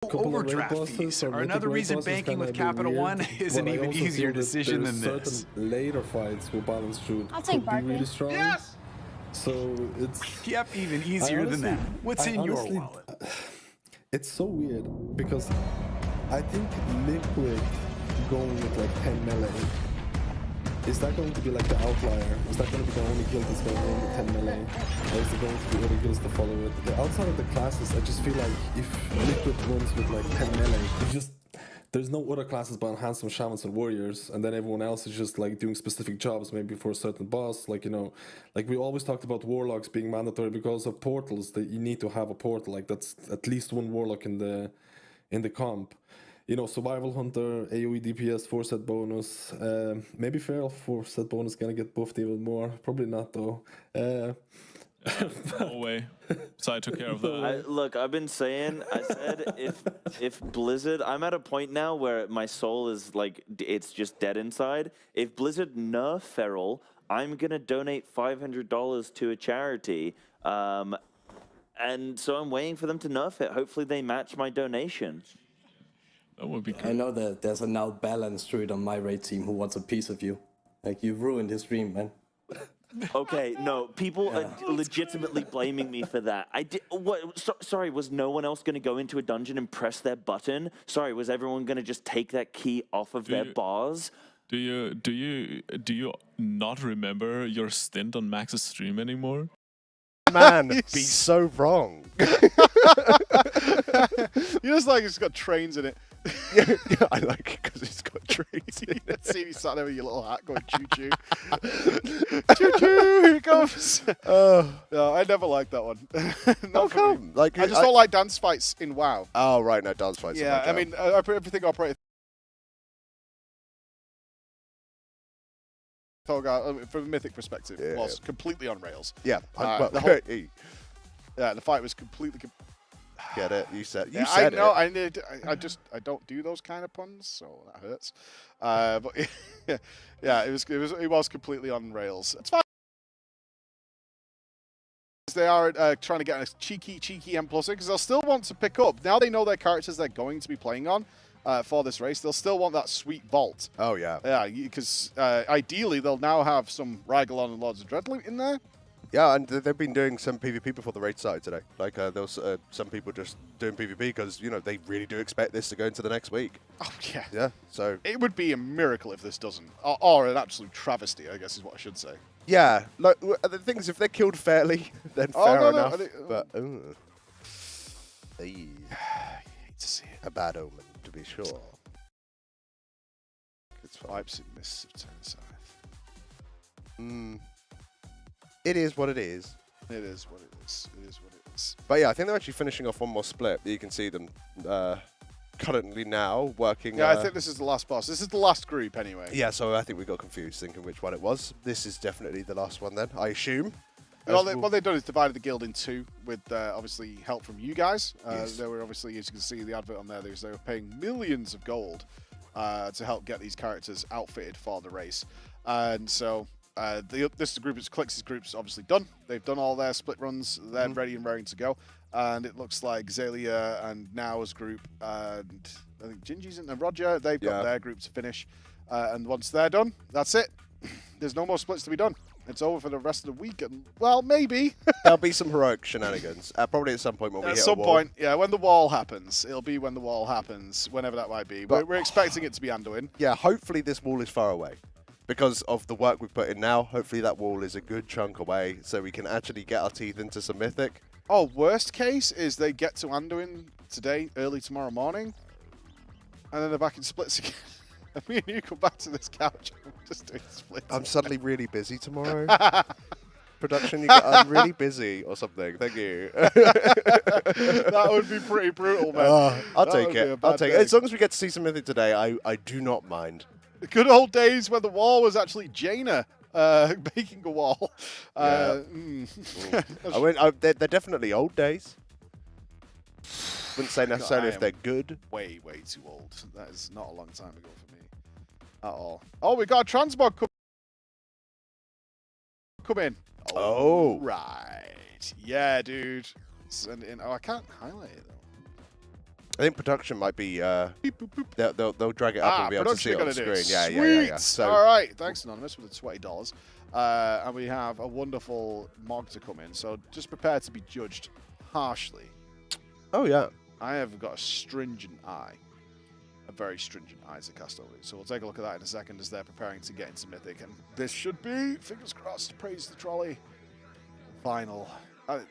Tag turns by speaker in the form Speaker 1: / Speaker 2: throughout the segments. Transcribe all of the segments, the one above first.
Speaker 1: Overdraft fees are another reason banking with Capital One is an even easier decision than this.
Speaker 2: Later fights will balance shoot
Speaker 3: I'll take
Speaker 2: could be really
Speaker 3: Barkley.
Speaker 2: strong.
Speaker 1: Yes!
Speaker 2: So it's...
Speaker 1: Yep, even easier than that. What's in your wallet?
Speaker 2: It's so weird because I think Liquid going with like 10 melee, is that going to be like the outlier? Is that going to be the only guild that's going to run with 10 melee? Or is there going to be other guilds to follow it? Outside of the classes, I just feel like if Liquid runs with like 10 melee, there's no other classes but Handsome Shamans and Warriors, and then everyone else is just like doing specific jobs, maybe for a certain boss. Like, you know, like we always talked about Warlocks being mandatory because of portals, that you need to have a portal. Like that's at least one Warlock in the comp. You know, Survival Hunter, AoE DPS, 4-set bonus. Maybe Feral 4-set bonus gonna get buffed even more. Probably not though.
Speaker 4: No way. So I took care of that.
Speaker 5: Look, I've been saying, I said if Blizzard, I'm at a point now where my soul is like, it's just dead inside. If Blizzard nerf Feral, I'm gonna donate $500 to a charity. And so I'm waiting for them to nerf it. Hopefully they match my donation.
Speaker 4: That would be good.
Speaker 6: I know that there's a now balanced druid on my raid team who wants a piece of you. Like, you've ruined his dream, man.
Speaker 5: Okay, no, people are legitimately blaming me for that. I did. What? Sorry, was no one else going to go into a dungeon and press their button? Sorry, was everyone going to just take that key off of their bars?
Speaker 4: Do you not remember your stint on Max's stream anymore?
Speaker 7: Man, be so wrong.
Speaker 8: You just like it's got trains in it.
Speaker 7: Yeah, I like it because it's got trains in it.
Speaker 8: See you sat there with your little hat going choo choo. Choo choo, here it comes. No, I never liked that one. Not for me.
Speaker 7: Like,
Speaker 8: I just don't like dance fights in WoW.
Speaker 7: Oh, right, no, dance fights.
Speaker 8: Yeah, I mean, everything operated. From a Mythic perspective, was completely on rails.
Speaker 7: Yeah,
Speaker 8: The fight was completely.
Speaker 7: Get it? You said. You
Speaker 8: I
Speaker 7: said
Speaker 8: know.
Speaker 7: it.
Speaker 8: I don't do those kind of puns, so that hurts. But yeah, it was completely on rails. It's fine. They are trying to get a cheeky M+ because they'll still want to pick up. Now they know their characters they're going to be playing on for this race. They'll still want that sweet vault.
Speaker 7: Oh yeah.
Speaker 8: Yeah, because ideally they'll now have some Rygalon and Lords of Dreadloot in there.
Speaker 7: Yeah, and they've been doing some PvP before the raid started today. Like, there was some people just doing PvP because, you know, they really do expect this to go into the next week.
Speaker 8: Oh, yeah.
Speaker 7: Yeah, so...
Speaker 8: It would be a miracle if this doesn't. Or an absolute travesty, I guess is what I should say.
Speaker 7: Yeah, like, the thing is, if they're killed fairly, then fair enough. But, hate to see it. A bad omen, to be sure.
Speaker 8: It's Vibes in Mists of Tensith.
Speaker 7: It is what it is.
Speaker 8: It is what it is. It is what it is.
Speaker 7: But yeah, I think they're actually finishing off one more split. You can see them currently now working.
Speaker 8: Yeah, I think this is the last boss. This is the last group anyway.
Speaker 7: Yeah, so I think we got confused thinking which one it was. This is definitely the last one then, I assume.
Speaker 8: Well, what they've done is divided the guild in two with obviously help from you guys.
Speaker 7: Yes.
Speaker 8: They were obviously, as you can see the advert on there, they were paying millions of gold to help get these characters outfitted for the race. And so this group is Clix's group's obviously done. They've done all their split runs. They're ready and raring to go. And it looks like Zalia and Now's group and I think Gingy's and Roger, they've got their group to finish. And once they're done, that's it. There's no more splits to be done. It's over for the rest of the week, and well, maybe
Speaker 7: there'll be some heroic shenanigans. Probably at some point when we hit a wall. At some point,
Speaker 8: yeah, when the wall happens. It'll be when the wall happens, whenever that might be. But we're expecting it to be Anduin.
Speaker 7: Yeah, hopefully this wall is far away. Because of the work we've put in now, hopefully that wall is a good chunk away so we can actually get our teeth into some Mythic.
Speaker 8: Oh, worst case is they get to Anduin today, early tomorrow morning, and then they're back in splits again. And me and you come back to this couch and we're just doing splits.
Speaker 7: I'm suddenly really busy tomorrow. Production, I'm really busy or something. Thank you.
Speaker 8: That would be pretty brutal, man.
Speaker 7: I'll take it. I'll take it. As long as we get to see some Mythic today, I do not mind.
Speaker 8: The good old days when the wall was actually Jaina making a wall.
Speaker 7: Yeah. They're definitely old days. Wouldn't say necessarily if they're good.
Speaker 8: Way too old. That is not a long time ago for me at all. Oh, we got a transmog come in.
Speaker 7: Oh.
Speaker 8: Right. Yeah, dude. Send it in. Oh, I can't highlight it, though.
Speaker 7: I think production might be. They'll drag it up and be able to see it on the screen. Yeah. So,
Speaker 8: all right, thanks Anonymous with the $20. And we have a wonderful mog to come in. So just prepare to be judged harshly.
Speaker 7: oh yeah.
Speaker 8: I have got a stringent eye. A very stringent eye to cast over it. So we'll take a look at that in a second as they're preparing to get into Mythic. And this should be, fingers crossed, praise the trolley. Final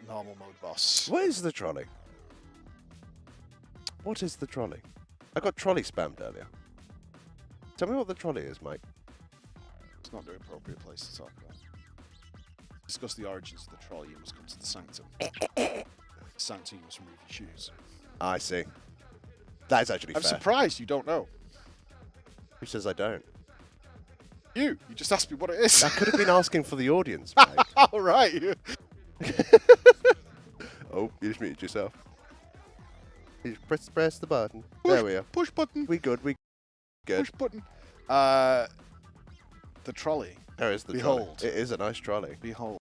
Speaker 8: normal mode boss.
Speaker 7: What is the trolley? What is the trolley? I got trolley spammed earlier. Tell me what the trolley is, Mike.
Speaker 8: It's not the appropriate place to talk about. Discuss the origins of the trolley. You must come to the sanctum. The sanctum, you must remove your shoes.
Speaker 7: I see. That is actually
Speaker 8: I'm
Speaker 7: fair.
Speaker 8: surprised you don't know.
Speaker 7: Who says I don't?
Speaker 8: You just asked me what it is.
Speaker 7: I could have been asking for the audience, Mike.
Speaker 8: All right.
Speaker 7: Oh, you just muted yourself. You just press the button. There we are.
Speaker 8: Push button.
Speaker 7: We good.
Speaker 8: Push button. The trolley.
Speaker 7: There is the
Speaker 8: Behold.
Speaker 7: trolley. It is a nice trolley.
Speaker 8: Behold.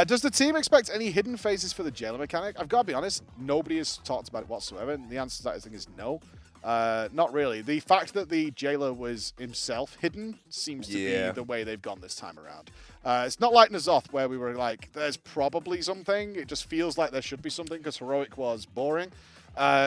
Speaker 8: Does the team expect any hidden phases for the jailer mechanic? I've got to be honest, nobody has talked about it whatsoever, and the answer to that I think is no. Not really. The fact that the jailer was himself hidden seems to be the way they've gone this time around. It's not like N'Zoth, where we were like, there's probably something. It just feels like there should be something, because Heroic was boring.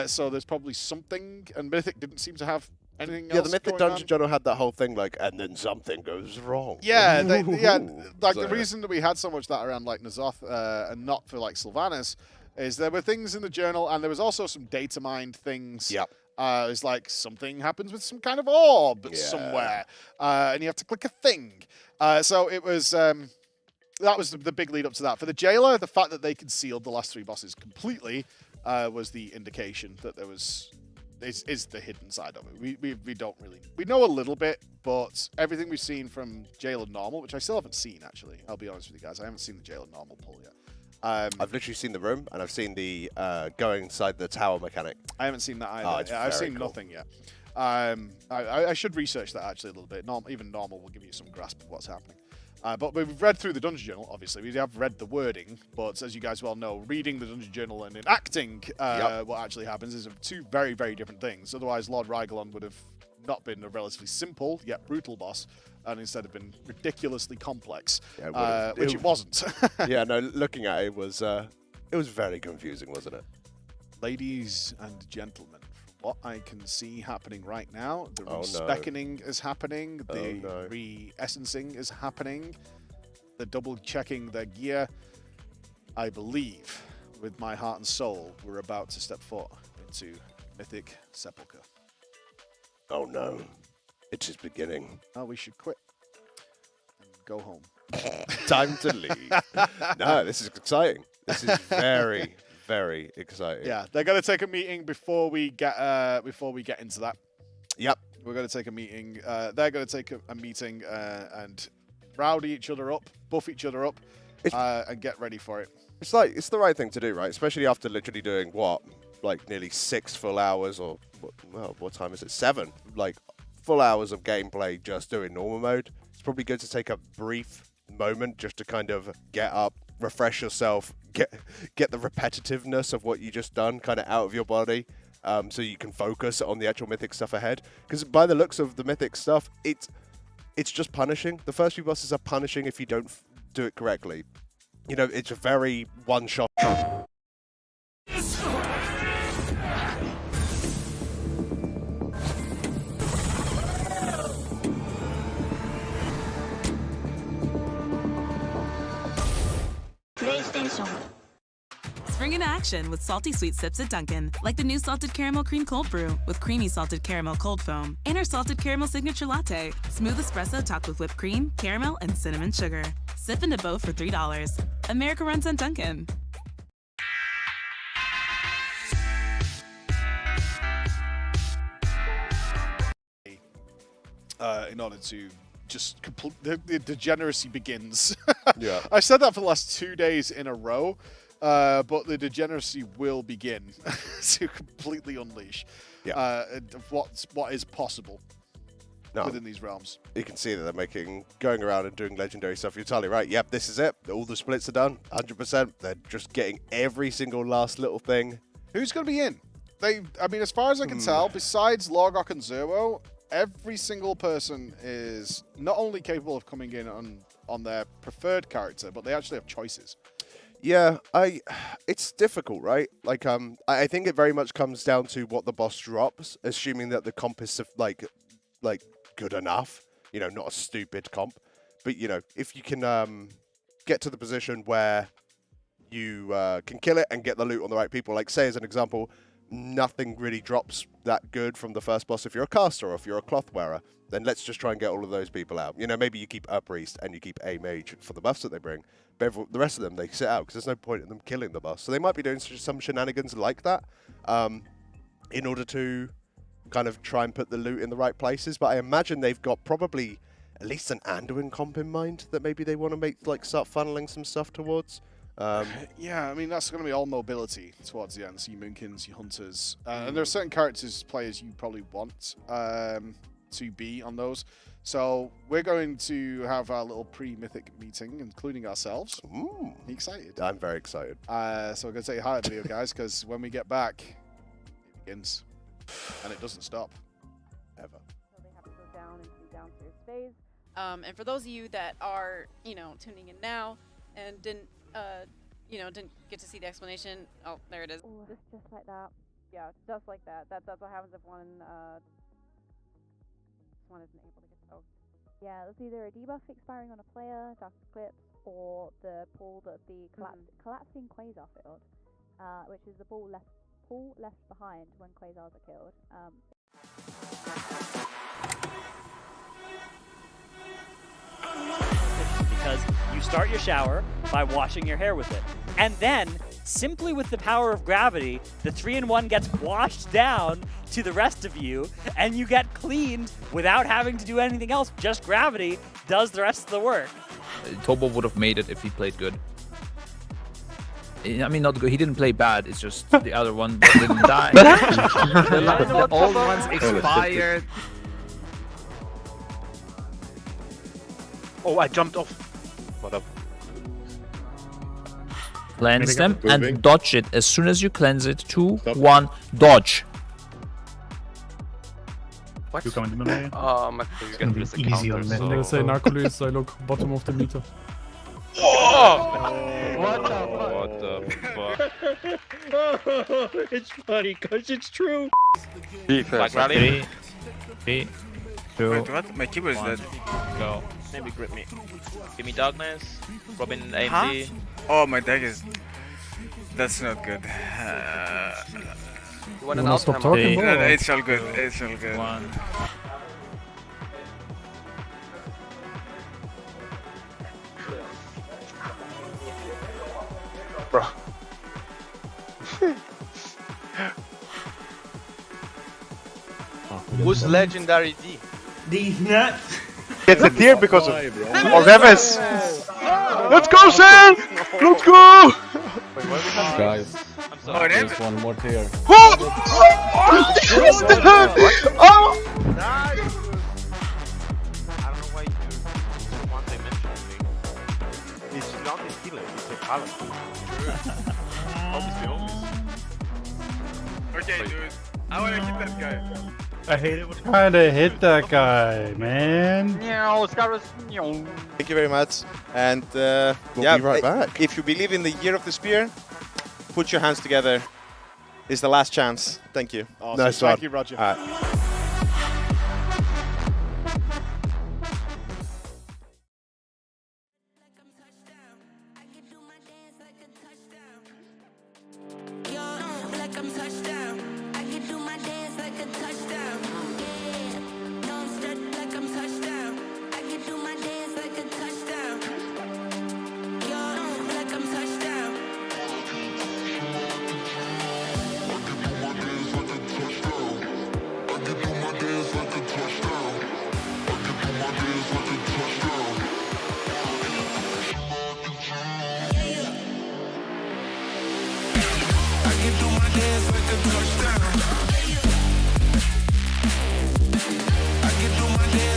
Speaker 8: So there's probably something, and Mythic didn't seem to have anything else.
Speaker 7: Yeah, the Mythic
Speaker 8: going
Speaker 7: Dungeon
Speaker 8: on.
Speaker 7: Journal had that whole thing like, and then something goes wrong.
Speaker 8: Yeah, like
Speaker 7: So,
Speaker 8: the reason that we had so much that around like N'Zoth and not for like Sylvanas is there were things in the journal, and there was also some data mined things.
Speaker 7: Yep.
Speaker 8: It's like something happens with some kind of orb somewhere, and you have to click a thing. So it was that was the big lead up to that. For the jailer, the fact that they concealed the last 3 bosses completely was the indication that there was is the hidden side of it. We don't really, we know a little bit, but everything we've seen from jailer normal, which I still haven't seen actually. I'll be honest with you guys, I haven't seen the jailer normal pull yet.
Speaker 7: I've literally seen the room, and I've seen the going inside the tower mechanic.
Speaker 8: I haven't seen that either.
Speaker 7: Oh, it's
Speaker 8: I've
Speaker 7: very
Speaker 8: seen
Speaker 7: cool.
Speaker 8: nothing yet. I should research that actually a little bit. Even normal will give you some grasp of what's happening. But we've read through the Dungeon Journal, obviously. We have read the wording, but as you guys well know, reading the Dungeon Journal and enacting what actually happens is 2 very, very different things. Otherwise, Lord Rygelon would have not been a relatively simple yet brutal boss, and instead have been ridiculously complex, which it wasn't.
Speaker 7: Yeah, no, looking at it was very confusing, wasn't it?
Speaker 8: Ladies and gentlemen, from what I can see happening right now, the
Speaker 7: Oh, no.
Speaker 8: respecking is happening, the
Speaker 7: no.
Speaker 8: re-essencing is happening, the double-checking their gear. I believe, with my heart and soul, we're about to step foot into Mythic Sepulcher.
Speaker 7: Oh no, it is beginning.
Speaker 8: Oh, we should quit and go home.
Speaker 7: Time to leave. No, this is exciting. This is very, very exciting.
Speaker 8: Yeah, they're going to take a meeting before we get into that.
Speaker 7: Yep.
Speaker 8: We're going to take a meeting. They're going to take a meeting and rowdy each other up, buff each other up, and get ready for it.
Speaker 7: It's like, it's the right thing to do, right? Especially after literally doing what, like nearly 6 full hours, or well, what time is it? 7, like full hours of gameplay just doing normal mode. It's probably good to take a brief moment just to kind of get up, refresh yourself, get the repetitiveness of what you just done kind of out of your body, so you can focus on the actual Mythic stuff ahead. Because by the looks of the Mythic stuff, it's just punishing. The first few bosses are punishing if you don't do it correctly. You know, it's a very one-shot.
Speaker 3: Spring in action with salty sweet sips at Dunkin', like the new salted caramel cream cold brew with creamy salted caramel cold foam, and our salted caramel signature latte, smooth espresso topped with whipped cream, caramel, and cinnamon sugar. Sip into both for $3. America runs on Dunkin'.
Speaker 8: In order to just complete the degeneracy begins.
Speaker 7: Yeah.
Speaker 8: I've said that for the last 2 days in a row, but the degeneracy will begin to completely unleash what is possible. within these realms.
Speaker 7: You can see that they're going around and doing legendary stuff. You're totally right. Yep, this is it. All the splits are done, 100%. They're just getting every single last little thing.
Speaker 8: Who's going to be in? I mean, as far as I can tell, besides Logok and Zerwo, every single person is not only capable of coming in on their preferred character, but they actually have choices.
Speaker 7: Yeah, it's difficult, right? Like, I think it very much comes down to what the boss drops, assuming that the comp is like good enough. You know, not a stupid comp, but you know, if you can get to the position where you can kill it and get the loot on the right people. Like, say as an example, nothing really drops that good from the first boss if you're a caster or if you're a cloth wearer. Then let's just try and get all of those people out. You know, maybe you keep a priest and you keep a mage for the buffs that they bring. But the rest of them, they sit out because there's no point in them killing the boss. So they might be doing some shenanigans like that in order to kind of try and put the loot in the right places. But I imagine they've got probably at least an Anduin comp in mind that maybe they want to start funneling some stuff towards.
Speaker 8: Yeah, I mean, that's going to be all mobility towards the end. So your Moonkins, your Hunters. And there are certain players you probably want to be on those. So we're going to have our little pre-Mythic meeting, including ourselves.
Speaker 7: Ooh.
Speaker 8: Are you excited?
Speaker 7: I'm very excited.
Speaker 8: So we're going to say hi to video, guys, because when we get back, it begins. And it doesn't stop. Ever.
Speaker 9: So they have to go down into the downstairs phase. And for those of you that are, tuning in now and didn't get to see the explanation. Oh, there it is.
Speaker 10: Ooh, just like that.
Speaker 9: Yeah, just like that. That's what happens if one isn't able to get soaked.
Speaker 10: Yeah, it's either a debuff expiring on a player, Dark Eclipse, or the pool that the collapsing Quasar field, which is the pool left behind when Quasars are killed.
Speaker 11: Because you start your shower by washing your hair with it. And then, simply with the power of gravity, the 3-in-1 gets washed down to the rest of you, and you get cleaned without having to do anything else. Just gravity does the rest of the work.
Speaker 12: Tobo would have made it if he played good. I mean, not good. He didn't play bad. It's just the other one didn't die.
Speaker 1: The old ones expired.
Speaker 13: Oh, I jumped off. What up?
Speaker 12: Cleanse them and dodge it. As soon as you cleanse it, 2, 1, dodge.
Speaker 13: What? You coming to melee?
Speaker 14: It's gonna be easy on mid.
Speaker 15: I'm gonna say Narcolis, I look bottom of the meter.
Speaker 14: What the fuck?
Speaker 13: It's funny because it's true.
Speaker 14: Like rally.
Speaker 12: 3, 2.
Speaker 1: Wait, what? My keyboard is dead.
Speaker 12: Go.
Speaker 14: Maybe grip me. Give me darkness. Robin AMD.
Speaker 1: Huh? Oh, my deck is. That's not good.
Speaker 14: You want
Speaker 15: an stop talking?
Speaker 1: No, it's all good. It's all good.
Speaker 12: 1.
Speaker 13: Bro.
Speaker 14: Who's legendary D?
Speaker 13: These nuts. It's a tier because of Revis. Let's go, Sam! Let's go!
Speaker 14: Guys,
Speaker 13: there's
Speaker 14: one more tier.
Speaker 13: What is that? Oh!
Speaker 14: I don't know why you want dimension. It's not a healer, it's a talent. Obviously.
Speaker 1: Okay, dude. I wanna hit that guy.
Speaker 15: I hate it when you kinda hit that guy, man.
Speaker 16: Thank you very much. And
Speaker 7: We'll be right back.
Speaker 16: If you believe in the year of the spear, put your hands together. It's the last chance. Thank you.
Speaker 8: Awesome.
Speaker 7: Nice
Speaker 8: Thank
Speaker 7: one.
Speaker 8: you, Roger.
Speaker 7: All right.
Speaker 17: I can do my dance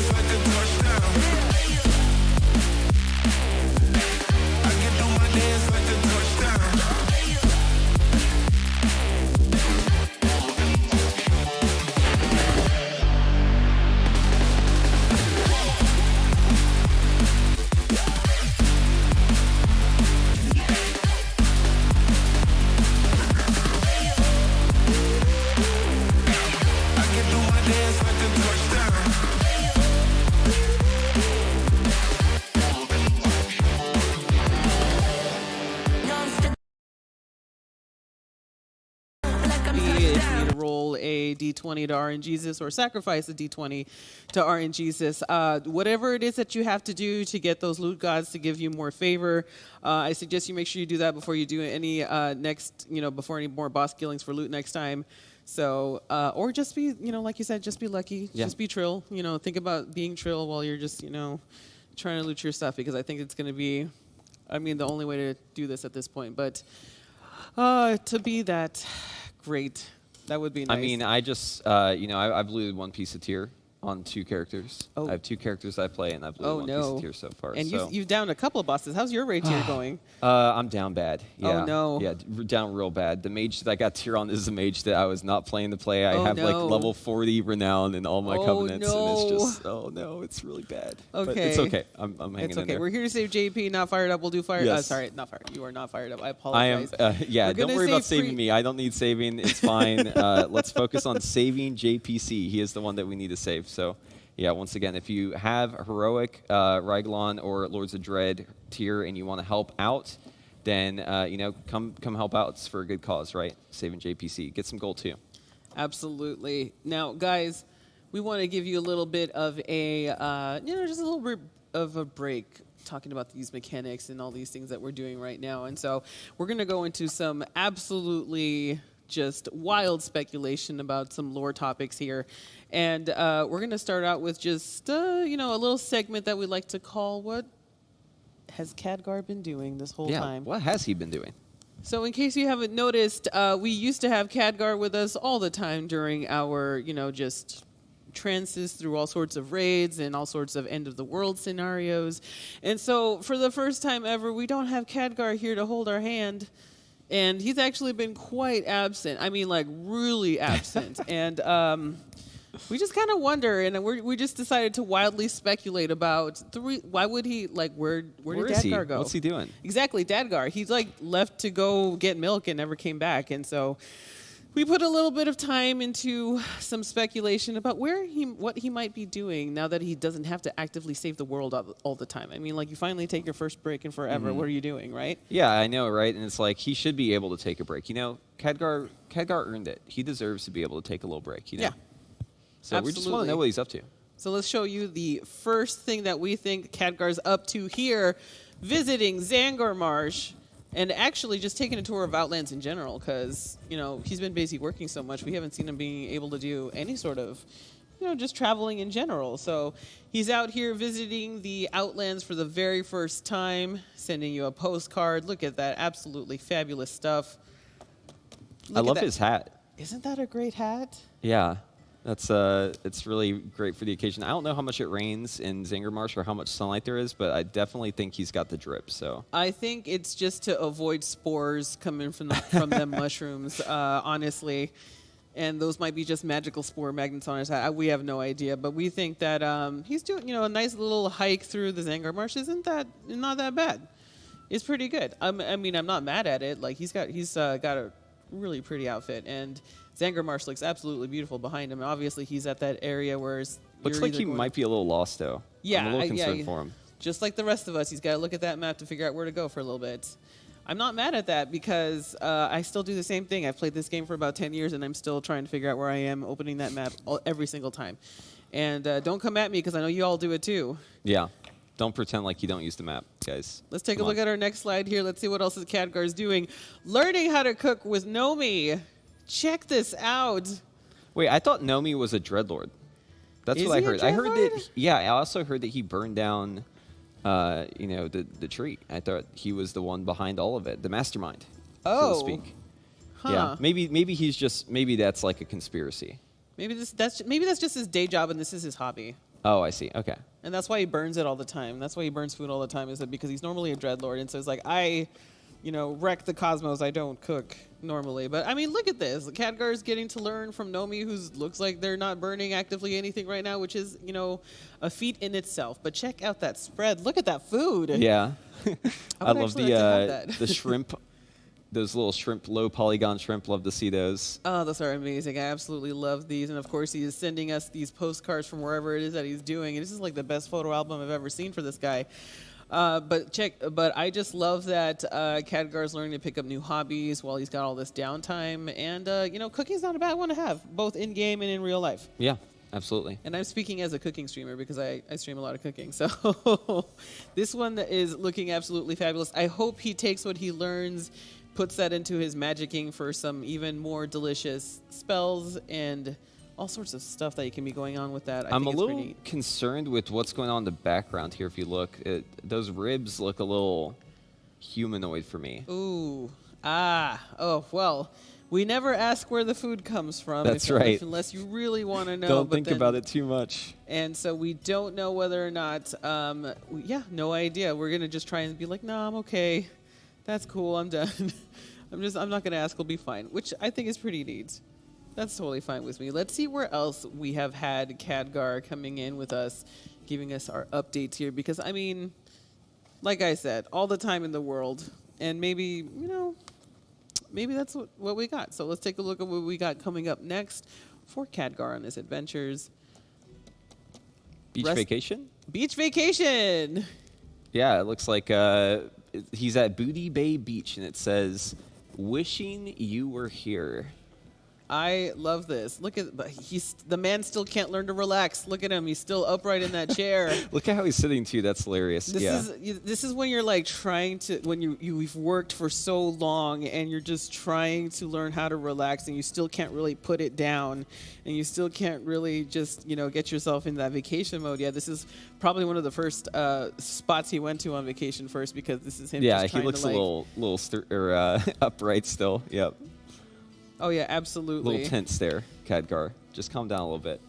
Speaker 17: roll a d20 to RNGesus or sacrifice a d20 to RNGesus. Whatever it is that you have to do to get those loot gods to give you more favor, I suggest you make sure you do that before you do any before any more boss killings for loot next time. So, or just be, like you said, just be lucky.
Speaker 18: Yeah.
Speaker 17: Just be Trill. Think about being Trill while you're just, trying to loot your stuff, because I think it's going to be, the only way to do this at this point. But to be that great, that would be nice.
Speaker 18: I just, I've looted one piece of tier on 2 characters.
Speaker 17: Oh.
Speaker 18: I have 2 characters I play, and I've looted one piece of tier so far.
Speaker 17: And
Speaker 18: so.
Speaker 17: you've downed a couple of bosses. How's your raid tier going?
Speaker 18: I'm down bad. Yeah.
Speaker 17: Oh, no.
Speaker 18: Yeah, down real bad. The mage that I got tier on is a mage that I was not planning to play. I have like level 40 renown in all my covenants, and it's just, it's really bad.
Speaker 17: Okay.
Speaker 18: But it's okay. I'm hanging
Speaker 17: It's okay.
Speaker 18: in there.
Speaker 17: We're here to save JP, not fired up. We'll do fire.
Speaker 18: Yes.
Speaker 17: Sorry, not fired. You are not fired up. I
Speaker 18: I
Speaker 17: apologize.
Speaker 18: am.
Speaker 17: We're
Speaker 18: Don't
Speaker 17: gonna
Speaker 18: worry about
Speaker 17: save
Speaker 18: saving me. I don't need saving. It's fine. Let's focus on saving JPC. He is the one that we need to save. So, yeah. Once again, if you have heroic Raglan or Lords of Dread tier and you want to help out, then come help out. It's for a good cause, right? Saving JPC. Get some gold too.
Speaker 17: Absolutely. Now, guys, we want to give you a little bit of a, just a little bit of a break talking about these mechanics and all these things that we're doing right now. And so we're going to go into some absolutely just wild speculation about some lore topics here. And we're going to start out with just, a little segment that we like to call What Has Khadgar Been Doing This Whole Time?
Speaker 18: What has he been doing?
Speaker 17: So in case you haven't noticed, we used to have Khadgar with us all the time during our, just trances through all sorts of raids and all sorts of end-of-the-world scenarios. And so for the first time ever, we don't have Khadgar here to hold our hand. And he's actually been quite absent. Really absent. And we just kind of wonder, and we just decided to wildly speculate about why would he, where did Khadgar go?
Speaker 18: What's he doing?
Speaker 17: Exactly, Khadgar. He's left to go get milk and never came back. And so we put a little bit of time into some speculation about what he might be doing now that he doesn't have to actively save the world all the time. You finally take your first break in forever.
Speaker 18: Mm-hmm.
Speaker 17: What are you doing, right?
Speaker 18: Yeah, I know, right? And it's he should be able to take a break. Khadgar earned it. He deserves to be able to take a little break,
Speaker 17: Yeah.
Speaker 18: So we just want to know what he's up to.
Speaker 17: So let's show you the first thing that we think Khadgar's up to here, visiting Zangor Marsh, and actually just taking a tour of Outlands in general, because, he's been busy working so much, we haven't seen him being able to do any sort of, just traveling in general. So he's out here visiting the Outlands for the very first time, sending you a postcard. Look at that, absolutely fabulous stuff.
Speaker 18: I love his hat.
Speaker 17: Isn't that a great hat?
Speaker 18: Yeah. That's it's really great for the occasion. I don't know how much it rains in Zangor Marsh or how much sunlight there is, but I definitely think he's got the drip. So
Speaker 17: I think it's just to avoid spores coming from them mushrooms, honestly. And those might be just magical spore magnets on his hat. We have no idea, but we think that he's doing a nice little hike through the Zangor Marsh. Not that bad. It's pretty good. I'm not mad at it. He's got a really pretty outfit, and Zangor Marsh looks absolutely beautiful behind him. Obviously, he's at that area where
Speaker 18: looks like he might be a little lost, though.
Speaker 17: Yeah,
Speaker 18: I'm a little concerned for him.
Speaker 17: Just like the rest of us, he's got to look at that map to figure out where to go for a little bit. I'm not mad at that because I still do the same thing. I've played this game for about 10 years, and I'm still trying to figure out where I am, opening that map every single time. And don't come at me because I know you all do it too.
Speaker 18: Yeah. Don't pretend like you don't use the map, guys.
Speaker 17: Let's take a look at our next slide here. Let's see what else Khadgar is doing. Learning how to cook with Nomi. Check this out.
Speaker 18: Wait, I thought Nomi was a Dreadlord. That's what I heard. I heard that. Yeah, I also heard that he burned down, the tree. I thought he was the one behind all of it, the mastermind, so to speak.
Speaker 17: Huh.
Speaker 18: Yeah, maybe that's like a conspiracy.
Speaker 17: Maybe that's just his day job and this is his hobby.
Speaker 18: Oh, I see. Okay.
Speaker 17: And that's why he burns it all the time. That's why he burns food all the time, is that because he's normally a Dreadlord, and so it's I wreck the cosmos. I don't cook normally. But, look at this. Khadgar is getting to learn from Nomi, who looks like they're not burning actively anything right now, which is, a feat in itself. But check out that spread. Look at that food.
Speaker 18: Yeah. I love
Speaker 17: the
Speaker 18: shrimp. Those little shrimp, low polygon shrimp. Love to see those.
Speaker 17: Oh, those are amazing. I absolutely love these. And, of course, he is sending us these postcards from wherever it is that he's doing. And this is the best photo album I've ever seen for this guy. But I just love that Khadgar's learning to pick up new hobbies while he's got all this downtime. And, cooking's not a bad one to have, both in-game and in real life.
Speaker 18: Yeah, absolutely.
Speaker 17: And I'm speaking as a cooking streamer because I stream a lot of cooking. So this one is looking absolutely fabulous. I hope he takes what he learns, puts that into his magicking for some even more delicious spells and all sorts of stuff that can be going on with that.
Speaker 18: I'm a little concerned with what's going on in the background here. If you look, those ribs look a little humanoid for me.
Speaker 17: Ooh. Oh, well, we never ask where the food comes from.
Speaker 18: That's right.
Speaker 17: Unless you really want to know.
Speaker 18: Don't think about it too much.
Speaker 17: And so we don't know whether or not, no idea. We're going to just try and be like, no, I'm okay. That's cool. I'm done. I'm not going to ask. We'll be fine, which I think is pretty neat. That's totally fine with me. Let's see where else we have had Khadgar coming in with us, giving us our updates here. Because, I mean, like I said, all the time in the world. And maybe, maybe that's what we got. So let's take a look at what we got coming up next for Khadgar on his adventures.
Speaker 18: Beach vacation?
Speaker 17: Beach vacation!
Speaker 18: Yeah, it looks like he's at Booty Bay Beach, and it says, "Wishing you were here."
Speaker 17: I love this. Look at the man still can't learn to relax. Look at him. He's still upright in that chair.
Speaker 18: Look at how he's sitting too. That's hilarious.
Speaker 17: This is when you're like trying to when you've worked for so long and you're just trying to learn how to relax and you still can't really put it down and you still can't really just get yourself in that vacation mode. Yeah, this is probably one of the first spots he went to on vacation first because this is him.
Speaker 18: Yeah,
Speaker 17: just
Speaker 18: he looks a little upright still. Yep.
Speaker 17: Oh, yeah, absolutely.
Speaker 18: Little tense there, Khadgar. Just calm down a little bit.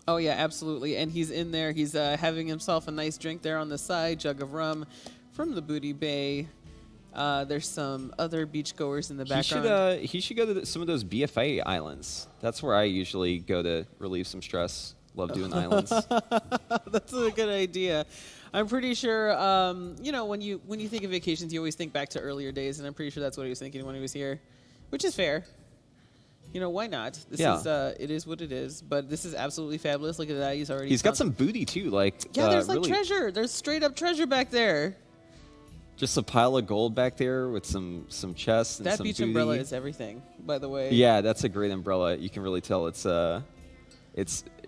Speaker 17: Oh, yeah, absolutely. And he's in there. He's having himself a nice drink there on the side, jug of rum from the Booty Bay. There's some other beachgoers in the background.
Speaker 18: He should go to some of those BFA islands. That's where I usually go to relieve some stress. Love doing islands.
Speaker 17: That's a good idea. I'm pretty sure, when you think of vacations, you always think back to earlier days, and I'm pretty sure that's what he was thinking when he was here, which is fair. Why not? This is it is what it is. But this is absolutely fabulous. Look at that. He's got
Speaker 18: some booty too.
Speaker 17: There's like treasure. There's straight up treasure back there.
Speaker 18: Just a pile of gold back there with some chests and
Speaker 17: that
Speaker 18: some
Speaker 17: beach
Speaker 18: booty.
Speaker 17: umbrella is everything, by the way.
Speaker 18: Yeah, that's a great umbrella. You can really tell it's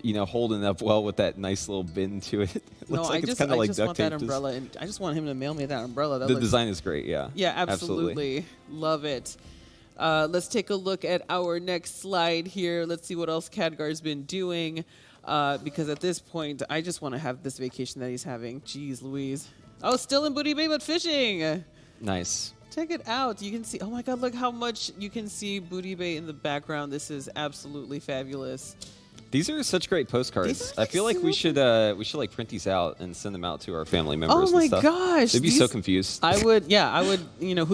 Speaker 18: holding up well with that nice little bin to it.
Speaker 17: I just want that umbrella, and I just want him to mail me that umbrella.
Speaker 18: The design is great. Yeah.
Speaker 17: Yeah, absolutely. Love it. Let's take a look at our next slide here. Let's see what else Khadgar's been doing. Because at this point, I just want to have this vacation that he's having. Jeez Louise. Oh, still in Booty Bay, but fishing.
Speaker 18: Nice.
Speaker 17: Check it out. You can see, oh my God, look how much you can see Booty Bay in the background. This is absolutely fabulous.
Speaker 18: These are such great postcards. I feel like we should print these out and send them out to our family members.
Speaker 17: Oh my
Speaker 18: and stuff.
Speaker 17: gosh,
Speaker 18: they'd be so confused.
Speaker 17: I would.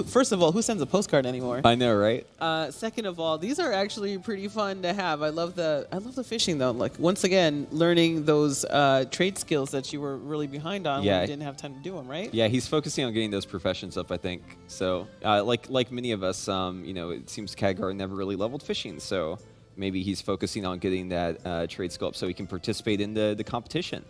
Speaker 17: First of all, who sends a postcard anymore?
Speaker 18: I know, right?
Speaker 17: Second of all, these are actually pretty fun to have. I love the fishing though. Like once again, learning those trade skills that you were really behind on when you didn't have time to do them, right?
Speaker 18: Yeah, he's focusing on getting those professions up, I think. So, like many of us, it seems Khadgar never really leveled fishing, so. Maybe he's focusing on getting that trade skill up so he can participate in the competition.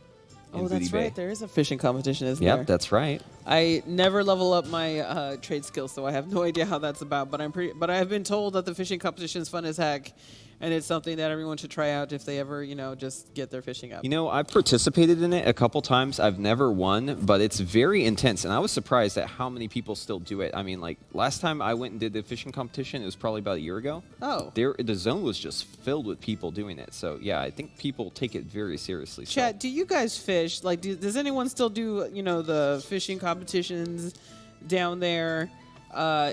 Speaker 17: Oh, that's right. There is a fishing competition, isn't there?
Speaker 18: Yep, that's right.
Speaker 17: I never level up my trade skills, so I have no idea how that's about. But But I have been told that the fishing competition is fun as heck, and it's something that everyone should try out if they ever, just get their fishing up.
Speaker 18: I've participated in it a couple times. I've never won, but it's very intense, and I was surprised at how many people still do it. I mean, like last time I went and did the fishing competition, it was probably about a year ago.
Speaker 17: Oh.
Speaker 18: The zone was just filled with people doing it. So yeah, I think people take it very seriously.
Speaker 17: Chat, do you guys fish? Like, does anyone still do, the fishing competitions down there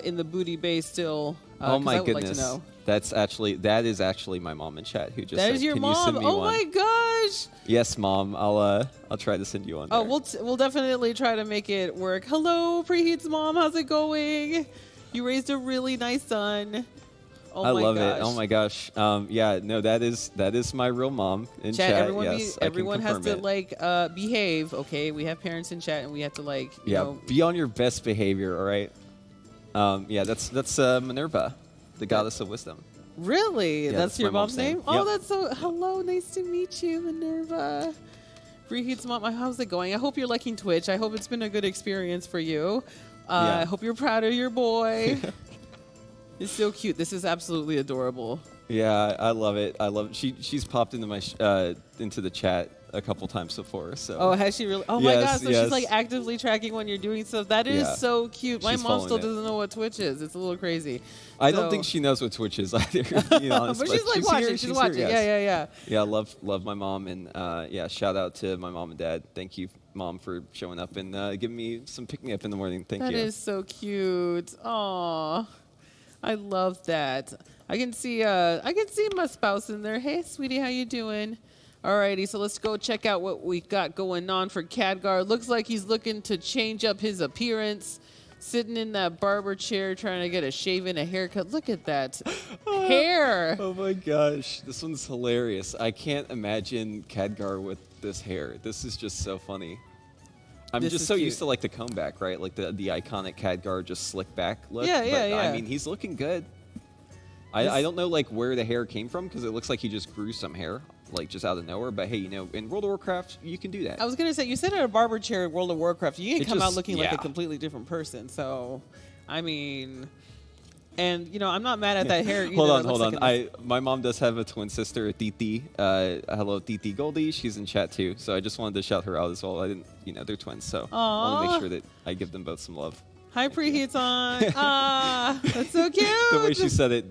Speaker 17: in the Booty Bay still?
Speaker 18: Oh my goodness.
Speaker 17: Like to know.
Speaker 18: That is actually my mom in chat who just
Speaker 17: That
Speaker 18: said,
Speaker 17: is your
Speaker 18: Can
Speaker 17: mom?
Speaker 18: you send me
Speaker 17: oh
Speaker 18: one?
Speaker 17: My gosh.
Speaker 18: Yes, Mom. I'll try to send you one.
Speaker 17: Oh, we'll definitely try to make it work. Hello, Preheat's mom. How's it going? You raised a really nice son. Oh
Speaker 18: I love
Speaker 17: gosh.
Speaker 18: it. Oh my gosh. That is my real mom in chat.
Speaker 17: Everyone has to behave. Okay, we have parents in chat, and we have to
Speaker 18: be on your best behavior. All right. That's Minerva, the goddess of wisdom.
Speaker 17: Really?
Speaker 18: Yeah,
Speaker 17: that's your mom's name? Oh,
Speaker 18: Yep.
Speaker 17: that's so. Hello, nice to meet you, Minerva. Preheats Mom, how's it going? I hope you're liking Twitch. I hope it's been a good experience for you. I hope you're proud of your boy. It's so cute. This is absolutely adorable.
Speaker 18: Yeah, I love it. I love it. She's popped into my into the chat a couple times before. So.
Speaker 17: Oh, has she really? Oh my
Speaker 18: Yes,
Speaker 17: God! So
Speaker 18: yes.
Speaker 17: she's like actively tracking when you're doing stuff. That is
Speaker 18: Yeah.
Speaker 17: so cute. My
Speaker 18: She's
Speaker 17: mom still
Speaker 18: following it.
Speaker 17: doesn't know what Twitch is. It's a little crazy.
Speaker 18: I don't think she knows what Twitch is either. To be honest,
Speaker 17: But she's like watching.
Speaker 18: here,
Speaker 17: She's watching.
Speaker 18: here,
Speaker 17: Yeah,
Speaker 18: yes.
Speaker 17: yeah.
Speaker 18: Yeah, love my mom, and yeah, shout out to my mom and dad. Thank you, Mom, for showing up and giving me some pick me up in the morning. Thank
Speaker 17: That
Speaker 18: you.
Speaker 17: is so cute. Aw, I love that. I can see my spouse in there. Hey, sweetie, how you doing? Alrighty, so let's go check out what we got going on for Khadgar. Looks like he's looking to change up his appearance. Sitting in that barber chair trying to get a shave and a haircut. Look at that hair.
Speaker 18: Oh my gosh, this one's hilarious. I can't imagine Khadgar with this hair. This is just so funny. I'm
Speaker 17: This
Speaker 18: just
Speaker 17: is
Speaker 18: so
Speaker 17: cute.
Speaker 18: used to like the comeback, right? Like the iconic Khadgar just slick back look.
Speaker 17: Yeah,
Speaker 18: but,
Speaker 17: yeah.
Speaker 18: I mean, he's looking good. I don't know like where the hair came from because it looks like he just grew some hair like just out of nowhere. But hey, you know, in World of Warcraft, you can do that.
Speaker 17: I was gonna say, you sit at a barber chair in World of Warcraft, you can
Speaker 18: It
Speaker 17: come out
Speaker 18: just-
Speaker 17: looking like a
Speaker 18: yeah.
Speaker 17: completely different person. So, I mean, and you know, I'm not mad at that hair either.
Speaker 18: Hold
Speaker 17: It
Speaker 18: on,
Speaker 17: looks
Speaker 18: hold on.
Speaker 17: like
Speaker 18: My mom does have a twin sister, Titi. Hello, Titi Goldie. She's in chat too. So I just wanted to shout her out as well. I didn't, you know, they're twins, so I want to
Speaker 17: Aw.
Speaker 18: make sure that I give them both some love.
Speaker 17: Hi, preheats on. Ah, that's so cute.
Speaker 18: The way she said it.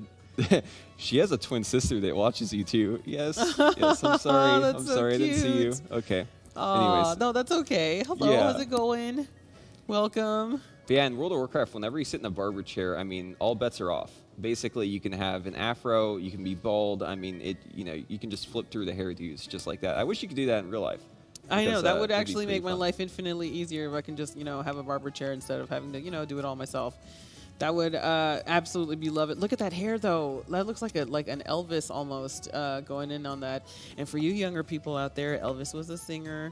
Speaker 18: She has a twin sister that watches you too. Yes. Yes. I'm sorry.
Speaker 17: That's
Speaker 18: I'm
Speaker 17: so
Speaker 18: sorry I didn't see you.
Speaker 17: cute.
Speaker 18: Okay.
Speaker 17: Aw,
Speaker 18: Anyways.
Speaker 17: no, that's okay. Hello,
Speaker 18: Yeah.
Speaker 17: how's it going? Welcome.
Speaker 18: But yeah, in World of Warcraft, whenever you sit in a barber chair, I mean, all bets are off. Basically, you can have an afro, you can be bald. I mean, you know, you can just flip through the hairdos just like that. I wish you could do that in real life.
Speaker 17: I know,
Speaker 18: because,
Speaker 17: that would
Speaker 18: it'd be
Speaker 17: actually
Speaker 18: pretty
Speaker 17: make my
Speaker 18: fun.
Speaker 17: life infinitely easier if I can just, you know, have a barber chair instead of having to, you know, do it all myself. That would absolutely be love it. Look at that hair, though. That looks like an Elvis almost going in on that. And for you younger people out there, Elvis was a singer,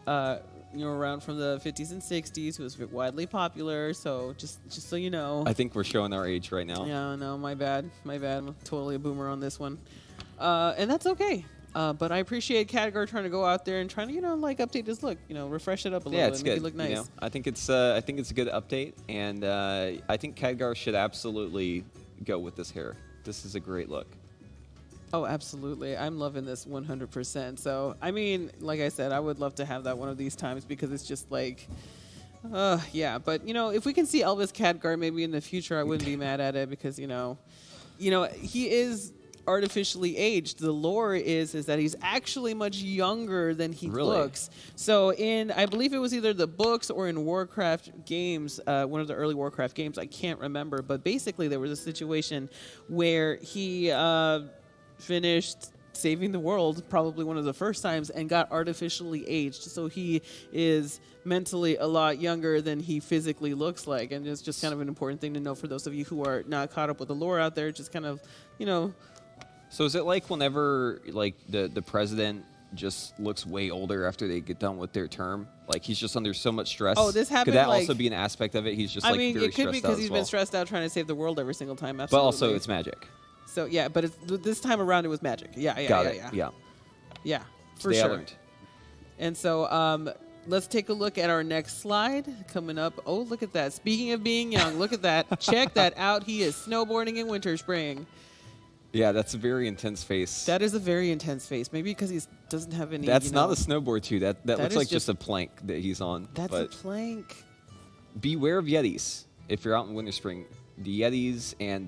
Speaker 17: you know, around from the 50s and 60s, who was widely popular. So just so you know.
Speaker 18: I think we're showing our age right now.
Speaker 17: Yeah, no, my bad. My bad. I'm totally a boomer on this one. And that's okay. But I appreciate Khadgar trying to go out there and trying to, you know, like update his look, you know, refresh it up a little
Speaker 18: Yeah,
Speaker 17: bit
Speaker 18: it's
Speaker 17: and make
Speaker 18: good.
Speaker 17: it look nice.
Speaker 18: You know, I think it's a good update, and I think Khadgar should absolutely go with this hair. This is a great look.
Speaker 17: Oh, absolutely. I'm loving this 100%. So, I mean, like I said, I would love to have that one of these times because it's just like, yeah. But, you know, if we can see Elvis Khadgar maybe in the future, I wouldn't be mad at it because, you know, he is artificially aged. The lore is that he's actually much younger than he
Speaker 18: Really?
Speaker 17: looks. So in, I believe it was either the books or in Warcraft games, one of the early Warcraft games, I can't remember, but basically there was a situation where he finished saving the world, probably one of the first times, and got artificially aged. So he is mentally a lot younger than he physically looks like, and it's just kind of an important thing to know for those of you who are not caught up with the lore out there. Just kind of, you know.
Speaker 18: So is it like whenever like the president just looks way older after they get done with their term? Like he's just under so much stress.
Speaker 17: Oh, this happened.
Speaker 18: Could that
Speaker 17: like,
Speaker 18: also be an aspect of it? He's just
Speaker 17: I
Speaker 18: like
Speaker 17: mean,
Speaker 18: very
Speaker 17: it could be
Speaker 18: stressed out
Speaker 17: because
Speaker 18: as
Speaker 17: he's
Speaker 18: well.
Speaker 17: been stressed out trying to save the world every single time.
Speaker 18: But
Speaker 17: Absolutely.
Speaker 18: also it's magic.
Speaker 17: So yeah, but this time around it was magic. Yeah,
Speaker 18: Got it.
Speaker 17: Yeah, for
Speaker 18: Today I
Speaker 17: sure.
Speaker 18: learned.
Speaker 17: And so let's take a look at our next slide coming up. Oh, look at that. Speaking of being young, look at that. Check that out. He is snowboarding in Winter Spring.
Speaker 18: Yeah, that's a very intense face.
Speaker 17: That is a very intense face. Maybe because he doesn't have any.
Speaker 18: That's
Speaker 17: you
Speaker 18: not
Speaker 17: know,
Speaker 18: a snowboard too. That
Speaker 17: that
Speaker 18: looks
Speaker 17: is
Speaker 18: like just a plank that he's on.
Speaker 17: That's a
Speaker 18: but
Speaker 17: plank.
Speaker 18: beware of Yetis if you're out in Winter Spring. The Yetis and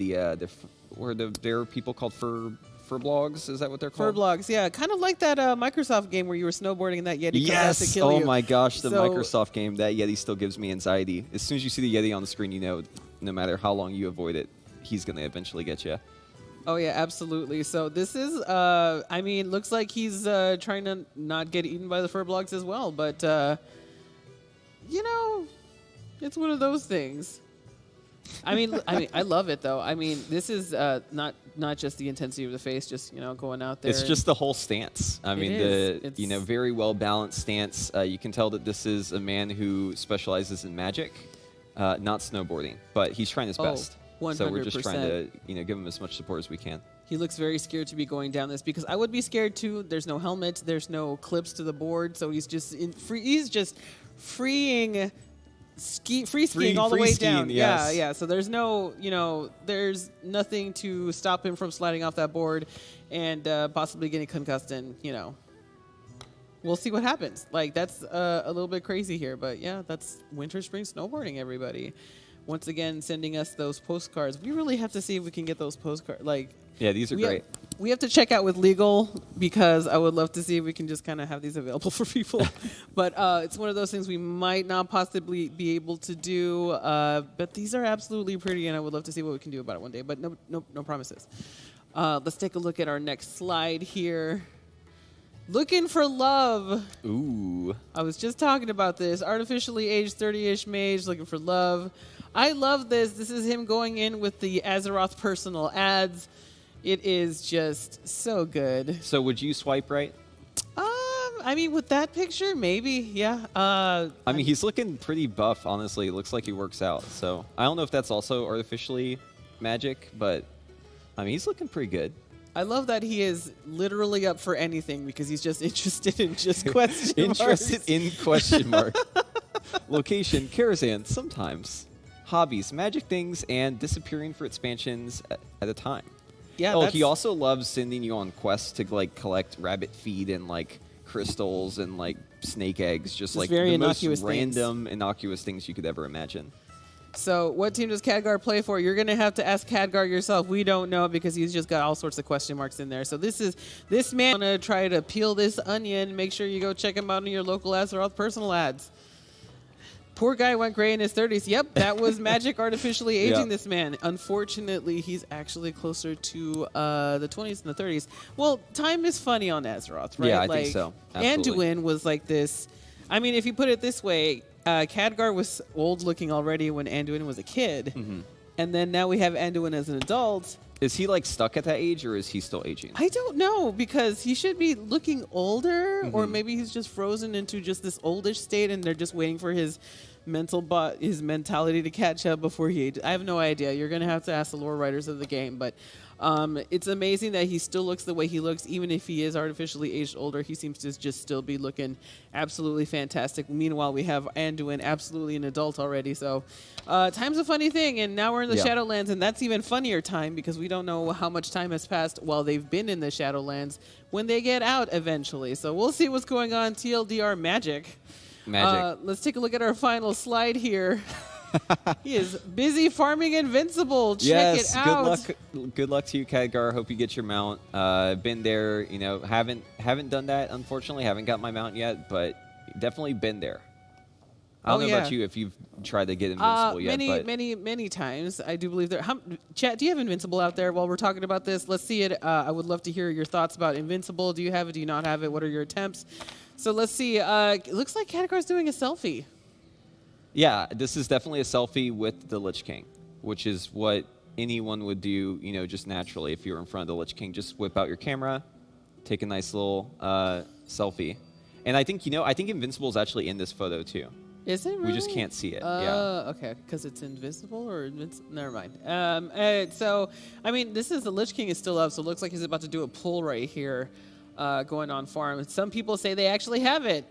Speaker 18: there are people called fur blogs. Is that what they're
Speaker 17: Fur
Speaker 18: called?
Speaker 17: blogs, yeah, kind of like that Microsoft game where you were snowboarding and that Yeti comes out to
Speaker 18: Yes.
Speaker 17: kill
Speaker 18: Oh
Speaker 17: you.
Speaker 18: my gosh, the
Speaker 17: So-
Speaker 18: Microsoft game. That Yeti still gives me anxiety. As soon as you see the Yeti on the screen, you know, no matter how long you avoid it, he's gonna eventually get you.
Speaker 17: Oh yeah, absolutely. So this is, I mean, looks like he's trying to not get eaten by the fur blogs as well. But you know, it's one of those things. I mean, I love it though. I mean, this is not just the intensity of the face, just you know, going out there.
Speaker 18: It's just the whole stance. I mean,
Speaker 17: is.
Speaker 18: you know, very well balanced stance. You can tell that this is a man who specializes in magic, not snowboarding, but he's trying his best. So we're just trying
Speaker 17: 100%.
Speaker 18: to give him as much support as we can.
Speaker 17: He looks very scared to be going down this because I would be scared too. There's no helmet, there's no clips to the board, so he's just he's just free skiing all the way down.
Speaker 18: Yes.
Speaker 17: Yeah. So there's no, there's nothing to stop him from sliding off that board and possibly getting concussed. And we'll see what happens. Like that's a little bit crazy here, but yeah, that's winter spring snowboarding. Everybody, once again, sending us those postcards. We really have to see if we can get those postcards.
Speaker 18: Yeah, these are great.
Speaker 17: We have to check out with legal because I would love to see if we can just kind of have these available for people. But it's one of those things we might not possibly be able to do. But these are absolutely pretty, and I would love to see what we can do about it one day. But no promises. Let's take a look at our next slide here. Looking for love.
Speaker 18: Ooh.
Speaker 17: I was just talking about this. Artificially aged 30-ish mage looking for love. I love this. This is him going in with the Azeroth personal ads. It is just so good.
Speaker 18: So would you swipe right?
Speaker 17: I mean, with that picture, maybe, yeah.
Speaker 18: I mean, he's looking pretty buff, honestly. It looks like he works out. So I don't know if that's also artificially magic, but I mean, he's looking pretty good.
Speaker 17: I love that he is literally up for anything because he's just interested in just question marks.
Speaker 18: Interested in question mark. Location, Karazhan, sometimes. Hobbies, magic things, and disappearing for expansions at a time.
Speaker 17: Yeah.
Speaker 18: He also loves sending you on quests to collect rabbit feed and crystals and snake eggs, just
Speaker 17: very
Speaker 18: the most
Speaker 17: innocuous
Speaker 18: random, innocuous things you could ever imagine.
Speaker 17: So what team does Khadgar play for? You're going to have to ask Khadgar yourself. We don't know because he's just got all sorts of question marks in there. So this man going to try to peel this onion. Make sure you go check him out in your local Azeroth personal ads. Poor guy went gray in his 30s. Yep, that was magic artificially aging this man. Unfortunately, he's actually closer to the 20s and the 30s. Well, time is funny on Azeroth, right?
Speaker 18: Yeah, I think so. Absolutely.
Speaker 17: Anduin was like this. I mean, if you put it this way, Khadgar was old looking already when Anduin was a kid.
Speaker 18: Mm-hmm.
Speaker 17: And then now we have Anduin as an adult.
Speaker 18: Is he stuck at that age, or is he still aging?
Speaker 17: I don't know, because he should be looking older, or maybe he's just frozen into just this oldish state, and they're just waiting for his his mentality to catch up before he ages. I have no idea. You're gonna have to ask the lore writers of the game, but it's amazing that he still looks the way he looks, even if he is artificially aged older. He seems to just still be looking absolutely fantastic. Meanwhile, we have Anduin, absolutely an adult already. So time's a funny thing, and now we're in the Shadowlands, and that's even funnier time because we don't know how much time has passed while they've been in the Shadowlands when they get out eventually. So we'll see what's going on. TLDR magic. Let's take a look at our final slide here. He is busy farming Invincible. Check it out.
Speaker 18: Good luck to you, Khadgar. Hope you get your mount. Been there, haven't done that, unfortunately. Haven't got my mount yet, but definitely been there. I don't know about you if you've tried to get Invincible yet.
Speaker 17: Many times. I do believe there. Chat, do you have Invincible out there while we're talking about this? Let's see it. I would love to hear your thoughts about Invincible. Do you have it? Do you not have it? What are your attempts? So let's see. It looks like Khadgar's doing a selfie.
Speaker 18: Yeah, this is definitely a selfie with the Lich King, which is what anyone would do, just naturally. If you're in front of the Lich King, just whip out your camera, take a nice little selfie. And I think Invincible is actually in this photo too.
Speaker 17: Is it really?
Speaker 18: We just can't see it.
Speaker 17: Okay, because it's invisible or never mind. So, I mean, this is the Lich King is still up, so it looks like he's about to do a pull right here. Going on farm. Some people say they actually have it.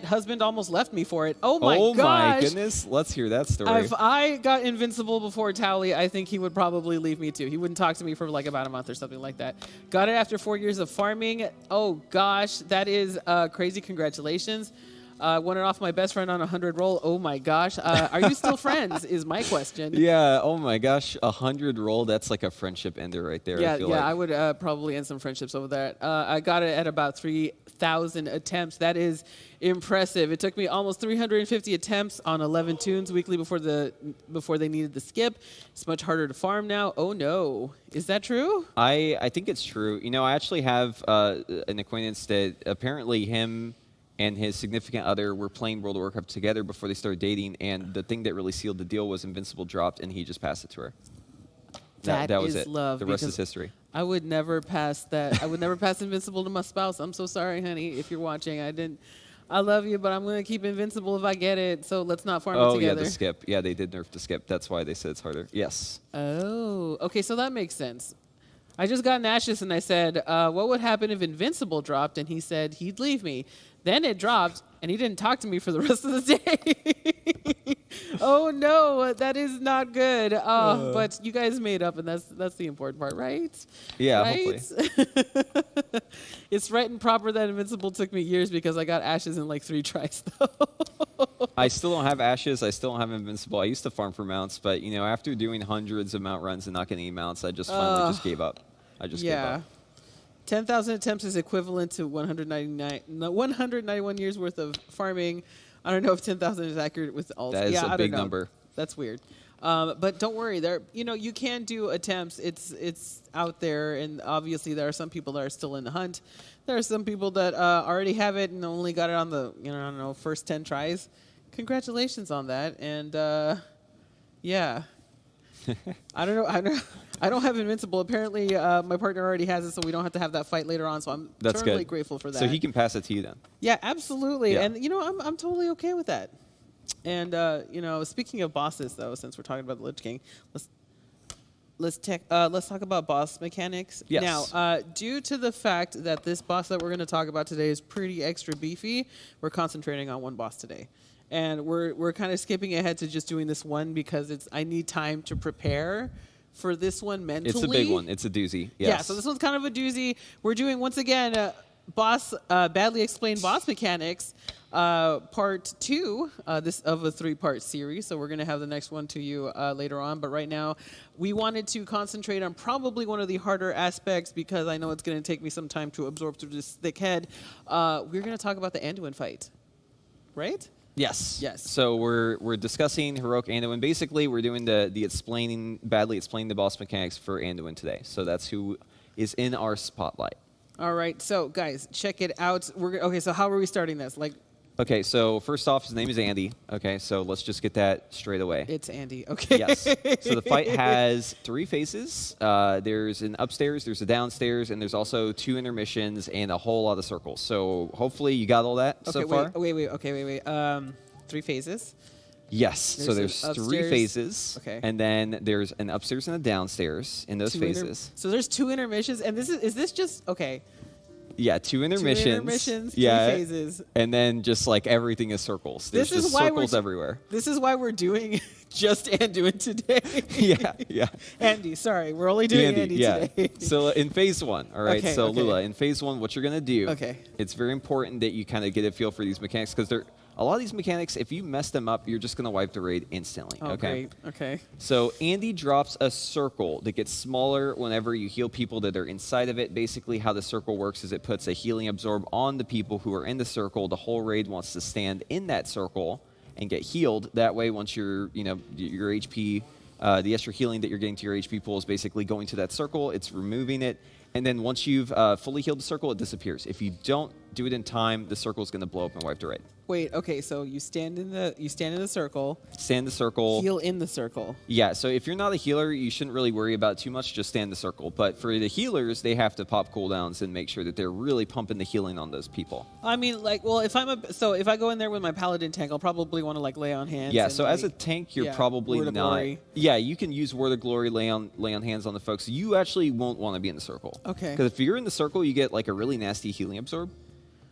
Speaker 17: Husband almost left me for it. Oh my gosh.
Speaker 18: Oh my goodness. Let's hear that story.
Speaker 17: If I got Invincible before Tally, I think he would probably leave me too. He wouldn't talk to me for about a month or something like that. Got it after 4 years of farming. Oh gosh, that is crazy. Congratulations. Won it off my best friend on a 100 roll. Oh my gosh. Are you still friends is my question.
Speaker 18: Yeah. Oh my gosh. 100 roll. That's like a friendship ender right there.
Speaker 17: I would probably end some friendships over that. I got it at about 3,000 attempts. That is impressive. It took me almost 350 attempts on 11 tunes weekly before they needed the skip. It's much harder to farm now. Oh no. Is that true?
Speaker 18: I think it's true. I actually have an acquaintance that apparently him and his significant other were playing World of Warcraft together before they started dating, and the thing that really sealed the deal was Invincible dropped, and he just passed it to her. That was it.
Speaker 17: Love.
Speaker 18: The rest is history.
Speaker 17: I would never pass that. I would never pass Invincible to my spouse. I'm so sorry, honey, if you're watching. I love you, but I'm going to keep invincible if I get it, so let's not farm it
Speaker 18: Oh,
Speaker 17: together.
Speaker 18: yeah, the skip. Yeah, they did nerf the skip. That's why they said it's harder. Yes.
Speaker 17: Oh, okay, so that makes sense. I just got Nashus and I said, what would happen if Invincible dropped? And he said he'd leave me. Then it dropped, and he didn't talk to me for the rest of the day. Oh, no, that is not good. But you guys made up, and that's the important part, right?
Speaker 18: Yeah,
Speaker 17: right?
Speaker 18: hopefully.
Speaker 17: It's right and proper that Invincible took me years because I got Ashes in like 3 tries, though.
Speaker 18: I still don't have Ashes. I still don't have Invincible. I used to farm for mounts, but, you know, after doing hundreds of mount runs and not getting any mounts, I just finally just gave up. I just gave up.
Speaker 17: 10,000 attempts is equivalent to 191 years worth of farming. I don't know if 10,000 is accurate with all.
Speaker 18: That is
Speaker 17: I
Speaker 18: a
Speaker 17: don't
Speaker 18: big
Speaker 17: know.
Speaker 18: number.
Speaker 17: That's weird. But don't worry, you can do attempts. It's out there, and obviously there are some people that are still in the hunt. There are some people that already have it and only got it on the I don't know, first 10 tries. Congratulations on that, and yeah. I don't know. I don't have Invincible. Apparently, my partner already has it, so we don't have to have that fight later on. So I'm totally grateful for that.
Speaker 18: So he can pass it to you then.
Speaker 17: Yeah, absolutely.
Speaker 18: Yeah.
Speaker 17: And I'm totally okay with that. And speaking of bosses, though, since we're talking about the Lich King, let's talk about boss mechanics.
Speaker 18: Yes.
Speaker 17: Now, due to the fact that this boss that we're going to talk about today is pretty extra beefy, we're concentrating on one boss today. And we're kind of skipping ahead to just doing this one because I need time to prepare for this one mentally.
Speaker 18: It's a big one. It's a doozy. Yes.
Speaker 17: Yeah, so this one's kind of a doozy. We're doing, once again, badly explained boss mechanics, part 2 this of a 3-part series. So we're going to have the next one to you later on. But right now, we wanted to concentrate on probably one of the harder aspects because I know it's going to take me some time to absorb through this thick head. We're going to talk about the Anduin fight, right?
Speaker 18: Yes.
Speaker 17: Yes.
Speaker 18: So we're discussing Heroic Anduin. Basically, we're doing the badly explaining the boss mechanics for Anduin today. So that's who is in our spotlight.
Speaker 17: All right. So guys, check it out. Okay. So how are we starting this?
Speaker 18: Okay, so first off, his name is Andy. Okay, so let's just get that straight away.
Speaker 17: It's Andy. Okay.
Speaker 18: Yes. So the fight has 3 phases. There's an upstairs, there's a downstairs, and there's also 2 intermissions and a whole lot of circles. So hopefully you got all that so far.
Speaker 17: Wait. 3 phases.
Speaker 18: Yes. So there's 3 phases.
Speaker 17: Okay.
Speaker 18: And then there's an upstairs and a downstairs in those phases.
Speaker 17: So there's 2 intermissions, and is this just okay?
Speaker 18: Yeah, 2 intermissions.
Speaker 17: 2 intermissions, 3
Speaker 18: yeah,
Speaker 17: phases.
Speaker 18: And then just like everything is circles. There's just circles everywhere.
Speaker 17: This is why we're doing just Anduin today.
Speaker 18: Yeah.
Speaker 17: Andy, sorry. We're only doing Andy today.
Speaker 18: So in phase 1, all right,
Speaker 17: Okay,
Speaker 18: so
Speaker 17: okay.
Speaker 18: Lula, in phase 1, what you're going to do,
Speaker 17: Okay.
Speaker 18: it's very important that you kind of get a feel for these mechanics because a lot of these mechanics, if you mess them up, you're just going to wipe the raid instantly.
Speaker 17: Oh,
Speaker 18: okay.
Speaker 17: great. Okay.
Speaker 18: So Andy drops a circle that gets smaller whenever you heal people that are inside of it. Basically, how the circle works is it puts a healing absorb on the people who are in the circle. The whole raid wants to stand in that circle and get healed. That way, once your HP, the extra healing that you're getting to your HP pool is basically going to that circle. It's removing it. And then once you've fully healed the circle, it disappears. If you don't do it in time, the circle is going to blow up and wipe the raid.
Speaker 17: Wait. Okay. So you stand in the circle.
Speaker 18: Stand the circle.
Speaker 17: Heal in the circle.
Speaker 18: Yeah. So if you're not a healer, you shouldn't really worry about it too much. Just stand the circle. But for the healers, they have to pop cooldowns and make sure that they're really pumping the healing on those people.
Speaker 17: I mean, if I go in there with my paladin tank, I'll probably want to lay on hands.
Speaker 18: Yeah.
Speaker 17: and,
Speaker 18: So as a tank, you're probably
Speaker 17: Word of
Speaker 18: not.
Speaker 17: Glory.
Speaker 18: Yeah. You can use Word of Glory, lay on hands on the folks. You actually won't want to be in the circle.
Speaker 17: Okay.
Speaker 18: Because if you're in the circle, you get a really nasty healing absorb.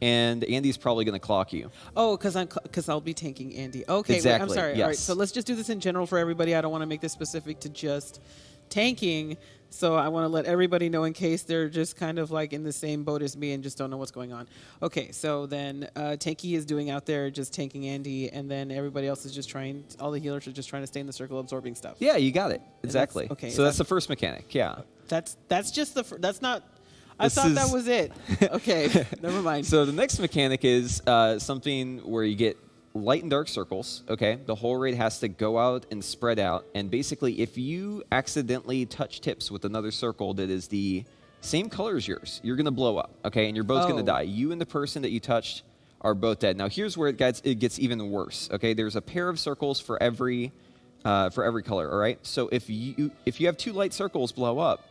Speaker 18: And Andy's probably going to clock you.
Speaker 17: Oh, because I'll be tanking Andy. Okay,
Speaker 18: Exactly.
Speaker 17: wait, I'm sorry.
Speaker 18: Yes.
Speaker 17: All right, so let's just do this in general for everybody. I don't want to make this specific to just tanking. So I want to let everybody know in case they're just kind of in the same boat as me and just don't know what's going on. Okay, so then Tanky is doing out there just tanking Andy, and then everybody else is just all the healers are just trying to stay in the circle absorbing stuff.
Speaker 18: Yeah, you got it. Exactly.
Speaker 17: Okay.
Speaker 18: So that's the first mechanic. Yeah.
Speaker 17: That's just that's not. I thought that was it. Okay, never mind.
Speaker 18: So the next mechanic is something where you get light and dark circles. Okay, the whole raid has to go out and spread out. And basically, if you accidentally touch tips with another circle that is the same color as yours, you're gonna blow up. Okay, and you're both gonna die. You and the person that you touched are both dead. Now here's where it gets even worse. Okay, there's a pair of circles for every color. All right, so if you have 2 light circles blow up,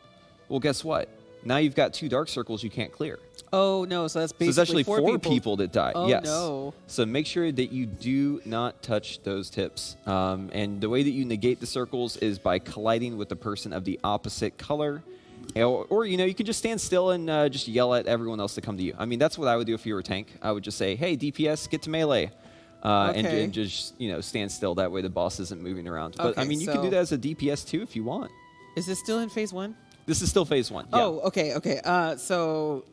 Speaker 18: well, guess what? now you've got 2 dark circles you can't clear.
Speaker 17: Oh no, so that's basically
Speaker 18: So it's actually 4
Speaker 17: people.
Speaker 18: people that die.
Speaker 17: Oh
Speaker 18: yes.
Speaker 17: no.
Speaker 18: So make sure that you do not touch those tips. And the way that you negate the circles is by colliding with the person of the opposite color. Or you know, you can just stand still and just yell at everyone else to come to you. I mean, that's what I would do if you were a tank. I would just say, hey, DPS, get to melee. And just, you know, stand still. That way the boss isn't moving around. But,
Speaker 17: Okay,
Speaker 18: I mean, you can do that as a DPS too if you want.
Speaker 17: Is this still in phase 1?
Speaker 18: This is still phase 1. Yeah.
Speaker 17: Oh, okay. So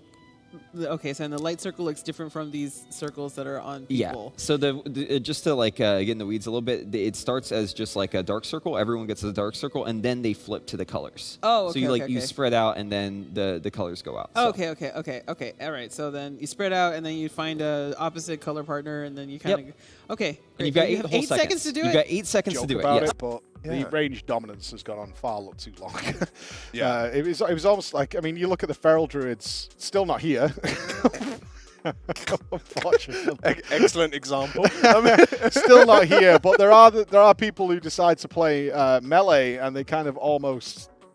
Speaker 17: then the light circle looks different from these circles that are on people.
Speaker 18: Yeah. So just to like get in the weeds a little bit, it starts as just like a dark circle. Everyone gets a dark circle, and then they flip to the colors.
Speaker 17: Oh, okay.
Speaker 18: So you
Speaker 17: okay.
Speaker 18: you spread out, and then the colors go out.
Speaker 17: Oh,
Speaker 18: So.
Speaker 17: okay. All right. So then you spread out, and then you find a opposite color partner, and then you kind of.
Speaker 18: Yep.
Speaker 17: Okay.
Speaker 18: And you've
Speaker 17: great.
Speaker 18: got
Speaker 17: You
Speaker 18: 8
Speaker 17: have
Speaker 18: whole
Speaker 17: 8 seconds to do it.
Speaker 18: You've got 8 seconds
Speaker 8: Joke
Speaker 18: to do it.
Speaker 8: about
Speaker 18: Yes.
Speaker 8: it, but the range dominance has gone on far too long.
Speaker 7: Yeah.
Speaker 8: It was almost like, I mean, you look at the feral druids, still not here. Unfortunately.
Speaker 7: Excellent example.
Speaker 8: Still not here, but there are people who decide to play melee, and they kind of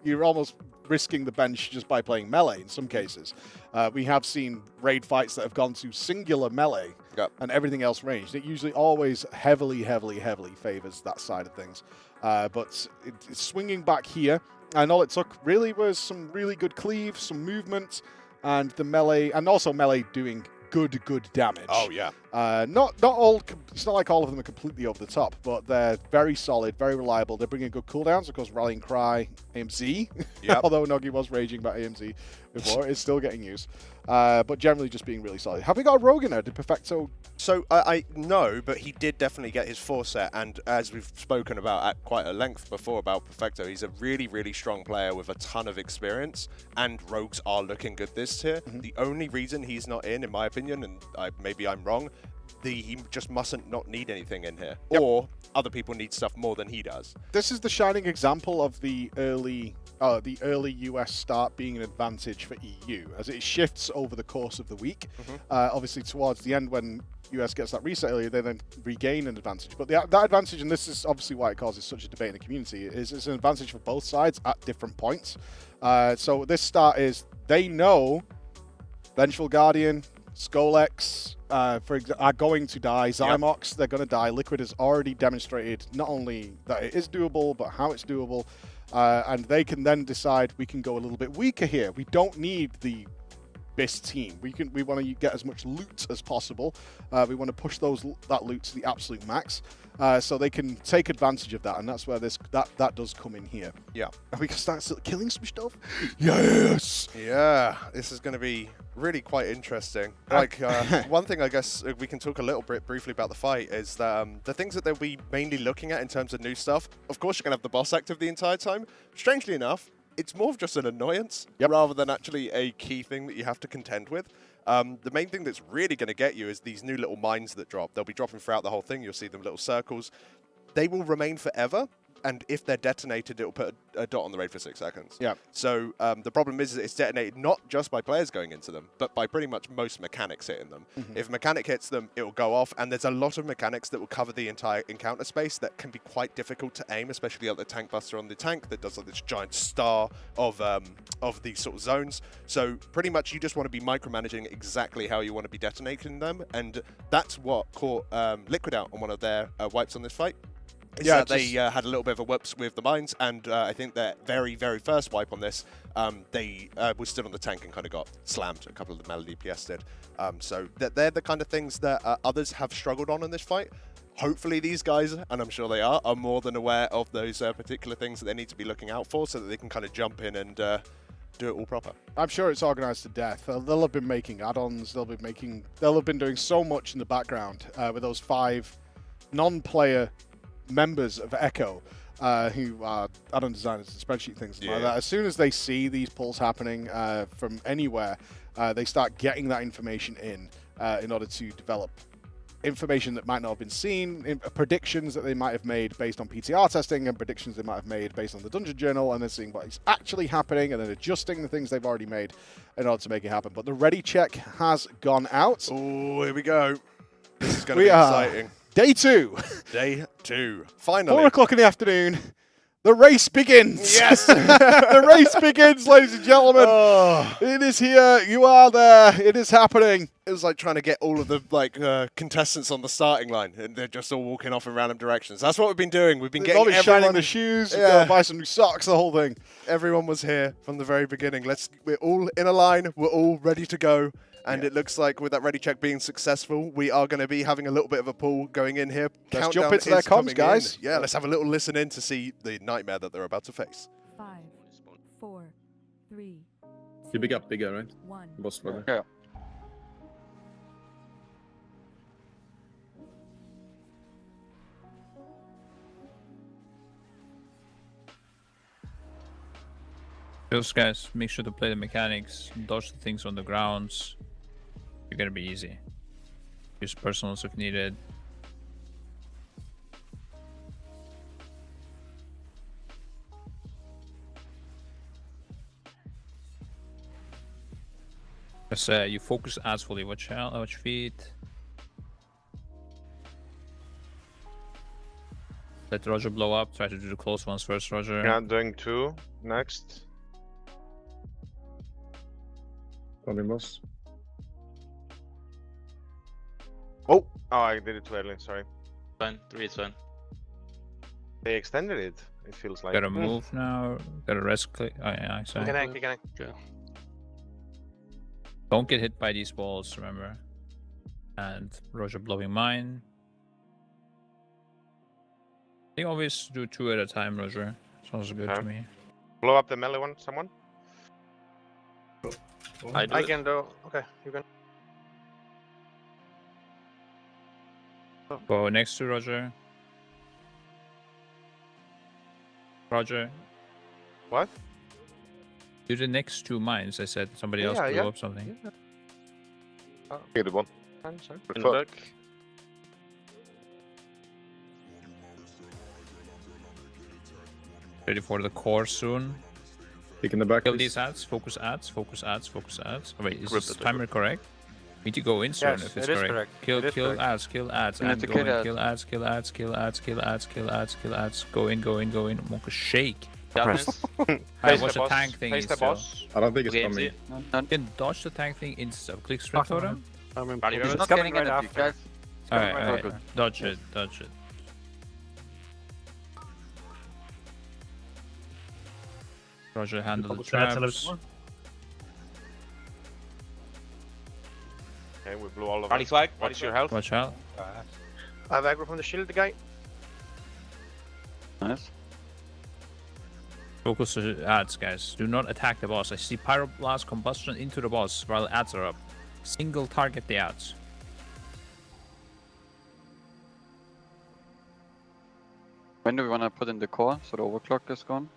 Speaker 8: you're almost risking the bench just by playing melee in some cases. We have seen raid fights that have gone to singular melee and everything else ranged. It usually always heavily favors that side of things. But it's swinging back here, and all it took really was some really good cleave, some movement, and the melee, and also melee doing good damage.
Speaker 7: Oh yeah.
Speaker 8: Not all. It's not like all of them are completely over the top, but they're very solid, very reliable. They're bringing good cooldowns. Of course, Rallying Cry, AMZ.
Speaker 7: Yep.
Speaker 8: Although Noggy was raging about AMZ before, it's still getting used. But generally, just being really solid. Have we got a rogue in there? Did Perfecto?
Speaker 7: So I no, but he did definitely get his 4 set, and as we've spoken about at quite a length before about Perfecto, he's a really strong player with a ton of experience, and rogues are looking good this tier. The only reason he's not in my opinion, and maybe I'm wrong, he just mustn't not need anything in here, or other people need stuff more than he does.
Speaker 8: This is the shining example of the early US start being an advantage for EU, as it shifts over the course of the week. Obviously, towards the end, when US gets that reset earlier, they then regain an advantage. But that advantage, and this is obviously why it causes such a debate in the community, is it's an advantage for both sides at different points. So this start is, they know Vengeful Guardian, Skolex, are going to die. Zymox, they're going to die. Liquid has already demonstrated not only that it is doable, but how it's doable. And they can then decide we can go a little bit weaker here. We don't need the best team. We want to get as much loot as possible. We want to push that loot to the absolute max. So they can take advantage of that, and that's where that does come in here.
Speaker 7: Yeah.
Speaker 8: And we can start killing some stuff. Yes.
Speaker 7: Yeah, this is going to be really quite interesting. Like one thing I guess we can talk a little bit briefly about the fight is that the things that they'll be mainly looking at in terms of new stuff. Of course, you're going to have the boss active the entire time. Strangely enough, it's more of just an annoyance rather than actually a key thing that you have to contend with. The main thing that's really going to get you is these new little mines that drop. They'll be dropping throughout the whole thing. You'll see them little circles. They will remain forever. And if they're detonated, it'll put a dot on the raid for 6 seconds.
Speaker 8: Yeah.
Speaker 7: So the problem is that it's detonated not just by players going into them, but by pretty much most mechanics hitting them. If a mechanic hits them, it will go off. And there's a lot of mechanics that will cover the entire encounter space that can be quite difficult to aim, especially like the tank buster on the tank that does like this giant star of these sort of zones. So pretty much you just want to be micromanaging exactly how you want to be detonating them. And that's what caught Liquid out on one of their wipes on this fight.
Speaker 8: Yeah,
Speaker 7: they had a little bit of a whoops with the mines, and I think their very first wipe on this, they was stood on the tank and kind of got slammed. A couple of the melee DPS did. So they're the kind of things that others have struggled on in this fight. Hopefully these guys, and I'm sure they are more than aware of those particular things that they need to be looking out for, so that they can kind of jump in and do it all proper.
Speaker 8: I'm sure it's organized to death. They'll have been making add-ons. They'll have been doing so much in the background with those 5 non-player members of Echo who are add-on designers and spreadsheet things like that. As soon as they see these pulls happening from anywhere, they start getting that information in order to develop information that might not have been seen, predictions that they might have made based on PTR testing, and predictions they might have made based on the Dungeon Journal, and then seeing what is actually happening, and then adjusting the things they've already made in order to make it happen. But the ready check has gone out.
Speaker 7: Oh, here we go. This is going to be exciting.
Speaker 8: Day 2.
Speaker 7: Day 2. Finally.
Speaker 8: 4 o'clock in the afternoon. The race begins.
Speaker 7: Yes.
Speaker 8: The race begins, ladies and gentlemen.
Speaker 7: Oh.
Speaker 8: It is here. You are there. It is happening.
Speaker 7: It was like trying to get all of the contestants on the starting line, and they're just all walking off in random directions. That's what we've been doing. We've been getting
Speaker 8: Everyone
Speaker 7: everyone.
Speaker 8: shining the shoes.
Speaker 7: Yeah.
Speaker 8: Gotta buy some new socks. The whole thing.
Speaker 7: Everyone was here from the very beginning. We're all in a line. We're all ready to go. And it looks like with that ready check being successful, we are going to be having a little bit of a pull going in here.
Speaker 8: Let's
Speaker 7: Countdown
Speaker 8: jump into their
Speaker 7: is
Speaker 8: comms,
Speaker 7: coming
Speaker 8: guys.
Speaker 7: in. Yeah, let's have a little listen in to see the nightmare that they're about to face.
Speaker 19: 5, 4, 3.
Speaker 20: You pick up bigger, right?
Speaker 19: 1.
Speaker 20: Boss brother.
Speaker 13: Yeah.
Speaker 12: Those guys, make sure to play the mechanics, dodge the things on the grounds. You're gonna be easy. Use personals if needed. Just you focus as fully. Watch out, watch feet. Let Roger blow up. Try to do the close ones first, Roger.
Speaker 13: Yeah, doing 2 next.
Speaker 20: Coming, boss.
Speaker 13: Oh, I did it too early. Sorry.
Speaker 14: Fine. 3 is fine.
Speaker 13: They extended it. It feels like.
Speaker 12: Gotta move now. Gotta rest click. Oh yeah, exactly.
Speaker 13: Connect.
Speaker 14: Okay.
Speaker 12: Don't get hit by these balls, remember. And Roger blowing mine. I think always do 2 at a time, Roger. Sounds good to me.
Speaker 13: Blow up the melee one, someone?
Speaker 14: I
Speaker 13: can do. Okay, you can.
Speaker 12: Go next to Roger. Roger.
Speaker 13: What?
Speaker 12: Do the next 2 mines. I said somebody else blew up something.
Speaker 13: Yeah. Good one. I'm sorry.
Speaker 14: In the back.
Speaker 12: Ready for the core soon.
Speaker 20: Pick in the back.
Speaker 12: Kill
Speaker 20: please.
Speaker 12: these ads. Focus ads. Focus ads. Focus ads. Oh, wait, is
Speaker 14: Grip
Speaker 12: this
Speaker 14: it,
Speaker 12: timer correct? Need to go in soon
Speaker 15: Yes,
Speaker 12: if it's
Speaker 15: it is
Speaker 12: correct.
Speaker 15: correct.
Speaker 12: Kill
Speaker 15: It is correct.
Speaker 12: ads. Kill ads.
Speaker 15: You need
Speaker 12: And
Speaker 15: to
Speaker 12: go
Speaker 15: kill
Speaker 12: in.
Speaker 15: ads.
Speaker 12: Kill ads. Kill ads. Kill ads. Kill ads. Kill ads. Kill ads. Kill ads. Go in. Go in. Go in. Monka shake.
Speaker 13: Face
Speaker 12: Watch
Speaker 13: the
Speaker 12: the
Speaker 13: boss.
Speaker 12: tank thing.
Speaker 13: Face the
Speaker 12: still.
Speaker 13: boss.
Speaker 20: I don't think it's
Speaker 14: Okay,
Speaker 20: coming.
Speaker 12: You can dodge the tank thing insta. Click straight for them.
Speaker 14: It's
Speaker 15: It's coming right after.
Speaker 12: Alright. Dodge it. Dodge it. Roger, handle the traps.
Speaker 13: Okay, we blew all of
Speaker 14: Rally
Speaker 13: them.
Speaker 14: swag.
Speaker 13: What's your health?
Speaker 12: Watch out.
Speaker 13: I have aggro from the shield, the guy.
Speaker 15: Nice.
Speaker 12: Focus the ads, guys. Do not attack the boss. I see pyroblast combustion into the boss while ads are up. Single target the ads.
Speaker 15: When do we want to put in the core so the overclock is gone?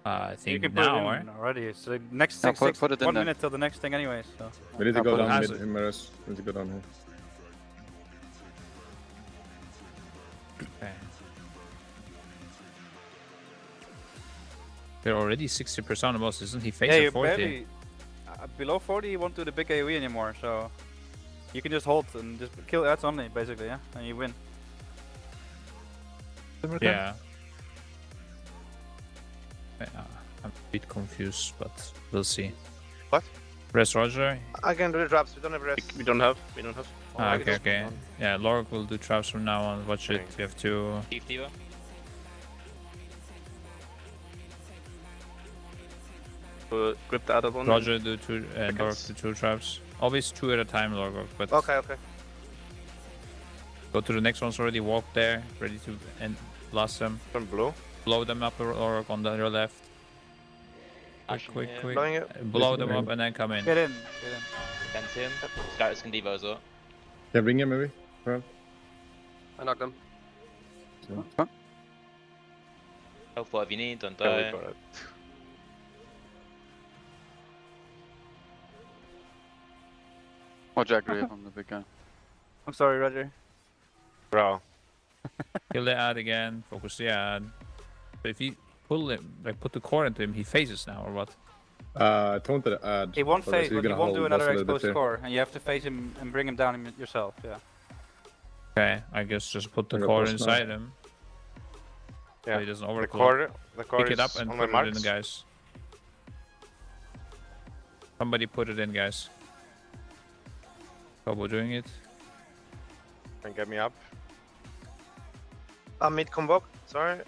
Speaker 12: I
Speaker 15: You
Speaker 12: think
Speaker 15: can put
Speaker 12: now,
Speaker 15: it in
Speaker 12: already.
Speaker 15: So next put it in
Speaker 21: 1
Speaker 15: there.
Speaker 21: minute till the next thing anyway, so.
Speaker 20: We need to
Speaker 15: I'll
Speaker 20: go
Speaker 15: put
Speaker 20: down
Speaker 12: it-
Speaker 20: mid, Himaris. We need to go down here.
Speaker 12: Okay. We're already 60% on the boss, isn't he?
Speaker 21: Yeah,
Speaker 12: Facing
Speaker 21: you
Speaker 12: 40.
Speaker 21: barely... below 40, you won't do the big AoE anymore, so... You can just hold and just kill ads only, basically, yeah? And you win.
Speaker 12: Yeah. I'm a bit confused, but we'll see.
Speaker 13: What?
Speaker 12: Press Roger.
Speaker 13: I can do the traps. We don't have rest.
Speaker 14: We don't have.
Speaker 12: Okay, okay. Yeah, Lork will do traps from now on. Watch it. We have to.
Speaker 14: Thief Diva.
Speaker 13: Grip the other one.
Speaker 12: Roger do 2. Lork do 2 traps. Always 2 at a time, Lork. But
Speaker 13: Okay.
Speaker 12: go to the next ones already. Walk there, ready to blast them.
Speaker 13: From blue.
Speaker 12: Blow them up, Lork, on your left. Quick.
Speaker 13: Blowing it.
Speaker 12: Blow them up and then come in.
Speaker 21: Get in.
Speaker 14: Fence him. Scouters can Diva as well.
Speaker 20: Yeah, bring him maybe. Perhaps.
Speaker 13: I knocked them.
Speaker 14: Help for if you need, don't
Speaker 13: Yeah, we
Speaker 14: die.
Speaker 13: got it.
Speaker 15: Or Jack Ray from the big guy.
Speaker 21: I'm sorry, Roger.
Speaker 13: Bro.
Speaker 12: Kill the ad again. Focus the ad. But if you pull him, like put the core into him, he phases now or what?
Speaker 20: Taunted ad.
Speaker 21: He won't phase, but
Speaker 20: you
Speaker 21: you won't do another exposed score, and you have to phase him and bring him down yourself, yeah.
Speaker 12: Okay, I guess just put the
Speaker 20: Bring a
Speaker 12: core
Speaker 20: boss now.
Speaker 12: inside him. So he doesn't overclock.
Speaker 13: The core
Speaker 12: Pick it up
Speaker 13: is
Speaker 12: and
Speaker 13: on
Speaker 12: put
Speaker 13: my
Speaker 12: it in,
Speaker 13: marks.
Speaker 12: guys. Somebody put it in, guys. Kobo doing it.
Speaker 13: And get me up.
Speaker 14: Mid convoke. Sorry.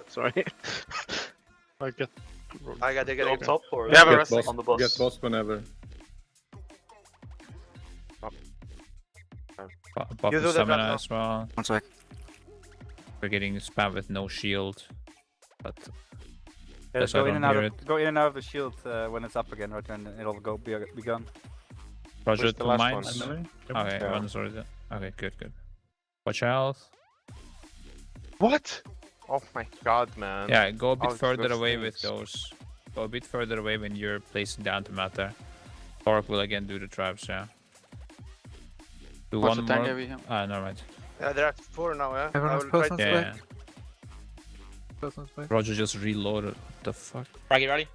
Speaker 13: Sorry.
Speaker 14: I got to get on top or
Speaker 20: Get boss, on the boss. Get boss whenever.
Speaker 12: Buff
Speaker 14: You
Speaker 12: the
Speaker 14: do the
Speaker 12: stamina
Speaker 14: blood
Speaker 12: as well.
Speaker 14: One sec.
Speaker 12: We're getting spam with no shield. But
Speaker 21: Yeah,
Speaker 12: guess I
Speaker 21: go in
Speaker 12: don't
Speaker 21: and out
Speaker 12: hear
Speaker 21: of
Speaker 12: it.
Speaker 21: go in and out of the shield when it's up again, right? And it'll be gone.
Speaker 12: Roger,
Speaker 13: Where's the
Speaker 12: two
Speaker 13: last
Speaker 12: mines.
Speaker 13: one?
Speaker 12: Okay,
Speaker 13: Yeah.
Speaker 12: one is already there. Okay, good. Watch health.
Speaker 13: What? Oh my god, man.
Speaker 12: Yeah, go a bit
Speaker 13: Oh,
Speaker 12: further
Speaker 13: those
Speaker 12: away with
Speaker 13: things.
Speaker 12: those. Go a bit further away when you're placing down the matter. Torque will again do the traps, yeah. Do
Speaker 14: What's
Speaker 12: one
Speaker 14: the tank
Speaker 12: more.
Speaker 14: heavy here?
Speaker 12: Ah, no, right.
Speaker 14: Yeah, there are 4 now, yeah?
Speaker 1: Everyone's
Speaker 14: I will try
Speaker 1: person's
Speaker 14: to-
Speaker 12: Yeah.
Speaker 1: Person's back.
Speaker 12: Roger just reloaded. The fuck?
Speaker 14: Ready?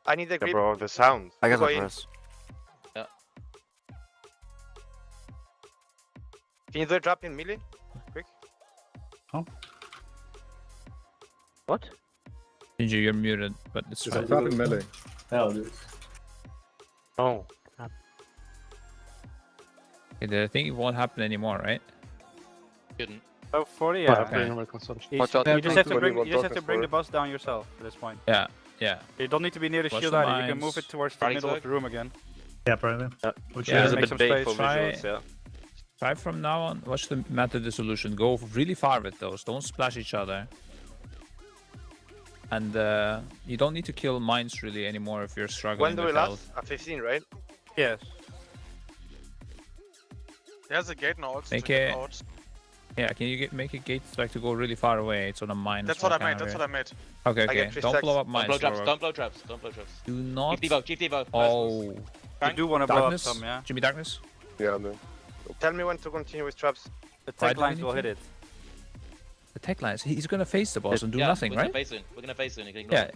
Speaker 14: I need the
Speaker 13: Yeah,
Speaker 14: grip.
Speaker 13: bro, the sound.
Speaker 1: I got
Speaker 14: Go
Speaker 1: that
Speaker 14: in.
Speaker 1: press.
Speaker 14: Yeah. Can you do a drop in melee? Quick.
Speaker 1: What?
Speaker 12: Ginger, you're muted, but it's
Speaker 20: There's a
Speaker 12: fine.
Speaker 20: trap in melee.
Speaker 13: Oh.
Speaker 12: Okay, I think it won't happen anymore, right?
Speaker 21: Oh, 40,
Speaker 13: What
Speaker 21: yeah.
Speaker 13: happened?
Speaker 21: You,
Speaker 14: Watch out.
Speaker 21: you just have to
Speaker 13: Somebody
Speaker 21: bring
Speaker 13: will
Speaker 21: you just have
Speaker 13: talk
Speaker 21: to
Speaker 13: us
Speaker 21: bring
Speaker 13: for
Speaker 21: the
Speaker 13: it.
Speaker 21: boss down yourself at this point.
Speaker 12: Yeah.
Speaker 21: You don't need to be near the
Speaker 12: Watch
Speaker 21: shield
Speaker 12: the
Speaker 21: either. You can
Speaker 12: mines.
Speaker 21: move it towards the middle of the room again.
Speaker 15: Yeah, probably.
Speaker 12: Yeah,
Speaker 21: make some space.
Speaker 12: Try from now on. Watch the matter dissolution. Go really far with those. Don't splash each other. And you don't need to kill mines really anymore if you're struggling
Speaker 14: When do we
Speaker 12: with
Speaker 14: last?
Speaker 12: health.
Speaker 14: At 15, right?
Speaker 21: Yes.
Speaker 14: There's a gate now.
Speaker 12: Make it. Yeah, can you make a gate like to go really far away? It's on a mine.
Speaker 14: That's what I made. That's what I made.
Speaker 12: Okay,
Speaker 14: I
Speaker 12: okay.
Speaker 14: get 3
Speaker 12: Don't
Speaker 14: stacks.
Speaker 12: blow up mines.
Speaker 14: Don't blow traps.
Speaker 12: Zorro.
Speaker 14: Don't blow traps. Don't blow traps.
Speaker 12: Do not.
Speaker 14: Keep debuff.
Speaker 12: Oh.
Speaker 21: You do want to blow up
Speaker 12: Darkness.
Speaker 21: some, yeah.
Speaker 12: Jimmy Darkness.
Speaker 13: Yeah, no.
Speaker 14: Tell me when to continue with traps.
Speaker 21: The
Speaker 12: Why
Speaker 21: tech
Speaker 12: do we
Speaker 21: lines
Speaker 12: need
Speaker 21: will
Speaker 12: to?
Speaker 21: hit it.
Speaker 12: The tech lines. He's gonna face the boss and do nothing, right?
Speaker 14: We're gonna face it.
Speaker 12: Yeah.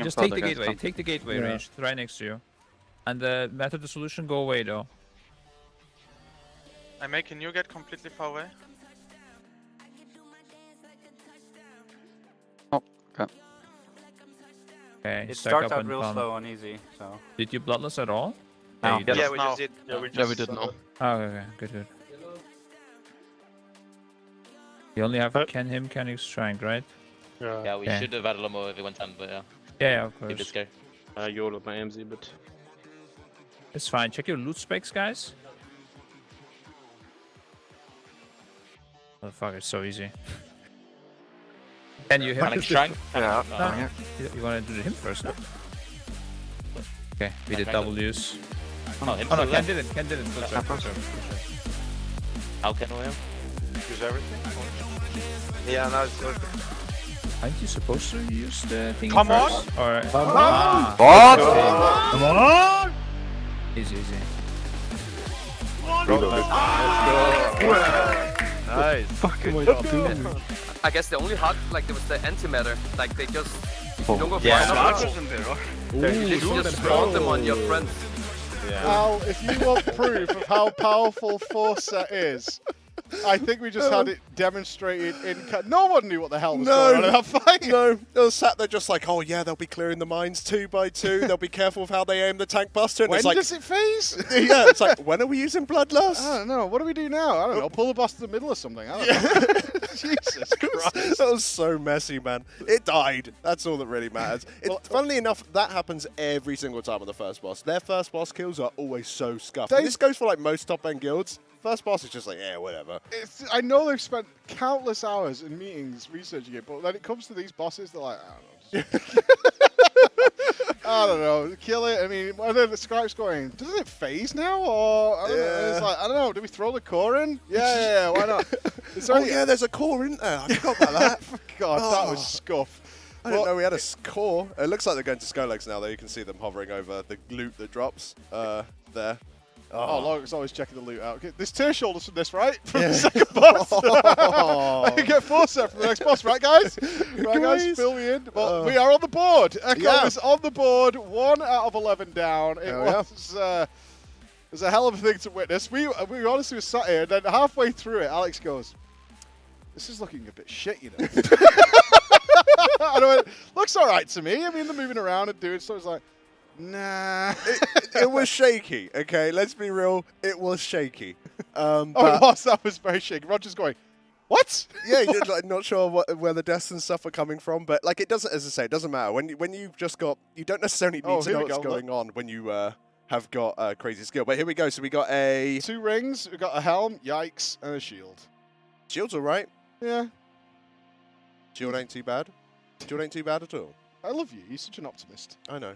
Speaker 12: Just take the
Speaker 14: guys.
Speaker 12: gateway. Take the gateway range. Right next to you. And the method of solution go away though.
Speaker 14: I make a new get completely far away.
Speaker 12: Okay.
Speaker 21: It
Speaker 12: stack
Speaker 21: starts
Speaker 12: up
Speaker 21: out
Speaker 12: and
Speaker 21: real
Speaker 12: pump.
Speaker 21: slow and easy, so.
Speaker 12: Did you bloodless at all?
Speaker 21: No.
Speaker 12: you did.
Speaker 14: Yeah, we just did.
Speaker 13: Yeah, we did now.
Speaker 12: Oh, okay, good. You only have Ken's strength, right?
Speaker 13: Yeah.
Speaker 14: we
Speaker 12: Okay.
Speaker 14: should have added more if it went 10, but yeah.
Speaker 12: Yeah, of
Speaker 14: Keep it
Speaker 12: course.
Speaker 14: scary.
Speaker 13: You all of my MZ, but...
Speaker 12: It's fine. Check your loot specs, guys. Oh fuck, it's so easy. Can you hit?
Speaker 14: Strength?
Speaker 1: Yeah.
Speaker 12: No, you want to do him first? No? Okay, we did W's.
Speaker 14: Oh, him
Speaker 12: Oh no,
Speaker 14: too,
Speaker 12: Ken
Speaker 14: yeah.
Speaker 12: didn't. Ken didn't. Good job.
Speaker 14: How can we
Speaker 13: Use everything?
Speaker 14: Yeah, now it's good.
Speaker 12: Aren't you supposed to use the thing
Speaker 14: Come on!
Speaker 12: first? Or
Speaker 14: Come
Speaker 12: Ah,
Speaker 14: on!
Speaker 12: okay.
Speaker 14: Come on!
Speaker 12: Easy.
Speaker 13: Nice.
Speaker 14: Fucking
Speaker 2: I guess the only hard, like there was the antimatter, like they just, if you don't go
Speaker 14: Yeah.
Speaker 2: far enough,
Speaker 14: Smarters in there,
Speaker 2: you literally just spawn them on your friends.
Speaker 8: Al, if you want proof of how powerful Force Set is, I think we just had it demonstrated in... No one knew what the hell was going on in that fight.
Speaker 7: No, they were sat there just like, oh yeah, they'll be clearing the mines 2 by 2. They'll be careful of how they aim the tank buster. And
Speaker 8: When
Speaker 7: it's like,
Speaker 8: does it phase?
Speaker 7: yeah, it's like, when are we using Bloodlust?
Speaker 8: I don't know. What do we do now? I don't know. Pull the boss to the middle or something. I don't know. Jesus Christ.
Speaker 7: That was so messy, man. It died. That's all that really matters. Funnily enough, that happens every single time on the first boss. Their first boss kills are always so scuffed. And this goes for like most top-end guilds. First boss is just like, yeah, whatever.
Speaker 8: I know they've spent countless hours in meetings researching it, but when it comes to these bosses, they're like, I don't know. I don't know. Kill it. I mean, what are the scribes going? Doesn't it phase now? Or I don't know. It's like, I don't know. Do we throw the core in? Yeah, why not?
Speaker 7: Yeah, there's a core, isn't there? I forgot about that.
Speaker 8: God, that was scuff.
Speaker 7: I didn't know we had a core. It looks like they're going to Skolex now, though. You can see them hovering over the loot that drops there.
Speaker 8: Oh, Logic's always checking the loot out. Okay, there's tear shoulders from this, right? From the second boss. I can get 4 set from the next boss, right, guys? Right, guys, fill me in. Well, we are on the board. Echo is on the board. 1 out of 11 down. It was a hell of a thing to witness. We honestly were sat here, and then halfway through it, Alex goes, this is looking a bit shit, you know. I went, looks all right to me. I mean, they're moving around and doing stuff. It's like, nah.
Speaker 7: It was shaky, okay? Let's be real. It was shaky.
Speaker 8: Oh, it was. That was very shaky. Roger's going, what?
Speaker 7: Yeah, you're like, not sure where the deaths and stuff are coming from, but like it doesn't, as I say, it doesn't matter. When you've just got, you don't necessarily need to know what's going on when you have got crazy skill. But here we go. So we got 2
Speaker 8: rings, we got a helm, yikes, and a shield.
Speaker 7: Shield's all right.
Speaker 8: Yeah.
Speaker 7: Shield ain't too bad. Shield ain't too bad at all.
Speaker 8: I love you. You're such an optimist.
Speaker 7: I know.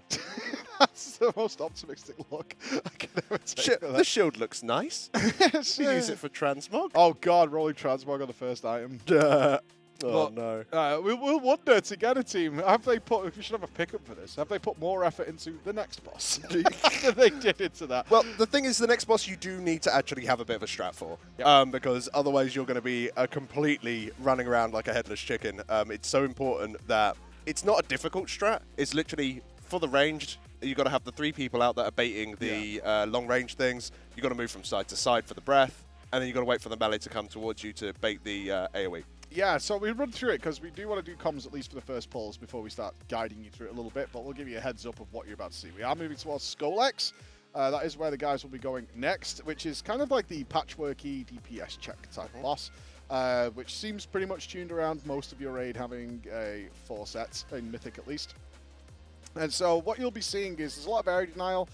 Speaker 8: That's the most optimistic look I can ever take.
Speaker 7: The shield looks nice. You use it for transmog.
Speaker 8: Oh god, rolling transmog on the first item.
Speaker 7: Oh no.
Speaker 8: We'll wonder together, team. Have they put? We should have a pickup for this. Have they put more effort into the next boss than they did into that?
Speaker 7: Well, the thing is, the next boss you do need to actually have a bit of a strat for, because otherwise you're going to be completely running around like a headless chicken. It's so important that it's not a difficult strat. It's literally for the ranged. You got to have the 3 people out that are baiting the long range things. You got to move from side to side for the breath, and then you got to wait for the melee to come towards you to bait the AoE.
Speaker 8: Yeah, so we run through it because we do want to do comms at least for the first pulls before we start guiding you through it a little bit, but we'll give you a heads up of what you're about to see. We are moving towards Skolex. That is where the guys will be going next, which is kind of like the patchworky DPS check type boss, which seems pretty much tuned around most of your raid having 4 sets, in Mythic at least. And so what you'll be seeing is there's a lot of area denial,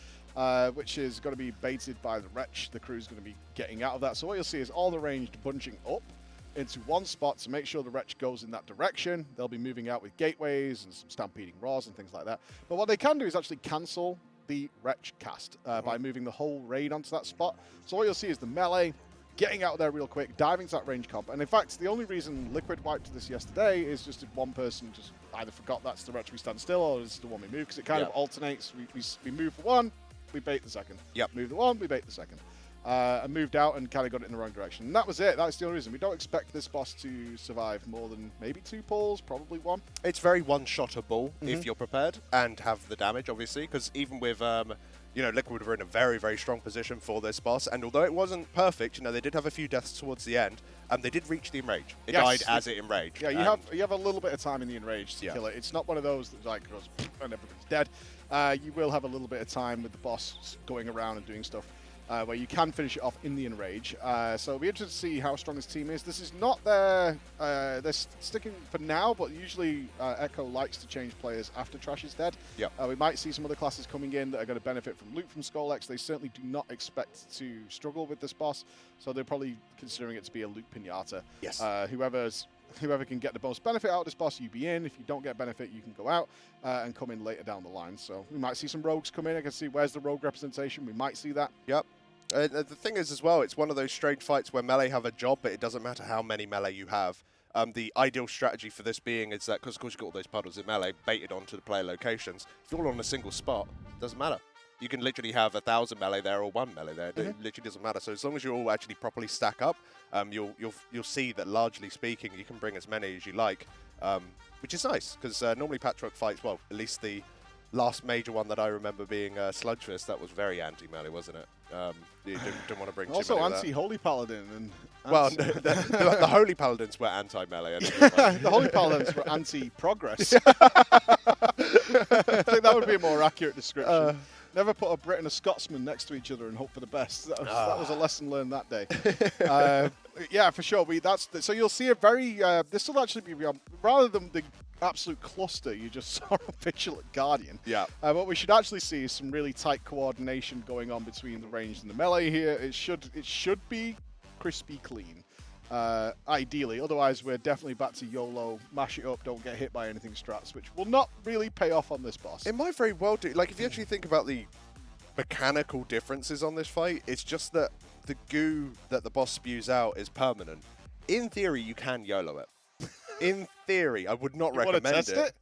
Speaker 8: which is going to be baited by the Wretch. The crew's going to be getting out of that. So what you'll see is all the ranged bunching up into one spot to make sure the Wretch goes in that direction. They'll be moving out with gateways and some stampeding roars and things like that. But what they can do is actually cancel the Wretch cast by moving the whole raid onto that spot. So what you'll see is the melee getting out there real quick, diving to that range comp. And in fact, the only reason Liquid wiped this yesterday is just if one person just either forgot that's the Wretch we stand still or it's the one we move, because it kind of alternates. We move for one, we bait the second. Move the one, we bait the second. And moved out and kind of got it in the wrong direction. And that was it. That's the only reason. We don't expect this boss to survive more than maybe 2 pulls, probably 1.
Speaker 7: It's very one-shottable if you're prepared and have the damage, obviously, because even with, Liquid were in a very, very strong position for this boss. And although it wasn't perfect, they did have a few deaths towards the end. They did reach the enrage. It died as it enraged.
Speaker 8: Yeah, you have a little bit of time in the enrage to kill it. It's not one of those that like goes and everybody's dead. You will have a little bit of time with the boss going around and doing stuff. Where you can finish it off in the enrage. So it'll be interesting to see how strong this team is. This is not their... they're sticking for now, but usually Echo likes to change players after Trash is dead. We might see some other classes coming in that are going to benefit from loot from Skolex. They certainly do not expect to struggle with this boss, so they're probably considering it to be a loot pinata.
Speaker 7: Yes.
Speaker 8: Whoever can get the most benefit out of this boss, you be in. If you don't get benefit, you can go out and come in later down the line. So we might see some rogues come in. I can see where's the rogue representation. We might see that.
Speaker 7: Yep. The thing is as well, it's one of those strange fights where melee have a job, but it doesn't matter how many melee you have. The ideal strategy for this being is that, because of course you've got all those puddles in melee baited onto the player locations, if you're all on a single spot, it doesn't matter. You can literally have 1,000 melee there or 1 melee there. It literally doesn't matter. So as long as you all actually properly stack up, you'll see that largely speaking, you can bring as many as you like, which is nice, because normally patchwork fights, well, at least the last major one that I remember being Sludge Fist, that was very anti-melee, wasn't it? You didn't want to bring too
Speaker 8: also
Speaker 7: many
Speaker 8: anti-Holy Paladin. And
Speaker 7: well, the Holy Paladins were anti-melee.
Speaker 8: The Holy Paladins were anti-progress. I think that would be a more accurate description. Never put a Brit and a Scotsman next to each other and hope for the best. That was a lesson learned that day. Yeah, for sure. So you'll see a very... this will actually be... rather than the absolute cluster you just saw on Vigilant Guardian.
Speaker 7: Yeah.
Speaker 8: What we should actually see is some really tight coordination going on between the ranged and the melee here. It should be crispy clean. Ideally. Otherwise, we're definitely back to YOLO, mash it up, don't get hit by anything strats, which will not really pay off on this boss.
Speaker 7: It might very well do. Like, if you actually think about the mechanical differences on this fight, it's just that the goo that the boss spews out is permanent. In theory, you can YOLO it. In theory, I would not recommend
Speaker 8: test it.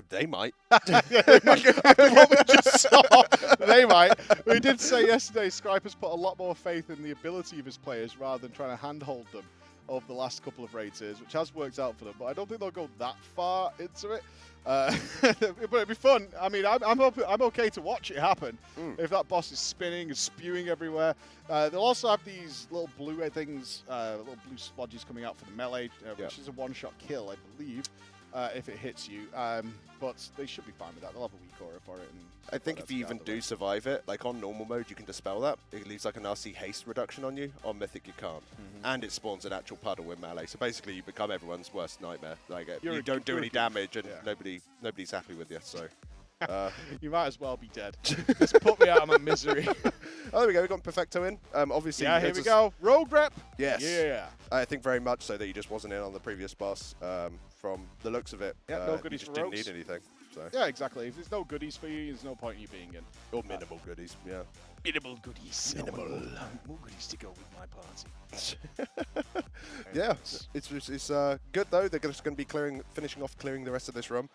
Speaker 7: They might.
Speaker 8: What we just saw, they might. We did say yesterday, Scripe has put a lot more faith in the ability of his players rather than trying to handhold them over the last couple of raids, which has worked out for them. But I don't think they'll go that far into it. But it'd be fun. I mean, I'm okay to watch it happen. If that boss is spinning and spewing everywhere. They'll also have these little blue things, little blue splodges coming out for the melee, which is a one-shot kill, I believe, if it hits you. But they should be fine with that. They'll have a weak aura for it. And
Speaker 7: I think if you even do survive it, like on normal mode, you can dispel that. It leaves like a nasty haste reduction on you. On Mythic, you can't. And it spawns an actual puddle with melee. So basically, you become everyone's worst nightmare. Like you don't do any damage, and nobody's happy with you. So
Speaker 8: you might as well be dead. Just put me out of my misery.
Speaker 7: Oh, there we go. We got Perfecto in. Obviously,
Speaker 8: yeah, here we go. Rogue rep.
Speaker 7: Yes.
Speaker 8: Yeah.
Speaker 7: I think very much so that he just wasn't in on the previous boss. From the looks of it,
Speaker 8: yeah, no goodies
Speaker 7: you just
Speaker 8: for
Speaker 7: didn't
Speaker 8: rogues.
Speaker 7: need anything. So.
Speaker 8: Yeah, exactly. If there's no goodies for you, there's no point in you being in.
Speaker 7: Or minimal goodies, yeah.
Speaker 8: Minimal goodies.
Speaker 7: Minimal.
Speaker 8: More goodies to go with my party.
Speaker 7: Yeah, it's good though. They're just going to be finishing off clearing the rest of this room.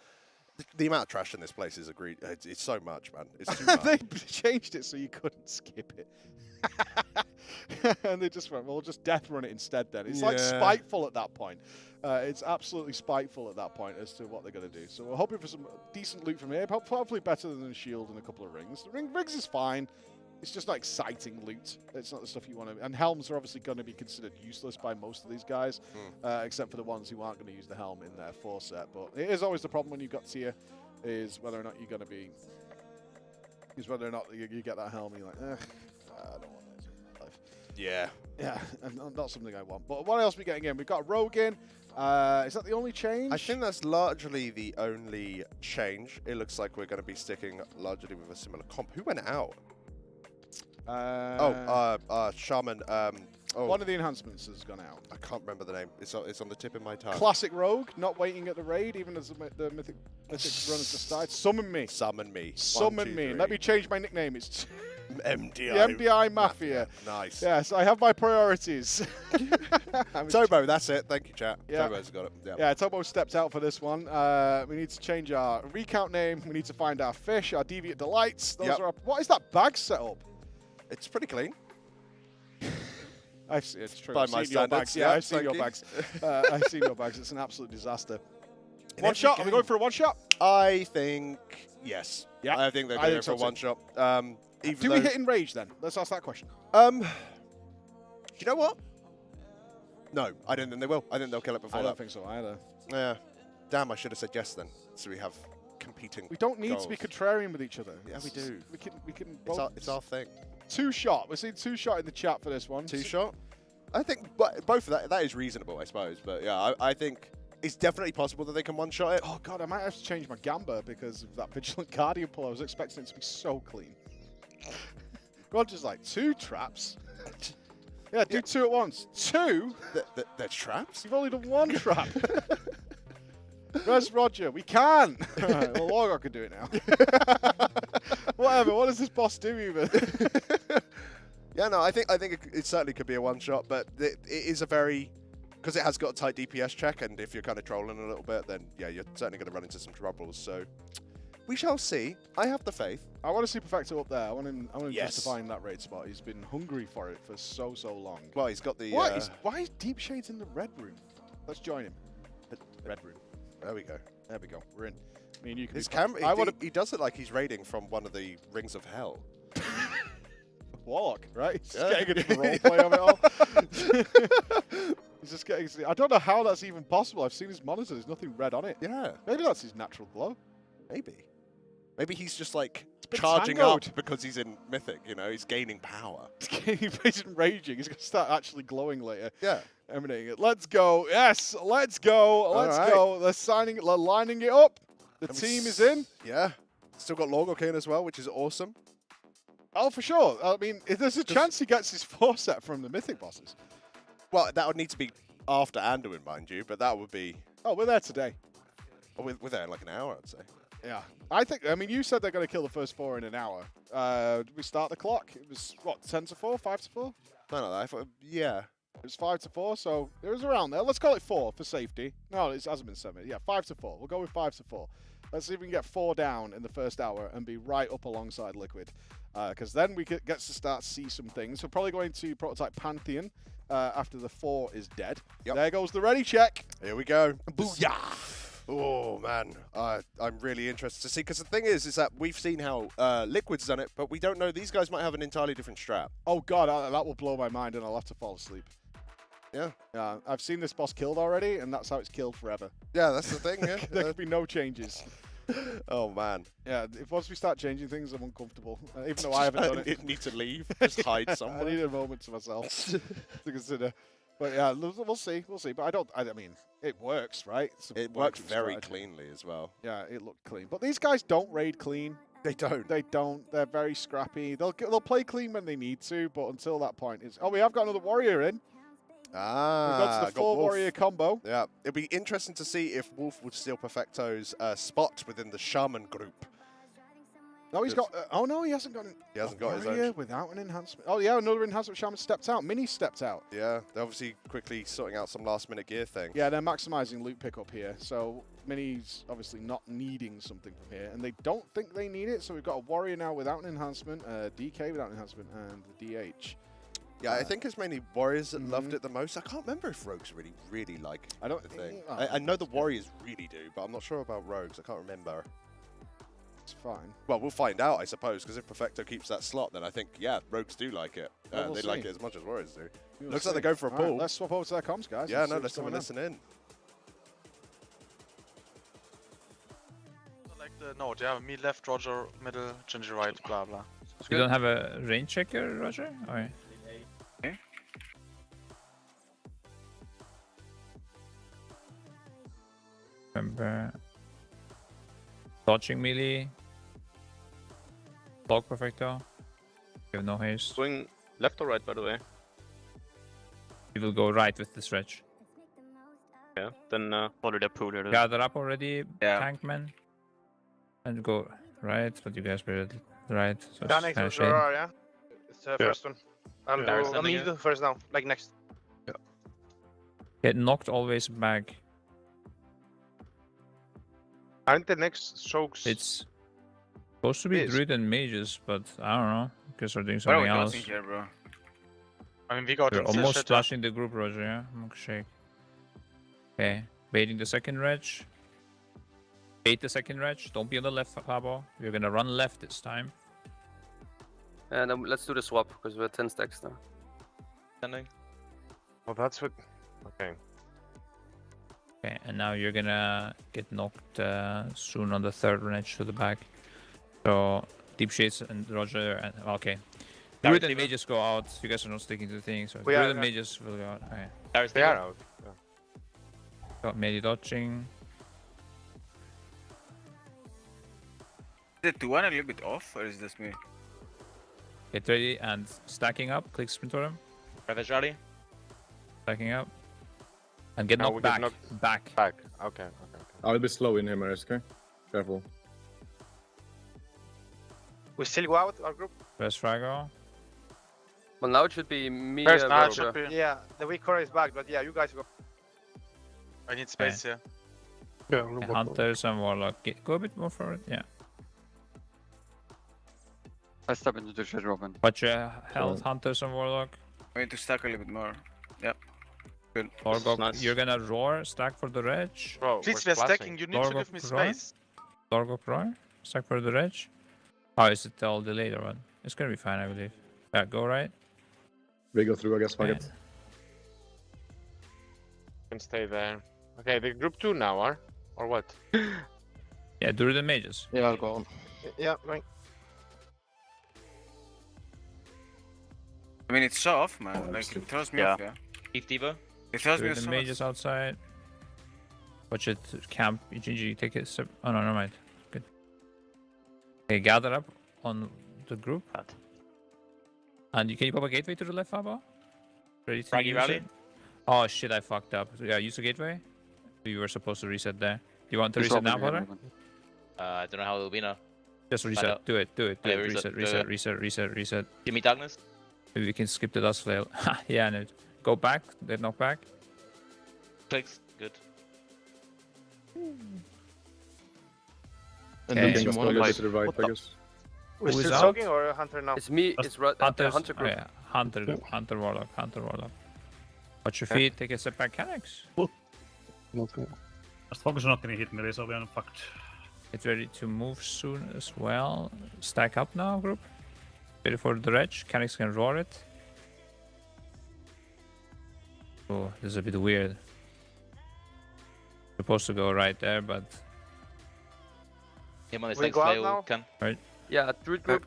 Speaker 7: The amount of trash in this place is agreed. It's so much, man. It's too much.
Speaker 8: They changed it so you couldn't skip it. And they just went, well, we'll just death run it instead then. It's like spiteful at that point. It's absolutely spiteful at that point as to what they're going to do. So we're hoping for some decent loot from here. Hopefully better than a shield and a couple of rings. The rings is fine. It's just not exciting loot. It's not the stuff you want to... And helms are obviously going to be considered useless by most of these guys, except for the ones who aren't going to use the helm in their 4 set. But it is always the problem when you've got tier, is whether or not you're going to be... Is whether or not you get that helm and you're like, I don't want this in my life.
Speaker 7: Yeah.
Speaker 8: Yeah, not something I want. But what else are we getting in? We've got Rogue in. Is that the only change?
Speaker 7: I think that's largely the only change. It looks like we're going to be sticking largely with a similar comp. Who went out? Shaman.
Speaker 8: One of the enhancements has gone out.
Speaker 7: I can't remember the name. It's on the tip of my tongue.
Speaker 8: Classic Rogue, not waiting at the raid, even as the Mythic run has just started. Summon me.
Speaker 7: Summon me.
Speaker 8: Summon me. Let me change my nickname. It's
Speaker 7: MDI.
Speaker 8: The MDI Mafia.
Speaker 7: Nice.
Speaker 8: Yes, I have my priorities.
Speaker 7: Tobo, that's it. Thank you, chat.
Speaker 8: Yeah.
Speaker 7: Tobo's got it.
Speaker 8: Yeah, Tobo stepped out for this one. We need to change our recount name. We need to find our fish, our Deviant Delights. Those are what is that bag setup?
Speaker 7: It's pretty clean.
Speaker 8: It's true.
Speaker 7: By
Speaker 8: I've
Speaker 7: my
Speaker 8: seen your
Speaker 7: standards.
Speaker 8: bags. Yeah, I've seen your bags. I've seen your bags. It's an absolute disaster. One shot? Are we going for a one shot?
Speaker 7: I think yes.
Speaker 8: Yeah.
Speaker 7: I think they're going for a one shot.
Speaker 8: Do we hit in rage then? Let's ask that question.
Speaker 7: Do you know what? No, I don't think they will. I think they'll kill it before
Speaker 8: I don't think so either.
Speaker 7: Yeah. Damn, I should have said yes then. So we have competing.
Speaker 8: We don't need
Speaker 7: goals.
Speaker 8: to be contrarian with each other.
Speaker 7: Yeah, we do.
Speaker 8: We can.
Speaker 7: It's our thing.
Speaker 8: 2 shot. We're seeing 2 shot in the chat for this one.
Speaker 7: 2 shot. I think both of that is reasonable, I suppose. But yeah, I think it's definitely possible that they can one shot it.
Speaker 8: Oh god, I might have to change my Gamba because of that Vigilant Guardian pull. I was expecting it to be so clean. Roger's like 2 traps. Yeah, do 2 at once. 2?
Speaker 7: They're traps?
Speaker 8: You've only done 1 trap. Where's Roger? We can. Well, Lorgar can do it now. Whatever. What does this boss do even?
Speaker 7: Yeah, no, I think it certainly could be a one shot, but it is a very because it has got a tight DPS check, and if you're kind of trolling a little bit, then yeah, you're certainly going to run into some troubles. So we shall see. I have the faith.
Speaker 8: I want to see Perfecto up there. I want him just to find that raid spot. He's been hungry for it for so long.
Speaker 7: Well, he's got the.
Speaker 8: Why is Deep Shades in the red room? Let's join him. Red room.
Speaker 7: There we go.
Speaker 8: There we go. We're in. I mean, you can.
Speaker 7: His camera. He does it like he's raiding from one of the rings of hell.
Speaker 8: Warlock, right? He's just getting into the roleplay of it all. He's just getting. I don't know how that's even possible. I've seen his monitor. There's nothing red on it.
Speaker 7: Yeah.
Speaker 8: Maybe that's his natural glow.
Speaker 7: Maybe he's just like charging up because he's in Mythic. You know, he's gaining power.
Speaker 8: He's raging. He's going to start actually glowing later.
Speaker 7: Yeah.
Speaker 8: Emanating it. Let's go. Yes. Let's go. Let's go. They're lining it up. The team is in.
Speaker 7: Yeah. Still got Lorgar in as well, which is awesome.
Speaker 8: Oh, for sure. I mean, if there's a chance he gets his 4 set from the Mythic bosses.
Speaker 7: Well, that would need to be after Anduin, mind you, but that would be...
Speaker 8: Oh, we're there today.
Speaker 7: Oh, we're there in like an hour, I'd say.
Speaker 8: Yeah. I mean, you said they're going to kill the first 4 in an hour. Did we start the clock? It was, what, 10 to 4? 5 to 4?
Speaker 7: No, I thought, yeah.
Speaker 8: It was 5 to 4, so it was around there. Let's call it 4 for safety. No, it hasn't been 7. Yeah, 5 to 4. We'll go with 5 to 4. Let's see if we can get 4 down in the first hour and be right up alongside Liquid. Because then we get to start see some things. We're probably going to prototype Pantheon after the 4 is dead. Yep. There goes the ready check.
Speaker 7: Here we go. Booyah! Oh man, I'm really interested to see, because the thing is that we've seen how Liquid's done it, but we don't know, these guys might have an entirely different strat.
Speaker 8: Oh god, that will blow my mind and I'll have to fall asleep.
Speaker 7: Yeah.
Speaker 8: Yeah, I've seen this boss killed already, and that's how it's killed forever.
Speaker 7: Yeah, that's the thing, yeah.
Speaker 8: There could be no changes.
Speaker 7: Oh man.
Speaker 8: Yeah, if once we start changing things, I'm uncomfortable. Even though I haven't done it.
Speaker 7: Need to leave, just hide somewhere.
Speaker 8: I need a moment to myself to consider. But yeah, we'll see. But I mean, it works, right?
Speaker 7: It works very cleanly as well.
Speaker 8: Yeah, it looked clean. But these guys don't raid clean.
Speaker 7: They don't.
Speaker 8: They don't. They're very scrappy. They'll play clean when they need to, but until that point, it's... Oh, we have got another warrior in.
Speaker 7: Ah,
Speaker 8: we've got the 4-warrior combo.
Speaker 7: Yeah, it'd be interesting to see if Wolf would steal Perfecto's spot within the Shaman group.
Speaker 8: No, he's got... oh, no, he hasn't got...
Speaker 7: He hasn't got his own.
Speaker 8: Warrior without an enhancement. Oh, yeah, another enhancement. Shaman stepped out. Mini stepped out.
Speaker 7: Yeah, they're obviously quickly sorting out some last-minute gear thing.
Speaker 8: Yeah, they're maximizing loot pickup here. So Mini's obviously not needing something from here, and they don't think they need it. So we've got a warrior now without an enhancement, DK without an enhancement, and the DH.
Speaker 7: Yeah, I think it's mainly warriors that loved it the most. I can't remember if rogues really like the thing. I know the warriors really do, but I'm not sure about rogues. I can't remember.
Speaker 8: It's fine.
Speaker 7: Well, we'll find out, I suppose, because if Perfecto keeps that slot, then I think, yeah, rogues do like it.
Speaker 8: Well,
Speaker 7: they like it as much as warriors do.
Speaker 8: We'll
Speaker 7: Looks
Speaker 8: see.
Speaker 7: like they're going for a pull.
Speaker 8: Right, let's swap over to their comms, guys.
Speaker 7: Yeah, no,
Speaker 8: see
Speaker 7: let's have a
Speaker 8: what's going
Speaker 7: listen in.
Speaker 20: Like the node, yeah, me left, Roger middle, Ginger right, blah blah.
Speaker 12: You don't have a range checker, Roger? Or...
Speaker 21: Okay.
Speaker 12: Remember dodging melee, block Perfecto. You have no haste.
Speaker 14: Going left or right, by the way?
Speaker 12: You will go right with the stretch.
Speaker 14: Yeah, then
Speaker 21: follow the pool.
Speaker 12: Gather up already, tankman, and go right. But you guys were right. So
Speaker 20: Yeah,
Speaker 12: it's
Speaker 20: next
Speaker 12: kind
Speaker 20: to
Speaker 12: of shame.
Speaker 20: Gerard, yeah? It's the first one. I'll
Speaker 14: Yeah,
Speaker 20: go, me do first now, like next.
Speaker 14: Yeah.
Speaker 12: Get knocked always back.
Speaker 14: Aren't the next strokes?
Speaker 12: It's supposed to be
Speaker 14: Yes.
Speaker 12: druid and mages, but I don't know. Because we're doing
Speaker 21: What are
Speaker 12: something
Speaker 21: we
Speaker 12: else.
Speaker 21: closing here, bro?
Speaker 14: I mean, we got
Speaker 12: We're
Speaker 14: him
Speaker 12: almost
Speaker 14: shit,
Speaker 12: splashing the group, Roger. Yeah, shake. Okay, baiting the second reg. Bait the second reg. Don't be on the left, Pabo. We're gonna run left this time.
Speaker 2: And let's do the swap because we're 10 stacks now.
Speaker 14: Standing. Well, that's what. Okay.
Speaker 12: Okay, and now you're gonna get knocked soon on the third reg to the back. So deep shades and Roger and okay. Druid and mages go out. You guys are not sticking to the thing, so
Speaker 14: We
Speaker 12: Druid
Speaker 14: are,
Speaker 12: and mages will go out. Okay.
Speaker 14: They are out. Yeah.
Speaker 12: Got melee dodging.
Speaker 21: Is the 2-1 a little bit off, or is this me?
Speaker 12: Get ready and stacking up. Click sprint on him.
Speaker 14: Ravage ready?
Speaker 12: Stacking up. And get
Speaker 14: Now
Speaker 12: knocked
Speaker 14: we
Speaker 12: back.
Speaker 14: get knocked
Speaker 12: Back.
Speaker 14: back. Okay.
Speaker 20: I'll be slow in him, okay? Careful.
Speaker 14: We still go out, our group?
Speaker 12: First Frago.
Speaker 2: Well, now it should be me.
Speaker 14: First, now it
Speaker 2: Roger.
Speaker 14: should be.
Speaker 20: Yeah, the weak core is back, but yeah, you guys go.
Speaker 14: I need space here.
Speaker 12: Yeah, Hunters and Warlock. Go a bit more forward. Yeah.
Speaker 21: I step into the shed, Robin.
Speaker 12: Watch your health, Hunters and Warlock.
Speaker 21: I need to stack a little bit more. Yep. Good.
Speaker 12: Dorgok, you're gonna roar, stack for the reg.
Speaker 14: Bro,
Speaker 20: Please, we're stacking, you need to give me space.
Speaker 12: Dorgok roar, stack for the reg. Oh, is it all delayed or what? It's gonna be fine, I believe. Yeah, go right.
Speaker 20: We go through, I guess, fuck it.
Speaker 14: Can stay there. Okay, the group 2 now, or what?
Speaker 12: Yeah, Druid and mages.
Speaker 20: Yeah, I'll go on. Yeah, going.
Speaker 21: I mean, it's soft, man. Like, it throws me off, yeah.
Speaker 14: Keep Diva.
Speaker 21: It throws me
Speaker 12: Druid
Speaker 21: off
Speaker 12: and
Speaker 21: so
Speaker 12: mages outside. Watch it, camp, BDGG, take it. Oh no, never mind. Good. Okay, gather up on the group. And can you pop a gateway to the left, Fabo? Ready to use it? Oh shit, I fucked up. Yeah, use the gateway. You were supposed to reset there. Do you want to reset now, Potter?
Speaker 6: I don't know how it will be now.
Speaker 12: Just reset. Do it. Reset.
Speaker 6: Give me darkness.
Speaker 12: Maybe we can skip the dust flail. Yeah, no. Go back. Let knock back.
Speaker 6: Clicks. Good.
Speaker 20: And then can just go a little bit to the right, I guess. We're still soaking or Hunter now?
Speaker 2: It's me. It's Hunter group.
Speaker 12: Oh, yeah. Hunter Warlock. Watch your feet. Take a step back, Canucks.
Speaker 15: Just focus on not getting hit melee, so we are fucked.
Speaker 12: Get ready to move soon as well. Stack up now, group. Ready for the reg. Calyx can roar it. Oh, this is a bit weird. Supposed to go right there, but...
Speaker 2: Him on his
Speaker 14: We
Speaker 2: next
Speaker 14: go
Speaker 2: play
Speaker 14: out now?
Speaker 2: can.
Speaker 12: Right.
Speaker 2: Yeah, Druid group.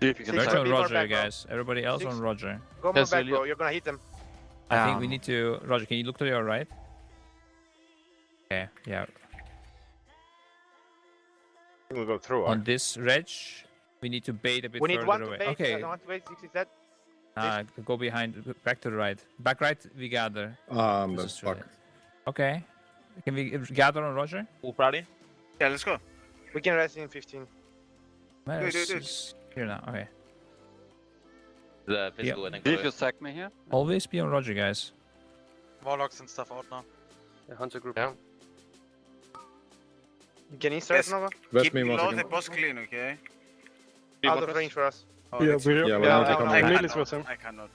Speaker 12: Roger on Roger, guys. Everybody else on Roger.
Speaker 14: Go more back, bro. You're gonna hit them.
Speaker 12: I think we need to... Roger, can you look to your right? Okay, yeah.
Speaker 14: We'll go through.
Speaker 12: On this reg, we need to bait a bit
Speaker 14: We need
Speaker 12: further
Speaker 14: one to
Speaker 12: away.
Speaker 14: bait.
Speaker 12: Okay.
Speaker 14: I don't want to bait. 6 is dead.
Speaker 12: Go behind, back to the right. Back right, we gather.
Speaker 20: That's fuck.
Speaker 12: Okay. Can we gather on Roger?
Speaker 2: Ready?
Speaker 14: Yeah, let's go. We can rest in 15.
Speaker 12: Maris is here now, okay.
Speaker 2: The physical winning.
Speaker 21: If you sack me here.
Speaker 12: Always be on Roger, guys.
Speaker 21: Warlocks and stuff out now.
Speaker 14: The hunter group. Yeah. You can insert Nova?
Speaker 20: Keep below the
Speaker 14: boss clean, okay? Out of range for us.
Speaker 20: Yeah,
Speaker 14: I cannot.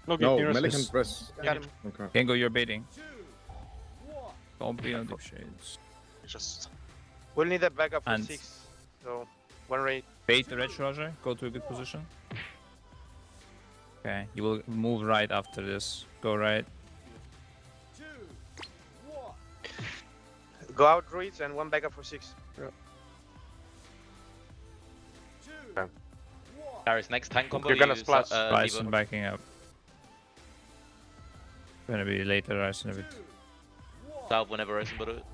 Speaker 20: No, melee can press.
Speaker 14: Got him.
Speaker 20: Okay.
Speaker 12: Kengo, you're baiting. Don't be on deep shades.
Speaker 14: Just. We'll need a backup for
Speaker 12: And-
Speaker 14: 6. So, one raid.
Speaker 12: Bait the reg, Roger. Go to a good position. Okay, you will move right after this. Go right.
Speaker 14: Go out druids and one backup for 6.
Speaker 2: Darius, next tank combo.
Speaker 14: You're gonna
Speaker 2: use,
Speaker 14: splash.
Speaker 12: Ryzen
Speaker 2: Devo.
Speaker 12: backing up. Gonna be later, Ryzen a bit.
Speaker 2: South whenever Ryzen but it.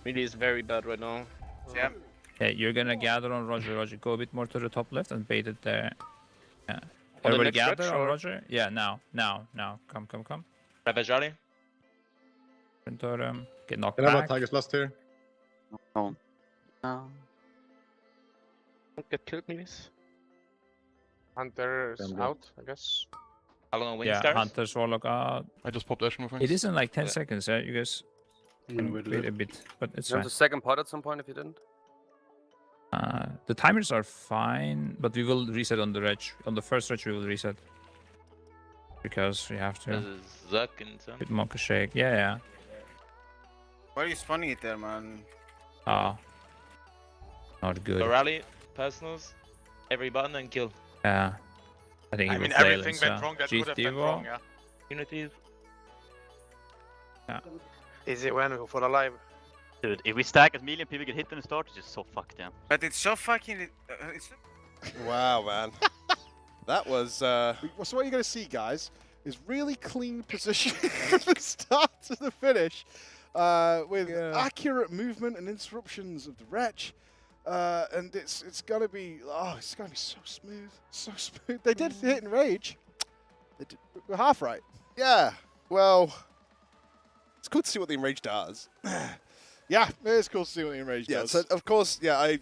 Speaker 14: Melee is very bad right now. Yeah.
Speaker 12: Okay, you're gonna gather on Roger. Roger, go a bit more to the top left and bait it there. Yeah.
Speaker 14: the
Speaker 12: Everybody
Speaker 14: next
Speaker 12: gather
Speaker 14: stretch,
Speaker 12: on
Speaker 14: or-
Speaker 12: Roger? Yeah, now. Come.
Speaker 2: Ravage rally.
Speaker 12: Ventorum. Get knocked
Speaker 20: Can I have a
Speaker 12: back.
Speaker 20: Tiger's Lust here?
Speaker 21: No.
Speaker 14: Don't get killed, please. Hunter's
Speaker 20: Damn,
Speaker 14: out, I guess.
Speaker 2: How long on wing
Speaker 12: Yeah,
Speaker 2: stars?
Speaker 12: Hunters, Warlock out.
Speaker 20: I just popped Ash moving.
Speaker 12: It is in like 10
Speaker 2: Yeah.
Speaker 12: seconds, you guys can wait a bit, but it's
Speaker 14: There's
Speaker 12: fine.
Speaker 14: a second pot at some point if you didn't.
Speaker 12: The timers are fine, but we will reset on the reg. On the first reg, we will reset. Because we have
Speaker 2: This
Speaker 12: to.
Speaker 2: is Zuck and some.
Speaker 12: Bit Monka Shake. Yeah.
Speaker 14: Why are you spawning it there, man?
Speaker 12: Oh. Not good.
Speaker 2: So rally, personals, every button and kill.
Speaker 12: Yeah. I think he will fail it, so. Devo.
Speaker 14: yeah.
Speaker 2: Unities.
Speaker 12: Yeah.
Speaker 14: Is it when we fall alive?
Speaker 21: Dude, if we stack as million people get hit in the start, it's just so fucked, yeah.
Speaker 14: But it's so fucking...
Speaker 7: Wow, man. That was...
Speaker 8: So what you're going to see, guys, is really clean position from the start to the finish, with accurate movement and interruptions of the wretch. And it's gonna be so smooth. They did hit and rage. We're half right.
Speaker 7: Yeah, well... It's cool to see what the Enrage does.
Speaker 8: Yeah, it is cool to see what the Enrage
Speaker 7: Yeah,
Speaker 8: does.
Speaker 7: so of course, yeah,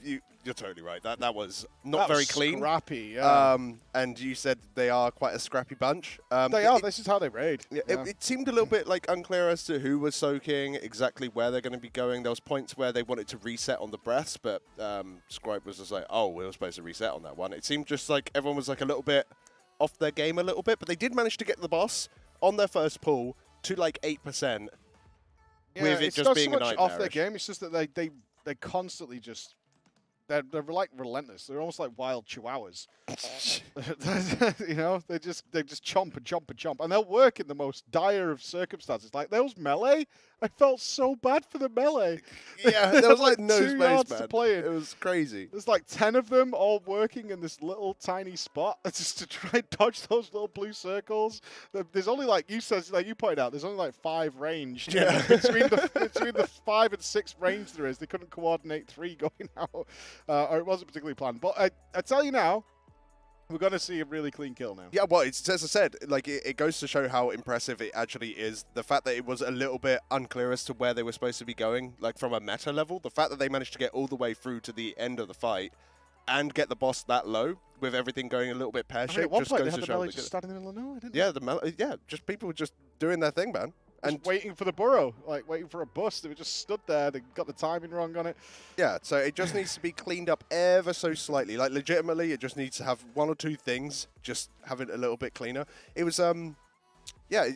Speaker 7: you're totally right. That was not
Speaker 8: That
Speaker 7: very
Speaker 8: was
Speaker 7: clean.
Speaker 8: scrappy, yeah.
Speaker 7: And you said they are quite a scrappy bunch.
Speaker 8: They are. This is how they raid.
Speaker 7: Yeah,
Speaker 8: Yeah.
Speaker 7: it seemed a little bit like unclear as to who was soaking, exactly where they're going to be going. There was points where they wanted to reset on the breaths, but Scribe was just like, oh, we were supposed to reset on that one. It seemed just like everyone was like a little bit off their game a little bit, but they did manage to get the boss on their first pull to like 8%.
Speaker 8: Yeah,
Speaker 7: with it
Speaker 8: it's
Speaker 7: just
Speaker 8: not
Speaker 7: being
Speaker 8: so
Speaker 7: a
Speaker 8: much off their
Speaker 7: nightmarish.
Speaker 8: game. It's just that they constantly just they're like relentless. They're almost like wild chihuahuas. You know, they just chomp and chomp and chomp, and they'll work in the most dire of circumstances. Like those melee, I felt so bad for the melee.
Speaker 7: Yeah, there was like no
Speaker 8: 2
Speaker 7: space,
Speaker 8: yards
Speaker 7: man.
Speaker 8: to play in.
Speaker 7: It was crazy.
Speaker 8: There's like 10 of them all working in this little tiny spot just to try and dodge those little blue circles. There's only like you said, like you pointed out, there's only like 5 ranged.
Speaker 7: Yeah.
Speaker 8: between the 5 and 6 range there is, they couldn't coordinate 3 going out, or it wasn't particularly planned. But I tell you now, we're going to see a really clean kill now.
Speaker 7: Yeah, well, it's, as I said, like it goes to show how impressive it actually is. The fact that it was a little bit unclear as to where they were supposed to be going, like from a meta level. The fact that they managed to get all the way through to the end of the fight and get the boss that low with everything going a little bit
Speaker 8: I mean,
Speaker 7: pear-shaped
Speaker 8: at one
Speaker 7: just
Speaker 8: point they
Speaker 7: goes
Speaker 8: had
Speaker 7: to
Speaker 8: the
Speaker 7: show.
Speaker 8: melee
Speaker 7: that
Speaker 8: just standing in the middle of nowhere, didn't
Speaker 7: yeah, just people just doing their thing, man.
Speaker 8: and waiting for the burrow, like waiting for a bus. They were just stood there. They got the timing wrong on it.
Speaker 7: Yeah, so it just needs to be cleaned up ever so slightly. Like, legitimately, it just needs to have one or two things, just have it a little bit cleaner. It was, yeah,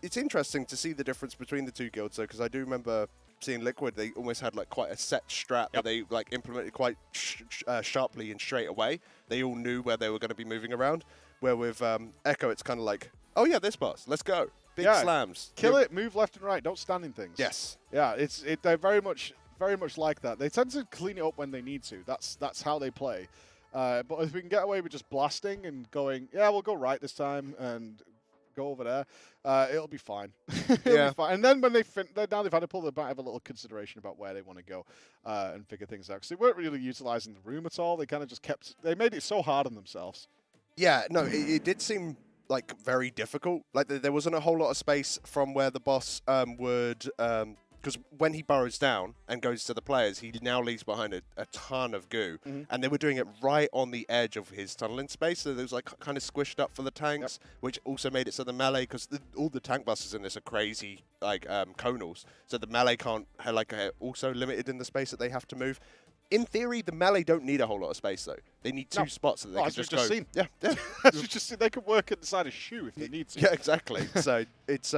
Speaker 7: it's interesting to see the difference between the two guilds, though, because I do remember seeing Liquid, they almost had like quite a set strat that they like implemented quite sharply and straight away. They all knew where they were going to be moving around. Where with Echo, it's kind of like, oh yeah, this boss, let's go. Big slams.
Speaker 8: Kill it, move left and right, don't stand in things.
Speaker 7: Yes.
Speaker 8: Yeah, they're very much like that. They tend to clean it up when they need to. That's how they play. But if we can get away with just blasting and going, yeah, we'll go right this time and go over there, it'll be fine. It'll be fine. And then when now they've had to pull, they might have a little consideration about where they want to go and figure things out. Because they weren't really utilizing the room at all. They kind of just they made it so hard on themselves.
Speaker 7: Yeah, no, it did seem like very difficult. Like there wasn't a whole lot of space from where the boss would, because when he burrows down and goes to the players, he now leaves behind a ton of goo, and they were doing it right on the edge of his tunneling space, so there was like kind of squished up for the tanks, which also made it so the melee, because all the tank busters in this are crazy like conals, so the melee can't also limited in the space that they have to move. In theory, the melee don't need a whole lot of space, though. They need two spots that they can just go.
Speaker 8: Seen.
Speaker 7: Yeah,
Speaker 8: as we've just seen, they could work inside a shoe if they need to.
Speaker 7: Yeah, exactly. So it's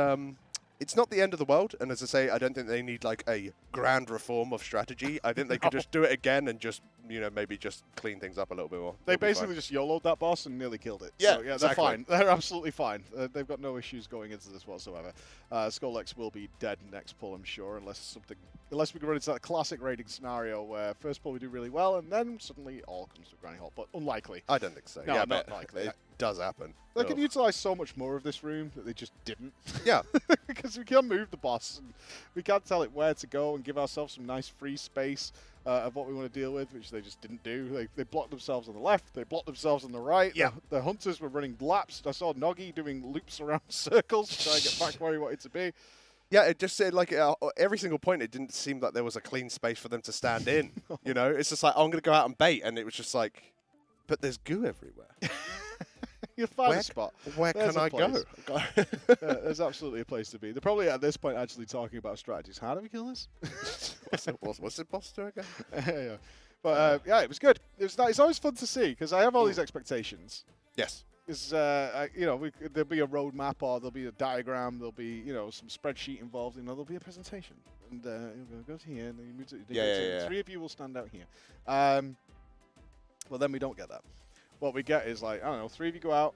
Speaker 7: not the end of the world, and as I say, I don't think they need like a grand reform of strategy. I think they could just do it again and just, maybe just clean things up a little bit more.
Speaker 8: They basically just YOLO'd that boss and nearly killed it.
Speaker 7: Yeah,
Speaker 8: so, yeah,
Speaker 7: exactly.
Speaker 8: They're fine. They're absolutely fine. They've got no issues going into this whatsoever. Skullx will be dead next pull, I'm sure, unless we can run into that classic raiding scenario where first pull we do really well and then suddenly all comes to a grinding halt, but unlikely.
Speaker 7: I don't think so.
Speaker 8: No,
Speaker 7: yeah,
Speaker 8: not likely.
Speaker 7: It does happen.
Speaker 8: They can utilize so much more of this room that they just didn't.
Speaker 7: Yeah.
Speaker 8: Because we can move the boss, and we can tell it where to go and give ourselves some nice free space of what we want to deal with, which they just didn't do. They blocked themselves on the left, they blocked themselves on the right.
Speaker 7: Yeah.
Speaker 8: The hunters were running laps. I saw Noggy doing loops around circles to try and get back where he wanted to be.
Speaker 7: Yeah, it just said like every single point, it didn't seem like there was a clean space for them to stand in. It's just like, oh, I'm going to go out and bait, and it was just like, but there's goo everywhere.
Speaker 8: You'll find a spot.
Speaker 7: Where can I go?
Speaker 8: There's absolutely a place to be. They're probably at this point actually talking about strategies. How do we kill this?
Speaker 7: What's the boss do again?
Speaker 8: Yeah. But yeah, it was good. It's always fun to see because I have all these expectations.
Speaker 7: Yes.
Speaker 8: Because there'll be a roadmap or there'll be a diagram. There'll be some spreadsheet involved. There'll be a presentation, and you'll go to here, and then you move to three of you will stand out here. Well, then we don't get that. What we get is like, I don't know, 3 of you go out,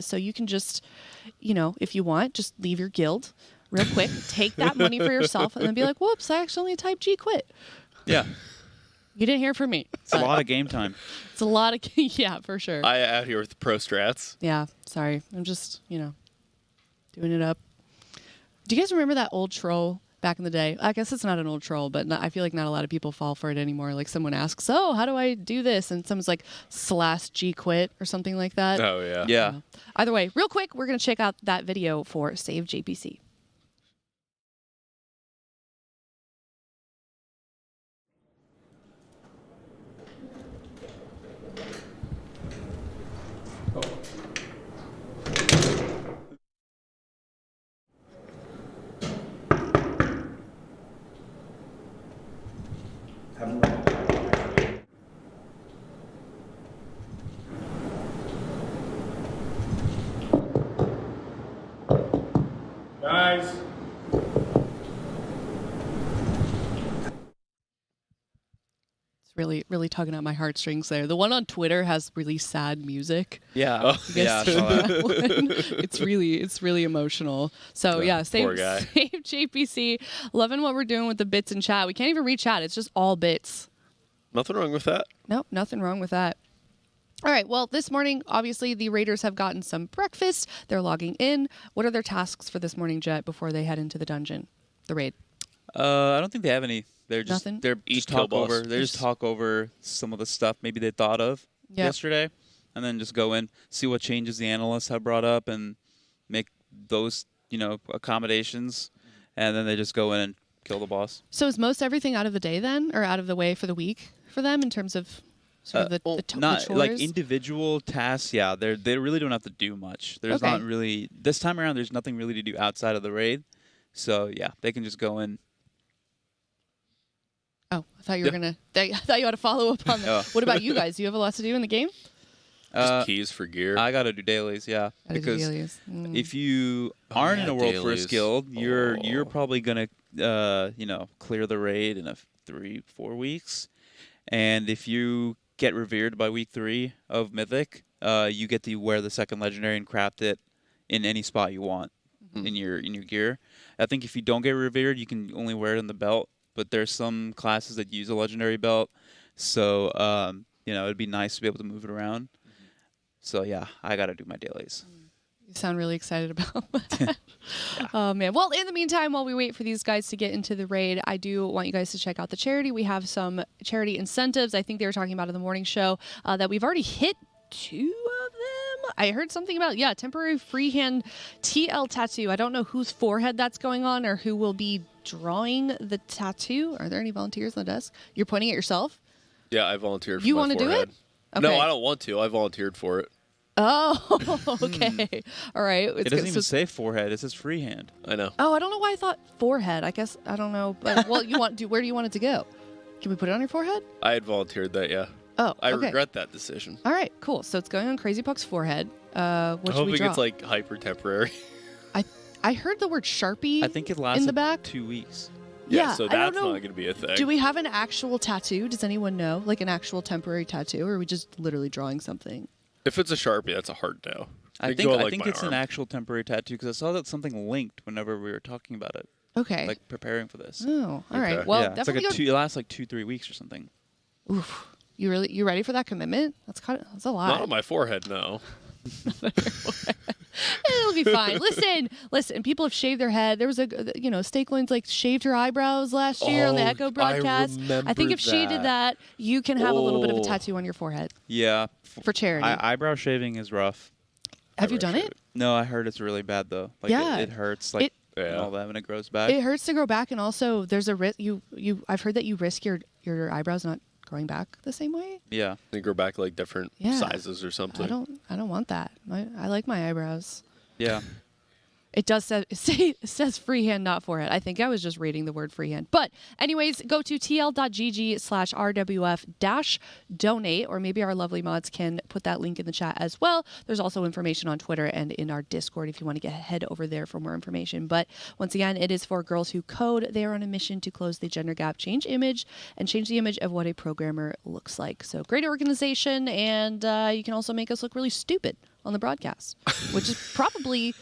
Speaker 5: So you can just, you know, if you want, just leave your guild real quick, take that money for yourself, and then be like, whoops, I accidentally typed G quit.
Speaker 22: Yeah.
Speaker 5: You didn't hear from me.
Speaker 22: It's a lot of game time.
Speaker 5: It's a lot of, yeah, for sure.
Speaker 22: I out here with pro strats.
Speaker 5: Yeah, sorry. I'm just, you know, doing it up. Do you guys remember that old troll back in the day? I guess it's not an old troll, but I feel like not a lot of people fall for it anymore. Like someone asks, so how do I do this? And someone's like, /G quit or something like that.
Speaker 22: Oh, yeah. Yeah.
Speaker 5: Either way, real quick, we're going to check out that video for Save JPC.
Speaker 20: Guys.
Speaker 5: It's really tugging at my heartstrings there. The one on Twitter has really sad music.
Speaker 22: Yeah.
Speaker 5: You guys see that one? It's really emotional. So yeah,
Speaker 22: poor guy.
Speaker 5: save JPC. Loving what we're doing with the bits in chat. We can't even read chat. It's just all bits.
Speaker 22: Nothing wrong with that.
Speaker 5: Nope, nothing wrong with that. All right, well, this morning, obviously, the Raiders have gotten some breakfast. They're logging in. What are their tasks for this morning, Jet, before they head into the dungeon, the raid?
Speaker 21: I don't think they have any. They're just
Speaker 5: Nothing?
Speaker 21: they're just talk over. They just talk over some of the stuff maybe they thought of yesterday, and then just go in, see what changes the analysts have brought up, and make those accommodations, and then they just go in and kill the boss.
Speaker 5: So is most everything out of the day then, or out of the way for the week for them in terms of sort of the
Speaker 21: not
Speaker 5: chores?
Speaker 21: like individual tasks. Yeah, they really don't have to do much. There's not really this time around. There's nothing really to do outside of the raid. So yeah, they can just go in.
Speaker 5: Oh, I thought you were gonna. I thought you had to follow up on that. What about you guys? Do you have a lot to do in the game?
Speaker 22: Just keys for gear.
Speaker 21: I gotta do dailies, yeah.
Speaker 5: Gotta do
Speaker 21: Because
Speaker 5: dailies.
Speaker 21: if you aren't in a World
Speaker 22: dailies.
Speaker 21: First Guild, you're probably gonna clear the raid in 3-4 weeks. And if you get revered by week 3 of Mythic, you get to wear the second legendary and craft it in any spot you want in your gear. I think if you don't get revered, you can only wear it in the belt. But there's some classes that use a legendary belt, so it'd be nice to be able to move it around. So yeah, I gotta do my dailies.
Speaker 5: You sound really excited about that. Oh man. Well, in the meantime, while we wait for these guys to get into the raid, I do want you guys to check out the charity. We have some charity incentives. I think they were talking about in the morning show that we've already hit 2 of them. I heard something about, temporary freehand TL tattoo. I don't know whose forehead that's going on or who will be drawing the tattoo. Are there any volunteers on the desk? You're pointing at yourself?
Speaker 22: Yeah, I volunteered for
Speaker 5: You
Speaker 22: my
Speaker 5: want to do it?
Speaker 22: forehead. No,
Speaker 5: Okay.
Speaker 22: I don't want to. I volunteered for it.
Speaker 5: Oh, okay. All right.
Speaker 21: It doesn't even say forehead. It says freehand.
Speaker 22: I know.
Speaker 5: Oh, I don't know why I thought forehead. I guess I don't know. But well, where do you want it to go? Can we put it on your forehead?
Speaker 22: I had volunteered that, yeah.
Speaker 5: Oh,
Speaker 22: I
Speaker 5: okay.
Speaker 22: regret that decision.
Speaker 5: All right, cool. So it's going on Crazy Puck's forehead. What
Speaker 22: I'm
Speaker 5: should we
Speaker 22: hoping
Speaker 5: draw?
Speaker 22: it's like hyper temporary.
Speaker 5: I heard the word Sharpie.
Speaker 21: I think it lasts
Speaker 5: in the back.
Speaker 21: 2 weeks.
Speaker 5: Yeah,
Speaker 22: so
Speaker 5: I don't
Speaker 22: that's not
Speaker 5: know.
Speaker 22: going to be a thing.
Speaker 5: Do we have an actual tattoo? Does anyone know? Like an actual temporary tattoo, or are we just literally drawing something?
Speaker 22: If it's a Sharpie, that's a hard no.
Speaker 21: I
Speaker 22: It
Speaker 21: think
Speaker 22: go on, like,
Speaker 21: it's
Speaker 22: my
Speaker 21: an
Speaker 22: arm.
Speaker 21: actual temporary tattoo because I saw that something linked whenever we were talking about it.
Speaker 5: Okay.
Speaker 21: Like preparing for this.
Speaker 5: Oh, all right. Well,
Speaker 21: yeah, it's like
Speaker 5: definitely
Speaker 21: it lasts like 2-3 weeks or something.
Speaker 5: Oof. You ready for that commitment? That's a lot.
Speaker 22: Not on my forehead, no.
Speaker 5: It'll be fine. Listen. People have shaved their head. There was Stakeloin's like shaved her eyebrows last year on the Echo broadcast. I think if she did that, you can have a little bit of a tattoo on your forehead.
Speaker 21: Yeah.
Speaker 5: For charity.
Speaker 21: Eyebrow shaving is rough.
Speaker 5: Have you done it?
Speaker 21: No, I heard it's really bad though. Like
Speaker 5: Yeah.
Speaker 21: it hurts like and all that when it grows back.
Speaker 5: It hurts to grow back, and also there's a risk. I've heard that you risk your eyebrows not growing back the same way.
Speaker 22: Yeah. They grow back like different sizes or something.
Speaker 5: I don't want that. I like my eyebrows.
Speaker 21: Yeah.
Speaker 5: It does say it says freehand, not forehead. I think I was just reading the word freehand. But anyways, go to tl.gg/RWF-donate, or maybe our lovely mods can put that link in the chat as well. There's also information on Twitter and in our Discord if you want to head over there for more information. But once again, it is for girls who code. They are on a mission to close the gender gap, change the image of what a programmer looks like. So great organization, and you can also make us look really stupid on the broadcast, which is probably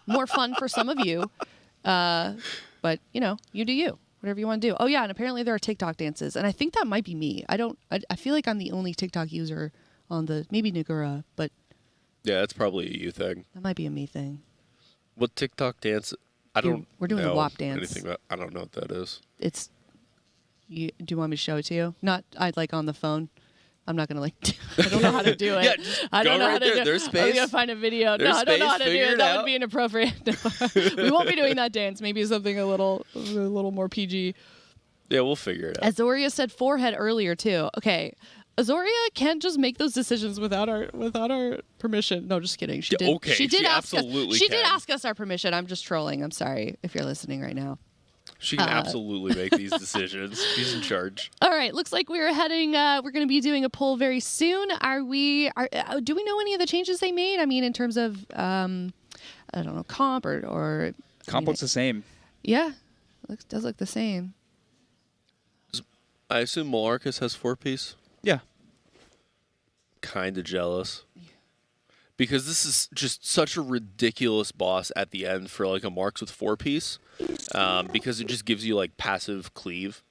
Speaker 5: more fun for some of you. But, you know, you do you. Whatever you want to do. Oh, yeah, and apparently there are TikTok dances. And I think that might be me. I feel like I'm the only TikTok user on the... Maybe Nagura, but...
Speaker 22: Yeah, that's probably a you thing.
Speaker 5: That might be a me thing.
Speaker 22: What TikTok dance? I don't
Speaker 5: We're doing the
Speaker 22: know
Speaker 5: WAP dance.
Speaker 22: anything about, I don't know what that is.
Speaker 5: It's... Do you want me to show it to you? Not, like, on the phone. I'm not going to, I don't know how to do it.
Speaker 22: Yeah, just
Speaker 5: I don't
Speaker 22: go
Speaker 5: know
Speaker 22: right
Speaker 5: how to
Speaker 22: there.
Speaker 5: do it.
Speaker 22: There's
Speaker 5: I'm going
Speaker 22: space.
Speaker 5: to find a video.
Speaker 22: There's
Speaker 5: No, I don't know
Speaker 22: space.
Speaker 5: how to do
Speaker 22: Figure
Speaker 5: it.
Speaker 22: it
Speaker 5: That
Speaker 22: out.
Speaker 5: would be inappropriate. We won't be doing that dance. Maybe something a little more PG.
Speaker 22: Yeah, we'll figure it out.
Speaker 5: Azoria said forehead earlier, too. Okay. Azoria can't just make those decisions without our permission. No, just kidding. She
Speaker 22: Yeah,
Speaker 5: did.
Speaker 22: okay,
Speaker 5: She did
Speaker 22: she
Speaker 5: ask us.
Speaker 22: absolutely
Speaker 5: She did
Speaker 22: can.
Speaker 5: ask us our permission. I'm just trolling. I'm sorry if you're listening right now.
Speaker 22: She can absolutely make these decisions. She's in charge.
Speaker 5: All right, looks like we're heading. We're going to be doing a poll very soon. Do we know any of the changes they made? I mean, in terms of I don't know, comp or
Speaker 21: Comp looks the same.
Speaker 5: Yeah, does look the same.
Speaker 22: I assume Malarcus has 4-piece.
Speaker 21: Yeah.
Speaker 22: Kind of jealous. Because this is just such a ridiculous boss at the end for like a Marks with 4-piece. Because it just gives you like passive cleave.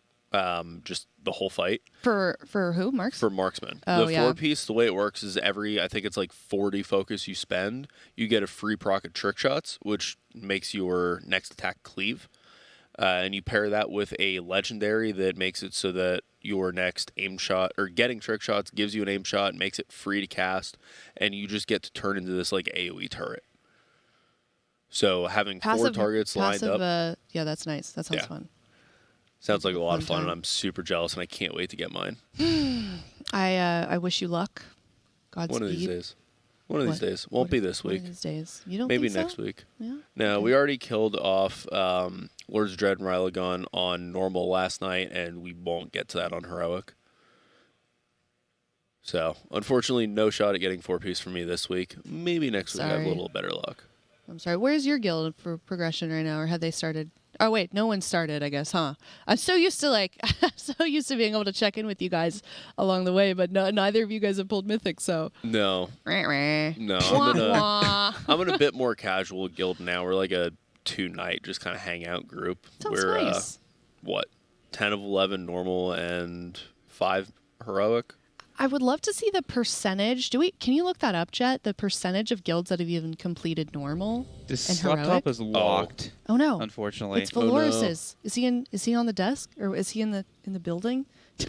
Speaker 22: Just the whole fight.
Speaker 5: For who? Marks?
Speaker 22: For marksman.
Speaker 5: Oh,
Speaker 22: The 4-piece, the way it works is I think it's like 40 focus you spend, you get a free proc of trick shots, which makes your next attack cleave. And you pair that with a legendary that makes it so that your next aim shot or getting trick shots gives you an aim shot, makes it free to cast, and you just get to turn into this like AoE turret. So having 4 targets lined up.
Speaker 5: Yeah, that's nice. That sounds fun.
Speaker 22: Sounds like a lot of fun,
Speaker 5: time.
Speaker 22: and I'm super jealous, and I can't wait to get mine.
Speaker 5: I wish you luck. Godspeed.
Speaker 22: One of these days. One of these days. Won't be this week.
Speaker 5: One of these days. You don't
Speaker 22: Maybe
Speaker 5: think so?
Speaker 22: next week.
Speaker 5: Yeah.
Speaker 22: No, we already killed off Lords of Dread and Rylagon on normal last night, and we won't get to that on heroic. So, unfortunately, no shot at getting 4-piece for me this week. Maybe next week I have a
Speaker 5: Sorry.
Speaker 22: little better luck.
Speaker 5: I'm sorry. Where's your guild for progression right now, or have they started? Oh wait, no one started, I guess, huh? I'm so used to being able to check in with you guys along the way, but neither of you guys have pulled Mythic, so.
Speaker 22: No. No.
Speaker 5: Wah.
Speaker 22: I'm in a bit more casual guild now. We're like a 2-night just kind of hangout group.
Speaker 5: Sounds
Speaker 22: We're
Speaker 5: nice.
Speaker 22: 10 of 11 normal and 5 heroic.
Speaker 5: I would love to see the percentage. Can you look that up, Jet? The percentage of guilds that have even completed normal
Speaker 21: This
Speaker 5: and heroic?
Speaker 21: laptop is locked.
Speaker 5: Oh no!
Speaker 21: Unfortunately,
Speaker 5: It's Valoris's. Is he on the desk or is he in the building?
Speaker 22: He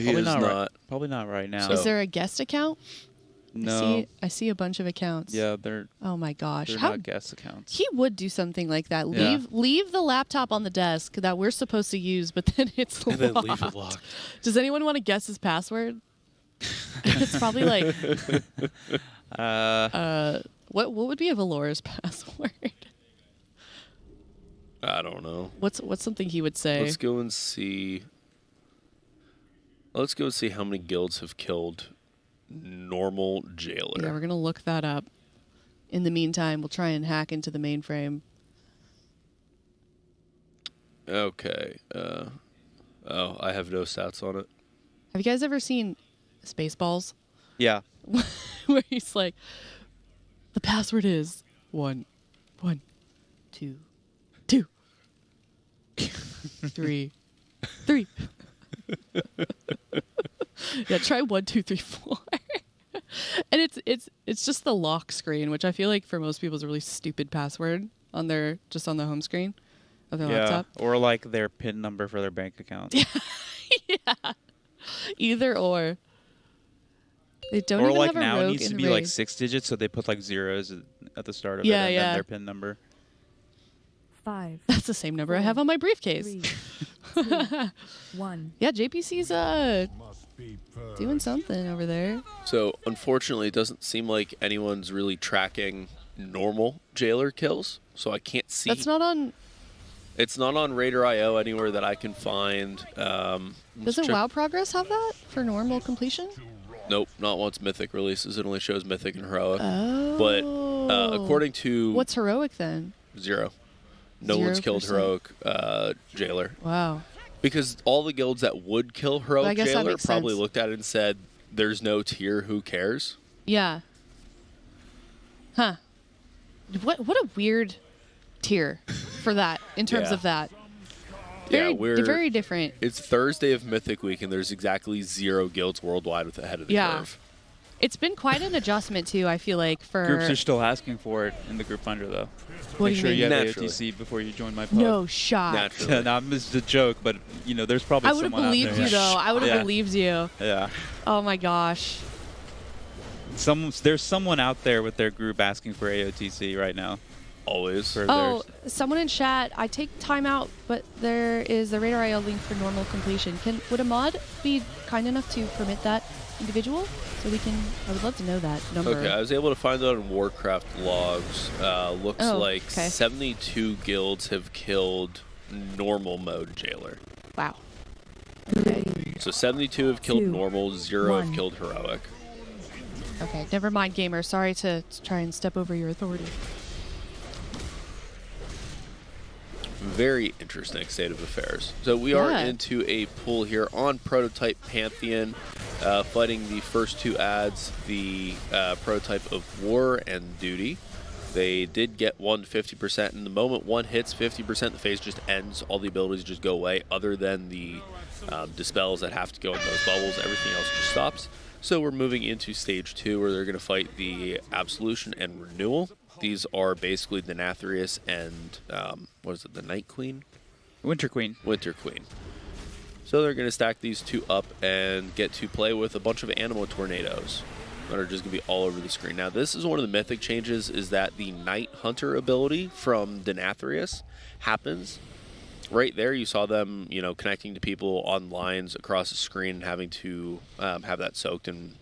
Speaker 22: is not.
Speaker 21: Probably not right now.
Speaker 5: Is there a guest account?
Speaker 21: No.
Speaker 5: I see a bunch of accounts.
Speaker 21: Yeah, they're.
Speaker 5: Oh my gosh!
Speaker 21: They're not guest accounts.
Speaker 5: He would do something like that.
Speaker 21: Yeah.
Speaker 5: Leave the laptop on the desk that we're supposed to use, but then it's
Speaker 22: And
Speaker 5: locked.
Speaker 22: then leave it locked.
Speaker 5: Does anyone want to guess his password? It's probably like. What would be a Valor's password?
Speaker 22: I don't know.
Speaker 5: What's something he would say?
Speaker 22: Let's go and see. Let's go and see how many guilds have killed normal jailer.
Speaker 5: Yeah, we're gonna look that up. In the meantime, we'll try and hack into the mainframe.
Speaker 22: Okay. I have no stats on it.
Speaker 5: Have you guys ever seen Spaceballs?
Speaker 21: Yeah.
Speaker 5: Where he's like, the password is 1, 1, 2, 2, 3, 3. Yeah, try 1, 2, 3, 4. And it's just the lock screen, which I feel like for most people is a really stupid password on the home screen of their laptop.
Speaker 21: Or like their PIN number for their bank account.
Speaker 5: Yeah. Either or. They don't
Speaker 21: or
Speaker 5: even
Speaker 21: like
Speaker 5: have a
Speaker 21: now
Speaker 5: rogue
Speaker 21: it needs
Speaker 5: in
Speaker 21: to
Speaker 5: the
Speaker 21: be like
Speaker 5: raid.
Speaker 21: 6 digits, so they put like zeros at the start of
Speaker 5: Yeah,
Speaker 21: it and
Speaker 5: yeah.
Speaker 21: then their PIN number.
Speaker 19: 5.
Speaker 5: That's the same number I have on my briefcase.
Speaker 19: 3, 2, 1.
Speaker 5: Yeah, JPC's doing something over there.
Speaker 22: So, unfortunately, it doesn't seem like anyone's really tracking normal jailer kills, so I can't see.
Speaker 5: That's not on.
Speaker 22: It's not on Raider.io anywhere that I can find.
Speaker 5: Doesn't WoW Progress have that for normal completion?
Speaker 22: Nope, not once Mythic releases. It only shows Mythic and Heroic.
Speaker 5: Oh.
Speaker 22: But according to...
Speaker 5: What's Heroic then?
Speaker 22: 0. No one's killed
Speaker 5: 0%.
Speaker 22: Heroic Jailer.
Speaker 5: Wow.
Speaker 22: Because all the guilds that would kill
Speaker 5: I
Speaker 22: Heroic
Speaker 5: guess that
Speaker 22: Jailer
Speaker 5: makes
Speaker 22: probably
Speaker 5: sense.
Speaker 22: looked at it and said, there's no tier, who cares?
Speaker 5: Yeah. What a weird tier for that in terms
Speaker 22: Yeah.
Speaker 5: of that. Very,
Speaker 22: we're
Speaker 5: very different.
Speaker 22: It's Thursday of Mythic Week, and there's exactly 0 guilds worldwide with ahead of the curve.
Speaker 5: It's been quite an adjustment too. I feel like for
Speaker 3: Groups are still asking for it in the group finder though.
Speaker 5: What
Speaker 3: Make
Speaker 5: do you
Speaker 3: sure
Speaker 5: mean?
Speaker 3: you have
Speaker 22: Naturally.
Speaker 3: AOTC before you join my pub.
Speaker 5: No shot.
Speaker 22: Naturally.
Speaker 3: No, it's a joke, but you know, there's probably
Speaker 5: I would have
Speaker 3: someone out
Speaker 5: believed
Speaker 3: there.
Speaker 5: you though. I would have
Speaker 3: Yeah.
Speaker 5: believed you.
Speaker 3: Yeah.
Speaker 5: Oh my gosh.
Speaker 3: There's someone out there with their group asking for AOTC right now.
Speaker 22: Always.
Speaker 3: For
Speaker 5: Oh, someone in chat. I take time out, but there is the Radar IO link for normal completion. Would a mod be kind enough to permit that individual? So we can. I would love to know that number.
Speaker 22: Okay, I was able to find out in Warcraft logs. Looks
Speaker 5: Oh,
Speaker 22: like
Speaker 5: okay.
Speaker 22: 72 guilds have killed normal mode jailer.
Speaker 5: Wow.
Speaker 22: So 72 have killed
Speaker 19: 2,
Speaker 22: normal, 0 have
Speaker 19: 1.
Speaker 22: killed heroic.
Speaker 5: Okay, never mind, gamer. Sorry to try and step over your authority.
Speaker 22: Very interesting state of affairs. So we are
Speaker 5: Yeah.
Speaker 22: into a pool here on Prototype Pantheon, fighting the first 2 ads, the Prototype of War and Duty. They did get 1 50%, and the moment one hits 50%, the phase just ends. All the abilities just go away, other than the dispels that have to go in those bubbles. Everything else just stops. So we're moving into stage 2, where they're going to fight the Absolution and Renewal. These are basically the Nathrius and, what is it, the Night Queen?
Speaker 3: Winter Queen.
Speaker 22: Winter Queen. So they're going to stack these 2 up and get to play with a bunch of Animo Tornadoes that are just going to be all over the screen. Now, this is one of the mythic changes, is that the Night Hunter ability from Denathrius happens. Right there, you saw them, you know, connecting to people on lines across the screen and having to have that soaked and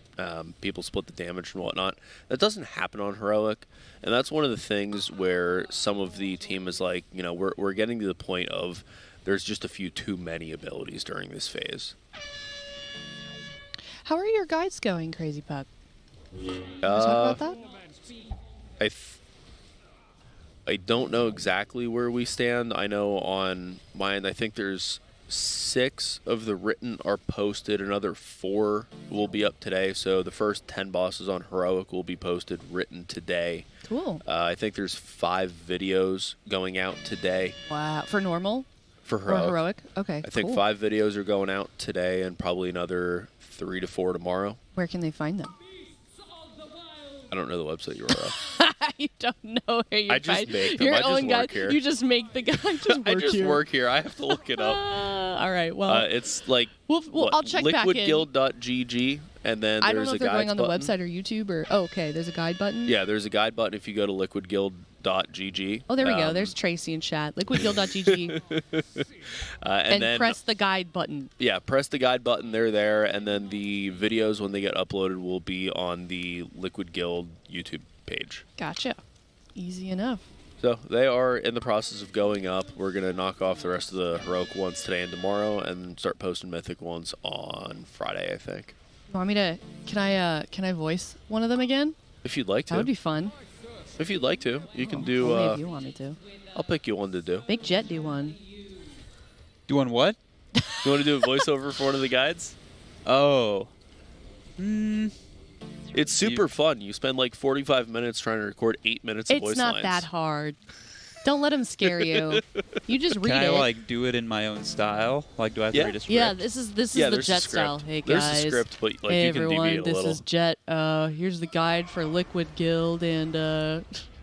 Speaker 22: people split the damage and whatnot. That doesn't happen on Heroic, and that's one of the things where some of the team is like, you know, we're getting to the point of there's just a few too many abilities during this phase.
Speaker 5: How are your guides going, Crazy Puck? Can we
Speaker 22: Uh,
Speaker 5: talk about that?
Speaker 22: I don't know exactly where we stand. I know on mine, I think there's 6 of the written are posted. Another 4 will be up today. So the first 10 bosses on Heroic will be posted written today.
Speaker 5: Cool.
Speaker 22: I think there's 5 videos going out today.
Speaker 5: Wow. For normal?
Speaker 22: For
Speaker 5: Or
Speaker 22: Heroic.
Speaker 5: heroic? Okay.
Speaker 22: I think
Speaker 5: cool.
Speaker 22: 5 videos are going out today and probably another 3 to 4 tomorrow.
Speaker 5: Where can they find them?
Speaker 22: I don't know the website URL.
Speaker 5: You don't know where you
Speaker 22: I just
Speaker 5: find
Speaker 22: make them.
Speaker 5: your
Speaker 22: I just
Speaker 5: own
Speaker 22: work
Speaker 5: guide.
Speaker 22: here.
Speaker 5: You just make the guide.
Speaker 22: I just work here. I have to look it up.
Speaker 5: All right. Well,
Speaker 22: it's like
Speaker 5: I'll check back in.
Speaker 22: liquidguild.gg, and then
Speaker 5: I don't
Speaker 22: there's
Speaker 5: know
Speaker 22: a
Speaker 5: if they're going
Speaker 22: guides
Speaker 5: on the
Speaker 22: button.
Speaker 5: website or YouTube or. Oh, okay. There's a guide button.
Speaker 22: Yeah, there's a guide button if you go to liquidguild.gg.
Speaker 5: Oh, there we go. There's Tracy in chat. Liquidguild.gg. and
Speaker 22: then
Speaker 5: press the guide button.
Speaker 22: Yeah, press the guide button. They're there, and then the videos when they get uploaded will be on the Liquid Guild YouTube page.
Speaker 5: Gotcha. Easy enough.
Speaker 22: So they are in the process of going up. We're gonna knock off the rest of the heroic ones today and tomorrow, and start posting mythic ones on Friday, I think.
Speaker 5: You want me to? Can I voice one of them again?
Speaker 22: If you'd like to.
Speaker 5: That would be fun.
Speaker 22: If you'd like to, you can do.
Speaker 5: Only if you want me to.
Speaker 22: I'll pick you one to do.
Speaker 5: Make Jet do one.
Speaker 3: Do one what?
Speaker 22: You want to do a voiceover for one of the guides?
Speaker 3: Oh.
Speaker 22: It's super fun. You spend like 45 minutes trying to record 8 minutes of voice
Speaker 5: It's not
Speaker 22: lines.
Speaker 5: that hard. Don't let him scare you. You just read
Speaker 3: Can I
Speaker 5: it.
Speaker 3: like do it in my own style? Like, do I have to read a script?
Speaker 5: Yeah, this is the
Speaker 22: there's a
Speaker 5: Jet
Speaker 22: script.
Speaker 5: style. Hey
Speaker 22: There's
Speaker 5: guys.
Speaker 22: a script, but like
Speaker 5: hey
Speaker 22: you can
Speaker 5: everyone,
Speaker 22: deviate a
Speaker 5: this
Speaker 22: little.
Speaker 5: is Jet. Here's the guide for Liquid Guild, and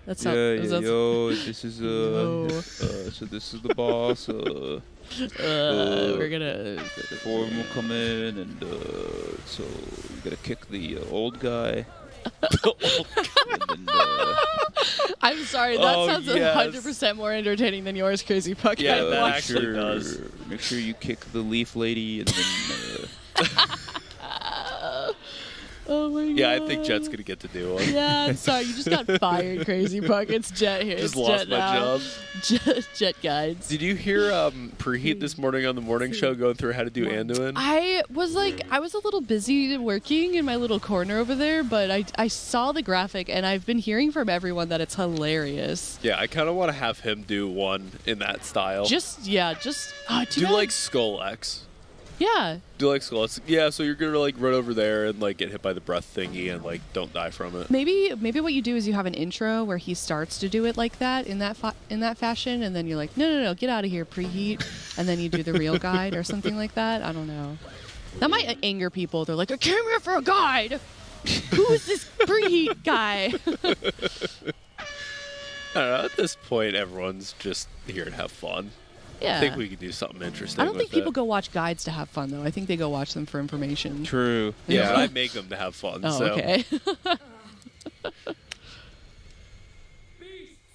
Speaker 5: that's how.
Speaker 3: Yo, this is so this is the boss.
Speaker 5: We're gonna.
Speaker 3: Form will come in, and so you gotta kick the old guy. And then,
Speaker 5: I'm sorry, that
Speaker 3: Oh,
Speaker 5: sounds
Speaker 3: yes.
Speaker 5: 100% more entertaining than yours, Crazy Puck.
Speaker 22: Yeah,
Speaker 5: I
Speaker 22: that
Speaker 5: watched.
Speaker 22: actually does.
Speaker 3: Make sure you kick the leaf lady, and then.
Speaker 5: Oh my god.
Speaker 22: Yeah, I think Jet's gonna get to do one.
Speaker 5: Yeah, I'm sorry, you just got fired, Crazy Puck. It's Jet here.
Speaker 22: Just
Speaker 5: it's
Speaker 22: lost
Speaker 5: Jet
Speaker 22: my
Speaker 5: now.
Speaker 22: job.
Speaker 5: Jet guides.
Speaker 22: Did you hear Preheat this morning on the morning show going through how to do Anduin?
Speaker 5: I was a little busy working in my little corner over there, but I saw the graphic and I've been hearing from everyone that it's hilarious.
Speaker 22: Yeah, I kind of want to have him do one in that style.
Speaker 5: Do
Speaker 22: do like Skull X.
Speaker 5: Yeah.
Speaker 22: Do you like squats? Yeah, so you're gonna like run over there and like get hit by the breath thingy and like don't die from it.
Speaker 5: Maybe what you do is you have an intro where he starts to do it like that in that fashion, and then you're like, no, get out of here, preheat, and then you do the real guide or something like that. I don't know. That might anger people. They're like, I came here for a guide. Who's this preheat guy?
Speaker 22: I don't know. At this point, everyone's just here to have fun.
Speaker 5: Yeah.
Speaker 22: I think we could do something interesting.
Speaker 5: I don't think
Speaker 22: with
Speaker 5: people
Speaker 22: it.
Speaker 5: go watch guides to have fun, though. I think they go watch them for information.
Speaker 21: True.
Speaker 22: Yeah, but I make them to have fun.
Speaker 5: Oh,
Speaker 22: so.
Speaker 5: okay.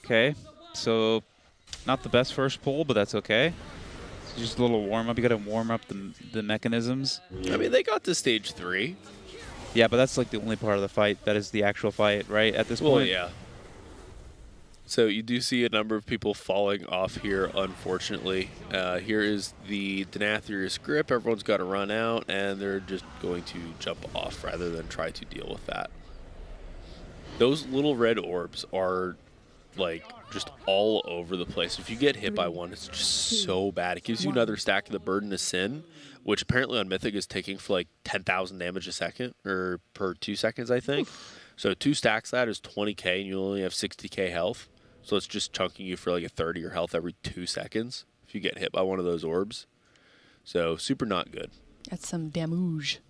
Speaker 21: Okay, so not the best first pull, but that's okay. It's just a little warm up. You got to warm up the mechanisms.
Speaker 22: I mean, they got to stage 3.
Speaker 21: Yeah, but that's like the only part of the fight that is the actual fight, right? At this
Speaker 22: Well,
Speaker 21: point.
Speaker 22: yeah. So you do see a number of people falling off here, unfortunately. Here is the Denathrius grip. Everyone's got to run out, and they're just going to jump off rather than try to deal with that. Those little red orbs are, like, just all over the place. If you get hit by one, it's just so bad. It gives you another stack of the Burden of Sin, which apparently on Mythic is taking for, like, 10,000 damage a second, or per 2 seconds, I think. So 2 stacks of that is 20k, and you only have 60k health. So it's just chunking you for like a third of your health every 2 seconds if you get hit by one of those orbs. So super not good.
Speaker 5: That's some damage.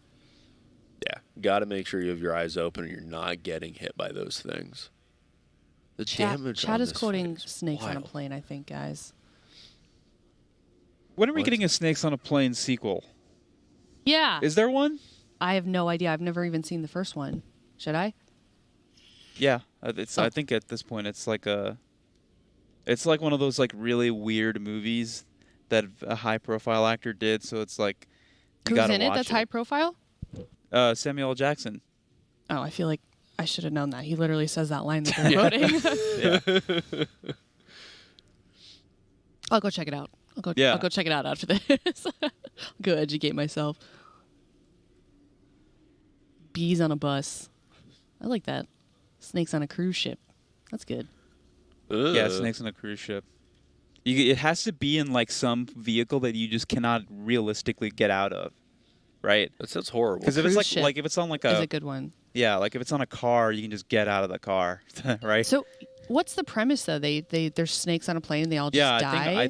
Speaker 22: Yeah, got to make sure you have your eyes open and you're not getting hit by those things. The damage
Speaker 5: Chad
Speaker 22: on
Speaker 5: is
Speaker 22: this
Speaker 5: quoting
Speaker 22: thing is
Speaker 5: Snakes on a
Speaker 22: wild.
Speaker 5: Plane, I think, guys.
Speaker 21: When are we getting a Snakes on a Plane sequel?
Speaker 5: Yeah.
Speaker 21: Is there one?
Speaker 5: I have no idea. I've never even seen the first one. Should I?
Speaker 21: Yeah, I think at this point it's like one of those like really weird movies that a high-profile actor did. So it's like you
Speaker 5: Who's
Speaker 21: gotta
Speaker 5: in it
Speaker 21: watch
Speaker 5: that's high profile?
Speaker 21: Samuel L. Jackson.
Speaker 5: Oh, I feel like I should have known that. He literally says that line that they're quoting. I'll go check it out. I'll go check it out after this. I'll go educate myself. Bees on a bus. I like that. Snakes on a cruise ship. That's good.
Speaker 21: Yeah, Snakes on a cruise ship. It has to be in like some vehicle that you just cannot realistically get out of, right?
Speaker 22: That sounds horrible.
Speaker 21: Because if it's
Speaker 5: Cruise
Speaker 21: like
Speaker 5: ship
Speaker 21: if it's on like
Speaker 5: is
Speaker 21: a
Speaker 5: a good one.
Speaker 21: Yeah, like if it's on a car, you can just get out of the car, right?
Speaker 5: So, what's the premise though? There's snakes on a plane. They all just die.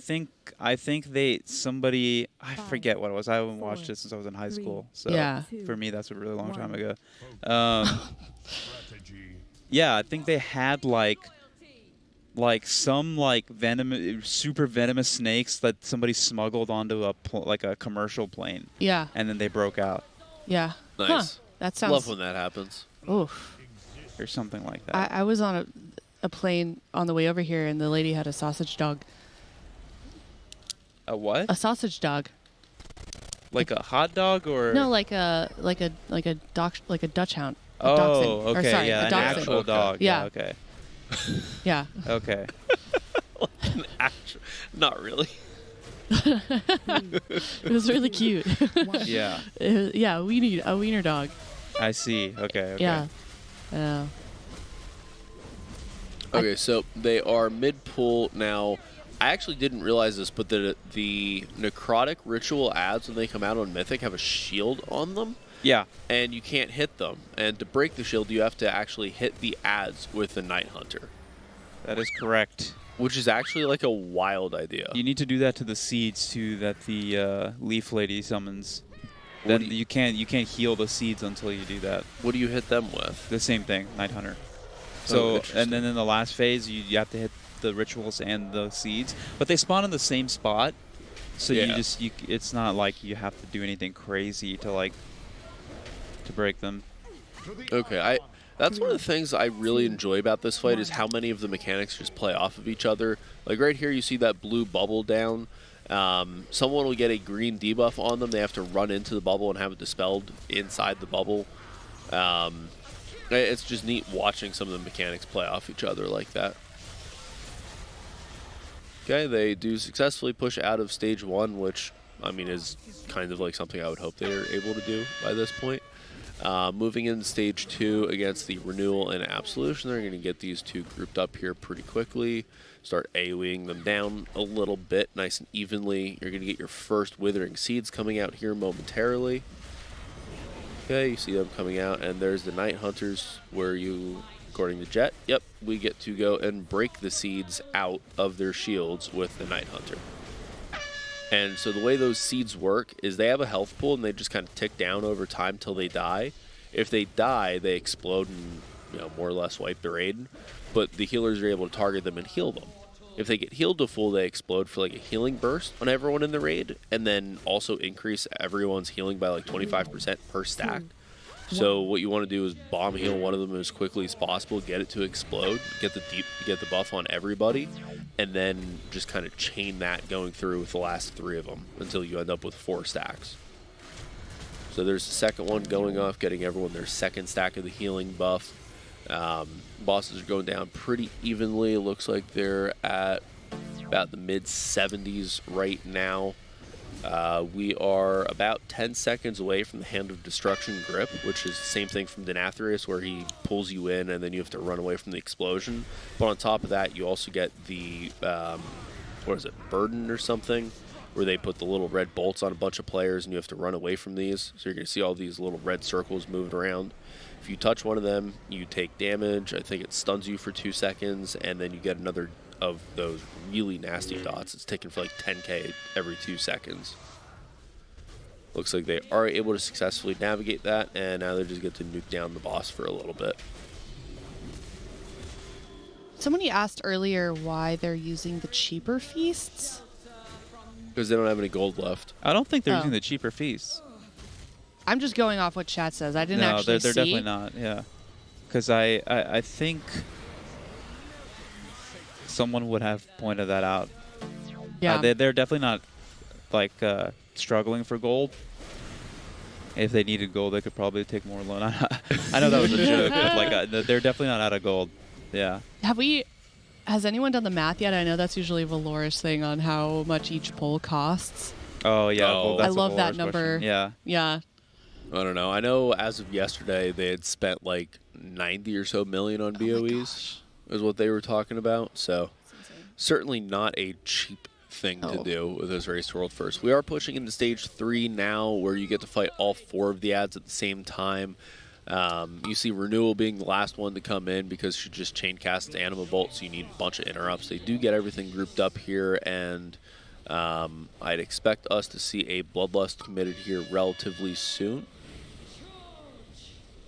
Speaker 21: I think somebody I forget what it was. I haven't watched it since I was in high school. So
Speaker 5: Yeah.
Speaker 21: for me that's a really long time ago. Yeah, I think they had like some like super venomous snakes that somebody smuggled onto a commercial plane.
Speaker 5: Yeah.
Speaker 21: And then they broke out.
Speaker 5: Yeah.
Speaker 22: Nice.
Speaker 5: Huh. That sounds.
Speaker 22: Love when that happens.
Speaker 5: Oof.
Speaker 21: Or something like that.
Speaker 5: I was on a plane on the way over here, and the lady had a sausage dog.
Speaker 21: A what?
Speaker 5: A sausage dog.
Speaker 21: Like a hot dog or
Speaker 5: No, like a Dutch hound. A
Speaker 21: Oh,
Speaker 5: dachshund. Or,
Speaker 21: okay,
Speaker 5: sorry,
Speaker 21: yeah,
Speaker 5: a
Speaker 21: an
Speaker 5: dachshund.
Speaker 21: actual dog.
Speaker 5: Yeah.
Speaker 21: Okay.
Speaker 5: Yeah.
Speaker 21: Okay.
Speaker 22: Not really.
Speaker 5: It was really cute.
Speaker 21: Yeah.
Speaker 5: Yeah, we need a wiener dog.
Speaker 21: I see. Okay.
Speaker 5: Yeah.
Speaker 22: Okay, so they are mid-pull now. I actually didn't realize this, but the necrotic ritual ads when they come out on Mythic have a shield on them.
Speaker 21: Yeah.
Speaker 22: And you can't hit them. And to break the shield, you have to actually hit the ads with the Night Hunter.
Speaker 21: That is correct.
Speaker 22: Which is actually like a wild idea.
Speaker 21: You need to do that to the seeds too that the leaf lady summons. Then you can't heal the seeds until you do that.
Speaker 22: What do you hit them with?
Speaker 21: The same thing, Night Hunter.
Speaker 22: Oh,
Speaker 21: So and then in the last phase you have to hit the rituals and the seeds, but they spawn in the same spot. So
Speaker 22: Yeah.
Speaker 21: it's not like you have to do anything crazy to break them.
Speaker 22: Okay, that's one of the things I really enjoy about this fight is how many of the mechanics just play off of each other. Like right here, you see that blue bubble down. Someone will get a green debuff on them. They have to run into the bubble and have it dispelled inside the bubble. It's just neat watching some of the mechanics play off each other like that. Okay, they do successfully push out of stage 1, which, I mean, is kind of like something I would hope they're able to do by this point. Moving into stage 2 against the Renewal and Absolution, they're going to get these two grouped up here pretty quickly. Start AoEing them down a little bit, nice and evenly. You're going to get your first Withering Seeds coming out here momentarily. Okay, you see them coming out, and there's the Night Hunters where you, according to Jet, yep, we get to go and break the seeds out of their shields with the Night Hunter. And so the way those seeds work is they have a health pool and they just kind of tick down over time till they die. If they die, they explode and more or less wipe the raid. But the healers are able to target them and heal them. If they get healed to full, they explode for like a healing burst on everyone in the raid, and then also increase everyone's healing by like 25% per stack. So what you want to do is bomb heal one of them as quickly as possible, get it to explode, get the buff on everybody, and then just kind of chain that going through with the last 3 of them until you end up with 4 stacks. So there's the second one going off, getting everyone their second stack of the healing buff. Bosses are going down pretty evenly. It looks like they're at about the mid-70s right now. We are about 10 seconds away from the Hand of Destruction grip, which is the same thing from Denathrius, where he pulls you in and then you have to run away from the explosion. But on top of that, you also get the, Burden or something, where they put the little red bolts on a bunch of players and you have to run away from these. So you're going to see all these little red circles moving around. If you touch one of them, you take damage. I think it stuns you for 2 seconds, and then you get another of those really nasty dots. It's taken for like 10k every 2 seconds. Looks like they are able to successfully navigate that, and now they just get to nuke down the boss for a little bit.
Speaker 5: Somebody asked earlier why they're using the cheaper feasts.
Speaker 22: Because they don't have any gold left.
Speaker 21: I don't think they're using the cheaper feasts.
Speaker 5: I'm just going off what chat says. I didn't actually see.
Speaker 21: No, they're definitely not. Yeah, because I think someone would have pointed that out.
Speaker 5: Yeah,
Speaker 21: they're definitely not like struggling for gold. If they needed gold, they could probably take more loan. I know that was a joke, but like they're definitely not out of gold. Yeah.
Speaker 5: Has anyone done the math yet? I know that's usually Valor's thing on how much each pull costs.
Speaker 21: Oh yeah, well, that's
Speaker 5: I love that number.
Speaker 21: Question. Yeah.
Speaker 5: Yeah.
Speaker 22: I don't know. I know as of yesterday they had spent like 90 or so million on BOEs, is what they were talking about. So certainly not a cheap thing to do with this Race to World First. We are pushing into stage 3 now, where you get to fight all 4 of the ads at the same time. You see Renewal being the last one to come in because she just chain casts Anima Bolt, so you need a bunch of interrupts. They do get everything grouped up here, and I'd expect us to see a Bloodlust committed here relatively soon.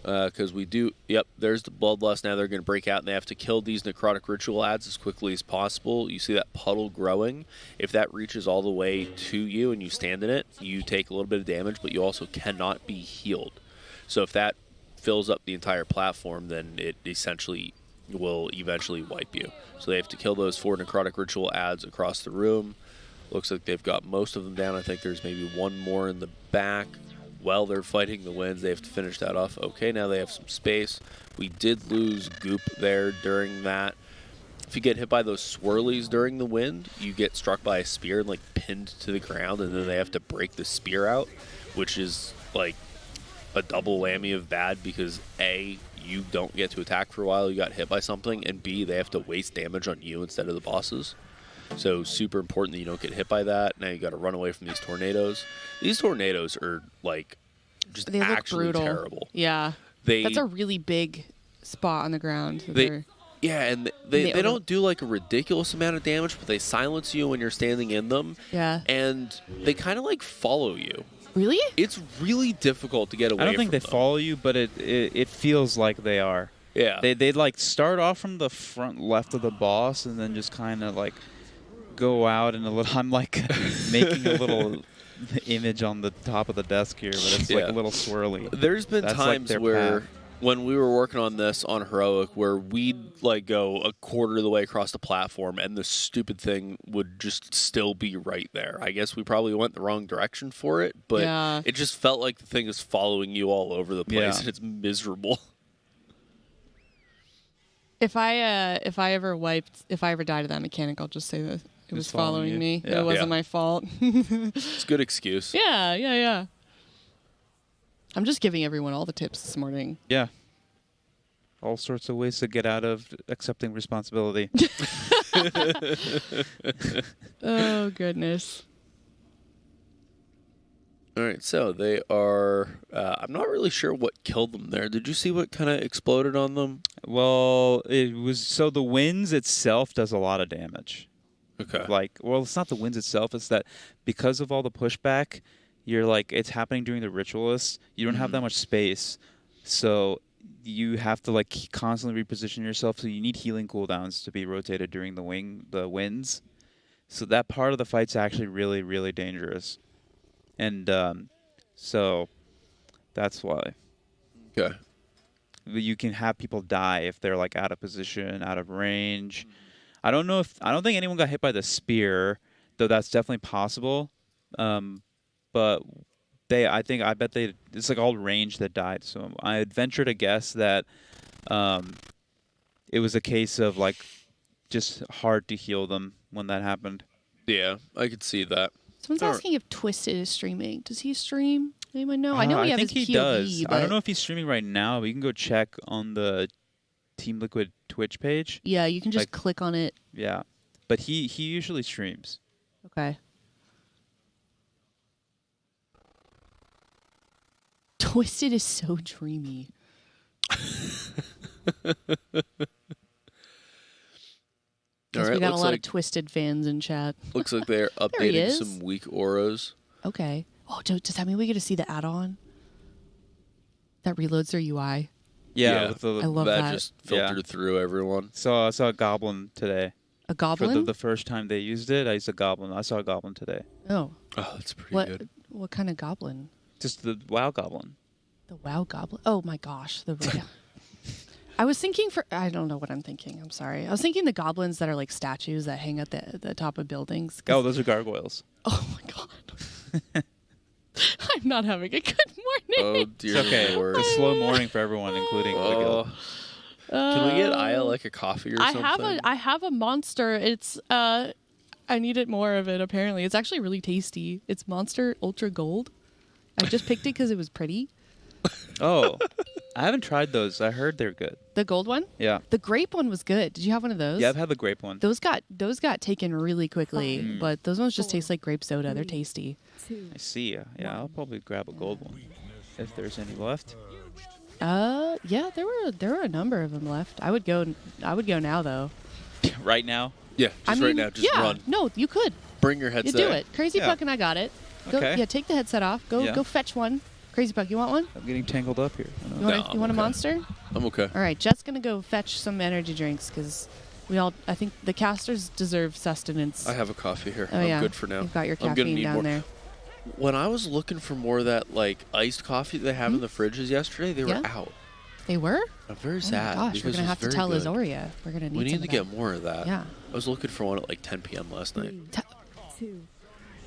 Speaker 22: Because we do, yep, there's the Bloodlust. Now they're going to break out, and they have to kill these Necrotic Ritual ads as quickly as possible. You see that puddle growing. If that reaches all the way to you and you stand in it, you take a little bit of damage, but you also cannot be healed. So if that fills up the entire platform, then it essentially will eventually wipe you. So they have to kill those 4 Necrotic Ritual ads across the room. Looks like they've got most of them down. I think there's maybe one more in the back. While they're fighting the winds, they have to finish that off. Okay, now they have some space. We did lose Goop there during that. If you get hit by those swirlies during the wind, you get struck by a spear and like pinned to the ground, and then they have to break the spear out, which is like a double whammy of bad because A, you don't get to attack for a while, you got hit by something, and B, they have to waste damage on you instead of the bosses. So super important that you don't get hit by that. Now you got to run away from these tornadoes. These tornadoes are like just
Speaker 5: They look
Speaker 22: actually
Speaker 5: brutal.
Speaker 22: terrible.
Speaker 5: Yeah. That's a really big spot on the ground.
Speaker 22: Yeah, and they don't do like a ridiculous amount of damage, but they silence you when you're standing in them.
Speaker 5: Yeah.
Speaker 22: And they kind of like follow you.
Speaker 5: Really?
Speaker 22: It's really difficult to get away from
Speaker 21: I don't think they
Speaker 22: them.
Speaker 21: follow you, but it feels like they are.
Speaker 22: Yeah.
Speaker 21: They like start off from the front left of the boss and then just kind of like go out in a little. I'm like making a little image on the top of the desk here, but it's like a little swirly.
Speaker 22: There's been
Speaker 21: That's
Speaker 22: times
Speaker 21: like
Speaker 22: where
Speaker 21: path.
Speaker 22: when we were working on this on Heroic where we'd like go a quarter of the way across the platform and the stupid thing would just still be right there. I guess we probably went the wrong direction for it, but it just felt like the thing is following you all over the place and it's miserable.
Speaker 5: If I ever died to that mechanic, I'll just say that it was following me.
Speaker 22: Yeah.
Speaker 5: It wasn't my fault.
Speaker 22: It's a good excuse.
Speaker 5: Yeah. I'm just giving everyone all the tips this morning.
Speaker 21: Yeah. All sorts of ways to get out of accepting responsibility.
Speaker 5: Oh, goodness.
Speaker 22: All right, so they are. I'm not really sure what killed them there. Did you see what kind of exploded on them?
Speaker 21: Well, it was so the winds itself does a lot of damage.
Speaker 22: Okay.
Speaker 21: Like, well, it's not the winds itself. It's that because of all the pushback, you're like it's happening during the ritualists. You don't have that much space, so you have to like constantly reposition yourself. So you need healing cooldowns to be rotated during the winds. So that part of the fight's actually really, really dangerous. And so that's why.
Speaker 22: Okay.
Speaker 21: You can have people die if they're like out of position, out of range. I don't think anyone got hit by the spear, though that's definitely possible. But I bet it's like all range that died. So I'd venture to guess that it was a case of like just hard to heal them when that happened.
Speaker 22: Yeah, I could see that.
Speaker 5: Someone's asking if Twisted is streaming. Does he stream? Anyone know? I know
Speaker 21: I
Speaker 5: have
Speaker 21: think
Speaker 5: his
Speaker 21: he
Speaker 5: POV,
Speaker 21: does.
Speaker 5: but
Speaker 21: I don't know if he's streaming right now, but you can go check on the Team Liquid Twitch page.
Speaker 5: Yeah, you can just click on it.
Speaker 21: Yeah, but he usually streams.
Speaker 5: Okay. Twisted is so dreamy. Guess we got a lot of Twisted fans in chat.
Speaker 22: Looks like they're
Speaker 5: There he
Speaker 22: updating
Speaker 5: is.
Speaker 22: some weak auras.
Speaker 5: Okay. Oh, does that mean we get to see the add-on that reloads their UI?
Speaker 21: Yeah,
Speaker 22: Yeah.
Speaker 21: with the,
Speaker 5: I love that.
Speaker 22: Just filtered through everyone.
Speaker 21: So I saw a goblin today.
Speaker 5: A goblin?
Speaker 21: For the first time they used it, I saw a goblin today.
Speaker 5: Oh.
Speaker 22: Oh, that's pretty good.
Speaker 5: What kind of goblin?
Speaker 21: Just the WoW goblin.
Speaker 5: The WoW goblin? Oh my gosh. I was thinking I don't know what I'm thinking. I'm sorry. I was thinking the goblins that are like statues that hang at the top of buildings.
Speaker 21: Oh, those are gargoyles.
Speaker 5: Oh my god. I'm not having a good morning.
Speaker 22: Oh dear
Speaker 21: It's okay.
Speaker 22: Lord.
Speaker 21: It's a slow morning for everyone, including the guild.
Speaker 22: Can we get Aya like a coffee or something?
Speaker 5: I have a monster. It's I needed more of it apparently. It's actually really tasty. It's Monster Ultra Gold. I just picked it because it was pretty.
Speaker 21: Oh, I haven't tried those. I heard they're good.
Speaker 5: The gold one?
Speaker 21: Yeah.
Speaker 5: The grape one was good. Did you have one of those?
Speaker 21: Yeah, I've had the grape one.
Speaker 5: Those got taken really quickly, but those ones just taste like grape soda. They're tasty.
Speaker 21: I see. Yeah, I'll probably grab a gold one if there's any left.
Speaker 5: Yeah, there were a number of them left. I would go now though.
Speaker 21: Right now?
Speaker 22: Yeah, right now. Just
Speaker 5: yeah,
Speaker 22: run.
Speaker 5: No, you could.
Speaker 22: Bring your headset.
Speaker 5: You do it. Crazy
Speaker 21: Yeah.
Speaker 5: Puck and I got it. Go,
Speaker 21: Okay.
Speaker 5: Yeah, take the headset off. Go fetch one. Crazy Puck, you want one?
Speaker 21: I'm getting tangled up here.
Speaker 5: You want a monster?
Speaker 22: I'm okay.
Speaker 5: All right, Jet's gonna go fetch some energy drinks because I think the casters deserve sustenance.
Speaker 22: I have a coffee here.
Speaker 5: Oh,
Speaker 22: I'm
Speaker 5: yeah.
Speaker 22: good for now.
Speaker 5: You've got your
Speaker 22: I'm gonna
Speaker 5: caffeine
Speaker 22: need
Speaker 5: down
Speaker 22: more.
Speaker 5: there.
Speaker 22: When I was looking for more of that like iced coffee they have in the fridges yesterday, they were
Speaker 5: Yeah?
Speaker 22: out.
Speaker 5: They were?
Speaker 22: I'm very
Speaker 5: Oh
Speaker 22: sad.
Speaker 5: my gosh, we're
Speaker 22: because
Speaker 5: gonna
Speaker 22: it was
Speaker 5: have to
Speaker 22: very
Speaker 5: tell
Speaker 22: good.
Speaker 5: Azoria. We're gonna need
Speaker 22: We need
Speaker 5: some
Speaker 22: to
Speaker 5: of
Speaker 22: get
Speaker 5: that.
Speaker 22: more of that.
Speaker 5: Yeah.
Speaker 22: I was looking for one at like 10 p.m. last night.
Speaker 19: 2,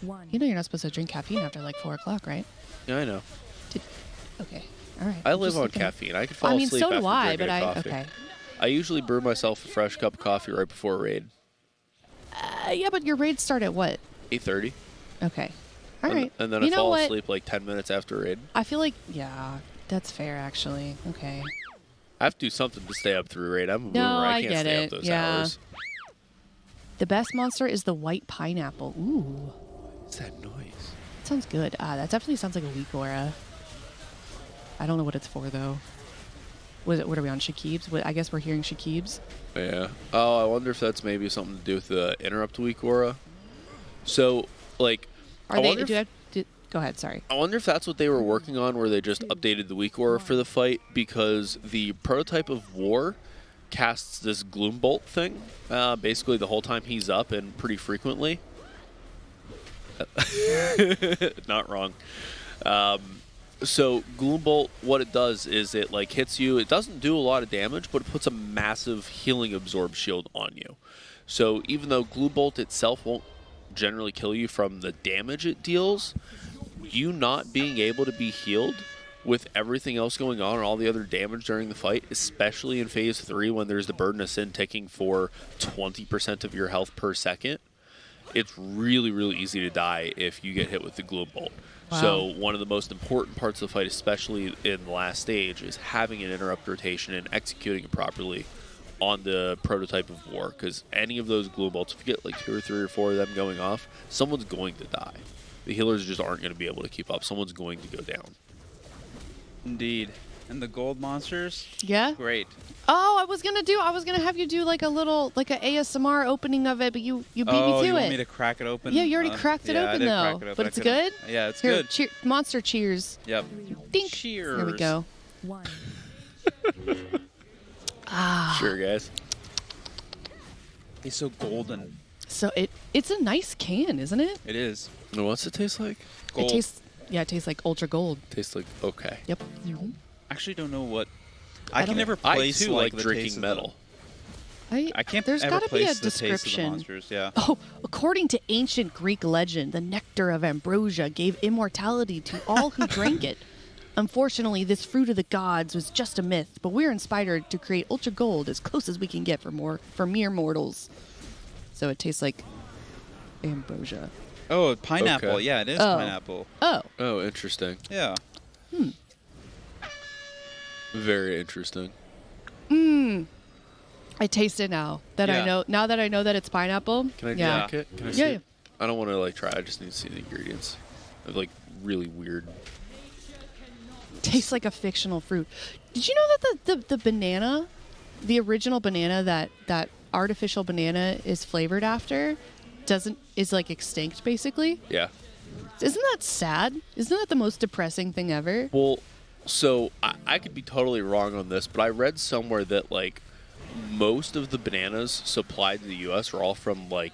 Speaker 19: 1.
Speaker 5: You know you're not supposed to drink caffeine after like 4 o'clock, right?
Speaker 22: Yeah, I know.
Speaker 5: Okay. All right.
Speaker 22: I
Speaker 5: I'm
Speaker 22: live
Speaker 5: just
Speaker 22: on
Speaker 5: looking at-
Speaker 22: caffeine. I could fall
Speaker 5: I mean,
Speaker 22: asleep
Speaker 5: so do
Speaker 22: after
Speaker 5: I,
Speaker 22: drinking
Speaker 5: but
Speaker 22: a coffee.
Speaker 5: okay.
Speaker 22: I usually brew myself a fresh cup of coffee right before a raid.
Speaker 5: Yeah, but your raids start at what?
Speaker 22: 8:30.
Speaker 5: Okay. All right.
Speaker 22: And then
Speaker 5: you
Speaker 22: I
Speaker 5: know
Speaker 22: fall
Speaker 5: what?
Speaker 22: asleep like 10 minutes after a raid.
Speaker 5: I feel like, yeah, that's fair actually. Okay.
Speaker 22: I have to do something to stay up through a raid. I'm a
Speaker 5: No,
Speaker 22: boomer. I
Speaker 5: I
Speaker 22: can't
Speaker 5: get
Speaker 22: stay
Speaker 5: it.
Speaker 22: up those
Speaker 5: Yeah.
Speaker 22: hours.
Speaker 5: The best monster is the white pineapple. Ooh.
Speaker 22: What's that noise?
Speaker 5: Sounds good. That definitely sounds like a weak aura. I don't know what it's for though. What are we on, Shakib's? I guess we're hearing Shakib's.
Speaker 22: Yeah. Oh, I wonder if that's maybe something to do with the interrupt weak aura. So, like,
Speaker 5: Are
Speaker 22: I
Speaker 5: they?
Speaker 22: wonder if-
Speaker 5: Go ahead. Sorry.
Speaker 22: I wonder if that's what they were working on, where they just updated the weak aura for the fight, because the prototype of War casts this Gloom Bolt thing, basically the whole time he's up and pretty frequently. Not wrong. So Gloom Bolt, what it does is it like hits you. It doesn't do a lot of damage, but it puts a massive healing absorb shield on you. So even though Gloom Bolt itself won't generally kill you from the damage it deals, you not being able to be healed with everything else going on and all the other damage during the fight, especially in Phase 3 when there's the Burden of Sin ticking for 20% of your health per second, it's really, really easy to die if you get hit with the Gloom Bolt.
Speaker 5: Wow.
Speaker 22: So one of the most important parts of the fight, especially in the last stage, is having an interrupt rotation and executing it properly on the prototype of war. Because any of those glue bolts, if you get like 2 or 3 or 4 of them going off, someone's going to die. The healers just aren't going to be able to keep up. Someone's going to go down.
Speaker 21: Indeed. And the gold monsters?
Speaker 5: Yeah?
Speaker 21: Great.
Speaker 5: Oh, I was gonna have you do like a little, like an ASMR opening of it, but you beat me to
Speaker 21: you
Speaker 5: it.
Speaker 21: want me to crack it open?
Speaker 5: Yeah, you already cracked it
Speaker 21: yeah, I
Speaker 5: open
Speaker 21: did
Speaker 5: though.
Speaker 21: crack it open.
Speaker 5: But
Speaker 21: I
Speaker 5: it's
Speaker 21: couldn't-
Speaker 5: good?
Speaker 21: Yeah, it's
Speaker 5: Here,
Speaker 21: good.
Speaker 5: monster cheers.
Speaker 21: Yep.
Speaker 5: Dink.
Speaker 21: Cheers.
Speaker 5: There we go. Ah.
Speaker 22: Sure, guys.
Speaker 21: It's so golden.
Speaker 5: So it's a nice can, isn't it?
Speaker 21: It is.
Speaker 22: And what's it taste like?
Speaker 5: It tastes like ultra gold.
Speaker 22: Tastes like, okay.
Speaker 5: Yep.
Speaker 21: Actually don't know what...
Speaker 5: I
Speaker 21: I can
Speaker 5: don't-
Speaker 21: never
Speaker 22: I,
Speaker 21: place
Speaker 22: too, like
Speaker 21: the
Speaker 22: drinking
Speaker 21: taste of
Speaker 22: metal.
Speaker 21: I can't
Speaker 5: There's
Speaker 21: ever
Speaker 5: gotta be a
Speaker 21: place the taste of the
Speaker 5: description.
Speaker 21: monsters, yeah.
Speaker 5: Oh, according to ancient Greek legend, the nectar of ambrosia gave immortality to all who drank it. Unfortunately, this fruit of the gods was just a myth, but we're inspired to create ultra gold as close as we can get for mere mortals. So it tastes like ambrosia.
Speaker 21: Oh, pineapple.
Speaker 22: Okay.
Speaker 21: Yeah, it is
Speaker 5: Oh.
Speaker 21: pineapple.
Speaker 5: Oh.
Speaker 22: Oh, interesting.
Speaker 21: Yeah.
Speaker 22: Very interesting.
Speaker 5: I taste it now that I
Speaker 22: Yeah.
Speaker 5: know. Now that I know that it's pineapple.
Speaker 22: Can I
Speaker 5: yeah.
Speaker 22: drink it? Can I see
Speaker 5: Yeah.
Speaker 22: it? I don't want to like try. I just need to see the ingredients. They're like really weird.
Speaker 5: Tastes like a fictional fruit. Did you know that the banana, the original banana that artificial banana is flavored after, is like extinct basically?
Speaker 22: Yeah.
Speaker 5: Isn't that sad? Isn't that the most depressing thing ever?
Speaker 22: Well, so I could be totally wrong on this, but I read somewhere that like most of the bananas supplied to the U.S. are all from like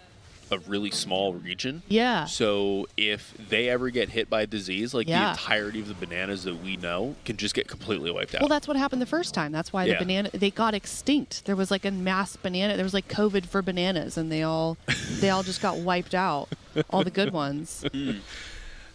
Speaker 22: a really small region.
Speaker 5: Yeah.
Speaker 22: So if they ever get hit by a disease, like the
Speaker 5: Yeah.
Speaker 22: entirety of the bananas that we know can just get completely wiped out.
Speaker 5: Well, that's what happened the first time. That's why
Speaker 22: Yeah.
Speaker 5: the banana they got extinct. There was like a mass banana. There was like COVID for bananas, and they all just got wiped out. All the good ones.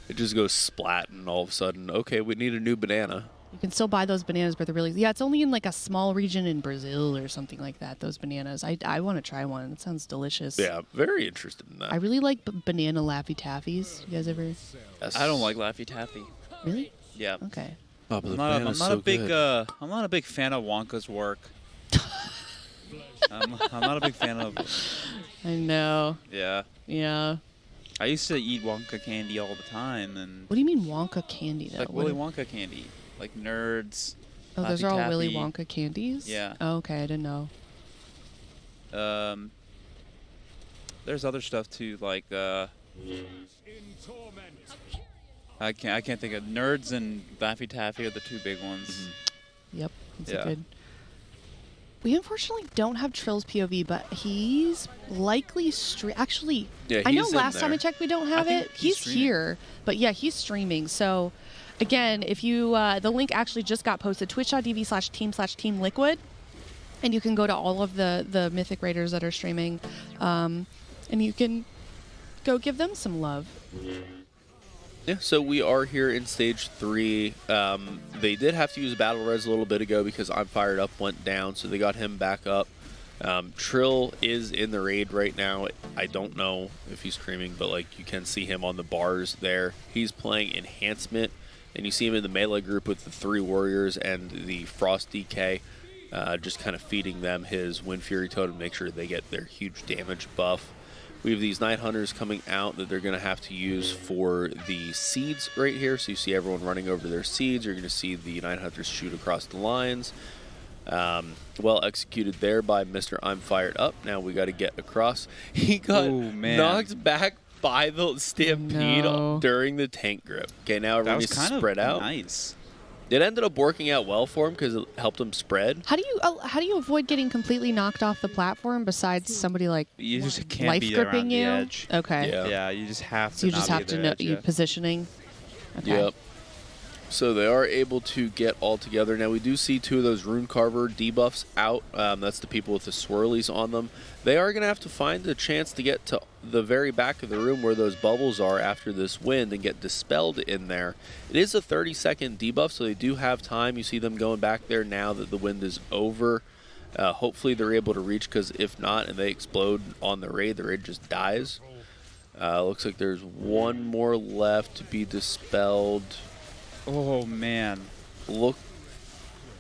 Speaker 22: It just goes splat, and all of a sudden, okay, we need a new banana.
Speaker 5: You can still buy those bananas, but they're really it's only in like a small region in Brazil or something like that. Those bananas. I want to try one. It sounds delicious.
Speaker 22: Yeah, very interested in that.
Speaker 5: I really like banana Laffy Taffies. You guys ever?
Speaker 22: Yes.
Speaker 21: I don't like Laffy Taffy.
Speaker 5: Really?
Speaker 21: Yeah.
Speaker 5: Okay.
Speaker 22: Oh, but the
Speaker 21: I'm not
Speaker 22: banana's
Speaker 21: a
Speaker 22: so
Speaker 21: big
Speaker 22: good.
Speaker 21: I'm not a big fan of Wonka's work. I'm not a big fan of.
Speaker 5: I know.
Speaker 21: Yeah.
Speaker 5: Yeah.
Speaker 21: I used to eat Wonka candy all the time, and
Speaker 5: What do you mean Wonka candy though?
Speaker 21: like
Speaker 5: What
Speaker 21: Willy
Speaker 5: are-
Speaker 21: Wonka candy, like Nerds.
Speaker 5: Oh, those
Speaker 21: Laffy
Speaker 5: are all Willy
Speaker 21: Taffy.
Speaker 5: Wonka candies?
Speaker 21: Yeah.
Speaker 5: Oh, okay, I didn't know.
Speaker 21: There's other stuff too, like I can't think of Nerds and Laffy Taffy are the two big ones.
Speaker 5: Yep. That's
Speaker 21: Yeah.
Speaker 5: a good. We unfortunately don't have Trill's POV, but he's likely actually.
Speaker 22: Yeah,
Speaker 5: I know
Speaker 22: he's in
Speaker 5: last time I
Speaker 22: there.
Speaker 5: checked we don't have
Speaker 21: think
Speaker 5: it.
Speaker 21: he's
Speaker 5: He's
Speaker 21: streaming.
Speaker 5: here, but yeah, he's streaming. So, again, if you the link actually just got posted twitch.tv/team/team liquid, and you can go to all of the Mythic Raiders that are streaming, and you can go give them some love.
Speaker 22: Yeah, so we are here in stage 3. They did have to use battle res a little bit ago because I'm Fired Up went down, so they got him back up. Trill is in the raid right now. I don't know if he's streaming, but like you can see him on the bars there. He's playing Enhancement, and you see him in the melee group with the 3 warriors and the Frost DK, just kind of feeding them his Wind Fury Totem to make sure they get their huge damage buff. We have these Night Hunters coming out that they're going to have to use for the seeds right here. So you see everyone running over their seeds. You're going to see the Night Hunters shoot across the lines. Well executed there by Mr. I'm Fired Up. Now we got to get across. He got
Speaker 21: Ooh, man.
Speaker 22: knocked back by the Stampede
Speaker 5: No.
Speaker 22: during the tank grip. Okay, now everyone
Speaker 21: That was
Speaker 22: needs to
Speaker 21: kind of
Speaker 22: spread out.
Speaker 21: nice.
Speaker 22: It ended up working out well for him because it helped him spread.
Speaker 5: How do you avoid getting completely knocked off the platform besides somebody like
Speaker 21: You just can't
Speaker 5: life
Speaker 21: be
Speaker 5: gripping
Speaker 21: around
Speaker 5: you?
Speaker 21: the edge.
Speaker 5: Okay.
Speaker 22: Yeah.
Speaker 21: You just have to.
Speaker 5: So you
Speaker 21: not
Speaker 5: just
Speaker 21: be
Speaker 5: have
Speaker 21: at
Speaker 5: to
Speaker 21: the
Speaker 5: know
Speaker 21: edge,
Speaker 5: your
Speaker 21: yeah.
Speaker 5: positioning. Okay.
Speaker 22: Yep. So they are able to get all together. Now we do see 2 of those Rune Carver debuffs out. That's the people with the swirlies on them. They are going to have to find a chance to get to the very back of the room where those bubbles are after this wind and get dispelled in there. It is a 30-second debuff, so they do have time. You see them going back there now that the wind is over. Hopefully they're able to reach, because if not and they explode on the raid just dies. Looks like there's one more left to be dispelled.
Speaker 21: Oh man.
Speaker 22: Look.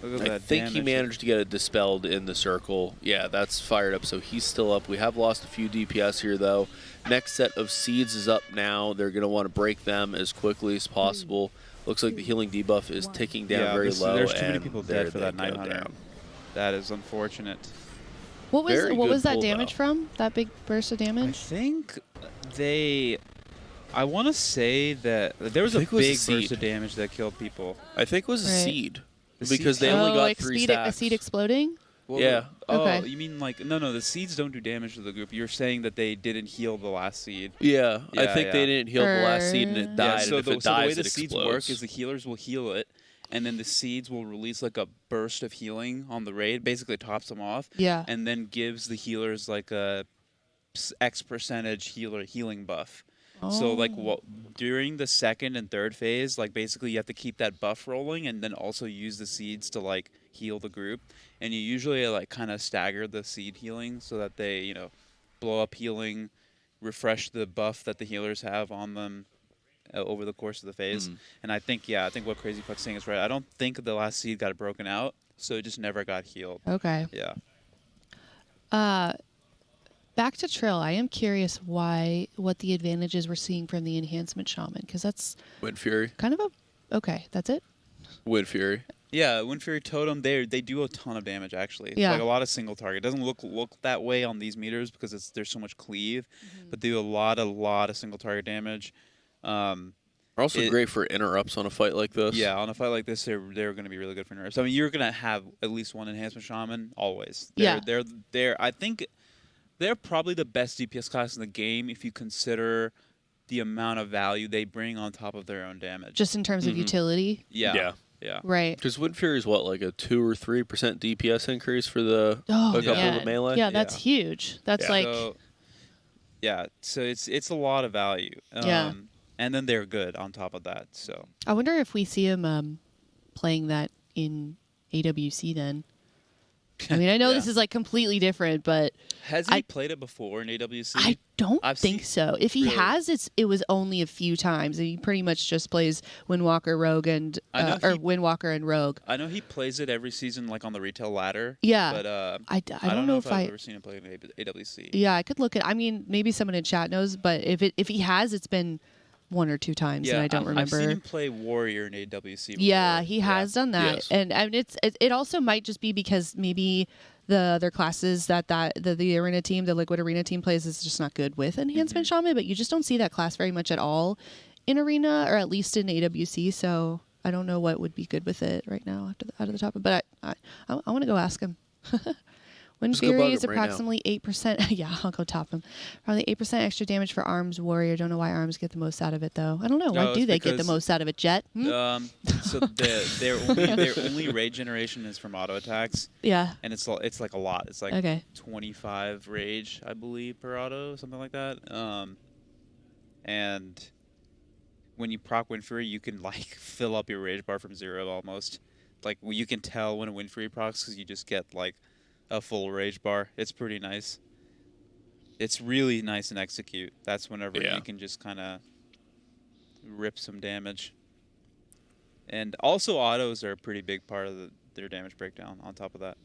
Speaker 21: Look at
Speaker 22: I
Speaker 21: that
Speaker 22: think he
Speaker 21: damage.
Speaker 22: managed to get it dispelled in the circle. Yeah, that's fired up, so he's still up. We have lost a few DPS here, though. Next set of seeds is up now. They're going to want to break them as quickly as possible. Looks like the healing debuff is ticking down very low.
Speaker 21: There's too many
Speaker 22: and
Speaker 21: people
Speaker 22: there
Speaker 21: dead for
Speaker 22: they
Speaker 21: that
Speaker 22: go
Speaker 21: 900.
Speaker 22: down.
Speaker 21: That is unfortunate.
Speaker 5: What was
Speaker 22: Very
Speaker 5: what
Speaker 22: good
Speaker 5: was that
Speaker 22: pull,
Speaker 5: damage
Speaker 22: though.
Speaker 5: from? That big burst of
Speaker 21: I
Speaker 5: damage?
Speaker 21: think I want to say that there was
Speaker 22: I
Speaker 21: a
Speaker 22: think it was a
Speaker 21: big burst
Speaker 22: seed.
Speaker 21: of damage that killed people.
Speaker 22: I think it was a
Speaker 5: Right.
Speaker 22: seed.
Speaker 21: The
Speaker 22: Because
Speaker 21: seed-
Speaker 22: they only got
Speaker 5: a
Speaker 22: 3
Speaker 5: seed, a
Speaker 22: stacks.
Speaker 5: seed exploding?
Speaker 21: Well,
Speaker 22: Yeah.
Speaker 21: Oh,
Speaker 5: Okay.
Speaker 21: you mean like no? The seeds don't do damage to the group. You're saying that they didn't heal the last seed.
Speaker 22: Yeah, I
Speaker 21: Yeah,
Speaker 22: think
Speaker 21: yeah.
Speaker 22: they didn't heal the last seed and it died.
Speaker 21: So,
Speaker 22: and if
Speaker 21: the,
Speaker 22: it
Speaker 21: so the way
Speaker 22: dies,
Speaker 21: the
Speaker 22: it
Speaker 21: seeds
Speaker 22: explodes.
Speaker 21: work is the healers will heal it, and then the seeds will release like a burst of healing on the raid. Basically, tops them off.
Speaker 5: Yeah.
Speaker 21: And then gives the healers like a X percentage healing buff. So like during the second and third phase, like basically you have to keep that buff rolling, and then also use the seeds to like heal the group. And you usually like kind of stagger the seed healing so that they blow up healing, refresh the buff that the healers have on them over the course of the phase. And I think what Crazy Puck's saying is right. I don't think the last seed got broken out, so it just never got healed.
Speaker 5: Okay.
Speaker 21: Yeah.
Speaker 5: Back to Trill. I am curious what the advantages we're seeing from the enhancement shaman, because that's
Speaker 22: Wind Fury.
Speaker 5: kind of okay. That's it.
Speaker 22: Wind Fury.
Speaker 21: Yeah, Wind Fury Totem, they do a ton of damage actually.
Speaker 5: Yeah.
Speaker 21: Like a lot of single target. It doesn't look that way on these meters because there's so much cleave, but they do a lot of single target damage.
Speaker 22: Are also great for interrupts on a fight like this.
Speaker 21: Yeah, on a fight like this, they're going to be really good for interrupts. I mean, you're going to have at least one enhancement shaman always. They're I think they're probably the best DPS class in the game if you consider the amount of value they bring on top of their own damage.
Speaker 5: Just in terms of utility.
Speaker 21: Yeah.
Speaker 5: Right.
Speaker 22: Because Wind Fury is what, like a 2 or 3% DPS increase for the a couple of the melee?
Speaker 5: Yeah, that's huge. That's like
Speaker 21: so it's a lot of value.
Speaker 5: Yeah.
Speaker 21: And then they're good on top of that. So
Speaker 5: I wonder if we see him playing that in AWC then. I mean, I know this is like completely different, but
Speaker 21: has he played it before in AWC?
Speaker 5: I don't think so. If he has, it was only a few times. He pretty much just plays Windwalker, Rogue, and Windwalker and Rogue.
Speaker 21: I know he plays it every season, like on the retail ladder.
Speaker 5: Yeah,
Speaker 21: but
Speaker 5: I don't know if
Speaker 21: I've ever seen him play in AWC.
Speaker 5: Yeah, I could look at. I mean, maybe someone in chat knows, but if he has, it's been 1 or 2 times, and I don't remember.
Speaker 21: I've seen him play Warrior in AWC before.
Speaker 5: Yeah, he has done that,
Speaker 21: Yes.
Speaker 5: and it also might just be because maybe the other classes that the arena team, the Liquid Arena team plays is just not good with enhancement shaman, but you just don't see that class very much at all in arena, or at least in AWC. So I don't know what would be good with it right now out of the top, but I want to go ask him. Wind
Speaker 22: Just go
Speaker 5: Fury
Speaker 22: bug
Speaker 5: is
Speaker 22: him right now.
Speaker 5: approximately 8%. Yeah, I'll go top him. Probably 8% extra damage for Arms Warrior. Don't know why Arms get the most out of it, though. I don't know. Why
Speaker 21: No,
Speaker 5: do
Speaker 21: it's
Speaker 5: they get the
Speaker 21: because-
Speaker 5: most out of it, Jet?
Speaker 21: So their only raid generation is from auto attacks.
Speaker 5: Yeah.
Speaker 21: And it's like a lot. It's like
Speaker 5: Okay.
Speaker 21: 25 rage, I believe, per auto, something like that. And when you proc Wind Fury, you can like fill up your rage bar from 0 almost. Like you can tell when a Wind Fury procs because you just get like a full rage bar. It's pretty nice. It's really nice in execute. That's whenever you can just kind of rip some damage. And also autos are a pretty big part of their damage breakdown on top of that.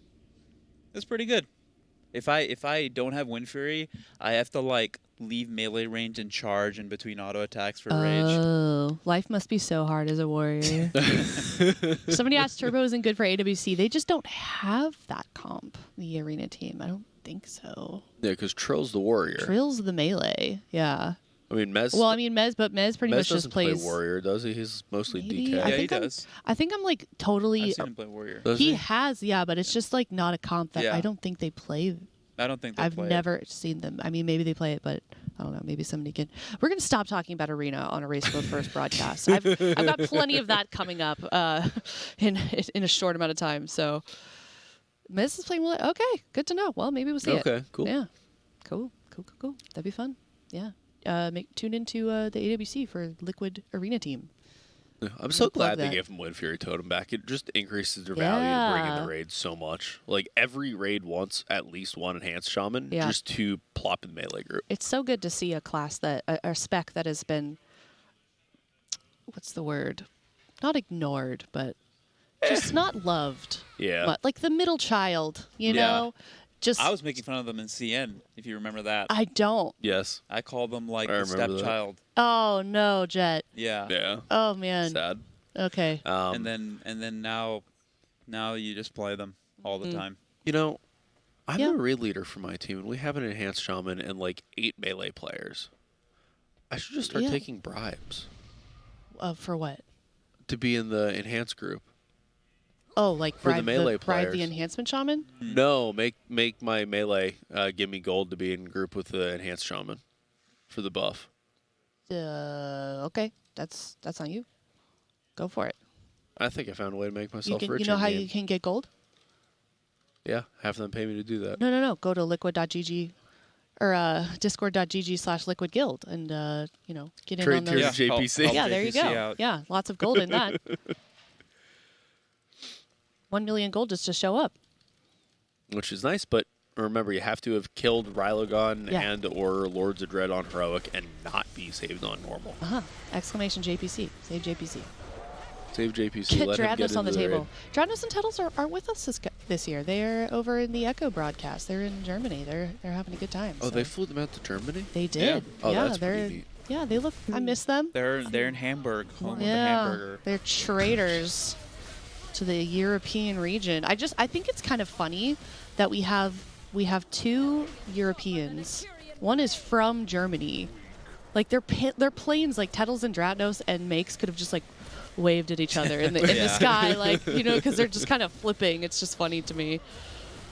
Speaker 21: It's pretty good. If I don't have Wind Fury, I have to like leave melee range and charge in between auto attacks for rage.
Speaker 5: Oh, life must be so hard as a warrior. Somebody asked Turbo isn't good for AWC. They just don't have that comp, the arena team. I don't think so.
Speaker 22: Yeah, because Trill's the warrior.
Speaker 5: Trill's the melee. Yeah.
Speaker 22: I mean, Mez.
Speaker 5: Well, I mean, Mez pretty much just
Speaker 22: doesn't
Speaker 5: plays
Speaker 22: play warrior, does he? He's mostly
Speaker 5: Maybe.
Speaker 22: DK.
Speaker 5: I think I think I'm like totally.
Speaker 21: I've seen him play warrior.
Speaker 22: Does
Speaker 5: He
Speaker 22: he?
Speaker 5: has, yeah, but it's just like not a comp that
Speaker 21: Yeah.
Speaker 5: I don't think they play.
Speaker 21: I don't think they
Speaker 5: I've
Speaker 21: play it.
Speaker 5: never seen them. I mean, maybe they play it, but I don't know. Maybe somebody can. We're gonna stop talking about arena on a Race Mode First broadcast. I've got plenty of that coming up in a short amount of time. So, Miz is playing. Okay, good to know. Well, maybe we'll see it.
Speaker 22: Okay, cool.
Speaker 5: Yeah, cool. That'd be fun. Yeah. Tune into the AWC for Liquid Arena Team.
Speaker 22: I'm so glad they
Speaker 5: that.
Speaker 22: gave him Wind Fury Totem back. It just increases their value to bring in
Speaker 5: Yeah.
Speaker 22: the raid so much. Like, every raid wants at least one Enhanced Shaman
Speaker 5: Yeah.
Speaker 22: just to plop in the melee group.
Speaker 5: It's so good to see a class that a spec that has been, what's the word? Not ignored, but just not loved.
Speaker 21: Yeah.
Speaker 5: But like the middle child, you know? Just
Speaker 21: I was making fun of them in CN, if you remember that.
Speaker 5: I don't.
Speaker 22: Yes.
Speaker 21: I called them like
Speaker 22: I
Speaker 21: the
Speaker 22: remember that.
Speaker 21: stepchild.
Speaker 5: Oh no, Jet.
Speaker 21: Yeah.
Speaker 22: Yeah.
Speaker 5: Oh man.
Speaker 22: Sad.
Speaker 5: Okay.
Speaker 21: and then now you just play them all the time.
Speaker 22: You know, I'm the raid leader for my team, and we have an Enhanced Shaman and like 8 melee players. I should just start
Speaker 5: Yeah.
Speaker 22: taking bribes
Speaker 5: For what?
Speaker 22: to be in the Enhanced group.
Speaker 5: Oh, like
Speaker 22: For the
Speaker 5: bribe
Speaker 22: melee
Speaker 5: bribe the
Speaker 22: players.
Speaker 5: enhancement shaman?
Speaker 22: No, make my melee give me gold to be in group with the Enhanced Shaman for the buff.
Speaker 5: Okay, that's on you. Go for it.
Speaker 22: I think I found a way to make
Speaker 5: You
Speaker 22: myself
Speaker 5: can,
Speaker 22: rich.
Speaker 5: you know
Speaker 22: in
Speaker 5: how
Speaker 22: game.
Speaker 5: you can get gold?
Speaker 22: Yeah, have them pay me to do that.
Speaker 5: No. Go to liquid.gg or discord.gg/liquid guild and get in
Speaker 22: Trade
Speaker 5: on
Speaker 22: tiers
Speaker 5: those.
Speaker 22: JPC.
Speaker 5: Yeah, there you
Speaker 22: JPC
Speaker 5: go.
Speaker 22: out.
Speaker 5: Yeah, lots of gold in that. 1 million gold just to show up.
Speaker 22: Which is nice, but remember, you have to have killed Rylogon
Speaker 5: Yeah.
Speaker 22: and or Lords of Dread on Heroic and not be saved on normal.
Speaker 5: Exclamation JPC. Save JPC.
Speaker 22: Save JPC.
Speaker 5: Get
Speaker 22: let him get
Speaker 5: Dradnos on the
Speaker 22: into
Speaker 5: table. Dradnos and Tettles are with us this year. They're over in the Echo broadcast. They're in Germany. They're having a good time.
Speaker 22: Oh,
Speaker 5: so.
Speaker 22: they flew them out to Germany?
Speaker 5: They did.
Speaker 22: Oh,
Speaker 5: yeah,
Speaker 22: that's
Speaker 5: they're
Speaker 22: pretty neat.
Speaker 5: yeah. They look. I miss them.
Speaker 21: They're in Hamburg, home of the
Speaker 5: Yeah,
Speaker 21: hamburger.
Speaker 5: they're traitors to the European region. I think it's kind of funny that we have 2 Europeans. One is from Germany. Like their planes, like Tettles and Dradnos and Makes could have just like waved at each other in the
Speaker 21: Yeah.
Speaker 5: sky, like because they're just kind of flipping. It's just funny to me.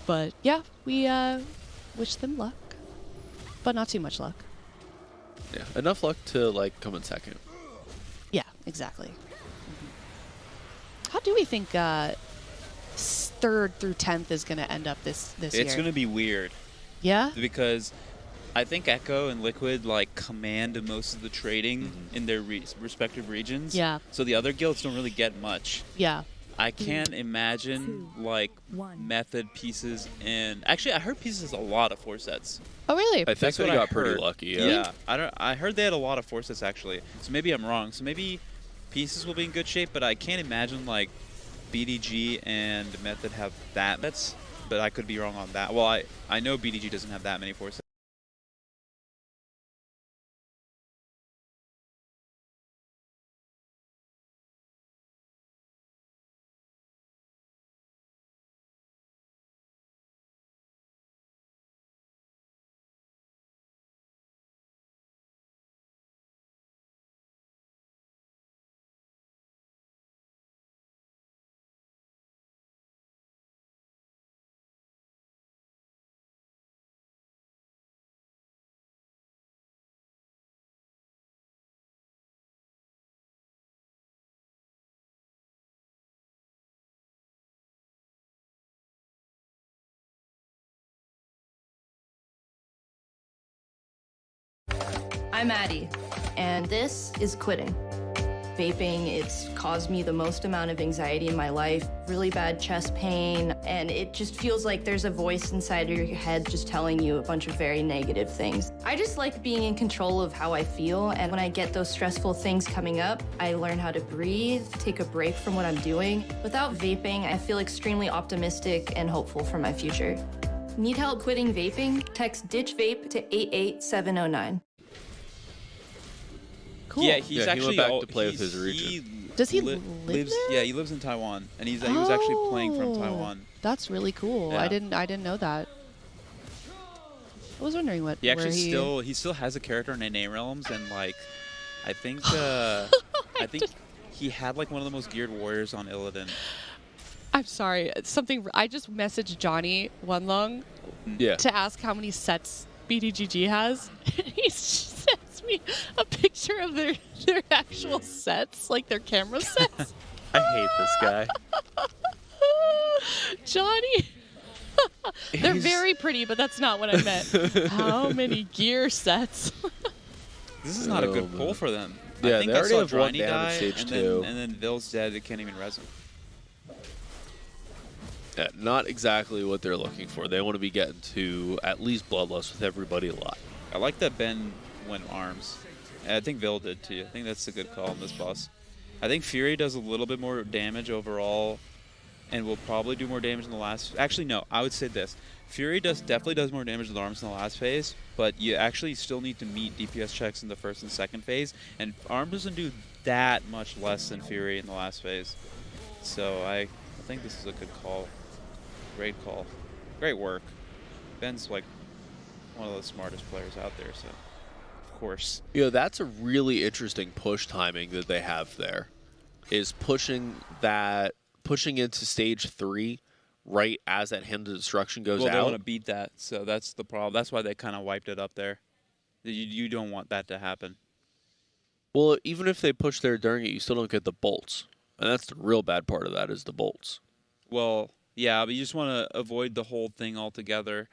Speaker 5: But yeah, we wish them luck, but not too much luck.
Speaker 22: Yeah, enough luck to like come in second.
Speaker 5: Yeah, exactly. How do we think 3rd through 10th is going to end up this year?
Speaker 21: It's going to be weird.
Speaker 5: Yeah?
Speaker 21: Because I think Echo and Liquid like command most of the trading in their respective regions.
Speaker 5: Yeah.
Speaker 21: So the other guilds don't really get much.
Speaker 5: Yeah.
Speaker 21: I can't imagine like Method, Pieces, and actually I heard Pieces has a lot of 4 sets.
Speaker 5: Oh really?
Speaker 22: I think
Speaker 21: That's
Speaker 22: they
Speaker 21: what
Speaker 22: got
Speaker 21: I
Speaker 22: pretty
Speaker 21: heard.
Speaker 22: lucky.
Speaker 21: Yeah. I heard they had a lot of 4 sets actually. So maybe I'm wrong. So maybe Pieces will be in good shape, but I can't imagine like BDG and Method have that. But I could be wrong on that. Well, I know BDG doesn't have that many 4 sets.
Speaker 4: I'm Addie, and this is quitting. Vaping, it's caused me the most amount of anxiety in my life, really bad chest pain, and it just feels like there's a voice inside of your head just telling you a bunch of very negative things. I just like being in control of how I feel, and when I get those stressful things coming up, I learn how to breathe, take a break from what I'm doing. Without vaping, I feel extremely optimistic and hopeful for my future. Need help quitting vaping? Text Ditch Vape to 88709.
Speaker 5: Cool.
Speaker 21: Yeah, he's
Speaker 22: he
Speaker 21: actually
Speaker 22: went back to play with his region.
Speaker 5: Does he live
Speaker 21: lives?
Speaker 5: there?
Speaker 21: Yeah, he lives in Taiwan, and he was actually playing from Taiwan.
Speaker 5: That's really cool.
Speaker 21: Yeah.
Speaker 5: I didn't know that. I was wondering what.
Speaker 21: He actually
Speaker 5: where
Speaker 21: he still has a character in NA Realms, and like, I think he had like one of the most geared warriors on Illidan.
Speaker 5: I'm sorry. I just messaged Johnny Onelong to ask how many sets BDGG has. He sends me a picture of their actual sets, like their camera sets.
Speaker 22: I hate this guy.
Speaker 5: Johnny. They're very pretty, but that's not what I meant. How many gear sets?
Speaker 21: This is not a good pull for them.
Speaker 22: Yeah,
Speaker 21: I think
Speaker 22: they
Speaker 21: I
Speaker 22: already
Speaker 21: saw
Speaker 22: have one
Speaker 21: Dryny
Speaker 22: damage
Speaker 21: die,
Speaker 22: stage
Speaker 21: and
Speaker 22: too.
Speaker 21: then Vill's dead. It can't even res him.
Speaker 22: Yeah, not exactly what they're looking for. They want to be getting to at least Bloodlust with everybody alive.
Speaker 21: I like that Ben went arms. And I think Vill did too. I think that's a good call on this boss. I think Fury does a little bit more damage overall, and will probably do more damage in the last. Actually, no. I would say this: Fury definitely does more damage with arms in the last phase, but you actually still need to meet DPS checks in the first and second phase, and arms doesn't do that much less than Fury in the last phase. So I think this is a good call. Great call. Great work. Ben's like one of the smartest players out there, so of course.
Speaker 22: You know, that's a really interesting push timing that they have there. Is pushing into stage 3 right as that Hymn to Destruction goes
Speaker 21: Well,
Speaker 22: out.
Speaker 21: they want to beat that, so that's the problem. That's why they kind of wiped it up there. You don't want that to happen.
Speaker 22: Well, even if they push there during it, you still don't get the bolts. And that's the real bad part of that is the bolts.
Speaker 21: Well, yeah, but you just want to avoid the whole thing altogether.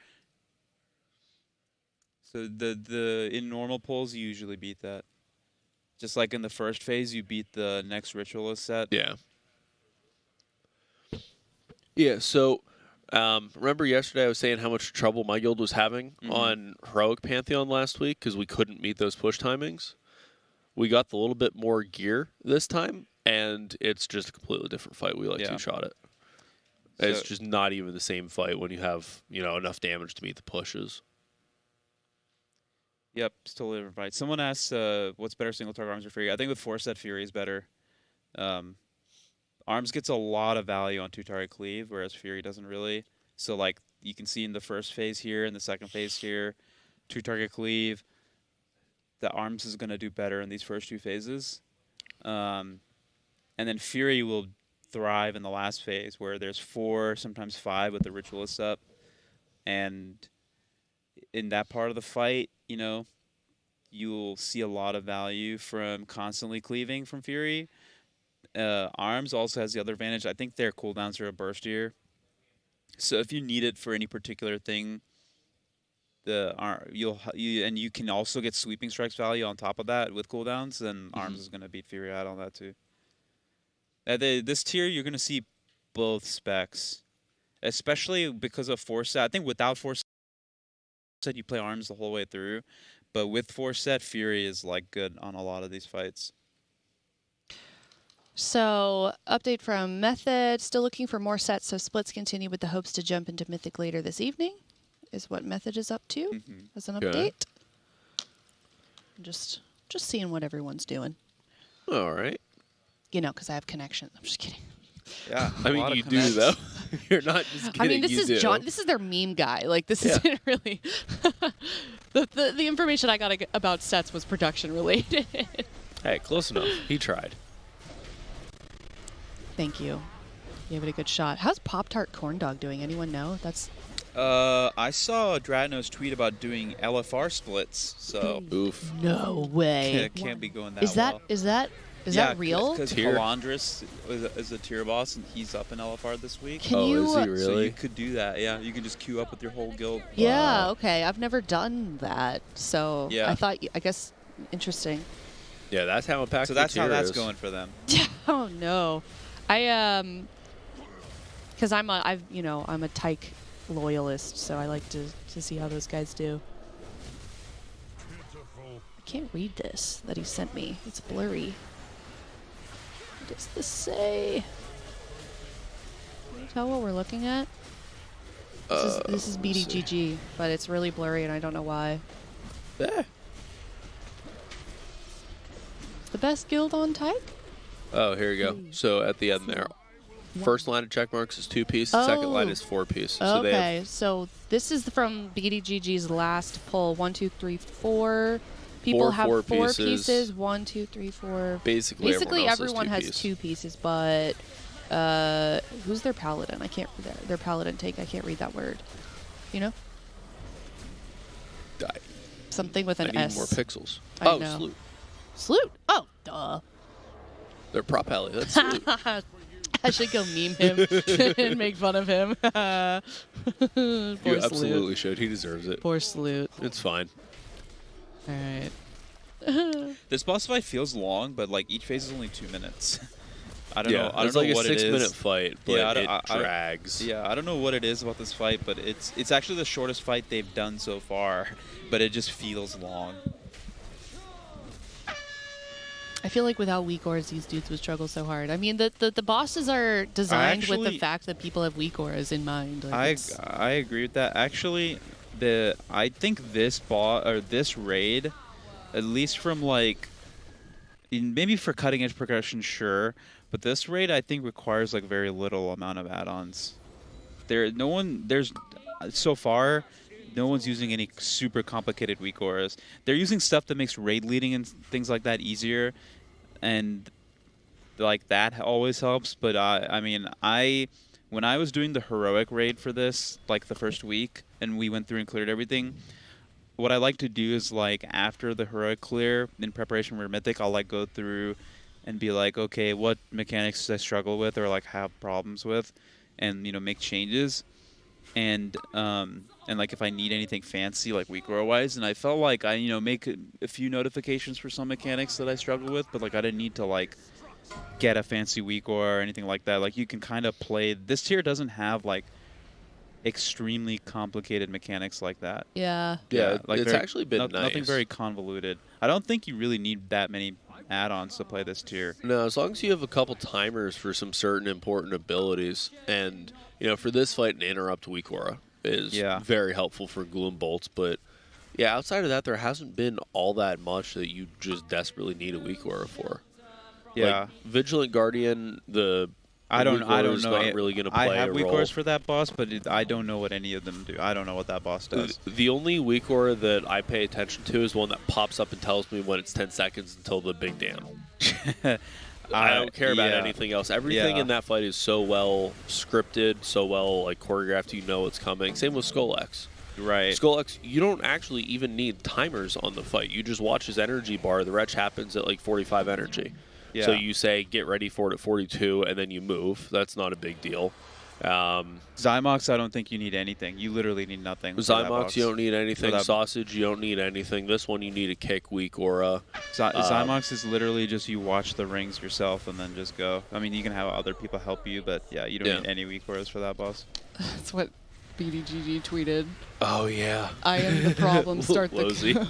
Speaker 21: So in normal pulls, you usually beat that. Just like in the first phase, you beat the next Ritualist set.
Speaker 22: Yeah. Yeah, so remember yesterday I was saying how much trouble my guild was having on Heroic Pantheon last week because we couldn't meet those push timings? We got the little bit more gear this time, and it's just a completely different fight. We two-shot it. It's just not even the same fight when you have, enough damage to meet the pushes.
Speaker 21: Yep, it's totally different fight. Someone asked, what's better, single target arms or Fury? I think with 4-set Fury is better. Arms gets a lot of value on 2-target cleave, whereas Fury doesn't really. So, like, you can see in the first phase here, in the second phase here, 2-target cleave, the Arms is going to do better in these first 2 phases. And then Fury will thrive in the last phase, where there's 4, sometimes 5 with the Ritualist up. And in that part of the fight, you'll see a lot of value from constantly cleaving from Fury. Arms also has the other advantage. I think their cooldowns are a burstier. So if you need it for any particular thing, you can also get sweeping strikes value on top of that with cooldowns, then Arms is going to beat Fury out on that too. This tier, you're going to see both specs, especially because of 4-set. I think without 4-set, you play Arms the whole way through, but with 4-set, Fury is like good on a lot of these fights.
Speaker 5: So, update from Method. Still looking for more sets, so splits continue with the hopes to jump into Mythic later this evening, is what Method is up to as an update. Just seeing what everyone's doing.
Speaker 22: All right.
Speaker 5: Because I have connections. I'm just kidding.
Speaker 22: Yeah, I mean, you do, though. You're not just kidding.
Speaker 5: I mean, this is John. This is their meme guy. Like, this isn't really... the information I got about sets was production related.
Speaker 22: Hey, close enough. He tried.
Speaker 5: Thank you. Gave it a good shot. How's Pop-Tart Corn Dog doing? Anyone know? That's...
Speaker 21: I saw Dradno's tweet about doing LFR splits, so...
Speaker 22: Oof.
Speaker 5: No way.
Speaker 21: It can't be going that well.
Speaker 5: Is that real?
Speaker 21: Because Halandris is a tier boss, and he's up in LFR this week.
Speaker 5: Can you,
Speaker 22: is he really?
Speaker 21: So you could do that, yeah. You can just queue up with your whole guild.
Speaker 5: Yeah, okay. I've never done that, so
Speaker 21: yeah.
Speaker 5: I guess, interesting.
Speaker 22: Yeah, that's how impactful.
Speaker 21: So that's how that's
Speaker 22: is.
Speaker 21: going for them.
Speaker 5: Oh no, because I'm a Tyke loyalist, so I like to see how those guys do. I can't read this that he sent me. It's blurry. What does this say? Can you tell what we're looking at? This is BDGG, but it's really blurry and I don't know why.
Speaker 22: Yeah.
Speaker 5: The best guild on Tyke?
Speaker 22: Oh, here we go. So at the end there, first line of check marks is 2-piece, second line is 4-piece. So
Speaker 5: okay, so this is from BDGG's last pull. 1, 2, 3, 4. People have 4 pieces. 1, 2, 3, 4.
Speaker 22: Basically
Speaker 5: everyone has 2 pieces, but who's their paladin? I can't read their paladin take. I can't read that word. You know? Something with an
Speaker 22: I need
Speaker 5: S.
Speaker 22: more pixels.
Speaker 5: I know.
Speaker 22: Sloot.
Speaker 5: Sloot? Oh, duh.
Speaker 22: They're prop alley. That's Sloot.
Speaker 5: I should go meme him and make fun of him. Poor
Speaker 22: You absolutely
Speaker 5: Sloot.
Speaker 22: should. He deserves it.
Speaker 5: Poor Sloot.
Speaker 22: It's fine.
Speaker 5: All right.
Speaker 21: This boss fight feels long, but like each phase is only 2 minutes. I don't know. I
Speaker 22: it's
Speaker 21: don't
Speaker 22: like
Speaker 21: know
Speaker 22: a
Speaker 21: what it is.
Speaker 22: 6-minute fight, but
Speaker 21: yeah,
Speaker 22: it drags.
Speaker 21: I don't know what it is about this fight, but it's actually the shortest fight they've done so far, but it just feels long.
Speaker 5: I feel like without weak auras, these dudes would struggle so hard. I mean, the bosses are designed with the fact that people have weak auras in mind. Like
Speaker 21: I agree with that. Actually, I think this this raid, at least from like, maybe for cutting edge progression, sure, but this raid I think requires like very little amount of add-ons. So far, no one's using any super complicated weak auras. They're using stuff that makes raid leading and things like that easier, and like that always helps. But I mean, when I was doing the heroic raid for this, like the first week, and we went through and cleared everything, what I like to do is like after the heroic clear, in preparation for Mythic, I'll like go through and be like, okay, what mechanics I struggle with or like have problems with, and make changes. And like if I need anything fancy like weak aura wise, and I felt like I make a few notifications for some mechanics that I struggle with, but like I didn't need to like get a fancy weak aura or anything like that. Like you can kind of play. This tier doesn't have like extremely complicated mechanics like that.
Speaker 5: Yeah.
Speaker 22: Yeah, like it's actually been nice.
Speaker 21: Nothing very convoluted. I don't think you really need that many add-ons to play this tier.
Speaker 22: No, as long as you have a couple timers for some certain important abilities, and for this fight, an interrupt weak aura is very helpful for Gloom Bolts. But yeah, outside of that, there hasn't been all that much that you just desperately need a weak aura for.
Speaker 21: Yeah,
Speaker 22: like, Vigilant Guardian,
Speaker 21: I don't know.
Speaker 22: Not really going to play
Speaker 21: I have
Speaker 22: a
Speaker 21: weak
Speaker 22: role.
Speaker 21: auras for that boss, but I don't know what any of them do. I don't know what that boss does.
Speaker 22: The only weak aura that I pay attention to is one that pops up and tells me when it's 10 seconds until the big dam. I don't care about anything else. Everything in that fight is so well scripted, so well like choreographed. You know what's coming. Same with Skull-X.
Speaker 21: Right.
Speaker 22: Skull-X, you don't actually even need timers on the fight. You just watch his energy bar. The retch happens at like 45 energy.
Speaker 21: Yeah.
Speaker 22: So you say, get ready for it at 42, and then you move. That's not a big deal.
Speaker 21: Zymox, I don't think you need anything. You literally need nothing.
Speaker 22: Zymox, you don't need anything. Sausage, you don't need anything. This one, you need a kick, weak aura.
Speaker 21: Zymox is literally just you watch the rings yourself and then just go. I mean, you can have other people help you, but yeah, you don't need any weak auras for that boss.
Speaker 5: That's what BDGG tweeted.
Speaker 22: Oh, yeah.
Speaker 5: I am the problem. Start the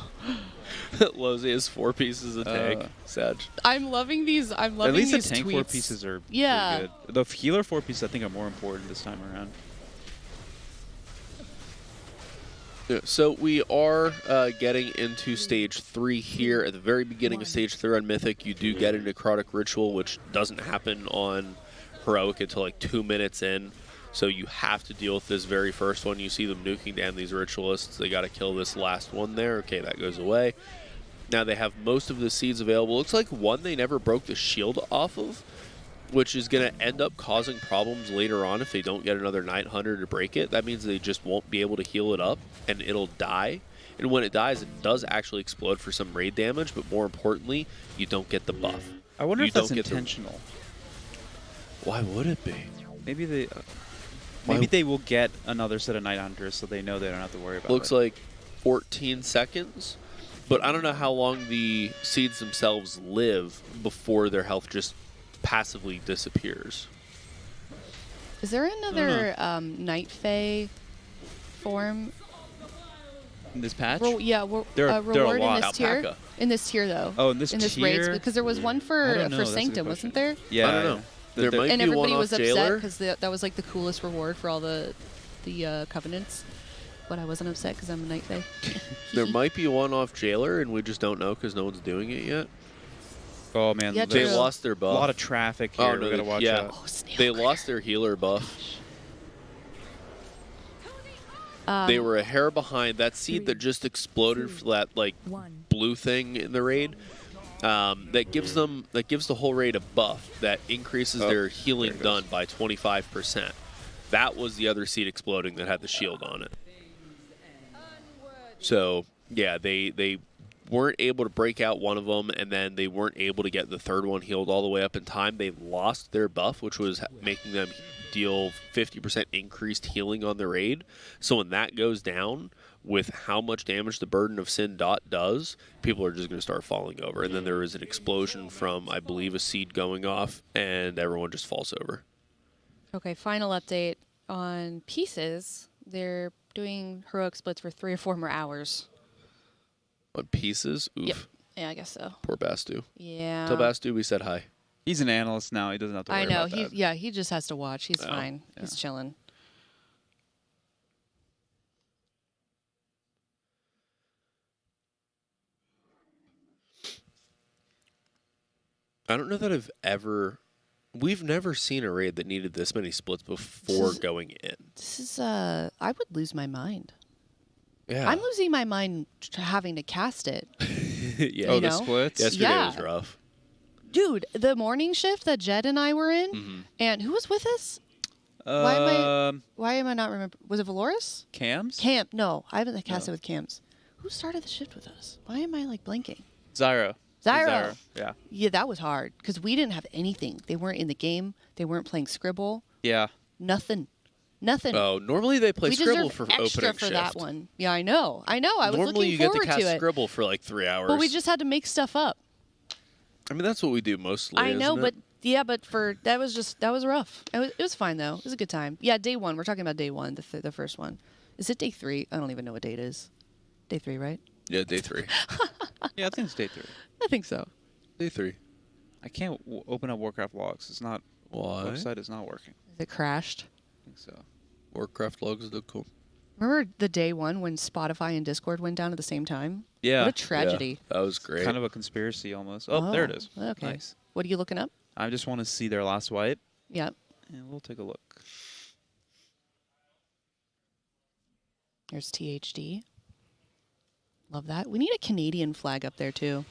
Speaker 22: Lozy has 4 pieces of tank. Sad.
Speaker 5: I'm loving these. I'm loving
Speaker 21: these tweets. At
Speaker 5: these
Speaker 21: least the tank
Speaker 5: tweets.
Speaker 21: 4 pieces are
Speaker 5: good.
Speaker 21: The healer 4 pieces I think are more important this time around.
Speaker 22: Yeah, so we are getting into stage 3 here. At the very beginning of stage 3 on Mythic, you do get a necrotic ritual, which doesn't happen on Heroic until like 2 minutes in. So you have to deal with this very first one. You see them nuking down these ritualists. They got to kill this last one there. Okay, that goes away. Now they have most of the seeds available. Looks like one they never broke the shield off of, which is going to end up causing problems later on if they don't get another Night Hunter to break it. That means they just won't be able to heal it up, and it'll die. And when it dies, it does actually explode for some raid damage, but more importantly, you don't get the buff.
Speaker 21: I wonder if that's intentional.
Speaker 22: Why would it be?
Speaker 21: Maybe they... Maybe they will get another set of Night Hunters so they know they don't have to worry about
Speaker 22: Looks like 14 seconds, but I don't know how long the seeds themselves live before their health just passively disappears.
Speaker 5: Is there another Night Fae form?
Speaker 21: In this patch?
Speaker 5: Yeah, reward in this tier. In this tier, though.
Speaker 21: Oh, in this
Speaker 5: raid, because there was one for Sanctum, wasn't there?
Speaker 21: Yeah,
Speaker 22: I don't know. There might
Speaker 5: and
Speaker 22: be
Speaker 5: everybody
Speaker 22: one
Speaker 5: was
Speaker 22: off
Speaker 5: upset
Speaker 22: Jailer.
Speaker 5: because that was like the coolest reward for all the covenants. But I wasn't upset because I'm a Night Fae.
Speaker 22: There might be one off Jailer, and we just don't know because no one's doing it yet.
Speaker 21: Oh man,
Speaker 5: Yeah,
Speaker 22: they
Speaker 5: true.
Speaker 22: lost their buff.
Speaker 21: a lot of traffic here.
Speaker 22: Oh, no,
Speaker 21: we gotta watch
Speaker 22: yeah.
Speaker 21: out.
Speaker 22: They lost their healer buff. They were a hair behind. That seed that just exploded for that like blue thing in the raid. That gives the whole raid a buff that increases their healing done by 25%. That was the other seed exploding that had the shield on it. So yeah, they weren't able to break out one of them, and then they weren't able to get the third one healed all the way up in time. They lost their buff, which was making them deal 50% increased healing on the raid. So when that goes down, with how much damage the Burden of Sin dot does, people are just going to start falling over. And then there is an explosion from, I believe, a seed going off, and everyone just falls over.
Speaker 5: Okay, final update on pieces. They're doing heroic splits for 3 or 4 more hours.
Speaker 22: On pieces? Oof.
Speaker 5: Yep. Yeah, I guess so.
Speaker 22: Poor Bastu.
Speaker 5: Yeah.
Speaker 22: Tell Bastu we said hi.
Speaker 21: He's an analyst now. He doesn't have to worry
Speaker 5: I know.
Speaker 21: about that.
Speaker 5: Yeah, he just has to watch. He's
Speaker 22: Oh,
Speaker 5: fine.
Speaker 21: yeah.
Speaker 5: He's chilling.
Speaker 22: I don't know that we've never seen a raid that needed this many splits before going in.
Speaker 5: This is, I would lose my mind.
Speaker 22: Yeah.
Speaker 5: I'm losing my mind having to cast it.
Speaker 22: Yeah.
Speaker 21: Oh, the splits?
Speaker 22: Yesterday
Speaker 5: Yeah.
Speaker 22: was rough.
Speaker 5: Dude, the morning shift that Jed and I were in, and who was with us? Why am I not remember? Was it Valoris?
Speaker 21: Cams?
Speaker 5: Camp. No, I haven't cast it with Cams. Who started the shift with us? Why am I like blanking?
Speaker 21: Zyro.
Speaker 5: Zyro.
Speaker 21: Yeah.
Speaker 5: Yeah, that was hard because we didn't have anything. They weren't in the game. They weren't playing Scribble.
Speaker 21: Yeah.
Speaker 5: Nothing.
Speaker 22: Oh, normally they play
Speaker 5: we
Speaker 22: Scribble
Speaker 5: deserve
Speaker 22: for
Speaker 5: extra
Speaker 22: opening
Speaker 5: for
Speaker 22: shift.
Speaker 5: that one. Yeah, I know. I was
Speaker 22: Normally
Speaker 5: looking
Speaker 22: you get
Speaker 5: forward
Speaker 22: to cast
Speaker 5: it.
Speaker 22: Scribble for like 3 hours.
Speaker 5: But we just had to make stuff up.
Speaker 22: I mean, that's what we do mostly.
Speaker 5: I know,
Speaker 22: isn't
Speaker 5: but
Speaker 22: it?
Speaker 5: yeah, but that was rough. It was fine though. It was a good time. Yeah, day 1. We're talking about day 1, the first one. Is it day 3? I don't even know what date it is. Day 3, right?
Speaker 22: Yeah, day 3.
Speaker 21: Yeah, I think it's day 3.
Speaker 5: I think so.
Speaker 22: Day 3.
Speaker 21: I can't open up Warcraft logs. It's not.
Speaker 22: Why?
Speaker 21: The website is not working.
Speaker 5: Is it crashed?
Speaker 21: I think so.
Speaker 22: Warcraftlogs.com.
Speaker 5: Remember the day 1 when Spotify and Discord went down at the same time?
Speaker 21: Yeah.
Speaker 5: What a tragedy.
Speaker 22: Yeah, that was great.
Speaker 21: Kind of a conspiracy almost. Oh, there it is.
Speaker 5: Okay.
Speaker 21: Nice.
Speaker 5: What are you looking up?
Speaker 21: I just want to see their last wipe.
Speaker 5: Yep.
Speaker 21: And we'll take a look.
Speaker 5: There's THD. Love that. We need a Canadian flag up there too.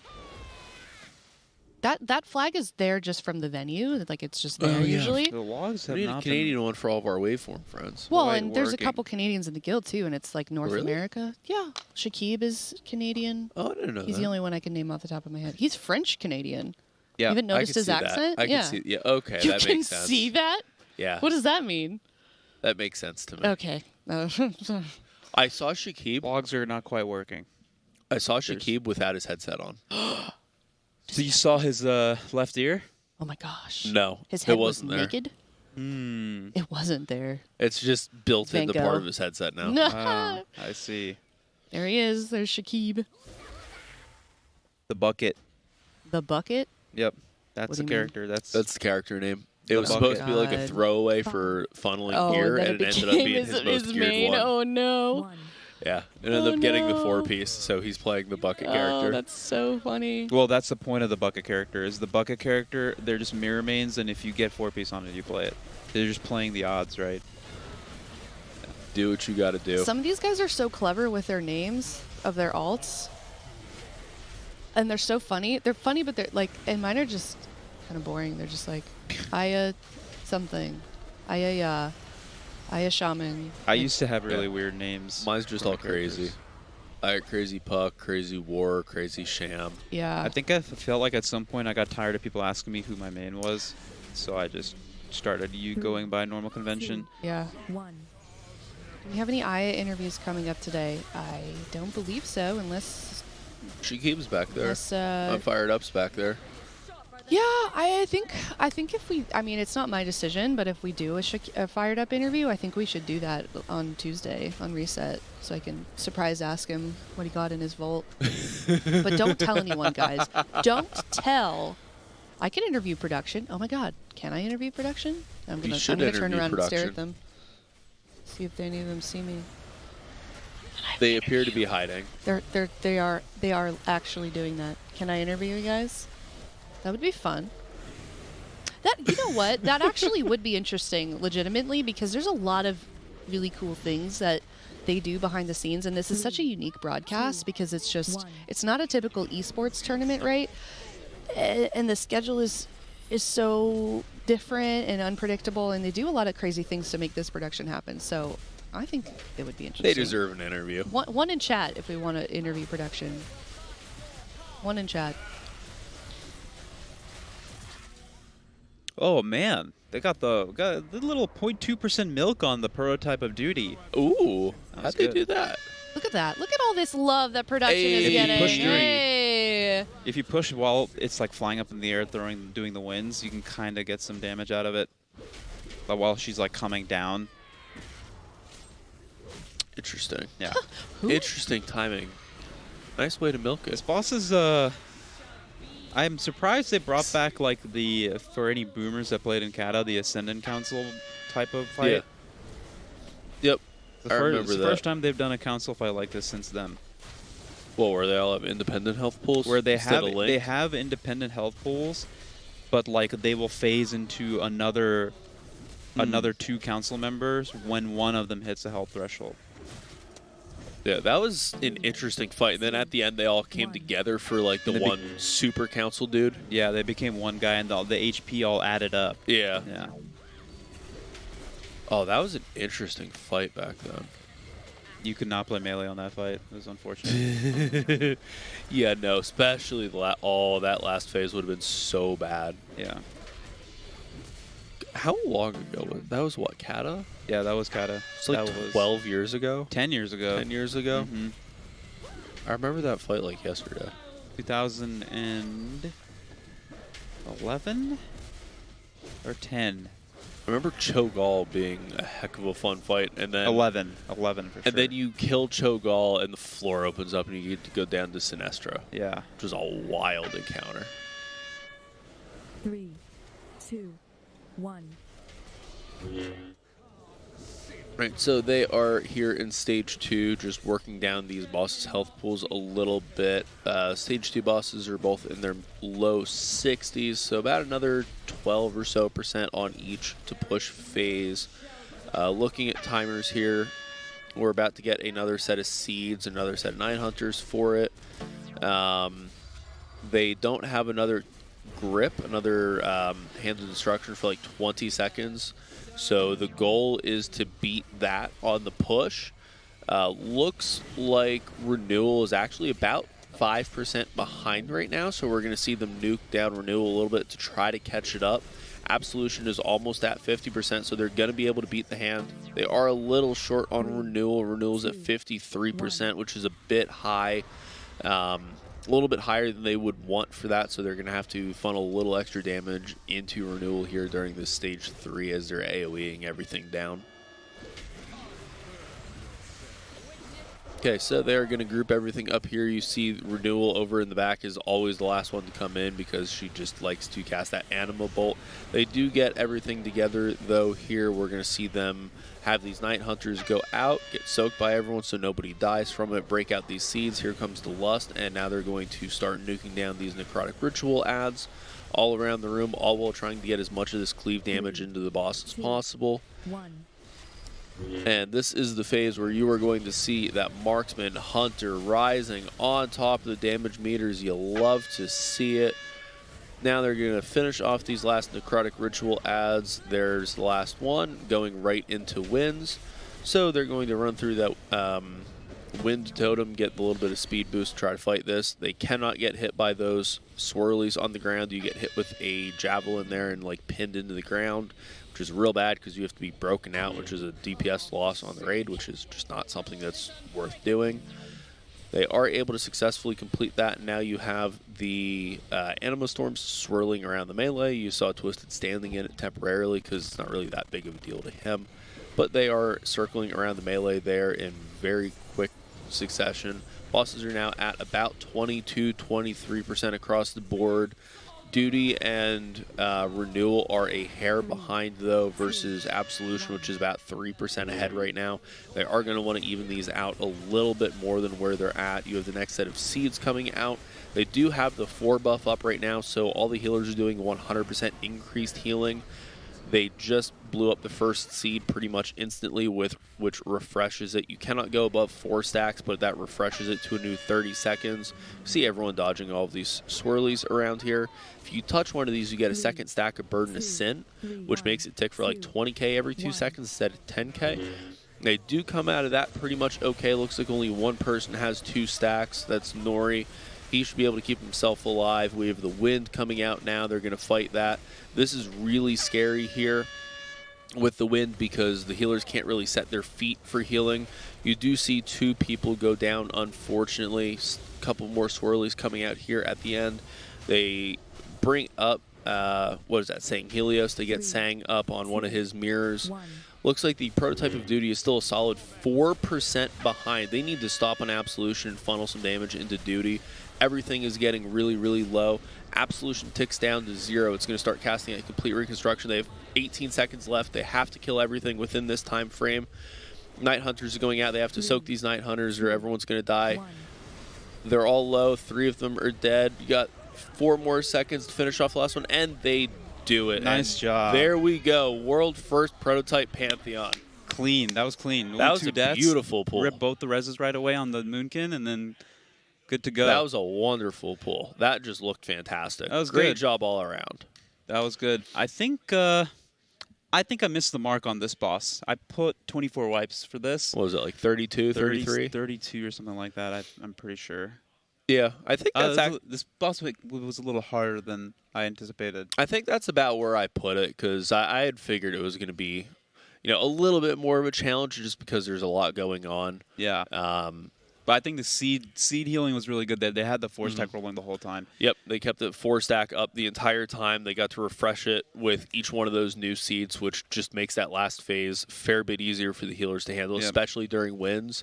Speaker 5: That flag is there just from the venue. Like it's just there usually.
Speaker 21: The logs have
Speaker 22: We need a
Speaker 21: not
Speaker 22: Canadian one for all of our waveform friends.
Speaker 5: Well,
Speaker 21: quite
Speaker 5: and there's a
Speaker 21: working.
Speaker 5: couple Canadians in the guild too, and it's like North
Speaker 22: Really?
Speaker 5: America. Yeah, Shakib is Canadian.
Speaker 22: Oh, I didn't know
Speaker 5: He's
Speaker 22: that.
Speaker 5: the only one I can name off the top of my head. He's French Canadian.
Speaker 22: Yeah,
Speaker 5: You haven't
Speaker 22: I
Speaker 5: noticed
Speaker 22: can
Speaker 5: his
Speaker 22: see that.
Speaker 5: accent?
Speaker 22: I
Speaker 5: Yeah.
Speaker 22: can see. Yeah, okay,
Speaker 5: You
Speaker 22: that
Speaker 5: can
Speaker 22: makes sense.
Speaker 5: see that?
Speaker 22: Yeah.
Speaker 5: What does that mean?
Speaker 22: That makes sense to me.
Speaker 5: Okay.
Speaker 22: I saw Shakib.
Speaker 21: Logs are not quite working.
Speaker 22: I saw Shakib without his headset on.
Speaker 21: So you saw his left ear?
Speaker 5: Oh my gosh.
Speaker 22: No,
Speaker 5: His
Speaker 22: it
Speaker 5: head was
Speaker 22: wasn't there.
Speaker 5: naked?
Speaker 21: Hmm.
Speaker 5: It wasn't there.
Speaker 22: It's just built
Speaker 5: Van
Speaker 22: into
Speaker 5: Gogh.
Speaker 22: part of his headset now.
Speaker 5: No.
Speaker 21: I see.
Speaker 5: There he is. There's Shakib.
Speaker 21: The bucket.
Speaker 5: The bucket?
Speaker 21: Yep. That's
Speaker 5: What
Speaker 21: the
Speaker 5: do you mean?
Speaker 21: character. That's
Speaker 22: the character name. It
Speaker 21: The
Speaker 22: was
Speaker 21: bucket.
Speaker 22: supposed to be like a
Speaker 5: God.
Speaker 22: throwaway for funneling
Speaker 5: Oh,
Speaker 22: gear,
Speaker 5: and then
Speaker 22: and it ended up
Speaker 5: became
Speaker 22: being his most geared
Speaker 5: main.
Speaker 22: one.
Speaker 5: Oh no.
Speaker 22: Yeah, it ended up getting the
Speaker 5: no.
Speaker 22: 4-piece, so he's playing the bucket
Speaker 5: Oh,
Speaker 22: character.
Speaker 5: that's so funny.
Speaker 21: Well, that's the point of the bucket character. Is the bucket character? They're just mirror mains, and if you get 4-piece on it, you play it. They're just playing the odds, right?
Speaker 22: Do what you got to do.
Speaker 5: Some of these guys are so clever with their names of their alts. And they're so funny. They're funny, but they're like, and mine are just kind of boring. They're just like, Aya something. Aya Shaman.
Speaker 21: I used to have really weird names.
Speaker 22: Mine's just
Speaker 21: for
Speaker 22: all
Speaker 21: my characters.
Speaker 22: crazy. I got Crazy Puck, Crazy War, Crazy Sham.
Speaker 5: Yeah.
Speaker 21: I think I felt like at some point I got tired of people asking me who my main was, so I just started going by normal convention.
Speaker 5: Yeah. Do we have any Aya interviews coming up today? I don't believe so, unless...
Speaker 22: She keeps back there.
Speaker 5: Unless,
Speaker 22: I'm fired up's back there.
Speaker 5: Yeah, I think if we, I mean, it's not my decision, but if we do a fired up interview, I think we should do that on Tuesday on Reset, so I can surprise ask him what he got in his vault. But don't tell anyone, guys. Don't tell. I can interview production. Oh my God, can I interview production? I'm gonna turn around and stare at them. See if any of them see me.
Speaker 22: They appear to be hiding.
Speaker 5: They are actually doing that. Can I interview you guys? That would be fun. You know what? That actually would be interesting, legitimately, because there's a lot of really cool things that they do behind the scenes, and this is such a unique broadcast because it's not a typical esports tournament, right? And the schedule is so different and unpredictable, and they do a lot of crazy things to make this production happen. So I think it would be interesting.
Speaker 22: They deserve an interview.
Speaker 5: One in chat if we want to interview production. One in chat.
Speaker 21: Oh man, they got the little 0.2% milk on the prototype of duty.
Speaker 22: Ooh, how'd they
Speaker 21: good.
Speaker 22: do that?
Speaker 5: Look at that. Look at all this love that production is
Speaker 21: If you
Speaker 5: getting.
Speaker 21: push during-
Speaker 5: Hey.
Speaker 21: If you push while it's like flying up in the air, doing the winds, you can kind of get some damage out of it. But while she's like coming down.
Speaker 22: Interesting.
Speaker 21: Yeah.
Speaker 22: Interesting timing. Nice way to milk it.
Speaker 21: This boss is I'm surprised they brought back like for any boomers that played in Kata, the Ascendant Council type of fight.
Speaker 22: Yeah. Yep.
Speaker 21: It's the first time they've done a council fight like this since then.
Speaker 22: Well, where they all have independent health pools?
Speaker 21: Where they
Speaker 22: instead of linked?
Speaker 21: have independent health pools, but like they will phase into another 2 council members when one of them hits a health threshold.
Speaker 22: Yeah, that was an interesting fight. And then at the end, they all came together for like the one super council dude.
Speaker 21: Yeah, they became one guy, and the HP all added up.
Speaker 22: Yeah.
Speaker 21: Yeah.
Speaker 22: Oh, that was an interesting fight back then.
Speaker 21: You could not play melee on that fight. It was unfortunate.
Speaker 22: Yeah, no, especially that last phase would have been so bad.
Speaker 21: Yeah.
Speaker 22: How long ago was that? Was what, Kata?
Speaker 21: Yeah, that was Kata.
Speaker 22: It's like 12 years ago?
Speaker 21: 10 years ago.
Speaker 22: 10 years ago?
Speaker 21: Mm-hmm.
Speaker 22: I remember that fight like yesterday.
Speaker 21: 2011? Or 10?
Speaker 22: I remember Cho'Gall being a heck of a fun fight, and then
Speaker 21: 11 for sure.
Speaker 22: And then you kill Cho'Gall, and the floor opens up, and you get to go down to Sinestra.
Speaker 21: Yeah,
Speaker 22: which was a wild encounter.
Speaker 19: 3, 2, 1.
Speaker 22: Right, so they are here in Stage 2, just working down these bosses' health pools a little bit. Stage 2 bosses are both in their low 60s, so about another 12% or so on each to push phase. Looking at timers here, we're about to get another set of seeds, another set of 9 hunters for it. They don't have another grip, another Hands of Destruction for like 20 seconds. So the goal is to beat that on the push. Looks like Renewal is actually about 5% behind right now, so we're going to see them nuke down Renewal a little bit to try to catch it up. Absolution is almost at 50%, so they're going to be able to beat the hand. They are a little short on Renewal. Renewal's at 53%, which is a bit high. A little bit higher than they would want for that, so they're going to have to funnel a little extra damage into Renewal here during this Stage 3 as they're AoEing everything down. Okay, so they're going to group everything up here. You see Renewal over in the back is always the last one to come in because she just likes to cast that Anima Bolt. They do get everything together, though. Here we're going to see them have these Night Hunters go out, get soaked by everyone so nobody dies from it, break out these seeds. Here comes the Lust, and now they're going to start nuking down these Necrotic Ritual adds all around the room, all while trying to get as much of this cleave damage into the boss as possible.
Speaker 19: 1.
Speaker 22: And this is the phase where you are going to see that Marksman Hunter rising on top of the damage meters. You love to see it. Now they're going to finish off these last Necrotic Ritual adds. There's the last one going right into Winds. So they're going to run through that Wind Totem, get a little bit of speed boost to try to fight this. They cannot get hit by those swirlies on the ground. You get hit with a Javelin there and like pinned into the ground, which is real bad because you have to be broken out, which is a DPS loss on the raid, which is just not something that's worth doing. They are able to successfully complete that, and now you have the Anima Storms swirling around the melee. You saw Twisted standing in it temporarily because it's not really that big of a deal to him, but they are circling around the melee there in very quick succession. Bosses are now at about 22-23% across the board. Duty and Renewal are a hair behind, though, versus Absolution, which is about 3% ahead right now. They are going to want to even these out a little bit more than where they're at. You have the next set of seeds coming out. They do have the 4 buff up right now, so all the healers are doing 100% increased healing. They just blew up the first seed pretty much instantly, which refreshes it. You cannot go above 4 stacks, but that refreshes it to a new 30 seconds. You see everyone dodging all of these swirlies around here. If you touch one of these, you get a second stack of Burden of Sin, which makes it tick for like 20k every 2 seconds instead of 10k. They do come out of that pretty much okay. Looks like only one person has 2 stacks. That's Nori. He should be able to keep himself alive. We have the Wind coming out now. They're going to fight that. This is really scary here. with the wind because the healers can't really set their feet for healing. You do see 2 people go down, unfortunately. A couple more swirlies coming out here at the end. They bring up, what is that saying? Helios. They get Sang up on one of his mirrors. Looks like the prototype of Duty is still a solid 4% behind. They need to stop on Absolution and funnel some damage into Duty. Everything is getting really, really low. Absolution ticks down to 0. It's going to start casting a complete reconstruction. They have 18 seconds left. They have to kill everything within this time frame. Night Hunters are going out. They have to soak these Night Hunters or everyone's going to die. They're all low. 3 of them are dead. You got 4 more seconds to finish off the last one, and they do it.
Speaker 21: Nice job.
Speaker 22: There we go. World first prototype Pantheon.
Speaker 21: Clean. That was clean.
Speaker 22: That was
Speaker 21: 2
Speaker 22: a
Speaker 21: deaths.
Speaker 22: beautiful pull.
Speaker 21: Rip both the reses right away on the Moonkin, and then good to go.
Speaker 22: That was a wonderful pull. That just looked fantastic.
Speaker 21: That was
Speaker 22: great
Speaker 21: good.
Speaker 22: job all around.
Speaker 21: That was good. I think I missed the mark on this boss. I put 24 wipes for this.
Speaker 22: What was it, like 32, 33?
Speaker 21: 32 or something like that, I'm pretty sure.
Speaker 22: Yeah, I think that's
Speaker 21: this boss was a little harder than I anticipated.
Speaker 22: I think that's about where I put it because I had figured it was going to be, a little bit more of a challenge just because there's a lot going on.
Speaker 21: Yeah. But I think the seed healing was really good. They had the 4-stack rolling the whole time.
Speaker 22: Yep, they kept the 4-stack up the entire time. They got to refresh it with each one of those new seeds, which just makes that last phase a fair bit easier for the healers to handle, especially during wins.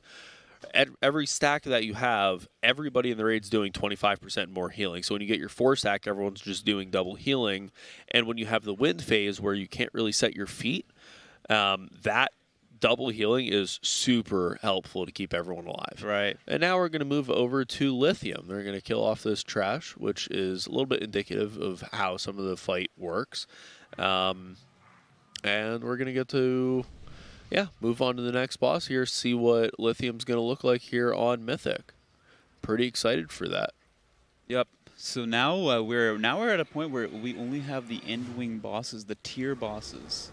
Speaker 22: At every stack that you have, everybody in the raid's doing 25% more healing. So when you get your 4-stack, everyone's just doing double healing. And when you have the wind phase where you can't really set your feet, that double healing is super helpful to keep everyone alive.
Speaker 21: Right.
Speaker 22: And now we're going to move over to Lithium. They're going to kill off this trash, which is a little bit indicative of how some of the fight works. And we're going to get to... move on to the next boss here, see what Lithium's going to look like here on Mythic. Pretty excited for that.
Speaker 21: Yep. So now we're at a point where we only have the Endwing bosses, the tier bosses.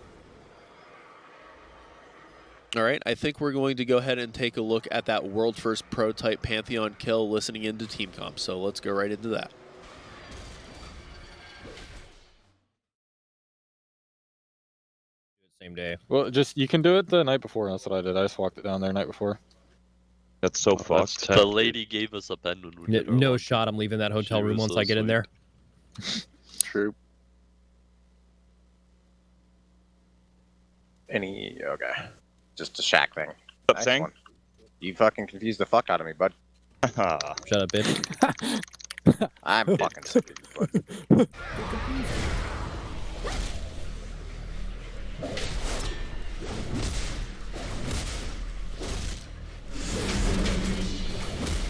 Speaker 22: All right, I think we're going to go ahead and take a look at that world first prototype Pantheon kill listening into Team Comp. So let's go right into that.
Speaker 9: Same day.
Speaker 20: Well, you can do it the night before. That's what I did. I just walked it down there the night before.
Speaker 10: That's so fucked.
Speaker 23: The lady gave us a pen when we did
Speaker 9: No shot. I'm leaving that hotel room once I get in there.
Speaker 10: True.
Speaker 24: Okay. Just a shack thing.
Speaker 10: What's saying?
Speaker 24: You fucking confused the fuck out of me, bud.
Speaker 9: Shut up, bitch.
Speaker 24: I'm fucking stupid.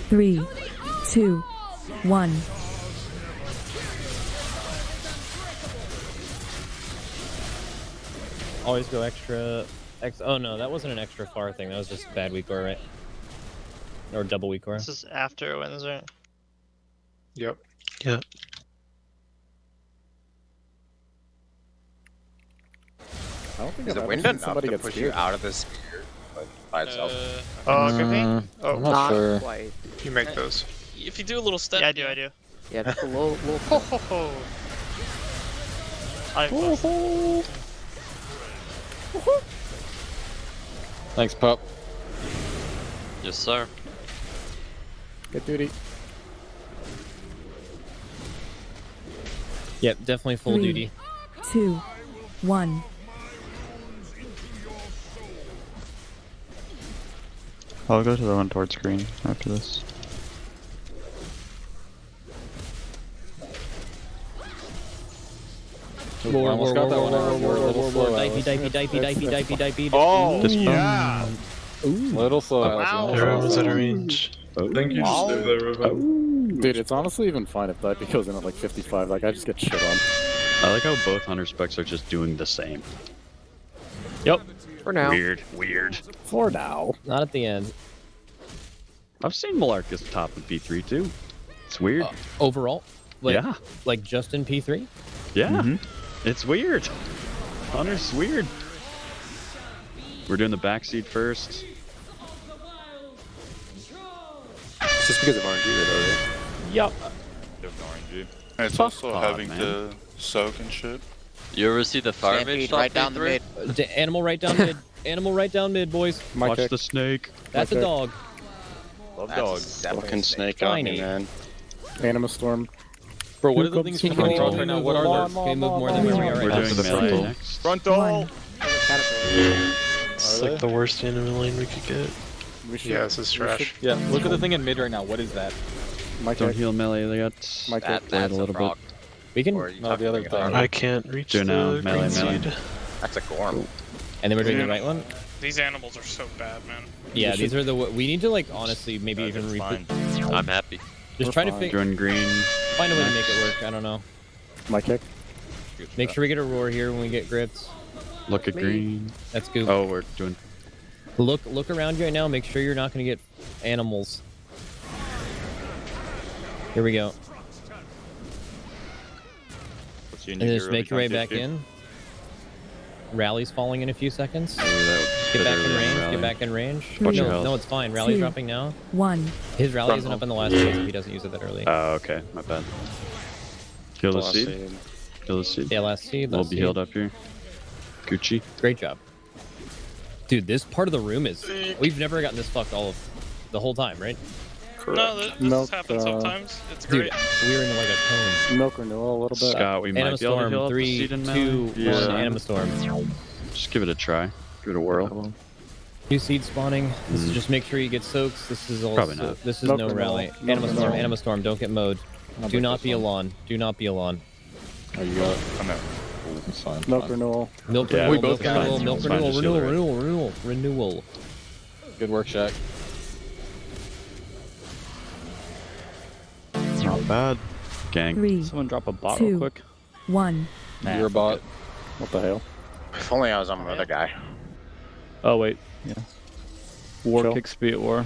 Speaker 19: 3, 2, 1.
Speaker 9: Always go extra. Oh no, that wasn't an extra far thing. That was just bad weak core, right? Or double weak core.
Speaker 25: This is after Wednesday.
Speaker 20: Yep.
Speaker 25: Yeah.
Speaker 24: I don't think is the wind enough to push you out of this sphere by itself?
Speaker 25: I'm
Speaker 20: not sure.
Speaker 25: Quite.
Speaker 20: You make those.
Speaker 25: If you do a little step. Yeah, I do.
Speaker 14: Yeah, just a little.
Speaker 20: Thanks, pup.
Speaker 23: Yes, sir.
Speaker 20: Good duty.
Speaker 9: Yep, definitely full
Speaker 19: 3,
Speaker 9: duty.
Speaker 19: 2, 1.
Speaker 10: I'll go to the one towards green after this.
Speaker 20: Almost got that one.
Speaker 9: Dipey.
Speaker 20: Oh,
Speaker 9: yeah.
Speaker 20: Little slow.
Speaker 25: Wow.
Speaker 20: Everyone was
Speaker 25: out
Speaker 20: of range.
Speaker 15: I think you just stay there with it.
Speaker 20: Dude, it's honestly even fine if Dipey goes in at like 55. Like, I just get shit on.
Speaker 10: I like how both Hunter specs are just doing the same.
Speaker 9: Yep.
Speaker 24: For now.
Speaker 10: Weird.
Speaker 20: For now.
Speaker 9: Not at the end.
Speaker 10: I've seen Malarcus top in P3 too. It's weird.
Speaker 9: Overall?
Speaker 10: Yeah.
Speaker 9: Like just in P3?
Speaker 10: Yeah. It's weird. Hunter's weird. We're doing the backseat first.
Speaker 24: It's just because of RNG, right?
Speaker 9: Yep.
Speaker 26: It's also having to soak and shit.
Speaker 23: You ever see the fire mage
Speaker 24: right down the mid.
Speaker 9: Animal right down mid. Animal right down mid, boys.
Speaker 10: Watch the snake.
Speaker 9: That's a dog.
Speaker 24: Love dogs.
Speaker 13: Fucking snake on me, man.
Speaker 1: Anima Storm.
Speaker 10: Bro, what are the things coming across right now? What are they?
Speaker 9: Can we move more than where we are right
Speaker 10: We're
Speaker 9: now?
Speaker 10: doing melee next.
Speaker 24: Frontal.
Speaker 25: It's like the worst anime lane we could get. Yeah, this is trash.
Speaker 10: Yeah, look at the thing in mid right now. What is that?
Speaker 1: Don't
Speaker 10: heal melee yet.
Speaker 24: That's
Speaker 10: a little bit.
Speaker 9: We can.
Speaker 10: No, the other thing.
Speaker 25: I can't reach the
Speaker 10: now,
Speaker 25: green
Speaker 10: melee.
Speaker 25: seed.
Speaker 24: That's a gorm.
Speaker 9: And then we're doing the right one?
Speaker 25: These animals are so bad, man.
Speaker 9: Yeah, these are the. We need to, like, honestly, maybe even repeat.
Speaker 23: I'm happy.
Speaker 9: Just try to find
Speaker 10: green.
Speaker 9: Find a way to make it work. I don't know.
Speaker 1: My kick.
Speaker 9: Make sure we get a roar here when we get gripped.
Speaker 10: Look at green.
Speaker 9: That's good.
Speaker 10: Oh, we're doing.
Speaker 9: Look around you right now. Make sure you're not going to get animals. Here we go. And just make your way back in. Rally's falling in a few seconds. Get back in range. Get back in range. No, it's fine. Rally's dropping now.
Speaker 19: 1.
Speaker 9: His rally isn't up in the last phase if he doesn't use it that early.
Speaker 10: Oh, okay. My bad. Kill the seed. Kill the seed.
Speaker 9: Yeah, last seed.
Speaker 10: We'll be healed up here. Gucci.
Speaker 9: Great job. Dude, this part of the room is... We've never gotten this fucked the whole time, right?
Speaker 25: No, this happens sometimes. It's great.
Speaker 9: Dude, we were in like a cone.
Speaker 1: Milk renewal a little bit.
Speaker 10: Scott, we might be able to heal up the
Speaker 9: 3,
Speaker 10: seed in
Speaker 9: 2, 1.
Speaker 10: melee.
Speaker 9: Anima Storm.
Speaker 10: Just give it a try. Give it a whirl.
Speaker 9: New seed spawning. This is just make sure you get soaks. This is also...
Speaker 10: Probably not.
Speaker 9: This is
Speaker 1: Milk
Speaker 9: no
Speaker 1: renewal.
Speaker 9: rally.
Speaker 1: Milk
Speaker 9: Anima Storm.
Speaker 1: renewal.
Speaker 9: Anima Storm. Don't get mowed. Do not be Alon. Do not be Alon.
Speaker 10: Oh, you got it. I know. It's fine.
Speaker 1: Milk renewal.
Speaker 9: Milk
Speaker 10: Yeah,
Speaker 9: renewal.
Speaker 10: we both
Speaker 9: Milk
Speaker 10: got it.
Speaker 9: renewal. Milk
Speaker 10: It's fine,
Speaker 9: renewal.
Speaker 10: just heal
Speaker 9: Renewal.
Speaker 10: it.
Speaker 9: Renewal.
Speaker 10: Good work, Shaq. Not bad. Gang.
Speaker 19: 3.
Speaker 10: Someone drop a bot
Speaker 19: 2,
Speaker 10: real quick.
Speaker 19: 1.
Speaker 10: You're a bot.
Speaker 1: What the hell?
Speaker 24: If only I was on another guy.
Speaker 10: Oh, wait. Yeah. War
Speaker 1: Kill.
Speaker 10: kick speed war.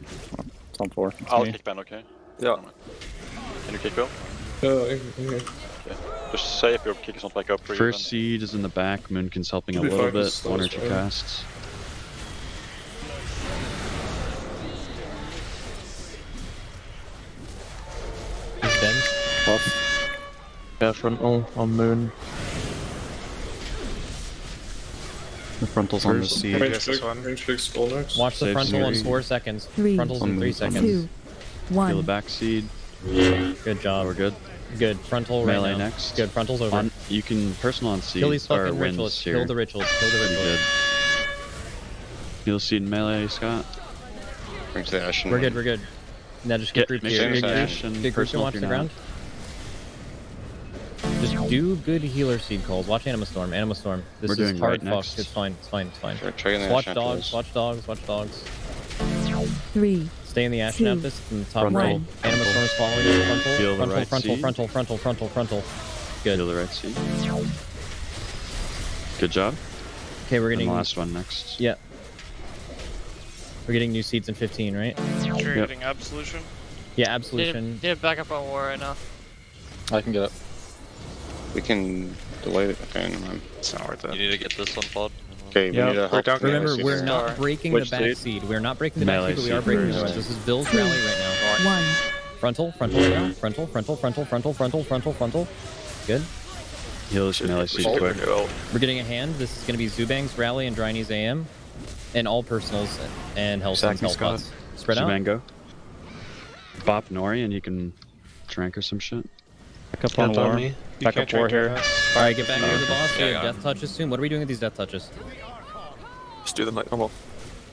Speaker 1: It's on 4.
Speaker 10: I'll
Speaker 1: Me.
Speaker 10: kick Ben, okay?
Speaker 20: Yeah.
Speaker 10: Can you kick Bill?
Speaker 20: Okay.
Speaker 10: Just say if your kick is not back up for you. First seed is in the back. Moonkin's helping a little bit. 1 or 2 casts.
Speaker 9: Is Ben?
Speaker 1: Plus.
Speaker 10: Yeah, frontal on moon. The frontal's on the seed.
Speaker 9: Watch the
Speaker 10: Save
Speaker 9: frontal in
Speaker 10: seed.
Speaker 9: 4 seconds.
Speaker 19: 3,
Speaker 9: Frontal's in 3 seconds.
Speaker 19: 2,
Speaker 10: Heal the
Speaker 19: 1.
Speaker 10: back seed.
Speaker 9: Good job.
Speaker 10: We're good.
Speaker 9: Good. Frontal right
Speaker 10: Melee
Speaker 9: now.
Speaker 10: next.
Speaker 9: Good. Frontal's over.
Speaker 10: On, you can personal on seed
Speaker 9: Kill these
Speaker 10: or
Speaker 9: fucking
Speaker 10: wins
Speaker 9: rituals.
Speaker 10: here.
Speaker 9: Kill the rituals. Kill the
Speaker 10: Pretty
Speaker 9: rituals.
Speaker 10: good. Heal seed in melee, Scott.
Speaker 9: We're good. We're good. Now just get grouped here.
Speaker 10: Make
Speaker 9: Get
Speaker 10: dash and
Speaker 9: grouped and
Speaker 10: personal
Speaker 9: watch
Speaker 10: if
Speaker 9: the
Speaker 10: you're not.
Speaker 9: ground. Just do good healer seed calls. Watch Anima Storm. Anima Storm. This
Speaker 10: We're
Speaker 9: is
Speaker 10: doing
Speaker 9: hard
Speaker 10: right
Speaker 9: fuck.
Speaker 10: next.
Speaker 9: It's fine. It's fine. It's fine.
Speaker 24: Trigger the
Speaker 9: Just watch
Speaker 24: Ashen
Speaker 9: dogs.
Speaker 24: Apples.
Speaker 9: Watch dogs. Watch dogs.
Speaker 19: 3.
Speaker 9: Stay in the Ashen
Speaker 19: 2,
Speaker 9: Abyss in the top
Speaker 19: Frontal.
Speaker 9: right. Anima Storm is following you. Frontal.
Speaker 10: Heal the
Speaker 9: Frontal.
Speaker 10: right
Speaker 9: Frontal.
Speaker 10: seed.
Speaker 9: Frontal. Good.
Speaker 10: Heal the right seed. Good job.
Speaker 9: Okay, we're
Speaker 10: And
Speaker 9: getting
Speaker 10: the last one next.
Speaker 9: Yeah. We're getting new seeds in 15, right?
Speaker 25: Sure, you're
Speaker 10: Yep.
Speaker 25: getting Absolution.
Speaker 9: Yeah, Absolution.
Speaker 25: Need a backup on War right now.
Speaker 10: I can get it.
Speaker 24: We can delay it. Okay, never mind.
Speaker 25: It's not worth
Speaker 23: You
Speaker 25: it.
Speaker 23: need to get this one, Pod.
Speaker 24: Okay, we need to help.
Speaker 9: Remember, we're not breaking the
Speaker 10: Which
Speaker 9: back
Speaker 10: seed?
Speaker 9: seed. We're not breaking the back
Speaker 10: Melee
Speaker 9: seed, but we are
Speaker 10: seed
Speaker 9: breaking
Speaker 10: first.
Speaker 9: the rest. This is Bill's rally right now.
Speaker 19: 1.
Speaker 9: Frontal right now. Frontal. Good.
Speaker 10: Heal this melee seed quick.
Speaker 9: We're getting a hand. This is going to be Zubang's rally and Dryne's AM. And all personals and health and health pots. Spread out.
Speaker 10: Zubango. Bop Nori and you can drink or some shit.
Speaker 20: Back up on war. Back up war here.
Speaker 9: Alright, get back near the boss.
Speaker 23: Yeah,
Speaker 9: Here,
Speaker 23: yeah.
Speaker 9: death touches soon. What are we doing with these death touches?
Speaker 20: Just do them like normal.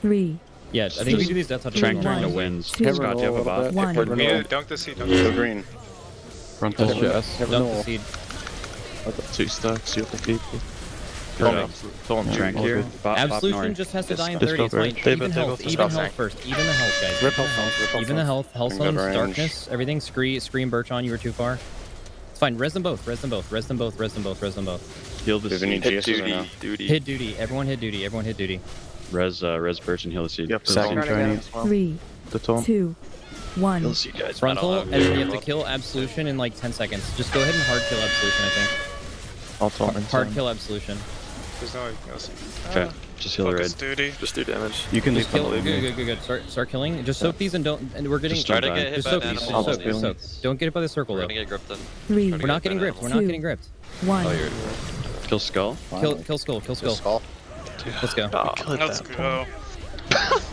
Speaker 19: 3.
Speaker 9: Yeah, I think we do these death touches.
Speaker 10: Trank
Speaker 9: normal.
Speaker 10: during the wins.
Speaker 19: 2,
Speaker 10: Scott, do you have a bot?
Speaker 19: 1.
Speaker 25: Dunk the seed.
Speaker 24: Go green.
Speaker 10: Frontal.
Speaker 9: Dunk the seed.
Speaker 10: 2 stacks, heal the people.
Speaker 20: Trank
Speaker 10: here. Bop
Speaker 9: Absolution
Speaker 10: Nori.
Speaker 9: just has to die in
Speaker 20: Just
Speaker 9: 30.
Speaker 20: go
Speaker 9: It's fine.
Speaker 20: for it.
Speaker 9: Even health. Even health first. Even the health, guys.
Speaker 1: Rip health.
Speaker 9: Even the health. Health
Speaker 24: In good
Speaker 9: zones,
Speaker 24: range.
Speaker 9: darkness, everything. Scream Birch on. You were too far. It's fine. Res them both.
Speaker 10: Heal the
Speaker 24: Do we need
Speaker 10: seed.
Speaker 24: GSs or no?
Speaker 9: Hit duty. Everyone hit duty.
Speaker 10: Res Birch and heal the seed.
Speaker 24: Second training.
Speaker 19: 3, 2, 1.
Speaker 10: Heal the seed, guys.
Speaker 9: Frontal, and then you have to kill Absolution in like 10 seconds. Just go ahead and hard kill Absolution, I think. Hard kill Absolution.
Speaker 25: There's no anything else.
Speaker 10: Okay, just heal the raid.
Speaker 25: Duty.
Speaker 20: Just do damage.
Speaker 10: You can
Speaker 9: Just kill.
Speaker 10: leave.
Speaker 9: Good. Start killing. Just soak these and don't. And we're getting.
Speaker 10: Just try
Speaker 23: to get hit
Speaker 9: Just
Speaker 23: by
Speaker 9: soak
Speaker 23: an
Speaker 9: these.
Speaker 23: animal.
Speaker 9: Just soak. Don't get hit by the circle
Speaker 23: We're
Speaker 9: though.
Speaker 23: gonna get gripped then.
Speaker 19: 3,
Speaker 9: We're not getting gripped. We're not getting gripped.
Speaker 19: 1.
Speaker 10: Oh, you're... Kill skull.
Speaker 9: Kill skull. Kill skull. Let's go.
Speaker 25: Let's go.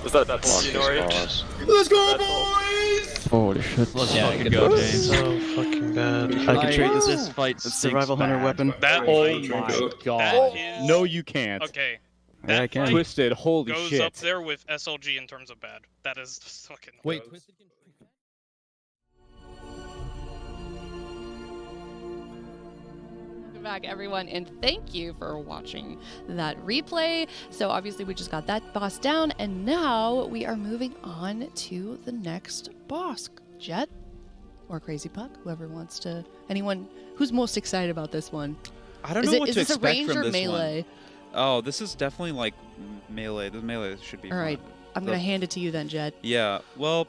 Speaker 20: Was that Nori?
Speaker 7: Let's go, boys!
Speaker 10: Holy shit.
Speaker 9: Let's fucking
Speaker 10: go,
Speaker 9: go.
Speaker 10: James.
Speaker 25: So fucking bad.
Speaker 10: I can trade this fight survival hunter weapon.
Speaker 6: Oh my god. No, you can't.
Speaker 11: Okay.
Speaker 10: Yeah, I can.
Speaker 6: Twisted, holy
Speaker 11: Goes
Speaker 6: shit.
Speaker 11: up there with SLG in terms of bad. That is fucking.
Speaker 9: Wait.
Speaker 5: Welcome back, everyone, and thank you for watching that replay. So obviously we just got that boss down, and now we are moving on to the next boss. Jet or Crazy Puck, whoever wants to. Anyone who's most excited about this one?
Speaker 21: I don't know what to
Speaker 5: expect
Speaker 21: expect
Speaker 5: range
Speaker 21: from
Speaker 5: or
Speaker 21: this
Speaker 5: melee?
Speaker 21: one. Oh, this is definitely like melee. The melee should be.
Speaker 5: All right,
Speaker 21: fun.
Speaker 5: I'm gonna hand it to you then, Jet.
Speaker 21: Yeah. Well,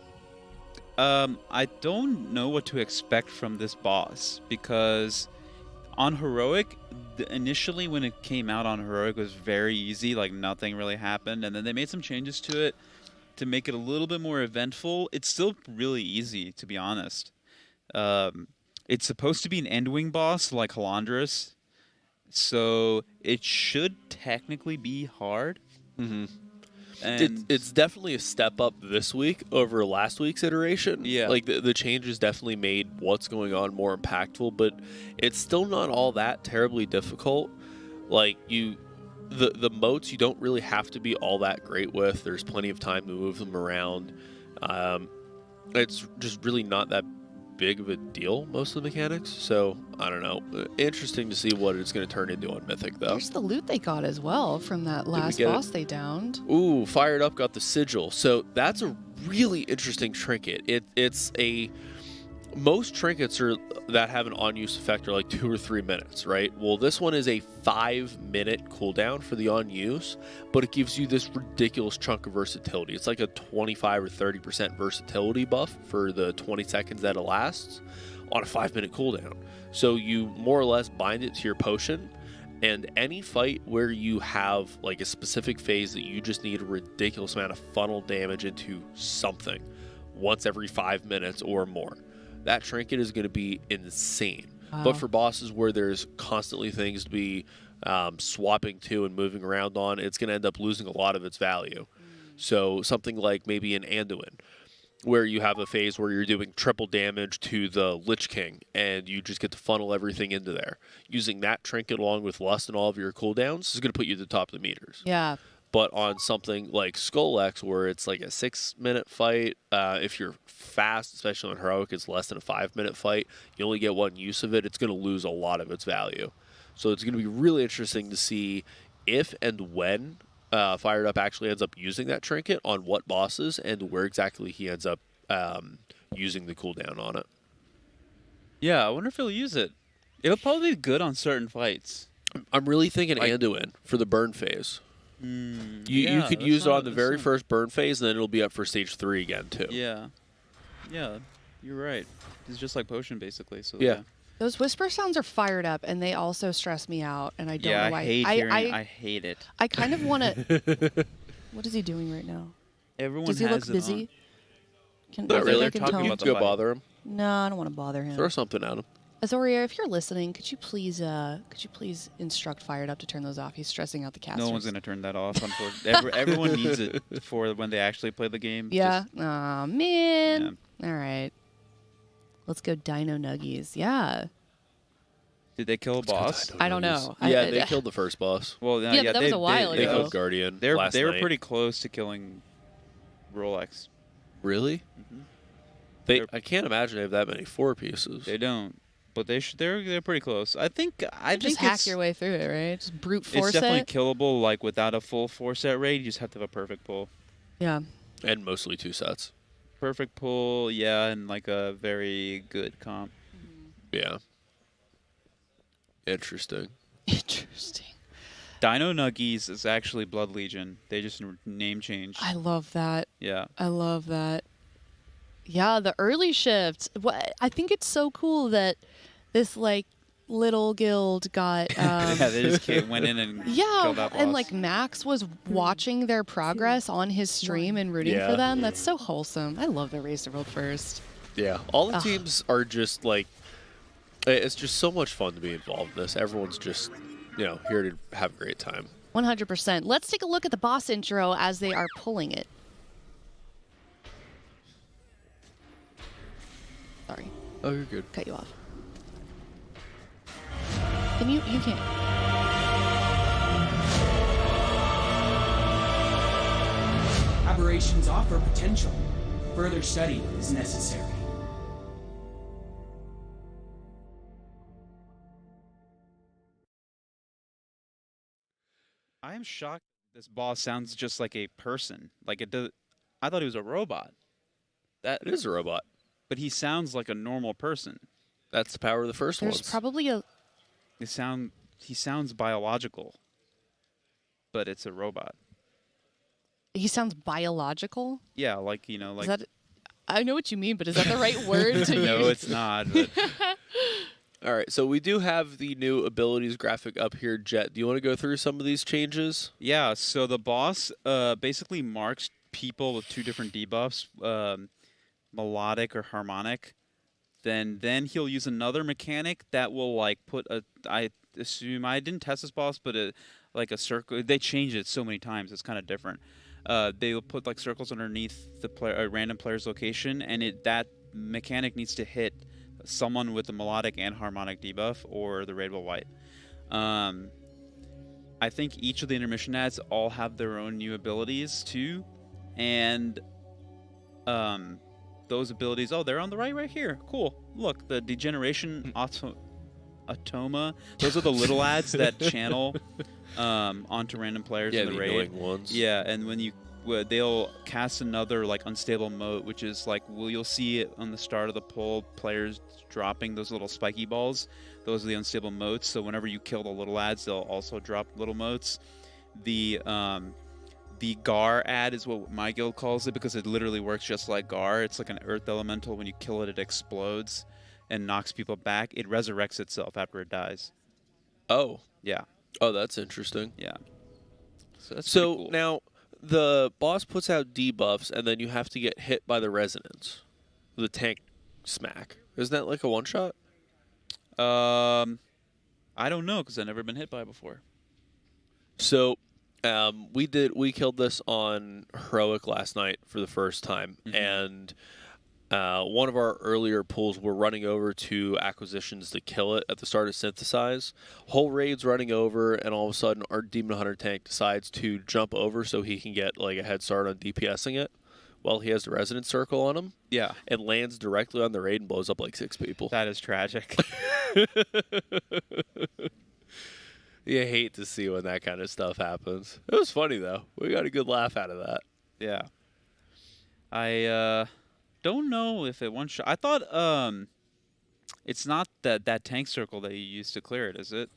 Speaker 21: I don't know what to expect from this boss because on heroic, initially when it came out on heroic, it was very easy. Like nothing really happened, and then they made some changes to it to make it a little bit more eventful. It's still really easy, to be honest. It's supposed to be an Endwing boss like Halandris, so it should technically be hard.
Speaker 22: Mm-hmm.
Speaker 21: And
Speaker 22: It's definitely a step up this week over last week's iteration.
Speaker 21: Yeah.
Speaker 22: Like the changes definitely made what's going on more impactful, but it's still not all that terribly difficult. Like the moats you don't really have to be all that great with. There's plenty of time to move them around. It's just really not that big of a deal, most of the mechanics. So I don't know. Interesting to see what it's going to turn into on Mythic though.
Speaker 5: There's the loot they got as well from that last
Speaker 22: get it?
Speaker 5: boss they downed.
Speaker 22: Ooh, Fired Up got the sigil. So that's a really interesting trinket. It's a most trinkets that have an on-use effect are like 2 or 3 minutes, right? Well, this one is a 5-minute cooldown for the on-use, but it gives you this ridiculous chunk of versatility. It's like a 25 or 30% versatility buff for the 20 seconds that it lasts on a 5-minute cooldown. So you more or less bind it to your potion, and any fight where you have like a specific phase that you just need a ridiculous amount of funnel damage into something once every 5 minutes or more, that trinket is going to be insane.
Speaker 5: Wow.
Speaker 22: But for bosses where there's constantly things to be swapping to and moving around on, it's going to end up losing a lot of its value. So something like maybe an Anduin, where you have a phase where you're doing triple damage to the Lich King, and you just get to funnel everything into there. Using that trinket along with Lust and all of your cooldowns is going to put you at the top of the meters.
Speaker 5: Yeah.
Speaker 22: But on something like Skull X, where it's like a 6-minute fight, if you're fast, especially on Heroic, it's less than a 5-minute fight. You only get one use of it. It's going to lose a lot of its value. So it's going to be really interesting to see if and when Fired Up actually ends up using that trinket on what bosses and where exactly he ends up using the cooldown on it.
Speaker 21: yeah, I wonder if he'll use it. It'll probably be good on certain fights.
Speaker 22: I'm really thinking
Speaker 21: Like-
Speaker 22: Anduin for the burn phase. You
Speaker 21: yeah,
Speaker 22: could
Speaker 21: that's
Speaker 22: use it
Speaker 21: not-
Speaker 22: on the
Speaker 21: that's
Speaker 22: very
Speaker 21: not-
Speaker 22: first burn phase, and then it'll be up for stage 3 again, too.
Speaker 21: Yeah. Yeah, you're right. It's just like potion, basically. So
Speaker 22: Yeah.
Speaker 5: Those whisper sounds are fired up, and they also stress me out, and I don't
Speaker 21: yeah,
Speaker 5: know why.
Speaker 21: I hate hearing. I hate it.
Speaker 5: I kind of want to. What is he doing right now?
Speaker 21: Everyone
Speaker 5: Does he
Speaker 21: has
Speaker 5: look
Speaker 21: it
Speaker 5: busy?
Speaker 21: on.
Speaker 22: Not really.
Speaker 5: I can
Speaker 22: Talking
Speaker 5: tone?
Speaker 22: about go bother him.
Speaker 5: No, I don't want to bother him.
Speaker 22: Throw something at him.
Speaker 5: Azoria, if you're listening, could you please instruct Fired Up to turn those off? He's stressing out the casters.
Speaker 21: No one's gonna turn that off. Unfortunately, everyone needs it for when they actually play the game.
Speaker 5: Yeah.
Speaker 21: Just-
Speaker 5: Aw, man. All right. Let's go Dino Nuggies. Yeah.
Speaker 21: Did they kill a boss?
Speaker 5: I don't know.
Speaker 22: Yeah, they killed the first boss.
Speaker 21: Well,
Speaker 5: Yeah, but that was a while
Speaker 22: They
Speaker 5: ago.
Speaker 22: killed Guardian
Speaker 21: They
Speaker 22: last
Speaker 21: were
Speaker 22: night.
Speaker 21: pretty close to killing Rolex.
Speaker 22: Really? I can't imagine they have that many 4 pieces.
Speaker 21: They don't, but they're pretty close. I think
Speaker 5: Just hack your way through it, right? Just brute force
Speaker 21: it's definitely
Speaker 5: it.
Speaker 21: killable. Like without a full 4-set raid, you just have to have a perfect pull.
Speaker 5: Yeah.
Speaker 22: And mostly 2 sets.
Speaker 21: Perfect pull, yeah, and like a very good comp.
Speaker 22: Yeah. Interesting.
Speaker 5: Interesting.
Speaker 21: Dino Nuggies is actually Blood Legion. They just name changed.
Speaker 5: I love that.
Speaker 21: Yeah.
Speaker 5: I love that. Yeah, the early shift. I think it's so cool that this like little guild got.
Speaker 21: Yeah, they just went in and killed that boss.
Speaker 5: And like Max was watching their progress on his stream and rooting for them. That's so wholesome. I love the Race to World First.
Speaker 22: Yeah, all the teams are just like, it's just so much fun to be involved in this. Everyone's just, here to have a great time.
Speaker 5: 100%. Let's take a look at the boss intro as they are pulling it. Sorry.
Speaker 22: Oh, you're good.
Speaker 5: Cut you off. Can you can't.
Speaker 2: Aberrations offer potential. Further study is necessary.
Speaker 21: I am shocked this boss sounds just like a person. Like it does. I thought he was a robot.
Speaker 22: That is a robot.
Speaker 21: But he sounds like a normal person.
Speaker 22: That's the power of the first
Speaker 5: There's
Speaker 22: ones.
Speaker 5: probably a.
Speaker 21: He sounds biological, but it's a robot.
Speaker 5: He sounds biological.
Speaker 21: Yeah, like like.
Speaker 5: Is that, I know what you mean, but is that the right word to use?
Speaker 21: No, it's not. But.
Speaker 22: All right, so we do have the new abilities graphic up here, Jet. Do you want to go through some of these changes?
Speaker 21: Yeah, so the boss basically marks people with 2 different debuffs, melodic or harmonic. Then he'll use another mechanic that will like put a. I assume I didn't test this boss, but like a circle. They changed it so many times; it's kind of different. They will put like circles underneath the random player's location, and that mechanic needs to hit someone with the melodic and harmonic debuff or the raid will wipe. I think each of the intermission ads all have their own new abilities too, and those abilities. Oh, they're on the right here. Cool. Look, the degeneration Atoma. Those are the little ads that channel onto random players in the raid.
Speaker 22: Annoying ones.
Speaker 21: Yeah, and when they'll cast another like unstable mote, which is like you'll see it on the start of the pull, players dropping those little spiky balls. Those are the unstable motes. So whenever you kill the little ads, they'll also drop little motes. The Gar ad is what my guild calls it because it literally works just like Gar. It's like an earth elemental. When you kill it, it explodes and knocks people back. It resurrects itself after it dies.
Speaker 22: Oh.
Speaker 21: Yeah.
Speaker 22: Oh, that's interesting.
Speaker 21: Yeah. So that's
Speaker 22: so
Speaker 21: cool.
Speaker 22: Now the boss puts out debuffs, and then you have to get hit by the resonance, the tank smack. Isn't that like a one shot?
Speaker 21: I don't know because I've never been hit by it before.
Speaker 22: So we killed this on Heroic last night for the first time, and one of our earlier pulls, we're running over to acquisitions to kill it at the start of Synthesize. Whole raid's running over, and all of a sudden our Demon Hunter tank decides to jump over so he can get like a head start on DPSing it while he has the Resonance Circle on him.
Speaker 21: Yeah.
Speaker 22: And lands directly on the raid and blows up like 6 people.
Speaker 21: That is tragic.
Speaker 22: You hate to see when that kind of stuff happens. It was funny, though. We got a good laugh out of that.
Speaker 21: Yeah. I don't know if it one-shot. I thought it's not that tank circle that you use to clear it, is it?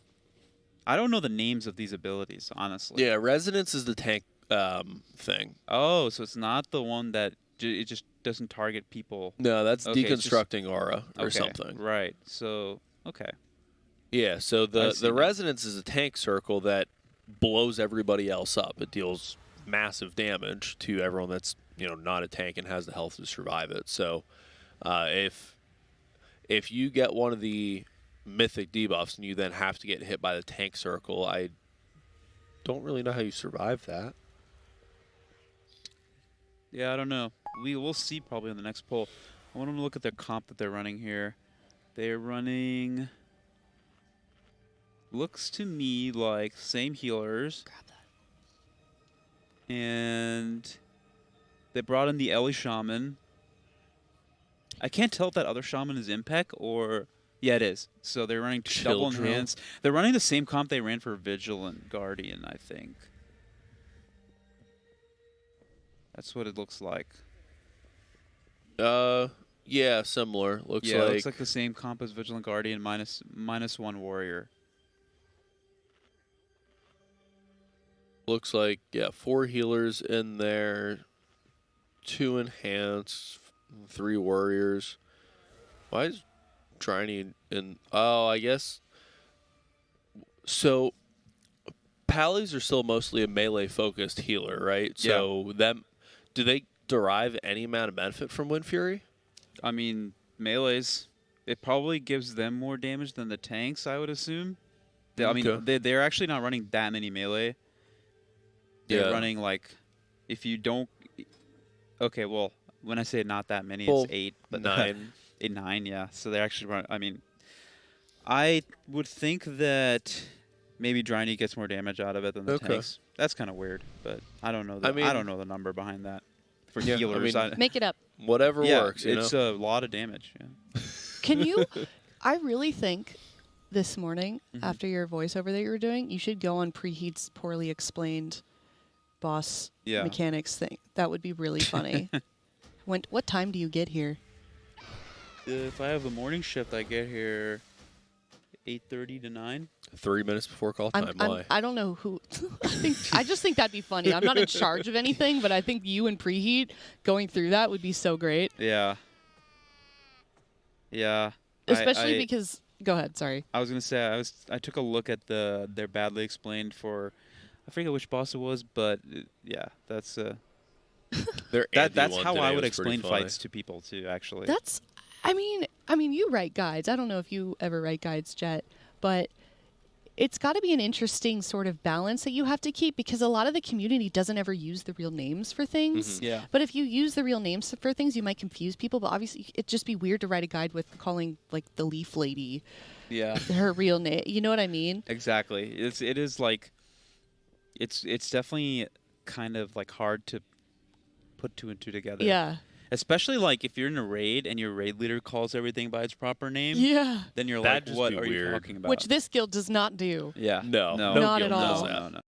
Speaker 21: I don't know the names of these abilities, honestly.
Speaker 22: Yeah, Resonance is the tank thing.
Speaker 21: Oh, so it's not the one that it just doesn't target people.
Speaker 22: No, that's
Speaker 21: okay,
Speaker 22: deconstructing aura or
Speaker 21: okay,
Speaker 22: something.
Speaker 21: Right. So, okay.
Speaker 22: Yeah, so the Resonance is a tank circle that blows everybody else up. It deals massive damage to everyone that's not a tank and has the health to survive it. So if you get one of the mythic debuffs and you then have to get hit by the tank circle, I don't really know how you survive that.
Speaker 21: Yeah, I don't know. We'll see probably on the next poll. I want to look at their comp that they're running here. They're running... Looks to me like same healers.
Speaker 5: Grab that.
Speaker 21: And they brought in the Ellie Shaman. I can't tell if that other Shaman is Impec or... Yeah, it is. So they're running double enhanced. They're running the same comp they ran for Vigilant Guardian, I think. That's what it looks like.
Speaker 22: Yeah, similar. Looks like...
Speaker 21: Yeah, it looks like the same comp as Vigilant Guardian minus one Warrior.
Speaker 22: Looks like, 4 healers in there, 2 enhanced, 3 warriors. Why is Trinity in... Oh, I guess So, Pallies are still mostly a melee-focused healer, right? So, do they derive any amount of benefit from Wind Fury?
Speaker 21: I mean, melees, it probably gives them more damage than the tanks, I would assume. I mean, they're actually not running that many melee. They're running, like, if you don't... Okay, well, when I say not that many, it's 8. But
Speaker 22: 9.
Speaker 21: 9, yeah. So they're actually running... I mean, I would think that maybe Dryny gets more damage out of it than the tanks. That's kind of weird, but I don't know. I don't know the number behind that for healers.
Speaker 5: Make it up.
Speaker 22: Whatever works.
Speaker 21: It's a lot of damage. Yeah.
Speaker 5: Can you? I really think this morning after your voiceover that you were doing, you should go on Preheat's poorly explained boss mechanics thing. That would be really funny. What time do you get here?
Speaker 21: If I have a morning shift, I get here 8:30 to 9.
Speaker 22: 3 minutes before call time. Why?
Speaker 5: I don't know who. I just think that'd be funny. I'm not in charge of anything, but I think you and Preheat going through that would be so great.
Speaker 21: Yeah. Yeah.
Speaker 5: Especially because. Go ahead. Sorry.
Speaker 21: I was gonna say I took a look at their badly explained for. I forget which boss it was, but yeah, that's that's how I would explain fights to people too. Actually.
Speaker 5: That's. I mean, you write guides. I don't know if you ever write guides, Jet, but it's got to be an interesting sort of balance that you have to keep because a lot of the community doesn't ever use the real names for things.
Speaker 21: Yeah.
Speaker 5: But if you use the real names for things, you might confuse people. But obviously, it'd just be weird to write a guide with calling like the Leaf Lady, her real name. You know what I mean?
Speaker 21: Exactly. It is like, it's definitely kind of like hard to put 2 and 2 together.
Speaker 5: Yeah.
Speaker 21: Especially like if you're in a raid and your raid leader calls everything by its proper name.
Speaker 5: Yeah.
Speaker 21: Then you're like, what are you talking about?
Speaker 5: Which this guild does not do.
Speaker 21: Yeah.
Speaker 22: No.
Speaker 5: Not at all.
Speaker 21: No.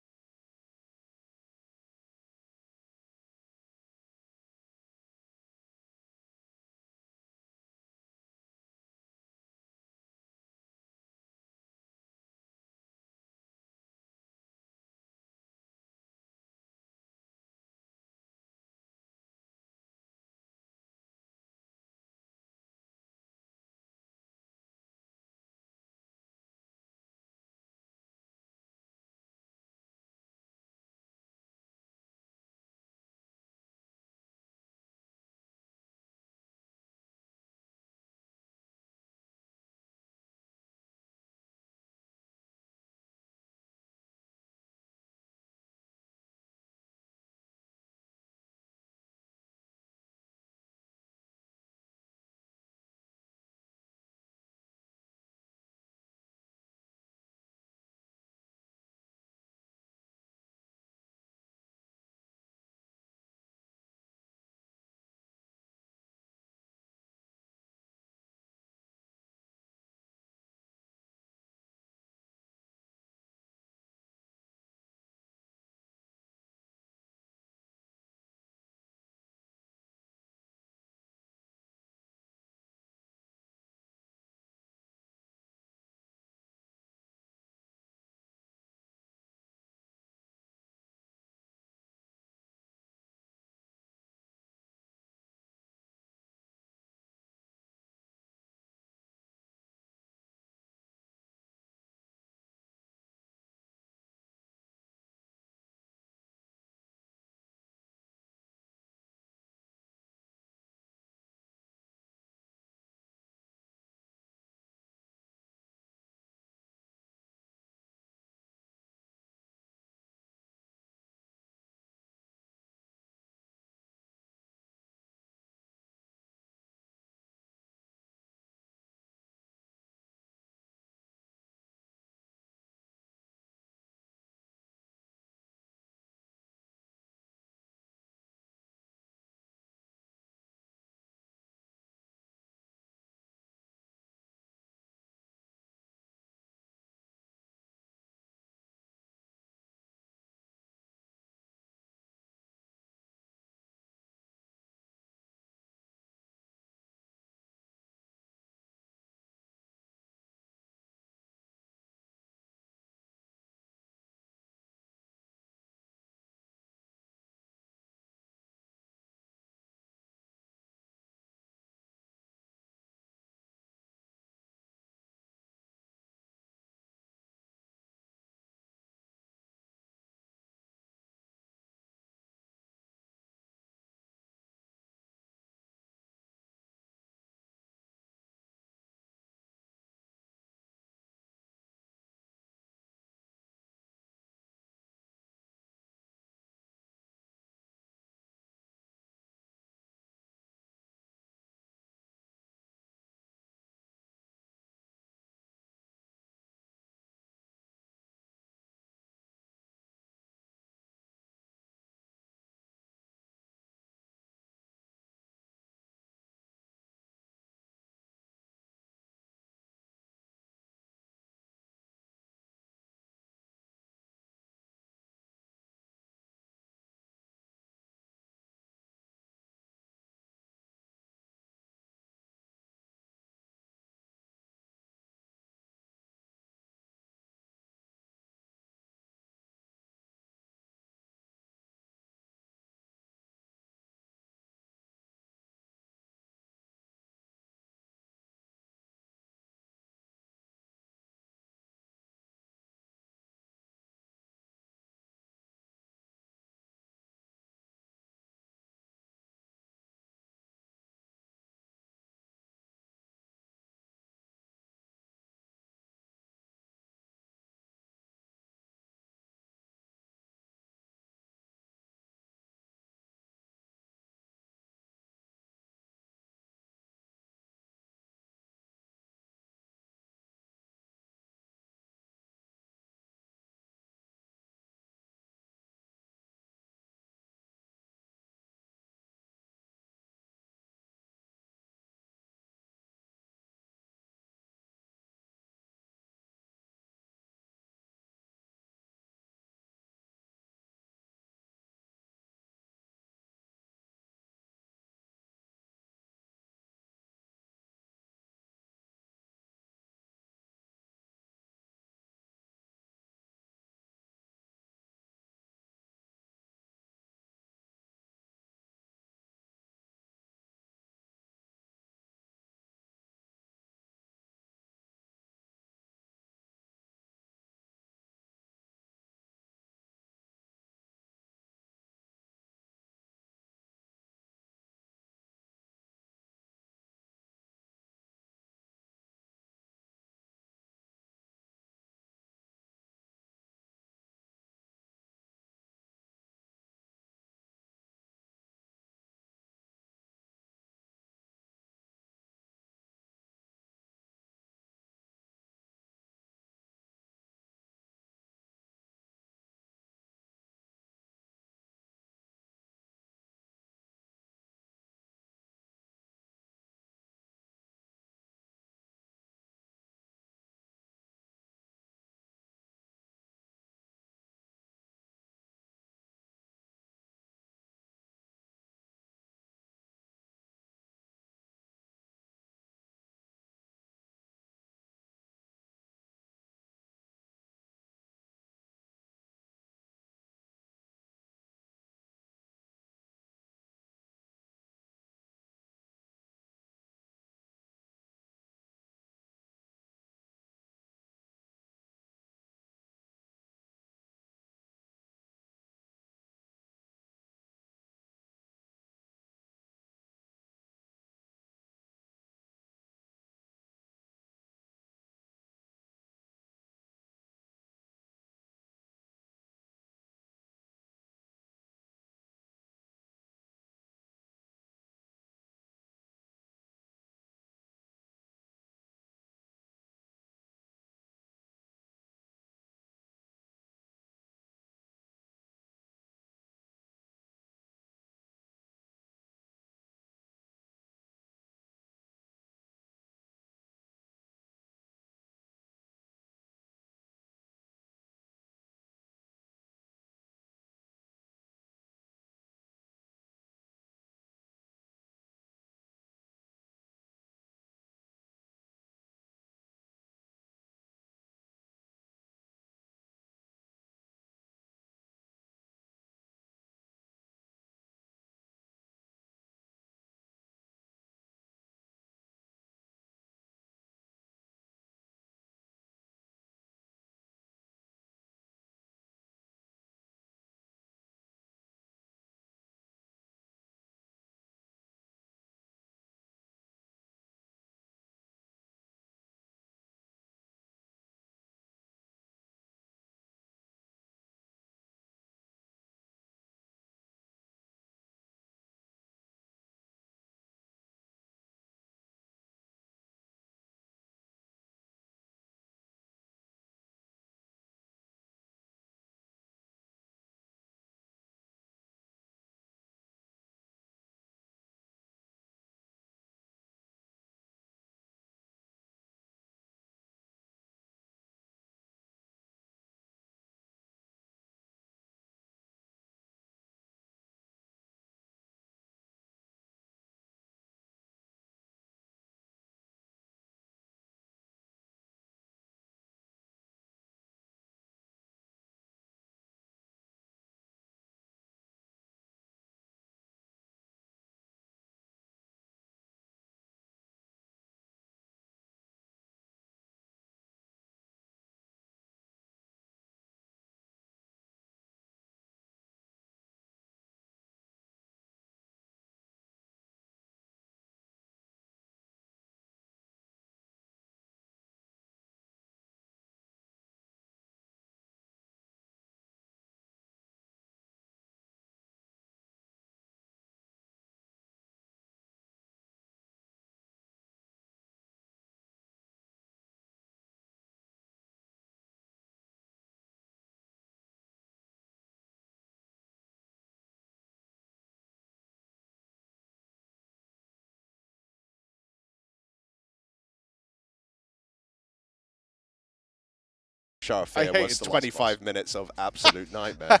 Speaker 7: show of
Speaker 8: I
Speaker 7: fear
Speaker 8: hated
Speaker 7: was
Speaker 8: the last
Speaker 7: 25 minutes of absolute nightmare.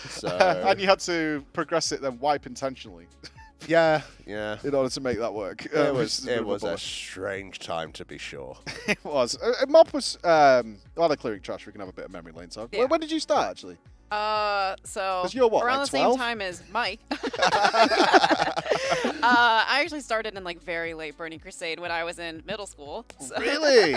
Speaker 7: So
Speaker 8: and you had to progress it, then wipe intentionally.
Speaker 7: yeah.
Speaker 8: In order to make that work.
Speaker 7: It was
Speaker 8: a bummer.
Speaker 7: strange time, to be sure.
Speaker 8: It was. Mob was, while they're clearing trash, we can have a bit of memory lane talk.
Speaker 12: Yeah.
Speaker 8: When did you start, actually?
Speaker 12: So
Speaker 8: 'Cause you're what,
Speaker 12: around
Speaker 8: like
Speaker 12: the
Speaker 8: 12?
Speaker 12: same time as Mike. I actually started in like very late Burning Crusade when I was in middle school. So.
Speaker 8: Really?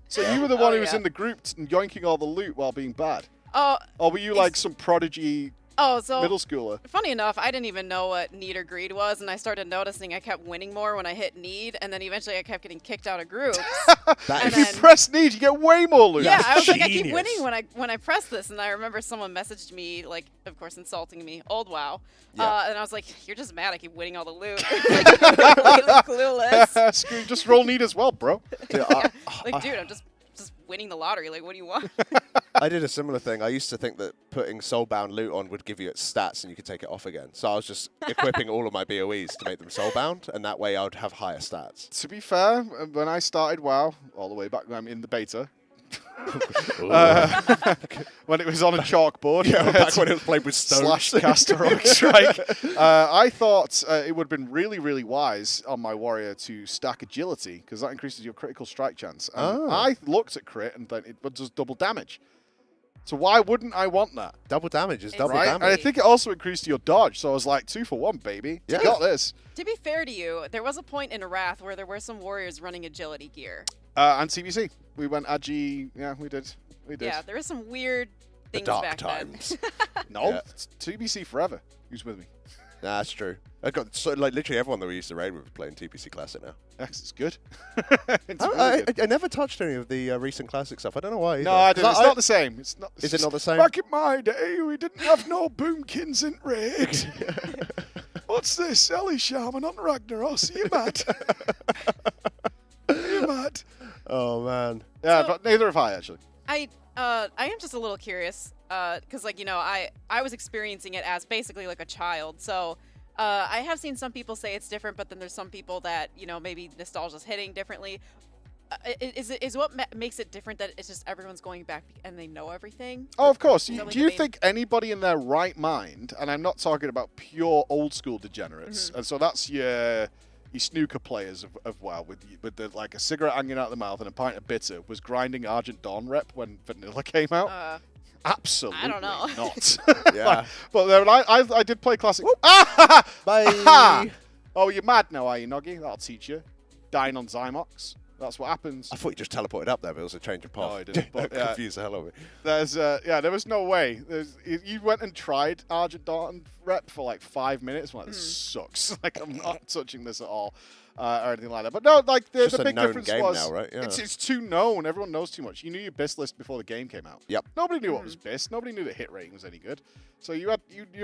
Speaker 8: So you were the one who was
Speaker 12: yeah.
Speaker 8: in the group yoinking all the loot while being bad?
Speaker 12: Oh.
Speaker 8: Or were you like some prodigy
Speaker 12: So
Speaker 8: middle schooler?
Speaker 12: Funny enough, I didn't even know what need or greed was, and I started noticing I kept winning more when I hit need, and then eventually I kept getting kicked out of groups.
Speaker 8: If you press need, you get way more loot.
Speaker 12: Yeah, I was like, I keep winning when I press this, and I remember someone messaged me, like, of course, insulting me, old WoW, and I was like, you're just mad I keep winning all the loot. Like, you're completely clueless.
Speaker 8: Screw, just roll need as well, bro.
Speaker 12: Like, dude, I'm just winning the lottery. Like, what do you want?
Speaker 7: I did a similar thing. I used to think that putting soulbound loot on would give you its stats and you could take it off again. So I was just equipping all of my BOEs to make them soulbound, and that way I would have higher stats.
Speaker 8: To be fair, when I started WoW, all the way back when I'm in the beta, when it was on a chalkboard,
Speaker 7: back when it was played with stones.
Speaker 8: / caster rock strike, I thought it would have been really, really wise on my warrior to stack agility, because that increases your critical strike chance. And I looked at crit and thought it does double damage. So why wouldn't I want that?
Speaker 7: Double damage is double
Speaker 8: right?
Speaker 7: damage.
Speaker 8: And I think it also increased your dodge, so I was like, 2 for 1, baby.
Speaker 7: Yeah.
Speaker 8: You got this.
Speaker 12: To be fair to you, there was a point in Wrath where there were some warriors running agility gear.
Speaker 8: And TBC. We went agi. Yeah, we did.
Speaker 12: Yeah, there was some weird things
Speaker 7: dark
Speaker 12: back
Speaker 7: times.
Speaker 12: then.
Speaker 8: No, it's TBC forever. Who's with me?
Speaker 7: Nah, that's true. I got literally everyone that we used to raid with playing TPC Classic now.
Speaker 8: It's good.
Speaker 7: I never touched any of the recent Classic stuff. I don't know why.
Speaker 8: No, I didn't. It's not the same. It's not.
Speaker 7: Is it not the same?
Speaker 8: Back in my day, we didn't have no boomkins in raid. What's this, Ellie Shaman on Ragnaros? Are you mad? Are you mad?
Speaker 7: Oh man.
Speaker 8: Yeah, but neither have I actually.
Speaker 12: I am just a little curious, because like, you know, I was experiencing it as basically like a child, so I have seen some people say it's different, but then there's some people that, you know, maybe nostalgia's hitting differently. Is what makes it different that it's just everyone's going back and they know everything?
Speaker 8: Oh, of course.
Speaker 12: Like
Speaker 8: Do you think anybody in their right mind, and I'm not talking about pure old school degenerates, and so that's your snooker players of WoW with the, like a cigarette hanging out of the mouth and a pint of bitter, was grinding Argent Dawn rep when Vanilla came out? Absolutely
Speaker 12: I don't know.
Speaker 8: not.
Speaker 7: Yeah.
Speaker 8: But then I did play Classic.
Speaker 7: Bye.
Speaker 8: Oh, you're mad now, are you, Noggy? That'll teach you. Dying on Zymox. That's what happens.
Speaker 7: I thought you just teleported up there, but it was a change of path.
Speaker 8: No, I didn't. But,
Speaker 7: That confused the hell out of me.
Speaker 8: There was no way. You went and tried Argent Dawn rep for like 5 minutes. I'm like, this sucks. Like, I'm not touching this at all, or anything like that. But no, like the
Speaker 7: just a
Speaker 8: big
Speaker 7: known
Speaker 8: difference
Speaker 7: game
Speaker 8: was
Speaker 7: now, right? Yeah.
Speaker 8: it's too known. Everyone knows too much. You knew your BIS list before the game came out.
Speaker 7: Yep.
Speaker 8: Nobody knew what was BIS. Nobody knew the hit rating was any good. So you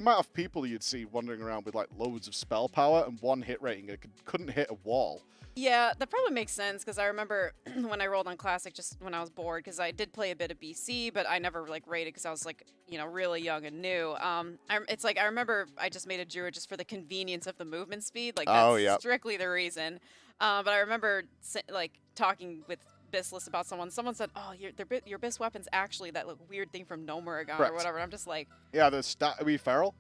Speaker 8: might have people you'd see wandering around with like loads of spell power and 1 hit rating that couldn't hit a wall.
Speaker 12: Yeah, that probably makes sense, because I remember when I rolled on Classic, just when I was bored, because I did play a bit of BC, but I never like raided because I was like, you know, really young and new. It's like I remember I just made a druid just for the convenience of the movement speed, like that's strictly the reason. But I remember like talking with Bissless about someone. Someone said, "Oh, your Biss weapon's actually that weird thing from Nomuragon or whatever." And I'm just like,
Speaker 8: yeah, the staff. Are we feral?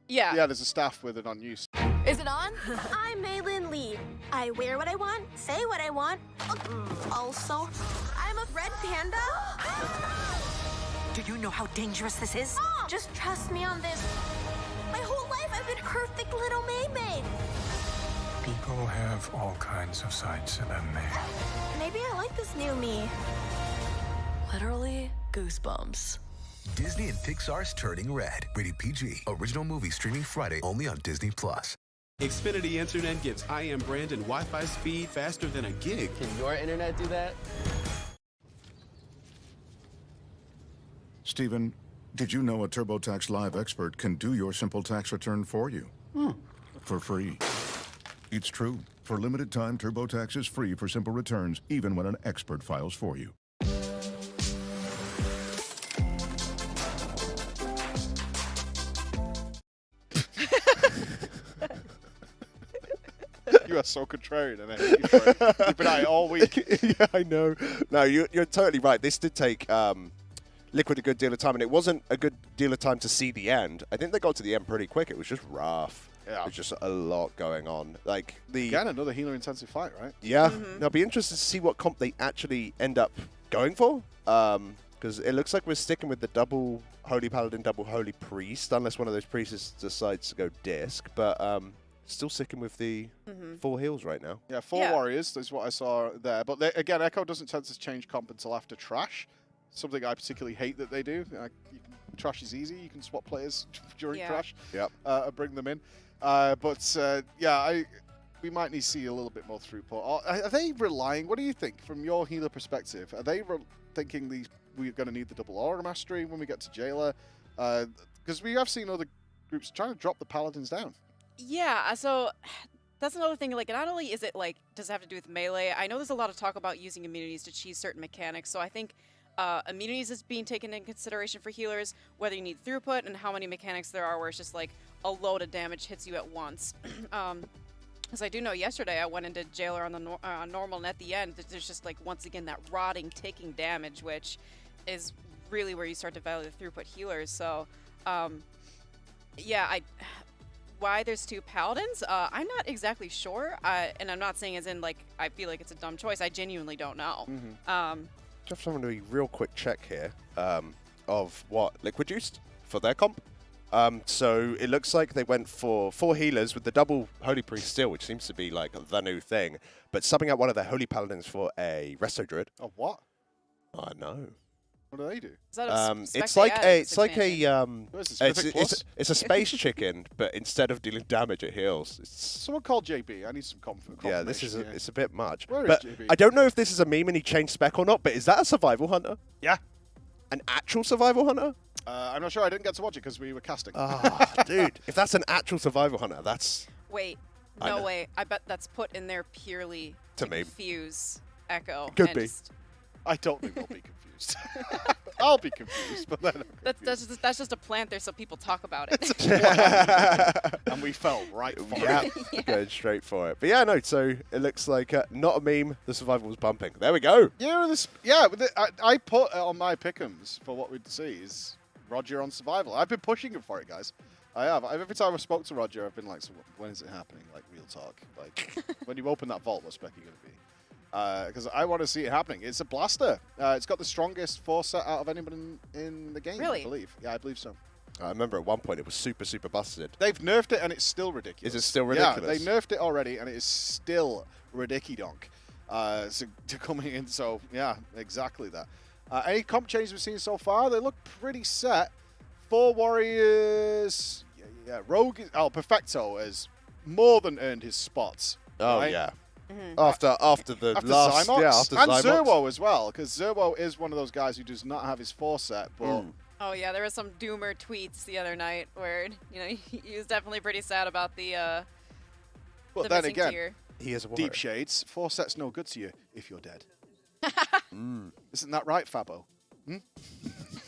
Speaker 12: Yeah.
Speaker 8: Yeah, there's a staff with it on use.
Speaker 16: Is it on? I'm Maylin Lee. I wear what I want, say what I want. Also, I'm a red panda.
Speaker 17: Do you know how dangerous this is?
Speaker 16: Just trust me on this. My whole life I've been a perfect little mermaid.
Speaker 18: People have all kinds of sides to them, May.
Speaker 16: Maybe I like this new me.
Speaker 17: Literally goosebumps.
Speaker 26: Disney and Pixar's Turning Red. Rated PG. Original movie streaming Friday only on Disney+.
Speaker 27: Xfinity Internet gives I Am Brandon Wi-Fi speed faster than a gig.
Speaker 28: Can your internet do that?
Speaker 29: Stephen, did you know a TurboTax Live expert can do your simple tax return for you? For free. It's true. For limited time, TurboTax is free for simple returns, even when an expert files for you.
Speaker 8: You are so contrarian, and I hate you for it. You've been at it all week.
Speaker 7: Yeah, I know. No, you're totally right. This did take Liquid a good deal of time, and it wasn't a good deal of time to see the end. I think they got to the end pretty quick. It was just rough.
Speaker 8: Yeah.
Speaker 7: There's just a lot going on. Like
Speaker 8: Again, another healer-intensive fight, right?
Speaker 7: Yeah. I'll be interested to see what comp they actually end up going for. Because it looks like we're sticking with the double Holy Paladin, double Holy Priest, unless one of those priests decides to go disc. But still sticking with the 4 heals right now.
Speaker 8: Yeah, 4 warriors is what I saw there. But again, Echo doesn't tend to change comp until after Trash. Something I particularly hate that they do. Trash is easy. You can swap players during Trash and bring them in. We might need to see a little bit more throughput. Are they relying, what do you think, from your healer perspective? Are they thinking we're going to need the double aura mastery when we get to Jailer? Because we have seen other groups trying to drop the paladins down.
Speaker 12: Yeah, so that's another thing. Like, not only is it like, does it have to do with melee? I know there's a lot of talk about using immunities to cheese certain mechanics. So I think immunities is being taken into consideration for healers, whether you need throughput and how many mechanics there are where it's just like a load of damage hits you at once. Because I do know yesterday I went into Jailer on the normal, and at the end there's just like once again that rotting, ticking damage, which is really where you start to value the throughput healers. So, why there's 2 paladins, I'm not exactly sure, and I'm not saying as in like I feel like it's a dumb choice. I genuinely don't know.
Speaker 7: Just want to do a real quick check here of what Liquid used for their comp. So it looks like they went for 4 healers with the double Holy Priest still, which seems to be like the new thing, but subbing out one of their Holy Paladins for a Resto Druid.
Speaker 8: Oh, what?
Speaker 7: I know.
Speaker 8: What do they do?
Speaker 12: Is that a
Speaker 7: it's a space chicken, but instead of dealing damage, it heals.
Speaker 8: Someone called JB. I need some confirmation.
Speaker 7: Yeah, this is it's a bit much.
Speaker 8: Where
Speaker 7: but
Speaker 8: is JB?
Speaker 7: I don't know if this is a meme and he changed spec or not. But is that a survival hunter?
Speaker 8: Yeah.
Speaker 7: An actual survival hunter?
Speaker 8: I'm not sure. I didn't get to watch it because we were casting.
Speaker 7: Oh, dude, if that's an actual survival hunter, that's...
Speaker 12: Wait, no way. I bet that's put in there purely to confuse Echo.
Speaker 7: Could be.
Speaker 8: I don't think they'll be confused. I'll be confused, but then
Speaker 12: that's just a plant there so people talk about it.
Speaker 8: And we fell right for
Speaker 7: it. Going straight for it. But yeah, no, so it looks like not a meme. The survival was bumping. There we go.
Speaker 8: I put on my pick'ems for what we'd see is Roger on survival. I've been pushing him for it, guys. I have. Every time I spoke to Roger, I've been like, so when is it happening? Like, real talk. Like, when you open that vault, what's spec you going to be? Because I want to see it happening. It's a blaster. It's got the strongest force set out of anyone in the game,
Speaker 12: really?
Speaker 8: I believe. Yeah, I believe so.
Speaker 7: I remember at one point it was super, super busted.
Speaker 8: They've nerfed it and it's still ridiculous.
Speaker 7: Is it still ridiculous?
Speaker 8: Yeah, they nerfed it already and it is still ridiculous. So to coming in, so yeah, exactly that. Any comp changes we've seen so far, they look pretty set. 4 warriors. Yeah, Rogue. Perfecto has more than earned his spots.
Speaker 7: Oh,
Speaker 8: right?
Speaker 7: yeah. After the last,
Speaker 8: Zymox,
Speaker 7: after
Speaker 8: and
Speaker 7: Zymox.
Speaker 8: Zerwo as well, because Zerwo is one of those guys who does not have his 4 set, but
Speaker 12: Oh yeah, there was some doomer tweets the other night where he was definitely pretty sad about the
Speaker 8: but
Speaker 12: the
Speaker 8: then
Speaker 12: missing
Speaker 8: again,
Speaker 12: tier.
Speaker 7: He is a
Speaker 8: Deep Shades, 4 sets no good to you if you're dead. Isn't that right, Fabo?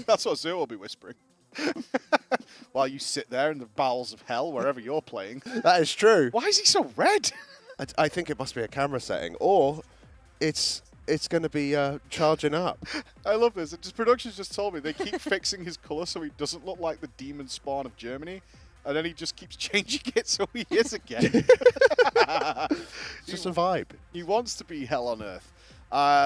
Speaker 8: That's what Zerwo will be whispering. While you sit there in the bowels of hell, wherever you're playing.
Speaker 7: That is true.
Speaker 8: Why is he so red?
Speaker 7: I think it must be a camera setting, or it's going to be charging up.
Speaker 8: I love this. Productions just told me they keep fixing his color so he doesn't look like the demon spawn of Germany, and then he just keeps changing it so he is again.
Speaker 7: It's just a vibe.
Speaker 8: He wants to be hell on earth.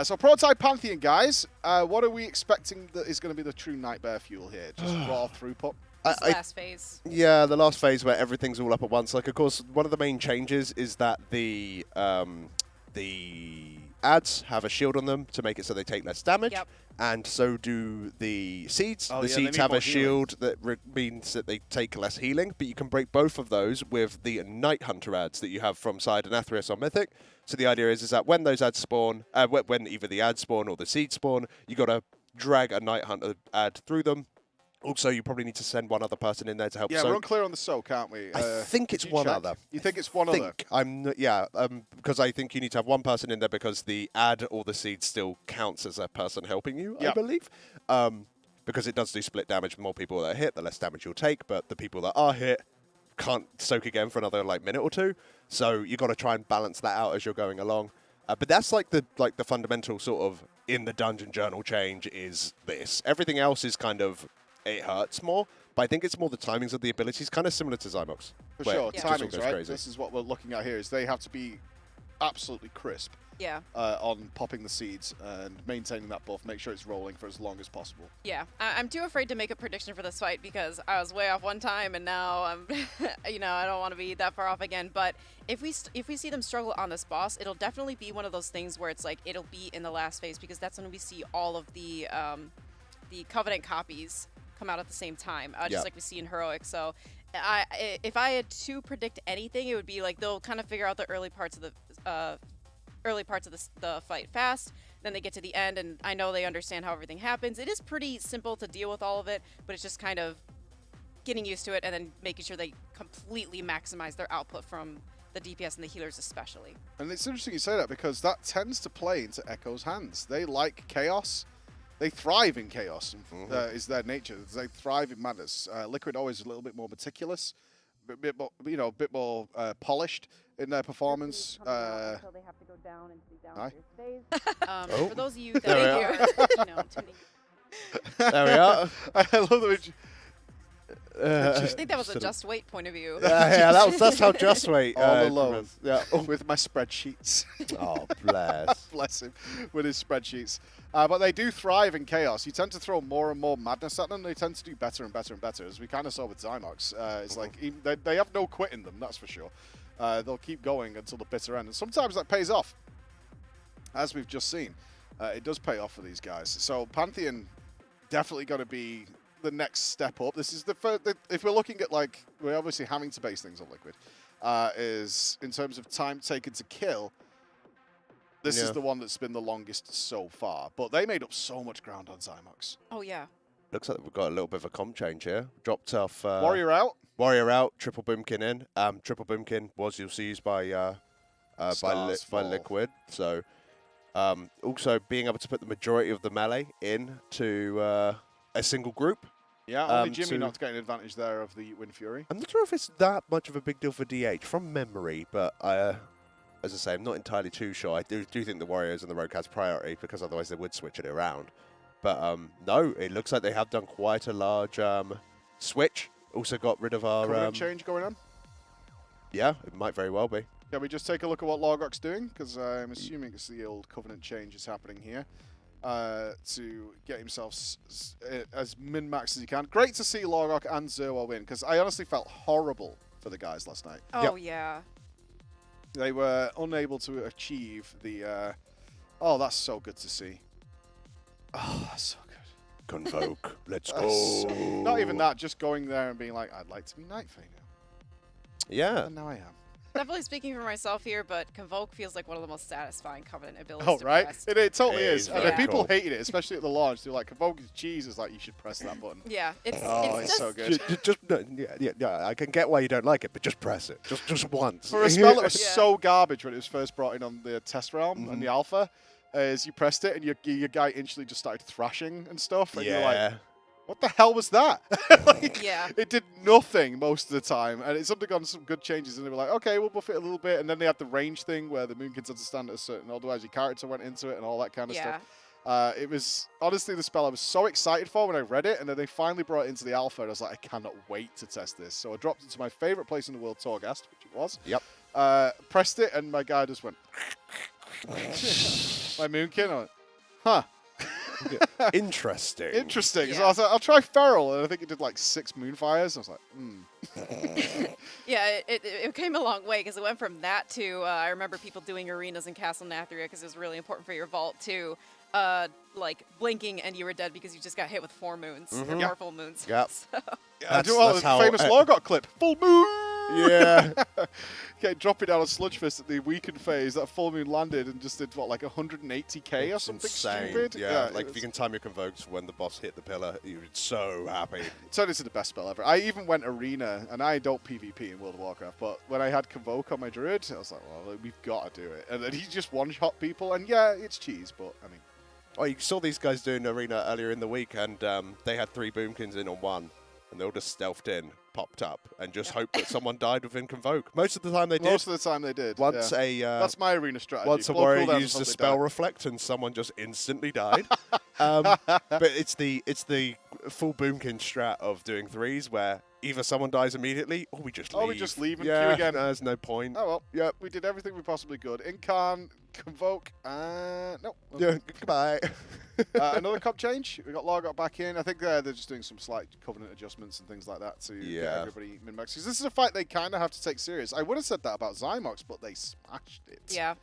Speaker 8: So Prototype Pantheon, guys, what are we expecting that is going to be the true Nightmare fuel here? Just raw throughput?
Speaker 12: Last phase.
Speaker 7: Yeah, the last phase where everything's all up at once. Like, of course, one of the main changes is that the ads have a shield on them to make it so they take less damage, and so do the seeds. The seeds have a shield that means that they take less healing, but you can break both of those with the Night Hunter ads that you have from Side and Athreus on Mythic. So the idea is that when those ads spawn, when either the ads spawn or the seeds spawn, you got to drag a Night Hunter ad through them. Also, you probably need to send one other person in there to help.
Speaker 8: Yeah, we're unclear on the soak, aren't we?
Speaker 7: I think it's one other.
Speaker 8: You think it's one other?
Speaker 7: Because I think you need to have one person in there because the ad or the seed still counts as a person helping you, I believe. Because it does do split damage. The more people that are hit, the less damage you'll take. But the people that are hit can't soak again for another minute or two. So you got to try and balance that out as you're going along. But that's like the fundamental sort of in the dungeon journal change is this. Everything else is kind of, it hurts more, but I think it's more the timings of the abilities, kind of similar to Zymox.
Speaker 8: For sure, timings, right? Crazy. This is what we're looking at here, is they have to be absolutely crisp.
Speaker 12: Yeah.
Speaker 8: On popping the seeds and maintaining that buff, make sure it's rolling for as long as possible.
Speaker 12: Yeah, I'm too afraid to make a prediction for this fight because I was way off one time and now I'm, you know, I don't want to be that far off again. But if we see them struggle on this boss, it'll definitely be one of those things where it's like it'll be in the last phase because that's when we see all of the Covenant copies come out at the same time, just like we see in Heroic. So if I had to predict anything, it would be like they'll kind of figure out the early parts of the fight fast, then they get to the end, and I know they understand how everything happens. It is pretty simple to deal with all of it, but it's just kind of getting used to it and then making sure they completely maximize their output from the DPS and the healers especially.
Speaker 8: And it's interesting you say that because that tends to play into Echo's hands. They like chaos. They thrive in chaos, is their nature. They thrive in madness. Liquid always a little bit more meticulous, a bit more polished in their performance.
Speaker 12: Until they have to go down into the downstairs phase. For those of you that
Speaker 7: there we are.
Speaker 8: I love that.
Speaker 12: I think that was a Just Wait point of view.
Speaker 7: Yeah, that's how Just Wait.
Speaker 8: All alone. Yeah, with my spreadsheets.
Speaker 7: Oh, bless.
Speaker 8: Bless him with his spreadsheets. But they do thrive in chaos. You tend to throw more and more madness at them. They tend to do better and better and better, as we kind of saw with Zymox. It's like they have no quit in them, that's for sure. They'll keep going until the bitter end. And sometimes that pays off, as we've just seen. It does pay off for these guys. So Pantheon definitely going to be the next step up. This is the first, if we're looking at, like, we're obviously having to base things on Liquid, is in terms of time taken to kill, this is the one that's been the longest so far. But they made up so much ground on Zymox.
Speaker 12: Oh, yeah.
Speaker 7: Looks like we've got a little bit of a comp change here. Dropped off...
Speaker 8: Warrior out.
Speaker 7: Warrior out, triple boomkin in. Triple boomkin was used by Liquid. So also being able to put the majority of the melee into a single group.
Speaker 8: Yeah, only Jimmy not getting advantage there of the Wind Fury.
Speaker 7: I'm not sure if it's that much of a big deal for DH from memory, but as I say, I'm not entirely too sure. I do think the Warriors and the Rogue has priority because otherwise they would switch it around. But no, it looks like they have done quite a large switch. Also got rid of our...
Speaker 8: Covenant change going on?
Speaker 7: Yeah, it might very well be.
Speaker 8: Can we just take a look at what Logok's doing? Because I'm assuming it's the old Covenant change is happening here to get himself as min-max as he can. Great to see Logok and Zerwa win, because I honestly felt horrible for the guys last night.
Speaker 12: Oh, yeah.
Speaker 8: They were unable to achieve the... oh, that's so good to see. Oh, that's so good.
Speaker 7: Convoke, let's go.
Speaker 8: Not even that, just going there and being like, I'd like to be Night Fae now.
Speaker 7: Yeah.
Speaker 8: And now I am.
Speaker 12: Definitely speaking for myself here, but Convoke feels like one of the most satisfying Covenant abilities.
Speaker 8: Oh, right? It totally is.
Speaker 7: Yeah.
Speaker 8: I mean, people hated it, especially at the launch. They were like, Convoke is cheese. It's like, you should press that button.
Speaker 12: Yeah.
Speaker 8: It's so good.
Speaker 7: Yeah, I can get why you don't like it, but just press it. Just once.
Speaker 8: For a spell that was so garbage when it was first brought in on the test realm and the alpha, as you pressed it and your guy instantly just started thrashing and stuff. And you're like, what the hell was that? It did nothing most of the time, and it's undergone some good changes, and they were like, okay, we'll buff it a little bit, and then they had the range thing where the Moonkins had to stand at a certain, otherwise your character went into it and all that kind of stuff. It was, honestly, the spell I was so excited for when I read it, and then they finally brought it into the alpha, and I was like, I cannot wait to test this. So I dropped it to my favorite place in the world, Torghast, which it was.
Speaker 7: Yep.
Speaker 8: Pressed it, and my guy just went... my Moonkin, I went, huh.
Speaker 7: Interesting.
Speaker 8: Interesting. So I was like, I'll try Feral, and I think it did like 6 Moonfires. I was like,
Speaker 12: Yeah, it came a long way because it went from that to I remember people doing arenas in Castle Nathria because it was really important for your vault to like blinking and you were dead because you just got hit with 4 moons or 4 full moons.
Speaker 7: Yep.
Speaker 12: So.
Speaker 8: Yeah, the famous Logok clip. Full moon.
Speaker 7: Yeah.
Speaker 8: Okay, dropping down a sludge fist at the weakened phase. That full moon landed and just did what, like 180k or something stupid.
Speaker 7: Yeah, like if you can time your convokes when the boss hit the pillar, you're so happy.
Speaker 8: It turned into the best spell ever. I even went arena, and I don't PvP in World of Warcraft, but when I had Convoke on my druid, I was like, well, we've got to do it. And then he just one-shot people, and yeah, it's cheese, but I mean.
Speaker 7: Oh, you saw these guys doing arena earlier in the week, and they had 3 Boomkins in on one. and they all just stealthed in, popped up, and just hoped that someone died within Convoke. Most of the time they did.
Speaker 8: Most of the time they did.
Speaker 7: Once
Speaker 8: that's my arena strategy.
Speaker 7: Once a warrior used a spell reflect, and someone just instantly died. But it's the full Boomkin strat of doing 3s, where either someone dies immediately, or we just leave.
Speaker 8: Oh, we just leave and
Speaker 7: yeah,
Speaker 8: queue again.
Speaker 7: There's no point.
Speaker 8: Oh well, yeah, we did everything we possibly could. Incarn, Convoke, no.
Speaker 7: Yeah, goodbye.
Speaker 8: Another comp change. We got Largot back in. I think they're just doing some slight covenant adjustments and things like that to get everybody min-max. Because this is a fight they kind of have to take serious. I would have said that about Zymox, but they smashed it.
Speaker 12: Yeah.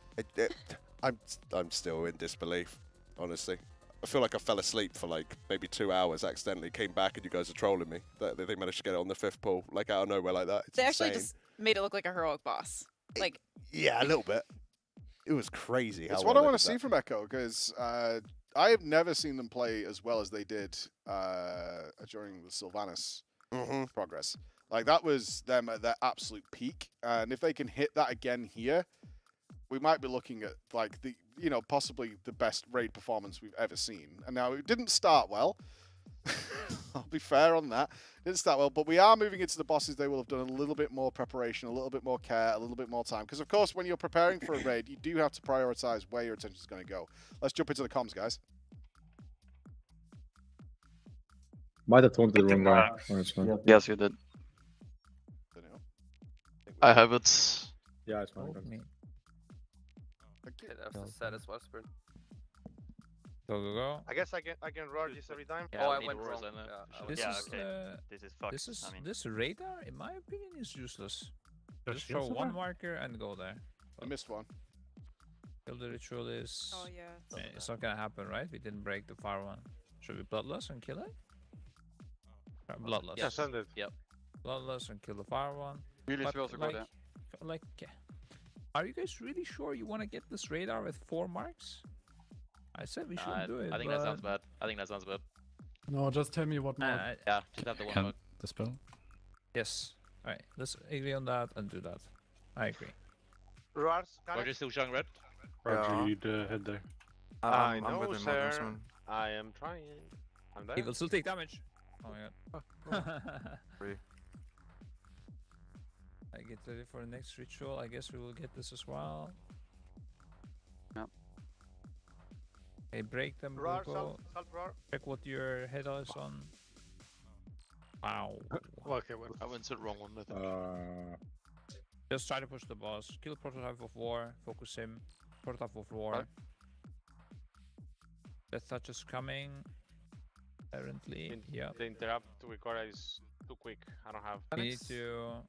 Speaker 7: I'm still in disbelief, honestly. I feel like I fell asleep for like maybe 2 hours, accidentally came back, and you guys are trolling me. They managed to get it on the 5th pull, like out of nowhere like that. It's
Speaker 12: they actually
Speaker 7: insane.
Speaker 12: just made it look like a heroic boss. Like.
Speaker 7: Yeah, a little bit. It was crazy.
Speaker 8: It's what I want to see from Echo, because I have never seen them play as well as they did during the Sylvanas progress. Like, that was them at their absolute peak. And if they can hit that again here, we might be looking at, like, the possibly the best raid performance we've ever seen. And now, it didn't start well. I'll be fair on that. It didn't start well, but we are moving into the bosses. They will have done a little bit more preparation, a little bit more care, a little bit more time. Because, of course, when you're preparing for a raid, you do have to prioritize where your attention is going to go. Let's jump into the comms, guys.
Speaker 20: Might have taunted the wrong guy.
Speaker 10: Yes, you did. I have it.
Speaker 20: Yeah, it's fine.
Speaker 1: That's the saddest whisper.
Speaker 9: Go, go, go.
Speaker 1: I guess I can roar this every time.
Speaker 10: Yeah,
Speaker 1: oh,
Speaker 10: I
Speaker 1: I went wrong.
Speaker 9: This is
Speaker 10: This is fucked.
Speaker 9: this radar, in my opinion, is useless. Just throw one marker and go there.
Speaker 8: I missed one.
Speaker 9: Kill the ritual is.
Speaker 12: Oh yeah.
Speaker 9: It's not gonna happen, right? We didn't break the fire one. Should we bloodless and kill it? Bloodless.
Speaker 1: Yeah, send it.
Speaker 10: Yep.
Speaker 9: Bloodless and kill the fire one.
Speaker 1: Really should also go there.
Speaker 9: Like, are you guys really sure you want to get this radar with 4 marks? I said we shouldn't do it.
Speaker 10: I think that sounds bad. I think that sounds bad.
Speaker 3: No, just tell me what mark.
Speaker 10: Yeah, just have the one mark.
Speaker 3: The spell?
Speaker 9: Yes. Alright, let's agree on that and do that. I agree.
Speaker 1: Roars,
Speaker 10: We're just still showing red?
Speaker 20: Roger, you'd head there.
Speaker 1: I know, sir. I am trying. I'm there.
Speaker 9: He will still take damage. Oh my god. I get ready for the next ritual. I guess we will get this as well.
Speaker 10: Yep.
Speaker 9: Okay, break them.
Speaker 1: Roar,
Speaker 9: Google.
Speaker 1: salt roar.
Speaker 9: Check what your head is on. Wow.
Speaker 1: Okay, well,
Speaker 10: I went to the wrong one, I think.
Speaker 9: Just try to push the boss. Kill Prototype of War. Focus him. Prototype of War.
Speaker 1: Right.
Speaker 9: Death Touch is coming. Apparently, yeah.
Speaker 1: The interrupt to record is too quick. I don't have.
Speaker 9: We need to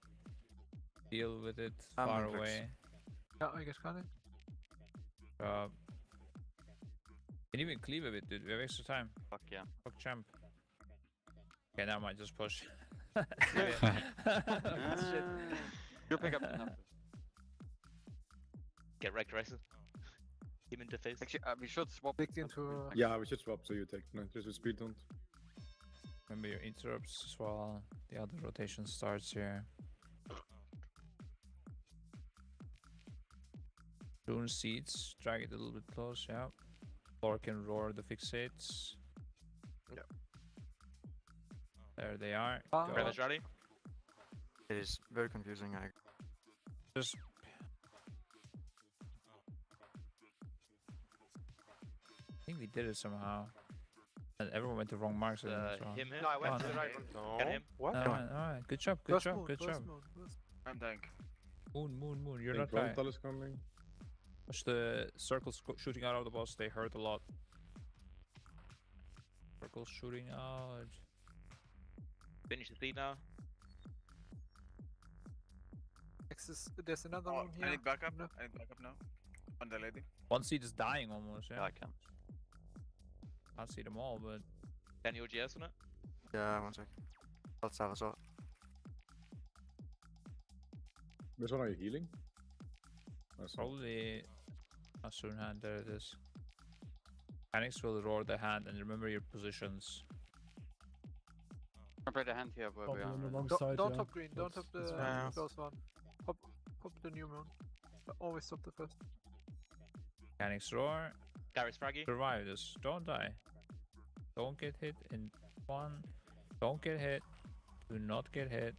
Speaker 9: deal with it far away.
Speaker 1: Yeah, I guess got it.
Speaker 9: Can even cleave a bit, dude. We have extra time.
Speaker 10: Fuck yeah.
Speaker 9: Fuck champ. Okay, now I might just push.
Speaker 1: You pick up enough.
Speaker 10: Get wrecked, Ryzen. Him in the face.
Speaker 1: Actually, we should swap it into.
Speaker 20: Yeah, we should swap so you take no, just a speed hunt.
Speaker 9: Remember your interrupts as well. The other rotation starts here. Rune seeds, drag it a little bit close, yeah. Or can roar the fixates.
Speaker 1: Yeah.
Speaker 9: There they are.
Speaker 10: Brothers ready?
Speaker 1: It is very confusing.
Speaker 9: Just I think we did it somehow. And everyone went to wrong marks.
Speaker 10: Him.
Speaker 1: No, I went to the right one. No.
Speaker 10: Get him.
Speaker 1: What?
Speaker 9: Alright, good job, good job, good job.
Speaker 1: I'm dying.
Speaker 9: Moon, you're not dying.
Speaker 20: Is coming.
Speaker 9: Watch the circles shooting out of the boss, they hurt a lot. Circles shooting out.
Speaker 10: Finish the feed now.
Speaker 1: There's another one here.
Speaker 4: I need backup. I need backup now. On the lady.
Speaker 9: One seed is dying almost, yeah.
Speaker 10: Yeah, I can.
Speaker 9: Can't see them all, but...
Speaker 10: Can you OGS on it?
Speaker 1: Yeah, 1 sec. Let's have a shot.
Speaker 20: Which one are you healing?
Speaker 9: Probably a soon hand, there it is. Panics will roar the hand and remember your positions.
Speaker 4: Prepare the hand here where we are.
Speaker 3: On the wrong
Speaker 1: Don't
Speaker 3: side,
Speaker 1: top green, don't top the first one. Pop the new moon. But always stop the first.
Speaker 9: Panics roar.
Speaker 10: Gary's fraggy.
Speaker 9: Survive this. Don't die. Don't get hit in 1. Don't get hit.
Speaker 6: Do not get hit.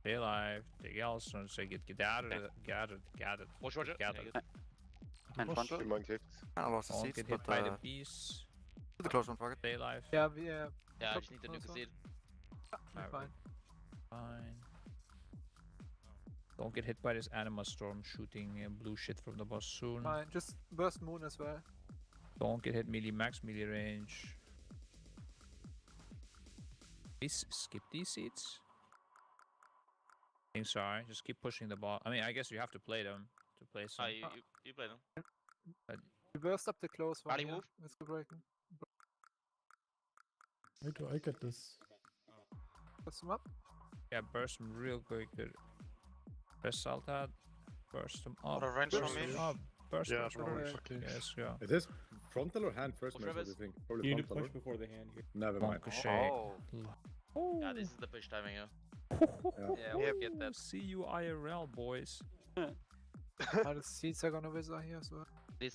Speaker 6: Stay alive. Take Elson. So get out of it. Get out of it.
Speaker 4: Watch, watch.
Speaker 6: Get out of it.
Speaker 20: And
Speaker 6: Push.
Speaker 20: front.
Speaker 6: Don't get hit by the beast.
Speaker 20: The close one target.
Speaker 6: Stay alive.
Speaker 1: Yeah.
Speaker 4: Yeah, I just need to nuke the seed.
Speaker 1: Fine.
Speaker 6: Fine. Don't get hit by this Anima Storm shooting blue shit from the boss soon.
Speaker 1: Fine. Just burst moon as well.
Speaker 6: Don't get hit max melee range. Please skip these seeds. Sorry, just keep pushing the ball. I mean, I guess you have to play them to play some.
Speaker 4: You play them.
Speaker 1: You burst up the close one.
Speaker 4: Body move.
Speaker 1: Let's go breaking.
Speaker 3: Wait till I get this.
Speaker 1: Burst them up.
Speaker 6: Yeah, burst them real quick. Press Saltad. Burst them up.
Speaker 20: Revenge
Speaker 6: Burst
Speaker 20: from me.
Speaker 6: them up. Burst
Speaker 20: Yeah,
Speaker 6: them up.
Speaker 20: okay.
Speaker 6: Yes, yeah.
Speaker 20: Is this frontal or hand first? What do you think? Probably
Speaker 9: You need to
Speaker 20: frontal.
Speaker 9: push before the hand here.
Speaker 20: Never mind.
Speaker 4: Yeah, this is the push timing.
Speaker 6: Yeah,
Speaker 4: we get that.
Speaker 6: See you IRL, boys.
Speaker 1: The seeds are gonna visit here as well.
Speaker 4: This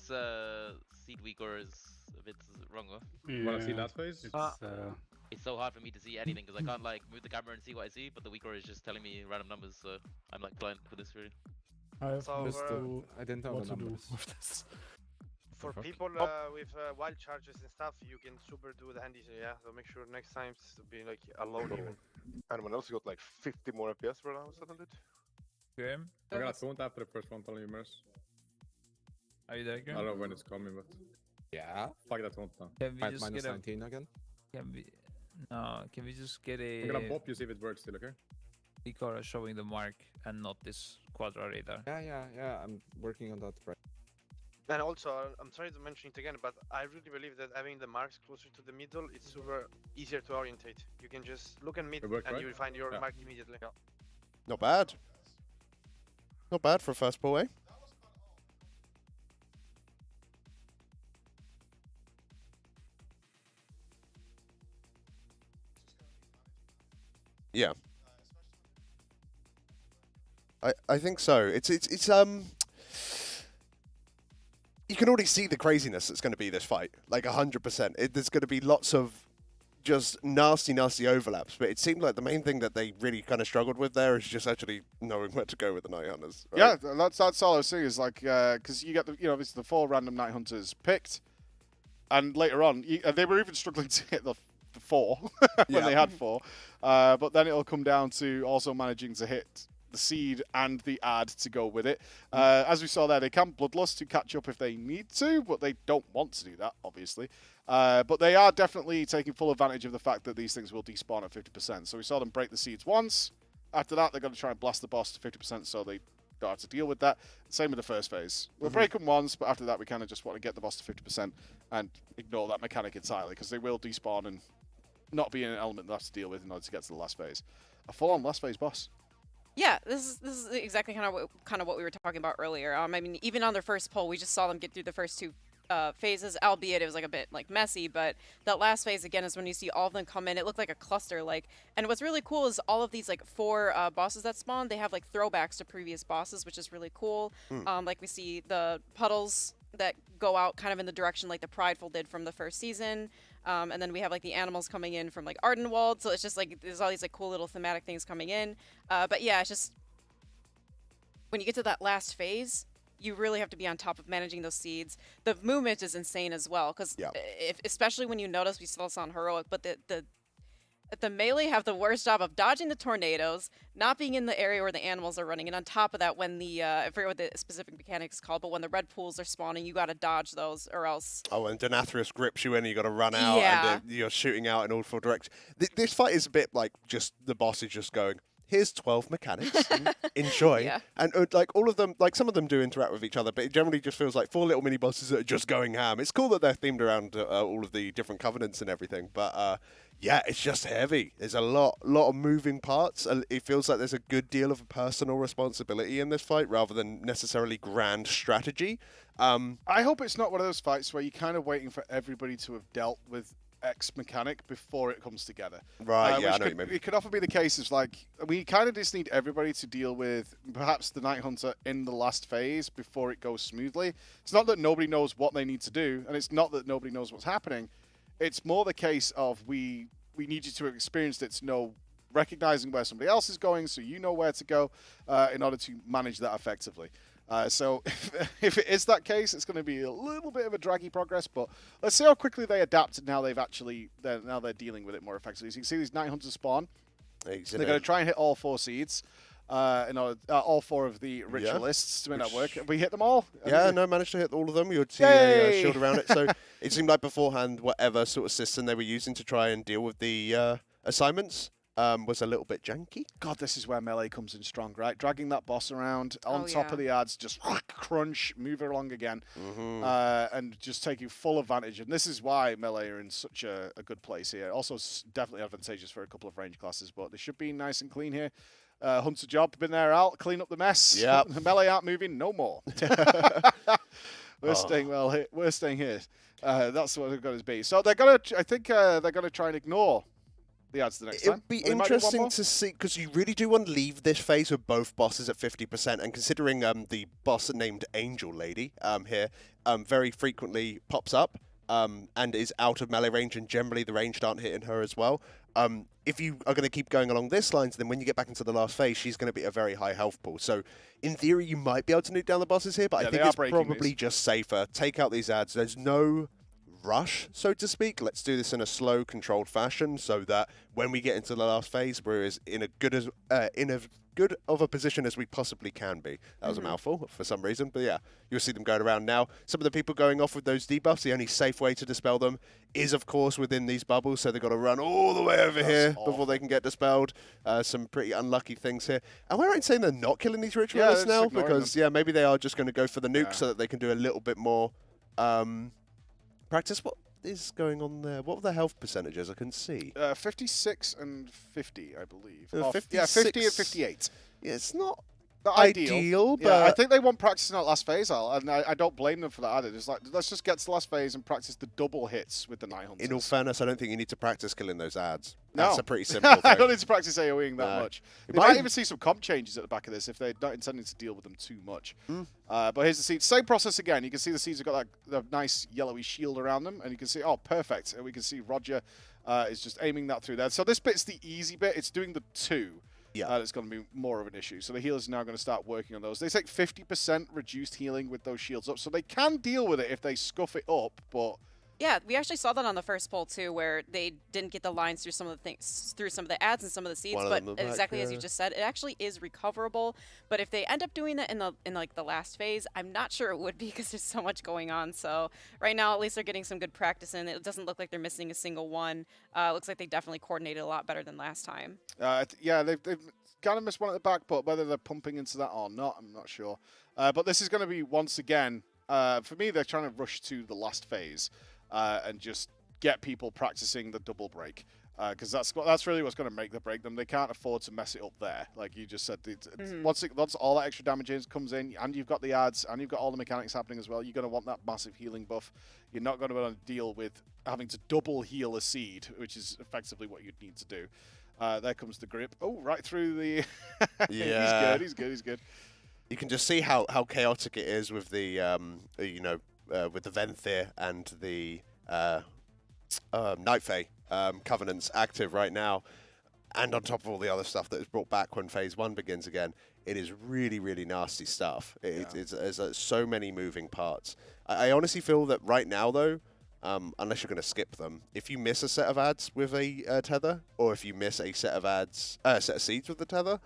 Speaker 4: seed weaker is a bit wrong.
Speaker 20: You wanna see last phase?
Speaker 4: It's so hard for me to see anything because I can't like move the camera and see what I see, but the weaker is just telling me random numbers, so I'm like blind for this really.
Speaker 3: I have
Speaker 20: So,
Speaker 3: missed
Speaker 20: I didn't know
Speaker 3: what
Speaker 20: the
Speaker 3: to do
Speaker 20: numbers.
Speaker 3: with this.
Speaker 13: For people with wild charges and stuff, you can super do the handies, yeah. So make sure next time to be like alone even.
Speaker 20: Anyone else got like 50 more FPS per round suddenly?
Speaker 6: Okay.
Speaker 20: I got a taunt after the first frontal humors.
Speaker 6: Are you there
Speaker 20: I
Speaker 6: again?
Speaker 20: don't know when it's coming, but
Speaker 14: Yeah.
Speaker 20: fuck that taunt now.
Speaker 6: Can we just
Speaker 14: Minus
Speaker 6: get a...
Speaker 14: 19 again.
Speaker 6: Can we just get a...
Speaker 20: I'm gonna pop you, see if it works still, okay?
Speaker 6: Ikara showing the mark and not this quadra radar.
Speaker 14: Yeah. I'm working on that right.
Speaker 13: And also, I'm sorry to mention it again, but I really believe that having the marks closer to the middle, it's super easier to orientate. You can just look at mid
Speaker 20: It worked,
Speaker 13: and
Speaker 20: right?
Speaker 13: you will find your
Speaker 20: Yeah.
Speaker 13: mark immediately.
Speaker 7: Not bad. Not bad for a first pull, eh? Yeah. I think so. It's you can already see the craziness that's going to be this fight, like 100%. There's going to be lots of just nasty overlaps, but it seemed like the main thing that they really kind of struggled with there is just actually knowing where to go with the Night Hunters. Right?
Speaker 8: Yeah, that's all I was saying is like, because you get the, obviously the 4 random Night Hunters picked, and later on, they were even struggling to hit the 4 when they had 4, but then it'll come down to also managing to hit the seed and the ad to go with it. As we saw there, they can bloodlust to catch up if they need to, but they don't want to do that, obviously. But they are definitely taking full advantage of the fact that these things will despawn at 50%. So we saw them break the seeds once. After that, they're going to try and blast the boss to 50% so they don't have to deal with that. Same with the first phase. We'll break them once, but after that, we kind of just want to get the boss to 50% and ignore that mechanic entirely, because they will despawn and not be an element they have to deal with in order to get to the last phase. A full-on last phase boss.
Speaker 12: Yeah, this is exactly kind of what we were talking about earlier. I mean, even on their first pull, we just saw them get through the first 2 phases, albeit it was like a bit like messy, but that last phase again is when you see all of them come in. It looked like a cluster, and what's really cool is all of these like 4 bosses that spawn, they have like throwbacks to previous bosses, which is really cool. Like we see the puddles that go out kind of in the direction like the Prideful did from the first season. And then we have like the animals coming in from like Ardenwald, so it's just like there's all these like cool little thematic things coming in. But yeah, it's just when you get to that last phase, you really have to be on top of managing those seeds. The movement is insane as well, because especially when you notice, we saw this on Heroic, but the melee have the worst job of dodging the tornadoes, not being in the area where the animals are running, and on top of that, when the I forget what the specific mechanic is called, but when the red pools are spawning, you got to dodge those or else.
Speaker 7: Oh, and Denathrius grips you in, you got to run out, and you're shooting out in all 4 directions. This fight is a bit like just the boss is just going, here's 12 mechanics, enjoy.
Speaker 12: Yeah.
Speaker 7: And like all of them, like some of them do interact with each other, but it generally just feels like 4 little mini bosses that are just going ham. It's cool that they're themed around all of the different covenants and everything, but yeah, it's just heavy. There's a lot of moving parts. It feels like there's a good deal of personal responsibility in this fight rather than necessarily grand strategy.
Speaker 8: I hope it's not one of those fights where you're kind of waiting for everybody to have dealt with X mechanic before it comes together.
Speaker 7: Right, yeah, I know what you mean.
Speaker 8: It could often be the case of like, we kind of just need everybody to deal with perhaps the Night Hunter in the last phase before it goes smoothly. It's not that nobody knows what they need to do, and it's not that nobody knows what's happening. It's more the case of we need you to experience it to know recognizing where somebody else is going, so you know where to go in order to manage that effectively. So if it is that case, it's going to be a little bit of a draggy progress, but let's see how quickly they adapt now they're dealing with it more effectively. So you can see these Night Hunters spawn. They're going to try and hit all 4 seeds. All 4 of the ritualists to make that work. Have we hit them all?
Speaker 7: Yeah, no, managed to hit all of them. You would see a shield around it. So it seemed like beforehand, whatever sort of system they were using to try and deal with the assignments was a little bit janky.
Speaker 8: God, this is where melee comes in strong, right? Dragging that boss around on top of the ads, just crunch, move it along again, and just taking full advantage. And this is why melee are in such a good place here. Also, definitely advantageous for a couple of range classes, but they should be nice and clean here. Hunter job, been there out, clean up the mess.
Speaker 7: Yeah,
Speaker 8: melee aren't moving no more. We're staying well here. We're staying here. That's what it's going to be. So they're gonna. I think they're gonna try and ignore the ads the next time.
Speaker 7: It'll be interesting to see, because you really do want to leave this phase with both bosses at 50%, and considering the boss named Angel Lady here very frequently pops up and is out of melee range, and generally the ranged aren't hitting her as well. If you are going to keep going along this lines, then when you get back into the last phase, she's going to be a very high health pool. So in theory, you might be able to nuke down the bosses here, but I think it's probably just safer. Take out these ads. There's no rush, so to speak. Let's do this in a slow, controlled fashion, so that when we get into the last phase, we're in a good of a position as we possibly can be. That was a mouthful for some reason, but yeah, you'll see them going around now. Some of the people going off with those debuffs, the only safe way to dispel them is, of course, within these bubbles, so they've got to run all the way over here before they can get dispelled. Some pretty unlucky things here. Am I right in saying they're not killing these ritualists now? Because, yeah, maybe they are just going to go for the nuke so that they can do a little bit more practice. What is going on there? What were the health percentages? I couldn't see.
Speaker 8: 56 and 50, I believe.
Speaker 7: 50
Speaker 8: and 58.
Speaker 7: Yeah, it's not
Speaker 8: ideal,
Speaker 7: but
Speaker 8: I think they want practice in that last phase, and I don't blame them for that either. It's like, let's just get to the last phase and practice the double hits with the Night Hunters.
Speaker 7: In all fairness, I don't think you need to practice killing those ads.
Speaker 8: No.
Speaker 7: That's a pretty simple thing.
Speaker 8: I don't need to practice AoEing that much. You might even see some comp changes at the back of this if they're not intending to deal with them too much. But here's the seeds. Same process again. You can see the seeds have got that nice yellowy shield around them, and you can see, oh, perfect. And we can see Roger is just aiming that through there. So this bit's the easy bit. It's doing the 2. Yeah, that's going to be more of an issue. So the healers are now going to start working on those. They take 50% reduced healing with those shields up, so they can deal with it if they scuff it up, but...
Speaker 12: Yeah, we actually saw that on the first poll too, where they didn't get the lines through some of the things, through some of the ads and some of the seeds. But exactly as you just said, it actually is recoverable. But if they end up doing that in like the last phase, I'm not sure it would be, because there's so much going on. So right now, at least they're getting some good practice in. It doesn't look like they're missing a single one. Looks like they definitely coordinated a lot better than last time.
Speaker 8: Yeah, they've kind of missed one at the back, but whether they're pumping into that or not, I'm not sure. But this is going to be, once again, for me, they're trying to rush to the last phase. And just get people practicing the double break, because that's really what's going to make them break them. They can't afford to mess it up there, like you just said. Once all that extra damage comes in, and you've got the ads, and you've got all the mechanics happening as well, you're going to want that massive healing buff. You're not going to want to deal with having to double heal a seed, which is effectively what you'd need to do. There comes the grip. Oh, right through the...
Speaker 7: Yeah.
Speaker 8: He's good.
Speaker 7: You can just see how chaotic it is with the, with the Venthyr and the Night Fae covenants active right now, and on top of all the other stuff that is brought back when Phase 1 begins again, it is really, really nasty stuff. There's so many moving parts. I honestly feel that right now, though, unless you're going to skip them, if you miss a set of ads with a tether, or if you miss a set of ads, set of seeds with the tether,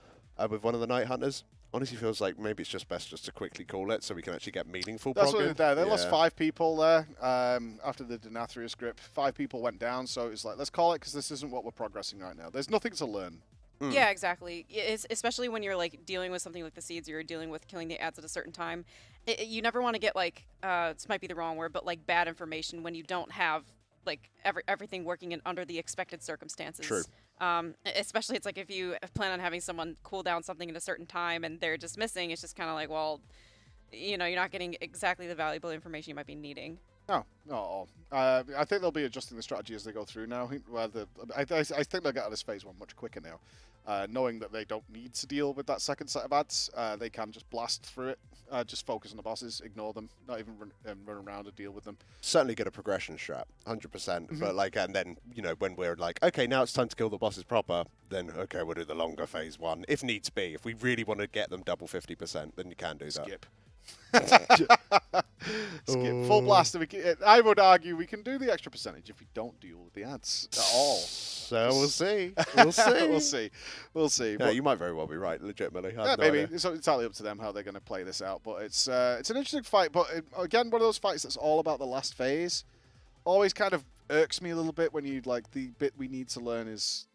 Speaker 7: with one of the Night Hunters, honestly feels like maybe it's just best just to quickly call it so we can actually get meaningful progress.
Speaker 8: That's what they did there. They lost 5 people there after the Denathrius grip. 5 people went down, so it's like, let's call it, because this isn't what we're progressing right now. There's nothing to learn.
Speaker 12: Yeah, exactly. Especially when you're like dealing with something like the seeds, or you're dealing with killing the ads at a certain time. You never want to get like, this might be the wrong word, but like bad information when you don't have like everything working under the expected circumstances.
Speaker 7: True.
Speaker 12: Especially it's like if you plan on having someone cool down something at a certain time and they're just missing, it's just kind of like, well, you're not getting exactly the valuable information you might be needing.
Speaker 8: No, not at all. I think they'll be adjusting the strategy as they go through now. I think they'll get out of this phase 1 much quicker now. Knowing that they don't need to deal with that second set of ads, they can just blast through it. Just focus on the bosses, ignore them, not even run around and deal with them.
Speaker 7: Certainly get a progression strat, 100%. But like, and then when we're like, okay, now it's time to kill the bosses proper, then okay, we'll do the longer phase 1 if needs be. If we really want to get them double 50%, then you can do that.
Speaker 8: Skip. Skip. Full blast. I would argue we can do the extra percentage if we don't deal with the ads at all.
Speaker 7: So we'll see. We'll see.
Speaker 8: We'll see.
Speaker 7: Yeah, you might very well be right, legitimately.
Speaker 8: Yeah, maybe. It's entirely up to them how they're going to play this out. But it's an interesting fight. But again, one of those fights that's all about the last phase. Always kind of irks me a little bit when you like the bit we need to learn is.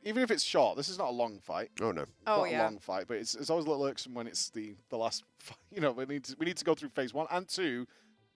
Speaker 8: Even if it's short, this is not a long fight.
Speaker 7: Oh no.
Speaker 12: Oh
Speaker 8: not a long fight, but it's always a little irksome when it's the last. You know, we need to go through phase 1 and 2,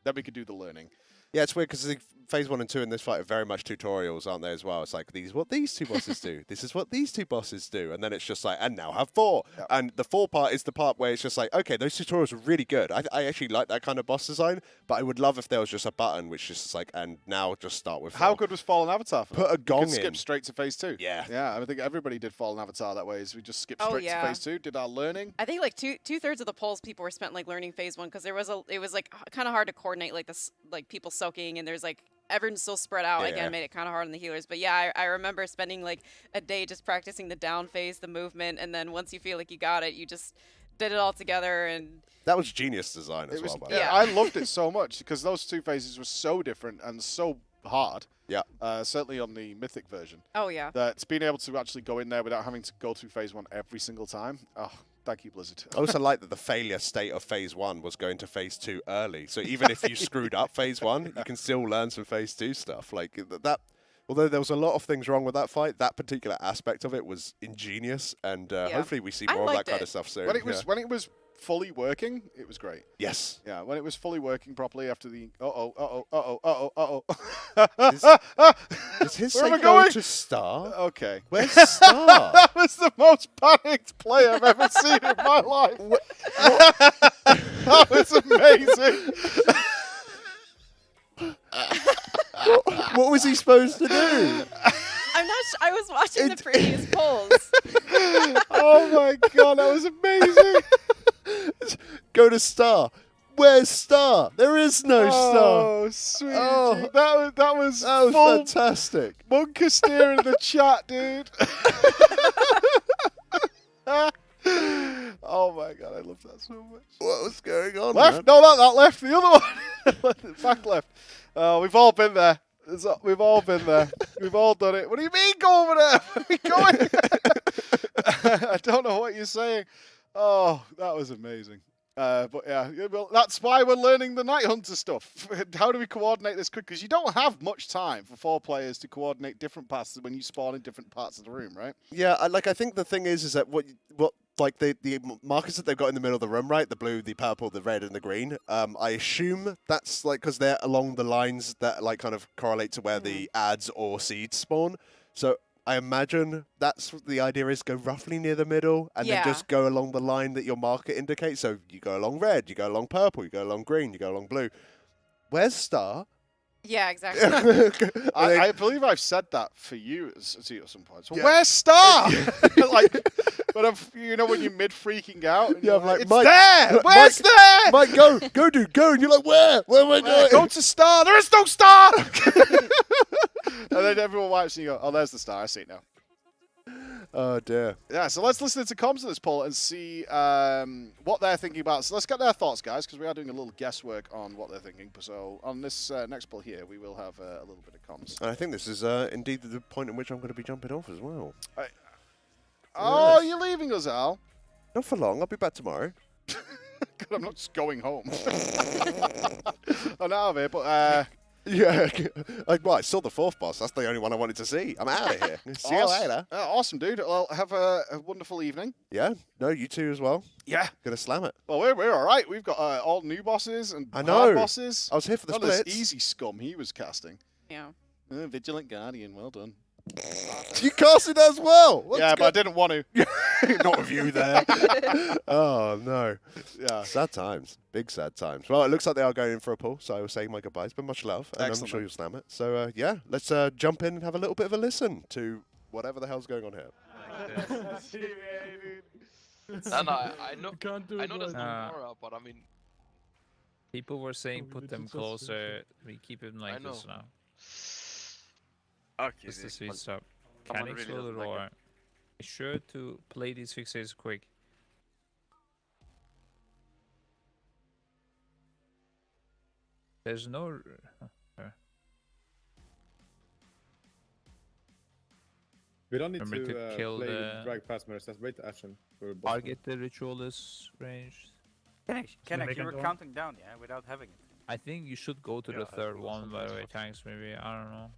Speaker 8: then we can do the learning.
Speaker 7: Yeah, it's weird because phase 1 and 2 in this fight are very much tutorials, aren't they, as well? It's like, these is what these 2 bosses do. This is what these 2 bosses do. And then it's just like, and now have 4. Yep. And the 4 part is the part where it's just like, okay, those tutorials are really good. I actually like that kind of boss design, but I would love if there was just a button which is just like, and now just start with 4.
Speaker 8: How good was Fallen Avatar for
Speaker 7: Put a gong in.
Speaker 8: Skip straight to phase 2.
Speaker 7: Yeah.
Speaker 8: Yeah, I think everybody did Fallen Avatar that way. Is we just skipped straight to phase 2, did our learning.
Speaker 12: I think like two-thirds of the polls people were spent like learning phase 1 because it was like kind of hard to coordinate like this, like people soaking, and there's like everyone's still spread out. Again, made it kind of hard on the healers. But yeah, I remember spending like a day just practicing the down phase, the movement, and then once you feel like you got it, you just did it all together. And
Speaker 7: that was genius design as well.
Speaker 8: Yeah, I loved it so much because those 2 phases were so different and so hard.
Speaker 7: Yeah.
Speaker 8: Certainly on the Mythic version.
Speaker 12: Oh yeah.
Speaker 8: That being able to actually go in there without having to go through phase 1 every single time. Oh. Thank you, Blizzard.
Speaker 7: I also like that the failure state of phase 1 was going to phase 2 early. So even if you screwed up phase 1, you can still learn some phase 2 stuff. Like that. Although there was a lot of things wrong with that fight, that particular aspect of it was ingenious, and hopefully we see more of that kind of stuff soon.
Speaker 8: When it was fully working, it was great.
Speaker 7: Yes.
Speaker 8: Yeah, when it was fully working properly after the
Speaker 7: Does his say go to Star?
Speaker 8: Okay.
Speaker 7: Where's Star?
Speaker 8: That was the most panicked play I've ever seen in my life. That was amazing.
Speaker 7: What was he supposed to do?
Speaker 12: I'm not sure. I was watching the previous polls.
Speaker 8: Oh my god, that was amazing.
Speaker 7: Go to Star. Where's Star? There is no Star.
Speaker 8: Oh, sweet. Oh, that was
Speaker 7: fantastic.
Speaker 8: Munkasteer in the chat, dude. Oh my god, I love that so much.
Speaker 7: What was going on?
Speaker 8: Left?
Speaker 7: Man?
Speaker 8: No, not that left. The other one. Back left. We've all been there. We've all been there. We've all done it. What do you mean go over there? Where are we going? I don't know what you're saying. Oh, that was amazing. But yeah, well, that's why we're learning the Night Hunter stuff. How do we coordinate this quick? Because you don't have much time for 4 players to coordinate different paths when you spawn in different parts of the room, right?
Speaker 7: Yeah, I think the thing is that what like the markers that they've got in the middle of the room, right? The blue, the purple, the red, and the green. I assume that's like because they're along the lines that like kind of correlate to where the ads or seeds spawn. So I imagine that's the idea is go roughly near the middle and then just go along the line that your marker indicates. So you go along red, you go along purple, you go along green, you go along blue. Where's Star?
Speaker 12: Yeah, exactly.
Speaker 8: I believe I've said that for you at some point. So where's Star? Like, but you know when you're mid freaking out. And
Speaker 7: I'm like,
Speaker 8: it's
Speaker 7: Mike,
Speaker 8: there. Where's there?
Speaker 7: Mike, go, dude, go. And you're like, where? Where am I going?
Speaker 8: Go to Star. There is no Star. And then everyone wipes and you go, oh, there's the Star. I see it now.
Speaker 7: Oh dear.
Speaker 8: Yeah, so let's listen to comms of this poll and see what they're thinking about. So let's get their thoughts, guys, because we are doing a little guesswork on what they're thinking. So on this next poll here, we will have a little bit of comms.
Speaker 7: And I think this is indeed the point in which I'm going to be jumping off as well.
Speaker 8: Oh, you're leaving us, Al?
Speaker 7: Not for long. I'll be back tomorrow.
Speaker 8: God, I'm not just going home. I'm out of here, but...
Speaker 7: Yeah, I saw the 4th boss. That's the only one I wanted to see. I'm out of here. See you later.
Speaker 8: Awesome, dude. Well, have a wonderful evening.
Speaker 7: Yeah, no, you too as well.
Speaker 8: Yeah.
Speaker 7: Gonna slam it.
Speaker 8: Well, we're all right. We've got all new bosses and
Speaker 7: hard
Speaker 8: bosses.
Speaker 7: I was here for the
Speaker 8: splits.
Speaker 7: splits.
Speaker 8: Easy scum he was casting.
Speaker 12: Yeah.
Speaker 8: Vigilant Guardian, well done.
Speaker 7: You cast it as well.
Speaker 8: Yeah, but I didn't want to.
Speaker 7: Not with you there. Oh no. Yeah. Sad times. Big sad times. Well, it looks like they are going in for a pull, so I will say my goodbyes, but much love, and I'm sure you'll slam it. So yeah, let's jump in and have a little bit of a listen to whatever the hell's going on here.
Speaker 2: I know there's no aura, but I mean,
Speaker 6: people were saying put them closer. We keep them like this now.
Speaker 2: Okay,
Speaker 6: this is the sweet stuff. Mechanics will roar. Be sure to play these fixes quick. There's no.
Speaker 14: We don't need
Speaker 6: Remember
Speaker 14: to
Speaker 6: kill
Speaker 14: play
Speaker 6: the
Speaker 14: drag fast mirrors. Let's wait to action.
Speaker 6: Target the ritualist range.
Speaker 11: Kennex, you were counting down, yeah, without having it.
Speaker 6: I think you should go to the third one, by the way, tanks, maybe. I don't know.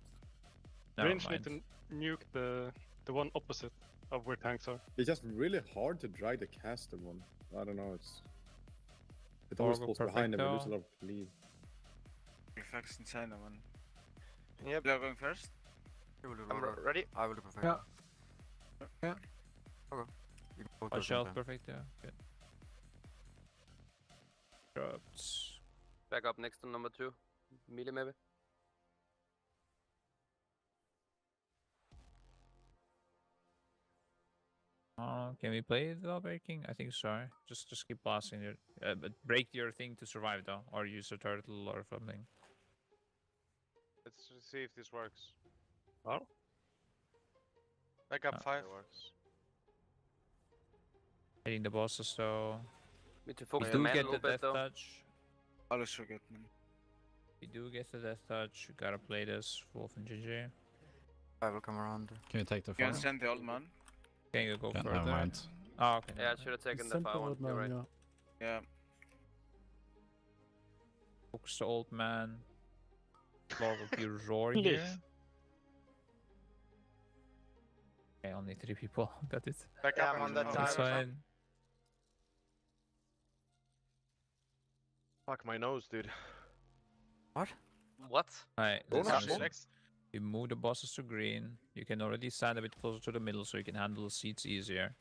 Speaker 20: Range need to nuke the one opposite of where tanks are.
Speaker 14: It's just really hard to drag the caster one. I don't know, it always falls behind them, we lose a lot of lead.
Speaker 11: Reflex inside the one.
Speaker 13: Yep.
Speaker 11: You're going first?
Speaker 13: I'm ready.
Speaker 11: I will do perfect.
Speaker 1: Yeah. Yeah.
Speaker 11: Okay.
Speaker 6: Watch out, perfect, yeah. Good. Dropped.
Speaker 2: Back up next to number 2. Melee maybe.
Speaker 6: Can we play it without breaking? I think so. Just keep blasting it. But break your thing to survive though, or use a turtle or something.
Speaker 13: Let's see if this works. Oh. Back up 5.
Speaker 6: Hitting the bosses though.
Speaker 2: Need to focus
Speaker 6: we
Speaker 2: the
Speaker 6: do
Speaker 2: man a
Speaker 6: get
Speaker 2: little
Speaker 6: the
Speaker 2: bit
Speaker 6: death
Speaker 2: though.
Speaker 6: touch.
Speaker 11: Always forget me.
Speaker 6: We do get the death touch. You gotta play this. Wolf and GG.
Speaker 11: I will come around.
Speaker 3: Can you take the
Speaker 11: You
Speaker 3: fire?
Speaker 11: can send the old man.
Speaker 6: Can you go
Speaker 3: Yeah,
Speaker 6: further?
Speaker 3: never mind.
Speaker 6: Oh, okay.
Speaker 2: Yeah, I should have taken the
Speaker 3: Send
Speaker 2: fire one.
Speaker 3: old
Speaker 2: You're
Speaker 3: man,
Speaker 2: right.
Speaker 11: Yeah.
Speaker 6: Focus the old man. Lord will be roar here. Okay, only 3 people. Got it.
Speaker 13: Back up on that
Speaker 6: That's
Speaker 13: time.
Speaker 6: fine.
Speaker 13: Fuck my nose, dude.
Speaker 11: What?
Speaker 2: What?
Speaker 6: Alright,
Speaker 13: Bonus
Speaker 6: listen.
Speaker 13: bonus.
Speaker 6: You move the bosses to green. You can already stand a bit closer to the middle so you can handle the seats easier.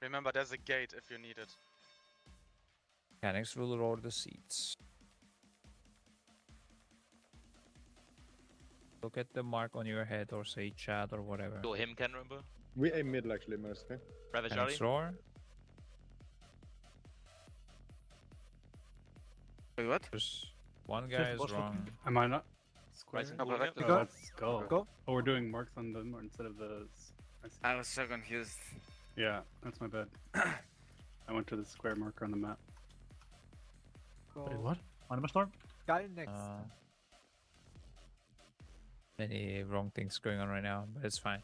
Speaker 2: Remember, there's a gate if you need it.
Speaker 6: Mechanics will roar the seats. Look at the mark on your head or say chat or whatever.
Speaker 4: Go him, can remember?
Speaker 14: We aim middle actually, Mars, okay?
Speaker 4: Rather Charlie.
Speaker 6: Mechanics roar.
Speaker 11: Wait, what?
Speaker 6: There's one guy is wrong.
Speaker 20: Am I not? Square?
Speaker 2: Rising Bull, yeah.
Speaker 1: Go.
Speaker 20: Let's go.
Speaker 1: Go.
Speaker 20: Oh, we're doing marks on them instead of the...
Speaker 11: I was so confused.
Speaker 20: Yeah, that's my bad. I went to the square marker on the map.
Speaker 1: Go.
Speaker 20: Wait, what? Anima Storm?
Speaker 1: Guy next.
Speaker 6: Many wrong things going on right now, but it's fine.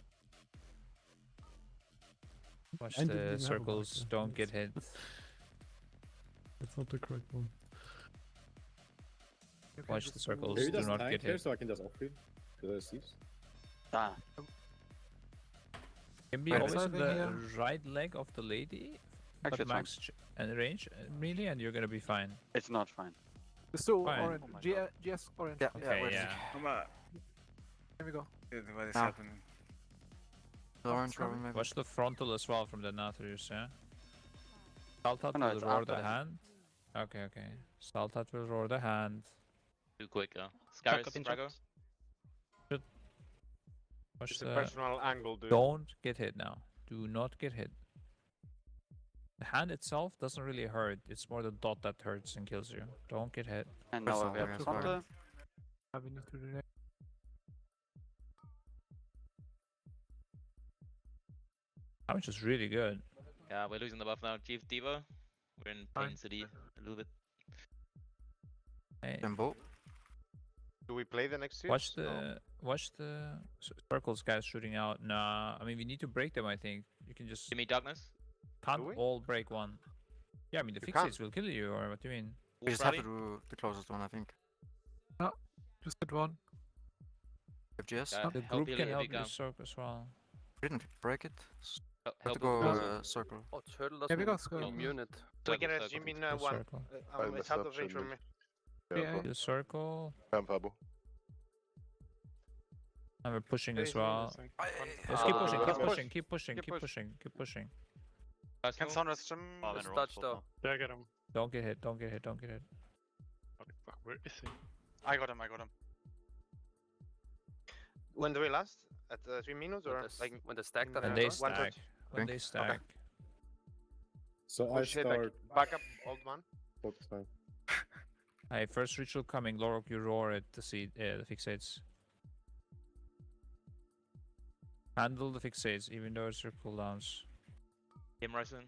Speaker 6: Watch
Speaker 3: I didn't even
Speaker 6: the
Speaker 3: have a
Speaker 6: circles,
Speaker 3: marker.
Speaker 6: don't get hit.
Speaker 3: That's not the correct one.
Speaker 6: Watch the circles,
Speaker 14: Maybe
Speaker 6: do
Speaker 14: just
Speaker 6: not
Speaker 14: tank
Speaker 6: get
Speaker 14: here
Speaker 6: hit.
Speaker 14: so I can just off-feed the thieves.
Speaker 11: Ah.
Speaker 6: Can be
Speaker 1: Right
Speaker 6: always
Speaker 1: side
Speaker 6: in the
Speaker 1: here.
Speaker 6: right leg of the lady,
Speaker 11: Actually,
Speaker 6: but
Speaker 11: it's
Speaker 6: max and range melee, and you're gonna be fine.
Speaker 11: It's not fine.
Speaker 1: There's two
Speaker 6: Fine.
Speaker 1: orange.
Speaker 11: Oh my
Speaker 1: GS orange.
Speaker 11: Yeah,
Speaker 6: Okay, yeah.
Speaker 1: Here we go.
Speaker 11: What is
Speaker 1: Now.
Speaker 11: happening? The orange robin maybe?
Speaker 6: Watch the frontal as well from the Nathrius, yeah? Saltat
Speaker 11: Oh, no,
Speaker 6: will
Speaker 11: it's
Speaker 6: roar the
Speaker 11: after.
Speaker 6: hand. Okay, okay. Saltat will roar the hand.
Speaker 4: Too quick, Scaris,
Speaker 2: up in
Speaker 4: Drago.
Speaker 6: Watch
Speaker 13: It's a
Speaker 6: the...
Speaker 13: personal angle, dude.
Speaker 6: Don't get hit now. Do not get hit. The hand itself doesn't really hurt. It's more the dot that hurts and kills you. Don't get hit.
Speaker 11: And now we have Frontal.
Speaker 1: Having it to the next.
Speaker 6: Damage is really good.
Speaker 4: Yeah, we're losing the buff now. Chief Diva. We're in Pain City a little bit.
Speaker 6: Hey.
Speaker 11: Jumbo.
Speaker 13: Do we play the next two?
Speaker 6: Watch the circles guys shooting out. Nah, I mean we need to break them. I think you can just.
Speaker 4: Give me darkness.
Speaker 6: Can't
Speaker 13: Do we?
Speaker 6: all break one. Yeah, I mean the
Speaker 13: You
Speaker 6: fixates will kill you, or what do you mean?
Speaker 11: We just have to do the closest one, I think.
Speaker 1: No, just that one.
Speaker 11: FGS.
Speaker 4: Yeah,
Speaker 6: The
Speaker 4: help
Speaker 6: group
Speaker 4: heal
Speaker 6: can
Speaker 4: if
Speaker 6: help
Speaker 4: you
Speaker 6: the
Speaker 4: can.
Speaker 6: circle as well.
Speaker 11: Didn't break it.
Speaker 4: Help
Speaker 11: Have to
Speaker 4: with
Speaker 11: go
Speaker 4: the puzzle.
Speaker 11: circle.
Speaker 2: Oh, turtle
Speaker 1: Here we
Speaker 2: doesn't
Speaker 1: go.
Speaker 2: immune it.
Speaker 13: We can
Speaker 4: Circle,
Speaker 13: Jim in
Speaker 6: The
Speaker 13: one.
Speaker 6: circle.
Speaker 13: It's out of range from me.
Speaker 1: Yeah.
Speaker 6: The circle.
Speaker 7: And purple.
Speaker 6: And we're pushing as well. Just keep pushing, keep pushing, keep pushing, keep pushing, keep pushing.
Speaker 2: Can sunrest him.
Speaker 5: It's touched though.
Speaker 20: Yeah, I get him.
Speaker 6: Don't get hit, don't get hit, don't get hit.
Speaker 20: Fuck, where is he?
Speaker 2: I got him, I got him.
Speaker 13: When do we last? At 3 minutes or like
Speaker 5: when the stack
Speaker 6: When they stack. When they stack.
Speaker 13: Okay.
Speaker 14: So I start.
Speaker 13: Back up, old man.
Speaker 14: Focus time.
Speaker 6: Hey, first ritual coming. Lorok, you roar at the seed, the fixates. Handle the fixates, even though it's your cooldowns.
Speaker 4: Game rising.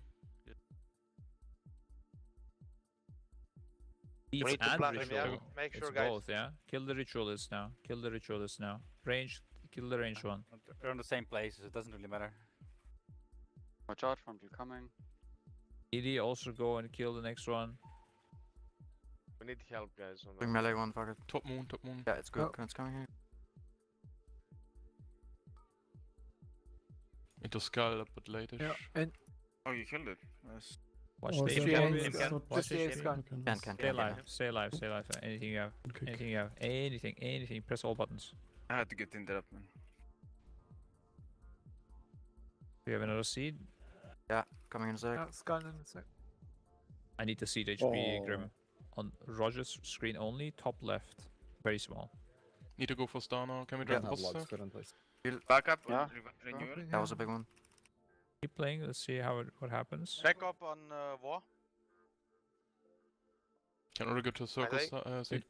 Speaker 6: Beats and ritual.
Speaker 13: Yeah. Make sure,
Speaker 6: It's
Speaker 13: guys.
Speaker 6: both, yeah? Kill the ritualist now. Kill the ritualist now. Range, kill the range one.
Speaker 11: They're in the same place, so it doesn't really matter.
Speaker 5: Watch out from you coming.
Speaker 6: ED also go and kill the next one.
Speaker 13: We need help, guys. On
Speaker 11: Bring melee one, fuck it.
Speaker 20: Top moon, top moon.
Speaker 11: Yeah, it's good. It's coming here.
Speaker 20: Into skull a bit later.
Speaker 1: Yeah, and
Speaker 2: Oh, you killed it. Nice.
Speaker 6: Watch
Speaker 3: Oh,
Speaker 6: the
Speaker 3: so
Speaker 6: game.
Speaker 3: it's not
Speaker 1: Just
Speaker 3: watching.
Speaker 1: the scan.
Speaker 6: Stay alive, stay alive, stay alive. Anything you have.
Speaker 3: Okay.
Speaker 6: Anything you have. Anything, anything. Press all buttons.
Speaker 2: I had to get in there, man.
Speaker 6: Do you have another seed?
Speaker 11: Yeah, coming in a sec.
Speaker 1: Yeah, scan in a sec.
Speaker 6: I need the seed HP,
Speaker 14: Oh.
Speaker 6: Grim. On Roger's screen only, top left. Very small.
Speaker 20: Need to go for star now. Can we
Speaker 14: I
Speaker 20: drive the
Speaker 14: have
Speaker 20: boss
Speaker 14: logs
Speaker 20: there?
Speaker 14: good in place.
Speaker 2: Back up,
Speaker 11: Yeah.
Speaker 2: renewal.
Speaker 11: That was a big one.
Speaker 6: Keep playing, let's see what happens.
Speaker 2: Back up on war.
Speaker 20: Can already go to circles. Seed.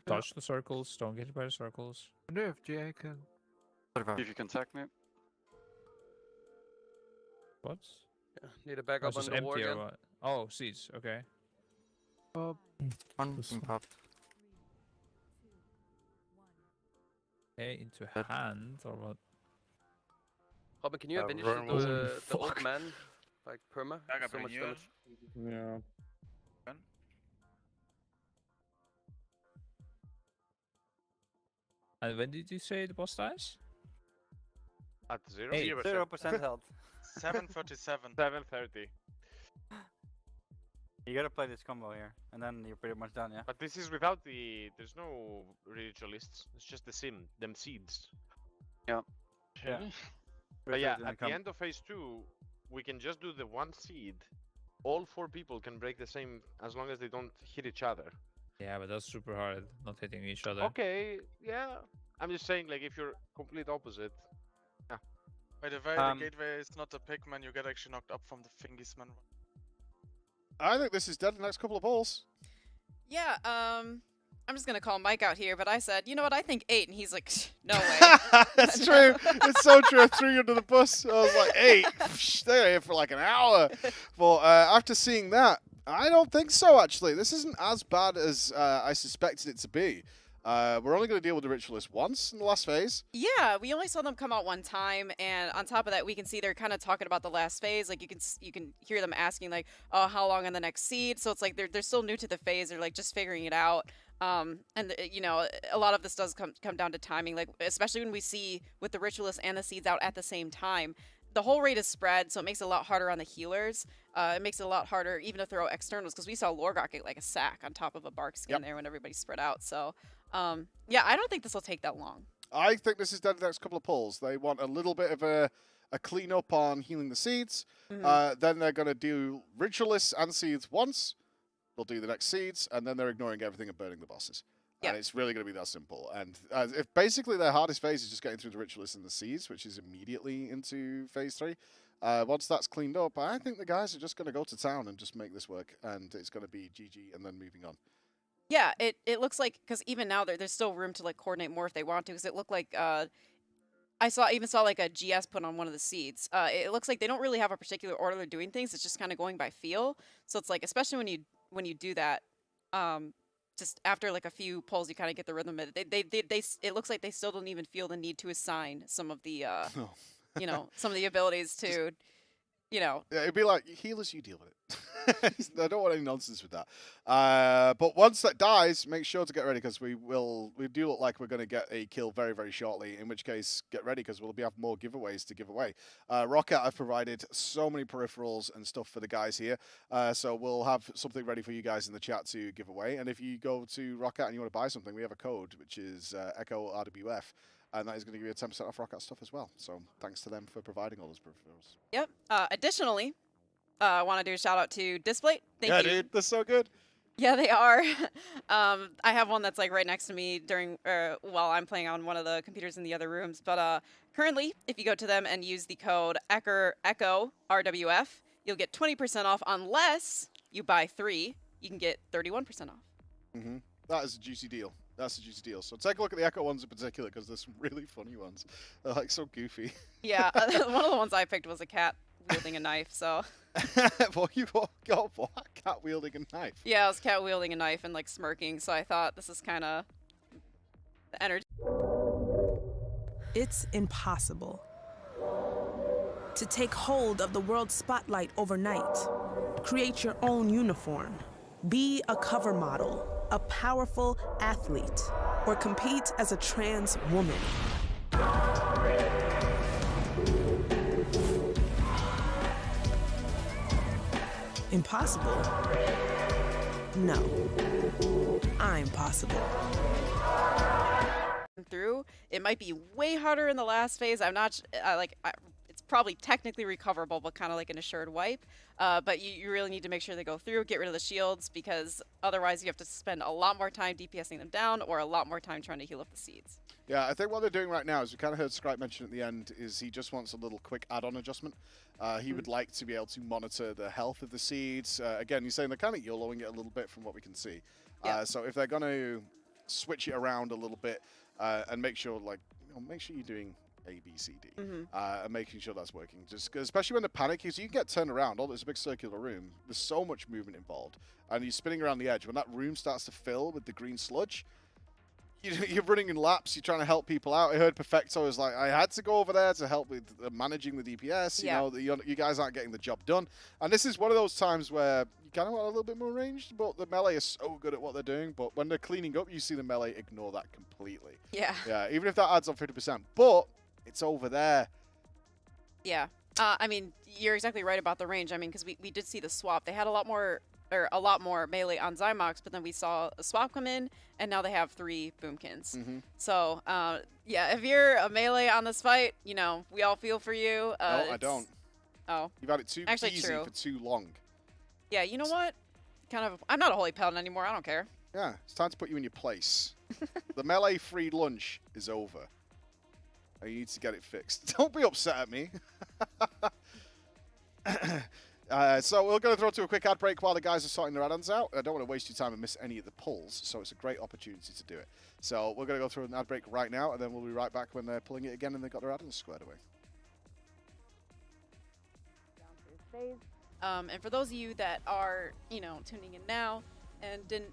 Speaker 6: Touch the circles, don't get hit by the circles.
Speaker 1: I wonder if GA can.
Speaker 5: If you can tag me.
Speaker 6: What?
Speaker 5: Need a back
Speaker 6: Oh,
Speaker 5: up
Speaker 6: it's
Speaker 5: on
Speaker 6: just
Speaker 5: the war
Speaker 6: empty or
Speaker 5: again.
Speaker 6: what? Oh, seeds, okay.
Speaker 11: One
Speaker 3: This
Speaker 11: being
Speaker 3: one.
Speaker 11: popped.
Speaker 6: Okay, into hand or what?
Speaker 5: Robin, can you have finished
Speaker 20: Run,
Speaker 5: the old man? Like perma?
Speaker 2: Back up
Speaker 5: So much
Speaker 2: renewal.
Speaker 5: damage.
Speaker 14: Yeah.
Speaker 6: And when did you say the boss dies?
Speaker 13: At 0?
Speaker 6: Hey.
Speaker 11: 0% health.
Speaker 2: 737.
Speaker 13: 7:30.
Speaker 11: You gotta play this combo here, and then you're pretty much done, yeah?
Speaker 13: But this is without the. There's no ritualists. It's just the them seeds.
Speaker 11: Yeah.
Speaker 13: But yeah, at the end of phase 2, we can just do the one seed. All 4 people can break the same as long as they don't hit each other.
Speaker 6: Yeah, but that's super hard, not hitting each other.
Speaker 13: Okay, yeah. I'm just saying, like, if you're complete opposite. Yeah.
Speaker 2: By the way, the gateway is not a pigman, you get actually knocked up from the fingies, man.
Speaker 8: I think this is dead the next couple of balls.
Speaker 12: Yeah, I'm just gonna call Mike out here, but I said, you know what, I think 8, and he's like, no way.
Speaker 8: It's true. It's so true. I threw you under the bus. I was like, 8. They're here for like an hour. But after seeing that, I don't think so, actually. This isn't as bad as I suspected it to be. We're only going to deal with the Ritualist once in the last phase.
Speaker 12: Yeah, we only saw them come out one time, and on top of that, we can see they're kind of talking about the last phase. Like you can hear them asking like, "Oh, how long on the next seed?" So it's like they're still new to the phase. They're like just figuring it out. And you know, a lot of this does come down to timing. Like especially when we see with the Ritualist and the seeds out at the same time. The whole rate is spread, so it makes it a lot harder on the healers. It makes it a lot harder even to throw externals, because we saw Lorgok get like a sack on top of a bark skin there when everybody's spread out. So, yeah, I don't think this will take that long.
Speaker 8: I think this is dead the next couple of pulls. They want a little bit of a clean-up on healing the seeds. Then they're going to do Ritualists and seeds once. They'll do the next seeds, and then they're ignoring everything and burning the bosses. And it's really going to be that simple. And if basically their hardest phase is just getting through the Ritualists and the seeds, which is immediately into phase 3. Once that's cleaned up, I think the guys are just going to go to town and just make this work. And it's going to be GG and then moving on.
Speaker 12: Yeah, it looks like, because even now there's still room to like coordinate more if they want to, because it looked like I even saw like a GS put on one of the seeds. It looks like they don't really have a particular order they're doing things. It's just kind of going by feel. So it's like, especially when you do that, just after like a few pulls, you kind of get the rhythm of it. It looks like they still don't even feel the need to assign some of the you know, some of the abilities to, you know.
Speaker 8: Yeah, it'd be like, healers, you deal with it. I don't want any nonsense with that. But once that dies, make sure to get ready because we do look like we're going to get a kill very, very shortly. In which case, get ready because we'll have more giveaways to give away. Rocket, I've provided so many peripherals and stuff for the guys here. So we'll have something ready for you guys in the chat to give away. And if you go to Rocket and you want to buy something, we have a code, which is Echo RWF. And that is going to give you a 10% off Rocket stuff as well. So thanks to them for providing all those peripherals.
Speaker 12: Yep. Additionally, I want to do a shout out to Display. Thank you.
Speaker 8: Dude, they're so good.
Speaker 12: Yeah, they are. I have one that's like right next to me during while I'm playing on one of the computers in the other rooms. But currently, if you go to them and use the code Echo RWF, you'll get 20% off unless you buy 3. You can get 31% off.
Speaker 8: Mm-hmm. That is a juicy deal. That's a juicy deal. So take a look at the Echo ones in particular because there's some really funny ones. They're like so goofy.
Speaker 12: Yeah, one of the ones I picked was a cat wielding a knife. So.
Speaker 8: What you got? What? Cat wielding a knife?
Speaker 12: Yeah, I was cat wielding a knife and like smirking. So I thought this is kind of the energy.
Speaker 15: It's impossible to take hold of the world spotlight overnight. Create your own uniform. Be a cover model, a powerful athlete, or compete as a trans woman. Impossible? No. I'm possible.
Speaker 12: Through, it might be way harder in the last phase. I'm not it's probably technically recoverable, but kind of like an assured wipe. But you really need to make sure they go through, get rid of the shields, because otherwise you have to spend a lot more time DPSing them down or a lot more time trying to heal up the seeds.
Speaker 8: Yeah, I think what they're doing right now, as we kind of heard Scripe mention at the end, is he just wants a little quick add-on adjustment. He would like to be able to monitor the health of the seeds. Again, he's saying they're kind of YOLOing it a little bit from what we can see. Yeah. So if they're going to switch it around a little bit and make sure, like, make sure you're doing A, B, C, D, and making sure that's working. Just especially when the panic is, you can get turned around. Oh, there's a big circular room. There's so much movement involved, and you're spinning around the edge. When that room starts to fill with the green sludge, you're running in laps. You're trying to help people out. I heard Perfecto is like, I had to go over there to help with managing the DPS. You know, you guys aren't getting the job done. And this is one of those times where you kind of want a little bit more ranged, but the melee is so good at what they're doing. But when they're cleaning up, you see the melee ignore that completely.
Speaker 12: Yeah.
Speaker 8: Yeah, even if that adds on 50%. But it's over there.
Speaker 12: Yeah. I mean, you're exactly right about the range. I mean, because we did see the swap. They had a lot more melee on Zymox, but then we saw a swap come in, and now they have 3 boomkins. So, yeah, if you're a melee on this fight, you know, we all feel for you.
Speaker 8: No, I don't.
Speaker 12: Oh.
Speaker 8: You've had it too easy for too long.
Speaker 12: Yeah, you know what? I'm not a holy paladin anymore. I don't care.
Speaker 8: Yeah, it's time to put you in your place. The melee free lunch is over. And you need to get it fixed. Don't be upset at me. So we're going to throw to a quick ad break while the guys are sorting their add-ons out. I don't want to waste your time and miss any of the pulls, so it's a great opportunity to do it. So we're going to go through an ad break right now, and then we'll be right back when they're pulling it again and they've got their add-ons squared away.
Speaker 12: And for those of you that are, you know, tuning in now and didn't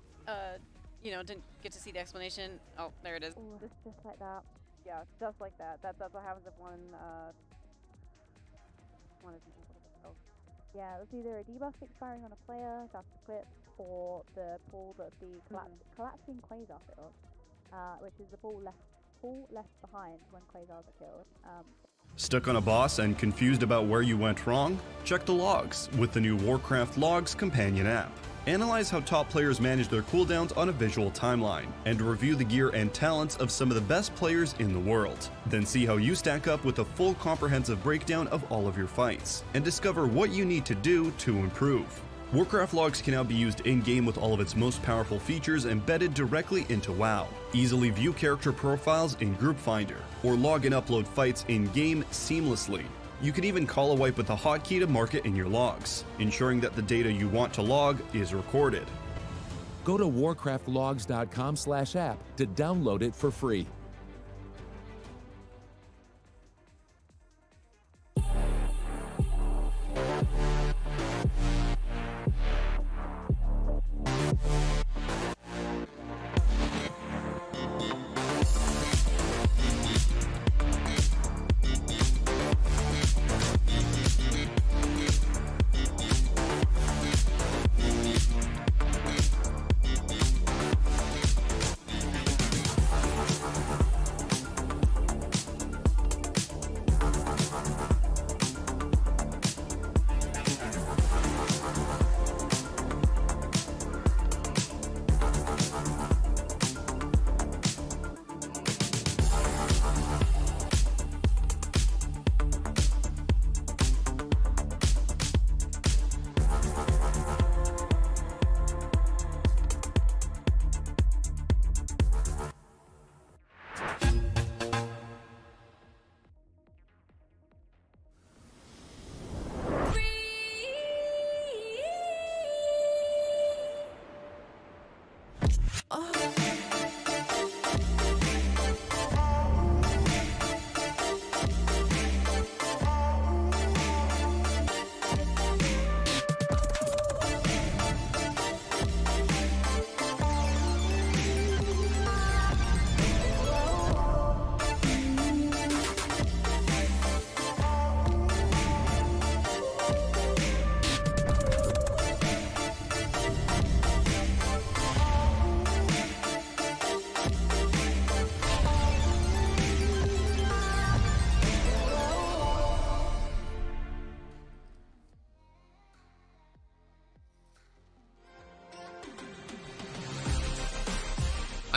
Speaker 12: get to see the explanation, oh, there it is.
Speaker 18: Ooh, just like that. Yeah, just like that. That's what happens if one is oh. Yeah, it's either a debuff expiring on a player that's equipped, or the pull that the collapsing Quasar field, which is the pull left behind when Quasars are killed.
Speaker 19: Stuck on a boss and confused about where you went wrong? Check the logs with the new Warcraft Logs companion app. Analyze how top players manage their cooldowns on a visual timeline, and review the gear and talents of some of the best players in the world. Then see how you stack up with a full comprehensive breakdown of all of your fights, and discover what you need to do to improve. Warcraft Logs can now be used in-game with all of its most powerful features embedded directly into WoW. Easily view character profiles in Group Finder, or log and upload fights in-game seamlessly. You can even call a wipe with a hotkey to mark it in your logs, ensuring that the data you want to log is recorded.
Speaker 21: Go to warcraftlogs.com/app to download it for free.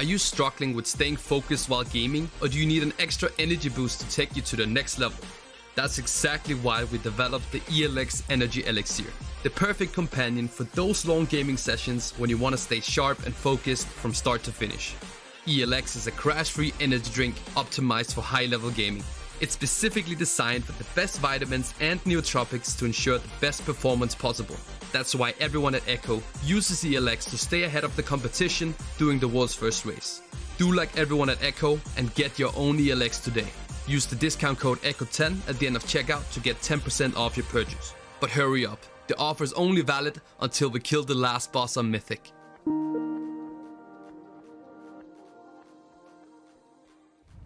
Speaker 16: Are you struggling with staying focused while gaming, or do you need an extra energy boost to take you to the next level? That's exactly why we developed the ELX Energy Elixir, the perfect companion for those long gaming sessions when you want to stay sharp and focused from start to finish. ELX is a crash-free energy drink optimized for high-level gaming. It's specifically designed with the best vitamins and nootropics to ensure the best performance possible. That's why everyone at Echo uses ELX to stay ahead of the competition during the world's first race. Do like everyone at Echo and get your own ELX today. Use the discount code ECHO10 at the end of checkout to get 10% off your purchase. But hurry up, the offer is only valid until we kill the last boss on Mythic.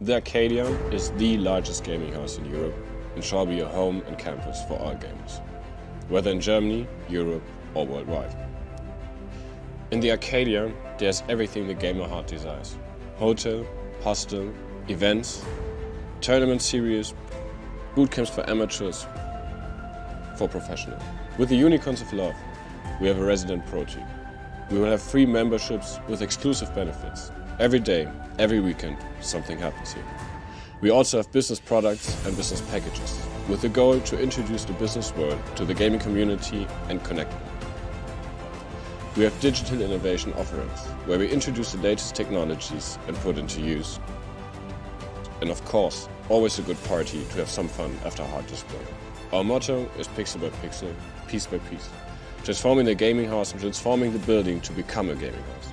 Speaker 17: The Arcadia is the largest gaming house in Europe and shall be a home and campus for all gamers, whether in Germany, Europe or worldwide. In the Arcadia, there's everything the gamer heart desires. Hotel, hostel, events, tournament series, bootcamps for amateurs, for professionals. With the Unicorns of Love, we have a resident pro team. We will have free memberships with exclusive benefits. Every day, every weekend, something happens here. We also have business products and business packages, with the goal to introduce the business world to the gaming community and connect them. We have digital innovation offerings, where we introduce the latest technologies and put into use. And of course, always a good party to have some fun after a hard display. Our motto is pixel by pixel, piece by piece, transforming the gaming house and transforming the building to become a gaming house.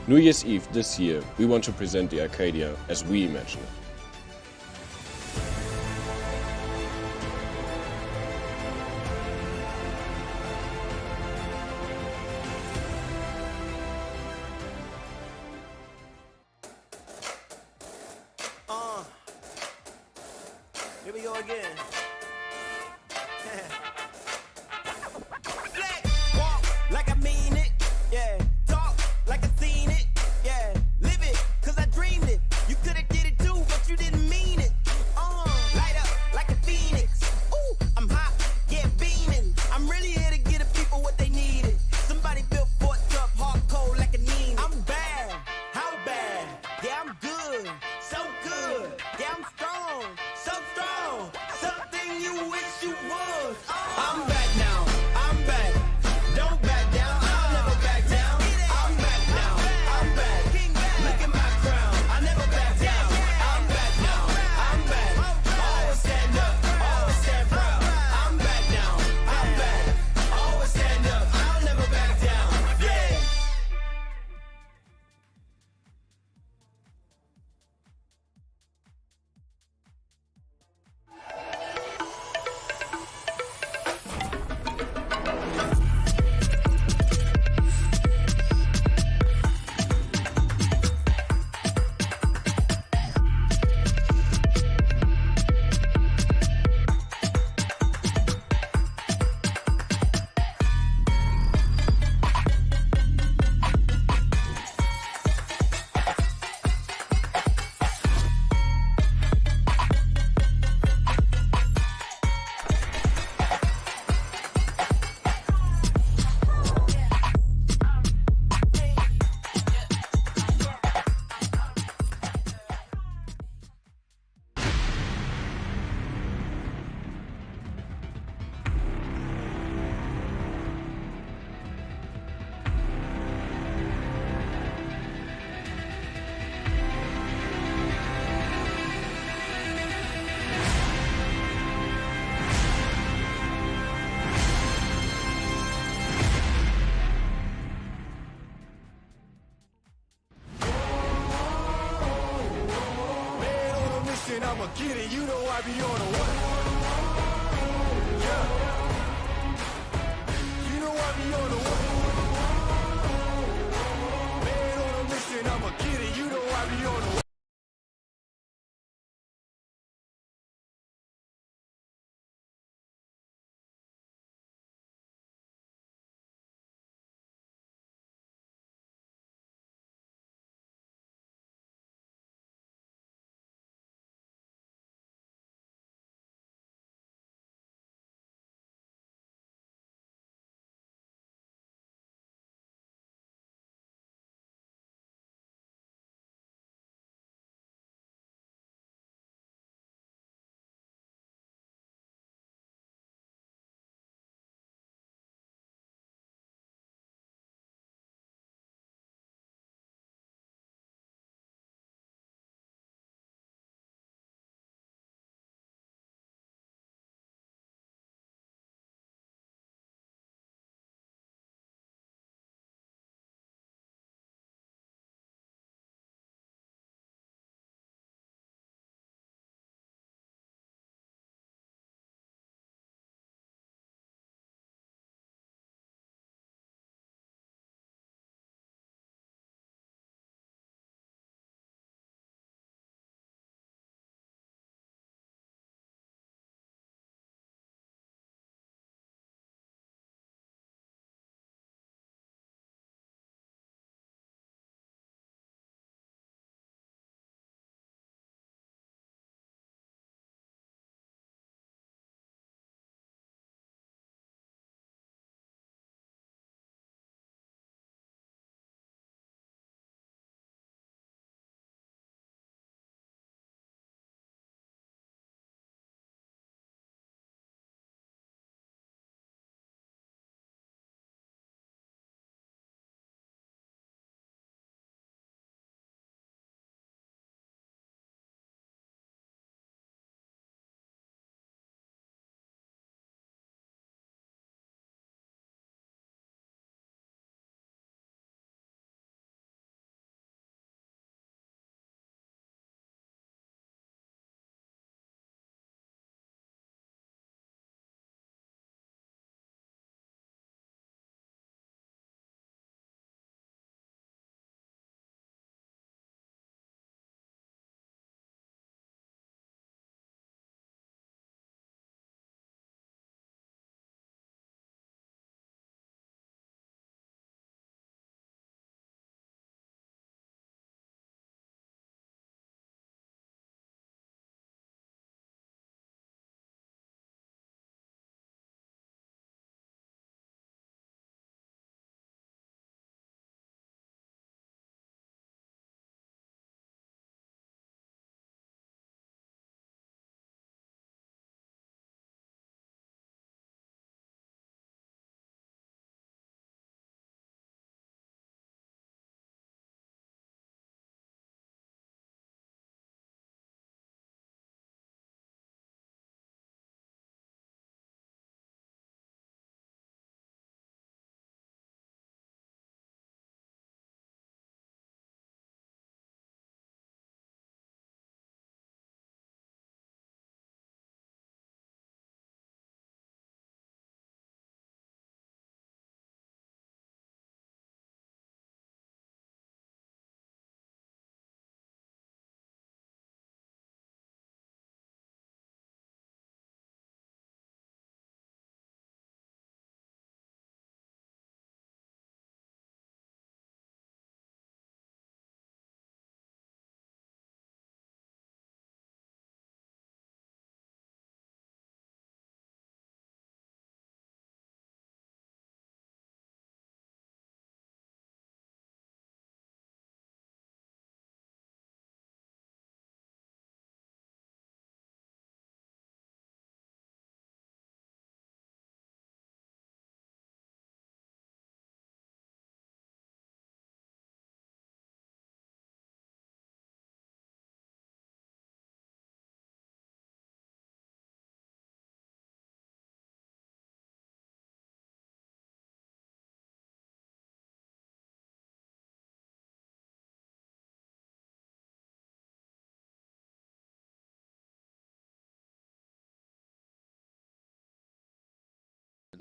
Speaker 17: New Year's Eve this year, we want to present the Arcadia as we imagine it.
Speaker 22: Here we go again. Walk like I mean it, yeah. Talk like I seen it, yeah. Live it, cause I dreamed it. You could've did it too, but you didn't mean it. Light up like a phoenix. Ooh, I'm hot, yeah, beaming. I'm really here to give the people what they needed. Somebody built Fort Tough, hard cold like a need. I'm bad, how bad? Yeah, I'm good, so good. Yeah, I'm strong, so strong. Something you wish you was. I'm back now, I'm back. Don't back down, I'll never back down. I'm back now, I'm back. Look at my crown, I never back down. I'm back now, I'm back. Always stand up, always stand proud. I'm back now, I'm back. Always stand up, I'll never back down. Yeah. I'ma get it, you know I be on the way. Yeah. You know I be on the way. Man on a mission, I'ma get it, you know I be on the way.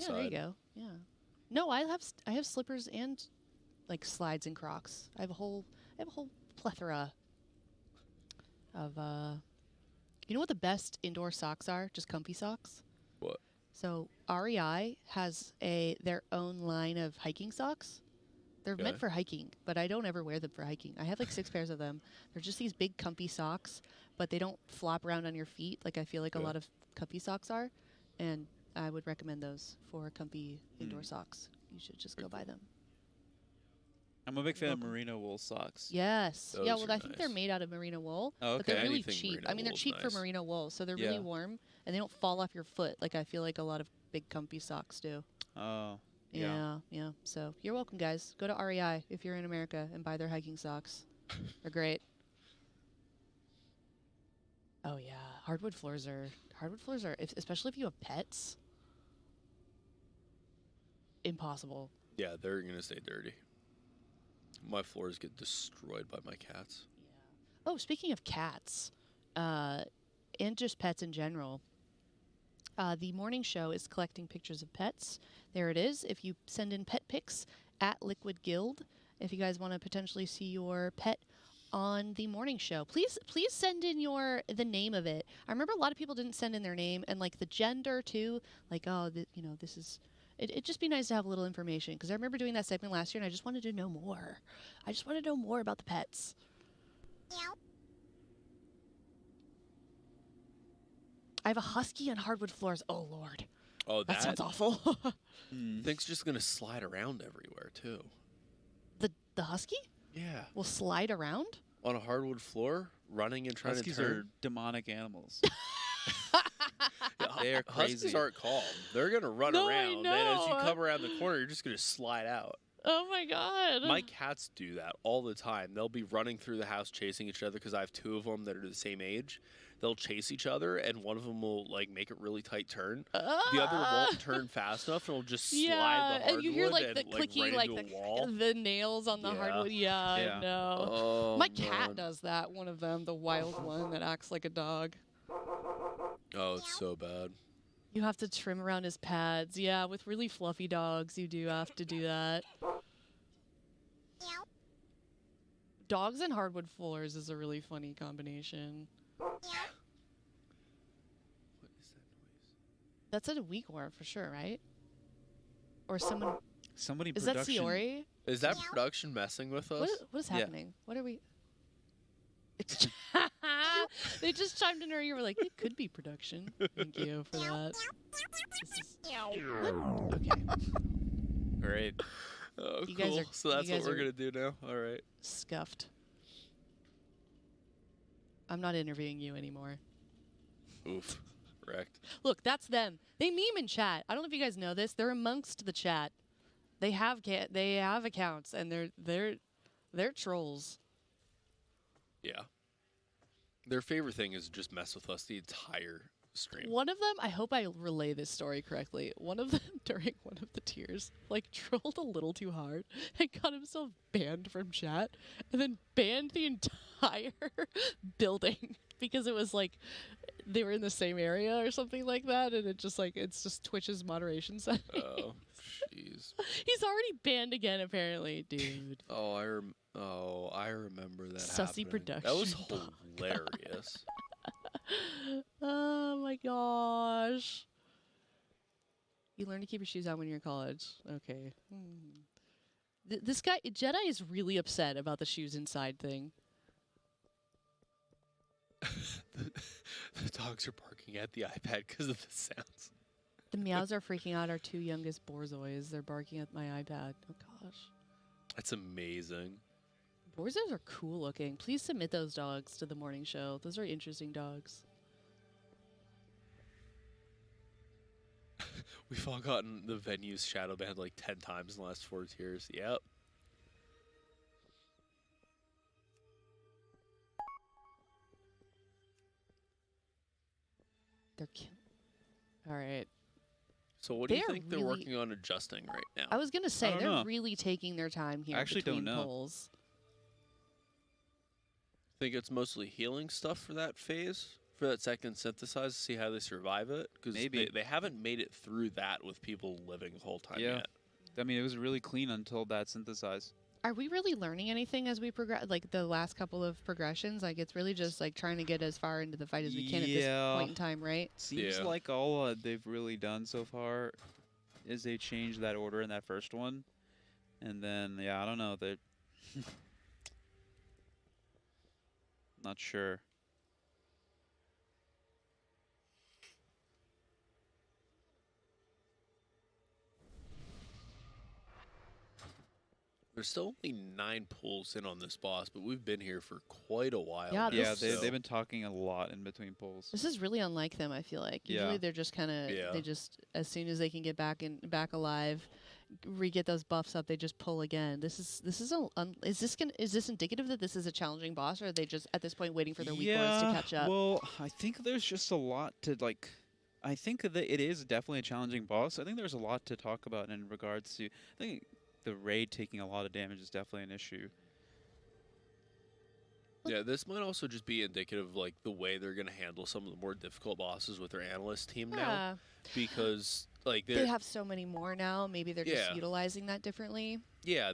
Speaker 9: inside.
Speaker 10: Yeah, there you go. Yeah. No, I have slippers and like slides and Crocs. I have a whole plethora of you know what the best indoor socks are? Just comfy socks.
Speaker 9: What?
Speaker 10: So REI has their own line of hiking socks. They're meant for hiking, but I don't ever wear them for hiking. I have like 6 pairs of them. They're just these big comfy socks, but they don't flop around on your feet like I feel like a lot of comfy socks are. And I would recommend those for comfy indoor socks. You should just go buy them.
Speaker 23: I'm a big fan of merino wool socks.
Speaker 10: Yes.
Speaker 23: Those
Speaker 10: yeah, well,
Speaker 23: are
Speaker 10: I think they're made out of merino wool,
Speaker 23: Oh,
Speaker 10: but they're
Speaker 23: okay.
Speaker 10: really
Speaker 23: Anything
Speaker 10: cheap.
Speaker 23: merino
Speaker 10: I mean, they're
Speaker 23: wool's
Speaker 10: cheap
Speaker 23: nice.
Speaker 10: for merino wool, so they're really warm, and they don't fall off your foot like I feel like a lot of big comfy socks do.
Speaker 23: Oh.
Speaker 10: Yeah. So you're welcome, guys. Go to REI if you're in America and buy their hiking socks. They're great. Oh yeah, hardwood floors are especially if you have pets. Impossible.
Speaker 9: Yeah, they're gonna stay dirty. My floors get destroyed by my cats.
Speaker 10: Oh, speaking of cats, and just pets in general, the morning show is collecting pictures of pets. There it is. If you send in pet pics at Liquid Guild, if you guys want to potentially see your pet on the morning show, please send in the name of it. I remember a lot of people didn't send in their name and like the gender too. Like, this is. It'd just be nice to have a little information because I remember doing that segment last year and I just wanted to know more. I just want to know more about the pets. I have a husky on hardwood floors. Oh, Lord.
Speaker 9: Oh,
Speaker 10: that sounds awful.
Speaker 9: Thing's just gonna slide around everywhere too.
Speaker 10: The husky?
Speaker 23: Yeah.
Speaker 10: Will slide around?
Speaker 9: On a hardwood floor, running and trying
Speaker 23: Huskies
Speaker 9: to turn.
Speaker 23: are demonic animals.
Speaker 9: They're crazy. Huskies aren't calm. They're gonna run around. Then as you come around the corner, you're just gonna slide out.
Speaker 10: Oh my God.
Speaker 9: My cats do that all the time. They'll be running through the house chasing each other because I have 2 of them that are the same age. They'll chase each other, and one of them will like make a really tight turn. The other won't turn fast enough, and it'll just slide the hardwood
Speaker 10: and you hear like the
Speaker 9: and,
Speaker 10: clicky,
Speaker 9: right
Speaker 10: like
Speaker 9: into a wall.
Speaker 10: the nails on the hardwood. Yeah, I know.
Speaker 9: Oh,
Speaker 10: my cat does that. One of them, the wild one that acts like a dog.
Speaker 9: Oh, it's so bad.
Speaker 10: You have to trim around his pads. Yeah, with really fluffy dogs, you do have to do that. Dogs and hardwood floors is a really funny combination. What is that noise? That's at a weak war for sure, right? Or someone.
Speaker 23: Somebody.
Speaker 10: Is that Siori?
Speaker 9: Is that production messing with us?
Speaker 10: What is happening? What are we? They just chimed in earlier. You were like, it could be production. Thank you for that. Okay.
Speaker 9: Great. Oh,
Speaker 10: You
Speaker 9: cool.
Speaker 10: guys are-
Speaker 9: So that's
Speaker 10: you
Speaker 9: what
Speaker 10: guys
Speaker 9: we're
Speaker 10: are-
Speaker 9: gonna do now. All right.
Speaker 10: Scuffed. I'm not interviewing you anymore.
Speaker 9: Oof. Wrecked.
Speaker 10: Look, that's them. They meme in chat. I don't know if you guys know this. They're amongst the chat. They have accounts and they're trolls.
Speaker 9: Yeah. Their favorite thing is just mess with us the entire stream.
Speaker 10: One of them, I hope I relay this story correctly. One of them during one of the tiers, like trolled a little too hard and got himself banned from chat and then banned the entire building because it was like they were in the same area or something like that, and it's just Twitch's moderation setting.
Speaker 9: Oh, jeez.
Speaker 10: He's already banned again, apparently, dude.
Speaker 9: Oh, I remember that.
Speaker 10: Sussy
Speaker 9: happening.
Speaker 10: production.
Speaker 9: That was hilarious.
Speaker 10: Oh my gosh. You learn to keep your shoes on when you're in college. Okay. This guy, Jedi, is really upset about the shoes inside thing.
Speaker 9: The dogs are barking at the iPad because of the sounds.
Speaker 10: The meows are freaking out our 2 youngest borzois. They're barking at my iPad. Oh gosh.
Speaker 9: That's amazing.
Speaker 10: Borzos are cool looking. Please submit those dogs to the morning show. Those are interesting dogs.
Speaker 9: We've all gotten the venue's shadow banned like 10 times in the last 4 tiers. Yep.
Speaker 10: They're cute. All right.
Speaker 9: So what do you
Speaker 10: They're
Speaker 9: think they're
Speaker 10: really-
Speaker 9: working on adjusting right now?
Speaker 10: I was going to
Speaker 23: I
Speaker 10: say,
Speaker 23: don't
Speaker 10: they're
Speaker 23: know.
Speaker 10: really taking their time here
Speaker 23: I actually don't
Speaker 10: between
Speaker 23: know.
Speaker 10: polls.
Speaker 9: Think it's mostly healing stuff for that phase for that second synthesize to see how they survive it, because they haven't made it through that with people living the whole time yet.
Speaker 23: I mean, it was really clean until that synthesize.
Speaker 10: Are we really learning anything as we progress? Like the last couple of progressions, like it's really just like trying to get as far into the fight as we can at this point in time, right?
Speaker 23: Seems like all they've really done so far is they changed that order in that first one, and then I don't know, they're not sure.
Speaker 9: There's still only 9 pulls in on this boss, but we've been here for quite a while.
Speaker 10: Yeah,
Speaker 9: now,
Speaker 23: they've been talking a lot in between pulls.
Speaker 10: This is really unlike them, I feel like. Usually they're just kind of, they just, as soon as they can get back alive, re-get those buffs up, they just pull again. Is this indicative that this is a challenging boss, or are they just, at this point, waiting for their weak ones to catch up?
Speaker 23: Well, I think there's just a lot to, like, I think that it is definitely a challenging boss. I think there's a lot to talk about in regards to, I think the raid taking a lot of damage is definitely an issue.
Speaker 9: Yeah, this might also just be indicative of like the way they're going to handle some of the more difficult bosses with their analyst team now, because like
Speaker 10: they have so many more now. Maybe they're just utilizing that differently.
Speaker 9: Yeah,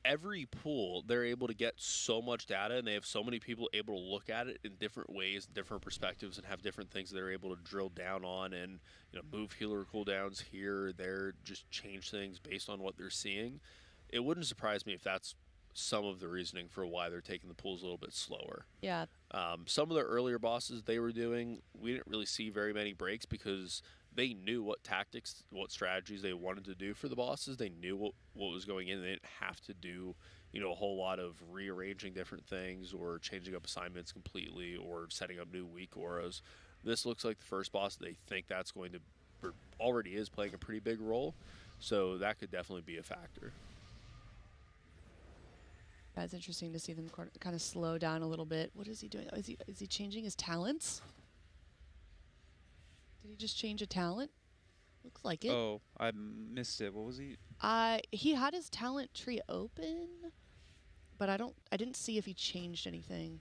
Speaker 9: every pool they're able to get so much data, and they have so many people able to look at it in different ways, different perspectives, and have different things that they're able to drill down on, and move healer cooldowns here or there, just change things based on what they're seeing. It wouldn't surprise me if that's some of the reasoning for why they're taking the pools a little bit slower.
Speaker 10: Yeah.
Speaker 9: Some of the earlier bosses they were doing, we didn't really see very many breaks because they knew what tactics, what strategies they wanted to do for the bosses. They knew what was going in. They didn't have to do, a whole lot of rearranging different things or changing up assignments completely or setting up new weak auras. This looks like the first boss. They think that's going to, or already is playing a pretty big role. So that could definitely be a factor.
Speaker 10: It's interesting to see them kind of slow down a little bit. What is he doing? Is he changing his talents? Did he just change a talent? Looks like it.
Speaker 23: Oh, I missed it. What was he?
Speaker 10: He had his talent tree open, but I didn't see if he changed anything.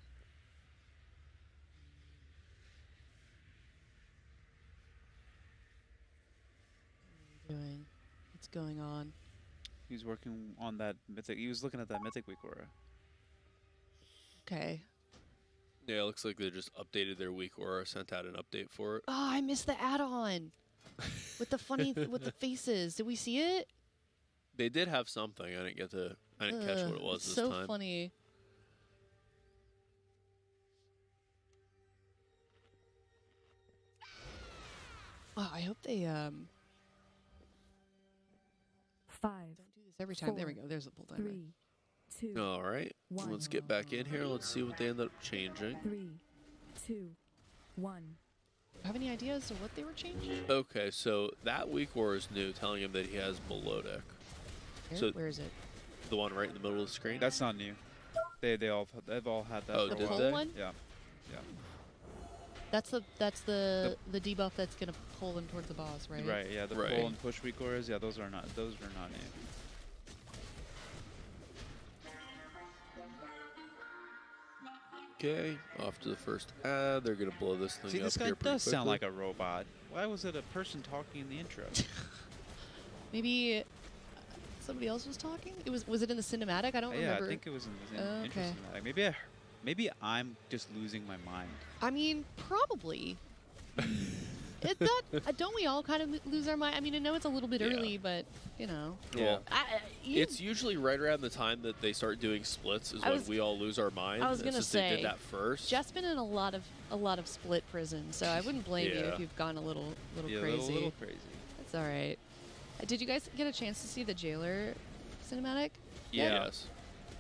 Speaker 10: What are you doing? What's going on?
Speaker 23: He's working on that mythic. He was looking at that mythic weak aura.
Speaker 10: Okay.
Speaker 9: Yeah, it looks like they just updated their weak aura, sent out an update for it.
Speaker 10: Oh, I missed the add-on with the funny with the faces. Did we see it?
Speaker 9: They did have something. I didn't catch what it was this
Speaker 10: time.
Speaker 9: time.
Speaker 10: So funny. Wow, I hope they
Speaker 18: 5.
Speaker 10: don't do this every time. There we go. There's a pull timer.
Speaker 18: 3, 2.
Speaker 9: All right, let's get back in here. Let's see what they end up changing.
Speaker 18: 3, 2, 1.
Speaker 10: Have any ideas of what they were changing?
Speaker 9: Okay, so that weak aura is new, telling him that he has below deck.
Speaker 10: Where is it?
Speaker 9: The one right in the middle of the screen.
Speaker 23: That's not new. They've all had that.
Speaker 9: Oh,
Speaker 23: for a
Speaker 9: did
Speaker 23: while.
Speaker 9: they?
Speaker 10: One?
Speaker 23: Yeah.
Speaker 10: That's the debuff that's gonna pull them towards the boss, right?
Speaker 23: Right. Yeah. The pull and push weak auras. Yeah, those are not new.
Speaker 9: Okay, off to the first ad. They're gonna blow this thing
Speaker 23: See,
Speaker 9: up
Speaker 23: this guy
Speaker 9: here pretty
Speaker 23: does sound
Speaker 9: quickly.
Speaker 23: like a robot. Why was it a person talking in the intro?
Speaker 10: Maybe somebody else was talking. Was it in the cinematic? I don't remember.
Speaker 23: Yeah, I think it was in the intro cinematic. Maybe I'm just losing my mind.
Speaker 10: I mean, probably. Don't we all kind of lose our mind? I mean, I know it's a little bit early, but
Speaker 9: Yeah. It's usually right around the time that they start doing splits is when we all lose our minds.
Speaker 10: I was gonna say
Speaker 9: they did that first.
Speaker 10: Jeff's been in a lot of split prison, so I wouldn't blame you if you've gone a little crazy.
Speaker 23: A little crazy.
Speaker 10: That's all right. Did you guys get a chance to see the Jailer cinematic?
Speaker 23: Yeah.
Speaker 9: Yes.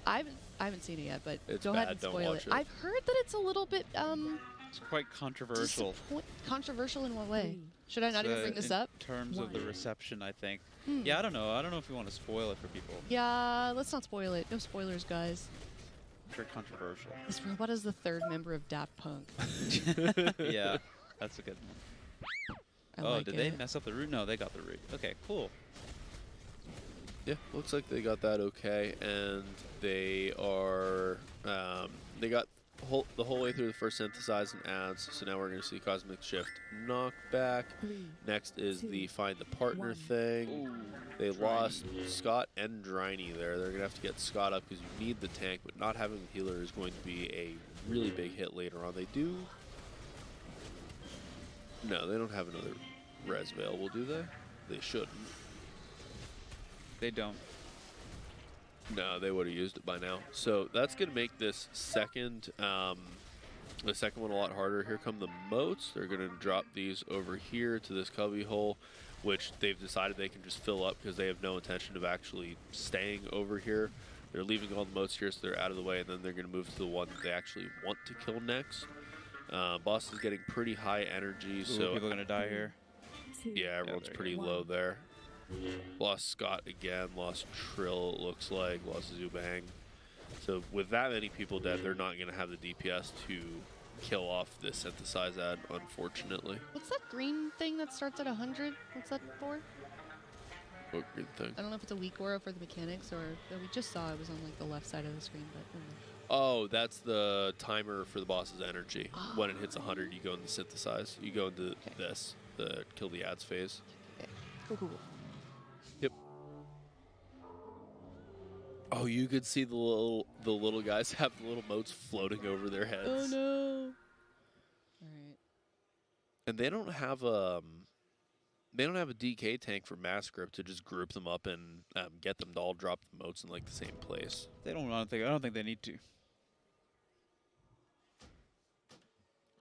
Speaker 10: I haven't seen it yet, but
Speaker 9: It's
Speaker 10: go ahead
Speaker 9: bad,
Speaker 10: and
Speaker 9: don't
Speaker 10: spoil
Speaker 9: watch
Speaker 10: it.
Speaker 9: it.
Speaker 10: I've heard that it's a little bit
Speaker 23: It's quite controversial.
Speaker 10: Controversial in what way? Should I not even bring this up?
Speaker 23: In terms of the reception, I think.
Speaker 10: Hmm.
Speaker 23: Yeah, I don't know. I don't know if we want to spoil it for people.
Speaker 10: Yeah, let's not spoil it. No spoilers, guys.
Speaker 23: Very controversial.
Speaker 10: This robot is the 3rd member of Daft Punk.
Speaker 23: Yeah, that's a good one. Did they mess up the root? No, they got the root. Okay, cool.
Speaker 9: Yeah, looks like they got that okay, and they are they got the whole way through the first synthesize and adds. So now we're going to see Cosmic Shift knockback. Next is the find the partner thing.
Speaker 23: Ooh,
Speaker 9: they
Speaker 23: Driney.
Speaker 9: lost Scott and Driney there. They're going to have to get Scott up because you need the tank, but not having the healer is going to be a really big hit later on. They do. No, they don't have another res available, do they? They shouldn't.
Speaker 23: They don't.
Speaker 9: No, they would have used it by now. So that's going to make this second, the second one a lot harder. Here come the moats. They're going to drop these over here to this cubby hole, which they've decided they can just fill up because they have no intention of actually staying over here. They're leaving all the moats here so they're out of the way, and then they're going to move to the one that they actually want to kill next. Boss is getting pretty high energy,
Speaker 23: Ooh,
Speaker 9: so
Speaker 23: people are gonna die here.
Speaker 9: Yeah, everyone's pretty low there. Lost Scott again, lost Trill, it looks like, lost Zubang. So with that many people dead, they're not going to have the DPS to kill off this synthesize ad, unfortunately.
Speaker 10: What's that green thing that starts at 100? What's that for?
Speaker 9: What green thing?
Speaker 10: I don't know if it's a weak aura for the mechanics or we just saw it was on like the left side of the screen, but
Speaker 9: Oh, that's the timer for the boss's energy. When it hits 100, you go into synthesize. You go into this, the kill the ads phase.
Speaker 10: Okay. Cool.
Speaker 9: Yep. Oh, you could see the little guys have the little moats floating over their heads.
Speaker 10: Oh no! All right.
Speaker 9: And they don't have a DK tank for mass grip to just group them up and get them to all drop the moats in like the same place.
Speaker 23: They don't. I don't think they need to.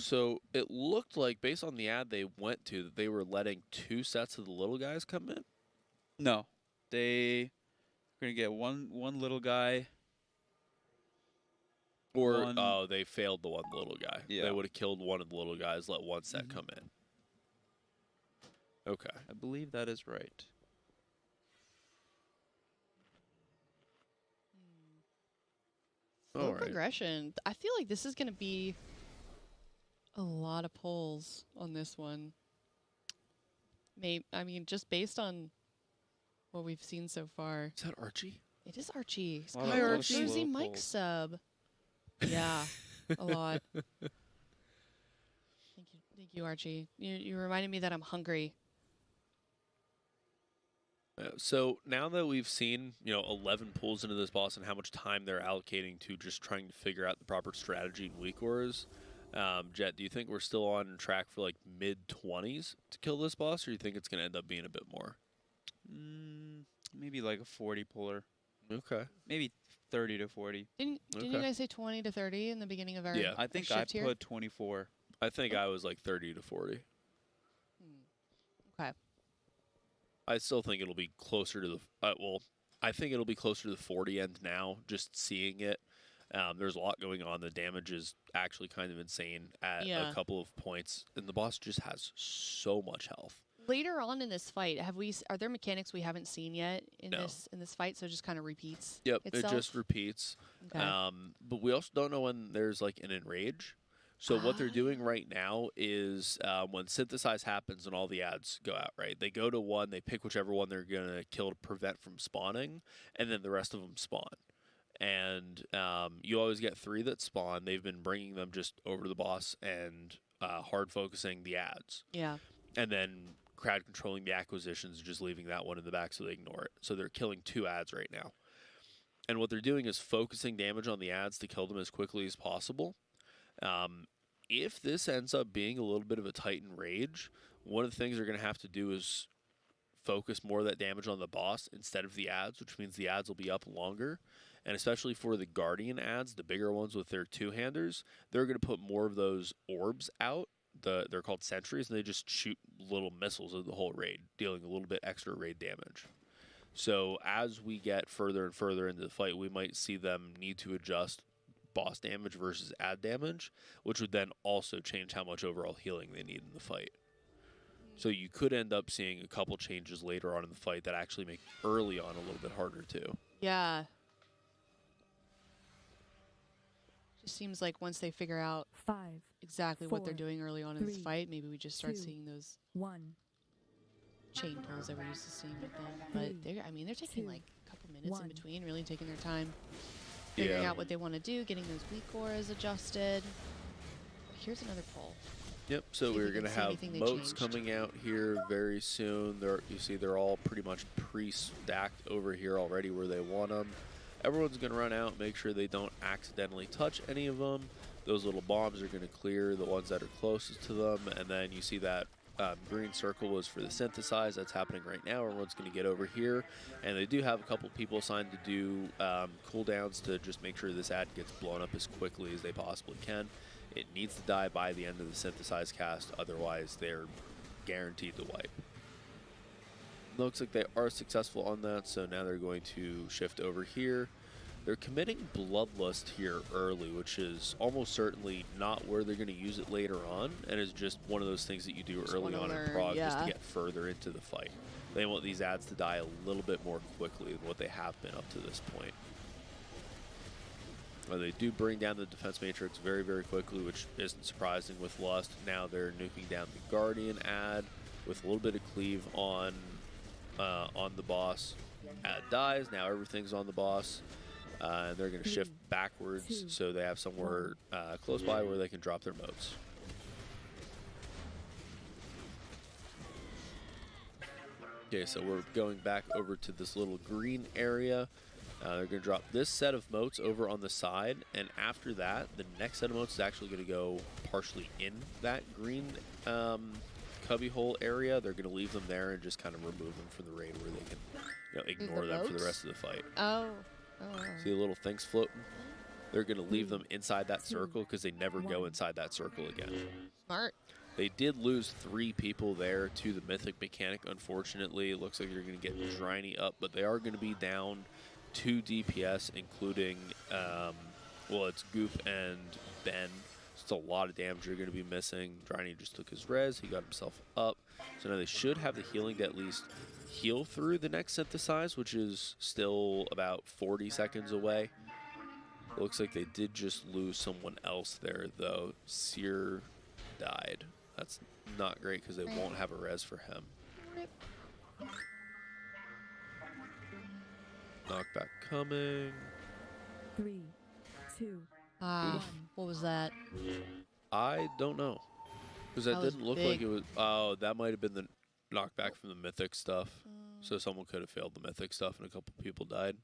Speaker 9: So it looked like, based on the ad they went to, that they were letting 2 sets of the little guys come in.
Speaker 23: No, they are gonna get one little guy.
Speaker 9: Or oh, they failed the one little guy.
Speaker 23: Yeah.
Speaker 9: They would have killed one of the little guys, let one set come in. Okay.
Speaker 23: I believe that is right.
Speaker 10: Slow
Speaker 9: All right.
Speaker 10: progression. I feel like this is going to be a lot of pulls on this one. I mean, just based on what we've seen so far.
Speaker 9: Is that Archie?
Speaker 10: It is Archie.
Speaker 23: Hi, Archie.
Speaker 10: Jersey Mike sub. Yeah, a lot. Thank you, Archie. You reminded me that I'm hungry.
Speaker 9: So now that we've seen, 11 pulls into this boss and how much time they're allocating to just trying to figure out the proper strategy in weak auras, Jet, do you think we're still on track for like mid-20s to kill this boss, or do you think it's going to end up being a bit more?
Speaker 23: Maybe like a 40 puller.
Speaker 9: Okay.
Speaker 23: Maybe 30 to 40.
Speaker 10: Didn't you guys say 20 to 30 in the beginning of our
Speaker 9: Yeah.
Speaker 23: I think
Speaker 10: our
Speaker 23: I
Speaker 10: shift here?
Speaker 23: put 24.
Speaker 9: I think I was like 30 to 40.
Speaker 10: Okay.
Speaker 9: I still think it'll be closer to the I think it'll be closer to the 40 end now, just seeing it. There's a lot going on. The damage is actually kind of insane at a couple of points, and the boss just has so much health.
Speaker 10: Later on in this fight, are there mechanics we haven't seen yet in
Speaker 9: No.
Speaker 10: this fight? So it just kind of repeats.
Speaker 9: Yep,
Speaker 10: itself?
Speaker 9: it just repeats.
Speaker 10: Okay.
Speaker 9: But we also don't know when there's like an enrage. So what they're doing right now is when synthesize happens and all the ads go out, right? They go to one, they pick whichever one they're going to kill to prevent from spawning, and then the rest of them spawn. And you always get 3 that spawn. They've been bringing them just over to the boss and hard focusing the ads.
Speaker 10: Yeah.
Speaker 9: And then crowd controlling the acquisitions, just leaving that one in the back so they ignore it. So they're killing 2 ads right now. And what they're doing is focusing damage on the ads to kill them as quickly as possible. If this ends up being a little bit of a Titan rage, one of the things they're going to have to do is focus more of that damage on the boss instead of the ads, which means the ads will be up longer. And especially for the Guardian ads, the bigger ones with their 2-handers, they're going to put more of those orbs out. They're called sentries, and they just shoot little missiles at the whole raid, dealing a little bit extra raid damage. So as we get further and further into the fight, we might see them need to adjust boss damage versus ad damage, which would then also change how much overall healing they need in the fight. So you could end up seeing a couple changes later on in the fight that actually make early on a little bit harder too.
Speaker 10: Yeah. Just seems like once they figure out exactly what they're doing early on in this fight, maybe we just start seeing those chain pulls that we're used to seeing with them. But they're taking like a couple minutes in between, really taking their time. figuring out what they want to do, getting those weak auras adjusted. Here's another poll.
Speaker 9: Yep, so
Speaker 10: See if
Speaker 9: we're
Speaker 10: we can
Speaker 9: going to
Speaker 10: see
Speaker 9: have
Speaker 10: anything they
Speaker 9: moats
Speaker 10: changed.
Speaker 9: coming out here very soon. You see they're all pretty much pre-stacked over here already where they want them. Everyone's going to run out, make sure they don't accidentally touch any of them. Those little bombs are going to clear the ones that are closest to them, and then you see that green circle was for the synthesize. That's happening right now. Everyone's going to get over here, and they do have a couple people assigned to do cooldowns to just make sure this ad gets blown up as quickly as they possibly can. It needs to die by the end of the synthesize cast, otherwise they're guaranteed to wipe. Looks like they are successful on that, so now they're going to shift over here. They're committing Bloodlust here early, which is almost certainly not where they're going to use it later on, and is just one of those things that you do early on in prog just to get further into the fight. They want these ads to die a little bit more quickly than what they have been up to this point. They do bring down the defense matrix very, very quickly, which isn't surprising with Lust. Now they're nuking down the Guardian ad with a little bit of cleave on the boss. Ad dies. Now everything's on the boss. And they're going to shift backwards so they have somewhere close by where they can drop their moats. Okay, so we're going back over to this little green area. They're going to drop this set of moats over on the side, and after that, the next set of moats is actually going to go partially in that green cubbyhole area. They're going to leave them there and just kind of remove them from the raid where they can ignore them for the rest of the fight.
Speaker 10: Oh.
Speaker 9: See the little things floating? They're going to leave them inside that circle because they never go inside that circle again.
Speaker 10: Smart.
Speaker 9: They did lose 3 people there to the Mythic mechanic, unfortunately. It looks like they're going to get Driny up, but they are going to be down 2 DPS, including, well, it's Goop and Ben. It's a lot of damage you're going to be missing. Driny just took his res. He got himself up. So now they should have the healing to at least heal through the next synthesize, which is still about 40 seconds away. It looks like they did just lose someone else there, though. Seer died. That's not great because they won't have a res for him. Knockback coming.
Speaker 10: 3, 2, 1. What was that?
Speaker 9: I don't know. Because that didn't look like it was... Oh, that might have been the knockback from the Mythic stuff. So someone could have failed the Mythic stuff and a couple people died.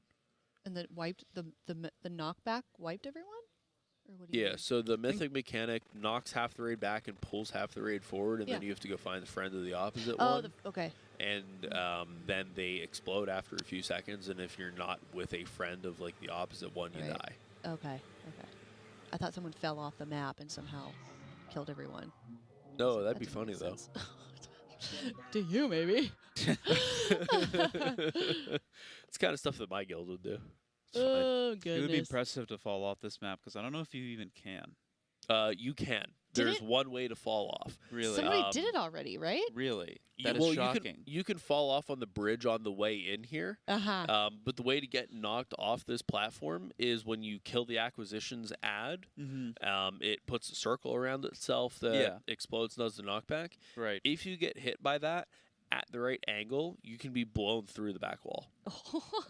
Speaker 10: And that wiped the knockback wiped everyone? Or what do you
Speaker 9: Yeah,
Speaker 10: mean?
Speaker 9: so the Mythic mechanic knocks half the raid back and pulls half the raid forward, and then you have to go find the friend of the opposite one.
Speaker 10: Okay.
Speaker 9: And then they explode after a few seconds, and if you're not with a friend of like the opposite one, you die.
Speaker 10: Okay. I thought someone fell off the map and somehow killed everyone.
Speaker 9: No, that'd be funny though.
Speaker 10: To you, maybe.
Speaker 9: It's kind of stuff that my guild would do.
Speaker 10: Oh,
Speaker 23: It would be
Speaker 10: goodness.
Speaker 23: impressive to fall off this map because I don't know if you even can.
Speaker 9: You can.
Speaker 10: Did
Speaker 9: There's
Speaker 10: it?
Speaker 9: one way to fall off.
Speaker 23: Really?
Speaker 10: Somebody did it already, right?
Speaker 23: Really? That is
Speaker 9: Well,
Speaker 23: shocking.
Speaker 9: you can fall off on the bridge on the way in here. But the way to get knocked off this platform is when you kill the acquisitions ad. It puts a circle around itself that explodes and does the knockback.
Speaker 23: Right.
Speaker 9: If you get hit by that at the right angle, you can be blown through the back wall.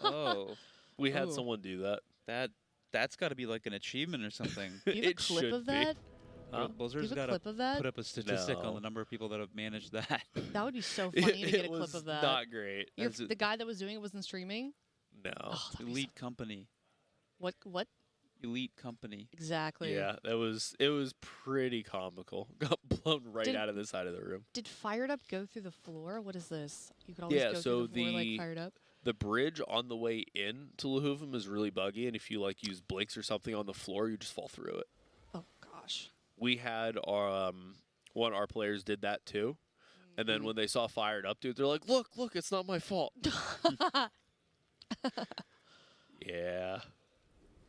Speaker 23: Oh.
Speaker 9: We had someone do that.
Speaker 23: That's got to be like an achievement or something.
Speaker 10: Do you have a clip of that?
Speaker 23: Blizzard's
Speaker 10: Do you have
Speaker 23: got
Speaker 10: a clip
Speaker 23: to
Speaker 10: of that?
Speaker 23: put up a statistic on
Speaker 9: No.
Speaker 23: the number of people that have managed that.
Speaker 10: That would be so funny to get a
Speaker 9: It
Speaker 10: clip
Speaker 9: was
Speaker 10: of that.
Speaker 9: not great.
Speaker 10: The guy that was doing it wasn't streaming?
Speaker 9: No.
Speaker 23: Elite company.
Speaker 10: What?
Speaker 23: Elite company.
Speaker 10: Exactly.
Speaker 9: Yeah, it was pretty comical. Got blown right out of the side of the room.
Speaker 10: Did Fired Up go through the floor? What is this? You could always go
Speaker 9: so
Speaker 10: through the floor like Fired Up?
Speaker 9: the bridge on the way in to Lehuvim is really buggy, and if you like use blinks or something on the floor, you just fall through it.
Speaker 10: Oh gosh.
Speaker 9: We had our one of our players did that too, and then when they saw Fired Up do it, they're like, "Look, it's not my fault." Yeah,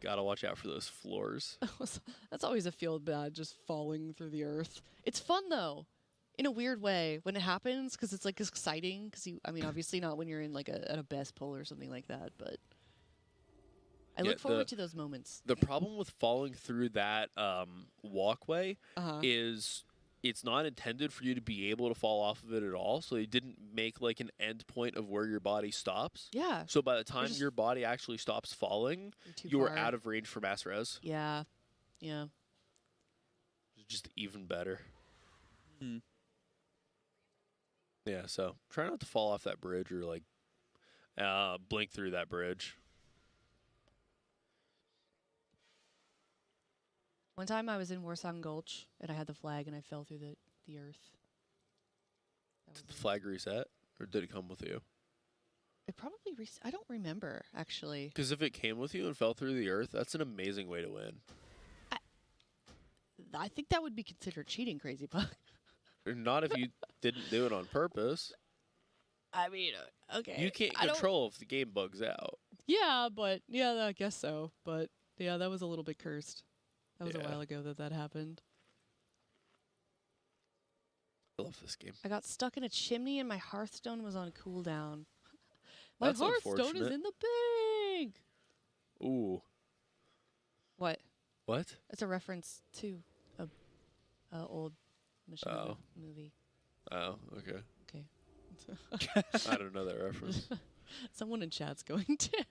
Speaker 9: gotta watch out for those floors.
Speaker 10: That's always a feel bad, just falling through the earth. It's fun though, in a weird way when it happens, because it's like exciting. Because I mean, obviously not when you're in like at a best pull or something like that, but I look forward to those moments.
Speaker 9: The problem with falling through that walkway is it's not intended for you to be able to fall off of it at all. So they didn't make like an end point of where your body stops.
Speaker 10: Yeah.
Speaker 9: So by the time your body actually stops falling, you are out of range for mass res.
Speaker 10: Yeah. Yeah.
Speaker 9: It's just even better.
Speaker 23: Hmm.
Speaker 9: Yeah, so try not to fall off that bridge or like blink through that bridge.
Speaker 10: One time I was in Warsong Gulch and I had the flag and I fell through the earth.
Speaker 9: Did the flag reset, or did it come with you?
Speaker 10: It probably I don't remember actually.
Speaker 9: Because if it came with you and fell through the earth, that's an amazing way to win.
Speaker 10: I think that would be considered cheating, Crazy Puck.
Speaker 9: Not if you didn't do it on purpose.
Speaker 10: I mean, okay.
Speaker 9: You can't control if the game bugs out.
Speaker 10: Yeah, but yeah, I guess so. But yeah, that was a little bit cursed. That was a while ago that happened.
Speaker 9: I love this game.
Speaker 10: I got stuck in a chimney and my Hearthstone was on cooldown. My
Speaker 9: That's
Speaker 10: Hearthstone is in the bank.
Speaker 9: Ooh.
Speaker 10: What?
Speaker 9: What?
Speaker 10: It's a reference to a old Machinima movie.
Speaker 9: Oh, okay.
Speaker 10: Okay.
Speaker 9: I don't know that reference.
Speaker 10: Someone in chat's going to.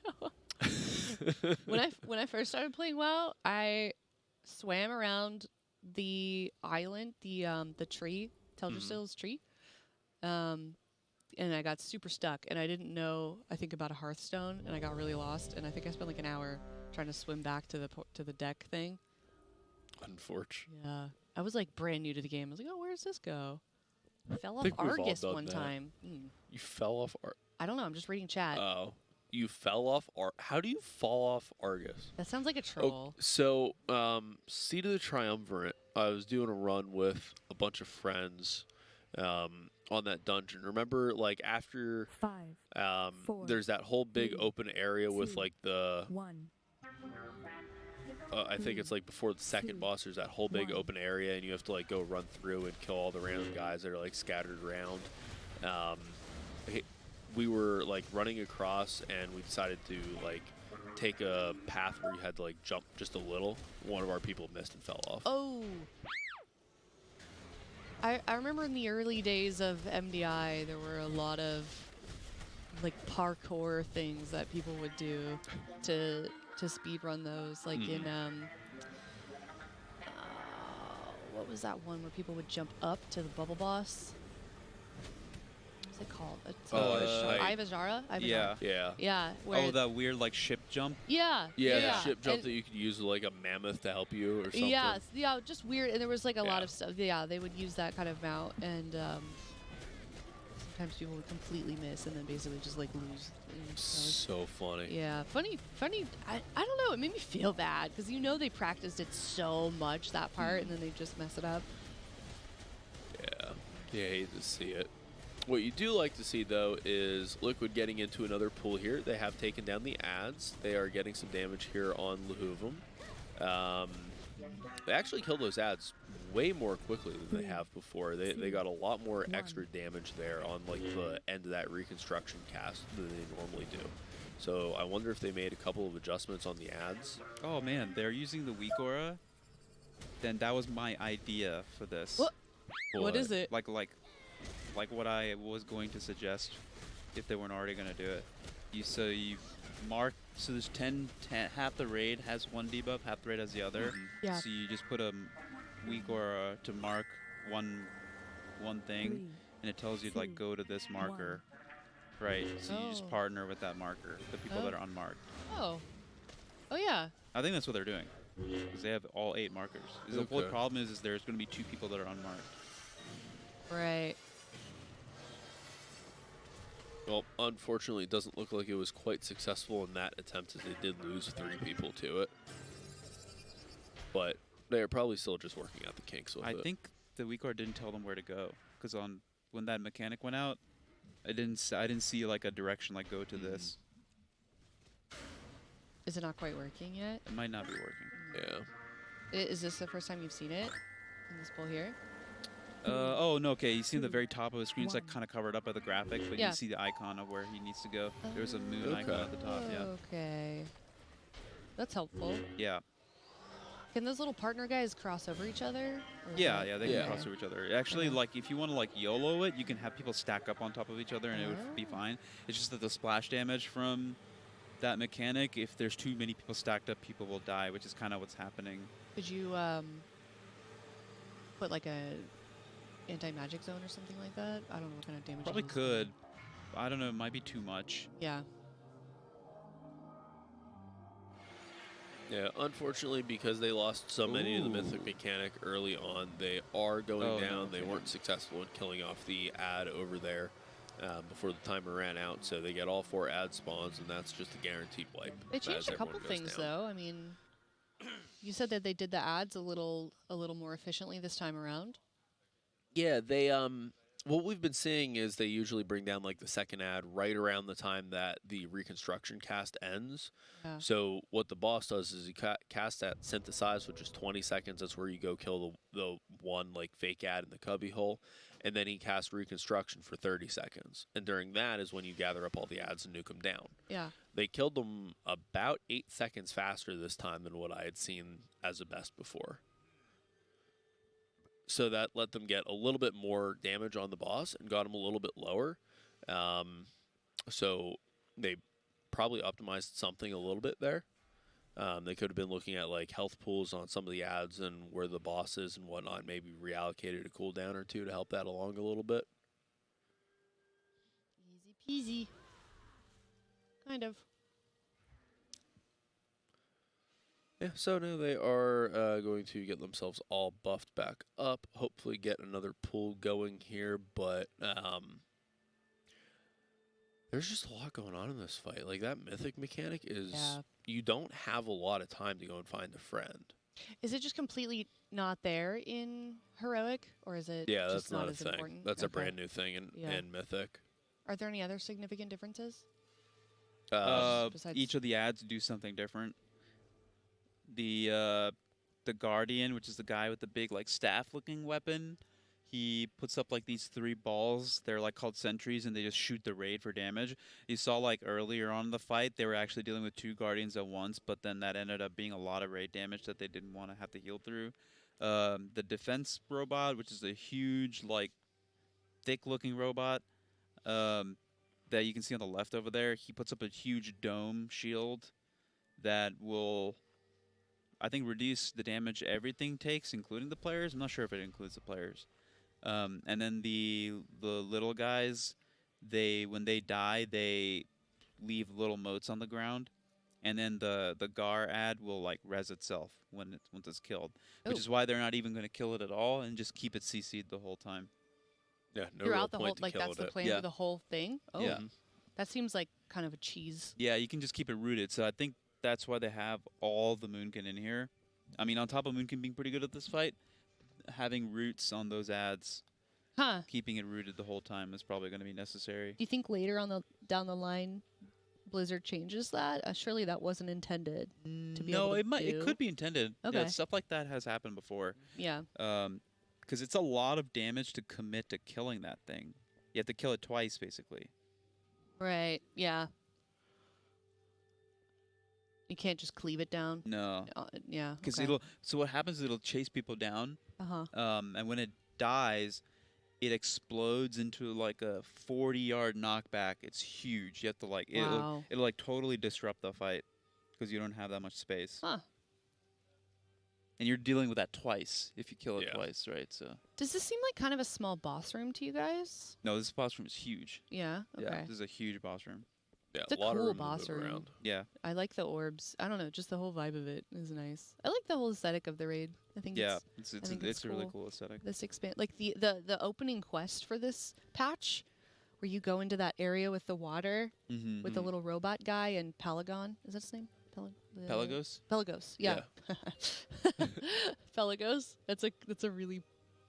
Speaker 10: when I first started playing WoW, I swam around the island, the tree, Teldrassil's tree, and I got super stuck, and I didn't know about a Hearthstone, and I got really lost, and I think I spent like an hour trying to swim back to the deck thing.
Speaker 9: Unfortunate.
Speaker 10: Yeah, I was like brand new to the game. I was like, oh, where's this go? I fell off
Speaker 9: think we've all
Speaker 10: Argus
Speaker 9: done
Speaker 10: one
Speaker 9: that.
Speaker 10: time.
Speaker 9: You fell off
Speaker 10: I don't know. I'm just reading chat.
Speaker 9: Oh. You fell off How do you fall off Argus?
Speaker 10: That sounds like a troll.
Speaker 9: So, Seed of the Triumvirate, I was doing a run with a bunch of friends on that dungeon. Remember, like, after
Speaker 1: 5, 4,
Speaker 9: there's that whole big
Speaker 1: 3,
Speaker 9: open area with,
Speaker 1: 2,
Speaker 9: like, the...
Speaker 1: 1.
Speaker 9: I think it's, like, before the second boss, there's that whole big open area, and you have to, like, go run through and kill all the random guys that are, like, scattered around. We were like running across, and we decided to like take a path where you had to like jump just a little. One of our people missed and fell off.
Speaker 10: Oh. I remember in the early days of MDI, there were a lot of like parkour things that people would do to speed run those. Like in what was that one where people would jump up to the bubble boss? What's it called? Ivazara?
Speaker 23: Yeah.
Speaker 10: Yeah.
Speaker 23: Oh, that weird like ship jump.
Speaker 10: Yeah.
Speaker 9: Yeah, the ship jump that you could use like a mammoth to help you or something.
Speaker 10: Yeah, just weird. And there was like a lot of stuff. Yeah, they would use that kind of mount, and sometimes people would completely miss and then basically just like lose.
Speaker 9: So funny.
Speaker 10: Yeah, funny. I don't know. It made me feel bad because they practiced it so much, that part, and then they just mess it up.
Speaker 9: Yeah, you hate to see it. What you do like to see, though, is Liquid getting into another pool here. They have taken down the ads. They are getting some damage here on Lehuvum. They actually killed those ads way more quickly than they have before. They got a lot more extra damage there on like the end of that reconstruction cast than they normally do. So I wonder if they made a couple of adjustments on the ads.
Speaker 23: Oh man, they're using the weak aura. Then that was my idea for this.
Speaker 10: What is it?
Speaker 23: Like what I was going to suggest if they weren't already going to do it. You mark, so there's 10, half the raid has one debuff, half the raid has the other.
Speaker 10: Yeah.
Speaker 23: So you just put a weak aura to mark one thing,
Speaker 1: 3,
Speaker 23: and it tells you to like go to this marker.
Speaker 1: 1.
Speaker 23: Right, so you just partner with that marker, the people that are unmarked.
Speaker 10: Oh yeah.
Speaker 23: I think that's what they're doing, because they have all 8 markers. The whole problem is there's going to be 2 people that are unmarked.
Speaker 10: Right.
Speaker 9: Well, unfortunately, it doesn't look like it was quite successful in that attempt, as they did lose 3 people to it. But they're probably still just working out the kinks with it.
Speaker 23: I think the weak aura didn't tell them where to go, because when that mechanic went out, I didn't see like a direction like go to this.
Speaker 10: Is it not quite working yet?
Speaker 23: It might not be working.
Speaker 9: Yeah.
Speaker 10: Is this the first time you've seen it in this poll here?
Speaker 23: Oh no, okay. You see the very top of the screen, it's like kind of covered up by the graphic, but you see the icon of where he needs to go. There's a moon icon at the top. Yeah.
Speaker 10: Okay. That's helpful.
Speaker 23: Yeah.
Speaker 10: Can those little partner guys cross over each other? Or
Speaker 23: Yeah, yeah, they
Speaker 9: Yeah.
Speaker 23: can cross over each other. Actually, like if you want to like YOLO it, you can have people stack up on top of each other, and it would be fine. It's just that the splash damage from that mechanic, if there's too many people stacked up, people will die, which is kind of what's happening.
Speaker 10: Could you put like a anti-magic zone or something like that? I don't know what kind of damage.
Speaker 23: Probably
Speaker 10: it is.
Speaker 23: could. I don't know. It might be too much.
Speaker 10: Yeah.
Speaker 9: Yeah, unfortunately, because they lost so many of the Mythic mechanic early on, they are going down. They weren't successful in killing off the ad over there before the timer ran out, so they get all 4 ad spawns, and that's just a guaranteed wipe.
Speaker 10: They changed a couple things, though. I mean, you said that they did the ads a little more efficiently this time around.
Speaker 9: Yeah, they what we've been seeing is they usually bring down like the second ad right around the time that the reconstruction cast ends.
Speaker 10: Yeah.
Speaker 9: So what the boss does is he casts that synthesize, which is 20 seconds. That's where you go kill the one like fake ad in the cubby hole, and then he casts reconstruction for 30 seconds. And during that is when you gather up all the ads and nuke them down.
Speaker 10: Yeah.
Speaker 9: They killed them about 8 seconds faster this time than what I had seen as a best before. So that let them get a little bit more damage on the boss and got him a little bit lower. So they probably optimized something a little bit there. They could have been looking at like health pools on some of the ads and where the boss is and whatnot, maybe reallocated a cooldown or two to help that along a little bit.
Speaker 10: Easy peasy. Kind of.
Speaker 9: Yeah, so now they are going to get themselves all buffed back up, hopefully get another pool going here, but there's just a lot going on in this fight. Like, that Mythic mechanic is, you don't have a lot of time to go and find a friend.
Speaker 10: Is it just completely not there in Heroic, or is it
Speaker 9: Yeah,
Speaker 10: just
Speaker 9: that's not a
Speaker 10: as
Speaker 9: thing.
Speaker 10: important?
Speaker 9: That's a
Speaker 10: Okay.
Speaker 9: brand new thing in Mythic.
Speaker 10: Are there any other significant differences?
Speaker 23: Besides each of the ads do something different. The Guardian, which is the guy with the big like staff-looking weapon, he puts up like these 3 balls. They're like called sentries, and they just shoot the raid for damage. You saw like earlier on in the fight, they were actually dealing with 2 Guardians at once, but then that ended up being a lot of raid damage that they didn't want to have to heal through. The defense robot, which is a huge like thick-looking robot that you can see on the left over there, he puts up a huge dome shield that will, I think, reduce the damage everything takes, including the players. I'm not sure if it includes the players. And then the little guys, when they die, they leave little motes on the ground, and then the Gar ad will like res itself once it's killed, which is why they're not even going to kill it at all and just keep it CC'd the whole time.
Speaker 9: Yeah, no
Speaker 10: Throughout
Speaker 9: real
Speaker 10: the
Speaker 9: point
Speaker 10: whole,
Speaker 9: to
Speaker 10: like
Speaker 9: kill
Speaker 10: that's the
Speaker 9: it.
Speaker 10: plan for the whole thing. Oh,
Speaker 23: Yeah.
Speaker 10: That seems like kind of a cheese.
Speaker 23: Yeah, you can just keep it rooted. So I think that's why they have all the Moonkin in here. I mean, on top of Moonkin being pretty good at this fight, having roots on those ads, keeping it rooted the whole time is probably going to be necessary.
Speaker 10: Do you think later on down the line, Blizzard changes that? Surely that wasn't intended to be able to
Speaker 23: it could be intended.
Speaker 10: Okay.
Speaker 23: Yeah, stuff like that has happened before.
Speaker 10: Yeah.
Speaker 23: Because it's a lot of damage to commit to killing that thing. You have to kill it twice, basically.
Speaker 10: Right. Yeah. You can't just cleave it down.
Speaker 23: No.
Speaker 10: Yeah.
Speaker 23: Because
Speaker 10: okay.
Speaker 23: So what happens is it'll chase people down. And when it dies, it explodes into like a 40-yard knockback. It's huge. You have to like it'll like totally disrupt the fight because you don't have that much space.
Speaker 10: Huh.
Speaker 23: And you're dealing with that twice if you kill it twice, right? So.
Speaker 10: Does this seem like kind of a small boss room to you guys?
Speaker 23: No, this boss room is huge.
Speaker 10: Yeah. Okay.
Speaker 23: Yeah, this is a huge boss room.
Speaker 9: Yeah,
Speaker 10: It's a
Speaker 9: lot of
Speaker 10: cool
Speaker 9: room to
Speaker 10: boss
Speaker 9: move
Speaker 10: room.
Speaker 9: around.
Speaker 23: Yeah.
Speaker 10: I like the orbs. I don't know, just the whole vibe of it is nice. I like the whole aesthetic of the raid. I think
Speaker 23: it's
Speaker 10: I think
Speaker 23: a really cool aesthetic.
Speaker 10: This like the opening quest for this patch, where you go into that area with the water with the little robot guy and Pelagon. Is that his name?
Speaker 23: Pelagos?
Speaker 10: Pelagos. Yeah. Pelagos. That's a really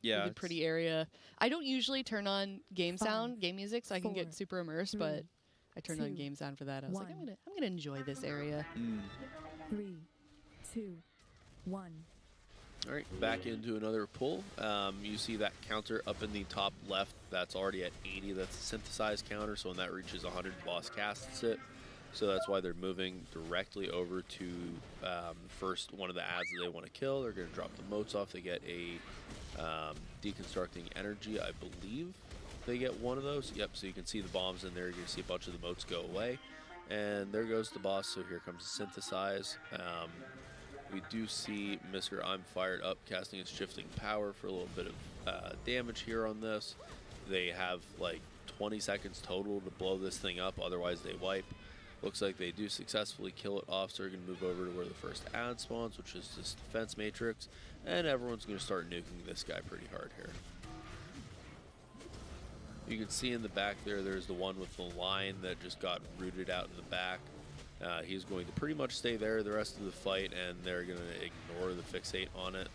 Speaker 10: really pretty area. I don't usually turn on game music, so I can get super immersed, but I turned on game sound for that. I was like, I'm gonna enjoy this area.
Speaker 1: 3, 2, 1.
Speaker 9: All right, back into another pull. You see that counter up in the top left. That's already at 80. That's a synthesized counter, so when that reaches 100, boss casts it. So that's why they're moving directly over to first one of the ads that they want to kill. They're going to drop the motes off. They get a deconstructing energy, I believe. They get one of those. Yep, so you can see the bombs in there. You're going to see a bunch of the motes go away. And there goes the boss, so here comes the synthesize. We do see Mr. I'm Fired Up casting his shifting power for a little bit of damage here on this. They have like 20 seconds total to blow this thing up, otherwise they wipe. Looks like they do successfully kill it off, so we're going to move over to where the first ad spawns, which is this defense matrix, and everyone's going to start nuking this guy pretty hard here. You can see in the back there's the one with the line that just got rooted out in the back. He's going to pretty much stay there the rest of the fight, and they're going to ignore the fixate on it.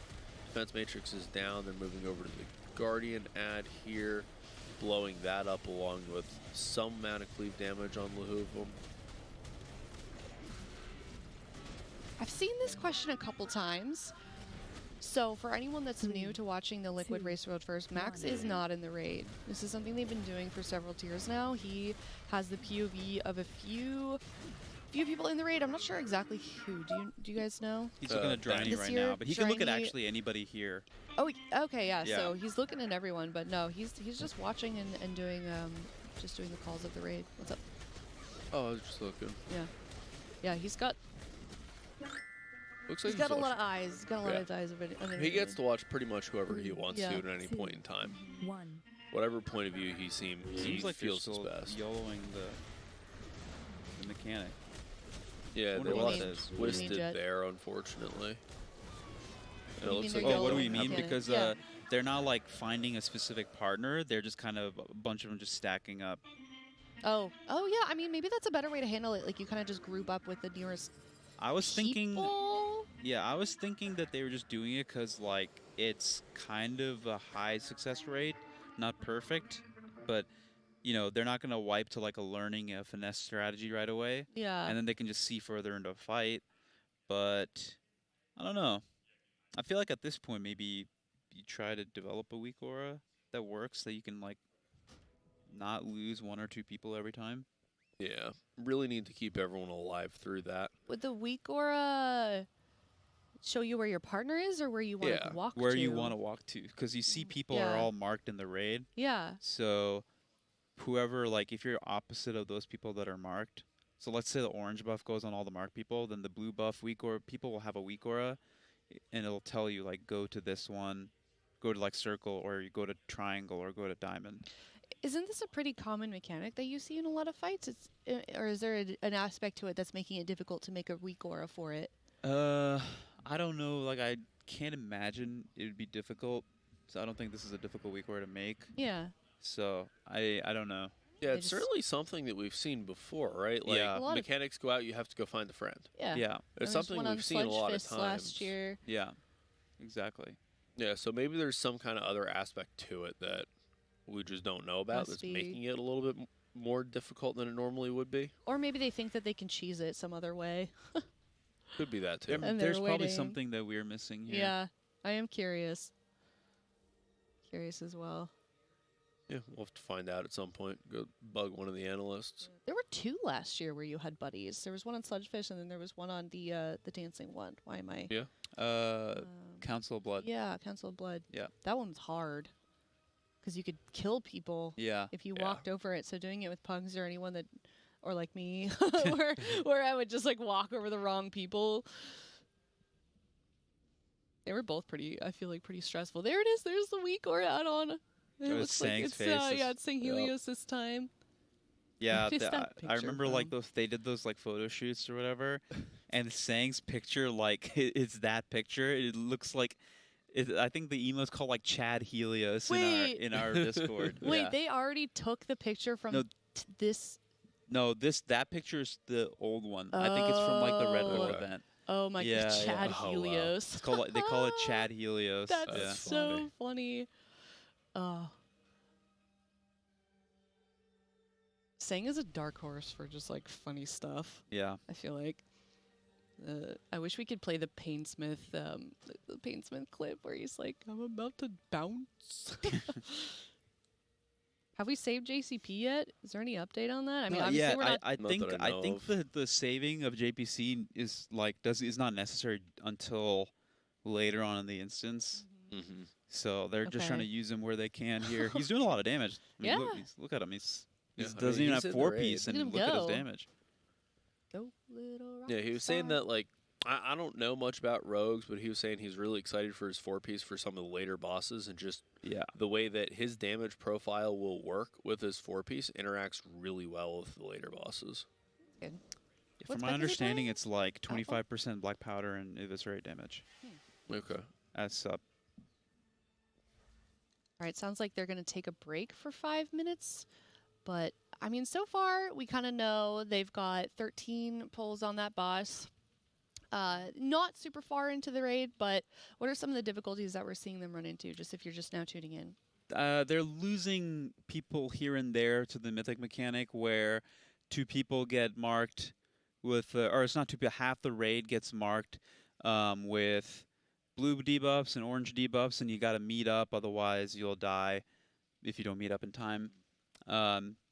Speaker 9: Defense matrix is down. They're moving over to the Guardian ad here, blowing that up along with some mana cleave damage on Lahuvum.
Speaker 10: I've seen this question a couple times. So for anyone that's new to watching the Liquid Race Road First, Max is not in the raid. This is something they've been doing for several tiers now. He has the POV of a few people in the raid. I'm not sure exactly who. Do you guys know?
Speaker 23: He's looking at Dryny right now, but he can look at actually anybody here.
Speaker 10: Oh, okay, yeah. So he's looking at everyone, but no, he's just watching and doing just doing the calls of the raid. What's up?
Speaker 9: Oh, I was just looking.
Speaker 10: Yeah, he's got.
Speaker 9: Looks like
Speaker 10: he's got a lot of eyes. He's got a lot of eyes of it.
Speaker 9: He gets to watch pretty much whoever he wants to at any point in time. Whatever point of view he
Speaker 23: seems like
Speaker 9: feels his best.
Speaker 23: YOLOing the mechanic.
Speaker 9: Yeah, they lost Twisted there, unfortunately.
Speaker 23: It looks like what do we mean? Because they're not like finding a specific partner. They're just kind of a bunch of them just stacking up.
Speaker 10: Oh yeah. I mean, maybe that's a better way to handle it. Like you kind of just group up with the nearest.
Speaker 23: I was thinking.
Speaker 10: People?
Speaker 23: Yeah, I was thinking that they were just doing it because like it's kind of a high success rate, not perfect, but. You know, they're not going to wipe to like a learning a finesse strategy right away.
Speaker 10: Yeah.
Speaker 23: And then they can just see further into a fight. But I don't know. I feel like at this point, maybe you try to develop a weak aura that works, that you can like not lose one or two people every time.
Speaker 9: Yeah. Really need to keep everyone alive through that.
Speaker 10: Would the weak aura show you where your partner is or where you want to walk to?
Speaker 23: Where you want to walk to. Because you see people are all marked in the raid.
Speaker 10: Yeah.
Speaker 23: So whoever, like, if you're opposite of those people that are marked, so let's say the orange buff goes on all the marked people, then the blue buff weak aura people will have a weak aura, and it'll tell you, like, go to this one, go to, like, circle, or you go to triangle, or go to diamond.
Speaker 10: Isn't this a pretty common mechanic that you see in a lot of fights? Or is there an aspect to it that's making it difficult to make a weak aura for it?
Speaker 23: I don't know. Like, I can't imagine it would be difficult, so I don't think this is a difficult weak aura to make.
Speaker 10: Yeah.
Speaker 23: So, I don't know.
Speaker 9: Yeah, it's certainly something that we've seen before, right? Like, mechanics go out, you have to go find a friend.
Speaker 10: Yeah.
Speaker 23: Yeah.
Speaker 9: It's something we've seen a lot of times.
Speaker 10: Last year.
Speaker 23: Yeah, exactly.
Speaker 9: Yeah, so maybe there's some kind of other aspect to it that we just don't know about that's making it a little bit more difficult than it normally would be.
Speaker 10: Or maybe they think that they can cheese it some other way.
Speaker 9: Could be that, too.
Speaker 23: There's probably something that we're missing here.
Speaker 10: Yeah, I am curious. Curious as well.
Speaker 9: Yeah, we'll have to find out at some point. Go bug one of the analysts.
Speaker 10: There were 2 last year where you had buddies. There was one on Sludgefish, and then there was one on the dancing one. Why am I?
Speaker 9: Yeah.
Speaker 23: Council of Blood.
Speaker 10: Yeah, Council of Blood.
Speaker 23: Yeah.
Speaker 10: That one was hard. Because you could kill people if you walked over it. So doing it with pugs or anyone that, or like me, where I would just like walk over the wrong people. They were both pretty, I feel like, pretty stressful. There it is. There's the weak aura add-on. It looks like it's it's St. Helios this time.
Speaker 23: Yeah, I remember like they did those like photo shoots or whatever, and Sang's picture, like it's that picture. It looks like I think the emo's called like Chad Helios in our Discord.
Speaker 10: Wait, they already took the picture from this.
Speaker 23: No, that picture is the old one. I think it's from like the Red Bull event.
Speaker 10: Oh my god, Chad Helios.
Speaker 23: It's called, they call it Chad Helios.
Speaker 10: That's so funny. Oh. Sang is a dark horse for just like funny stuff.
Speaker 23: Yeah.
Speaker 10: I feel like. I wish we could play the Painsmith, the Painsmith clip where he's like, "I'm about to bounce." Have we saved JCP yet? Is there any update on that? I mean,
Speaker 23: Not
Speaker 10: obviously
Speaker 23: yet.
Speaker 10: we're not.
Speaker 23: I
Speaker 9: Not
Speaker 23: think
Speaker 9: that I know of.
Speaker 23: the saving of JPC is is not necessary until later on in the instance.
Speaker 9: Mm-hmm.
Speaker 23: So they're just trying to
Speaker 10: Okay.
Speaker 23: use him where they can here. He's doing a lot of damage. I mean,
Speaker 10: Yeah.
Speaker 23: look at him. He
Speaker 9: Yeah, I mean,
Speaker 23: doesn't even
Speaker 9: he's
Speaker 23: have
Speaker 9: in the
Speaker 23: 4-piece,
Speaker 10: raid.
Speaker 23: and
Speaker 10: Look at
Speaker 23: look
Speaker 10: him
Speaker 23: at his
Speaker 10: go.
Speaker 23: damage.
Speaker 10: Go, little rock
Speaker 9: Yeah, he was saying
Speaker 10: star.
Speaker 9: that, like, I don't know much about rogues, but he was saying he's really excited for his 4-piece for some of the later bosses, and just the way that his damage profile will work with his 4-piece interacts really well with the later bosses.
Speaker 10: Good.
Speaker 23: From
Speaker 10: What's
Speaker 23: my
Speaker 10: Becky
Speaker 23: understanding,
Speaker 10: playing?
Speaker 23: it's like 25% black powder and eviscerate damage.
Speaker 9: Okay.
Speaker 23: As sub.
Speaker 10: All right, sounds like they're going to take a break for 5 minutes. But, I mean, so far, we kind of know they've got 13 pulls on that boss. Not super far into the raid, but what are some of the difficulties that we're seeing them run into, just if you're just now tuning in?
Speaker 23: They're losing people here and there to the mythic mechanic where 2 people get marked with, or it's not 2 people, half the raid gets marked with blue debuffs and orange debuffs, and you got to meet up, otherwise you'll die if you don't meet up in time.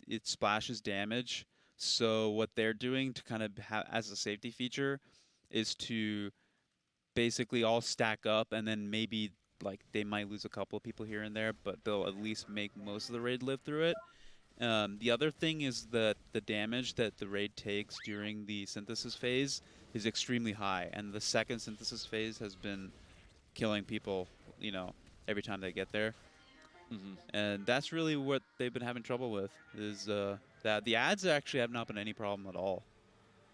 Speaker 23: It splashes damage, so what they're doing to kind of as a safety feature is to basically all stack up, and then maybe like they might lose a couple of people here and there, but they'll at least make most of the raid live through it. The other thing is that the damage that the raid takes during the synthesis phase is extremely high, and the second synthesis phase has been killing people, you know, every time they get there. And that's really what they've been having trouble with, is that the ads actually have not been any problem at all.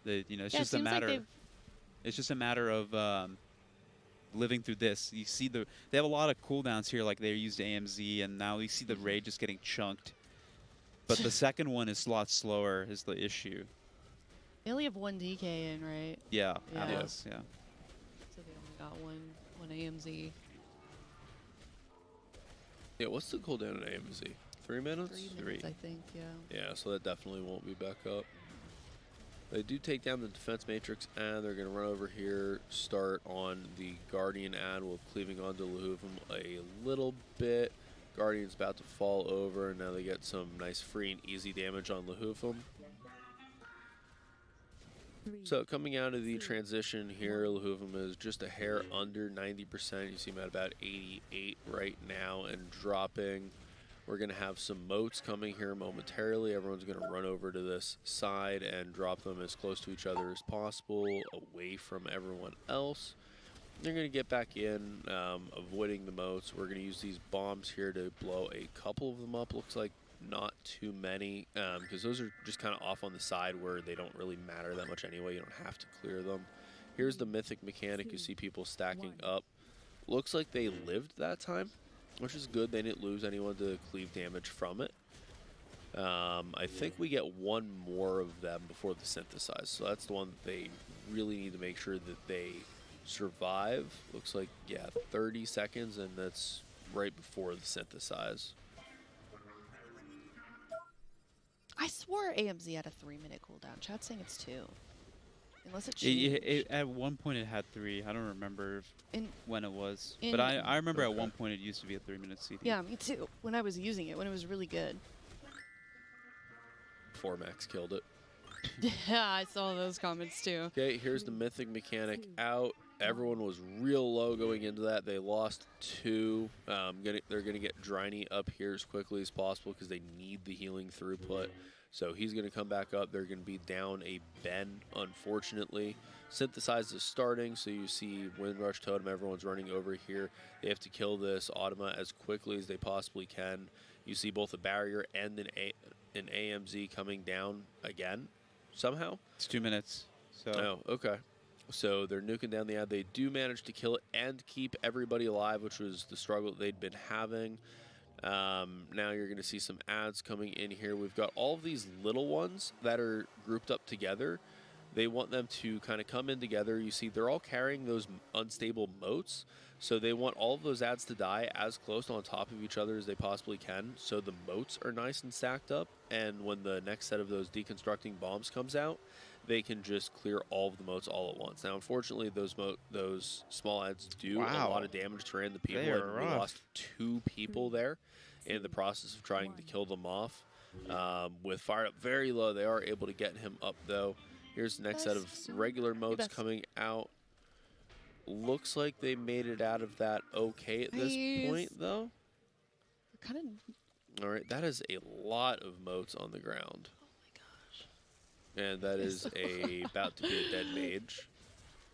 Speaker 23: They, you know, it's
Speaker 10: Yeah, it
Speaker 23: just a
Speaker 10: seems like
Speaker 23: matter.
Speaker 10: they've-
Speaker 23: It's just a matter of living through this. You see they have a lot of cooldowns here, like they used AMZ, and now you see the raid just getting chunked. But the second one is a lot slower, is the issue.
Speaker 10: They only have 1 DK in, right?
Speaker 23: Yeah,
Speaker 10: Yeah.
Speaker 23: Atlas, yeah.
Speaker 10: So they only got one AMZ.
Speaker 9: Yeah, what's the cooldown in AMZ? 3 minutes?
Speaker 10: 3 minutes, I think, yeah.
Speaker 9: Yeah, so that definitely won't be back up. They do take down the defense matrix, and they're going to run over here, start on the Guardian ad with cleaving onto Lehuvum a little bit. Guardian's about to fall over, and now they get some nice free and easy damage on Lehuvum. So coming out of the transition here, Lehuvum is just a hair under 90%. You see him at about 88 right now and dropping. We're going to have some moats coming here momentarily. Everyone's going to run over to this side and drop them as close to each other as possible, away from everyone else. They're going to get back in, avoiding the moats. We're going to use these bombs here to blow a couple of them up. Looks like not too many, because those are just kind of off on the side where they don't really matter that much anyway. You don't have to clear them. Here's the mythic mechanic. You see people stacking up. Looks like they lived that time, which is good. They didn't lose anyone to cleave damage from it. I think we get one more of them before the synthesize, so that's the one that they really need to make sure that they survive. Looks like, yeah, 30 seconds, and that's right before the synthesize.
Speaker 10: I swore AMZ had a 3-minute cooldown. Chat's saying it's 2. Unless it changed.
Speaker 23: At one point it had 3. I don't remember when it was.
Speaker 10: in-
Speaker 23: But I remember at one point it used to be a 3-minute CD.
Speaker 10: Yeah, me too. When I was using it, when it was really good.
Speaker 9: Formax killed it.
Speaker 10: Yeah, I saw those comments too.
Speaker 9: Okay, here's the mythic mechanic out. Everyone was real low going into that. They lost 2. They're going to get Dryny up here as quickly as possible because they need the healing throughput. So he's going to come back up. They're going to be down a Ben, unfortunately. Synthesize is starting, so you see Windrush Totem. Everyone's running over here. They have to kill this Automa as quickly as they possibly can. You see both a barrier and an AMZ coming down again somehow.
Speaker 23: It's 2 minutes. So.
Speaker 9: Oh, okay. So they're nuking down the ad. They do manage to kill it and keep everybody alive, which was the struggle they'd been having. Now you're going to see some ads coming in here. We've got all of these little ones that are grouped up together. They want them to kind of come in together. You see they're all carrying those unstable moats. So they want all of those ads to die as close on top of each other as they possibly can. So the moats are nice and stacked up. And when the next set of those deconstructing bombs comes out, they can just clear all of the moats all at once. Now, unfortunately, those small ads do a lot of damage to random people,
Speaker 23: They are
Speaker 9: and we
Speaker 23: rough.
Speaker 9: lost 2 people there in the process of trying to kill them off. With fired up very low, they are able to get him up, though. Here's the next set of regular moats coming out. Looks like they made it out of that okay at this point, though.
Speaker 10: Kind of.
Speaker 9: All right, that is a lot of moats on the ground.
Speaker 10: Oh my gosh.
Speaker 9: And that is about to be a dead mage.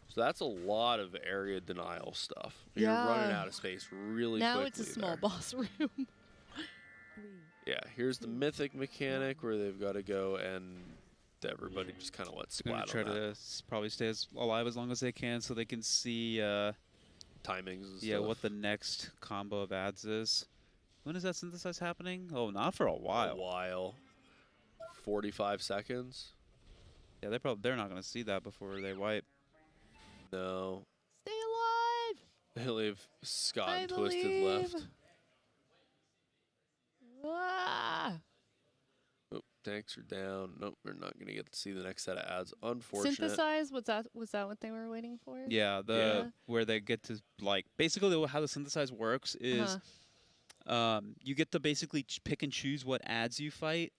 Speaker 9: So that's a lot of area denial stuff. You're running out of space really quickly.
Speaker 10: Now it's a small boss room.
Speaker 9: Yeah, here's the mythic mechanic where they've got to go and everybody just kind of lets splat
Speaker 23: Try
Speaker 9: on that.
Speaker 23: to probably stay alive as long as they can so they can see
Speaker 9: timings and
Speaker 23: yeah,
Speaker 9: stuff.
Speaker 23: what the next combo of ads is. When is that synthesize happening? Oh, not for a while.
Speaker 9: A while. 45 seconds.
Speaker 23: Yeah, they're not going to see that before they wipe.
Speaker 9: No.
Speaker 10: Stay alive.
Speaker 9: They leave Scott and Twisted left.
Speaker 10: Ah.
Speaker 9: Oh, tanks are down. Nope, we're not going to get to see the next set of ads. Unfortunate.
Speaker 10: Synthesize? Was that what they were waiting for?
Speaker 23: Yeah, where they get to, like, basically how the synthesize works is you get to basically pick and choose what ads you fight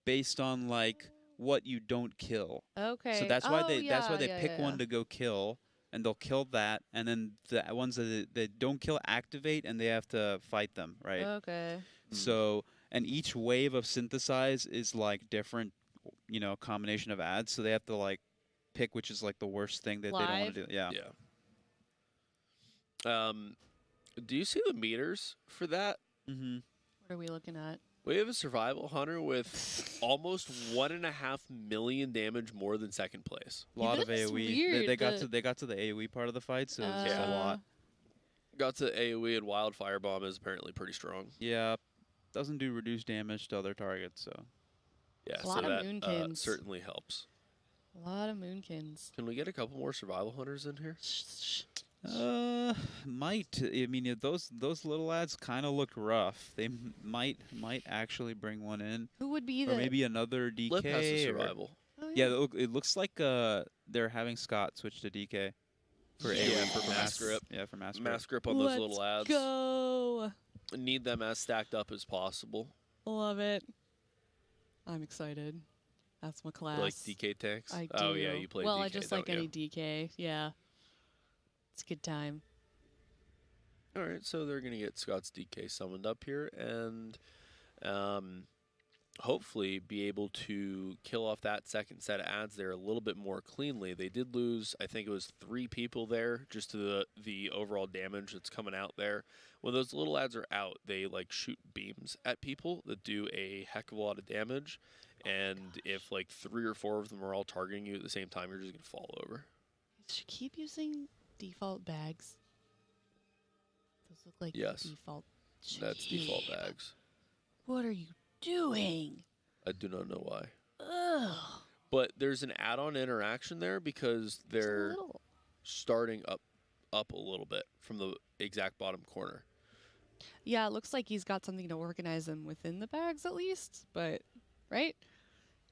Speaker 23: based on, like, what you don't kill.
Speaker 10: Okay.
Speaker 23: So that's why they pick one to go kill, and they'll kill that, and then the ones that don't kill activate, and they have to fight them, right?
Speaker 10: Okay.
Speaker 23: So, and each wave of synthesize is like different, combination of ads. So they have to like pick which is like the worst thing that they don't want to do. Yeah.
Speaker 9: Yeah. Do you see the meters for that?
Speaker 23: Mm-hmm.
Speaker 10: What are we looking at?
Speaker 9: We have a survival hunter with almost 1.5 million damage more than second place.
Speaker 23: A lot of AoE. They got to the AoE part of the fight, so it's a lot.
Speaker 9: Got to AoE, and Wild Firebomb is apparently pretty strong.
Speaker 23: Yeah. Doesn't do reduced damage to other targets, so.
Speaker 9: Yeah,
Speaker 10: a lot of moonkins.
Speaker 9: Certainly helps.
Speaker 10: A lot of moonkins.
Speaker 9: Can we get a couple more survival hunters in here?
Speaker 23: Might. I mean, those little ads kind of look rough. They might actually bring one in.
Speaker 10: Who would be
Speaker 23: or maybe another DK.
Speaker 9: Lip has a survival.
Speaker 23: Yeah, it looks like they're having Scott switch to DK for AoE
Speaker 9: for mass grip.
Speaker 23: Yeah, for mass grip.
Speaker 9: Mass grip on those little ads.
Speaker 10: Go.
Speaker 9: Need them as stacked up as possible.
Speaker 10: Love it. I'm excited. That's my class.
Speaker 9: You like DK tanks?
Speaker 10: I do.
Speaker 9: Oh yeah, you play DK.
Speaker 10: Well, I just like
Speaker 9: don't
Speaker 10: any
Speaker 9: you?
Speaker 10: DK. Yeah. It's a good time.
Speaker 9: All right, so they're gonna get Scott's DK summoned up here, and hopefully be able to kill off that second set of ads there a little bit more cleanly. They did lose, I think it was 3 people there, just to the overall damage that's coming out there. When those little ads are out, they like shoot beams at people that do a heck of a lot of damage. And if like 3 or 4 of them are all targeting you at the same time, you're just gonna fall over.
Speaker 10: Should keep using default bags. Those look like default.
Speaker 9: That's default bags.
Speaker 10: What are you doing?
Speaker 9: I do not know why.
Speaker 10: Ugh.
Speaker 9: But there's an add-on interaction there because they're starting up a little bit from the exact bottom corner.
Speaker 10: Yeah, it looks like he's got something to organize them within the bags at least, but right?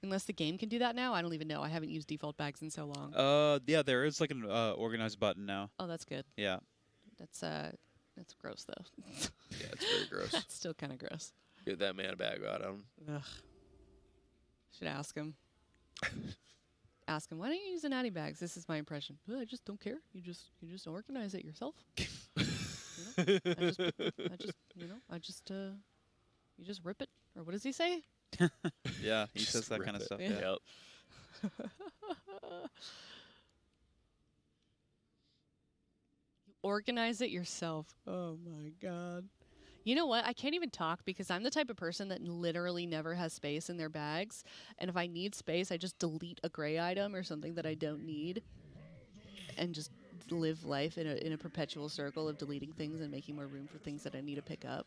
Speaker 10: Unless the game can do that now, I don't even know. I haven't used default bags in so long.
Speaker 23: Yeah, there is like an organized button now.
Speaker 10: Oh, that's good.
Speaker 23: Yeah.
Speaker 10: That's gross though.
Speaker 9: Yeah, it's very gross.
Speaker 10: That's still kind of gross.
Speaker 9: Get that mana bag out on him.
Speaker 10: Ugh. Should ask him. Ask him, why don't you use the natty bags? This is my impression. I just don't care. You just organize it yourself. You just rip it. Or what does he say?
Speaker 23: Yeah, he says that kind of stuff. Yeah.
Speaker 9: Yep.
Speaker 10: You organize it yourself. Oh my god. You know what? I can't even talk because I'm the type of person that literally never has space in their bags. And if I need space, I just delete a gray item or something that I don't need and just live life in a perpetual circle of deleting things and making more room for things that I need to pick up.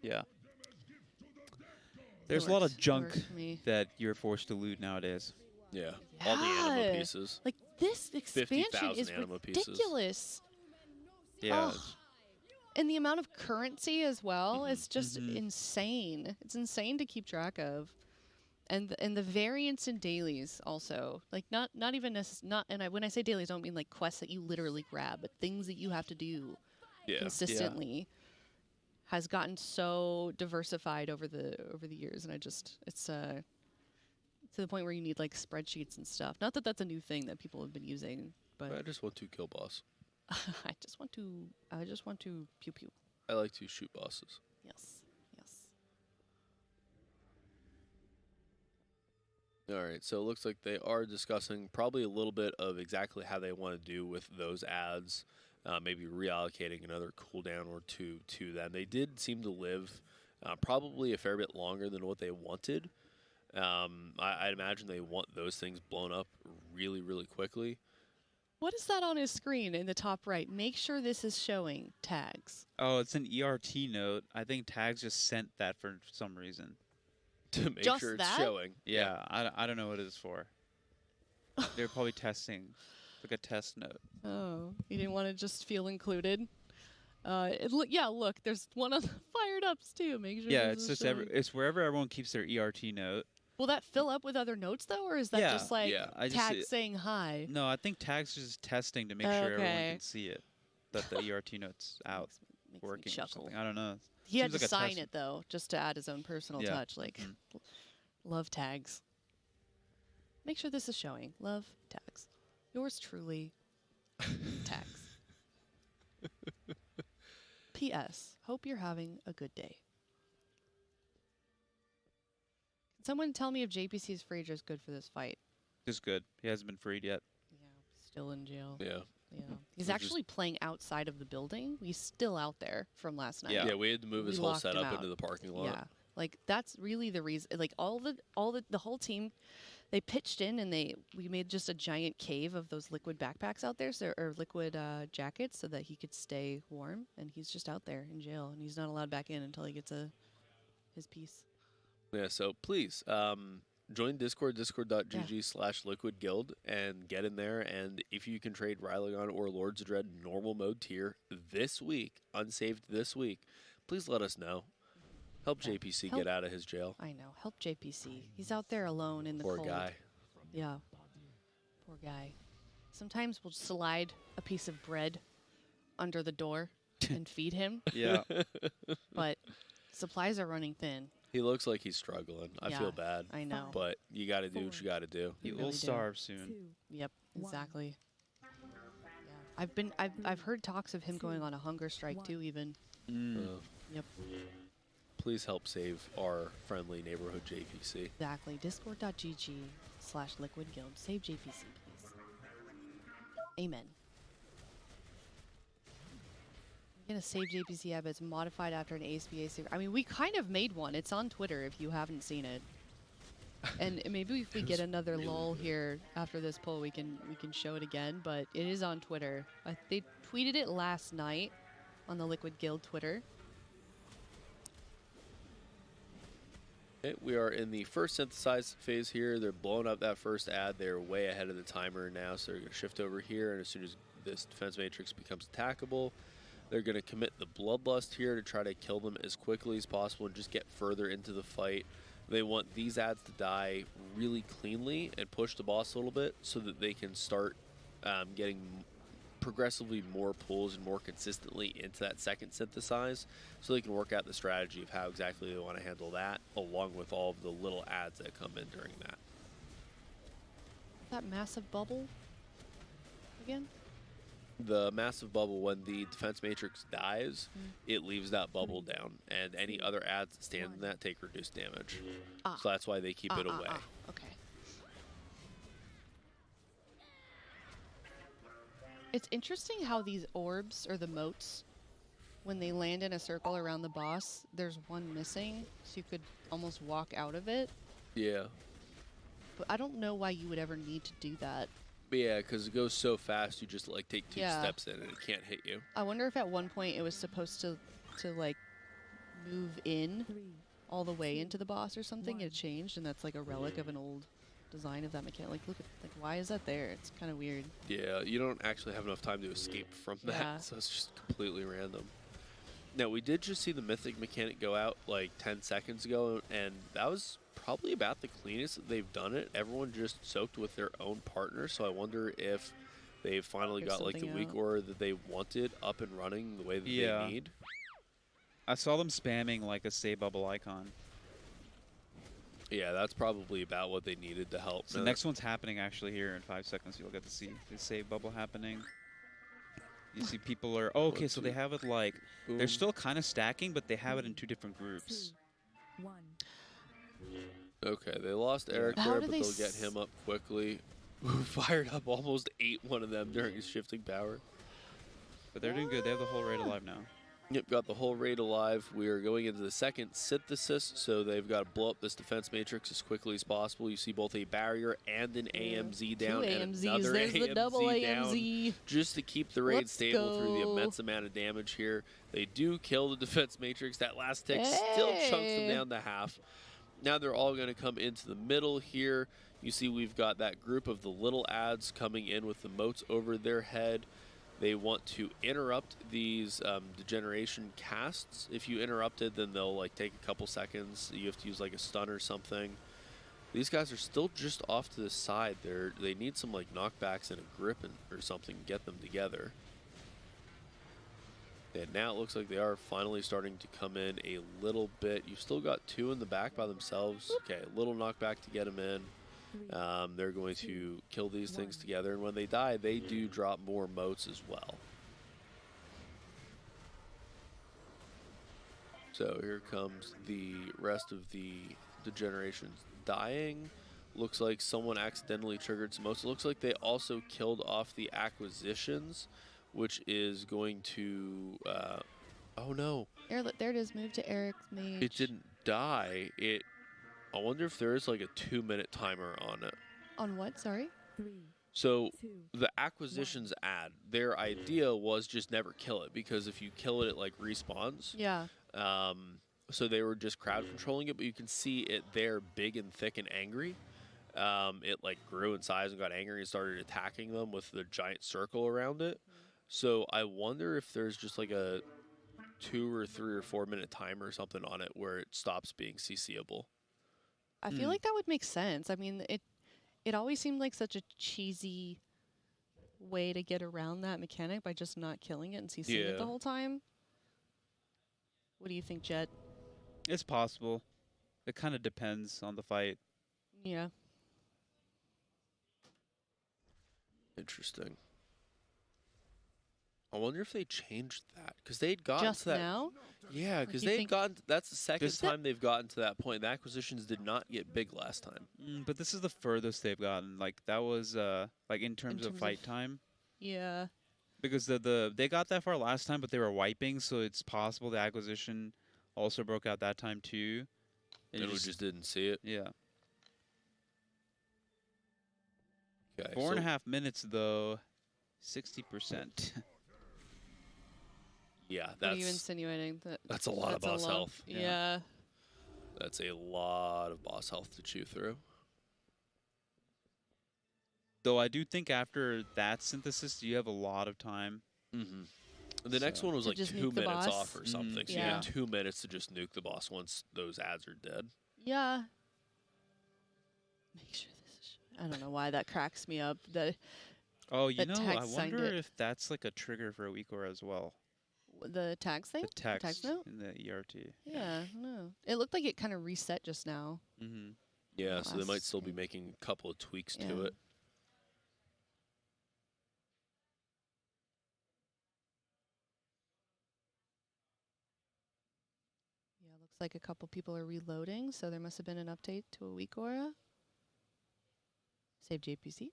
Speaker 23: Yeah. There's a lot of junk that you're forced to loot nowadays.
Speaker 9: Yeah. All the anima pieces.
Speaker 10: Like this expansion is ridiculous.
Speaker 23: Yeah.
Speaker 10: Oh. And the amount of currency as well is just insane. It's insane to keep track of. And the variance in dailies also, like not even when I say dailies, I don't mean like quests that you literally grab, but things that you have to do consistently has gotten so diversified over the years, and it's to the point where you need like spreadsheets and stuff. Not that that's a new thing that people have been using, but
Speaker 9: I just want to kill boss.
Speaker 10: I just want to pew pew.
Speaker 9: I like to shoot bosses.
Speaker 10: Yes.
Speaker 9: All right, so it looks like they are discussing probably a little bit of exactly how they want to do with those ads, maybe reallocating another cooldown or two to them. They did seem to live probably a fair bit longer than what they wanted. I'd imagine they want those things blown up really, really quickly.
Speaker 10: What is that on his screen in the top right? Make sure this is showing tags.
Speaker 23: Oh, it's an ERT note. I think tags just sent that for some reason.
Speaker 9: To make
Speaker 10: Just
Speaker 9: sure it's
Speaker 10: that?
Speaker 9: showing.
Speaker 23: Yeah, I don't know what it is for. They're probably testing, like a test note.
Speaker 10: Oh, you didn't want to just feel included. Look, there's one on the fired ups too. Make sure.
Speaker 23: Yeah,
Speaker 10: this
Speaker 23: it's
Speaker 10: is
Speaker 23: just
Speaker 10: showing.
Speaker 23: it's wherever everyone keeps their ERT note.
Speaker 10: Will that fill up with other notes though, or is that just like tags saying hi?
Speaker 23: No, I think tags just testing to make sure everyone
Speaker 10: Okay.
Speaker 23: can see it. That the ERT note's out
Speaker 10: Makes
Speaker 23: working
Speaker 10: me
Speaker 23: or
Speaker 10: chuckle.
Speaker 23: something. I don't know.
Speaker 10: He had
Speaker 23: Seems
Speaker 10: to
Speaker 23: like a
Speaker 10: sign
Speaker 23: test.
Speaker 10: it though, just to add his own personal
Speaker 23: Yeah.
Speaker 10: touch. Like, love tags. Make sure this is showing. Love tags. Yours truly, tags. P.S. Hope you're having a good day. Can someone tell me if JPC's Fraser is good for this fight?
Speaker 23: Just good. He hasn't been freed yet.
Speaker 10: Still in jail.
Speaker 9: Yeah.
Speaker 10: Yeah. He's
Speaker 9: Which
Speaker 10: actually playing outside of the building. He's still out there from last night.
Speaker 9: Yeah, we had to move his
Speaker 10: We
Speaker 9: whole
Speaker 10: locked him
Speaker 9: setup
Speaker 10: out.
Speaker 9: into the parking lot.
Speaker 10: Yeah. Like that's really the reason. Like the whole team, they pitched in and we made just a giant cave of those liquid backpacks out there, or liquid jackets, so that he could stay warm. And he's just out there in jail, and he's not allowed back in until he gets his piece.
Speaker 9: Yeah, so please join Discord, discord.gg/liquidguild, and get in there. And if you can trade Rylogon or Lords of Dread normal mode tier this week, unsaved this week, please let us know. Help JPC get out of his jail.
Speaker 10: I know. Help JPC. He's out there alone in the
Speaker 9: Poor
Speaker 10: cold.
Speaker 9: guy.
Speaker 10: Yeah. Poor guy. Sometimes we'll slide a piece of bread under the door and feed him.
Speaker 23: Yeah.
Speaker 10: But supplies are running thin.
Speaker 9: He looks like he's struggling. I
Speaker 10: Yeah,
Speaker 9: feel bad.
Speaker 10: I know.
Speaker 9: But you got to do what you got to do.
Speaker 23: He
Speaker 10: really
Speaker 23: will
Speaker 10: do.
Speaker 23: starve soon.
Speaker 10: Yep, exactly. Yeah. I've heard talks of him going on a hunger strike too, even. Yep.
Speaker 9: Please help save our friendly neighborhood JPC.
Speaker 10: Exactly. Discord.gg/liquidguild. Save JPC, please. Amen. I'm gonna save JPC app. It's modified after an ASBA series. I mean, we kind of made one. It's on Twitter if you haven't seen it. And maybe if we get another lull here after this poll, we can show it again. But it is on Twitter. They tweeted it last night on the Liquid Guild Twitter.
Speaker 9: Okay, we are in the first synthesize phase here. They're blowing up that first ad. They're way ahead of the timer now, so they're going to shift over here, and as soon as this defense matrix becomes attackable, they're going to commit the bloodlust here to try to kill them as quickly as possible and just get further into the fight. They want these ads to die really cleanly and push the boss a little bit so that they can start getting progressively more pulls and more consistently into that second synthesize, so they can work out the strategy of how exactly they want to handle that, along with all of the little ads that come in during that.
Speaker 10: That massive bubble again?
Speaker 9: The massive bubble, when the defense matrix dies, it leaves that bubble down, and any other ads that stand in that take reduced damage. So that's why they keep it away.
Speaker 10: Okay. It's interesting how these orbs, or the motes, when they land in a circle around the boss, there's one missing, so you could almost walk out of it.
Speaker 9: Yeah.
Speaker 10: But I don't know why you would ever need to do that.
Speaker 9: But yeah, because it goes so fast, you just like take two
Speaker 10: Yeah.
Speaker 9: steps in and it can't hit you.
Speaker 10: I wonder if at one point it was supposed to like move in all the way into the boss or something. It changed, and that's like a relic of an old design of that mechanic. Like, look at, like, why is that there? It's kind of weird.
Speaker 9: Yeah, you don't actually have enough time to escape from that,
Speaker 10: Yeah.
Speaker 9: so it's just completely random. Now, we did just see the Mythic mechanic go out like 10 seconds ago, and that was probably about the cleanest that they've done it. Everyone just soaked with their own partner, so I wonder if they've finally got like the weak aura that they wanted up and running the way that they need.
Speaker 23: I saw them spamming like a save bubble icon.
Speaker 9: Yeah, that's probably about what they needed to help.
Speaker 23: So the next one's happening actually here in 5 seconds. You'll get to see the save bubble happening. You see people are... Oh, okay, so they have it like... They're still kind of stacking, but they have it in 2 different groups.
Speaker 1: 1.
Speaker 9: Okay, they lost Eric there, but they'll get him up quickly. Fired up, almost ate one of them during his shifting power.
Speaker 23: But they're doing good. They have the whole raid alive now.
Speaker 9: Yep, got the whole raid alive. We are going into the second synthesis, so they've got to blow up this defense matrix as quickly as possible. You see both a barrier and an AMZ down,
Speaker 10: 2
Speaker 9: and
Speaker 10: AMZs.
Speaker 9: another
Speaker 10: There's the double
Speaker 9: AMZ down, just to keep the raid stable through the immense amount of damage here. They do kill the defense matrix. That last tick still chunks them down to half. Now they're all going to come into the middle here. You see we've got that group of the little ads coming in with the moats over their head. They want to interrupt these degeneration casts. If you interrupt it, then they'll like take a couple seconds. You have to use like a stun or something. These guys are still just off to the side. They need some like knockbacks and a grip or something to get them together. And now it looks like they are finally starting to come in a little bit. You've still got 2 in the back by themselves. Okay, a little knockback to get them in. They're going to kill these things together, and when they die, they do drop more moats as well. So here comes the rest of the degenerations dying. Looks like someone accidentally triggered some moats. It looks like they also killed off the acquisitions, which is going to... oh no.
Speaker 10: There it is. Move to Eric's mage.
Speaker 9: It didn't die. I wonder if there is like a 2-minute timer on it.
Speaker 10: On what? Sorry?
Speaker 1: 3.
Speaker 9: So the acquisitions ad, their idea was just never kill it, because if you kill it, it like respawns.
Speaker 10: Yeah.
Speaker 9: So they were just crowd controlling it, but you can see it there big and thick and angry. It like grew in size and got angry and started attacking them with the giant circle around it. So I wonder if there's just like a 2 or 3 or 4 minute timer or something on it where it stops being CCable.
Speaker 10: I feel like that would make sense. I mean, it always seemed like such a cheesy way to get around that mechanic by just not killing it and CCing it the whole time. What do you think, Jet?
Speaker 23: It's possible. It kind of depends on the fight.
Speaker 10: Yeah.
Speaker 9: Interesting. I wonder if they changed that, because they'd gotten
Speaker 10: just
Speaker 9: to that.
Speaker 10: Now?
Speaker 9: Yeah, because they'd gotten. That's the second time they've gotten to that point. The acquisitions did not get big last time.
Speaker 23: But this is the furthest they've gotten. Like that was like in terms of fight time.
Speaker 10: Yeah.
Speaker 23: Because they got that far last time, but they were wiping, so it's possible the acquisition also broke out that time too.
Speaker 9: And we just didn't see it.
Speaker 23: Yeah.
Speaker 9: Okay.
Speaker 23: 4.5 minutes though, 60%.
Speaker 9: Yeah,
Speaker 10: What are you insinuating?
Speaker 9: That's a lot of boss health.
Speaker 10: Yeah.
Speaker 9: That's a lot of boss health to chew through.
Speaker 23: Though I do think after that synthesis, you have a lot of time.
Speaker 9: The next one was like 2 minutes off or something. So you
Speaker 10: Yeah.
Speaker 9: have 2 minutes to just nuke the boss once those ads are dead.
Speaker 10: Yeah. Make sure this is... I don't know why that cracks me up.
Speaker 23: Oh, you
Speaker 10: the
Speaker 23: know,
Speaker 10: tag
Speaker 23: I
Speaker 10: signed
Speaker 23: wonder
Speaker 10: it.
Speaker 23: if that's like a trigger for a weak aura as well.
Speaker 10: The tags thing?
Speaker 23: The text
Speaker 10: tags note?
Speaker 23: in the ERT.
Speaker 10: Yeah, I don't know. It looked like it kind of reset just now.
Speaker 9: Yeah, so they might still be making a couple of tweaks to it.
Speaker 10: Yeah, looks like a couple people are reloading, so there must have been an update to a weak aura. Save JPC.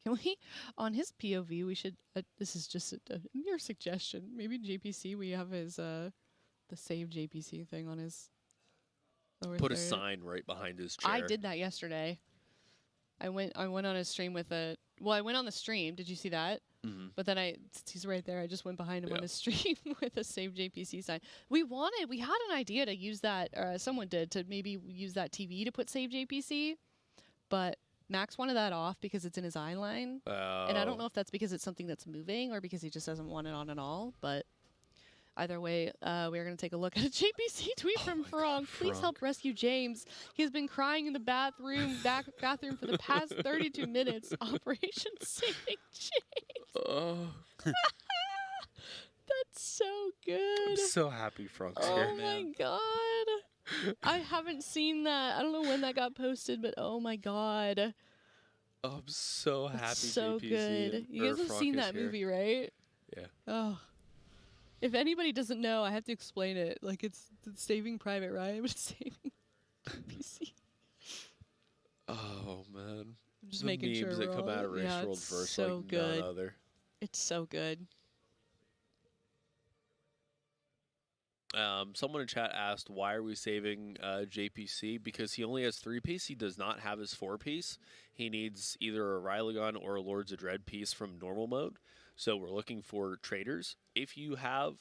Speaker 10: Can we, on his POV, we should, this is just a mere suggestion, maybe JPC, we have his, the save JPC thing on his lower
Speaker 9: Put a
Speaker 10: third.
Speaker 9: sign right behind his chair.
Speaker 10: I did that yesterday. I went on a stream with I went on the stream, did you see that? But then he's right there, I just went behind him on his stream with a save JPC sign. We had an idea to use that, or someone did, to maybe use that TV to put save JPC, but Max wanted that off because it's in his eye line. And I don't know if that's because it's something that's moving or because he just doesn't want it on at all. But Either way, we are going to take a look at a JPC tweet from Frog. Please help rescue James. He's been crying in the bathroom for the past 32 minutes. Operation Saving James.
Speaker 9: Oh.
Speaker 10: That's so good.
Speaker 9: I'm so happy Frank's
Speaker 10: Oh
Speaker 9: here.
Speaker 10: my god. I haven't seen that. I don't know when that got posted, but oh my god.
Speaker 9: I'm so happy.
Speaker 10: It's so
Speaker 9: JPC
Speaker 10: good. You guys have
Speaker 9: Frank
Speaker 10: seen
Speaker 9: is
Speaker 10: that
Speaker 9: here.
Speaker 10: movie, right?
Speaker 9: Yeah.
Speaker 10: Oh. If anybody doesn't know, I have to explain it. Like it's Saving Private Ryan, but it's Saving PC.
Speaker 9: Oh man.
Speaker 10: I'm just
Speaker 9: the
Speaker 10: making
Speaker 9: memes
Speaker 10: sure
Speaker 9: that
Speaker 10: we're
Speaker 9: come
Speaker 10: all-
Speaker 9: out of Race
Speaker 10: yeah,
Speaker 9: World
Speaker 10: it's
Speaker 9: first,
Speaker 10: so
Speaker 9: like
Speaker 10: good.
Speaker 9: none other.
Speaker 10: It's so good.
Speaker 9: Someone in chat asked, why are we saving JPC? Because he only has 3-piece. He does not have his 4-piece. He needs either a Rylogon or a Lords of Dread piece from normal mode. So we're looking for traders. If you have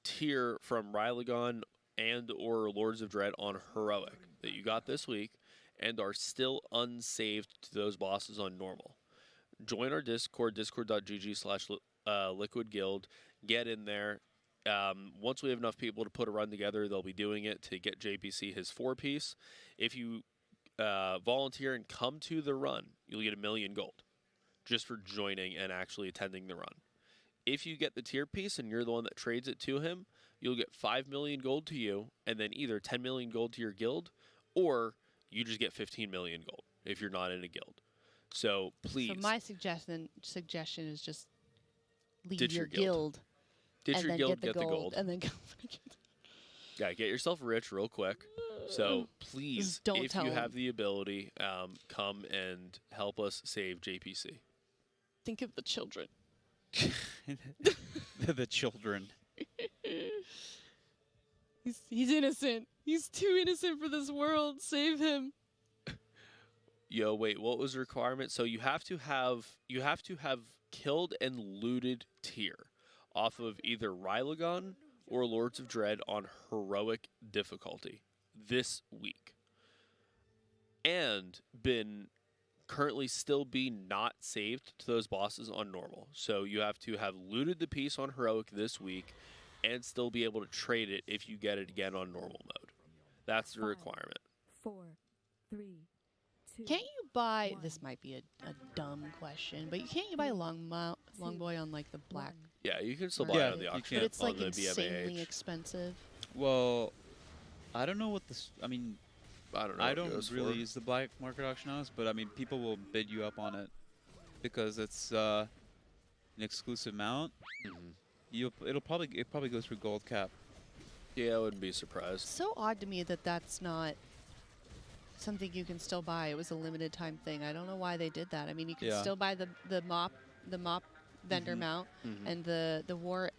Speaker 9: tier from Rylogon and or Lords of Dread on Heroic that you got this week and are still unsaved to those bosses on normal, join our Discord, discord.gg/Liquid Guild. Get in there. Once we have enough people to put a run together, they'll be doing it to get JPC his 4-piece. If you volunteer and come to the run, you'll get 1 million gold just for joining and actually attending the run. If you get the tier piece and you're the one that trades it to him, you'll get 5 million gold to you, and then either 10 million gold to your guild, or you just get 15 million gold if you're not in a guild. So please.
Speaker 10: So my suggestion is just leave
Speaker 9: Ditch
Speaker 10: your
Speaker 9: your guild.
Speaker 10: guild.
Speaker 9: Ditch
Speaker 10: and
Speaker 9: your
Speaker 10: then
Speaker 9: guild,
Speaker 10: get the gold,
Speaker 9: gold.
Speaker 10: and then go.
Speaker 9: Yeah, get yourself rich real quick. So please,
Speaker 10: don't
Speaker 9: if
Speaker 10: tell
Speaker 9: you
Speaker 10: him.
Speaker 9: have the ability, come and help us save JPC.
Speaker 10: Think of the children.
Speaker 23: The children.
Speaker 10: He's innocent. He's too innocent for this world. Save him.
Speaker 9: Yo, wait, what was the requirement? So you have to have killed and looted tier off of either Rylogon or Lords of Dread on heroic difficulty this week, and been currently still be not saved to those bosses on normal. So you have to have looted the piece on heroic this week and still be able to trade it if you get it again on normal mode. That's the requirement.
Speaker 1: 4, 3, 2.
Speaker 10: Can't you buy? This might be a dumb question, but can't you buy Longboy on like the black?
Speaker 9: Yeah, you can still buy
Speaker 23: Yeah,
Speaker 9: it on the
Speaker 23: you
Speaker 9: auction.
Speaker 10: But it's
Speaker 9: on
Speaker 10: like
Speaker 9: the
Speaker 10: insanely
Speaker 9: BMAH.
Speaker 10: expensive.
Speaker 23: Well, I don't know what this. I mean,
Speaker 9: I don't know.
Speaker 23: I
Speaker 9: what it
Speaker 23: don't
Speaker 9: goes
Speaker 23: really
Speaker 9: for.
Speaker 23: use the black market auction house, but I mean, people will bid you up on it because it's an exclusive mount. It probably goes through gold cap.
Speaker 9: Yeah, I wouldn't be surprised.
Speaker 10: So odd to me that that's not something you can still buy. It was a limited time thing. I don't know why they did that. I mean, you can
Speaker 23: Yeah.
Speaker 10: still buy the mop vendor mount and the war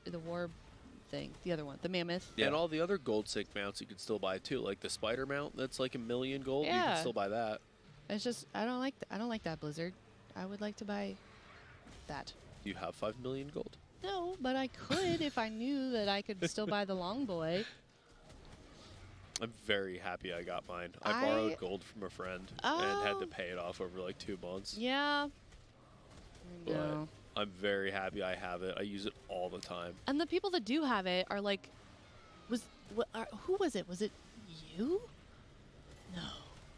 Speaker 10: thing, the other one, the mammoth.
Speaker 9: Yeah. And all the other gold sync mounts you can still buy too, like the spider mount that's like 1 million gold. You
Speaker 10: Yeah.
Speaker 9: can still buy that.
Speaker 10: It's just I don't like that Blizzard. I would like to buy that.
Speaker 9: You have 5 million gold.
Speaker 10: No, but I could if I knew that I could still buy the Longboy.
Speaker 9: I'm very happy I got mine. I borrowed gold from a friend and had to pay it off over like 2 months.
Speaker 10: Yeah.
Speaker 9: But
Speaker 10: No.
Speaker 9: I'm very happy I have it. I use it all the time.
Speaker 10: And the people that do have it are like, who was it? Was it you? No.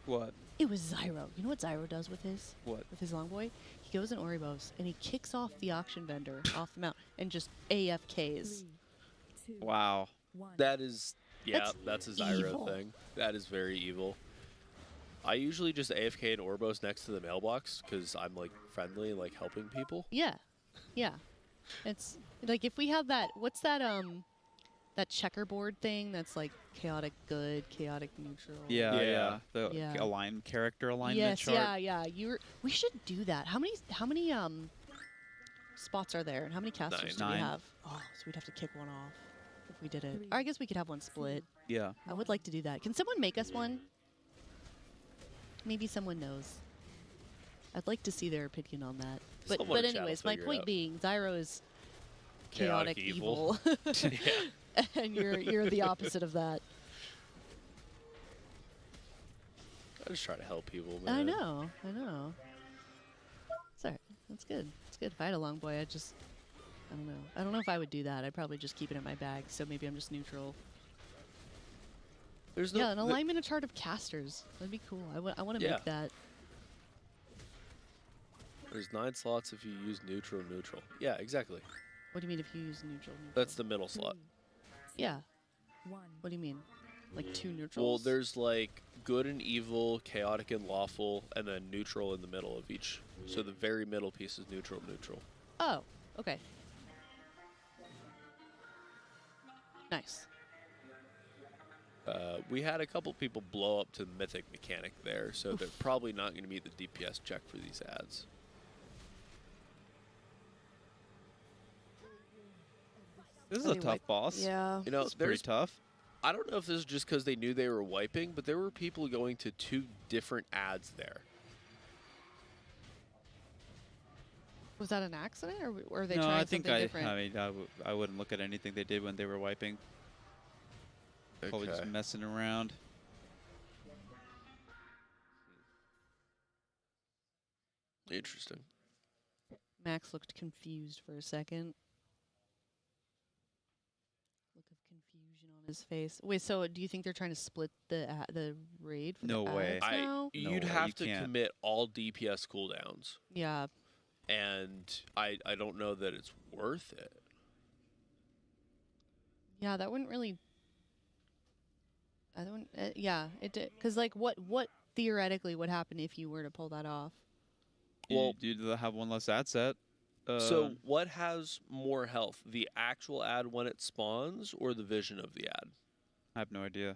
Speaker 23: What?
Speaker 10: It was Zyro. You know what Zyro does with his?
Speaker 23: What?
Speaker 10: With his Longboy? He goes in Oribos and he kicks off the auction vendor off the mount and just AFKs.
Speaker 23: Wow.
Speaker 9: That is, yeah,
Speaker 10: That's
Speaker 9: that's a Zyro
Speaker 10: evil.
Speaker 9: thing. That is very evil. I usually just AFK in Orbos next to the mailbox because I'm like friendly and like helping people.
Speaker 10: Yeah. Yeah. It's like if we have that, what's that that checkerboard thing that's like chaotic good, chaotic neutral.
Speaker 23: Yeah. The
Speaker 10: Yeah.
Speaker 23: character alignment
Speaker 10: Yes,
Speaker 23: chart.
Speaker 10: yeah. We should do that. How many spots are there and how many casters do we
Speaker 23: 9.
Speaker 10: have? Oh, so we'd have to kick one off if we did it. Or I guess we could have one split.
Speaker 23: Yeah.
Speaker 10: I would like to do that. Can someone make us one? Maybe someone knows. I'd like to see their opinion on that. But
Speaker 9: Someone in chat will
Speaker 10: anyways, my
Speaker 9: figure it
Speaker 10: point
Speaker 9: out.
Speaker 10: being, Zyro is
Speaker 9: Chaotic
Speaker 10: chaotic
Speaker 9: evil.
Speaker 10: evil. And you're the opposite of that.
Speaker 9: I just try to help people, man.
Speaker 10: I know. Sorry. That's good. It's good. If I had a Longboy, don't know. I don't know if I would do that. I'd probably just keep it in my bag, so maybe I'm just neutral.
Speaker 9: There's no,
Speaker 10: yeah, an alignment of chart of casters. That'd be cool. I want to make that.
Speaker 9: There's 9 slots if you use neutral. Yeah, exactly.
Speaker 10: What do you mean if you use neutral?
Speaker 9: That's the middle slot.
Speaker 10: Yeah. What do you mean? Like 2 neutrals?
Speaker 9: Well, there's like good and evil, chaotic and lawful, and then neutral in the middle of each. So the very middle piece is neutral.
Speaker 10: Oh, okay. Nice.
Speaker 9: We had a couple people blow up to the Mythic mechanic there, so they're probably not going to meet the DPS check for these ads.
Speaker 23: This is a tough boss.
Speaker 10: Yeah.
Speaker 9: You know,
Speaker 23: it's pretty tough.
Speaker 9: I don't know if this is just because they knew they were wiping, but there were people going to 2 different ads there.
Speaker 10: Was that an accident, or were they
Speaker 23: No,
Speaker 10: trying
Speaker 23: I think
Speaker 10: something different?
Speaker 23: I mean, I wouldn't look at anything they did when they were wiping. Probably just messing around.
Speaker 9: Interesting.
Speaker 10: Max looked confused for a second. Look of confusion on his face. Wait, so do you think they're trying to split the raid? For
Speaker 23: No
Speaker 10: the
Speaker 23: way.
Speaker 10: ads now?
Speaker 9: You'd have to commit all DPS cooldowns.
Speaker 10: Yeah.
Speaker 9: And I don't know that it's worth it.
Speaker 10: Yeah, that wouldn't really. I don't. Yeah, it did. Because like, what theoretically would happen if you were to pull that off?
Speaker 23: Well, you'd have one less ad set.
Speaker 9: So what has more health, the actual ad when it spawns or the vision of the ad?
Speaker 23: I have no idea.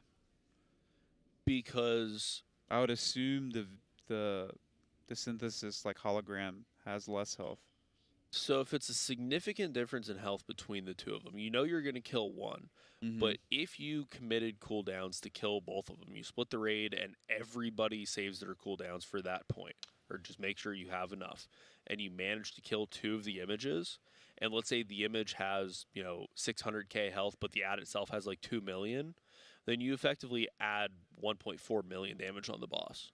Speaker 9: Because
Speaker 23: I would assume the synthesis like hologram has less health.
Speaker 9: So if it's a significant difference in health between the 2 of them, you know you're going to kill one. But if you committed cooldowns to kill both of them, you split the raid and everybody saves their cooldowns for that point, or just make sure you have enough, and you manage to kill 2 of the images, and let's say the image has, 600k health, but the ad itself has like 2 million, then you effectively add 1.4 million damage on the boss.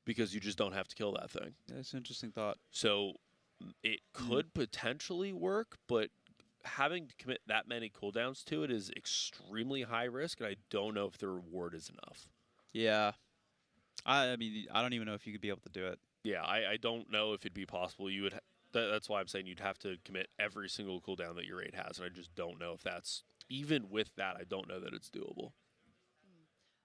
Speaker 9: Because you just don't have to kill that thing.
Speaker 23: That's an interesting thought.
Speaker 9: So it could potentially work, but having to commit that many cooldowns to it is extremely high risk, and I don't know if the reward is enough.
Speaker 23: Yeah. I mean, I don't even know if you could be able to do it.
Speaker 9: Yeah, I don't know if it'd be possible. You would. That's why I'm saying you'd have to commit every single cooldown that your raid has, and I just don't know if that's, even with that, I don't know that it's doable.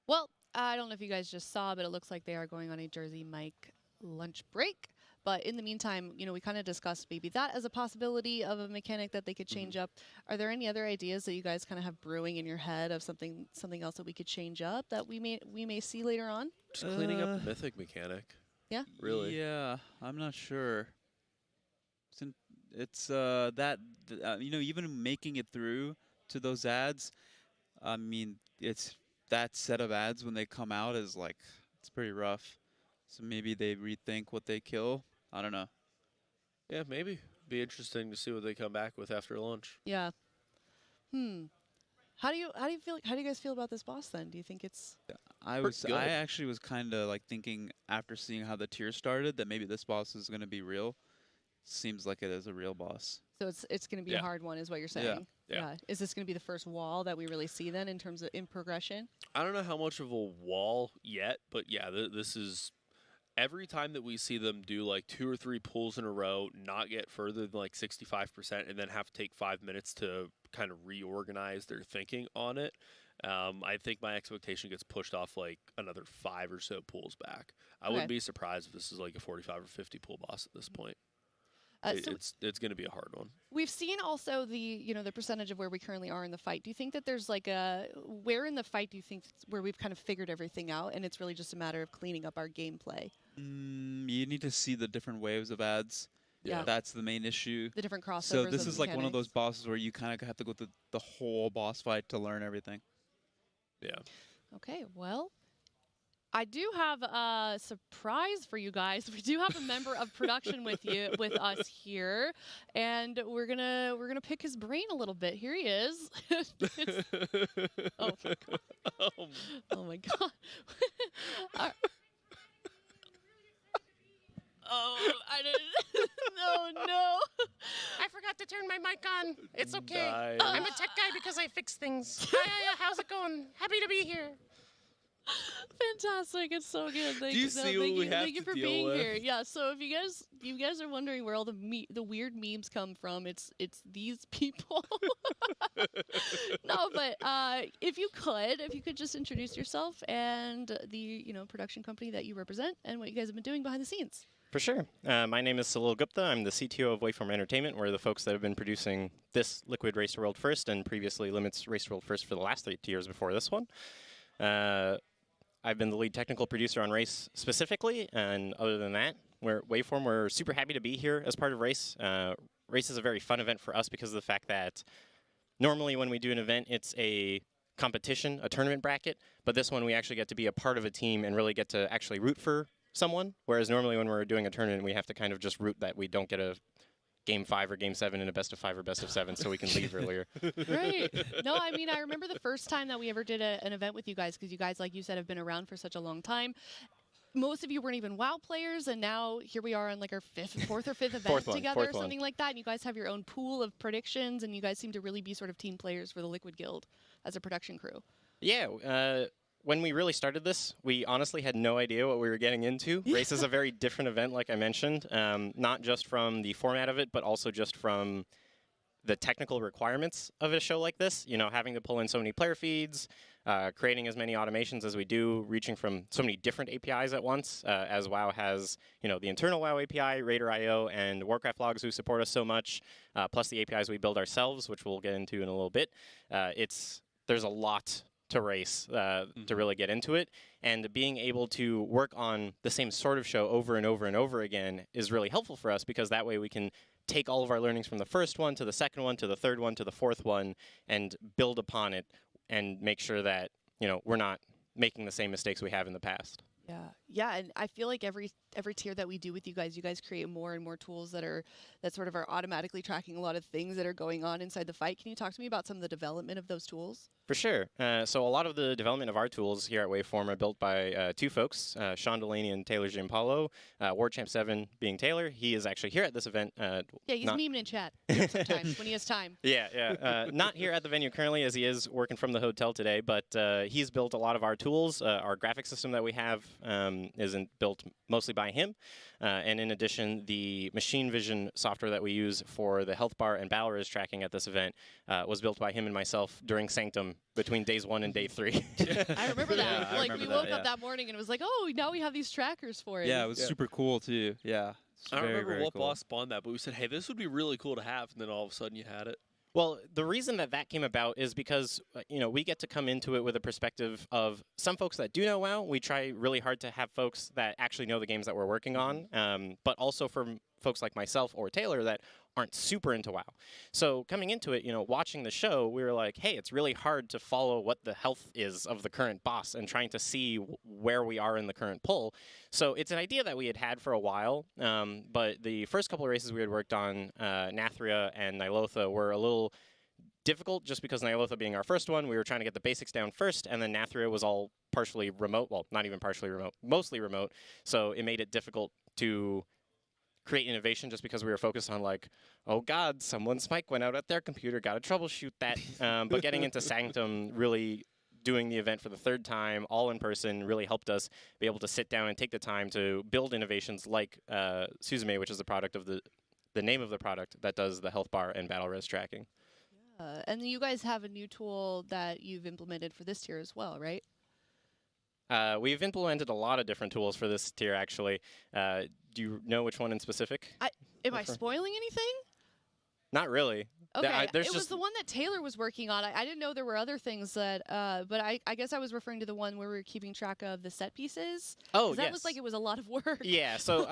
Speaker 10: Well, I don't know if you guys just saw, but it looks like they are going on a Jersey Mike lunch break. But in the meantime, we kind of discussed maybe that as a possibility of a mechanic that they could change up. Are there any other ideas that you guys kind of have brewing in your head of something else that we could change up that we may see later on?
Speaker 9: Just cleaning up the Mythic mechanic.
Speaker 10: Yeah.
Speaker 9: Really?
Speaker 23: Yeah, I'm not sure. It's even making it through to those ads. I mean, it's that set of ads when they come out is like it's pretty rough. So maybe they rethink what they kill. I don't know.
Speaker 9: Yeah, maybe. Be interesting to see what they come back with after lunch.
Speaker 10: Yeah. How do you feel? How do you guys feel about this boss then? Do you think it's?
Speaker 23: I actually was kind of like thinking after seeing how the tier started that maybe this boss is going to be real. Seems like it is a real boss.
Speaker 10: So it's going to be a hard one, is what you're saying.
Speaker 9: Yeah.
Speaker 10: Is this going to be the first wall that we really see then in terms of in progression?
Speaker 9: I don't know how much of a wall yet, but yeah, this is. Every time that we see them do like 2 or 3 pulls in a row, not get further than like 65%, and then have to take 5 minutes to kind of reorganize their thinking on it, I think my expectation gets pushed off like another 5 or so pulls back. I wouldn't be surprised if this is like a 45 or 50 pull boss at this point. It's going to be a hard one.
Speaker 10: We've seen also the percentage of where we currently are in the fight. Do you think that there's like where in the fight do you think where we've kind of figured everything out and it's really just a matter of cleaning up our gameplay?
Speaker 23: You need to see the different waves of ads.
Speaker 10: Yeah.
Speaker 23: That's the main issue.
Speaker 10: The different crossovers.
Speaker 23: So this is like one of those bosses where you kind of have to go through the whole boss fight to learn everything.
Speaker 9: Yeah.
Speaker 10: Okay, well, I do have a surprise for you guys. We do have a member of production with us here, and we're gonna pick his brain a little bit. Here he is. Oh my god! Oh my god!
Speaker 3: Oh, I didn't. No.
Speaker 4: I forgot to turn
Speaker 3: mic on. It's okay.
Speaker 9: Nice.
Speaker 3: I'm a tech guy because I fix things. Hi, how's it going? Happy to be here.
Speaker 10: Fantastic! It's so good. Thank
Speaker 9: Do you
Speaker 10: you,
Speaker 9: see what we have
Speaker 10: thank you
Speaker 9: to
Speaker 10: for
Speaker 9: deal
Speaker 10: being
Speaker 9: with?
Speaker 10: here. Yeah. So if you guys are wondering where all the weird memes come from, it's these people. No, but if you could just introduce yourself and the production company that you represent and what you guys have been doing behind the scenes.
Speaker 4: For sure. My name is Salil Gupta. I'm the CTO of Waveform Entertainment. We're the folks that have been producing this Liquid Race to World First and previously Limits Race to World First for the last 3 years before this one. I've been the lead technical producer on Race specifically, and other than that, we're super happy to be here as part of Race. Race is a very fun event for us because of the fact that normally when we do an event, it's a competition, a tournament bracket, but this one we actually get to be a part of a team and really get to actually root for someone, whereas normally when we're doing a tournament, we have to kind of just root that we don't get a Game 5 or Game 7 in a best of 5 or best of 7 so we can leave earlier.
Speaker 10: Right. No, I mean, I remember the first time that we ever did an event with you guys, because you guys, like you said, have been around for such a long time. Most of you weren't even WoW players, and now here we are on like our fourth or fifth event together or something like that, and you guys have your own pool of predictions, and you guys seem to really be sort of team players for the Liquid Guild as a production crew.
Speaker 4: Yeah, when we really started this, we honestly had no idea what we were getting into. Race is a very different event, like I mentioned, not just from the format of it, but also just from the technical requirements of a show like this. You know, having to pull in so many player feeds, creating as many automations as we do, reaching from so many different APIs at once, as WoW has, the internal WoW API, Raider.io, and Warcraft logs who support us so much, plus the APIs we build ourselves, which we'll get into in a little bit. There's a lot to Race to really get into it, and being able to work on the same sort of show over and over and over again is really helpful for us, because that way we can take all of our learnings from the first one to the second one to the third one to the fourth one and build upon it and make sure that we're not making the same mistakes we have in the past.
Speaker 10: Yeah, and I feel like every tier that we do with you guys create more and more tools that sort of are automatically tracking a lot of things that are going on inside the fight. Can you talk to me about some of the development of those tools?
Speaker 4: For sure. So a lot of the development of our tools here at Waveform are built by 2 folks, Sean Delaney and Taylor Giampaolo. WarChamp7 being Taylor, he is actually here at this event.
Speaker 10: Yeah, he's memeing in chat sometimes when he has time.
Speaker 4: Yeah. Not here at the venue currently, as he is working from the hotel today, but he's built a lot of our tools. Our graphic system that we have isn't built mostly by him. And in addition, the machine vision software that we use for the health bar and battle res tracking at this event was built by him and myself during Sanctum between days 1 and day 3.
Speaker 10: I remember that. We woke up that morning and it was like, oh, now we have these trackers for it.
Speaker 23: Yeah, it was super cool too. Yeah.
Speaker 9: I don't remember what boss spawned that, but we said, hey, this would be really cool to have, and then all of a sudden you had it.
Speaker 4: Well, the reason that came about is because, we get to come into it with a perspective of some folks that do know WoW. We try really hard to have folks that actually know the games that we're working on, but also for folks like myself or Taylor that aren't super into WoW. So coming into it, watching the show, we were like, hey, it's really hard to follow what the health is of the current boss and trying to see where we are in the current pull. So it's an idea that we had for a while, but the first couple of races we had worked on, Nathria and Nilotha, were a little difficult just because Nilotha being our first one, we were trying to get the basics down first, and then Nathria was all partially remote. Well, not even partially remote, mostly remote. So it made it difficult to create innovation just because we were focused on like, oh God, someone's mic went out at their computer, got to troubleshoot that. But getting into Sanctum, really doing the event for the 3rd time, all in person, really helped us be able to sit down and take the time to build innovations like Suzume, which is the product of the name of the product that does the health bar and battle res tracking.
Speaker 10: And you guys have a new tool that you've implemented for this tier as well, right?
Speaker 4: We've implemented a lot of different tools for this tier, actually. Do you know which one in specific?
Speaker 10: Am I spoiling anything?
Speaker 4: Not really.
Speaker 10: Okay, it was the one that Taylor was working on. I didn't know there were other things that, but I guess I was referring to the one where we were keeping track of the set pieces.
Speaker 4: Oh, yes.
Speaker 10: That was like it was a lot of work.
Speaker 4: Yeah, so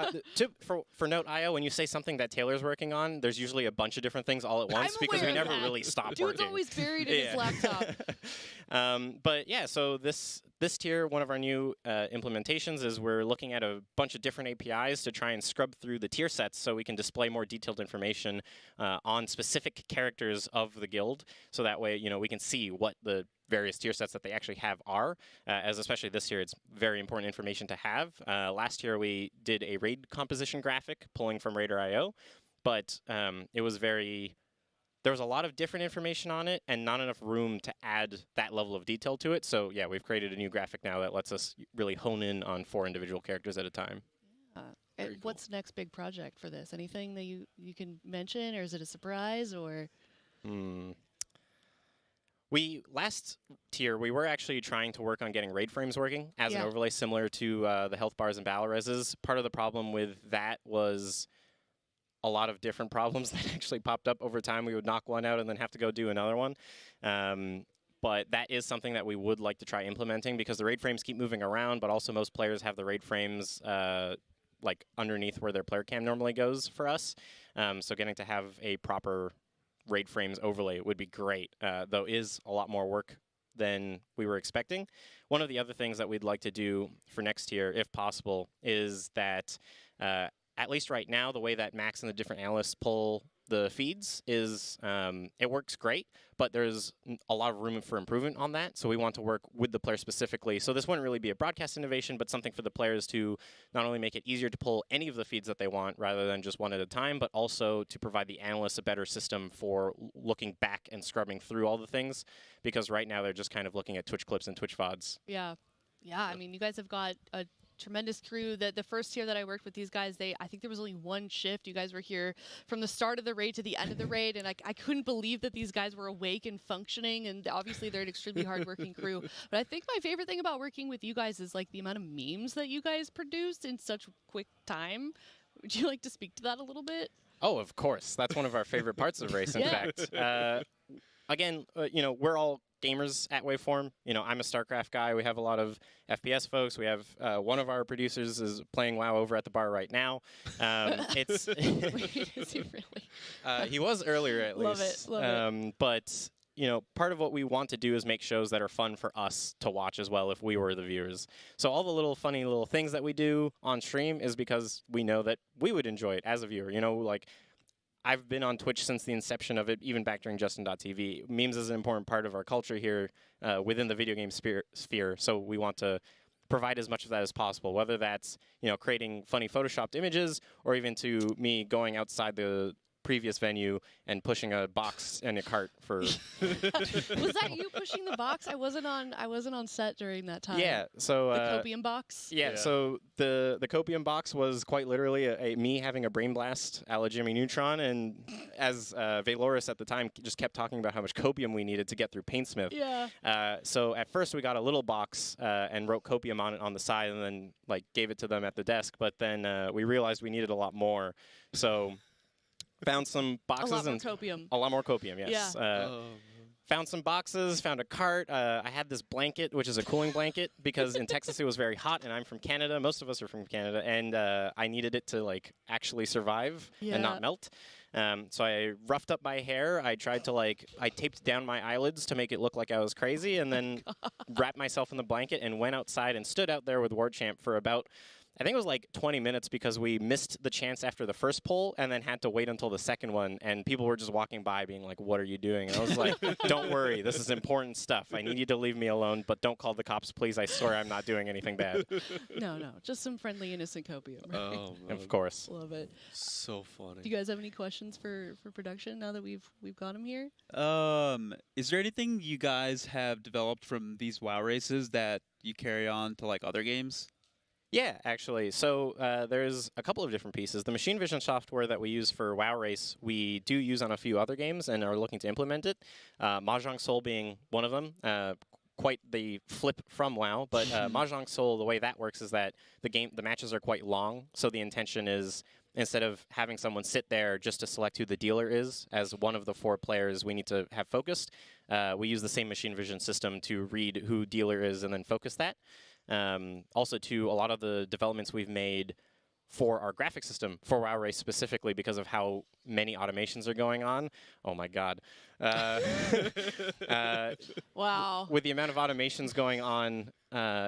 Speaker 4: for Note.io, when you say something that Taylor's working on, there's usually a bunch of different things all at once because we never really stop working.
Speaker 10: Dude's always buried in his laptop.
Speaker 4: But yeah, so this tier, one of our new implementations is we're looking at a bunch of different APIs to try and scrub through the tier sets so we can display more detailed information on specific characters of the guild. So that way, we can see what the various tier sets that they actually have are, as especially this year, it's very important information to have. Last year, we did a raid composition graphic pulling from Raider.io, but it was very there was a lot of different information on it and not enough room to add that level of detail to it. So yeah, we've created a new graphic now that lets us really hone in on 4 individual characters at a time.
Speaker 10: And what's the next big project for this? Anything that you can mention, or is it a surprise, or?
Speaker 4: Last tier, we were actually trying to work on getting raid frames working as an
Speaker 10: Yeah.
Speaker 4: overlay similar to the health bars and battle reses. Part of the problem with that was a lot of different problems that actually popped up over time. We would knock one out and then have to go do another one. But that is something that we would like to try implementing because the raid frames keep moving around, but also most players have the raid frames like underneath where their player cam normally goes for us. So getting to have a proper raid frames overlay would be great, though is a lot more work than we were expecting. One of the other things that we'd like to do for next year, if possible, is that at least right now, the way that Max and the different analysts pull the feeds is it works great, but there's a lot of room for improvement on that. So we want to work with the player specifically. So this wouldn't really be a broadcast innovation, but something for the players to not only make it easier to pull any of the feeds that they want rather than just one at a time, but also to provide the analysts a better system for looking back and scrubbing through all the things. Because right now they're just kind of looking at Twitch clips and Twitch VODs.
Speaker 10: Yeah. I mean, you guys have got a tremendous crew. The first year that I worked with these guys, I think there was only one shift. You guys were here from the start of the raid to the end of the raid, and I couldn't believe that these guys were awake and functioning, and obviously they're an extremely hardworking crew. But I think my favorite thing about working with you guys is like the amount of memes that you guys produced in such quick time. Would you like to speak to that a little bit?
Speaker 4: Oh, of course. That's one of our favorite parts of race, in fact. Again, we're all gamers at Waveform. I'm a StarCraft guy. We have a lot of FPS folks. We have one of our producers is playing WoW over at the bar right now. It's
Speaker 10: Wait, is he really?
Speaker 4: He was earlier at least.
Speaker 10: Love it.
Speaker 4: But part of what we want to do is make shows that are fun for us to watch as well if we were the viewers. So all the little funny little things that we do on stream is because we know that we would enjoy it as a viewer. Like I've been on Twitch since the inception of it, even back during Justin.tv. Memes is an important part of our culture here within the video game sphere, so we want to provide as much of that as possible, whether that's creating funny photoshopped images or even to me going outside the previous venue and pushing a box and a cart for.
Speaker 10: Was that you pushing the box? I wasn't on set during that time.
Speaker 4: Yeah, so
Speaker 10: the copium box.
Speaker 4: Yeah, so the copium box was quite literally me having a brain blast a la Jimmy Neutron, and as Valoris at the time just kept talking about how much copium we needed to get through Paintsmith.
Speaker 10: Yeah.
Speaker 4: So at first we got a little box and wrote copium on it on the side, and then gave it to them at the desk. But then we realized we needed a lot more, so. Found some boxes
Speaker 10: a lot more
Speaker 4: and
Speaker 10: copium.
Speaker 4: A lot more copium, yes.
Speaker 10: Yeah.
Speaker 4: Found some boxes, found a cart. I had this blanket, which is a cooling blanket, because in Texas it was very hot, and I'm from Canada. Most of us are from Canada, and I needed it to actually survive and not melt. So I roughed up my hair. I tried to I taped down my eyelids to make it look like I was crazy, and then wrapped myself in the blanket and went outside and stood out there with Warchamp for about. I think it was 20 minutes because we missed the chance after the first poll and then had to wait until the second one. And people were just walking by being like, what are you doing? And I was like, don't worry. This is important stuff. I need you to leave me alone, but don't call the cops, please. I swear I'm not doing anything bad.
Speaker 10: No. Just some friendly, innocent copium. Right?
Speaker 9: Oh, man.
Speaker 4: Of course.
Speaker 10: Love it.
Speaker 9: So funny.
Speaker 10: Do you guys have any questions for production now that we've got them here?
Speaker 23: Is there anything you guys have developed from these WoW races that you carry on to other games?
Speaker 4: Yeah, actually. So there's a couple of different pieces. The machine vision software that we use for WoW Race, we do use on a few other games and are looking to implement it. Mahjong Soul being one of them. Quite the flip from WoW, but Mahjong Soul, the way that works is that the matches are quite long. So the intention is instead of having someone sit there just to select who the dealer is as one of the 4 players we need to have focused, we use the same machine vision system to read who dealer is and then focus that. Also, a lot of the developments we've made for our graphic system, for WoW Race specifically, because of how many automations are going on. Oh, my God.
Speaker 10: Wow.
Speaker 4: With the amount of automations going on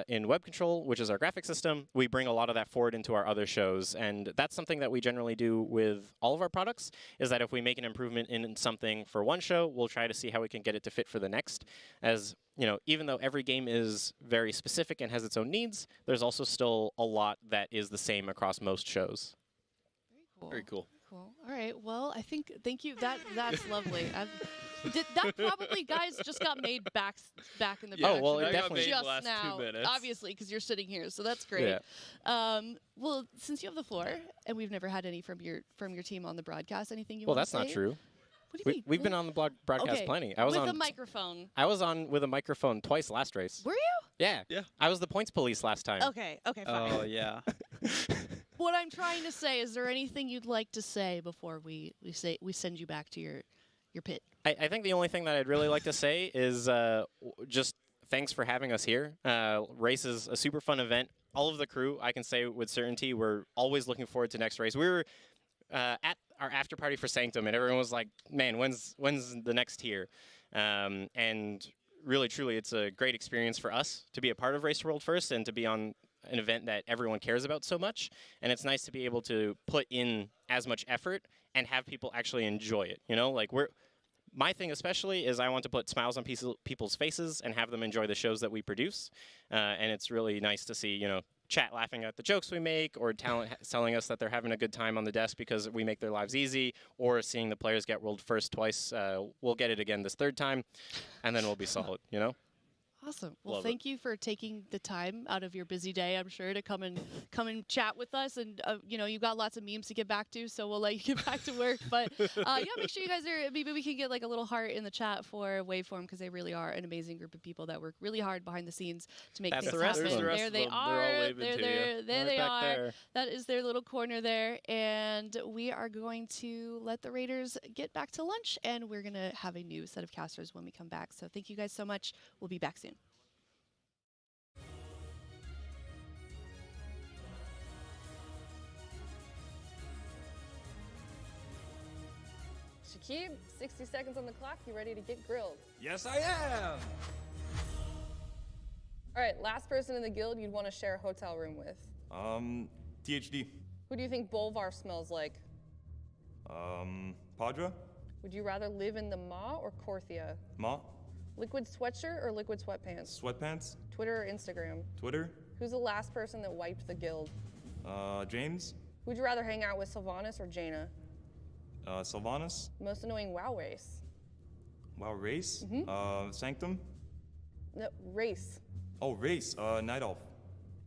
Speaker 4: in Web Control, which is our graphic system, we bring a lot of that forward into our other shows. And that's something that we generally do with all of our products, is that if we make an improvement in something for one show, we'll try to see how we can get it to fit for the next. As even though every game is very specific and has its own needs, there's also still a lot that is the same across most shows.
Speaker 9: Very cool.
Speaker 10: Cool. All right. Well, I think thank you. That's lovely. That probably, guys, just got made back in the
Speaker 4: Oh, well, it
Speaker 10: production
Speaker 4: definitely
Speaker 10: just
Speaker 9: last 2
Speaker 10: now,
Speaker 9: minutes.
Speaker 10: obviously, because you're sitting here, so that's great. Well, since you have the floor, and we've never had any from your team on the broadcast, anything you
Speaker 4: Well,
Speaker 10: want to say?
Speaker 4: that's not true.
Speaker 10: What do you mean?
Speaker 4: We've been on the broadcast
Speaker 10: Okay,
Speaker 4: plenty. I was
Speaker 10: with
Speaker 4: on
Speaker 10: a microphone.
Speaker 4: I was on with a microphone twice last race.
Speaker 10: Were you?
Speaker 4: Yeah.
Speaker 9: Yeah.
Speaker 4: I was the points police last time.
Speaker 10: Okay, fine.
Speaker 23: Oh yeah.
Speaker 10: What I'm trying to say, is there anything you'd like to say before we send you back to your pit?
Speaker 4: I think the only thing that I'd really like to say is just thanks for having us here. Race is a super fun event. All of the crew, I can say with certainty, we're always looking forward to next race. We were at our after party for Sanctum, and everyone was like, "Man, when's the next tier?" And really, truly, it's a great experience for us to be a part of Race World First and to be on an event that everyone cares about so much. And it's nice to be able to put in as much effort and have people actually enjoy it. You know, like my thing especially is I want to put smiles on people's faces and have them enjoy the shows that we produce. And it's really nice to see, chat laughing at the jokes we make, or talent telling us that they're having a good time on the desk because we make their lives easy, or seeing the players get world first twice. We'll get it again this third time, and then we'll be solid,
Speaker 10: Awesome. Well,
Speaker 4: Love it.
Speaker 10: thank you for taking the time out of your busy day, I'm sure, to come and chat with us. And you've got lots of memes to get back to, so we'll let you get back to work. But make sure you guys maybe we can get like a little heart in the chat for Waveform, because they really are an amazing group of people that work really hard behind the scenes to make
Speaker 4: That's
Speaker 10: things
Speaker 4: the rest of
Speaker 10: happen.
Speaker 4: them.
Speaker 10: There they
Speaker 9: They're all
Speaker 10: are.
Speaker 9: waving to you.
Speaker 10: There
Speaker 4: Right
Speaker 10: they
Speaker 4: back
Speaker 10: are.
Speaker 4: there.
Speaker 10: That is their little corner there. And we are going to let the Raiders get back to lunch, and we're going to have a new set of casters when we come back. So thank you guys so much. We'll be back soon.
Speaker 5: Shakib, 60 seconds on the clock. You ready to get grilled?
Speaker 21: Yes, I am.
Speaker 5: All right, last person in the guild you'd want to share a hotel room with.
Speaker 21: THD.
Speaker 5: Who do you think Bolvar smells like?
Speaker 21: Padra?
Speaker 5: Would you rather live in the Maw or Korthia?
Speaker 21: Ma?
Speaker 5: Liquid sweatshirt or liquid sweatpants?
Speaker 21: Sweatpants?
Speaker 5: Twitter or Instagram?
Speaker 21: Twitter?
Speaker 5: Who's the last person that wiped the guild?
Speaker 21: James?
Speaker 5: Would you rather hang out with Sylvanas or Jaina?
Speaker 21: Sylvanas?
Speaker 5: Most annoying WoW race?
Speaker 21: WoW race? Sanctum?
Speaker 5: No, race.
Speaker 21: Oh, race. Night Elf.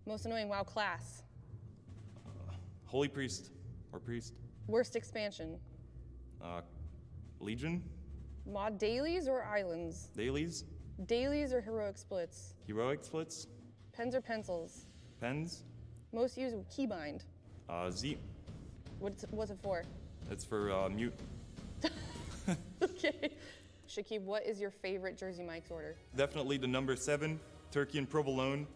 Speaker 5: Most annoying WoW class?
Speaker 21: Holy Priest. Or Priest.
Speaker 5: Worst expansion?
Speaker 21: Legion?
Speaker 5: Mod dailies or islands?
Speaker 21: Dailies?
Speaker 5: Dailies or heroic splits?
Speaker 21: Heroic splits?
Speaker 5: Pens or pencils?
Speaker 21: Pens?
Speaker 5: Most used keybind?
Speaker 21: Z.
Speaker 5: What's it for?
Speaker 21: It's for mute.
Speaker 5: Okay. Shakib, what is your favorite Jersey Mike's order?
Speaker 21: Definitely the number 7, turkey and provolone.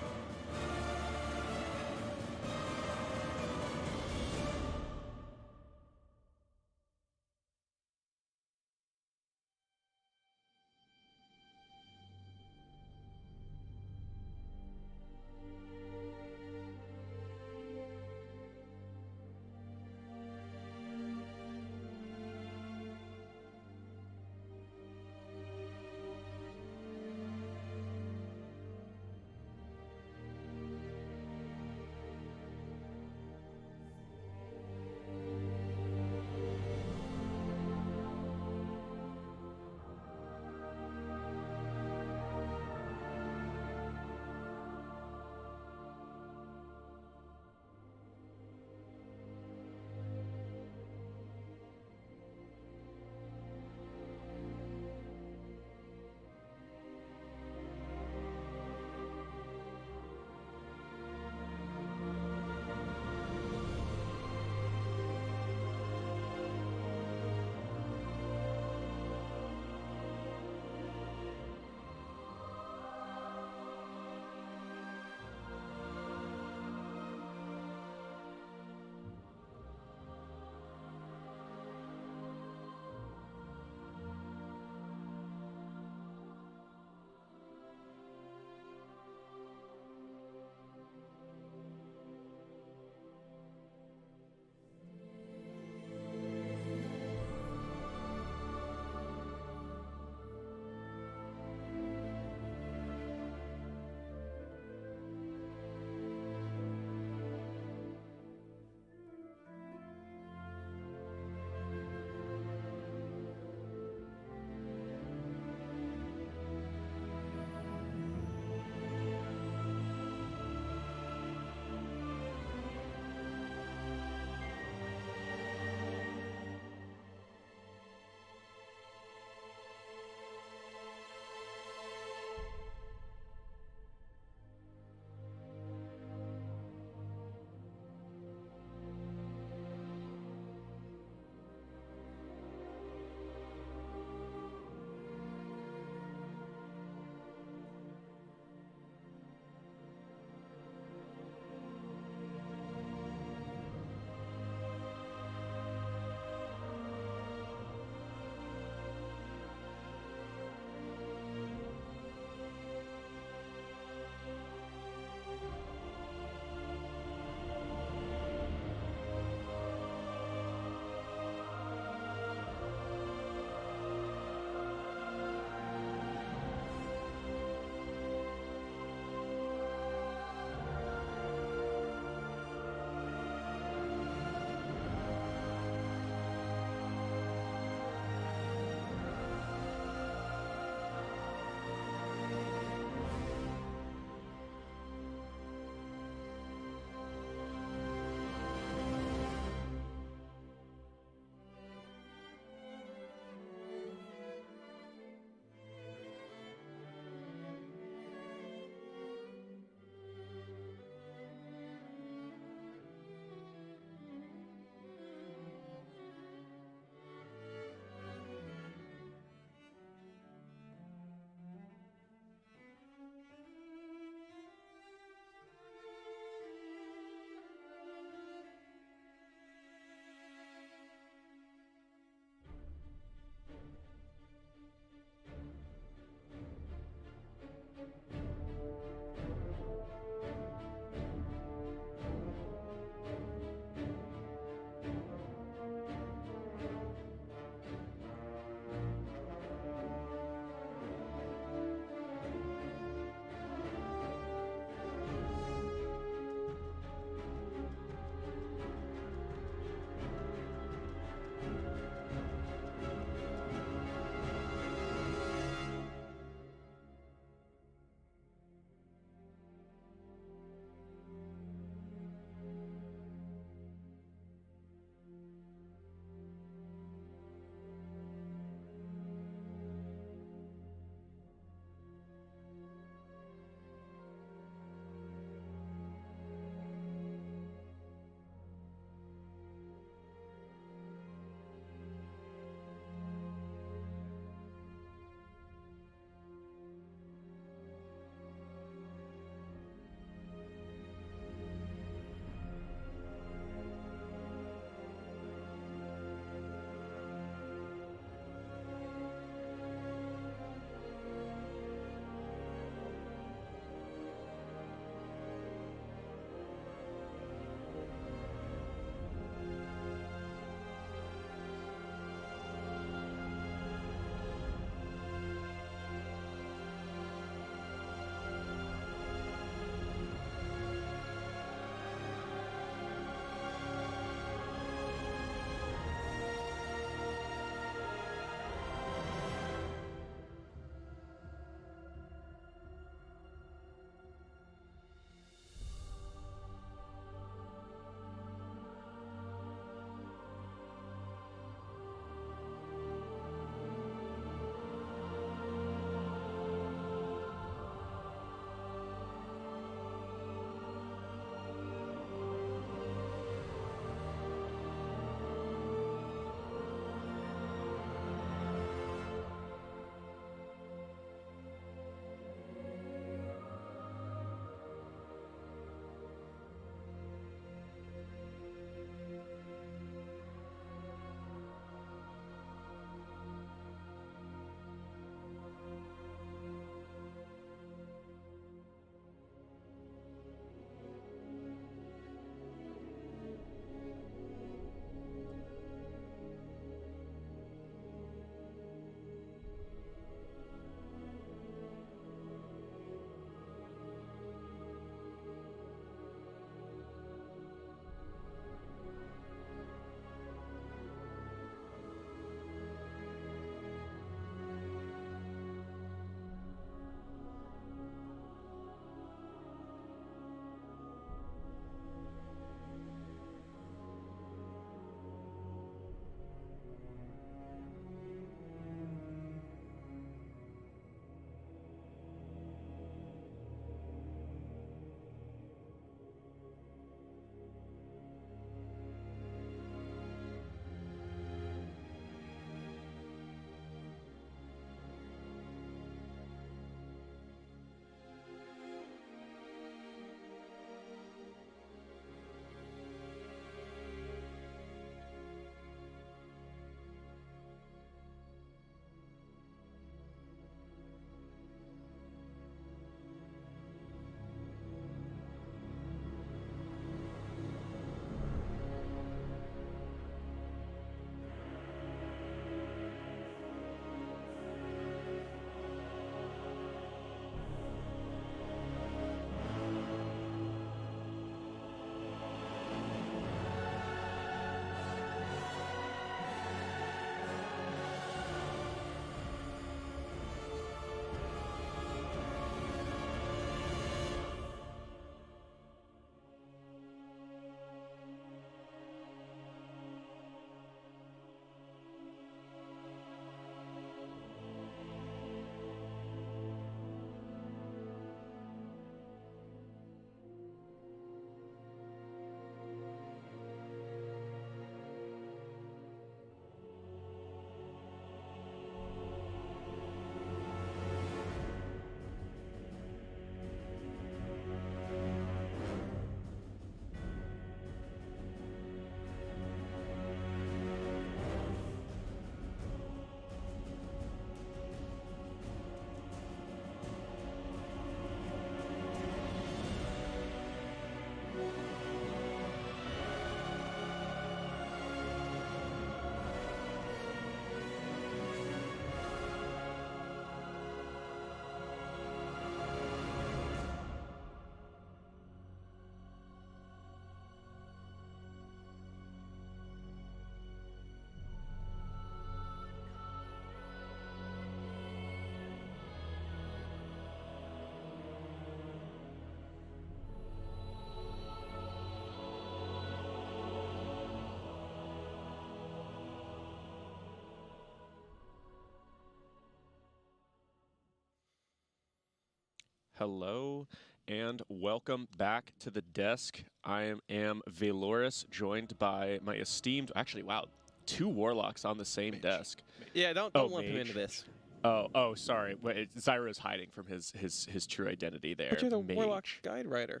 Speaker 7: Hello, and welcome back to the desk. I am Veloris, joined by my esteemed, actually, wow, 2 warlocks on the same desk.
Speaker 14: Yeah, don't lump him into this.
Speaker 7: Oh, sorry. Zyro's hiding from his true identity there.
Speaker 14: But you're the
Speaker 7: Mage.
Speaker 14: warlock guide writer.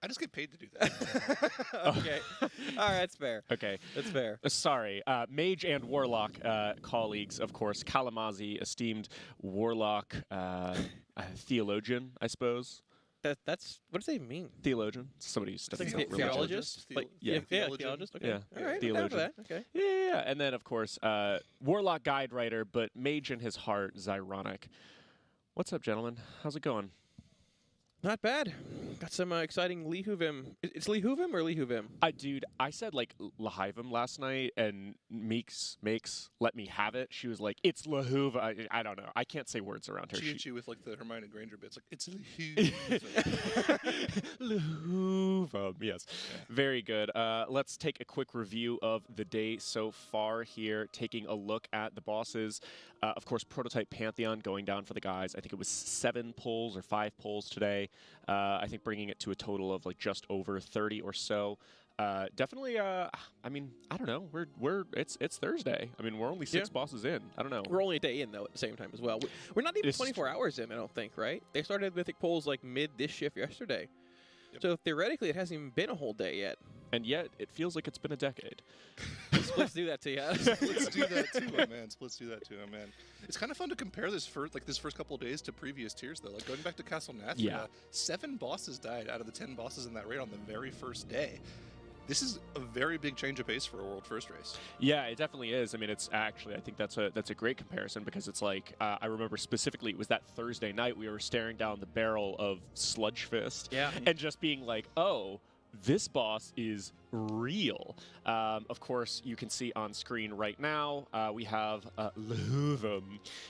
Speaker 20: I just get paid to do that.
Speaker 14: Okay. All right, that's fair.
Speaker 7: Okay.
Speaker 14: That's fair.
Speaker 7: Sorry. Mage and Warlock colleagues, of course. Kalamazi, esteemed Warlock theologian, I suppose.
Speaker 14: That's what does that even mean?
Speaker 7: Theologian. Somebody who studies
Speaker 14: like theologist? Theologist? Okay.
Speaker 7: Yeah.
Speaker 14: All right,
Speaker 7: Theologian.
Speaker 14: I'm down for that. Okay.
Speaker 7: Yeah. And then, of course, Warlock guide writer, but Mage in his heart, Zyronic. What's up, gentlemen? How's it going?
Speaker 14: Not bad. Got some exciting Lihuvim. It's Lihuvim or Lihuvim?
Speaker 7: Dude, I said like Lahivim last night, and Meeks let me have it. She was like, "It's Lahuva." I don't know. I can't say words around her.
Speaker 20: She with like the Hermione Granger bits, like it's Lahuva.
Speaker 7: Lahuva. Yes, very good. Let's take a quick review of the day so far here. Taking a look at the bosses. Of course, Prototype Pantheon going down for the guys. I think it was 7 pulls or 5 pulls today. I think bringing it to a total of like just over 30 or so. Definitely. I mean, I don't know. It's Thursday. I mean, we're only 6 bosses in. I don't know.
Speaker 14: We're only a day in though at the same time as well. We're not even 24 hours in. I don't think. Right? They started Mythic polls like mid this shift yesterday. Yep. So theoretically, it hasn't even been a whole day yet.
Speaker 7: And yet, it feels like it's been a decade.
Speaker 14: Splits do that to you.
Speaker 20: Splits do that too, oh man. Splits do that too, oh man. It's kind of fun to compare this first couple of days to previous tiers though. Like going back to Castle Nath, 7 bosses died out of the 10 bosses in that raid on the very first day. This is a very big change of pace for a world first race.
Speaker 7: Yeah, it definitely is. I mean, it's actually, I think that's a great comparison because it's like, I remember specifically it was that Thursday night we were staring down the barrel of Sludge Fist and just being like, oh, this boss is real. Of course, you can see on screen right now, we have Lahuvim.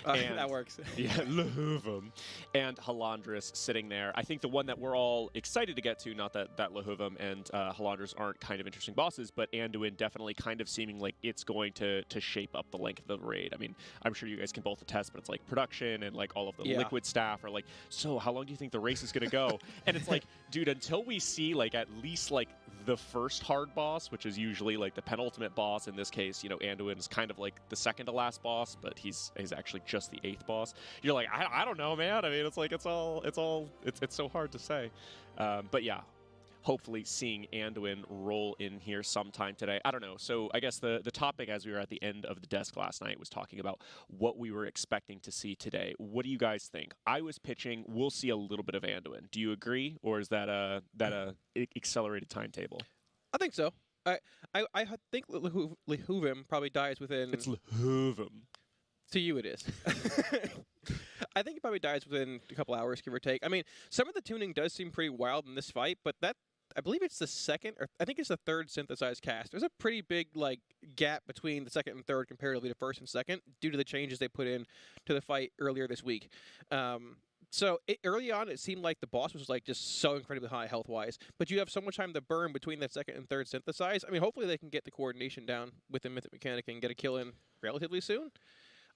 Speaker 14: That works.
Speaker 7: Yeah, Lahuvim. And Halandris sitting there. I think the one that we're all excited to get to, not that Lahuvim and Halandris aren't kind of interesting bosses, but Anduin definitely kind of seeming like it's going to shape up the length of the raid. I mean, I'm sure you guys can both attest, but it's like production and like all of the liquid staff are like, so how long do you think the race is going to go? And it's like, dude, until we see like at least like the first hard boss, which is usually like the penultimate boss. In this case, you know, Anduin is kind of like the second to last boss, but he's actually just the 8th boss. You're like, I don't know, man. I mean, it's like it's so hard to say. But yeah, hopefully seeing Anduin roll in here sometime today. I don't know. So I guess the topic as we were at the end of the desk last night was talking about what we were expecting to see today. What do you guys think? I was pitching we'll see a little bit of Anduin. Do you agree, or is that a accelerated timetable?
Speaker 14: I think so. I think Lihuvim probably dies within.
Speaker 7: It's Lihuvim.
Speaker 14: To you, it is. I think it probably dies within a couple hours, give or take. I mean, some of the tuning does seem pretty wild in this fight, but that I believe it's the second, or I think it's the 3rd synthesized cast. There's a pretty big like gap between the 2nd and 3rd comparatively to 1st and 2nd due to the changes they put in to the fight earlier this week. So early on, it seemed like the boss was like just so incredibly high health-wise, but you have so much time to burn between that 2nd and 3rd synthesize. I mean, hopefully they can get the coordination down with the Mythic mechanic and get a kill in relatively soon.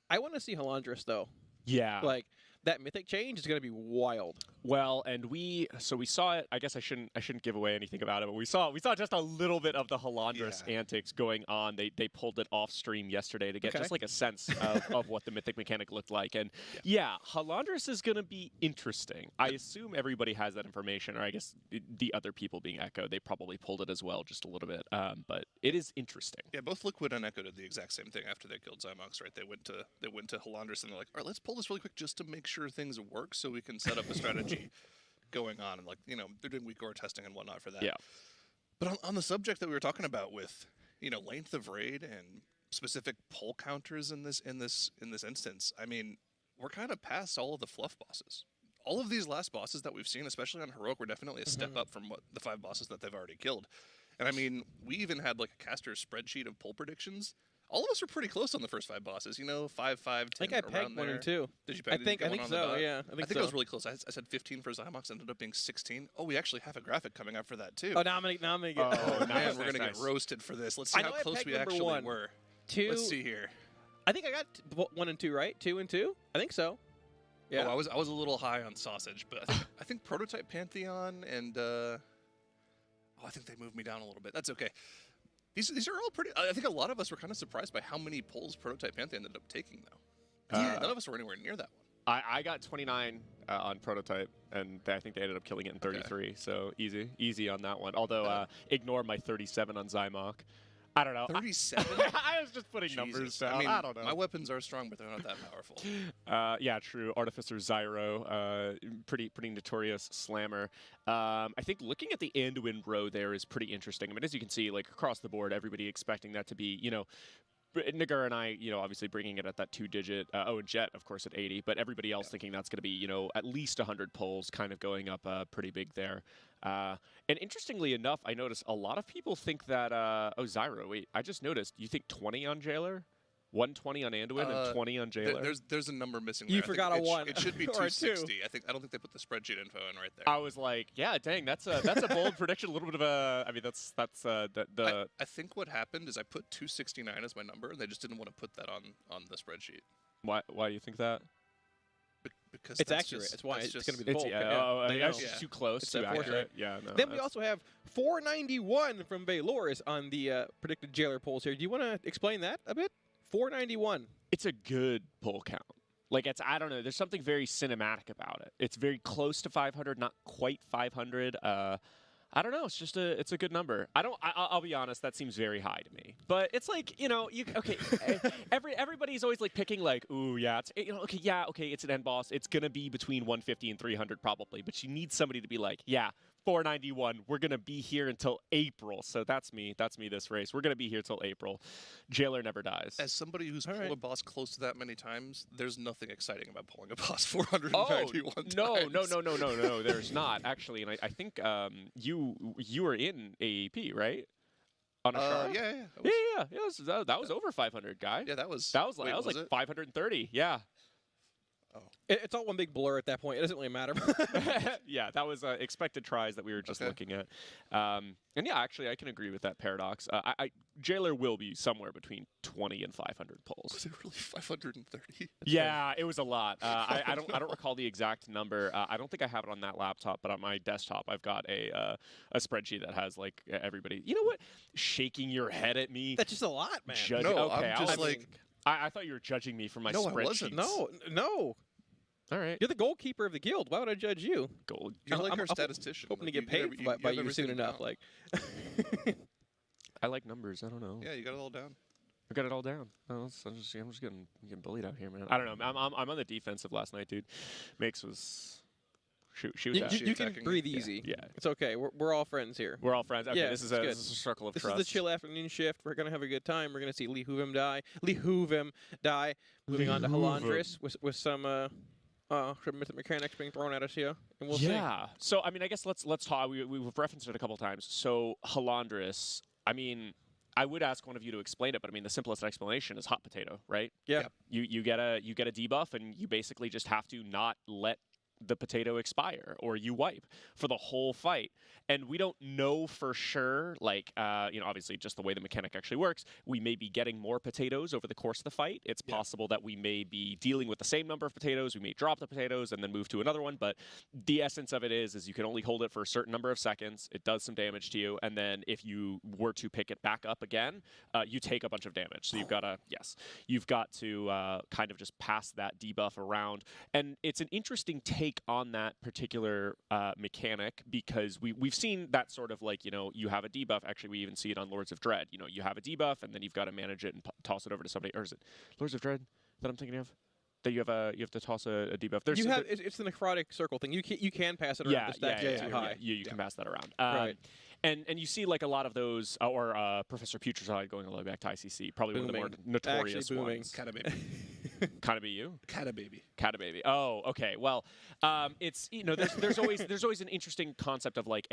Speaker 14: I want to see Halandris though.
Speaker 7: Yeah.
Speaker 14: Like that Mythic change is going to be wild.
Speaker 7: Well, and we saw it. I guess I shouldn't give away anything about it, but we saw just a little bit of the Halandris antics going on. They pulled it off stream yesterday to get just like a sense of what the Mythic mechanic looked like. And yeah, Halandris is going to be interesting. I assume everybody has that information, or I guess the other people being Echo, they probably pulled it as well, just a little bit. But it is interesting.
Speaker 20: Yeah, both Liquid and Echo did the exact same thing after they killed Zymox, right? They went to Halandris and they're like, all right, let's pull this really quick just to make sure things work so we can set up a strategy going on. And like, you know, they're doing weak core testing and whatnot for that.
Speaker 7: Yeah.
Speaker 20: But on the subject that we were talking about with, you know, length of raid and specific pull counters in this instance, I mean, we're kind of past all of the fluff bosses. All of these last bosses that we've seen, especially on Heroic, were definitely a step up from what the 5 bosses that they've already killed. And I mean, we even had like a caster spreadsheet of pull predictions. All of us were pretty close on the first 5 bosses, you know, 5, 10,
Speaker 14: I think I pegged 1 and 2.
Speaker 20: Did you peg?
Speaker 14: I think so, yeah. I think
Speaker 20: I was really close. I said 15 for Zymox, ended up being 16. Oh, we actually have a graphic coming up for that too.
Speaker 14: Oh, now I'm gonna get.
Speaker 20: Oh, man, we're gonna get roasted for this. Let's see how close we actually were.
Speaker 14: 2.
Speaker 20: Let's see here.
Speaker 14: I think I got 1 and 2 right. 2 and 2. I think so. Yeah.
Speaker 20: Oh, I was a little high on sausage, but I think Prototype Pantheon and I think they moved me down a little bit. That's okay. These are all pretty. I think a lot of us were kind of surprised by how many polls Prototype Pantheon ended up taking, though. None of us were anywhere near that one.
Speaker 7: I got 29 on Prototype, and I think they ended up killing it in 33. Okay. So easy on that one. Although ignore my 37 on Zymok. I don't know.
Speaker 20: 37?
Speaker 7: I was just putting numbers down.
Speaker 20: I mean,
Speaker 7: I don't know.
Speaker 20: My weapons are strong, but they're not that powerful.
Speaker 7: Yeah, true. Artificer Zyro, pretty notorious slammer. I think looking at the Anduin row there is pretty interesting. I mean, as you can see, like across the board, everybody expecting that to be, Nagur and I, obviously bringing it at that 2-digit. And Jet, of course, at 80. But everybody else thinking that's going to be, at least 100 polls, kind of going up pretty big there. And interestingly enough, I noticed a lot of people think that, Zyro, wait, I just noticed, you think 20 on Jailer? 120 on Anduin and 20 on Jailer?
Speaker 20: There's a number missing
Speaker 14: You
Speaker 20: there.
Speaker 14: forgot a 1.
Speaker 20: It should be 260. I don't think they put the spreadsheet info in right there.
Speaker 7: I was like, yeah, dang, that's a bold prediction. A little bit of a, I mean, that's the.
Speaker 20: I think what happened is I put 269 as my number, and they just didn't want to put that on the spreadsheet.
Speaker 7: Why do you think that?
Speaker 20: Because
Speaker 14: it's accurate. That's why it's going to be the poll.
Speaker 7: It's too close.
Speaker 14: It's
Speaker 7: too accurate. Yeah. No,
Speaker 14: then we also have 491 from Valorous on the predicted Jailer polls here. Do you want to explain that a bit? 491.
Speaker 7: It's a good poll count. Like, I don't know. There's something very cinematic about it. It's very close to 500, not quite 500. I don't know. It's just it's a good number. I'll be honest. That seems very high to me. But it's like, okay. Everybody's always like picking like, ooh, yeah, it's an end boss. It's gonna be between 150 and 300 probably. But you need somebody to be like, yeah, 491. We're gonna be here until April. So that's me. That's me. This race. We're gonna be here till April. Jailer never dies.
Speaker 20: As somebody who's pulled a boss close to that many times, there's nothing exciting about pulling a boss 491 times.
Speaker 7: No. There's not actually, and I think you were in AEP, right? On a chart?
Speaker 20: Yeah.
Speaker 7: That was over 500, guy.
Speaker 20: Yeah, that was
Speaker 7: like 530. Yeah.
Speaker 14: Oh. It's all one big blur at that point. It doesn't really matter.
Speaker 7: Yeah, that was expected tries that we were just looking at. And yeah, actually, I can agree with that paradox. Jailer will be somewhere between 20 and 500 polls.
Speaker 20: Was it really 530?
Speaker 7: Yeah, it was a lot. I don't recall the exact number. I don't think I have it on that laptop, but on my desktop, I've got a spreadsheet that has like everybody. You know what? Shaking your head at me.
Speaker 14: That's just a lot, man.
Speaker 7: I'm just like. I thought you were judging me for my spreadsheets.
Speaker 14: No.
Speaker 7: All right.
Speaker 14: You're the goalkeeper of the guild. Why would I judge you?
Speaker 20: You're like our statistician.
Speaker 14: Hoping to get paid by you soon enough. Like,
Speaker 7: I like numbers. I don't know.
Speaker 20: Yeah, you got it all down.
Speaker 7: I got it all down. I'm just getting bullied out here, man. I don't know. I'm on the defensive last night, dude. Makes was. She was
Speaker 14: you can breathe easy.
Speaker 7: Yeah.
Speaker 14: It's okay. We're all friends here.
Speaker 7: We're all friends. Okay,
Speaker 14: yeah,
Speaker 7: this is a circle of trust.
Speaker 14: This is the chill afternoon shift. We're going to have a good time. We're going to see Lee Hoovim die. Moving on to Halandris with some mythic mechanics being thrown at us here. And we'll see.
Speaker 7: Yeah. So, I mean, I guess let's talk. We've referenced it a couple times. So, Halandris, I mean, I would ask one of you to explain it, but I mean, the simplest explanation is hot potato, right?
Speaker 14: Yeah.
Speaker 7: You get a debuff, and you basically just have to not let the potato expire, or you wipe for the whole fight. And we don't know for sure, like, obviously just the way the mechanic actually works, we may be getting more potatoes over the course of the fight. It's possible that we may be dealing with the same number of potatoes. We may drop the potatoes and then move to another one. But the essence of it is you can only hold it for a certain number of seconds. It does some damage to you. And then if you were to pick it back up again, you take a bunch of damage. So you've got to kind of just pass that debuff around. And it's an interesting take on that particular mechanic, because we've seen that sort of like, you have a debuff. Actually, we even see it on Lords of Dread. You have a debuff, and then you've got to manage it and toss it over to somebody. Or is it Lords of Dread that I'm thinking of? That you have to toss a debuff.
Speaker 14: It's the necrotic circle thing. You can pass it around.
Speaker 7: Yeah,
Speaker 14: the stack too high.
Speaker 7: You can pass that around.
Speaker 14: Right.
Speaker 7: And you see like a lot of those, or Professor Putrezide going all the way back to ICC, probably one of the more notorious ones.
Speaker 20: Kata baby.
Speaker 7: Kata be you?
Speaker 20: Kata baby.
Speaker 7: Kata baby. Oh, okay. Well, it's there's always an interesting concept of like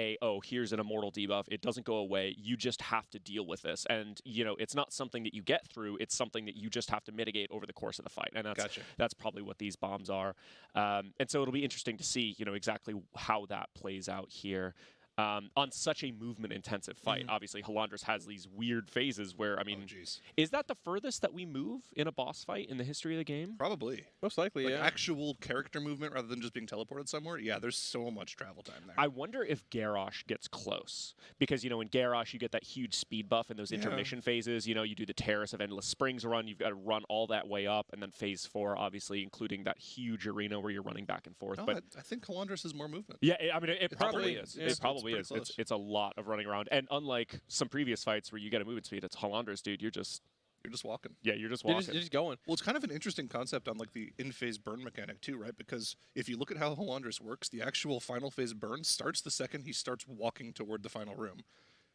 Speaker 7: here's an immortal debuff. It doesn't go away. You just have to deal with this, and it's not something that you get through. It's something that you just have to mitigate over the course of the fight, and that's probably what these bombs are. And so it'll be interesting to see exactly how that plays out here. on such a movement-intensive fight. Obviously, Halandris has these weird phases where, I mean, is that the furthest that we move in a boss fight in the history of the game?
Speaker 20: Probably.
Speaker 14: Most likely,
Speaker 20: like
Speaker 14: yeah.
Speaker 20: actual character movement rather than just being teleported somewhere. Yeah, there's so much travel time there.
Speaker 7: I wonder if Garrosh gets close. Because, you know, in Garrosh, you get that huge speed buff in those intermission phases. You know, you do the Terrace of Endless Springs run. You've got to run all that way up. And then phase 4, obviously, including that huge arena where you're running back and forth.
Speaker 20: No,
Speaker 7: but
Speaker 20: I think Halandris is more movement.
Speaker 7: yeah, I mean, it probably is.
Speaker 20: Yeah,
Speaker 7: It probably
Speaker 20: it's
Speaker 7: is.
Speaker 20: pretty
Speaker 7: It's a lot of running around. And unlike some previous fights where you get a movement speed, it's Halandris, dude. You're just
Speaker 20: walking.
Speaker 7: Yeah, you're just walking.
Speaker 14: You're just going.
Speaker 20: Well, it's kind of an interesting concept on like the in-phase burn mechanic too, right? Because if you look at how Halandris works, the actual final phase burn starts the second he starts walking toward the final room.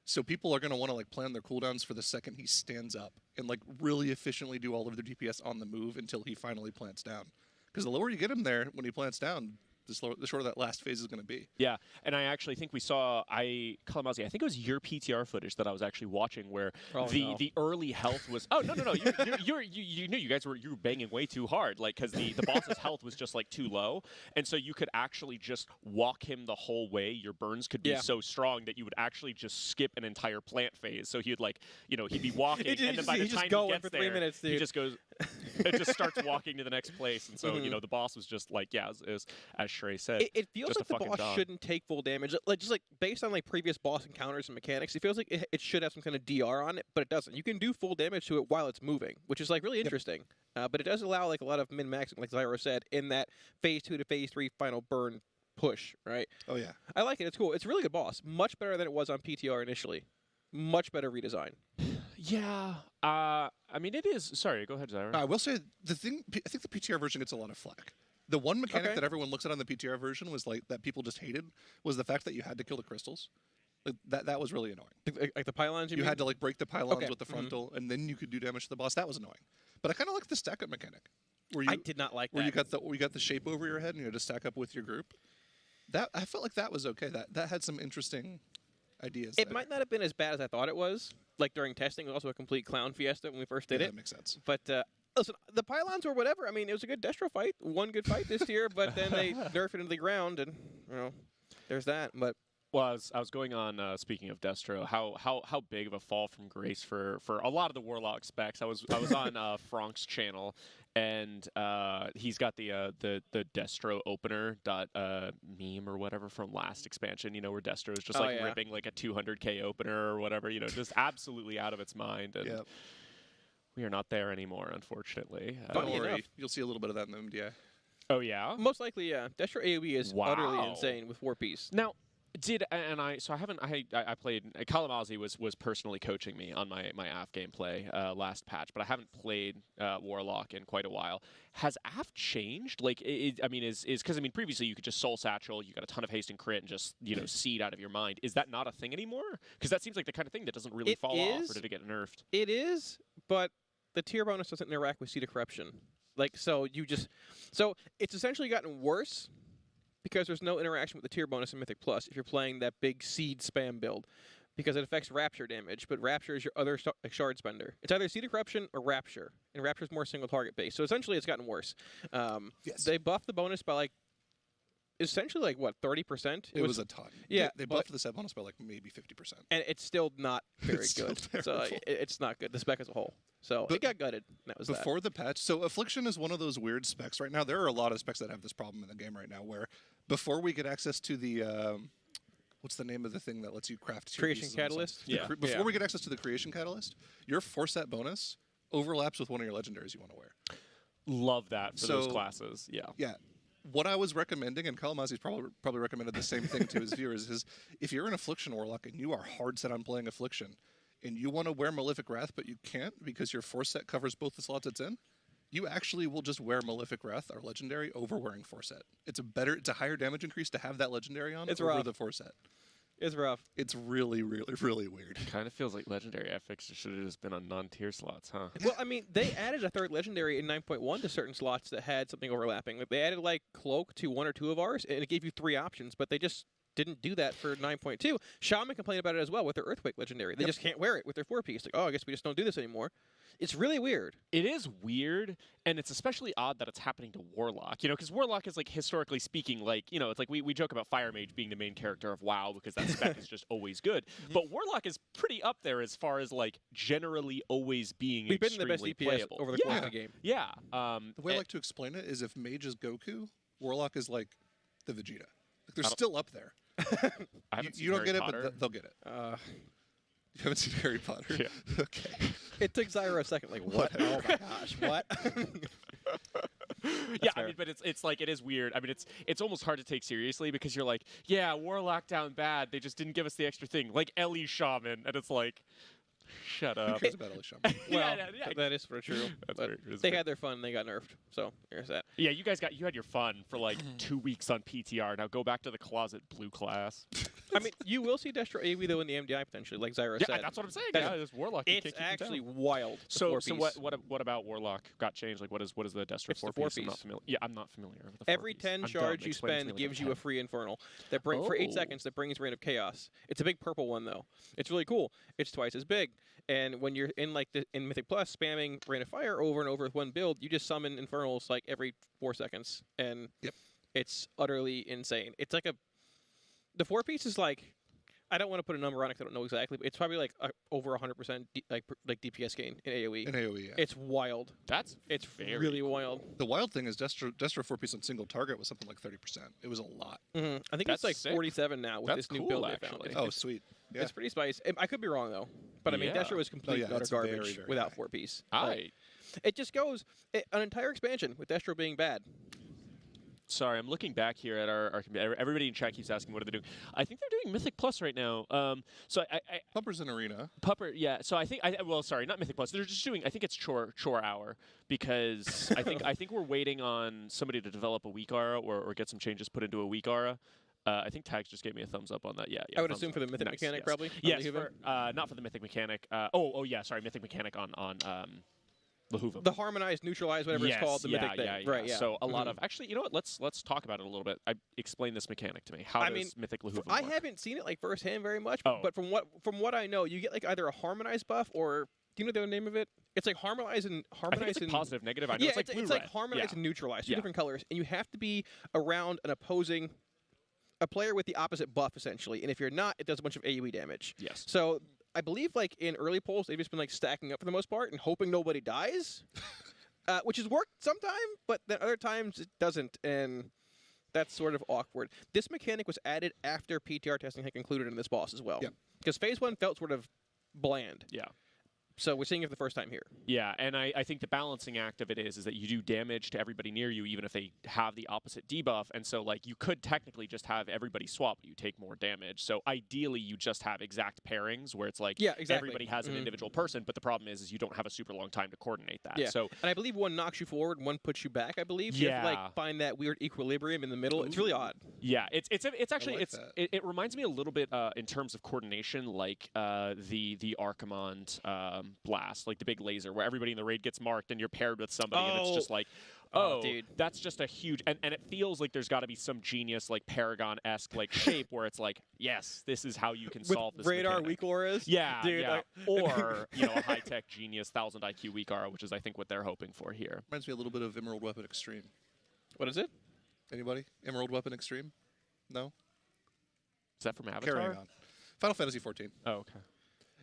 Speaker 20: So people are going to want to like plan their cooldowns for the second he stands up and like really efficiently do all of their DPS on the move until he finally plants down. Because the lower you get him there when he plants down, the shorter that last phase is going to be.
Speaker 7: Yeah, and I actually think we saw, Kalamazzi, I think it was your PTR footage that I was actually watching where the early health was, no, you knew you guys were banging way too hard, like, because the boss's health was just, like, too low, and so you could actually just walk him the whole way. Your burns could be so strong that you would actually just skip an entire plant phase, so he'd, like, you know, he'd be walking, and then by the time he gets there,
Speaker 14: 3 minutes, dude.
Speaker 7: he just goes, it just starts walking to the next place, and so, you know, the boss was just, like, as Shrey said,
Speaker 14: it feels
Speaker 7: just
Speaker 14: like
Speaker 7: a
Speaker 14: the boss
Speaker 7: dog.
Speaker 14: shouldn't take full damage. Like just like based on like previous boss encounters and mechanics, it feels like it should have some kind of DR on it, but it doesn't. You can do full damage to it while it's moving, which is like really interesting. But it does allow like a lot of min-maxing, like Zyro said, in that phase 2 to phase 3 final burn push, right?
Speaker 20: Oh yeah,
Speaker 14: I like it. It's cool. It's a really good boss. Much better than it was on PTR initially. Much better redesign.
Speaker 7: Yeah. I mean, it is. Sorry, go ahead, Zyro.
Speaker 20: I will say I think the PTR version gets a lot of flack. The one mechanic that everyone looks at on the PTR version was like that people just hated was the fact that you had to kill the crystals. Like, that was really annoying.
Speaker 14: Like the pylons, you mean?
Speaker 20: had to like break the pylons with the frontal, and then you could do damage to the boss. That was annoying. But I kind of like the stack up mechanic. Where
Speaker 14: I did not like
Speaker 20: where
Speaker 14: that.
Speaker 20: you got the shape over your head and you had to stack up with your group. That I felt like that was okay. That had some interesting ideas.
Speaker 14: It might not have been as bad as I thought it was. Like during testing, it was also a complete clown fiesta when we first did it.
Speaker 20: That makes sense.
Speaker 14: But listen, the pylons were whatever. I mean, it was a good Destro fight. One good fight this year, but then they nerfed it into the ground, and you know, there's that. But
Speaker 7: well, I was going on. Speaking of Destro, how big of a fall from grace for a lot of the Warlock specs. I was on Frank's channel, and he's got the Destro opener meme or whatever from last expansion. You know, where Destro is just ripping like a 200k opener or whatever. You know, just absolutely out of its mind. And we are not there anymore, unfortunately.
Speaker 20: Don't worry, you'll see a little bit of that in the MDI.
Speaker 7: Oh yeah,
Speaker 14: most likely, yeah. Destro AoE is utterly insane with War Piece.
Speaker 7: Now, I played. Kalamazzi was personally coaching me on my AF gameplay last patch, but I haven't played Warlock in quite a while. Has AF changed? Like, because previously you could just Soul Satchel, you got a ton of haste and crit, and just seed out of your mind. Is that not a thing anymore? Because that seems like the kind of thing that doesn't really fall off, or did it get nerfed?
Speaker 14: It is, but the tier bonus doesn't interact with Seed of Corruption. Like, so it's essentially gotten worse. Because there's no interaction with the tier bonus in Mythic Plus if you're playing that big seed spam build. Because it affects Rapture damage, but Rapture is your other shard spender. It's either Seed of Corruption or Rapture, and Rapture is more single target based. So essentially it's gotten worse. They buffed the bonus by like, essentially like what, 30%?
Speaker 20: It was a ton.
Speaker 14: Yeah.
Speaker 20: They buffed the set bonus by like maybe 50%.
Speaker 14: And it's still not very good. So it's not good, the spec as a whole. So it got gutted. That was
Speaker 20: before the patch. So Affliction is one of those weird specs right now. There are a lot of specs that have this problem in the game right now where before we get access to the what's the name of the thing that lets you craft tier
Speaker 14: Creation
Speaker 20: pieces
Speaker 14: Catalyst?
Speaker 20: Before we get access to the Creation Catalyst, your 4-set bonus overlaps with one of your legendaries you want to wear.
Speaker 7: Love that for those classes. Yeah.
Speaker 20: Yeah. What I was recommending, and Kalamazzi's probably recommended the same thing to his viewers, is if you're an Affliction Warlock and you are hard set on playing Affliction, and you want to wear Malefic Wrath, but you can't because your 4-set covers both the slots it's in, you actually will just wear Malefic Wrath, our legendary, over wearing 4-set. It's a higher damage increase to have that legendary on over the 4-set.
Speaker 14: It's rough.
Speaker 20: It's really, really, really weird.
Speaker 7: Kind of feels like legendary FX should have just been on non-tier slots, huh?
Speaker 14: Well, I mean, they added a third legendary in 9.1 to certain slots that had something overlapping. Like, they added like Cloak to one or two of ours, and it gave you 3 options, but they just didn't do that for 9.2. Shaman complained about it as well with their Earthquake Legendary. They just can't wear it with their 4-piece. Like, oh, I guess we just don't do this anymore. It's really weird.
Speaker 7: It is weird, and it's especially odd that it's happening to Warlock. You know, because Warlock is, like, historically speaking, like, you know, it's like we joke about Fire Mage being the main character of WoW because that spec is just always good. But Warlock is pretty up there as far as, like, generally always being
Speaker 14: We've been the best DPS
Speaker 7: playable.
Speaker 14: over the course of the game.
Speaker 7: Yeah.
Speaker 20: The way I like to explain it is if Mage is Goku, Warlock is like the Vegeta. Like they're still up there. You don't get it, but they'll get it. You haven't seen Harry Potter?
Speaker 7: Yeah.
Speaker 20: Okay.
Speaker 14: It took Zyra a second. Like, what? Oh my gosh, what?
Speaker 7: Yeah, I mean, but it's like it is weird. I mean, it's almost hard to take seriously because you're like, yeah, Warlock down bad. They just didn't give us the extra thing, like Ellie Shaman, and it's like, shut up.
Speaker 20: Who cares about Ellie Shaman?
Speaker 14: Well, that is for true. They had their fun. And they got nerfed. So there's that.
Speaker 7: Yeah, you had your fun for like 2 weeks on PTR. Now go back to the closet, blue class.
Speaker 14: I mean, you will see Destro AoE though in the MDI potentially, like Zyra said.
Speaker 7: That's what I'm saying.
Speaker 14: That's-
Speaker 7: Yeah, this Warlock.
Speaker 14: It's actually wild.
Speaker 7: So what about Warlock got changed? Like what is the Destro
Speaker 14: It's the
Speaker 7: 4-piece? I'm
Speaker 14: 4-piece.
Speaker 7: not familiar. Yeah, I'm not familiar with the
Speaker 14: Every 10 charge you spend gives you a free Infernal that for 8 seconds that brings Reign of Chaos. It's a big purple one though. It's really cool. It's twice as big. And when you're in in Mythic Plus spamming Rain of Fire over and over with one build, you just summon Infernals like every 4 seconds, and it's utterly insane. It's like the 4-piece is like, I don't want to put a number on it 'cause I don't know exactly, but it's probably like over 100% like DPS gain in AoE.
Speaker 20: In AoE, yeah.
Speaker 14: It's wild. It's really wild.
Speaker 20: The wild thing is Destro 4-piece on single target was something like 30%. It was a lot.
Speaker 14: I think it's like 47 now with this new build they found.
Speaker 20: Oh, sweet. Yeah.
Speaker 14: It's pretty spicy. I could be wrong though, but I mean, Destro was complete utter garbage
Speaker 20: very
Speaker 14: without 4-piece. It just goes an entire expansion with Destro being bad.
Speaker 7: Sorry, I'm looking back here at our everybody in chat keeps asking what are they doing. I think they're doing Mythic Plus right now. So
Speaker 20: Pupper's in Arena.
Speaker 7: Pupper, yeah. So I think sorry, not Mythic Plus. They're just doing. I think it's Chore Hour because I think we're waiting on somebody to develop a weak aura or get some changes put into a weak aura. I think Tags just gave me a thumbs up on that. Yeah,
Speaker 14: I would assume for the Mythic mechanic, probably.
Speaker 7: Yes, not for the Mythic mechanic. Yeah, sorry, Mythic mechanic on Lahuvim.
Speaker 14: The harmonized, neutralized, whatever it's called, the Mythic thing.
Speaker 7: Yeah.
Speaker 14: Right, yeah.
Speaker 7: So a lot of actually, you know what? Let's talk about it a little bit. Explain this mechanic to me. How does Mythic Lahuvim
Speaker 14: I
Speaker 7: work?
Speaker 14: haven't seen it like firsthand very much, but from what I know, you get like either a harmonized buff or do you know the name of it? It's like harmonized and
Speaker 7: I think it's like positive, negative. I know
Speaker 14: yeah,
Speaker 7: it's like blue,
Speaker 14: it's
Speaker 7: red.
Speaker 14: like harmonized and neutralized, two
Speaker 7: Yeah.
Speaker 14: different colors, and you have to be around a player with the opposite buff essentially, and if you're not, it does a bunch of AoE damage.
Speaker 7: Yes.
Speaker 14: So I believe like in early polls they've just been like stacking up for the most part and hoping nobody dies, which has worked sometime, but then other times it doesn't, and that's sort of awkward. This mechanic was added after PTR testing had concluded in this boss as well. Because phase 1 felt sort of bland.
Speaker 7: Yeah.
Speaker 14: So we're seeing it for the first time here.
Speaker 7: Yeah, and I think the balancing act of it is that you do damage to everybody near you, even if they have the opposite debuff. And so, like, you could technically just have everybody swap, but you take more damage. So ideally, you just have exact pairings where it's like everybody has an individual person, but the problem is you don't have a super long time to coordinate that.
Speaker 14: Yeah.
Speaker 7: So,
Speaker 14: and I believe one knocks you forward, one puts you back. I believe. You have to, like, find that weird equilibrium in the middle. It's really odd.
Speaker 7: Yeah, it's actually
Speaker 20: like
Speaker 7: it reminds me a little bit in terms of coordination, like the Archimond blast, like the big laser where everybody in the raid gets marked and you're paired with somebody and it's just like, dude, that's just a huge and it feels like there's got to be some genius like Paragon-esque like shape where it's like, yes, this is how you can solve this
Speaker 14: radar
Speaker 7: mechanic.
Speaker 14: weak auras.
Speaker 7: Yeah,
Speaker 14: dude.
Speaker 7: yeah. Or a high tech genius 1000 IQ weak aura, which is I think what they're hoping for here.
Speaker 20: Reminds me a little bit of Emerald Weapon Extreme.
Speaker 14: What is it?
Speaker 20: Anybody? Emerald Weapon Extreme? No.
Speaker 7: Is that from Avatar?
Speaker 20: Carrying on. Final Fantasy 14.
Speaker 7: Oh, okay.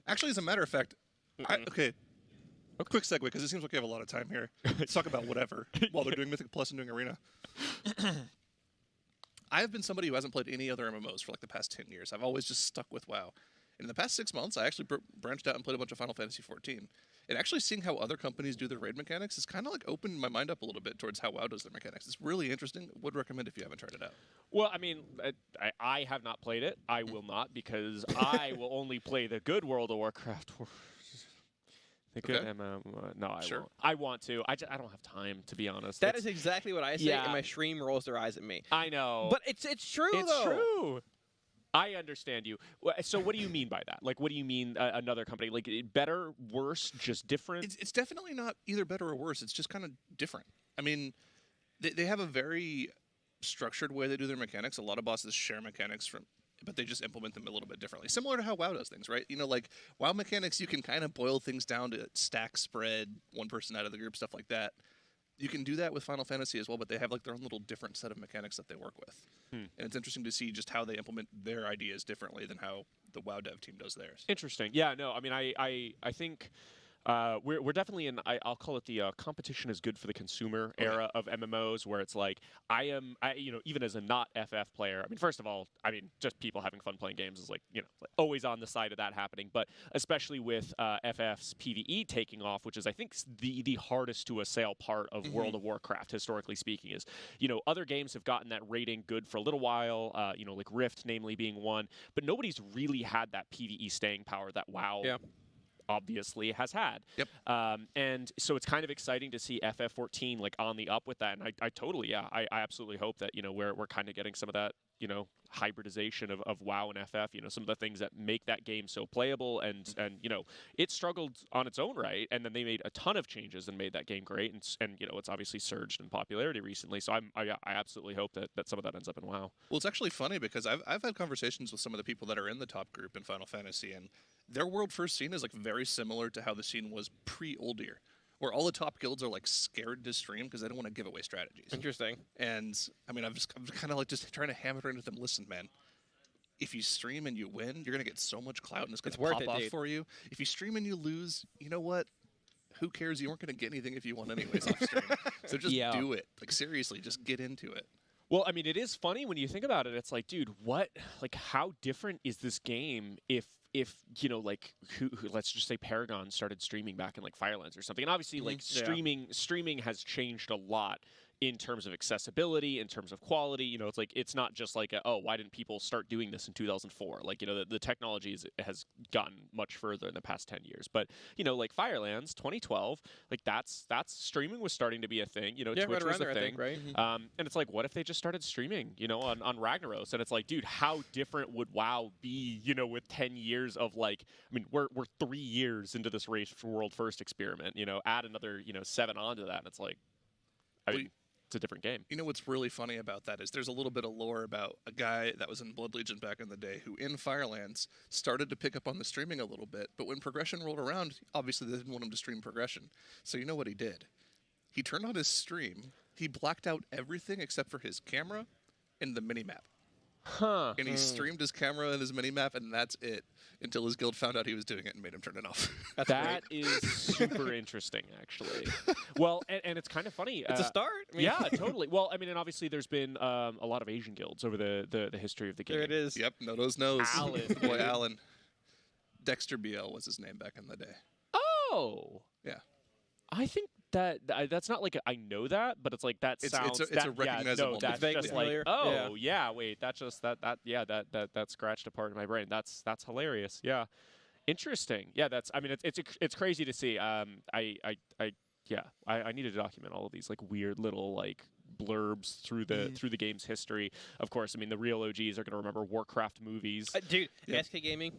Speaker 20: Actually, as a matter of fact, quick segue, because it seems like we have a lot of time here. Let's talk about whatever while they're doing Mythic Plus and doing Arena. I have been somebody who hasn't played any other MMOs for like the past 10 years. I've always just stuck with WoW. And in the past 6 months, I actually branched out and played a bunch of Final Fantasy 14. And actually seeing how other companies do their raid mechanics has kind of like opened my mind up a little bit towards how WoW does their mechanics. It's really interesting. Would recommend if you haven't tried it out.
Speaker 7: Well, I mean, I have not played it. I will not because I will only play the good World of Warcraft. The good MMO. No, I won't. I want to. I don't have time, to be honest.
Speaker 14: That is exactly what I say, and my stream rolls their eyes at me.
Speaker 7: I know.
Speaker 14: But it's true, though.
Speaker 7: It's true. I understand you. So what do you mean by that? Like, what do you mean another company? Like, better, worse, just different?
Speaker 20: It's definitely not either better or worse. It's just kind of different. I mean, they have a very structured way they do their mechanics. A lot of bosses share mechanics from but they just implement them a little bit differently. Similar to how WoW does things, right? You know, like WoW mechanics, you can kind of boil things down to stack, spread, one person out of the group, stuff like that. You can do that with Final Fantasy as well, but they have like their own little different set of mechanics that they work with. And it's interesting to see just how they implement their ideas differently than how the WoW dev team does theirs.
Speaker 7: Interesting. Yeah, no, I mean, I think we're definitely in, I'll call it the competition is good for the consumer era of MMOs, where it's like, you know, even as a not FF player, I mean, first of all, I mean, just people having fun playing games is like, you know, always on the side of that happening. But especially with FF's PvE taking off, which is, I think, the hardest to assail part of World of Warcraft, historically speaking, is, you know, other games have gotten that rating good for a little while, you know, like Rift, namely being one, but nobody's really had that PvE staying power that WoW obviously has had. And so it's kind of exciting to see FF14 like on the up with that. And I totally, I absolutely hope that, you know, we're kind of getting some of that, you know, hybridization of WoW and FF, you know, some of the things that make that game so playable. And you know, it struggled on its own right, and then they made a ton of changes and made that game great. And you know, it's obviously surged in popularity recently. So I absolutely hope that some of that ends up in WoW.
Speaker 20: Well, it's actually funny because I've had conversations with some of the people that are in the top group in Final Fantasy, and their world first scene is like very similar to how the scene was pre-Old Year, where all the top guilds are like scared to stream because they don't want to give away strategies.
Speaker 14: Interesting.
Speaker 20: And I mean, I'm kind of like just trying to hammer it into them. Listen, man, if you stream and you win, you're gonna get so much clout and it's gonna pop off for you. If you stream and you lose, you know what? Who cares? You weren't gonna get anything if you won anyways off stream. So just do it. Like seriously, just get into it.
Speaker 7: Well, I mean, it is funny when you think about it. It's like, dude, what? Like, how different is this game if you know, like, who let's just say Paragon started streaming back in like Firelands or something, and obviously, like, streaming has changed a lot in terms of accessibility, in terms of quality. You know, it's like, it's not just like, why didn't people start doing this in 2004? Like, you know, the technology has gotten much further in the past 10 years. But, you know, like Firelands, 2012, like that's streaming was starting to be a thing. You know, Twitch
Speaker 14: right
Speaker 7: was a
Speaker 14: there,
Speaker 7: thing.
Speaker 14: I think, right?
Speaker 7: And it's like, what if they just started streaming, you know, on Ragnaros? And it's like, dude, how different would WoW be, you know, with 10 years of like, I mean, we're 3 years into this race for world first experiment, you know, add another, you know, 7 onto that. And it's like, I mean, it's a different game.
Speaker 20: You know what's really funny about that is there's a little bit of lore about a guy that was in Blood Legion back in the day who in Firelands started to pick up on the streaming a little bit, but when Progression rolled around, obviously they didn't want him to stream Progression. So you know what he did? He turned on his stream, he blacked out everything except for his camera and the minimap. And he streamed his camera and his minimap, and that's it, until his guild found out he was doing it and made him turn it off.
Speaker 7: That is super interesting, actually. Well, and it's kind of funny.
Speaker 14: It's a start. I mean,
Speaker 7: yeah, totally. Well, I mean, and obviously there's been a lot of Asian guilds over the history of the game.
Speaker 14: There it is.
Speaker 20: Yep, Nodo's knows.
Speaker 7: Alan.
Speaker 20: Boy, Alan. Dexter BL was his name back in the day.
Speaker 7: Oh.
Speaker 20: Yeah.
Speaker 7: I think that's not like I know that, but it's like that sounds.
Speaker 20: It's a recognizable.
Speaker 7: Yeah, no, that's just like, oh yeah, wait, that's just that scratched a part of my brain. That's hilarious. Yeah, interesting. Yeah, that's. I mean, it's crazy to see. I need to document all of these like weird little like blurbs through the game's history. Of course, I mean the real OGs are gonna remember Warcraft movies.
Speaker 14: Dude, SK Gaming.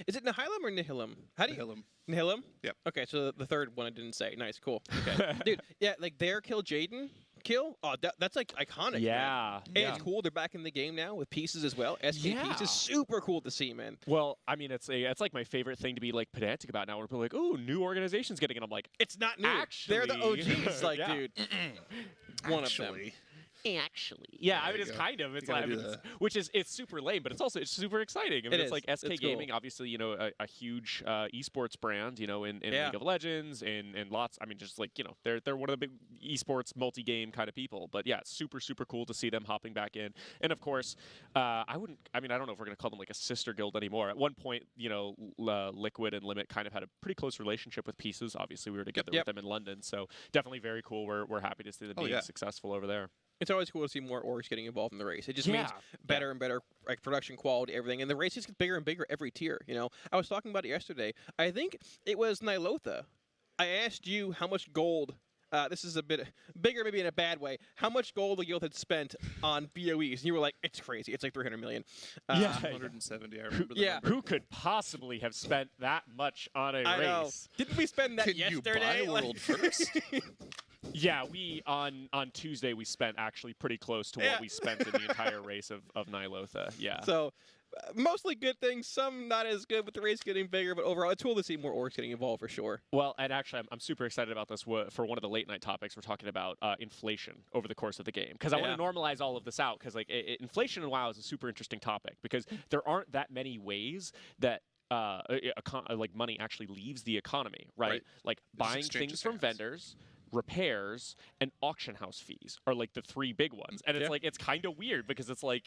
Speaker 14: Is it Nihilum or Nihilum? How do you?
Speaker 20: Nihilum.
Speaker 14: Nihilum?
Speaker 20: Yep.
Speaker 14: Okay, so the third one I didn't say. Nice, cool. Okay, dude. Yeah, like their Kill Jaden kill. Oh, that's like iconic.
Speaker 7: Yeah.
Speaker 14: Man. And it's cool. They're back in the game now with pieces as well. SK pieces, super cool to see, man.
Speaker 7: Well, I mean, it's like my favorite thing to be like pedantic about now. Where people are like, "Oh, new organization's getting," and I'm like,
Speaker 14: "It's not new.
Speaker 7: Actually,
Speaker 14: they're the OGs." Like, dude, one of them.
Speaker 7: Actually, yeah, I mean, it's kind of, it's like, I mean, it's super lame, but it's super exciting. I mean, it's like SK Gaming, obviously, you know, a huge esports brand, you know, in League of Legends and lots. I mean, just like, you know, they're one of the big esports multi-game kind of people. But yeah, it's super cool to see them hopping back in. And of course, I don't know if we're gonna call them like a sister guild anymore. At one point, you know, Liquid and Limit kind of had a pretty close relationship with Pieces. Obviously, we were together with them in London, so definitely very cool. We're happy to see them being successful over there.
Speaker 14: It's always cool to see more orgs getting involved in the race. It just means better and better like production quality, everything. And the races get bigger and bigger every tier, you know. I was talking about it yesterday. I think it was Nilotha. I asked you how much gold, this is a bit bigger maybe in a bad way, how much gold the guild had spent on BOEs. And you were like, it's crazy. It's like 300 million.
Speaker 20: 170, I remember the number.
Speaker 7: Who could possibly have spent that much on a race?
Speaker 14: Know. Didn't we spend that
Speaker 20: Can
Speaker 14: yesterday?
Speaker 20: you buy World First?
Speaker 7: Yeah, we on Tuesday we spent actually pretty close to what we spent in the entire race of Nilotha. Yeah.
Speaker 14: So Mostly good things, some not as good with the race getting bigger, but overall it's cool to see more orcs getting involved for sure.
Speaker 7: Well, and actually, I'm super excited about this for one of the late night topics. We're talking about inflation over the course of the game because I want to normalize all of this out because like inflation in WoW is a super interesting topic because there aren't that many ways that like money actually leaves the economy, right? Like buying things from vendors, repairs, and auction house fees are like the three big ones. And it's like, it's kind of weird because it's like,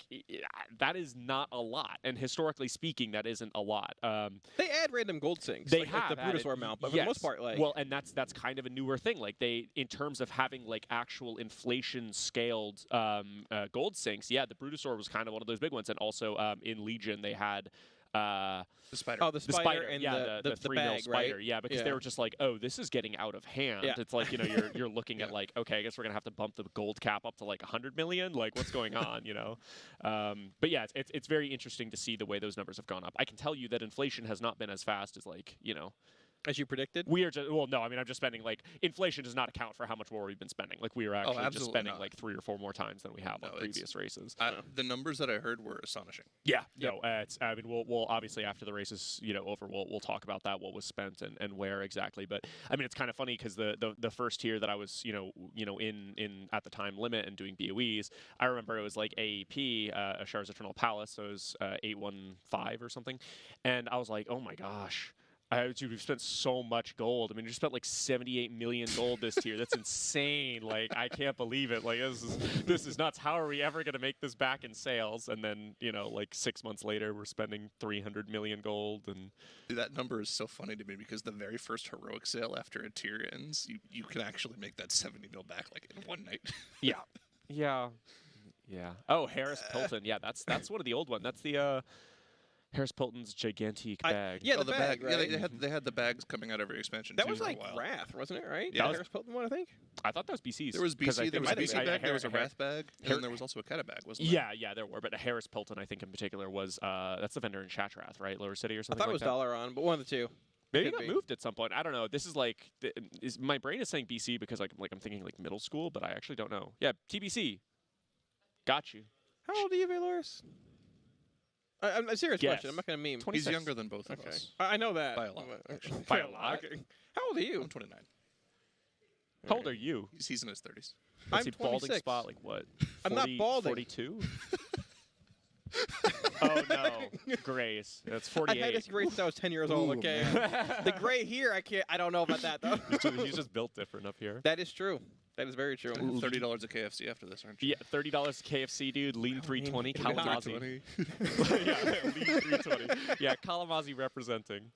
Speaker 7: that is not a lot. And historically speaking, that isn't a lot.
Speaker 14: They add random gold sinks.
Speaker 7: They
Speaker 14: like
Speaker 7: have
Speaker 14: the Brutosaur mount, but for the most part, like...
Speaker 7: Well, and that's kind of a newer thing. Like in terms of having like actual inflation scaled gold sinks, the Brutosaur was kind of one of those big ones. And also in Legion, they had...
Speaker 20: the spider.
Speaker 14: Oh, the spider and
Speaker 7: the 3 mil
Speaker 14: bag,
Speaker 7: spider.
Speaker 14: right?
Speaker 7: Yeah, because they were just like, oh, this is getting out of hand.
Speaker 14: Yeah.
Speaker 7: It's like, you're looking at like, okay, I guess we're gonna have to bump the gold cap up to like 100 million. Like, what's going on? But yeah, it's very interesting to see the way those numbers have gone up. I can tell you that inflation has not been as fast as like
Speaker 14: as you predicted?
Speaker 7: We are just, well, no, I mean, I'm just spending, like, inflation does not account for how much more we've been spending. Like, we are actually just spending, like, 3 or 4 more times than we have on previous races.
Speaker 20: The numbers that I heard were astonishing.
Speaker 7: Yeah. No, I mean, we'll obviously, after the race is, over, we'll talk about that, what was spent and where exactly. But, I mean, it's kind of funny because the first tier that I was, in at the time limit and doing BOEs, I remember it was, like, AEP, Ashar's Eternal Palace, so it was 815 or something. And I was like, oh, my gosh. Dude, we've spent so much gold. I mean, we spent like 78 million gold this tier. That's insane. Like, I can't believe it. Like, this is nuts. How are we ever going to make this back in sales? And then, like 6 months later, we're spending 300 million gold. And
Speaker 20: dude, that number is so funny to me because the very first heroic sale after a tier ends, you can actually make that 70 mil back like in one night.
Speaker 7: Yeah. Oh, Harris Pilton. Yeah, that's one of the old ones. That's the Harris Pilton's gigantic bag.
Speaker 14: The bag, right?
Speaker 20: Yeah, they had the bags coming out every expansion.
Speaker 14: That
Speaker 20: too,
Speaker 14: was
Speaker 20: for
Speaker 14: like
Speaker 20: a while.
Speaker 14: Wrath, wasn't it? Right?
Speaker 20: Yeah,
Speaker 14: the Harris Pilton one, I think.
Speaker 7: I thought that was BC's.
Speaker 20: There was BC. There was a BC bag. There was a
Speaker 7: Harris
Speaker 20: Wrath bag, and then there was also a Kata bag, wasn't there?
Speaker 7: Yeah, there were. But Harris Pilton, I think in particular, was that's the vendor in Shatrath, right? Lower City or
Speaker 14: I
Speaker 7: something.
Speaker 14: thought it was Dalaran, but one of the two.
Speaker 7: Maybe it got moved at some point. I don't know. This is like, my brain is saying BC because like I'm thinking like middle school, but I actually don't know. Yeah, TBC. Got you.
Speaker 14: How old are you, Valoris? I'm a serious question. I'm not going to meme.
Speaker 20: 26. He's younger than both of us.
Speaker 14: I know that.
Speaker 20: By a lot.
Speaker 7: By a lot?
Speaker 14: How old are you?
Speaker 20: I'm 29.
Speaker 7: How old are you?
Speaker 20: He's in his 30s.
Speaker 14: I'm 26.
Speaker 7: Balding spot, like what? 40,
Speaker 14: I'm not balding.
Speaker 7: 42? Oh, no. Grace. That's 48.
Speaker 14: I had this gray since I was 10 years old, okay? The gray here, I don't know about that, though.
Speaker 7: He's just built different up here.
Speaker 14: That is true. That is very true.
Speaker 20: $30 at KFC after this, aren't you?
Speaker 7: Yeah, $30 KFC, dude. Lean 320, Kalamazoo.
Speaker 20: 320.
Speaker 7: Yeah, Lean 320. Yeah, Kalamazoo representing.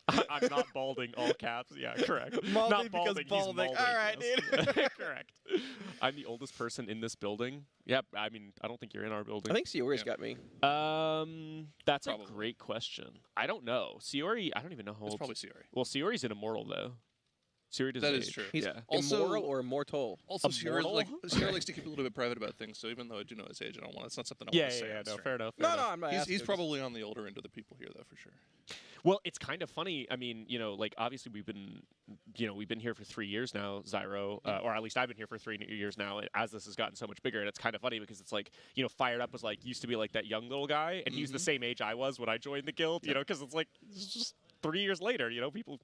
Speaker 7: I'm not balding, all caps. Yeah, correct.
Speaker 14: Not
Speaker 7: balding,
Speaker 14: because balding.
Speaker 7: He's
Speaker 14: All right,
Speaker 7: yes. Dude. Correct. I'm the oldest person in this building. Yep. I mean, I don't think you're in our building.
Speaker 14: I think Siori's got me.
Speaker 7: That's a great question. I don't know. Siori, I don't even know how old.
Speaker 20: It's probably Siori.
Speaker 7: Well, Siori's an immortal, though. Siori doesn't
Speaker 20: That is
Speaker 7: age.
Speaker 20: true.
Speaker 14: He's
Speaker 20: Also-
Speaker 14: immoral or immortal?
Speaker 20: Also, Siori likes to keep a little bit private about things, so even though I do know his age, I don't want. It's not something I want to say.
Speaker 7: Yeah,
Speaker 20: on
Speaker 7: no,
Speaker 20: stream.
Speaker 7: fair enough.
Speaker 14: No, I'm not asking.
Speaker 20: He's probably on the older end of the people here, though, for sure.
Speaker 7: Well, it's kind of funny. I mean, like obviously we've been here for 3 years now, Zyro, or at least I've been here for 3 years now. As this has gotten so much bigger, and it's kind of funny because it's like, Fired Up was like used to be like that young little guy, and he's the same age I was when I joined the guild. Because it's like it's just 3 years later.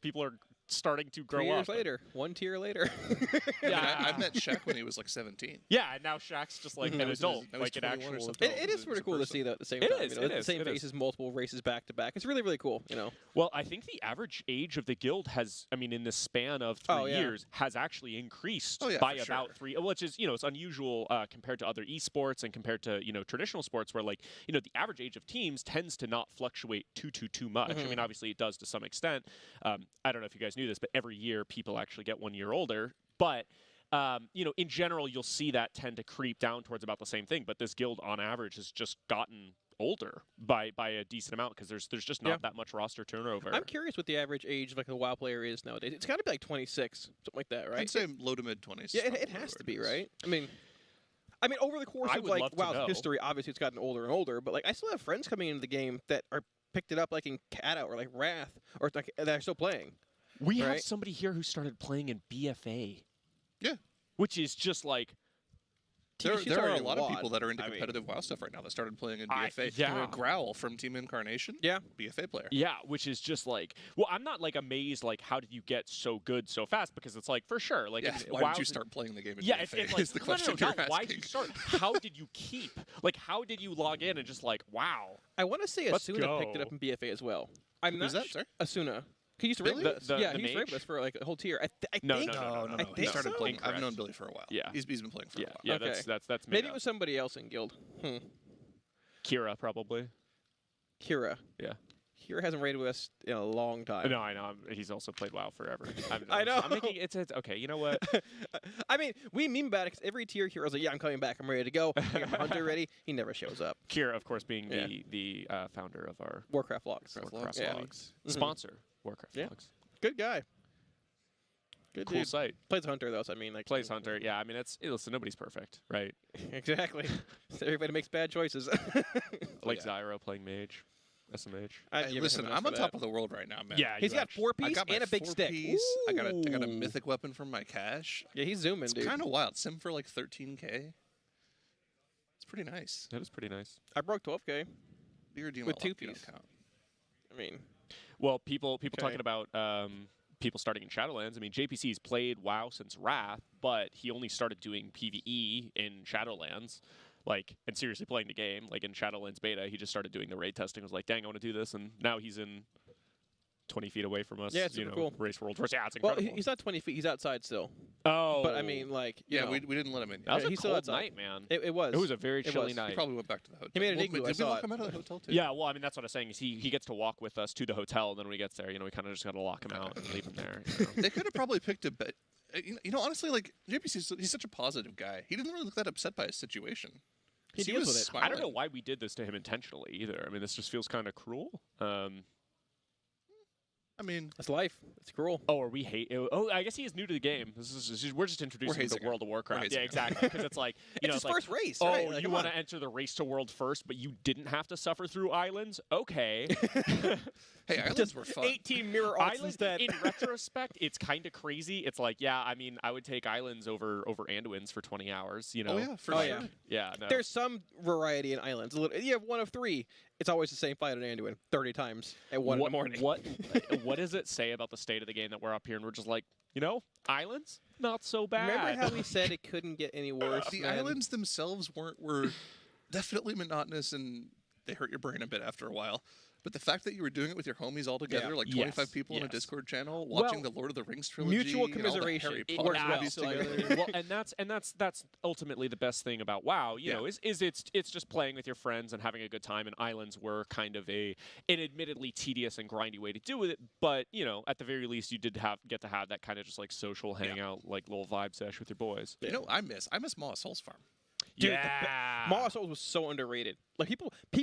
Speaker 7: People are starting to grow
Speaker 14: 3
Speaker 7: up.
Speaker 14: years later, one tier later.
Speaker 20: I met Shaq when he was like 17.
Speaker 7: Yeah, and now Shaq's just like an adult, like an
Speaker 20: 21 or
Speaker 7: actual
Speaker 20: something.
Speaker 7: adult.
Speaker 14: It is pretty cool to see that at the same
Speaker 7: It
Speaker 14: time.
Speaker 7: is,
Speaker 14: The same faces, multiple races back to back. It's really, really cool.
Speaker 7: Well, I think the average age of the guild has, in the span of 3 years, has actually increased by about 3, which is, it's unusual compared to other esports and compared to, traditional sports where, like, the average age of teams tends to not fluctuate too much. I mean, obviously it does to some extent. I don't know if you guys knew this, but every year people actually get 1 year older. But in general, you'll see that tend to creep down towards about the same thing. But this guild, on average, has just gotten older by a decent amount because there's just not that much roster turnover.
Speaker 14: I'm curious what the average age of like a WoW player is nowadays. It's got to be like 26, something like that, right?
Speaker 20: I'd say low to mid 20s.
Speaker 14: Yeah, it has to be, right? I mean, over the course of like WoW's history, obviously it's gotten older and older. But like, I still have friends coming into the game that are picked it up like in Kata or like Wrath or like that are still playing.
Speaker 7: We have somebody here who started playing in BFA.
Speaker 20: Yeah.
Speaker 7: Which is just like,
Speaker 20: There are a lot of people that are into competitive WoW stuff right now that started playing in BFA.
Speaker 7: Yeah.
Speaker 20: Growl from Team Incarnation.
Speaker 14: Yeah.
Speaker 20: BFA player.
Speaker 7: Yeah, which is just like, well, I'm not like amazed like how did you get so good so fast, because it's like for sure like
Speaker 20: why did you start playing the game in BFA?
Speaker 7: It's like,
Speaker 20: is the question
Speaker 7: no,
Speaker 20: you're
Speaker 7: not why
Speaker 20: asking.
Speaker 7: did you start? How did you keep? Like how did you log in and just like wow?
Speaker 14: I want to say
Speaker 7: Let's
Speaker 14: Asuna picked it
Speaker 7: go.
Speaker 14: up in BFA as well. I'm
Speaker 20: Who's
Speaker 14: not
Speaker 20: that, sir?
Speaker 14: Asuna. He used to raid
Speaker 20: Billy?
Speaker 14: with us.
Speaker 7: The
Speaker 14: Yeah, he used to raid
Speaker 7: mage?
Speaker 14: with us for like a whole tier. I
Speaker 7: No,
Speaker 14: think.
Speaker 7: no.
Speaker 14: I
Speaker 20: He
Speaker 14: think
Speaker 20: started
Speaker 14: so?
Speaker 20: playing. I've
Speaker 7: Incorrect.
Speaker 20: known Billy for a while.
Speaker 7: Yeah.
Speaker 20: He's been playing for a while.
Speaker 7: Yeah,
Speaker 14: Okay.
Speaker 7: that's
Speaker 14: Maybe
Speaker 7: made
Speaker 14: it
Speaker 7: up.
Speaker 14: was somebody else in guild.
Speaker 7: Kira probably.
Speaker 14: Kira.
Speaker 7: Yeah.
Speaker 14: Kira hasn't raided with us in a long time.
Speaker 7: No, I know. He's also played WoW forever.
Speaker 14: I know.
Speaker 7: I'm making it's okay. You know what?
Speaker 14: I mean, we meme about it 'cause every tier Kira's like, yeah, I'm coming back. I'm ready to go. I got my hunter ready. He never shows up.
Speaker 7: Kira, of course, being the founder of our
Speaker 14: Warcraft Logs.
Speaker 7: Warcraft
Speaker 14: Yeah.
Speaker 7: Logs.
Speaker 14: Mhm.
Speaker 7: Sponsor Warcraft
Speaker 14: Yeah.
Speaker 7: Logs.
Speaker 14: Good guy. Good
Speaker 7: Cool
Speaker 14: dude.
Speaker 7: site.
Speaker 14: Plays hunter though, so I mean, like
Speaker 7: Plays Hunter. Yeah, I mean, listen, nobody's perfect, right?
Speaker 14: Exactly. Everybody makes bad choices.
Speaker 7: Like Zyro playing Mage, SMH.
Speaker 20: Hey, listen, I'm on top of the world right now, man.
Speaker 7: Yeah,
Speaker 14: He's got 4-piece
Speaker 20: I got my
Speaker 14: and a big stick.
Speaker 20: 4-piece. I got a
Speaker 14: Ooh.
Speaker 20: mythic weapon from my cache.
Speaker 14: Yeah, he's zooming,
Speaker 20: It's
Speaker 14: dude.
Speaker 20: kind of wild. Sim for like 13K. It's pretty nice.
Speaker 7: That is pretty nice.
Speaker 14: I broke 12K.
Speaker 20: You're dealing
Speaker 14: with
Speaker 20: with luck, you
Speaker 14: 2-piece.
Speaker 20: don't count.
Speaker 14: I mean,
Speaker 7: Well, people talking about people starting in Shadowlands. I mean, JPC's played WoW since Wrath, but he only started doing PvE in Shadowlands, like, and seriously playing the game. Like in Shadowlands beta, he just started doing the raid testing. Was like, dang, I want to do this, and now he's in 20 feet away from us.
Speaker 14: Yeah, it's
Speaker 7: you
Speaker 14: super
Speaker 7: know,
Speaker 14: cool.
Speaker 7: Race World. Yeah, it's
Speaker 14: well,
Speaker 7: incredible.
Speaker 14: he's not 20 feet. He's outside still.
Speaker 7: Oh,
Speaker 14: But I mean, like, you
Speaker 20: Yeah,
Speaker 14: know,
Speaker 20: we didn't let him in.
Speaker 7: that was
Speaker 14: yeah,
Speaker 7: a
Speaker 14: he's still
Speaker 7: cold
Speaker 14: outside.
Speaker 7: night, man.
Speaker 14: It was.
Speaker 7: It was a very
Speaker 14: It
Speaker 7: chilly
Speaker 14: was.
Speaker 7: night.
Speaker 20: He probably went back to the hotel.
Speaker 14: He made an
Speaker 20: Well,
Speaker 14: igloo, I
Speaker 20: Did we
Speaker 14: saw
Speaker 20: lock
Speaker 14: it.
Speaker 20: him out of the hotel too?
Speaker 7: Yeah, well, I mean, that's what I'm saying. Is he gets to walk with us to the hotel, and then when he gets there, you know, we kind of just got to lock him out and leave him there. You know?
Speaker 20: They could have probably picked a bit. You know, honestly, like JPC, he's such a positive guy. He didn't really look that upset by his situation.
Speaker 14: He
Speaker 20: was
Speaker 14: deals with it.
Speaker 20: smiling.
Speaker 7: I don't know why we did this to him intentionally either. I mean, this just feels kind of cruel.
Speaker 20: I mean,
Speaker 14: That's life. It's cruel.
Speaker 7: Oh, or we hate. Oh, I guess he is new to the game. We're just introducing him to
Speaker 20: hazing
Speaker 7: World of
Speaker 20: him.
Speaker 7: Warcraft.
Speaker 20: We're
Speaker 7: Yeah,
Speaker 20: hazing him.
Speaker 7: exactly. Because it's like you know,
Speaker 14: It's his
Speaker 7: like,
Speaker 14: first race,
Speaker 7: oh,
Speaker 14: right? Like,
Speaker 7: you
Speaker 14: come
Speaker 7: want
Speaker 14: on.
Speaker 7: to enter the race to world first, but you didn't have to suffer through islands. Okay.
Speaker 20: Hey, islands were fun.
Speaker 14: 18 mirror arts
Speaker 7: Island,
Speaker 14: instead.
Speaker 7: in retrospect, it's kind of crazy. It's like, yeah, I mean, I would take islands over Anduin's for 20 hours. You know.
Speaker 20: Oh yeah, for
Speaker 14: Oh,
Speaker 20: sure.
Speaker 14: yeah.
Speaker 7: Yeah. No.
Speaker 14: There's some variety in islands. You have one of 3. It's always the same fight at Anduin 30 times at 1 in the morning.
Speaker 7: What does it say about the state of the game that we're up here and we're just like, you know, islands not so bad.
Speaker 14: Remember how we said it couldn't get any worse?
Speaker 20: The
Speaker 14: man?
Speaker 20: islands themselves were definitely monotonous and they hurt your brain a bit after a while. But the fact that you were doing it with your homies all together,
Speaker 14: Yeah.
Speaker 20: like 25 people in a
Speaker 7: yes.
Speaker 20: Discord channel, watching
Speaker 7: Well,
Speaker 20: the Lord of the Rings trilogy,
Speaker 14: mutual
Speaker 20: and all the
Speaker 14: commiseration.
Speaker 20: Harry
Speaker 14: It
Speaker 20: Potter
Speaker 14: works well.
Speaker 20: movies
Speaker 7: Absolutely.
Speaker 20: together.
Speaker 7: Well, and that's ultimately the best thing about WoW. You know, is it's just playing with your friends and having a good time. And islands were kind of an admittedly tedious and grindy way to do with it. But you know, at the very least, you did get to have that kind of just like social hangout, like little vibe sesh with your boys.
Speaker 20: You know, I miss Maw Souls Farm.
Speaker 14: Dude,
Speaker 7: yeah.
Speaker 14: Maw Souls was so underrated. Like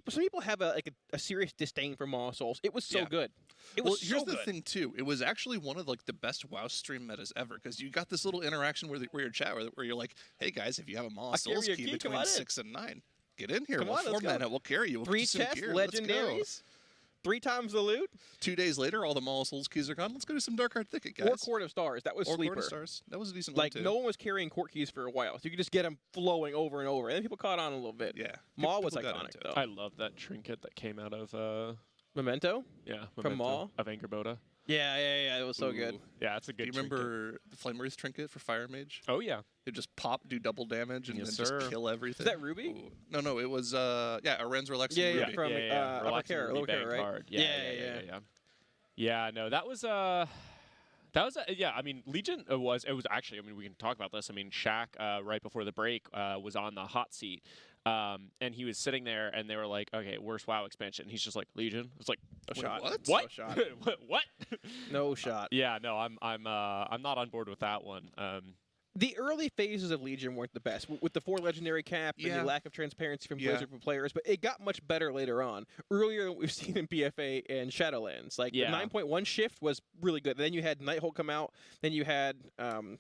Speaker 14: some people have a serious disdain for Maw Souls. It was so
Speaker 20: Yeah.
Speaker 14: good. It
Speaker 20: Well,
Speaker 14: was
Speaker 20: here's
Speaker 14: so
Speaker 20: the
Speaker 14: good.
Speaker 20: thing too. It was actually one of like the best WoW stream metas ever because you got this little interaction where your chat where you're like, "Hey guys, if you have a Maw
Speaker 14: I'll carry
Speaker 20: Souls
Speaker 14: your
Speaker 20: key
Speaker 14: key, come
Speaker 20: between
Speaker 14: on in.
Speaker 20: 6 and 9, get in here.
Speaker 14: Come
Speaker 20: we'll
Speaker 14: on, let's
Speaker 20: format
Speaker 14: go.
Speaker 20: it. We'll carry you. We'll
Speaker 14: 3
Speaker 20: put some
Speaker 14: chests,
Speaker 20: gear. Let's go."
Speaker 14: legendaries. 3 times the loot.
Speaker 20: 2 days later, all the Maw Souls keys are gone. Let's go to some Darkheart Thicket, guys.
Speaker 14: Or Court of Stars. That was
Speaker 20: Or
Speaker 14: sleeper.
Speaker 20: Court of Stars. That was a decent
Speaker 14: Like
Speaker 20: one too.
Speaker 14: no one was carrying court keys for a while, so you could just get them flowing over and over. And then people caught on a little bit.
Speaker 20: Yeah.
Speaker 14: Maw was
Speaker 20: People got
Speaker 14: iconic
Speaker 20: into it.
Speaker 14: though.
Speaker 7: I love that trinket that came out of
Speaker 14: Memento.
Speaker 7: yeah
Speaker 14: From
Speaker 7: Memento
Speaker 14: Maw?
Speaker 7: of Angerboda.
Speaker 14: Yeah. It was so good.
Speaker 20: Ooh.
Speaker 7: Yeah, it's a
Speaker 20: Do
Speaker 7: good.
Speaker 20: you
Speaker 7: trinket.
Speaker 20: remember the Flame Wraith trinket for Fire Mage?
Speaker 7: Oh yeah.
Speaker 20: It just pop, do double damage, and
Speaker 7: Yes,
Speaker 20: then
Speaker 7: sir.
Speaker 20: just kill everything.
Speaker 14: Is that Ruby?
Speaker 20: Ooh. No, it was Aren's Relaxing
Speaker 14: Yeah,
Speaker 20: Ruby.
Speaker 14: from Upper
Speaker 7: Relaxing
Speaker 14: Care,
Speaker 7: Ruby
Speaker 14: Lower Care,
Speaker 7: banged
Speaker 14: right?
Speaker 7: hard. Yeah, no, that was yeah. I mean, Legion was actually. I mean, we can talk about this. I mean, Shaq right before the break was on the hot seat, and he was sitting there, and they were like, "Okay, worst WoW expansion." And he's just like, "Legion." It's like,
Speaker 14: No shot.
Speaker 20: What?
Speaker 7: What?
Speaker 14: No shot.
Speaker 7: What?
Speaker 14: No shot.
Speaker 7: Yeah, no, I'm not on board with that one.
Speaker 14: The early phases of Legion weren't the best, with the 4 legendary cap and
Speaker 20: Yeah.
Speaker 14: the lack of transparency from
Speaker 20: Yeah.
Speaker 14: Blizzard for players, but it got much better later on. Earlier than we've seen in BFA and Shadowlands. Like,
Speaker 7: Yeah.
Speaker 14: the 9.1 shift was really good. Then you had Nighthold come out. Then you had, Tomb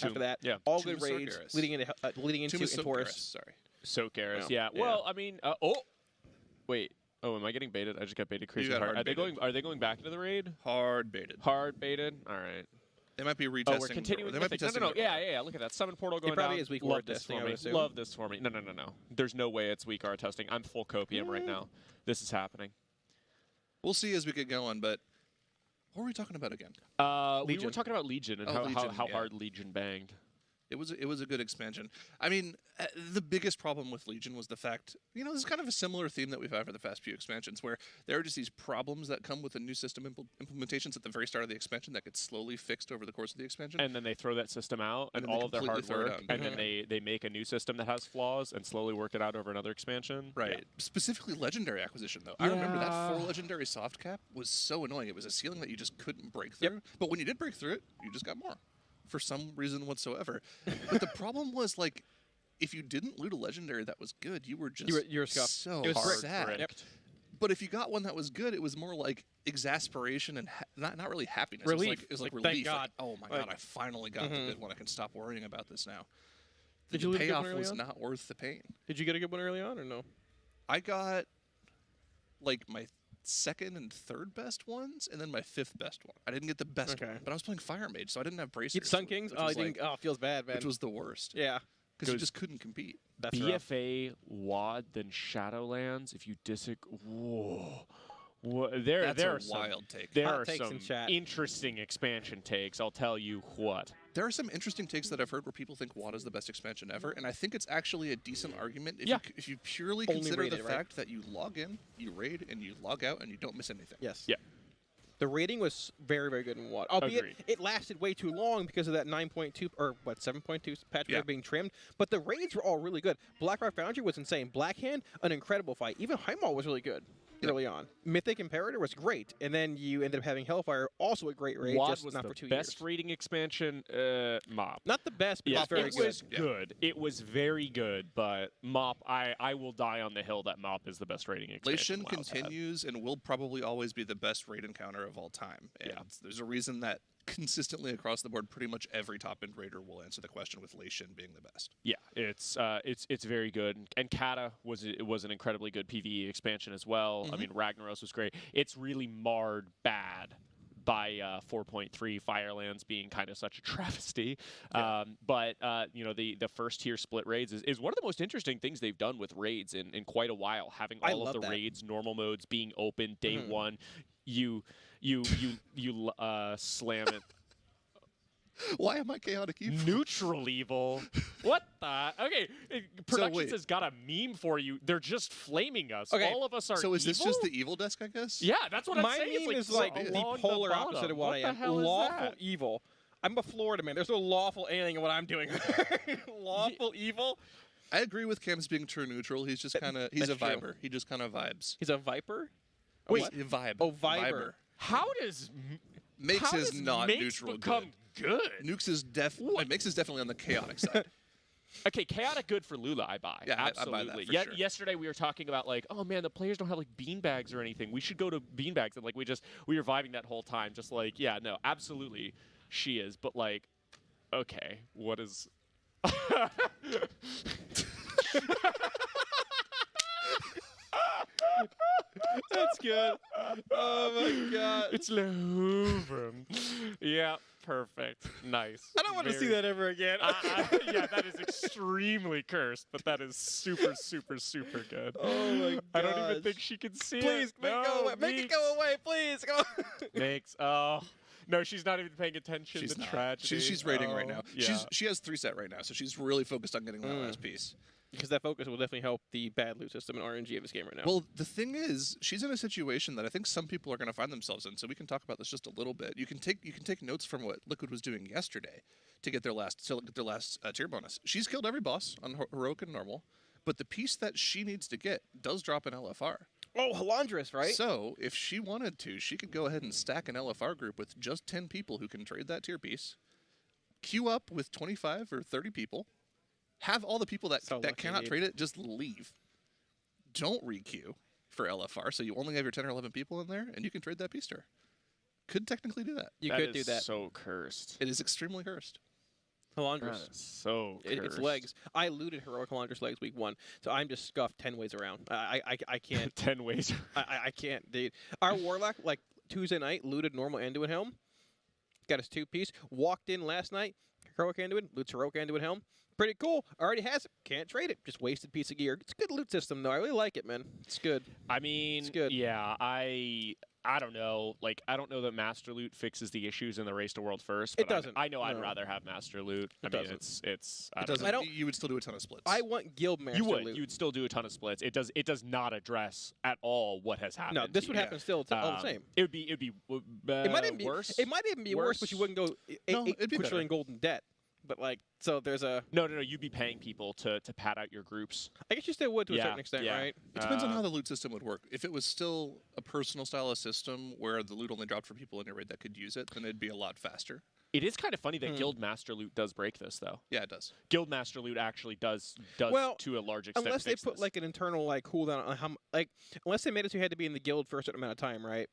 Speaker 14: after that.
Speaker 7: Yeah.
Speaker 14: All
Speaker 20: Tomb
Speaker 14: good
Speaker 20: of
Speaker 14: raids
Speaker 20: Sorceress.
Speaker 14: leading into
Speaker 20: Tomb of
Speaker 14: Taurus.
Speaker 20: Sorceress, sorry.
Speaker 7: Soakeris,
Speaker 14: Yeah.
Speaker 7: yeah. Well, I mean, wait. Oh, am I getting baited? I just got baited crazy
Speaker 20: got
Speaker 7: hard.
Speaker 20: hard
Speaker 7: Are they
Speaker 20: baited.
Speaker 7: going? Are they going back into the raid?
Speaker 20: Hard baited.
Speaker 7: Hard baited. All right.
Speaker 20: They might be retesting.
Speaker 7: Oh, we're continuing.
Speaker 20: They might be testing.
Speaker 7: No. Yeah. Look at that summon portal going
Speaker 14: probably
Speaker 7: down.
Speaker 14: is weak
Speaker 7: Love
Speaker 14: ward
Speaker 7: this
Speaker 14: testing,
Speaker 7: for
Speaker 14: I
Speaker 7: me.
Speaker 14: would assume.
Speaker 7: Love this for me. No. There's no way it's weak R testing. I'm full copium right now. This is happening.
Speaker 20: We'll see as we get going, but what were we talking about again?
Speaker 7: We were talking about Legion and how
Speaker 20: yeah.
Speaker 7: hard Legion banged.
Speaker 20: It was a good expansion. I mean, the biggest problem with Legion was the fact, this is kind of a similar theme that we've had for the past few expansions, where there are just these problems that come with the new system implementations at the very start of the expansion that get slowly fixed over the course of the expansion.
Speaker 7: And then they throw that system out and
Speaker 20: then they
Speaker 7: all of their hard
Speaker 20: completely throw it
Speaker 7: work,
Speaker 20: out.
Speaker 7: and then they make a new system that has flaws and slowly work it out over another expansion.
Speaker 20: Right.
Speaker 7: Yeah.
Speaker 20: Specifically Legendary acquisition, though. I remember that 4 Legendary soft cap was so annoying. It was a ceiling that you just couldn't break through. But when you did break through it, you just got more. For some reason whatsoever. But the problem was, like, if you didn't loot a legendary that was good, you were just
Speaker 14: you were scuffed.
Speaker 20: so
Speaker 14: It was
Speaker 20: hard
Speaker 14: sad.
Speaker 20: yep. But if you got one that was good, it was more like exasperation and not really happiness.
Speaker 14: Relief.
Speaker 20: It was like
Speaker 14: Thank
Speaker 20: relief.
Speaker 14: God.
Speaker 20: Like, oh my God, I finally got the good one. I can stop worrying about this now.
Speaker 14: Did
Speaker 20: The
Speaker 14: you loot a good one
Speaker 20: payoff
Speaker 14: early
Speaker 20: was
Speaker 14: on?
Speaker 20: not worth the pain.
Speaker 14: Did you get a good one early on or no?
Speaker 20: I got like my second and third best ones, and then my 5th best one. I didn't get the best one, but I was playing Fire Mage, so I didn't have bracers.
Speaker 14: Sun Kings?
Speaker 20: which
Speaker 14: Oh,
Speaker 20: was
Speaker 14: you didn't.
Speaker 20: like-
Speaker 14: Oh, it feels bad, man.
Speaker 20: Which was the worst.
Speaker 14: Yeah.
Speaker 20: Because you just couldn't compete.
Speaker 14: That's rough.
Speaker 7: BFA, WAD, then Shadowlands. If you disagree, whoa. There
Speaker 20: That's
Speaker 7: are
Speaker 20: a
Speaker 7: some,
Speaker 20: wild take.
Speaker 7: There
Speaker 20: Hot
Speaker 7: are
Speaker 20: takes
Speaker 7: some
Speaker 20: in chat.
Speaker 7: interesting expansion takes. I'll tell you what.
Speaker 20: There are some interesting takes that I've heard where people think WAD is the best expansion ever, and I think it's actually a decent argument if you purely
Speaker 14: Only
Speaker 20: consider
Speaker 14: raid
Speaker 20: the
Speaker 14: it, right?
Speaker 20: fact that you log in, you raid, and you log out, and you don't miss anything.
Speaker 14: Yes.
Speaker 7: Yeah.
Speaker 14: The rating was very, very good in WAD. Albeit
Speaker 7: Agreed.
Speaker 14: it lasted way too long because of that 9.2 or 7.2 patch being trimmed. But the raids were all really good. Blackrock Foundry was insane. Blackhand, an incredible fight. Even Heimdall was really good early on. Mythic Imperator was great, and then you ended up having Hellfire, also a great raid,
Speaker 7: WAD
Speaker 14: just
Speaker 7: was
Speaker 14: not
Speaker 7: the
Speaker 14: for 2
Speaker 7: best
Speaker 14: years.
Speaker 7: rating expansion. MOP.
Speaker 14: Not the best, but
Speaker 7: Yeah,
Speaker 14: it's very
Speaker 7: it
Speaker 14: good.
Speaker 7: was good. It was very good, but MOP, I will die on the hill that MOP is the best rating expansion.
Speaker 20: Lation continues and will probably always be the best raid encounter of all time. And there's a reason that consistently across the board, pretty much every top-end raider will answer the question with Lation being the best.
Speaker 7: Yeah, it's very good, and Kata was an incredibly good PvE expansion as well. I mean, Ragnaros was great. It's really marred bad by 4.3 Firelands being kind of such a travesty. But the first tier split raids is one of the most interesting things they've done with raids in quite a while. Having all of the raids normal modes being open day one, you slam it.
Speaker 20: Why am I chaotic evil?
Speaker 7: Neutral evil. What the? Okay, Productions
Speaker 20: wait.
Speaker 7: has got a meme for you. They're just flaming us.
Speaker 14: Okay,
Speaker 7: All of us are
Speaker 20: So is this
Speaker 7: evil?
Speaker 20: just the evil desk, I guess?
Speaker 7: Yeah, that's what I'm
Speaker 14: My
Speaker 7: saying.
Speaker 14: meme
Speaker 7: It's
Speaker 14: is like the
Speaker 7: along
Speaker 14: polar
Speaker 7: bottom.
Speaker 14: opposite of what I
Speaker 7: the
Speaker 14: am.
Speaker 7: hell is
Speaker 14: Lawful
Speaker 7: that?
Speaker 14: evil. I'm a Florida man. There's no lawful anything in what I'm doing. Lawful evil.
Speaker 20: I agree with Cam's being true neutral. He's just kind of, he's a
Speaker 14: That's true.
Speaker 20: viber. He just kind of vibes.
Speaker 14: He's a viper?
Speaker 20: Wait,
Speaker 14: What?
Speaker 20: vibe.
Speaker 14: Oh, Viber.
Speaker 7: How does
Speaker 20: Makes
Speaker 7: how
Speaker 20: is
Speaker 7: does
Speaker 20: not
Speaker 7: Makes
Speaker 20: neutral
Speaker 7: become good?
Speaker 20: Nukes is Makes is definitely on the chaotic side.
Speaker 7: Okay, chaotic good for Lula, I buy.
Speaker 20: Yeah, I buy
Speaker 7: absolutely.
Speaker 20: that for sure.
Speaker 7: Yesterday we were talking about like, oh man, the players don't have like beanbags or anything. We should go to beanbags, and like we were vibing that whole time, just like, yeah, no, absolutely, she is. But like, okay, what is?
Speaker 14: That's good. Oh my god.
Speaker 7: It's Le Hoover. Yeah, perfect. Nice.
Speaker 14: I don't want to see
Speaker 7: Very-
Speaker 14: that ever again.
Speaker 7: Yeah, that is extremely cursed, but that is super, super, super good.
Speaker 14: Oh my god.
Speaker 7: I don't even think she can see
Speaker 14: Please,
Speaker 7: it.
Speaker 14: make it go away. Make it go away, please. Go.
Speaker 7: Makes. Oh. No, she's not even paying attention
Speaker 20: She's
Speaker 7: to
Speaker 20: not.
Speaker 7: tragedy.
Speaker 20: She's rating right now.
Speaker 7: Yeah.
Speaker 20: She has 3 set right now, so she's really focused on getting that last piece.
Speaker 14: Because that focus will definitely help the bad loot system and RNG of this game right now.
Speaker 20: Well, the thing is, she's in a situation that I think some people are going to find themselves in. So we can talk about this just a little bit. You can take notes from what Liquid was doing yesterday to get their last tier bonus. She's killed every boss on heroic and normal, but the piece that she needs to get does drop an LFR.
Speaker 14: Oh, Halandris, right?
Speaker 20: So if she wanted to, she could go ahead and stack an LFR group with just 10 people who can trade that tier piece, queue up with 25 or 30 people, have all the people that cannot trade it just leave. Don't re-queue for LFR, so you only have your 10 or 11 people in there, and you can trade that piece to her. Could technically do that.
Speaker 14: You could do that.
Speaker 7: So cursed.
Speaker 20: It is extremely cursed.
Speaker 14: Halandris.
Speaker 7: So
Speaker 14: It's
Speaker 7: cursed.
Speaker 14: legs. I looted heroic Halandris legs week 1, so I'm just scuffed 10 ways around. I can't.
Speaker 7: 10 ways.
Speaker 14: I can't, dude. Our warlock like Tuesday night looted normal Anduin Helm. got his 2-piece. Walked in last night. Heroic Anduin, Loot's Heroic Anduin helm. Pretty cool. Already has it. Can't trade it. Just wasted piece of gear. It's a good loot system, though. I really like it, man. It's good.
Speaker 7: I mean,
Speaker 14: it's good.
Speaker 7: Yeah, I don't know. Like, I don't know that Master Loot fixes the issues in the Race to World First. But
Speaker 14: It doesn't.
Speaker 7: I know I'd
Speaker 14: No.
Speaker 7: rather have Master Loot.
Speaker 14: It
Speaker 7: I mean,
Speaker 14: doesn't.
Speaker 7: it's.
Speaker 20: It doesn't. You would still do a ton of splits.
Speaker 14: I want Guild Master
Speaker 7: You would.
Speaker 14: Loot.
Speaker 7: You would still do a ton of splits. It does. It does not address at all what has happened.
Speaker 14: No, this would
Speaker 7: here.
Speaker 14: happen still. It's all the same.
Speaker 7: It would be. It might
Speaker 14: even be
Speaker 7: worse.
Speaker 14: It might even be worse, but you wouldn't go
Speaker 20: No,
Speaker 14: 8
Speaker 20: it'd be better.
Speaker 14: quadrillion gold in debt. But like, so there's a.
Speaker 7: No. You'd be paying people to pad out your groups.
Speaker 14: I guess you still would to a
Speaker 7: Yeah,
Speaker 14: certain extent,
Speaker 7: yeah.
Speaker 14: right?
Speaker 20: It depends on how the loot system would work. If it was still a personal style of system where the loot only dropped for people in your raid that could use it, then it'd be a lot faster.
Speaker 7: It is kind of funny that Guild Master Loot does break this, though.
Speaker 20: Yeah, it does.
Speaker 7: Guild Master Loot actually does
Speaker 14: Well,
Speaker 7: to a large extent.
Speaker 14: Unless they
Speaker 7: fix
Speaker 14: put
Speaker 7: this.
Speaker 14: like an internal like cooldown on how unless they made it so you had to be in the guild for a certain amount of time, right?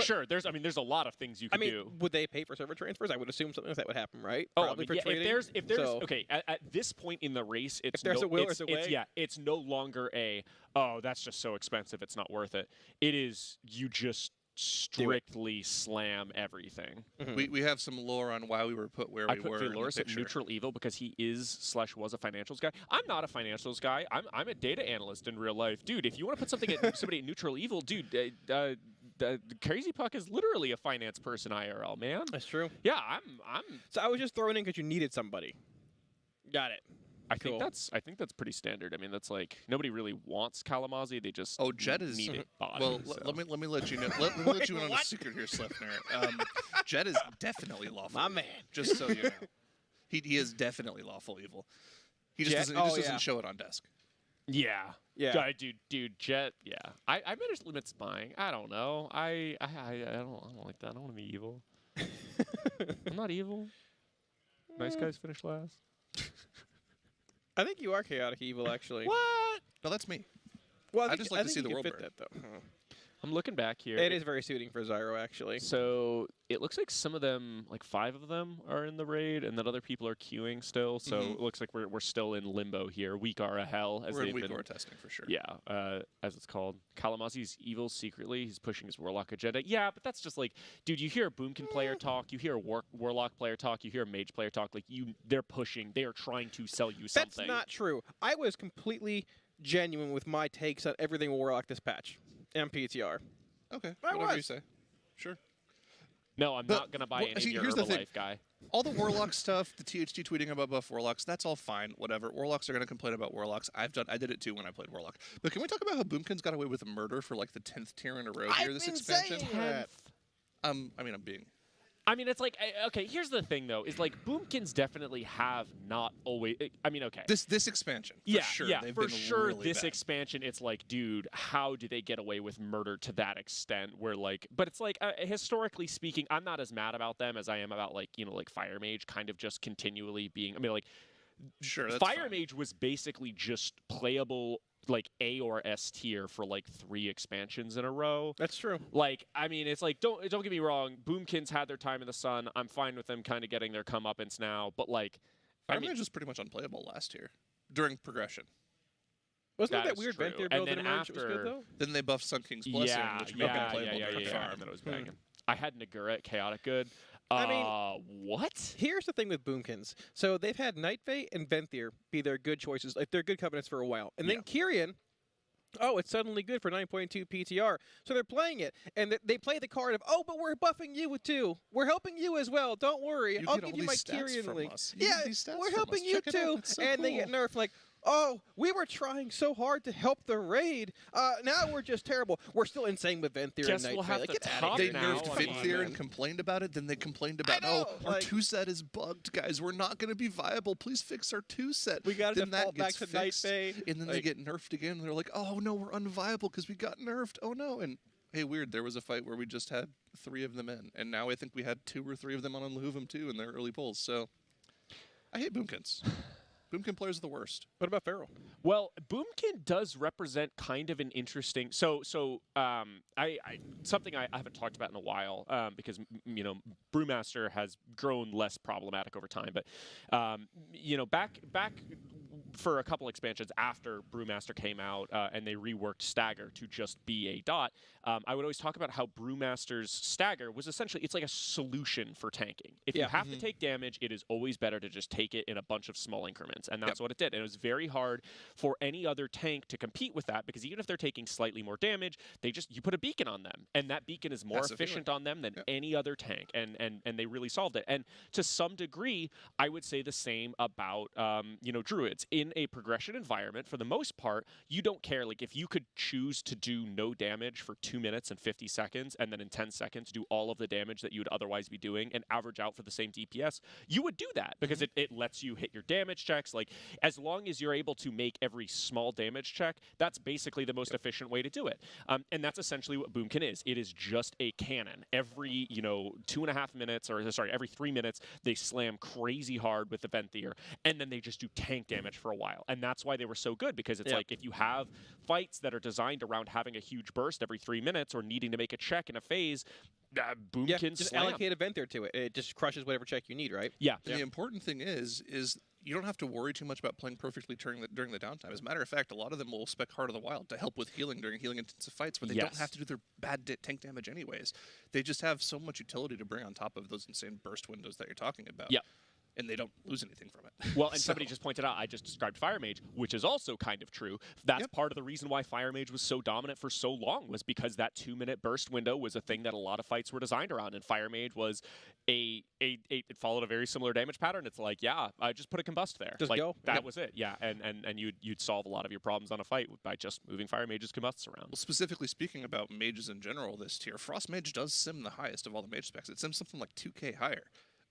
Speaker 7: Sure, there's a lot of things you
Speaker 14: I
Speaker 7: could
Speaker 14: mean,
Speaker 7: do.
Speaker 14: would they pay for server transfers? I would assume something like that would happen, right?
Speaker 7: Oh, I
Speaker 14: Probably
Speaker 7: mean,
Speaker 14: for
Speaker 7: yeah,
Speaker 14: trading.
Speaker 7: if there's
Speaker 14: So-
Speaker 7: okay, at this point in the race, it's
Speaker 14: If there's
Speaker 7: no,
Speaker 14: a will,
Speaker 7: it's,
Speaker 14: there's a way.
Speaker 7: it's no longer that's just so expensive, it's not worth it. It is you just strictly slam everything.
Speaker 20: We have some lore on why we were put where
Speaker 7: I
Speaker 20: we
Speaker 7: put
Speaker 20: were in the
Speaker 7: Veloris at
Speaker 20: picture.
Speaker 7: neutral evil because he is/was a financials guy. I'm not a financials guy. I'm a data analyst in real life, dude. If you want to put something at somebody at neutral evil, dude, Crazy Puck is literally a finance person IRL, man.
Speaker 14: That's true.
Speaker 7: Yeah, I'm.
Speaker 14: So I was just throwing in because you needed somebody. Got it.
Speaker 7: I think that's pretty standard. I mean, that's like nobody really wants Kalamazoo. They just
Speaker 20: Jet is
Speaker 7: need it bought.
Speaker 20: well.
Speaker 7: so.
Speaker 20: Let me let you know. Let me let you in on a secret here, Slefner. Jet is definitely lawful.
Speaker 14: My man.
Speaker 20: Just so you know, he is definitely lawful evil. He just
Speaker 14: Jet?
Speaker 20: doesn't.
Speaker 14: Oh,
Speaker 20: He just
Speaker 14: yeah.
Speaker 20: doesn't show it on desk.
Speaker 7: Yeah.
Speaker 14: Yeah.
Speaker 7: God, dude, Jet. Yeah. I managed limit spying. I don't know. I don't like that. I don't want to be evil. I'm not evil. Nice guys finish last.
Speaker 14: I think you are chaotic evil, actually.
Speaker 7: What?
Speaker 20: No, that's me.
Speaker 14: Well,
Speaker 20: I just like to
Speaker 14: think
Speaker 20: see the
Speaker 14: you
Speaker 20: world
Speaker 14: can fit
Speaker 20: burn.
Speaker 14: that, though.
Speaker 7: I'm looking back here.
Speaker 14: It is very suiting for Zyro, actually.
Speaker 7: So it looks like some of them, like 5 of them, are in the raid, and then other people are queuing still. So it looks like we're still in limbo here. Weak Aura Hell, as
Speaker 20: We're in
Speaker 7: they've
Speaker 20: weak
Speaker 7: been
Speaker 20: aura testing for sure.
Speaker 7: Yeah, as it's called. Kalamazi's evil secretly. He's pushing his Warlock agenda. Yeah, but that's just like, dude, you hear a Boomkin player talk, you hear a Warlock player talk, you hear a Mage player talk. Like, they're pushing, they are trying to sell you something.
Speaker 14: That's not true. I was completely genuine with my takes on everything Warlock this patch and PTR.
Speaker 20: Okay,
Speaker 14: I
Speaker 20: whatever you
Speaker 14: was.
Speaker 20: say. Sure.
Speaker 7: No, I'm not going to buy
Speaker 20: well,
Speaker 7: any of
Speaker 20: see,
Speaker 7: your
Speaker 20: here's the thing.
Speaker 7: Herbalife guy.
Speaker 20: All the Warlock stuff, the THT tweeting about buff Warlocks, that's all fine. Whatever. Warlocks are going to complain about Warlocks. I did it too when I played Warlock. But can we talk about how Boomkin's got away with murder for like the 10th tier in a row here this expansion? I mean, I'm being.
Speaker 7: I mean, it's like, okay, here's the thing, though, is like, Boomkins definitely have not always, I mean, okay.
Speaker 20: This expansion, for
Speaker 7: yeah,
Speaker 20: sure.
Speaker 7: Yeah,
Speaker 20: They've
Speaker 7: for
Speaker 20: been
Speaker 7: sure,
Speaker 20: really
Speaker 7: this
Speaker 20: bad.
Speaker 7: expansion, it's like, dude, how do they get away with murder to that extent? Where, like, but it's like, historically speaking, I'm not as mad about them as I am about, like, like Fire Mage kind of just continually being, I mean, like,
Speaker 20: sure, that's
Speaker 7: Fire
Speaker 20: fine.
Speaker 7: Mage was basically just playable, like, A or S tier for like 3 expansions in a row.
Speaker 14: That's true.
Speaker 7: Like, I mean, it's like, don't get me wrong, Boomkins had their time in the sun. I'm fine with them kind of getting their comeuppance now, but like,
Speaker 20: Fire Mage was pretty much unplayable last year during progression.
Speaker 14: Wasn't
Speaker 7: That
Speaker 14: that
Speaker 7: is
Speaker 14: weird
Speaker 7: true.
Speaker 14: Vent Theory
Speaker 7: And
Speaker 14: build
Speaker 7: then
Speaker 14: that emerged? It was good,
Speaker 7: after-
Speaker 14: though?
Speaker 20: Then they buffed Sun King's Blessing, which made it unplayable during the farm.
Speaker 7: That was banging. I had Nagura at Chaotic Good.
Speaker 14: I mean,
Speaker 7: what?
Speaker 14: Here's the thing with Boomkins. So they've had Night Fae and Venthyr be their good choices, like they're good covenants for a while. And then Kyrian, it's suddenly good for 9.2 PTR. So they're playing it, and they play the card of, but we're buffing you with 2. We're helping you as well. Don't worry.
Speaker 20: You
Speaker 14: I'll
Speaker 20: get all
Speaker 14: give you my
Speaker 20: these stats
Speaker 14: Kyrian
Speaker 20: from
Speaker 14: link.
Speaker 20: us. You
Speaker 14: Yeah,
Speaker 20: get these stats
Speaker 14: we're
Speaker 20: from
Speaker 14: helping
Speaker 20: us.
Speaker 14: you
Speaker 20: Check it out.
Speaker 14: too.
Speaker 20: That's so
Speaker 14: And they get
Speaker 20: cool.
Speaker 14: nerfed like, we were trying so hard to help the raid. Now we're just terrible. We're still insane with Venthyr and
Speaker 7: Guess
Speaker 14: Night
Speaker 7: we'll
Speaker 14: Fae.
Speaker 7: have
Speaker 14: Like,
Speaker 7: to
Speaker 14: get outta
Speaker 7: top
Speaker 14: here.
Speaker 20: They
Speaker 7: now,
Speaker 20: nerfed
Speaker 7: I mean,
Speaker 20: Venthyr and complained about it. Then they complained about, our
Speaker 14: like-
Speaker 20: 2-set is bugged, guys. We're not going to be viable. Please fix our 2-set.
Speaker 14: We got to
Speaker 20: then that
Speaker 14: default back
Speaker 20: gets
Speaker 14: to Night
Speaker 20: fixed,
Speaker 14: Fae.
Speaker 20: and then they
Speaker 14: Like-
Speaker 20: get nerfed again. And they're like, oh no, we're unviable because we got nerfed. Oh no. And hey, weird. There was a fight where we just had 3 of them in, and now I think we had 2 or 3 of them on Lahuvim too in their early polls. So I hate Boomkins. Boomkin players are the worst.
Speaker 14: What about Feral?
Speaker 7: Well, Boomkin does represent kind of an interesting. So I something I haven't talked about in a while because Brewmaster has grown less problematic over time. But back for a couple expansions after Brewmaster came out and they reworked Stagger to just be a dot, I would always talk about how Brewmaster's Stagger was essentially, it's like a solution for tanking. If you have to take damage, it is always better to just take it in a bunch of small increments, and that's what it did. And it was very hard for any other tank to compete with that, because even if they're taking slightly more damage, you put a beacon on them, and that beacon is more efficient on them than any other tank, and they really solved it. And to some degree, I would say the same about Druids. In a progression environment, for the most part, you don't care. Like, if you could choose to do no damage for 2 minutes and 50 seconds, and then in 10 seconds do all of the damage that you would otherwise be doing and average out for the same DPS, you would do that, because it lets you hit your damage checks. Like, as long as you're able to make every small damage check, that's basically the most efficient way to do it. And that's essentially what Boomkin is. It is just a cannon. Every 2.5 minutes, or sorry, every 3 minutes, they slam crazy hard with the Venthyr, and then they just do tank damage for a while. And that's why they were so good, because it's like, if you have fights that are designed around having a huge burst every 3 minutes or needing to make a check in a phase, Boomkin
Speaker 14: just
Speaker 7: slam.
Speaker 14: allocate a Venthyr to it. It just crushes whatever check you need, right?
Speaker 20: And the important thing is you don't have to worry too much about playing perfectly during the downtime. As a matter of fact, a lot of them will spec Heart of the Wild to help with healing during healing-intensive fights, but they don't have to do their bad tank damage anyways. They just have so much utility to bring on top of those insane burst windows that you're talking about. And they don't lose anything from it.
Speaker 7: Well, and somebody just pointed out, I just described Fire Mage, which is also kind of true. That's part of the reason why Fire Mage was so dominant for so long, was because that 2-minute burst window was a thing that a lot of fights were designed around, and Fire Mage was it followed a very similar damage pattern. It's like, I just put a combust there.
Speaker 14: Just
Speaker 7: like,
Speaker 14: go.
Speaker 7: That was it. Yeah, and you'd solve a lot of your problems on a fight by just moving Fire Mage's combusts around.
Speaker 20: Well, specifically speaking about mages in general this tier, Frost Mage does sim the highest of all the mage specs. It sims something like 2k higher.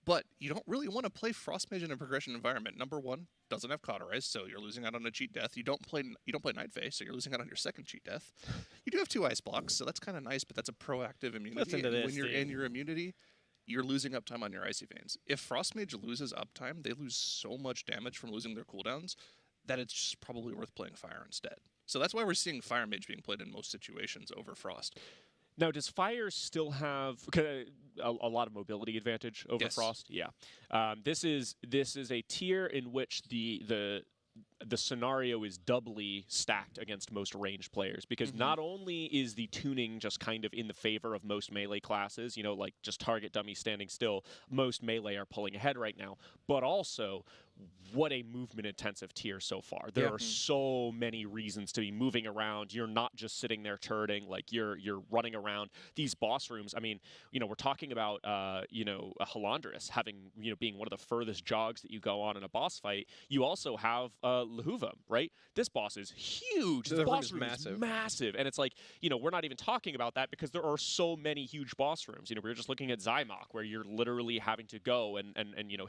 Speaker 20: But you don't really want to play Frost Mage in a progression environment. Number one, doesn't have Cauterize, so you're losing out on a cheat death. You don't play Night Fae, so you're losing out on your second cheat death. You do have 2 ice blocks, so that's kind of nice, but that's a proactive immunity. And when you're in your immunity, you're losing uptime on your Icy Veins. If Frost Mage loses uptime, they lose so much damage from losing their cooldowns that it's just probably worth playing Fire instead. So that's why we're seeing Fire Mage being played in most situations over Frost.
Speaker 7: Now, does Fire still have a lot of mobility advantage over Frost? Yeah. This is a tier in which the scenario is doubly stacked against most ranged players, because not only is the tuning just kind of in the favor of most melee classes, like just target dummy standing still, most melee are pulling ahead right now, but also what a movement-intensive tier so far. There are so many reasons to be moving around. You're not just sitting there turreting, like you're running around. These boss rooms, I mean, we're talking about, a Halandris having, being one of the furthest jogs that you go on in a boss fight. You also have Lehuvam, right? This boss is huge. The boss room is massive. And it's like, we're not even talking about that because there are so many huge boss rooms. We were just looking at Zymok, where you're literally having to go and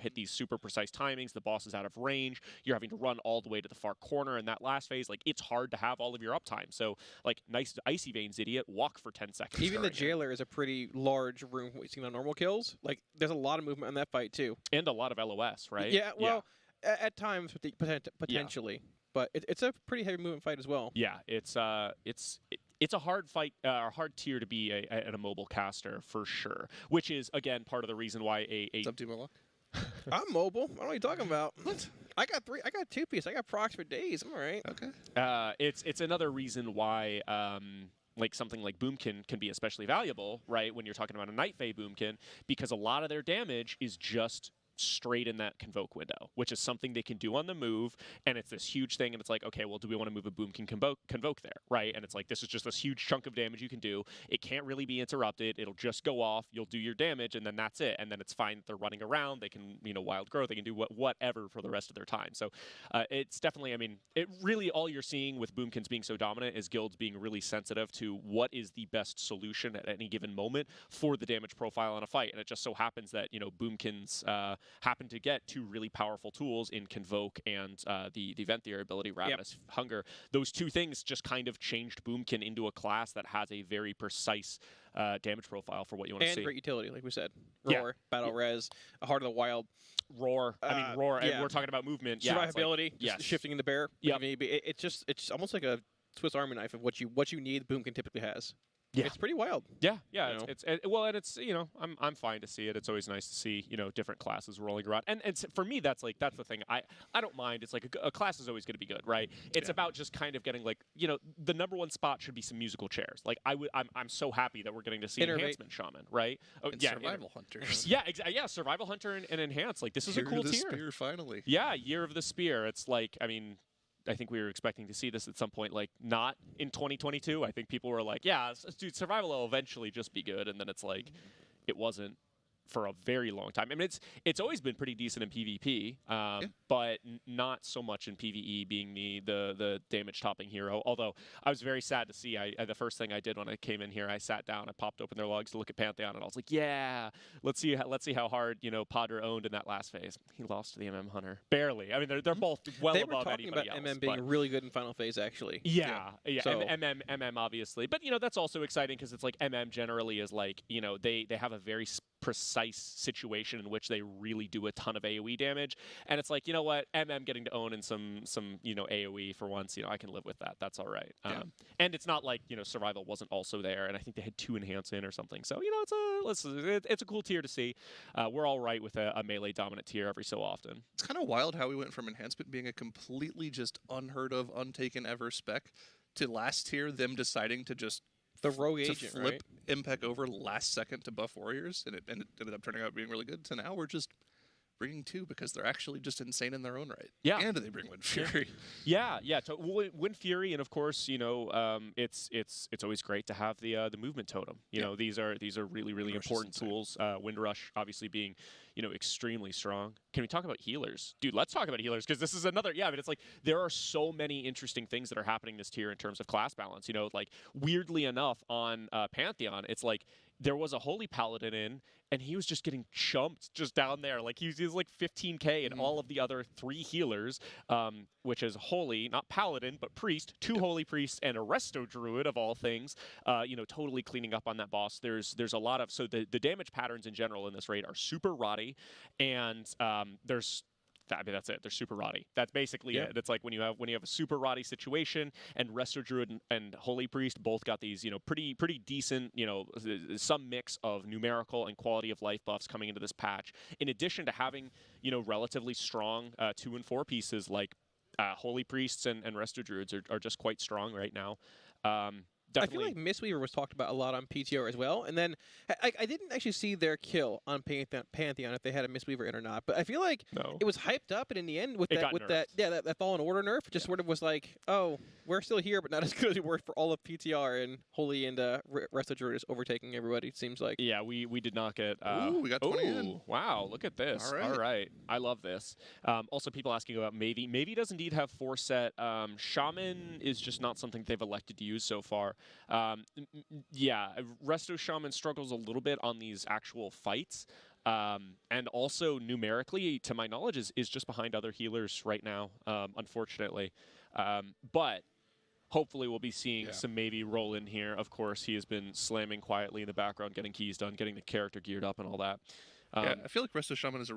Speaker 7: hit these super precise timings. The boss is out of range. You're having to run all the way to the far corner in that last phase. Like, it's hard to have all of your uptime. So, like, nice Icy Veins idiot, walk for 10 seconds.
Speaker 14: Even the Jailer is a pretty large room we've seen on normal kills. Like, there's a lot of movement in that fight, too.
Speaker 7: And a lot of LOS, right?
Speaker 14: Yeah, well, at times, potentially. But it's a pretty heavy movement fight as well.
Speaker 7: Yeah, it's a hard fight, a hard tier to be a mobile caster for sure. Which is, again, part of the reason why
Speaker 20: What's up, T-Moloch?
Speaker 14: I'm mobile. I don't know what you're talking about. What? I got 2-piece. I got procs for days. I'm all right.
Speaker 20: Okay.
Speaker 7: It's another reason why like something like Boomkin can be especially valuable, right? When you're talking about a Night Fae Boomkin, because a lot of their damage is just straight in that Convoke window, which is something they can do on the move, and it's this huge thing, and it's like, okay, well, do we want to move a Boomkin Convoke there, right? And it's like, this is just this huge chunk of damage you can do. It can't really be interrupted. It'll just go off. You'll do your damage, and then that's it. And then it's fine that they're running around. They can, wild growth. They can do whatever for the rest of their time. So it's definitely, it really, all you're seeing with Boomkins being so dominant is guilds being really sensitive to what is the best solution at any given moment for the damage profile in a fight. And it just so happens that, Boomkins happen to get 2 really powerful tools in Convoke and the Venthyr ability, Ravenous Hunger. Those 2 things just kind of changed Boomkin into a class that has a very precise damage profile for what you want to see.
Speaker 14: And great utility, like we said. Roar, Battle Res, Heart of the Wild.
Speaker 7: Roar. Roar. And we're talking about movement.
Speaker 14: Survivability,
Speaker 7: like,
Speaker 14: shifting in the bear. It's almost like a Swiss Army knife of what you need, Boomkin typically has.
Speaker 7: Yeah.
Speaker 14: It's pretty wild.
Speaker 7: Yeah,
Speaker 14: You know?
Speaker 7: well, and it's I'm fine to see it. It's always nice to see different classes rolling around, and for me that's the thing. I don't mind. It's like a class is always going to be good, right? It's about just kind of getting the number one spot should be some musical chairs. Like I'm so happy that we're getting to see Enhancement Shaman, right? Oh,
Speaker 20: And
Speaker 7: yeah,
Speaker 20: Survival Hunters.
Speaker 7: Yeah, exactly. Yeah, Survival Hunter and Enhance. Like this is a cool
Speaker 20: Year of the
Speaker 7: tier.
Speaker 20: Spear, finally.
Speaker 7: Yeah, Year of the Spear. It's like I think we were expecting to see this at some point, like not in 2022. I think people were like, yeah, dude, Survival will eventually just be good. And then it's like, it wasn't for a very long time. I mean, it's always been pretty decent in PvP, but not so much in PvE, being the damage topping hero. Although I was very sad to see. The first thing I did when I came in here, I sat down, I popped open their logs to look at Pantheon, and I was like, yeah, let's see how hard Padre owned in that last phase. He lost to the MM Hunter barely. I mean, they're both well
Speaker 14: they
Speaker 7: above
Speaker 14: were talking
Speaker 7: anybody
Speaker 14: about
Speaker 7: else.
Speaker 14: MM being really good in final phase, actually.
Speaker 7: Yeah.
Speaker 14: So,
Speaker 7: MM obviously, but that's also exciting because it's like MM generally is like they have a very precise situation in which they really do a ton of AoE damage, and it's like, you know what, MM getting to own in some AoE for once, I can live with that. That's all right. And it's not like Survival wasn't also there, and I think they had 2 enhance in or something. So it's a cool tier to see. We're all right with a melee dominant tier every so often.
Speaker 20: It's kind of wild how we went from Enhancement being a completely just unheard of, untaken ever spec to last tier them deciding to just
Speaker 14: the rogue
Speaker 20: to
Speaker 14: agent,
Speaker 20: flip
Speaker 14: right?
Speaker 20: Impact over last second to buff warriors, and it ended up turning out being really good. So now we're just bringing 2 because they're actually just insane in their own right.
Speaker 7: Yeah,
Speaker 20: and they bring Wind Fury.
Speaker 7: Yeah. Wind Fury, and of course, it's always great to have the movement totem. These are really important tools. Wind Rush obviously being extremely strong. Can we talk about healers? Dude, let's talk about healers, because this is another, but it's like there are so many interesting things that are happening this tier in terms of class balance. Like weirdly enough on Pantheon, it's like there was a Holy Paladin in, and he was just getting chumped just down there. Like he was like 15k, and all of the other 3 healers, which is Holy, not Paladin, but Priest, 2 Holy Priests, and a Resto Druid of all things, totally cleaning up on that boss. There's a lot of, so the damage patterns in general in this raid are super rotty, and that's it. They're super rotty. That's basically it. It's like when you have a super rotty situation, and Resto Druid and Holy Priest both got these pretty decent some mix of numerical and quality of life buffs coming into this patch. In addition to having relatively strong 2 and 4 pieces like Holy Priests and Resto Druids are just quite strong right now.
Speaker 14: I feel like Mistweaver was talked about a lot on PTR as well, and then I didn't actually see their kill on Pantheon if they had a Mistweaver in or not, but I feel like it was hyped up, and in the end with that Fallen Order nerf, just sort of was like, oh, we're still here, but not as good as we were for all of PTR, and Holy and Resto Druid is overtaking everybody, it seems like.
Speaker 7: Yeah, we did not get...
Speaker 20: Ooh, we got 20 in.
Speaker 7: Wow, look at this. All right. I love this. Also, people asking about Mavie. Mavie does indeed have 4 set. Shaman is just not something they've elected to use so far. Resto Shaman struggles a little bit on these actual fights. And also numerically, to my knowledge, is just behind other healers right now, unfortunately. But hopefully we'll be seeing some maybe roll in here. Of course, he has been slamming quietly in the background, getting keys done, getting the character geared up and all that.
Speaker 20: I feel like Resto Shaman is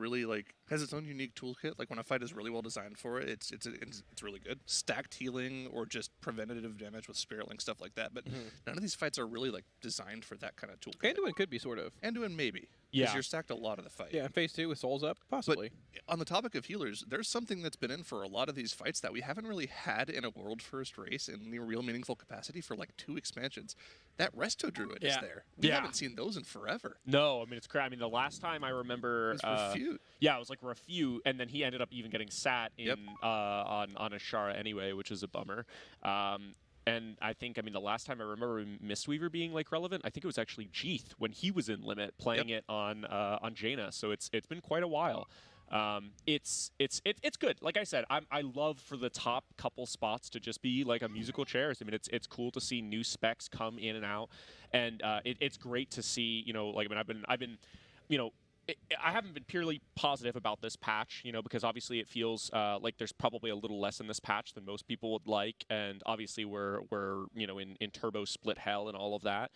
Speaker 20: has its own unique toolkit. Like when a fight is really well designed for it, it's really good. Stacked healing or just preventative damage with Spirit Link, stuff like that. But none of these fights are really designed for that kind of toolkit.
Speaker 14: Anduin could be sort of.
Speaker 20: Anduin maybe.
Speaker 7: Yeah.
Speaker 20: Because you're stacked a lot of the fight.
Speaker 14: Yeah, phase 2 with Souls Up, possibly.
Speaker 20: But on the topic of healers, there's something that's been in for a lot of these fights that we haven't really had in a world first race in the real meaningful capacity for 2 expansions. That Resto Druid is there. We haven't seen those in forever.
Speaker 7: No, I mean, it's crazy. I mean, the last time I remember...
Speaker 20: It was Refute.
Speaker 7: Yeah, it was like Refute, and then he ended up even getting sat in on Ashara anyway, which is a bummer. And I think, the last time I remember Mistweaver being relevant, I think it was actually Jeeth when he was in Limit playing it on Jaina. So it's been quite a while. It's good. Like I said, I love for the top couple spots to just be like a musical chairs. I mean, it's cool to see new specs come in and out, and it's great to see. I've been I haven't been purely positive about this patch, because obviously it feels like there's probably a little less in this patch than most people would like, and obviously we're in turbo split hell and all of that.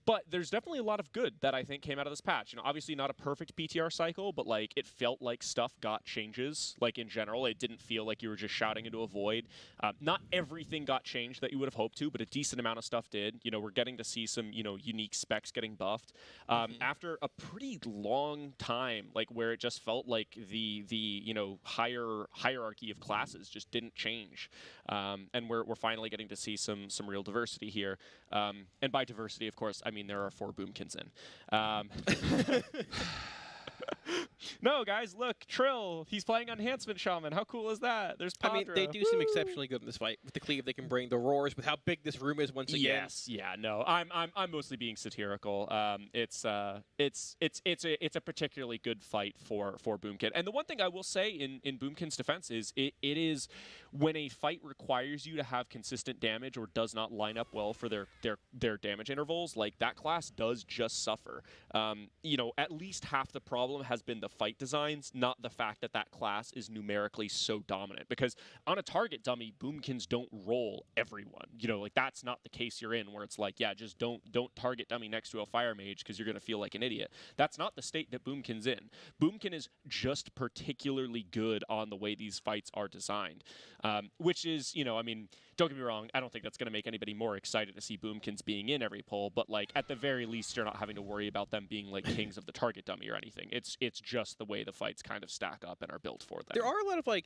Speaker 7: But there's definitely a lot of good that I think came out of this patch. You know, obviously not a perfect PTR cycle, but like it felt like stuff got changes. Like in general, it didn't feel like you were just shouting into a void. Not everything got changed that you would have hoped to, but a decent amount of stuff did. You know, we're getting to see some, you know, unique specs getting buffed. After a pretty long time, like where it just felt like the you know, hierarchy of classes just didn't change. And we're finally getting to see some real diversity here. And by diversity, of course, I mean there are 4 Boomkins in. No, guys, look, Trill. He's playing Enhancement Shaman. How cool is that? There's Padra.
Speaker 14: I mean, they do seem exceptionally good in this fight with the cleave they can bring, the roars, with how big this room is once again.
Speaker 7: Yes, yeah, no, I'm mostly being satirical. It's a particularly good fight for Boomkin. And the one thing I will say in Boomkin's defense is it is when a fight requires you to have consistent damage or does not line up well for their damage intervals, like that class does just suffer. You know, at least half the problem has been the fight designs, not the fact that that class is numerically so dominant. Because on a target dummy, Boomkins don't roll everyone. You know, like that's not the case you're in, where it's like, yeah, just don't target dummy next to a fire mage because you're gonna feel like an idiot. That's not the state that Boomkin's in. Boomkin is just particularly good on the way these fights are designed, which is, you know, I mean, don't get me wrong, I don't think that's gonna make anybody more excited to see Boomkins being in every poll, but like at the very least, you're not having to worry about them being like kings of the target dummy or anything. It's just the way the fights kind of stack up and are built for them.
Speaker 14: There are a lot of like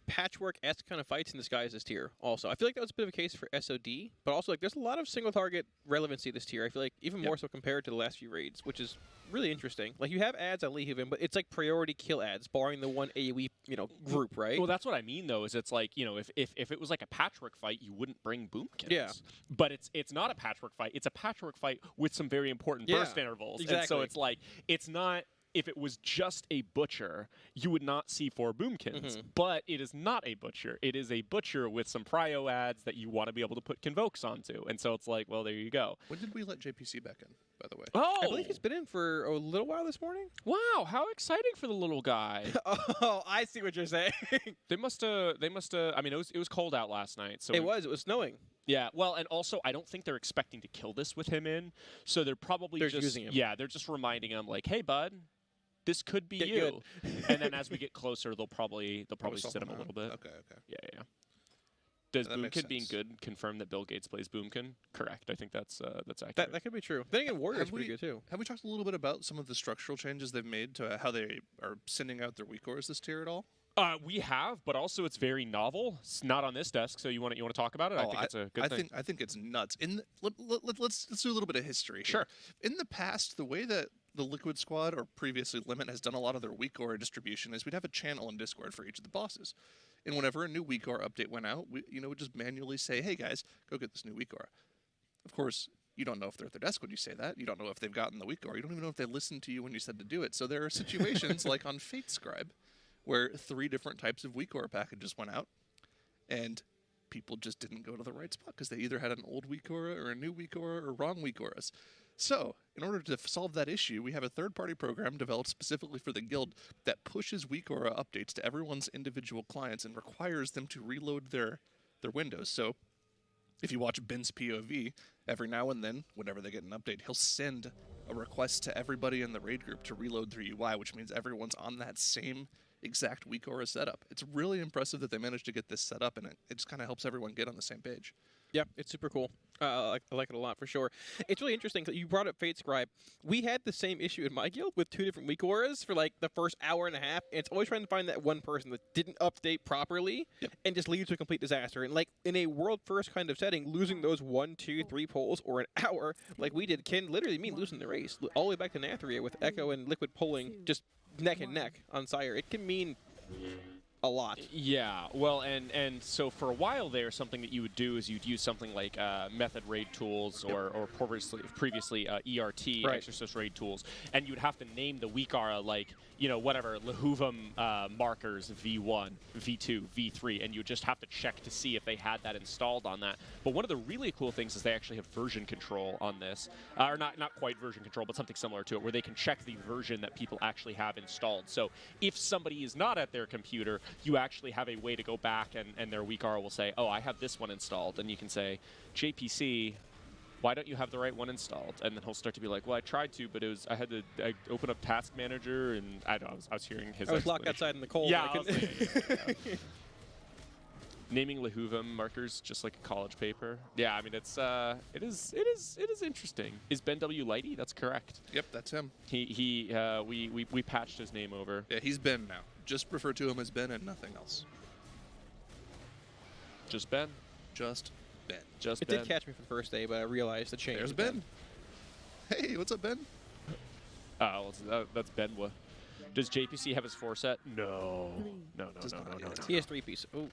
Speaker 14: patchwork-esque kind of fights in this guy's tier also. I feel like that was a bit of a case for SOD, but also like there's a lot of single target relevancy this tier. I feel like even more so compared to the last few raids, which is really interesting. Like you have ads on Lehaven, but it's like priority kill ads, barring the one AoE, you know, group, right?
Speaker 7: Well, that's what I mean though, is it's like, you know, if it was like a patchwork fight, you wouldn't bring Boomkins.
Speaker 14: Yeah.
Speaker 7: But it's not a patchwork fight. It's a patchwork fight with some very important burst intervals.
Speaker 14: Exactly.
Speaker 7: And so it's like, it's not. If it was just a butcher, you would not see 4 Boomkins. But it is not a butcher. It is a butcher with some prio ads that you want to be able to put convokes onto. And so it's like, well, there you go.
Speaker 20: When did we let JPC back in, by the way?
Speaker 7: Oh!
Speaker 14: I believe he's been in for a little while this morning.
Speaker 7: Wow, how exciting for the little guy.
Speaker 14: Oh, I see what you're saying.
Speaker 7: They must have, I mean, it was cold out last night. So
Speaker 14: it was snowing.
Speaker 7: Yeah, well, and also I don't think they're expecting to kill this with him in. So they're probably
Speaker 14: just using him.
Speaker 7: Yeah, they're just reminding him like, hey, bud, this could be you. And then as we get closer, they'll probably sit him a little bit.
Speaker 20: Okay.
Speaker 7: Yeah. Does
Speaker 20: That makes
Speaker 7: Boomkin being good confirm that Bill Gates plays Boomkin? Correct. I think that's accurate.
Speaker 14: That could be true. Then again, Warrior's pretty good too.
Speaker 20: Have we talked a little bit about some of the structural changes they've made to how they are sending out their weak auras this tier at all?
Speaker 7: We have, but also it's very novel. It's not on this desk, so you want to talk about it? I think it's a good thing.
Speaker 20: I think it's nuts. Let's do a little bit of history here.
Speaker 7: Sure.
Speaker 20: In the past, the way that the Liquid Squad, or previously Limit, has done a lot of their weak aura distribution is we'd have a channel in Discord for each of the bosses. And whenever a new weak aura update went out, we would just manually say, hey guys, go get this new weak aura. Of course, you don't know if they're at their desk when you say that. You don't know if they've gotten the weak aura. You don't even know if they listened to you when you said to do it. So there are situations like on Fate Scribe where 3 different types of weak aura packages went out, and people just didn't go to the right spot because they either had an old weak aura or a new weak aura or wrong weak auras. So, in order to solve that issue, we have a third-party program developed specifically for the guild that pushes weak aura updates to everyone's individual clients and requires them to reload their windows. So, if you watch Ben's POV, every now and then, whenever they get an update, he'll send a request to everybody in the raid group to reload their UI, which means everyone's on that same exact weak aura setup. It's really impressive that they managed to get this set up, and it just kind of helps everyone get on the same page.
Speaker 14: Yeah, it's super cool. I like it a lot for sure. It's really interesting. You brought up Fate Scribe. We had the same issue in my guild with 2 different weak auras for like the first hour and a half. And it's always trying to find that one person that didn't update properly and just leads to a complete disaster. And like in a world first kind of setting, losing those 1, 2, 3 polls or an hour like we did can literally mean losing the race all the way back to Nathria with Echo and Liquid pulling just neck and neck on Sire. It can mean a lot. Yeah, well, and so for a while there, something that you would do is you'd use something like method raid tools or previously ERT, Exorcist raid tools, and you'd have to name the weak aura like, you know, whatever, Lehuvum markers V1, V2, V3, and you just have to check to see if they had that installed on that. But one of the really cool things is they actually have version control on this, or not quite version control, but something similar to it, where they can check the version that people actually have installed. So if somebody is not at their computer, you actually have a way to go back and their weak aura will say, oh, I have this one installed. And you can say, JPC,
Speaker 7: why don't you have the right one installed? And then he'll start to be like, well, I tried to, but I had to open up Task Manager, and I don't know, I was hearing his.
Speaker 14: I was locked outside in the cold.
Speaker 7: Yeah. Naming Lehuvim markers just like a college paper. Yeah, I mean it is interesting. Is Ben W Lighty? That's correct.
Speaker 20: Yep, that's him.
Speaker 7: We patched his name over.
Speaker 20: Yeah, he's Ben now. Just refer to him as Ben and nothing else.
Speaker 7: Just Ben.
Speaker 20: Just Ben.
Speaker 7: Just
Speaker 14: it
Speaker 7: Ben.
Speaker 14: did catch me for the first day, but I realized the change.
Speaker 20: There's Ben. Hey, what's up, Ben?
Speaker 7: Oh, that's Benwa. Does JPC have his 4-set? No. No.
Speaker 14: He has 3-piece. Oh.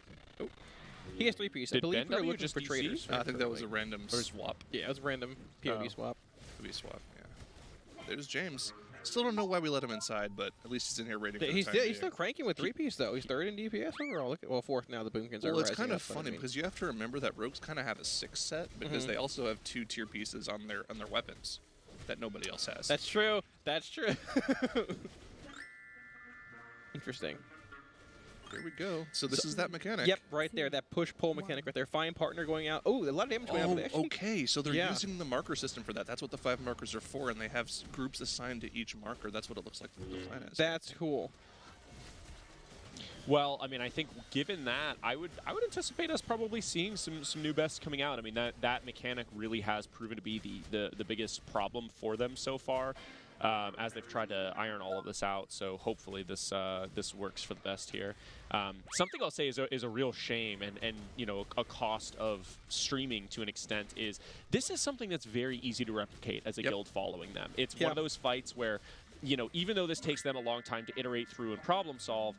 Speaker 14: He has 3-piece. I
Speaker 7: Did
Speaker 14: believe
Speaker 7: Ben
Speaker 14: we're
Speaker 7: W
Speaker 14: looking
Speaker 7: just
Speaker 14: for
Speaker 7: DC?
Speaker 14: traders.
Speaker 20: I think that was a random swap.
Speaker 14: Yeah, it was a random POV
Speaker 20: Oh.
Speaker 14: swap.
Speaker 20: POV swap, yeah. There's James. Still don't know why we let him inside, but at least he's in here rating for the
Speaker 14: He's
Speaker 20: time
Speaker 14: still,
Speaker 20: being.
Speaker 14: he's still cranking with 3-piece, though. He's 3rd in DPS overall. Look at, well, 4th now. The Boomkins are
Speaker 20: Well, it's
Speaker 14: rising
Speaker 20: kind of
Speaker 14: up, but I
Speaker 20: funny
Speaker 14: mean-
Speaker 20: because you have to remember that rogues kind of have a 6 set because
Speaker 14: Mhm.
Speaker 20: they also have 2 tier pieces on their weapons that nobody else has.
Speaker 14: That's true. That's true. Interesting.
Speaker 20: Here we go. So this is that mechanic.
Speaker 14: Yep, right there. That push-pull mechanic right there. Fine partner going out. Oh, a lot of damage going out.
Speaker 20: Oh,
Speaker 14: But actually,
Speaker 20: okay. So they're
Speaker 14: Yeah.
Speaker 20: using the marker system for that. That's what the 5 markers are for, and they have groups assigned to each marker. That's what it looks like the plan is.
Speaker 14: That's cool.
Speaker 7: Well, I mean, I think given that, I would anticipate us probably seeing some new bests coming out. I mean, that mechanic really has proven to be the biggest problem for them so far, as they've tried to iron all of this out. So hopefully this works for the best here. Something I'll say is a real shame and you know, a cost of streaming to an extent is this is something that's very easy to replicate as a guild following them. It's one of those fights where, you know, even though this takes them a long time to iterate through and problem solve,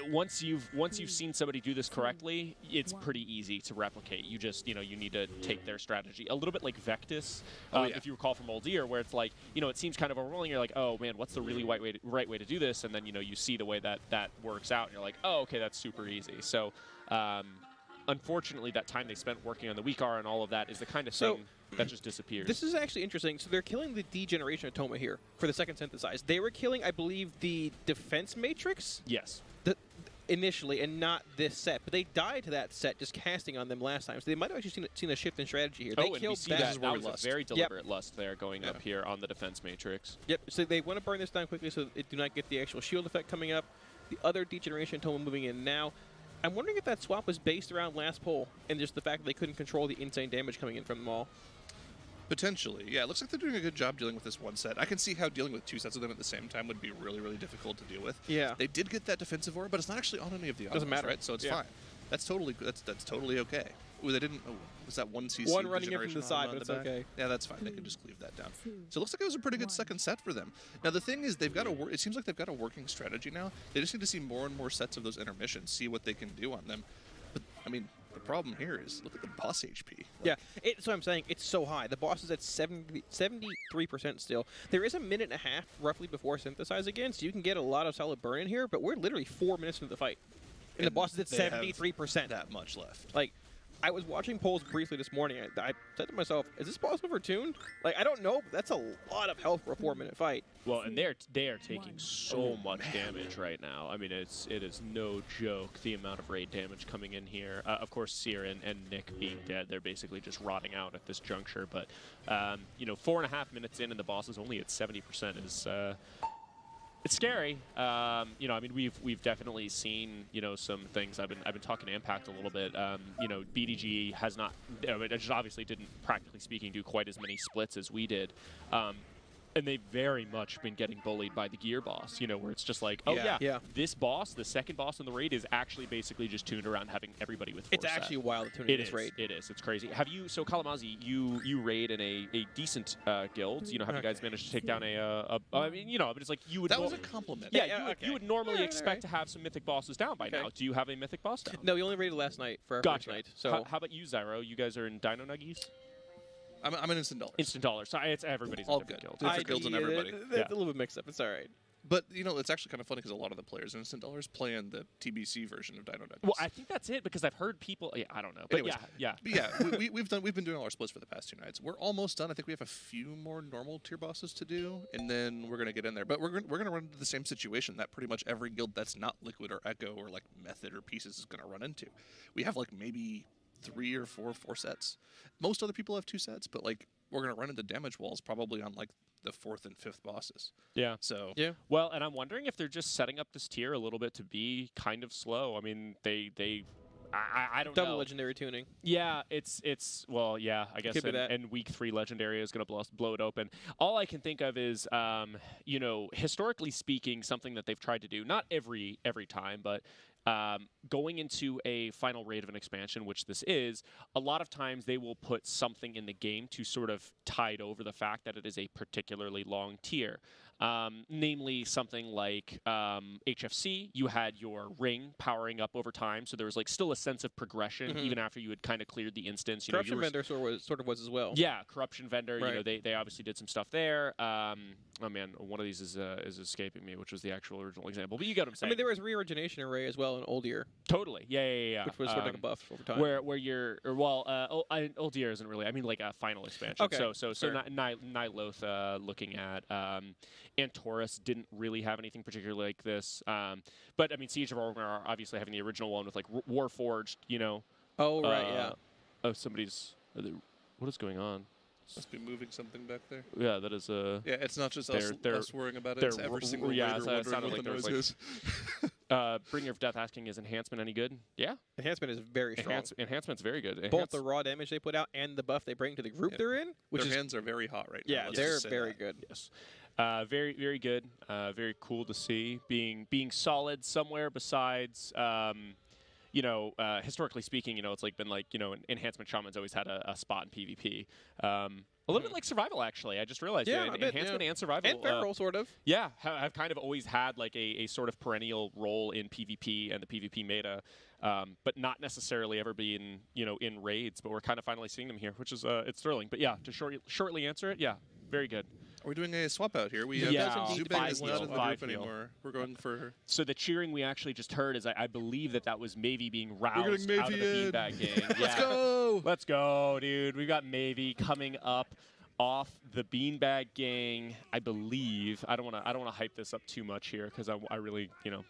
Speaker 7: once you've seen somebody do this correctly, it's pretty easy to replicate. You just, you know, you need to take their strategy. A little bit like Vectis, if you recall from Old Year, where it's like, you know, it seems kind of overwhelming. You're like, oh man, what's the really right way to do this? And then, you know, you see the way that works out, and you're like, oh, okay, that's super easy. So, unfortunately, that time they spent working on the weak R and all of that is the kind of thing that just disappears.
Speaker 14: This is actually interesting. So they're killing the degeneration of Toma here for the second synthesize. They were killing, I believe, the defense matrix.
Speaker 7: Yes.
Speaker 14: Initially, and not this set, but they died to that set just casting on them last time. So they might have actually seen a shift in strategy here. They
Speaker 7: and we see that was a very deliberate lust there going up here on the defense matrix.
Speaker 14: Yep. So they want to burn this down quickly so it do not get the actual shield effect coming up. The other degeneration Toma moving in now. I'm wondering if that swap was based around last pull and just the fact that they couldn't control the insane damage coming in from them all.
Speaker 20: Potentially, yeah. It looks like they're doing a good job dealing with this one set. I can see how dealing with 2 sets of them at the same time would be really, really difficult to deal with.
Speaker 14: Yeah.
Speaker 20: They did get that defensive aura, but it's not actually on any of the others.
Speaker 14: Doesn't matter,
Speaker 20: right? So it's
Speaker 14: yeah.
Speaker 20: fine. That's totally that's totally okay. Ooh, they didn't. Oh, was that one CC?
Speaker 14: One running in from the
Speaker 20: degeneration
Speaker 14: side,
Speaker 20: on
Speaker 14: but it's
Speaker 20: back?
Speaker 14: okay.
Speaker 20: Yeah, that's fine. They can just cleave that down. So it looks like it was a pretty good second set for them. Now the thing is, they've got it seems like they've got a working strategy now. They just need to see more and more sets of those intermissions, see what they can do on them. But I mean, the problem here is look at the boss HP.
Speaker 14: Yeah, that's what I'm saying. It's so high. The boss is at 73% still. There is a minute and a half roughly before synthesize again, so you can get a lot of solid burn in here, but we're literally 4 minutes into the fight. And the boss is at
Speaker 20: they have
Speaker 14: 73%.
Speaker 20: That much left.
Speaker 14: Like, I was watching polls briefly this morning. I said to myself, is this boss overtuned? Like, I don't know, but that's a lot of health for a 4-minute fight.
Speaker 7: Well, and they are taking so much damage right now. I mean, it is no joke the amount of raid damage coming in here. Of course, Seer and Nick being dead, they're basically just rotting out at this juncture. But you know, 4.5 minutes in, and the boss is only at 70% is. It's scary. You know, I mean, we've definitely seen, you know, some things. I've been talking to Impact a little bit. You know, BDG has not, it just obviously didn't, practically speaking, do quite as many splits as we did. And they've very much been getting bullied by the gear boss, you know, where it's just like, oh yeah, this boss, the second boss in the raid, is actually basically just tuned around having everybody with 4
Speaker 14: It's actually wild to tune in this raid.
Speaker 7: It is. It's crazy. Have you, so Kalamazi, you raid in a decent guild. You know, have you guys managed to take down I mean, you know, but it's like you would.
Speaker 20: That was a compliment.
Speaker 7: Yeah, you would normally expect to have some mythic bosses down by now. Do you have a mythic boss down?
Speaker 14: No, we only raided last night for our first night. So
Speaker 7: how about you, Zyro? You guys are in Dino Nuggies?
Speaker 20: I'm an instant dollar.
Speaker 7: Instant dollar. So it's everybody's
Speaker 20: all
Speaker 7: in different
Speaker 20: good.
Speaker 7: guilds.
Speaker 20: Different guilds and everybody.
Speaker 14: It's a little bit mixed up. It's all right.
Speaker 20: But, you know, it's actually kind of funny because a lot of the players in Instant Dollars play in the TBC version of Dino Nuggies.
Speaker 7: Well, I think that's it because I've heard people. Yeah, I don't know. But
Speaker 20: Anyways,
Speaker 7: yeah.
Speaker 20: But yeah, we've been doing all our splits for the past 2 nights. We're almost done. I think we have a few more normal tier bosses to do, and then we're gonna get in there. But we're gonna run into the same situation that pretty much every guild that's not Liquid or Echo or like Method or Pieces is gonna run into. We have like maybe 3 or 4 sets. Most other people have 2 sets, but like we're gonna run into damage walls probably on like the 4th and 5th bosses.
Speaker 7: Yeah.
Speaker 20: So
Speaker 14: yeah.
Speaker 7: Well, and I'm wondering if they're just setting up this tier a little bit to be kind of slow. I mean, I don't know.
Speaker 14: Double legendary tuning.
Speaker 7: Yeah, it's well, yeah, I guess.
Speaker 14: Could be that.
Speaker 7: And week 3 legendary is going to blow it open. All I can think of is, you know, historically speaking, something that they've tried to do, not every time, but going into a final raid of an expansion, which this is, a lot of times they will put something in the game to sort of tide over the fact that it is a particularly long tier. Namely something like HFC, you had your ring powering up over time, so there was like still a sense of progression even after you had kind of cleared the instance. You
Speaker 14: Corruption
Speaker 7: know,
Speaker 14: Vendor sort of was as well.
Speaker 7: Yeah, Corruption Vendor.
Speaker 14: Right.
Speaker 7: You know, they obviously did some stuff there. Oh man, one of these is escaping me, which was the actual original example. But you get what I'm saying.
Speaker 14: I mean, there was Reorigination Array as well in Old Year.
Speaker 7: Totally. Yeah.
Speaker 14: Which was sort of like a buff over time.
Speaker 7: Where you're, or, well, Old Year isn't really. I mean, like a final expansion.
Speaker 14: Okay.
Speaker 7: So Nyloth looking at Antorus didn't really have anything particularly like this. But I mean, Siege of Orgrimmar obviously having the original one with like Warforged. You know.
Speaker 14: Oh right, yeah.
Speaker 7: Oh, somebody's. What is going on?
Speaker 20: Must be moving something back there.
Speaker 7: Yeah, that is
Speaker 20: Yeah, it's not just us worrying about it. It's every single
Speaker 7: yeah,
Speaker 20: raider wondering what the noise is.
Speaker 7: Bringer of Death asking, is Enhancement any good? Yeah.
Speaker 14: Enhancement is very strong.
Speaker 7: Enhancement's very good.
Speaker 14: Both the raw damage they put out and the buff they bring to the group they're in. Which
Speaker 20: Their hands are very hot right now.
Speaker 14: Yeah, they're very good.
Speaker 7: Yes. Very, very good. Very cool to see. Being solid somewhere besides... you know, historically speaking, you know, it's like been like, you know, Enhancement Shaman's always had a spot in PvP. A little bit like Survival, actually. I just realized.
Speaker 14: Yeah,
Speaker 7: Enhancement and Survival.
Speaker 14: And Feral, sort of.
Speaker 7: Yeah, have kind of always had like a sort of perennial role in PvP and the PvP meta, but not necessarily ever being, you know, in raids. But we're kind of finally seeing them here, which is it's thrilling. But yeah, to shortly answer it, yeah, very good.
Speaker 20: Are we doing a swap out here? We have Zubin is not in the group anymore. We're going for her.
Speaker 7: So the cheering we actually just heard is I believe that was Mavie being roused out of the beanbag gang. Yeah.
Speaker 20: Let's go!
Speaker 7: Let's go, dude. We've got Mavie coming up off the beanbag gang. I believe. I don't want to hype this up too much here because I really, you know,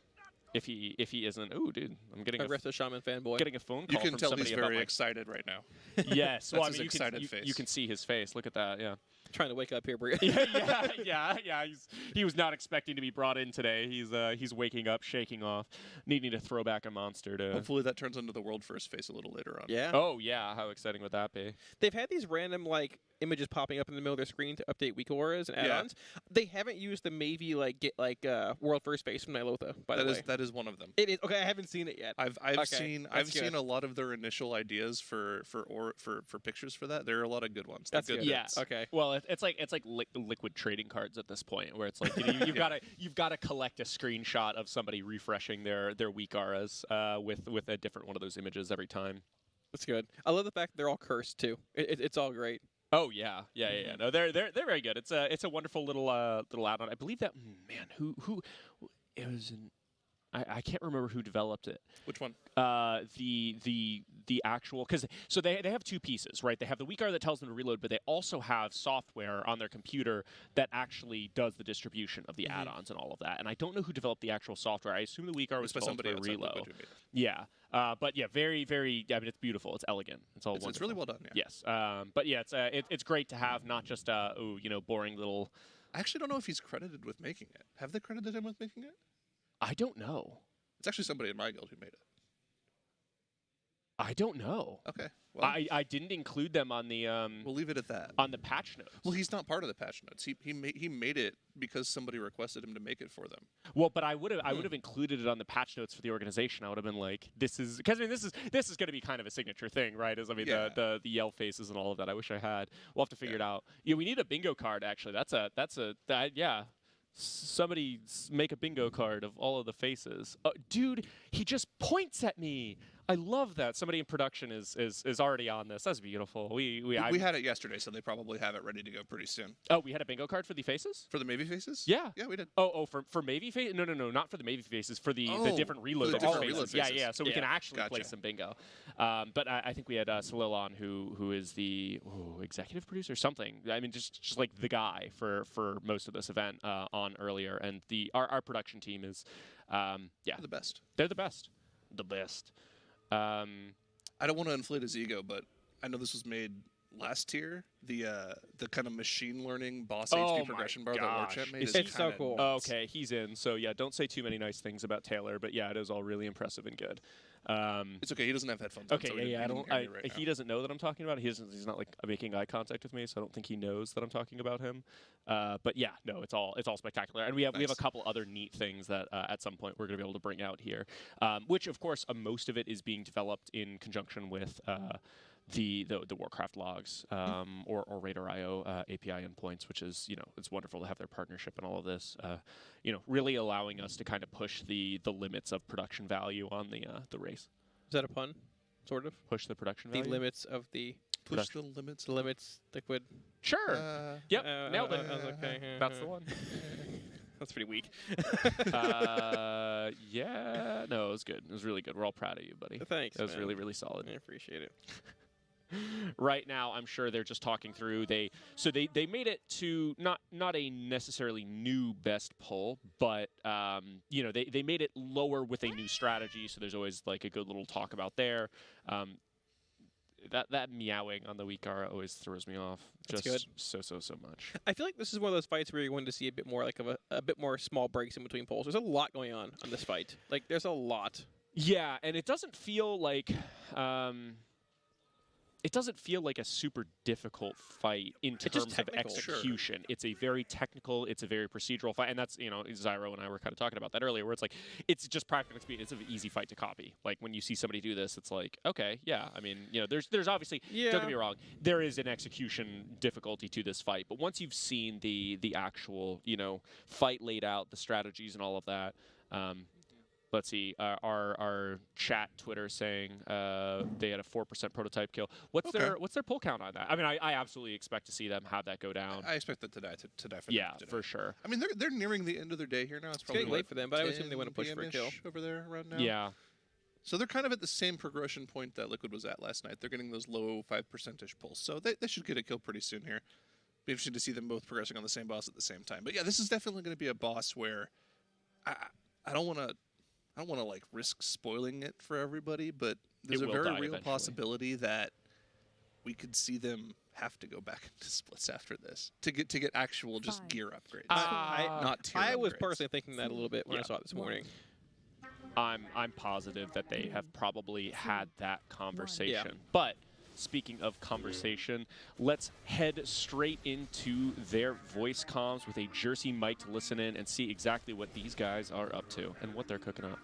Speaker 7: if he isn't, ooh, dude, I'm getting
Speaker 14: a Shaman fanboy.
Speaker 7: Getting a phone call.
Speaker 20: You can
Speaker 7: from
Speaker 20: tell
Speaker 7: somebody
Speaker 20: he's very
Speaker 7: about
Speaker 20: excited right now.
Speaker 7: Yes, well, I mean,
Speaker 20: face.
Speaker 7: You can see his face. Look at that. Yeah.
Speaker 14: Trying to wake up here, Bria.
Speaker 7: yeah. He was not expecting to be brought in today. He's waking up, shaking off, needing to throw back a monster to.
Speaker 20: Hopefully that turns into the world first face a little later on.
Speaker 14: Yeah.
Speaker 7: Oh yeah, how exciting would that be?
Speaker 14: They've had these random like images popping up in the middle of their screen to update weak auras and add-ons. They haven't used the Mavie world first face from Nilotha. By the way,
Speaker 20: that is one of them.
Speaker 14: It is okay. I haven't seen it yet.
Speaker 20: I've seen a lot of their initial ideas for pictures for that. There are a lot of good ones.
Speaker 14: That's
Speaker 20: good.
Speaker 14: Yeah. Okay.
Speaker 7: Well, it's like liquid trading cards at this point, where it's like, you know, you've got to collect a screenshot of somebody refreshing their weak auras with a different one of those images every time.
Speaker 14: That's good. I love the fact that they're all cursed too. It's all great.
Speaker 7: Oh yeah. No, they're very good. It's a wonderful little add-on. I believe that who it was. I can't remember who developed it.
Speaker 20: Which one?
Speaker 7: The actual, because so they have two pieces, right? They have the weak aura that tells them to reload, but they also have software on their computer that actually does the distribution of the add-ons and all of that. And I don't know who developed the actual software. I assume the weak aura was developed by Reload. Yeah. But yeah, very, very. I mean, it's beautiful. It's elegant. It's all wonderful.
Speaker 20: It's really well done. Yeah.
Speaker 7: Yes. But yeah, it's great to have not just boring little.
Speaker 20: I actually don't know if he's credited with making it. Have they credited him with making it?
Speaker 7: I don't know.
Speaker 20: It's actually somebody in my guild who made it.
Speaker 7: I don't know.
Speaker 20: Okay. Well,
Speaker 7: I didn't include them on the.
Speaker 20: We'll leave it at that.
Speaker 7: On the patch notes.
Speaker 20: Well, he's not part of the patch notes. He made it because somebody requested him to make it for them.
Speaker 7: Well, but I would have included it on the patch notes for the organization. I would have been like, this is because I mean this is going to be kind of a signature thing, right? The yell faces and all of that. I wish I had. We'll have to figure it out. Yeah, we need a bingo card actually. Yeah. Somebody make a bingo card of all of the faces. Dude, he just points at me. I love that. Somebody in production is already on this. That's beautiful. We
Speaker 20: had it yesterday, so they probably have it ready to go pretty soon.
Speaker 7: Oh, we had a bingo card for the faces?
Speaker 20: For the Mavie faces?
Speaker 7: Yeah.
Speaker 20: Yeah, we did.
Speaker 7: Oh, for Mavie faces? No, not for the Mavie faces. For the different reload faces. Yeah. So we can actually play some bingo. But I think we had Salil on, who is the executive producer, something. I mean, just like the guy for most of this event on earlier, and our production team is,
Speaker 20: the best.
Speaker 7: They're the best. The best.
Speaker 20: I don't want to inflate his ego, but I know this was made last tier. The kind of machine learning boss HP progression bar that Warchamp made.
Speaker 7: It's
Speaker 20: so cool.
Speaker 7: Okay, he's in. So yeah, don't say too many nice things about Taylor, but yeah, it is all really impressive and good.
Speaker 20: It's okay. He doesn't have headphones.
Speaker 7: Okay,
Speaker 20: on, so
Speaker 7: yeah.
Speaker 20: right
Speaker 7: he doesn't know that I'm talking about it. He's not like making eye contact with me, so I don't think he knows that I'm talking about him. But yeah, no, it's all spectacular, and we have a couple other neat things that at some point we're going to be able to bring out here, which of course most of it is being developed in conjunction with the Warcraft logs or Radar.io API endpoints, which is it's wonderful to have their partnership and all of this. Really allowing us to kind of push the limits of production value on the race.
Speaker 14: Is that a pun? Sort of.
Speaker 7: Push the production value.
Speaker 14: The limits of the
Speaker 20: push the limits.
Speaker 14: The limits. Liquid.
Speaker 7: Sure. Yep. Nailed it.
Speaker 14: Okay.
Speaker 7: That's the one.
Speaker 14: That's pretty weak.
Speaker 7: Yeah. No, it was good. It was really good. We're all proud of you, buddy.
Speaker 14: Thanks.
Speaker 7: That was
Speaker 14: man.
Speaker 7: really, really solid.
Speaker 14: I appreciate it.
Speaker 7: Right now, I'm sure they're just talking through. They made it to not a necessarily new best pull, but they made it lower with a new strategy. So there's always like a good little talk about there. That meowing on the Weakara always throws me off.
Speaker 14: That's
Speaker 7: just
Speaker 14: good.
Speaker 7: so much.
Speaker 14: I feel like this is one of those fights where you're going to see a bit more like a bit more small breaks in between pulls. There's a lot going on this fight. Like there's a lot.
Speaker 7: Yeah, and it doesn't feel like. It doesn't feel like a super difficult fight in terms of execution. Sure. It's a very technical, it's a very procedural fight, and that's, Zyro and I were kind of talking about that earlier, where it's like, it's just practical speed. It's an easy fight to copy. Like, when you see somebody do this, it's like, okay, yeah, I mean, there's obviously, don't get me wrong, there is an execution difficulty to this fight, but once you've seen the actual, fight laid out, the strategies and all of that, let's see, our chat Twitter saying they had a 4% prototype kill. What's their pull count on that? I mean, I absolutely expect to see them have that go down.
Speaker 20: I expect that to die for them.
Speaker 7: Yeah, for sure.
Speaker 20: I mean, they're nearing the end of their day here now. It's probably
Speaker 14: getting late for them, but I would assume they want to push for a kill
Speaker 20: over there around now.
Speaker 7: Yeah.
Speaker 20: So they're kind of at the same progression point that Liquid was at last night. They're getting those low 5% pulls, so they should get a kill pretty soon here. Be interesting to see them both progressing on the same boss at the same time. But yeah, this is definitely going to be a boss where I don't want to like risk spoiling it for everybody, but there's a very real possibility that we could see them have to go back into splits after this to get actual just gear upgrades.
Speaker 14: I was personally thinking that a little bit when I saw it this morning.
Speaker 7: I'm positive that they have probably had that conversation. But speaking of conversation, let's head straight into their voice comms with a Jersey mic to listen in and see exactly what these guys are up to and what they're cooking up.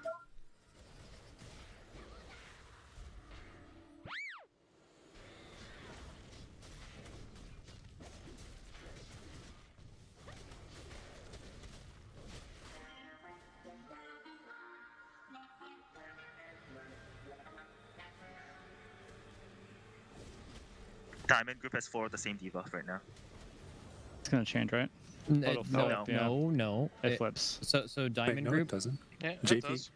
Speaker 6: Diamond group has 4 of the same debuff right now.
Speaker 11: It's gonna change, right?
Speaker 13: No.
Speaker 11: It flips.
Speaker 13: So Diamond group
Speaker 11: doesn't.
Speaker 13: Yeah,
Speaker 11: JP. Does.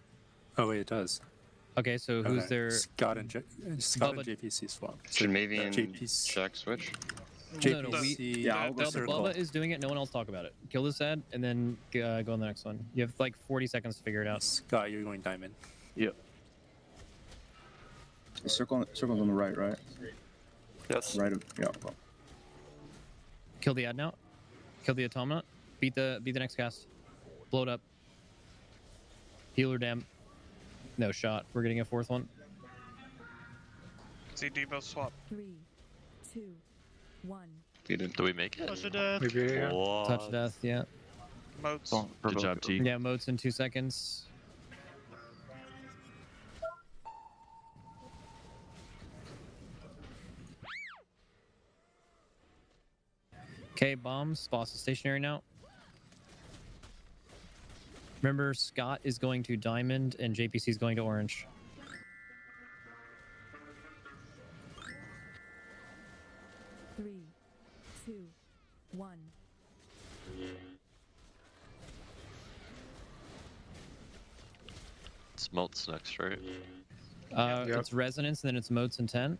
Speaker 11: Oh wait, it does.
Speaker 13: Okay, so who's their
Speaker 11: Scott and JPC swap?
Speaker 24: Should maybe in
Speaker 11: JPC
Speaker 24: Jack switch?
Speaker 11: JPC.
Speaker 13: Bubba is doing it. No one else talk about it. Kill this ad and then go on the next one. You have like 40 seconds to figure it out.
Speaker 11: Scott, you're going Diamond.
Speaker 24: Yep.
Speaker 25: The circle's on the right, right?
Speaker 24: Yes.
Speaker 25: Right. Yeah.
Speaker 13: Kill the ad now. Kill the automata. Beat the next cast. Blow it up. Healer dam. No shot. We're getting a 4th one.
Speaker 2: See debuff swap.
Speaker 1: 3, 2, 1.
Speaker 24: Do we make it?
Speaker 2: Touch of death.
Speaker 13: Touch of death. Yeah.
Speaker 2: Moats.
Speaker 24: Good job, T.
Speaker 13: Yeah, moats in 2 seconds. Okay, bombs. Boss is stationary now. Remember, Scott is going to Diamond and JPC is going to Orange. Three, 2, 1.
Speaker 24: It's Moats next, right?
Speaker 13: It's Resonance, and then it's Moats and 10.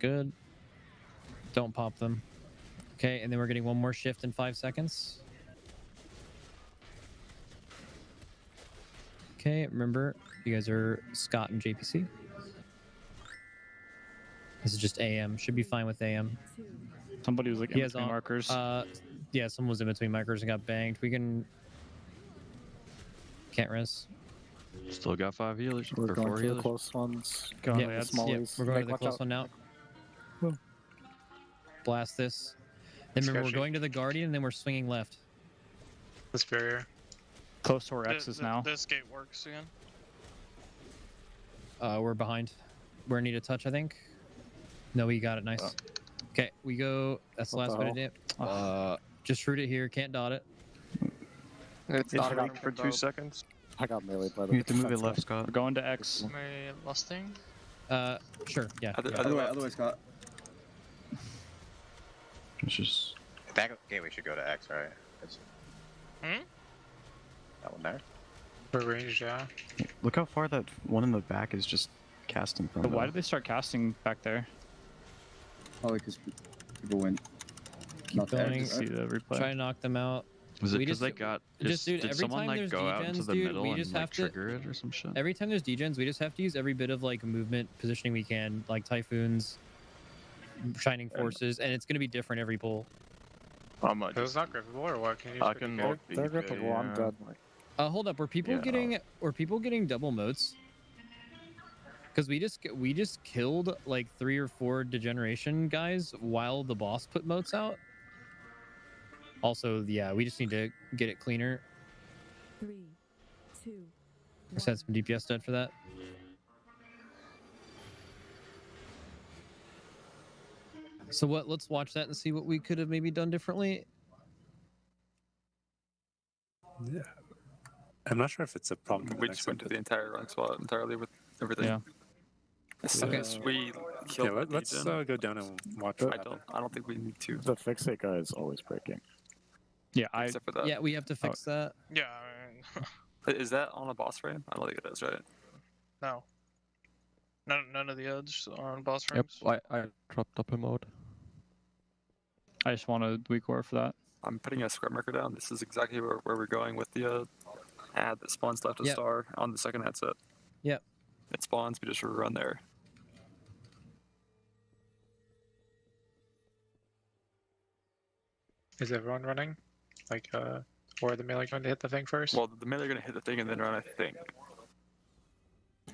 Speaker 13: Good. Don't pop them. Okay, and then we're getting one more shift in 5 seconds. Okay, remember, you guys are Scott and JPC. This is just AM. Should be fine with AM.
Speaker 8: Somebody was like in between markers.
Speaker 13: Yeah, someone was in between markers and got banged. We can... Can't res.
Speaker 24: Still got 5 healers.
Speaker 11: We're
Speaker 24: or
Speaker 11: going
Speaker 24: 4
Speaker 11: to the
Speaker 24: healers.
Speaker 11: close ones.
Speaker 13: Yeah,
Speaker 11: The
Speaker 13: yeah,
Speaker 11: smallies.
Speaker 13: we're going to the
Speaker 11: Watch
Speaker 13: close
Speaker 11: out.
Speaker 13: one now.
Speaker 11: Whoa.
Speaker 13: Blast this. Then remember, we're
Speaker 12: Sketchy.
Speaker 13: going to the Guardian, and then we're swinging left.
Speaker 12: This barrier.
Speaker 8: Close to our X's now.
Speaker 2: This gate works again.
Speaker 13: We're behind. We're in need of touch, I think. No, we got it. Nice. Okay, we go. That's the
Speaker 11: What
Speaker 13: last
Speaker 11: the
Speaker 13: bit of it. Just root it here. Can't dot it.
Speaker 11: It's
Speaker 15: not
Speaker 11: not
Speaker 15: for 2 seconds.
Speaker 11: I got melee by the
Speaker 24: You have to move it
Speaker 11: defense
Speaker 24: left,
Speaker 11: guy.
Speaker 24: Scott.
Speaker 8: We're going to X.
Speaker 15: Am I lusting?
Speaker 13: Sure. Yeah.
Speaker 25: Otherwise, Scott.
Speaker 24: It's just...
Speaker 16: That gateway should go to X, right?
Speaker 2: Hmm?
Speaker 16: That one there?
Speaker 12: For range, yeah.
Speaker 24: Look how far that one in the back is just casting from.
Speaker 8: But why did they start casting back there?
Speaker 25: Probably because people went.
Speaker 13: Keep going.
Speaker 8: See the replay.
Speaker 13: Try to knock them out.
Speaker 24: Was it
Speaker 13: We
Speaker 24: because
Speaker 13: just-
Speaker 24: they got...
Speaker 13: Just, dude,
Speaker 24: did
Speaker 13: every
Speaker 24: someone
Speaker 13: time
Speaker 24: like
Speaker 13: there's
Speaker 24: go out into
Speaker 13: degens,
Speaker 24: the
Speaker 13: dude,
Speaker 24: middle
Speaker 13: we
Speaker 24: and
Speaker 13: just
Speaker 24: like
Speaker 13: have to.
Speaker 24: trigger it or some shit?
Speaker 13: Every time there's degens, we just have to use every bit of like movement positioning we can, like typhoons, shining forces, and it's gonna be different every pull.
Speaker 12: It's not grippable or what? Can you
Speaker 24: I
Speaker 12: just
Speaker 24: can
Speaker 12: pick it?
Speaker 24: mark
Speaker 11: They're grippable. I'm dead.
Speaker 13: Hold up. Were people getting double motes? Because we just killed like 3 or 4 degeneration guys while the boss put motes out. Also, yeah, we just need to get it cleaner.
Speaker 1: 3, 2,
Speaker 13: Just had some DPS dead for that. So what? Let's watch that and see what we could have maybe done differently.
Speaker 11: Yeah. I'm not sure if it's a problem.
Speaker 19: We just went to the entire wrong spot entirely with everything.
Speaker 8: Yeah.
Speaker 19: As soon as we killed the
Speaker 11: let's
Speaker 19: degen,
Speaker 11: go down and watch.
Speaker 19: I don't think we need to.
Speaker 11: The fixate guy is always breaking.
Speaker 8: Yeah,
Speaker 19: Except for that.
Speaker 13: Yeah, we have to fix that.
Speaker 2: Yeah, I mean,
Speaker 19: Is that on a boss frame? I don't think it is, right?
Speaker 2: no. None of the edge are on boss
Speaker 8: Yep,
Speaker 2: frames.
Speaker 8: I dropped up in mode. I just want a weak core for that.
Speaker 19: I'm putting a script marker down. This is exactly where we're going with the ad that spawns left a
Speaker 13: Yep.
Speaker 19: star on the second ad set.
Speaker 13: Yep.
Speaker 19: It spawns, we just run there.
Speaker 12: Is everyone running? Like, or are the melee going to hit the thing first?
Speaker 19: Well, the melee are going to hit the thing and then run, I think.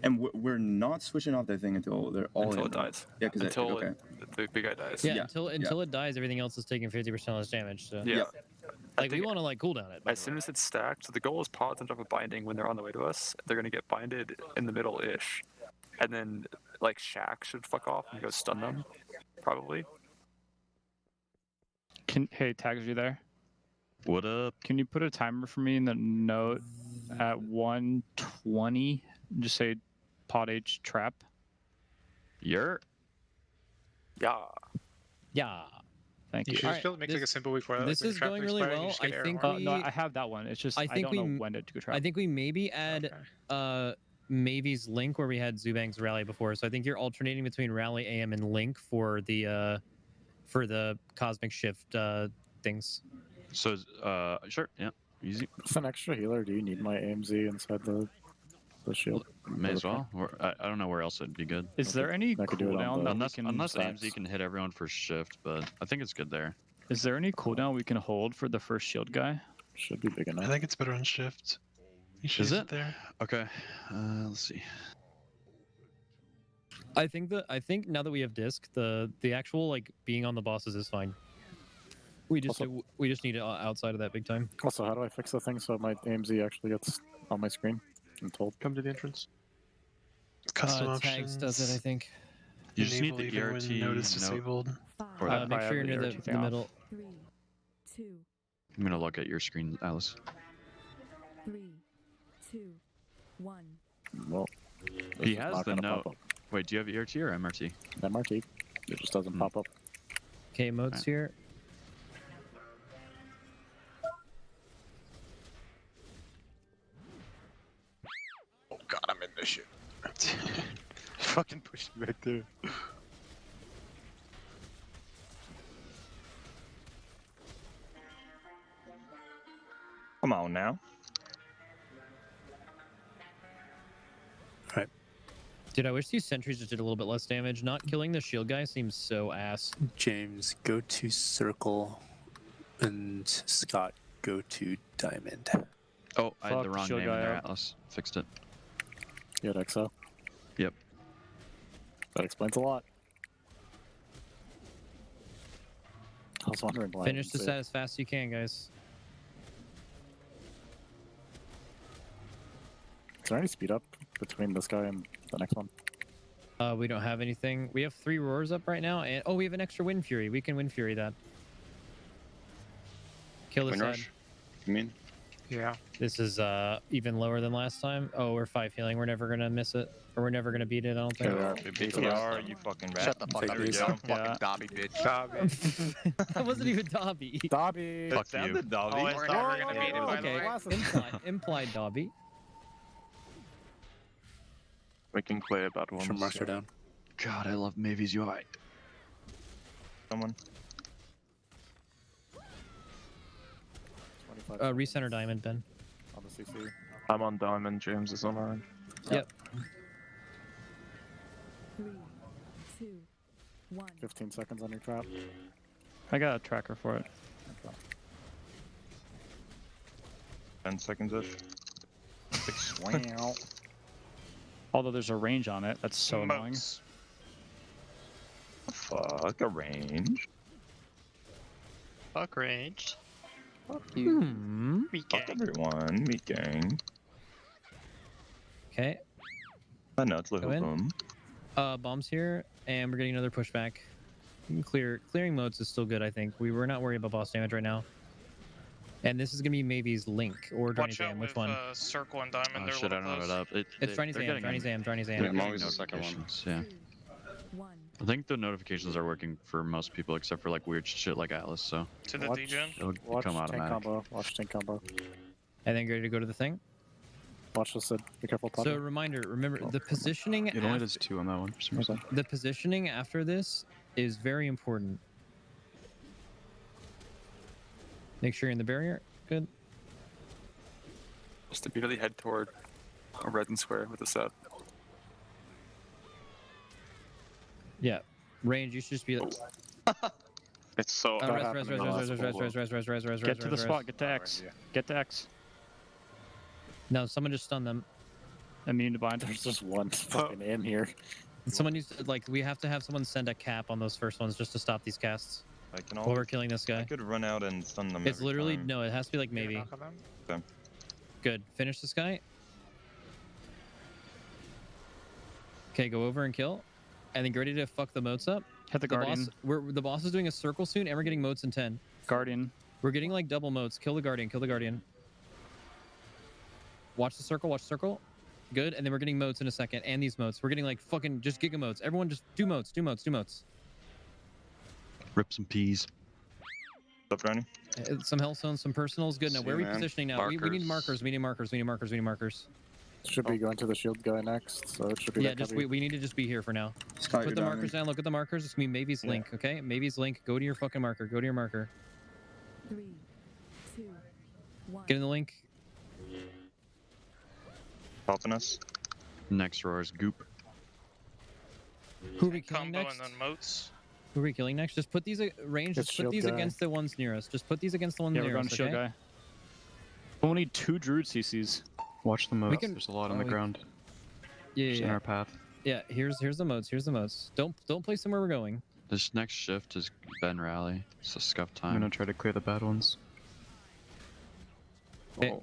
Speaker 25: And we're not switching off their thing until they're all
Speaker 19: Until
Speaker 25: in.
Speaker 19: it dies.
Speaker 25: Yeah, because
Speaker 19: Until
Speaker 25: okay.
Speaker 19: the big guy dies.
Speaker 13: Yeah, until it dies, everything else is taking 50% less damage. So.
Speaker 19: Yeah.
Speaker 13: Like we want to like cooldown it.
Speaker 19: As soon as it's stacked, so the goal is pause and drop a binding when they're on the way to us. They're gonna get binded in the middle-ish, and then like Shaq should fuck off and go stun them, probably.
Speaker 8: Hey, Tags, are you there?
Speaker 24: What up?
Speaker 8: Can you put a timer for me in the note at 1:20? Just say pod H trap.
Speaker 24: Yeah.
Speaker 8: Yeah. Thank you.
Speaker 12: You should just be able to make like a simple week for that.
Speaker 13: This
Speaker 12: like, when
Speaker 13: is
Speaker 12: trap
Speaker 13: going
Speaker 12: leaks
Speaker 13: really
Speaker 12: by, you
Speaker 13: well.
Speaker 12: just get
Speaker 13: I
Speaker 12: air
Speaker 13: think
Speaker 12: on it.
Speaker 8: No, I have that one. It's just I don't know when to go trap.
Speaker 13: I think we maybe add Mavy's Link where we had Zubang's Rally before. So I think you're alternating between Rally, AM, and Link for the Cosmic Shift things.
Speaker 24: So, sure, yeah, easy.
Speaker 11: It's an extra healer. Do you need my AMZ inside the shield?
Speaker 24: May as well. Or, I don't know where else it'd be good.
Speaker 8: Is there any
Speaker 11: I could do it on
Speaker 8: cooldown
Speaker 11: the-
Speaker 8: that we can
Speaker 24: Unless
Speaker 8: stacks?
Speaker 24: AMZ can hit everyone for shift, but I think it's good there.
Speaker 8: Is there any cooldown we can hold for the first shield guy?
Speaker 11: Should be big enough.
Speaker 12: I think it's better on shift. You should
Speaker 24: Is
Speaker 12: sit
Speaker 24: it?
Speaker 12: there.
Speaker 24: Okay, let's see.
Speaker 13: I think now that we have disc, the actual like being on the bosses is fine. We just need it outside of that big time.
Speaker 11: Also, how do I fix the thing so my AMZ actually gets on my screen? I'm told.
Speaker 12: Come to the entrance. Custom options.
Speaker 13: Tags does it, I think.
Speaker 24: You just need
Speaker 12: Enable
Speaker 24: the
Speaker 12: even when
Speaker 24: ERT
Speaker 12: notice
Speaker 24: note.
Speaker 12: disabled.
Speaker 24: Or that
Speaker 13: Make sure you're near
Speaker 24: ERT
Speaker 13: the
Speaker 24: thing off.
Speaker 13: middle.
Speaker 1: 3, 2,
Speaker 24: I'm gonna look at your screen, Alice.
Speaker 1: 3, 2, 1.
Speaker 11: Well,
Speaker 24: He
Speaker 11: is
Speaker 24: has
Speaker 11: not
Speaker 24: the
Speaker 11: gonna
Speaker 24: note.
Speaker 11: pop up.
Speaker 24: Wait, do you have ERT or MRT?
Speaker 11: MRT. It just doesn't pop up.
Speaker 13: Okay, modes here.
Speaker 16: Oh god, I'm in this shit.
Speaker 12: Fucking push me back there.
Speaker 3: Come on now.
Speaker 13: Dude, I wish these sentries just did a little bit less damage. Not killing the shield guy seems so ass.
Speaker 17: James, go to circle, and Scott, go to diamond.
Speaker 18: Oh, I had the
Speaker 8: Fuck,
Speaker 18: wrong
Speaker 8: shield
Speaker 18: name in
Speaker 8: guy
Speaker 18: there,
Speaker 8: up.
Speaker 18: Atlas. Fixed it.
Speaker 11: You had XO?
Speaker 18: Yep.
Speaker 11: That explains a lot. I was wondering why. I
Speaker 13: Finish
Speaker 11: didn't
Speaker 13: the
Speaker 11: see
Speaker 13: set
Speaker 11: it.
Speaker 13: as fast as you can, guys.
Speaker 11: Is there any speed up between this guy and the next one?
Speaker 13: We don't have anything. We have 3 roars up right now, and we have an extra Wind Fury. We can Wind Fury that. Kill this
Speaker 3: Wind
Speaker 13: side.
Speaker 3: rush? You mean?
Speaker 12: Yeah.
Speaker 13: This is even lower than last time. Oh, we're 5 healing. We're never gonna miss it, or we're never gonna beat it. I don't think.
Speaker 3: BTR, you fucking rat.
Speaker 16: Shut the fuck up,
Speaker 3: There
Speaker 16: you
Speaker 3: we
Speaker 16: dumb
Speaker 3: go.
Speaker 16: fucking Dobby bitch.
Speaker 12: Dobby.
Speaker 13: That wasn't even Dobby.
Speaker 11: Dobby!
Speaker 3: It sounded Dobby.
Speaker 16: Oh, it's never gonna beat it, by the
Speaker 13: Okay,
Speaker 16: way.
Speaker 13: implied Dobby.
Speaker 3: We can play about one.
Speaker 17: Should mark her down.
Speaker 18: God, I love Mavy's UI.
Speaker 3: Someone.
Speaker 13: Recenter diamond, Ben.
Speaker 11: On the CC.
Speaker 3: I'm on diamond. James is on iron.
Speaker 13: Yep.
Speaker 1: 3, 2, 1.
Speaker 11: 15 seconds on your trap.
Speaker 8: I got a tracker for it.
Speaker 3: 10 seconds ish.
Speaker 11: Wow.
Speaker 8: Although there's a range on it, that's so annoying.
Speaker 3: Fuck a range.
Speaker 15: Fuck ranged.
Speaker 8: Fuck you.
Speaker 3: Fuck everyone. Meet gang.
Speaker 13: Okay.
Speaker 3: I know it's
Speaker 13: Go in.
Speaker 3: little
Speaker 13: Bombs here, and we're getting another pushback. You can clearing moats is still good, I think. We're not worried about boss damage right now. And this is gonna be Mavy's Link or Johnny
Speaker 15: Watch out
Speaker 13: Zam. Which
Speaker 15: with
Speaker 13: one?
Speaker 15: Circle and Diamond.
Speaker 18: Oh
Speaker 15: They're
Speaker 18: shit, I don't have it up.
Speaker 13: It's Johnny Zam. Johnny Zam. Johnny Zam.
Speaker 18: I'm always the second one. Yeah. I think the notifications are working for most people except for like weird shit like Atlas, so.
Speaker 15: To the
Speaker 11: Watch-
Speaker 15: degen.
Speaker 18: It'll
Speaker 11: Watch
Speaker 18: become
Speaker 11: tank
Speaker 18: automatic.
Speaker 11: combo. Watch tank combo.
Speaker 13: And then ready to go to the thing.
Speaker 11: Watch this. Be careful.
Speaker 13: So reminder, remember the positioning.
Speaker 18: It only does 2 on that one for some reason.
Speaker 13: The positioning after this is very important. Make sure you're in the barrier. Good.
Speaker 19: Just immediately head toward a red and square with a set.
Speaker 13: Yeah. Range, you should just be like.
Speaker 19: It's so.
Speaker 13: Res.
Speaker 8: Get to the spot, get to X. Get to X.
Speaker 13: No, someone just stunned them.
Speaker 8: Immune to bind.
Speaker 11: There's just one fucking in here.
Speaker 13: Someone needs to, like, we have to have someone send a cap on those first ones just to stop these casts.
Speaker 3: I can
Speaker 13: While we're killing this guy.
Speaker 3: I could run out and stun them.
Speaker 13: It's
Speaker 3: every
Speaker 13: literally,
Speaker 3: time.
Speaker 13: no, it has to be like maybe.
Speaker 3: Okay.
Speaker 13: Good. Finish this guy. Okay, go over and kill. And then get ready to fuck the moats up.
Speaker 8: Hit the Guardian.
Speaker 13: The boss is doing a circle soon, and we're getting moats in 10.
Speaker 8: Guardian.
Speaker 13: We're getting like double moats. Kill the Guardian. Kill the Guardian. Watch the circle. Watch the circle. Good. And then we're getting moats in a second. And these moats. We're getting like fucking just giga moats. Everyone just do moats. Do moats. Do moats.
Speaker 18: Rip some peas.
Speaker 3: What's up, Ronnie?
Speaker 13: Some hellstones, some personals. Good. Now,
Speaker 3: See
Speaker 13: where are we
Speaker 3: you, man.
Speaker 13: positioning now? We need markers. We need markers. We need markers. We need markers.
Speaker 11: Should be going to the shield guy next, so it should be
Speaker 13: Yeah,
Speaker 11: that
Speaker 13: just
Speaker 11: heavy.
Speaker 13: we need to just be here for now.
Speaker 11: Scott,
Speaker 13: Put
Speaker 11: you're
Speaker 13: the
Speaker 11: down
Speaker 13: markers
Speaker 11: there.
Speaker 13: down. Look at the markers. It's gonna be Mavy's Link. Okay, Mavy's Link. Go to your fucking marker. Go to your marker.
Speaker 1: 3, 2, 1.
Speaker 13: Get in the link.
Speaker 3: Helping us.
Speaker 18: Next roar is Goop.
Speaker 13: Who are we killing
Speaker 15: Combo
Speaker 13: next?
Speaker 15: and then moats.
Speaker 13: Who are we killing next? Just put these range.
Speaker 11: It's
Speaker 13: Just put
Speaker 11: shield
Speaker 13: these
Speaker 11: guy.
Speaker 13: against the ones near us. Just put these against the ones
Speaker 8: Yeah, we're
Speaker 13: near
Speaker 8: going
Speaker 13: us.
Speaker 8: to shield
Speaker 13: Okay.
Speaker 8: guy. We'll need 2 Druid CCs.
Speaker 18: Watch the moats.
Speaker 13: can-
Speaker 18: There's a lot on
Speaker 13: oh,
Speaker 18: the
Speaker 13: we-
Speaker 18: ground.
Speaker 13: Yeah,
Speaker 18: Just
Speaker 13: yeah.
Speaker 18: in our path.
Speaker 13: Yeah. Here's the moats. Here's the moats. Don't place them where we're going.
Speaker 18: This next shift is Ben Rally. It's a scuff
Speaker 24: I'm
Speaker 18: time.
Speaker 24: gonna try to clear the bad ones.
Speaker 13: Oh,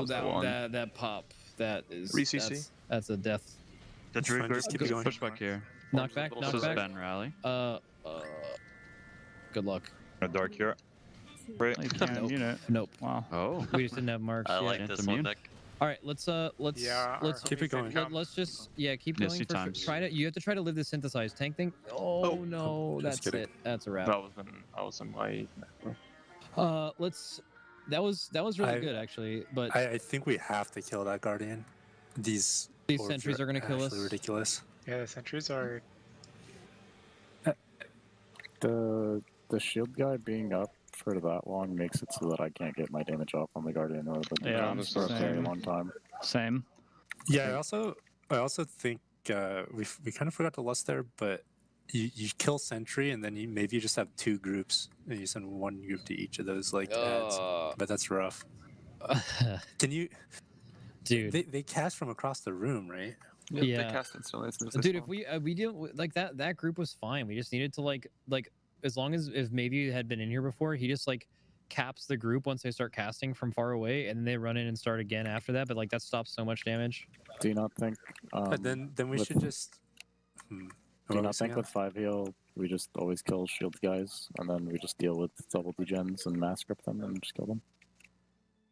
Speaker 13: that pop. That is.
Speaker 19: 3 CC.
Speaker 13: That's a death.
Speaker 6: The Druid group
Speaker 19: keep
Speaker 6: goes
Speaker 19: going.
Speaker 18: Push back here.
Speaker 13: Knock back.
Speaker 18: This
Speaker 13: Knock
Speaker 18: is
Speaker 13: back.
Speaker 18: Ben Rally.
Speaker 13: Good luck.
Speaker 3: A dark here. Right.
Speaker 8: You can't immune it.
Speaker 13: Nope.
Speaker 8: Wow.
Speaker 18: Oh.
Speaker 13: We just didn't have marks.
Speaker 22: I
Speaker 13: yeah.
Speaker 22: like this one, Nick.
Speaker 13: All right, let's
Speaker 12: Yeah, our
Speaker 13: keep it going. Let's just keep
Speaker 18: Yeah,
Speaker 13: going.
Speaker 18: see
Speaker 13: For,
Speaker 18: times.
Speaker 13: try to. You have to try to live the synthesized tank thing. Oh, no,
Speaker 19: just
Speaker 13: that's
Speaker 19: kidding.
Speaker 13: it. That's a wrap.
Speaker 19: I was in my.
Speaker 13: Let's. That was really good actually, but
Speaker 17: I think we have to kill that Guardian. These orbs
Speaker 13: sentries are gonna kill us.
Speaker 17: actually ridiculous.
Speaker 12: Yeah, the sentries are.
Speaker 11: The shield guy being up for that long makes it so that I can't get my damage off on the Guardian or the
Speaker 8: Yeah,
Speaker 11: Drums for a very long time.
Speaker 8: Same.
Speaker 17: Yeah, I also think we kind of forgot to lust there, but you kill Sentry and then maybe you just have 2 groups and you send 1 group to each of those ads. But that's rough. Can you,
Speaker 13: dude?
Speaker 17: They cast from across the room, right?
Speaker 19: Yep,
Speaker 13: Yeah.
Speaker 19: They cast instantly.
Speaker 13: Dude, if we didn't like that group was fine. We just needed to like as long as if maybe had been in here before, he just caps the group once they start casting from far away, and then they run in and start again after that. But that stops so much damage.
Speaker 11: Do you not think?
Speaker 17: But then we should just.
Speaker 11: Do you not think with 5 heal we just always kill shield guys and then we just deal with double degens and mass grip them and just kill them?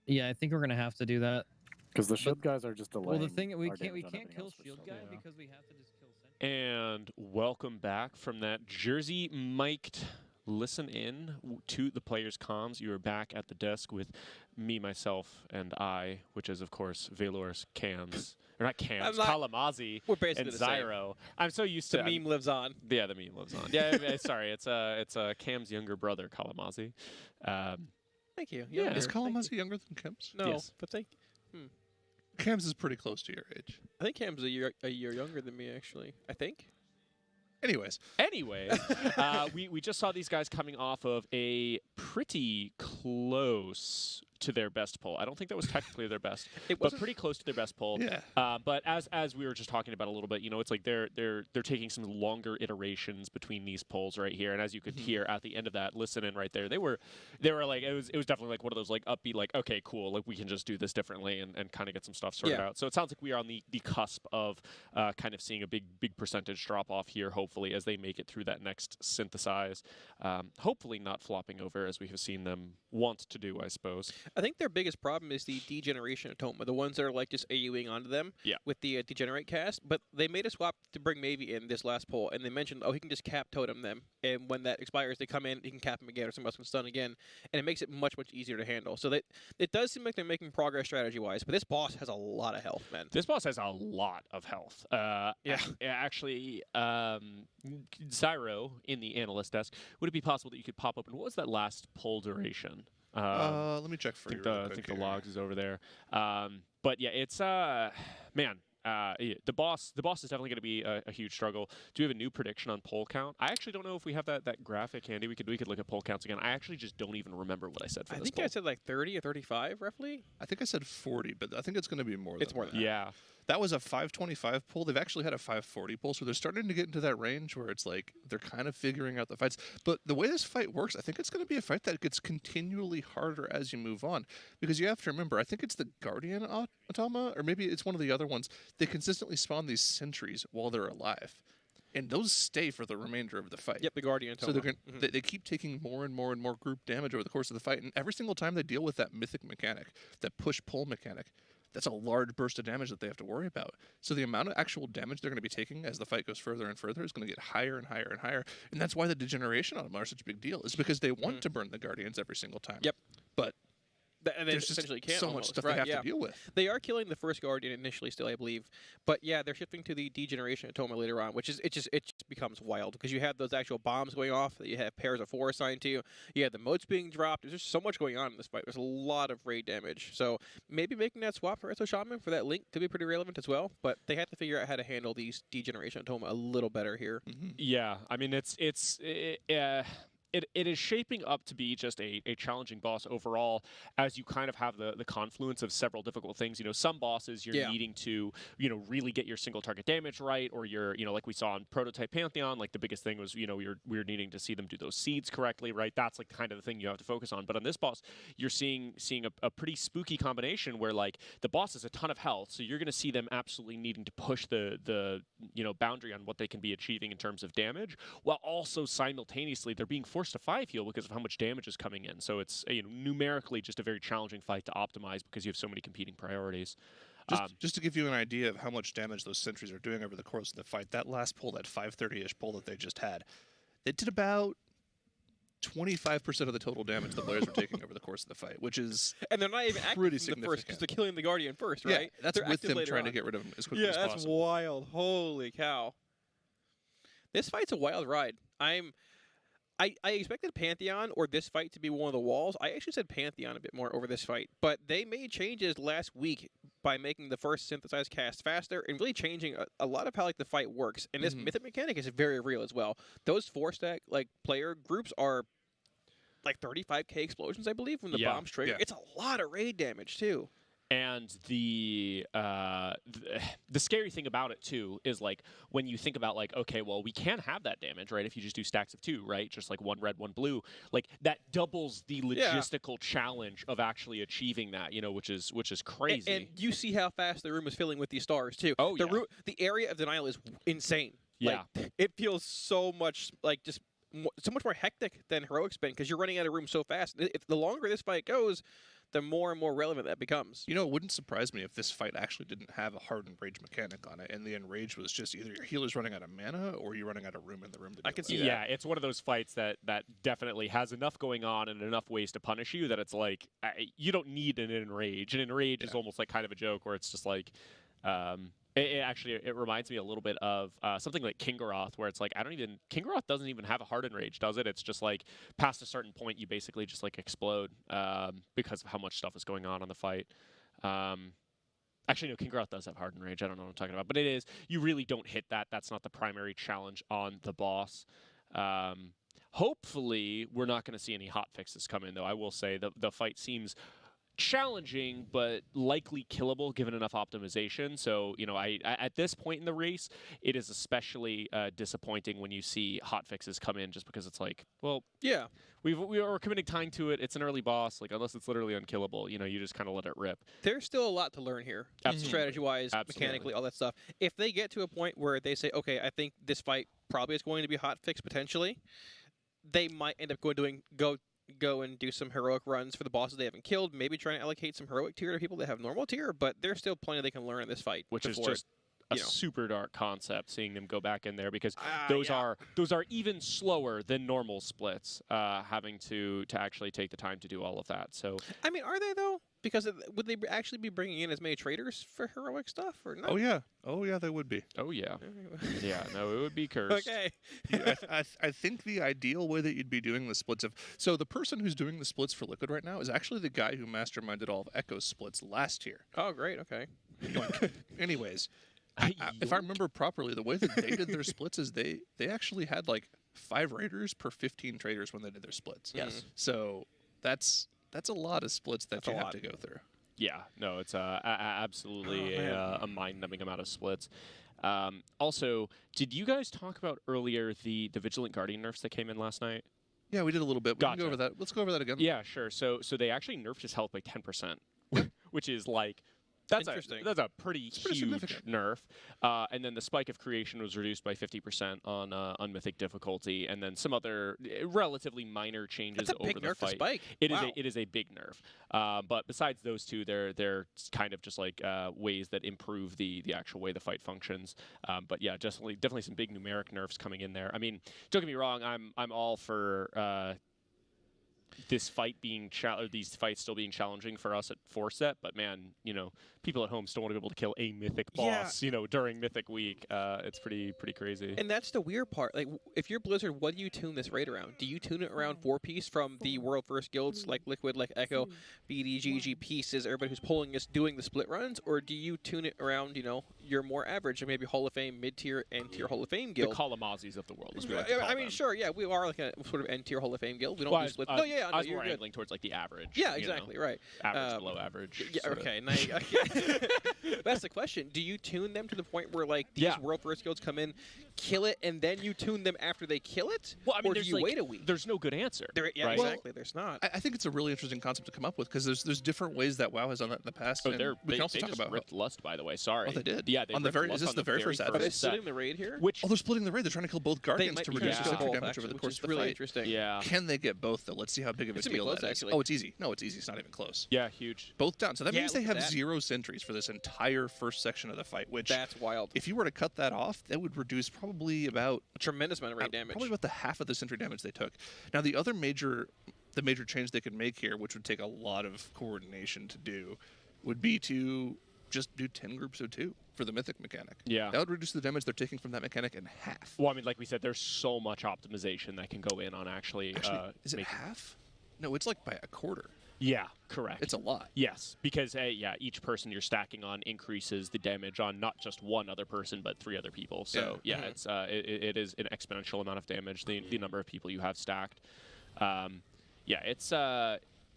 Speaker 13: Yeah, I think we're gonna have to do that.
Speaker 11: Because the shield guys are just delaying.
Speaker 13: Well, the thing we
Speaker 11: our
Speaker 13: can't
Speaker 11: damage on everything
Speaker 13: kill
Speaker 11: else for
Speaker 13: shield
Speaker 11: so
Speaker 13: guy
Speaker 11: long.
Speaker 13: because we have to just kill Sentry.
Speaker 7: And welcome back from that Jersey mic'd listen in to the players' comms. You are back at the desk with me, myself, and I, which is, of course, Valor's Cams. Or not Cams, Kalamazi
Speaker 14: We're basically
Speaker 7: and
Speaker 14: the same.
Speaker 7: Zyro. I'm so used to
Speaker 14: The meme lives on.
Speaker 7: Yeah, the meme lives on. Yeah, sorry, it's Cam's younger brother, Kalamazi.
Speaker 14: Thank you.
Speaker 7: Yeah.
Speaker 20: Is Kalamazi younger than Cam's?
Speaker 14: No,
Speaker 7: Yes.
Speaker 14: but thank.
Speaker 20: Cam's is pretty close to your age.
Speaker 14: I think Cam's a year younger than me, actually. I think.
Speaker 20: Anyways,
Speaker 7: we just saw these guys coming off of a pretty close to their best pull. I don't think that was technically their best, but pretty close to their best pull.
Speaker 20: Yeah.
Speaker 7: But as we were just talking about a little bit, it's like they're taking some longer iterations between these pulls right here, and as you could hear at the end of that listen in right there, they were like it was definitely like one of those like upbeat like okay cool like we can just do this differently and kind of get some stuff sorted out. So it sounds like we are on the cusp of kind of seeing a big percentage drop off here. Hopefully as they make it through that next synthesize, hopefully not flopping over as we have seen them want to do, I suppose.
Speaker 14: I think their biggest problem is the degeneration Atoma, the ones that are like just AUing onto them with the degenerate cast. But they made a swap to bring Mavie in this last poll, and they mentioned, oh, he can just cap totem them, and when that expires, they come in, he can cap them again, or somebody else can stun again, and it makes it much easier to handle. So it does seem like they're making progress strategy-wise, but this boss has a lot of health, man.
Speaker 7: This boss has a lot of health. Actually, Zyro in the analyst desk, would it be possible that you could pop open, what was that last poll duration?
Speaker 20: Let me check for you.
Speaker 7: I think the logs is over there. But yeah, it's man. The boss is definitely going to be a huge struggle. Do we have a new prediction on poll count? I actually don't know if we have that graphic handy. We could look at poll counts again. I actually just don't even remember what I said for this poll.
Speaker 14: I said like 30 or 35 roughly.
Speaker 20: I think I said 40, but I think it's going to be more.
Speaker 14: It's more than that.
Speaker 7: Yeah.
Speaker 20: That was a 525 pull. They've actually had a 540 pull, so they're starting to get into that range where it's like they're kind of figuring out the fights. But the way this fight works, I think it's going to be a fight that gets continually harder as you move on. Because you have to remember, I think it's the Guardian Automa, or maybe it's one of the other ones. They consistently spawn these sentries while they're alive. And those stay for the remainder of the fight.
Speaker 14: Yep, the Guardian Automa.
Speaker 20: So they keep taking more and more and more group damage over the course of the fight. And every single time they deal with that mythic mechanic, that push-pull mechanic, that's a large burst of damage that they have to worry about. So the amount of actual damage they're going to be taking as the fight goes further and further is going to get higher and higher and higher. And that's why the degeneration on them are such a big deal, is because they want to burn the Guardians every single time.
Speaker 14: Yep.
Speaker 20: But
Speaker 14: and they
Speaker 20: there's just
Speaker 14: essentially can't
Speaker 20: so
Speaker 14: almost,
Speaker 20: much stuff they have to deal with.
Speaker 14: They are killing the first Guardian initially still, I believe. But yeah, they're shifting to the degeneration Atoma later on, which is it just becomes wild because you have those actual bombs going off that you have pairs of 4 assigned to you. You have the motes being dropped. There's just so much going on in this fight. There's a lot of raid damage. So maybe making that swap for Esso Shaman for that link could be pretty relevant as well. But they have to figure out how to handle these degeneration Atoma a little better here.
Speaker 7: Yeah, I mean it is shaping up to be just a challenging boss overall, as you kind of have the confluence of several difficult things. Some bosses you're needing to, really get your single target damage right, or you're, like we saw on Prototype Pantheon, like the biggest thing was, we're needing to see them do those seeds correctly, right? That's like kind of the thing you have to focus on. But on this boss, you're seeing a pretty spooky combination where like the boss has a ton of health, so you're going to see them absolutely needing to push the boundary on what they can be achieving in terms of damage, while also simultaneously they're being forced to 5 heal because of how much damage is coming in. So it's numerically just a very challenging fight to optimize because you have so many competing priorities.
Speaker 20: Just to give you an idea of how much damage those sentries are doing over the course of the fight, that last pull, that 530-ish pull that they just had, they did about 25% of the total damage the players were taking over the course of the fight, which is
Speaker 14: and they're not even
Speaker 20: pretty
Speaker 14: active
Speaker 20: significant.
Speaker 14: First because they're killing the Guardian first, right?
Speaker 20: Yeah, that's
Speaker 14: they're
Speaker 20: with them trying
Speaker 14: on.
Speaker 20: to get rid of him as quickly as
Speaker 14: possible. Yeah, that's wild. Holy cow. This fight's a wild ride. I expected Pantheon or this fight to be one of the walls. I actually said Pantheon a bit more over this fight, but they made changes last week by making the first synthesized cast faster and really changing a lot of how like the fight works. And this mythic mechanic is very real as well. Those 4-stack like player groups are like 35k explosions, I believe, when the bombs trigger. It's a lot of raid damage too.
Speaker 7: And the scary thing about it too is like when you think about like, okay, well, we can have that damage, right? If you just do stacks of 2, right? Just like 1 red, 1 blue, like that doubles the logistical challenge of actually achieving that, you know, which is crazy.
Speaker 14: And you see how fast the room is filling with these stars too. Oh, the area of denial is insane.
Speaker 7: Yeah,
Speaker 14: like, it feels so much like just so much more hectic than heroic spin because you're running out of room so fast. If the longer this fight goes, the more and more relevant that becomes.
Speaker 20: You know, it wouldn't surprise me if this fight actually didn't have a hardened rage mechanic on it, and the enrage was just either your healer's running out of mana or you're running out of room in the room to deal
Speaker 14: I can
Speaker 20: with
Speaker 14: see
Speaker 20: it.
Speaker 14: that.
Speaker 7: Yeah, it's one of those fights that definitely has enough going on and enough ways to punish you that it's like you don't need an enrage. An enrage is almost like kind of a joke where it's just like. It reminds me a little bit of something like Kingaroth, where it's like Kingaroth doesn't even have a hardened rage, does it? It's just like past a certain point, you basically just like explode because of how much stuff is going on the fight. Actually, no, Kingaroth does have hardened rage. I don't know what I'm talking about, but it is. You really don't hit that. That's not the primary challenge on the boss. Hopefully, we're not going to see any hot fixes come in, though. I will say the fight seems challenging, but likely killable given enough optimization. So, you know, I at this point in the race, it is especially disappointing when you see hot fixes come in, just because it's like, well,
Speaker 14: yeah,
Speaker 7: we're committing time to it. It's an early boss, like unless it's literally unkillable, you know, you just kind of let it rip.
Speaker 14: There's still a lot to learn here, strategy-wise, mechanically, all that stuff. If they get to a point where they say, okay, I think this fight probably is going to be hot fix potentially, they might end up go and do some heroic runs for the bosses they haven't killed, maybe try and allocate some heroic tier to people that have normal tier, but there's still plenty they can learn in this fight.
Speaker 7: Which is just a super dark concept, seeing them go back in there, because those are even slower than normal splits, having to actually take the time to do all of that. So
Speaker 14: I mean, are they though? Because would they actually be bringing in as many traders for heroic stuff or not?
Speaker 20: Oh yeah, they would be.
Speaker 7: Oh yeah. Yeah, no, it would be cursed.
Speaker 14: Okay.
Speaker 20: I think the ideal way that you'd be doing the splits so the person who's doing the splits for Liquid right now is actually the guy who masterminded all of Echo's splits last year.
Speaker 14: Oh great, okay.
Speaker 20: Anyways, if I remember properly, the way that they did their splits is they actually had like 5 raiders per 15 traders when they did their splits.
Speaker 14: Yes.
Speaker 20: So that's a lot of splits that you have to go through.
Speaker 7: Yeah, no, it's absolutely a mind-numbing amount of splits. Also, did you guys talk about earlier the Vigilant Guardian nerfs that came in last night?
Speaker 20: Yeah, we did a little bit. We can go over that. Let's go over that again.
Speaker 7: Yeah, sure. So they actually nerfed his health by 10%, which is like that's a pretty huge nerf. And then the spike of creation was reduced by 50% on mythic difficulty, and then some other relatively minor changes
Speaker 14: That's a
Speaker 7: over
Speaker 14: big
Speaker 7: the
Speaker 14: nerf to
Speaker 7: fight.
Speaker 14: spike.
Speaker 7: It is a big nerf. But besides those two, they're kind of just like ways that improve the actual way the fight functions. But yeah, definitely some big numeric nerfs coming in there. I mean, don't get me wrong, I'm all for this fight being these fights still being challenging for us at 4-set, but man, you know, people at home still want to be able to kill a mythic boss, you know, during Mythic Week. It's pretty crazy.
Speaker 14: And that's the weird part. Like, if you're Blizzard, what do you tune this raid around? Do you tune it around 4-piece from the world first guilds like Liquid, like Echo, BDGG pieces, everybody who's pulling us doing the split runs, or do you tune it around, you know, your more average, maybe Hall of Fame, mid-tier, end-tier Hall of Fame guild?
Speaker 7: The Kalamazis of the world, as we like to call
Speaker 14: I mean,
Speaker 7: them.
Speaker 14: sure, yeah, we are like a sort of end-tier Hall of Fame guild. We don't do split. No, yeah,
Speaker 7: I was
Speaker 14: you're
Speaker 7: more
Speaker 14: good.
Speaker 7: angling towards like the average.
Speaker 14: Yeah, exactly, right.
Speaker 7: Average, below average.
Speaker 14: Yeah, okay. That's the question. Do you tune them to the point where like these world first guilds come in, kill it, and then you tune them after they kill it?
Speaker 7: Well, I mean,
Speaker 14: or do you wait a week?
Speaker 7: There's no good answer.
Speaker 14: Yeah,
Speaker 7: right?
Speaker 14: exactly. There's not.
Speaker 20: I think it's a really interesting concept to come up with because there's different ways that WoW has done that in the past.
Speaker 7: Oh,
Speaker 20: and we can also talk about
Speaker 7: ripped Lust, by the way. Sorry.
Speaker 20: Oh, they did.
Speaker 7: Yeah, they
Speaker 20: on the
Speaker 7: ripped
Speaker 20: very.
Speaker 7: Lust
Speaker 20: Is this
Speaker 7: on
Speaker 20: the very first
Speaker 14: Are they splitting the raid here?
Speaker 20: They're splitting the raid. They're trying to kill both guardians to reduce the sentry damage
Speaker 14: actually,
Speaker 20: over the course of the
Speaker 14: really
Speaker 20: fight.
Speaker 14: Interesting.
Speaker 7: Yeah.
Speaker 20: Can they get both though? Let's see how big of a deal that is. Oh, it's easy. No, it's easy. It's not even close.
Speaker 7: Yeah, huge.
Speaker 20: Both down. So that means they have 0 sentries for this entire first section of the fight, which
Speaker 14: that's wild.
Speaker 20: If you were to cut that off, that would reduce probably about
Speaker 14: a tremendous amount of raid damage.
Speaker 20: Probably about the half of the sentry damage they took. Now the other major change they could make here, which would take a lot of coordination to do, would be to just do 10 groups of 2 for the Mythic mechanic.
Speaker 7: Yeah.
Speaker 20: That would reduce the damage they're taking from that mechanic in half.
Speaker 7: Well, I mean, like we said, there's so much optimization that can go in on actually
Speaker 20: is it half? No, it's like by a quarter.
Speaker 7: Yeah, correct.
Speaker 20: It's a lot.
Speaker 7: Yes, because yeah, each person you're stacking on increases the damage on not just one other person, but 3 other people. So yeah, it's it is an exponential amount of damage. The number of people you have stacked. Yeah, it's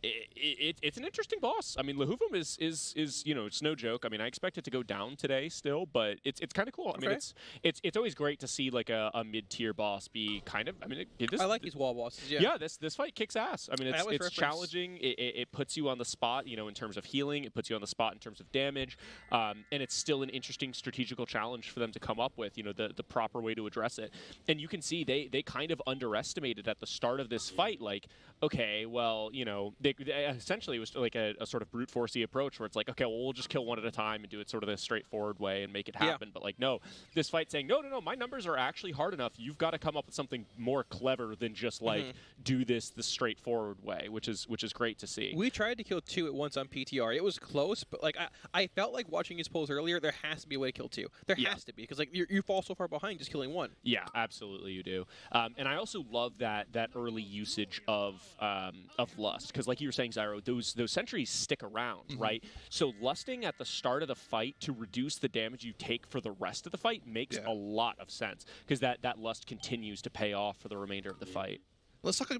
Speaker 7: it's an interesting boss. I mean, Lehuvum is it's no joke. I mean, I expect it to go down today still, but it's kind of cool. I mean, it's always great to see like a mid-tier boss be kind of. I mean,
Speaker 14: I like these wall bosses. Yeah.
Speaker 7: Yeah, this fight kicks ass. I mean, it's challenging. It puts you on the spot, in terms of healing. It puts you on the spot in terms of damage, and it's still an interesting strategical challenge for them to come up with. The proper way to address it. And you can see they kind of underestimated at the start of this fight. Like, okay, well, they essentially it was like a sort of brute forcey approach where it's like, okay, well, we'll just kill one at a time and do it sort of the straightforward way and make it happen. But like, no, this fight saying, no, my numbers are actually hard enough. You've got to come up with something more clever than just like do this the straightforward way, which is great to see.
Speaker 14: We tried to kill 2 at once on PTR. It was close, but like I felt like watching his polls earlier. There has to be a way to kill 2. There has to be, because like you fall so far behind just killing 1.
Speaker 7: Yeah, absolutely, you do. And I also love that early usage of lust, because like you were saying, Zyro, those sentries stick around, right? So lusting at the start of the fight to reduce the damage you take for the rest of the fight makes a lot of sense, because that lust continues to pay off for the remainder of the fight.
Speaker 20: Let's talk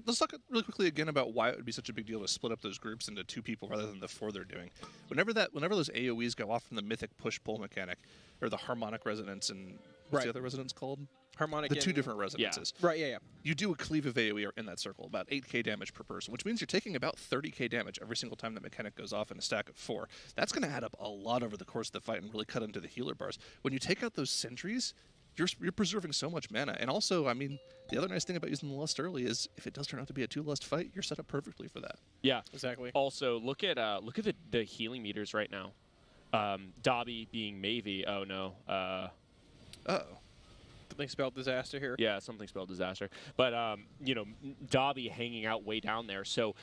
Speaker 20: really quickly again about why it would be such a big deal to split up those groups into 2 people rather than the 4 they're doing. Whenever those AoEs go off from the Mythic push-pull mechanic, or the harmonic resonance, and what's the other resonance called?
Speaker 14: Harmonic.
Speaker 20: The 2 different resonances.
Speaker 14: Yeah. Right, yeah.
Speaker 20: You do a cleave of AoE in that circle, about 8k damage per person, which means you're taking about 30k damage every single time that mechanic goes off in a stack of 4. That's going to add up a lot over the course of the fight and really cut into the healer bars. When you take out those sentries, you're preserving so much mana. And also, I mean, the other nice thing about using the Lust early is if it does turn out to be a 2-Lust fight, you're set up perfectly for that.
Speaker 7: Yeah,
Speaker 14: exactly.
Speaker 7: Also, look at the healing meters right now. Dobby being Mavie. Oh no.
Speaker 20: Uh-oh.
Speaker 14: Something spelled disaster here.
Speaker 7: Yeah, something spelled disaster. But, Dobby hanging out way down there. So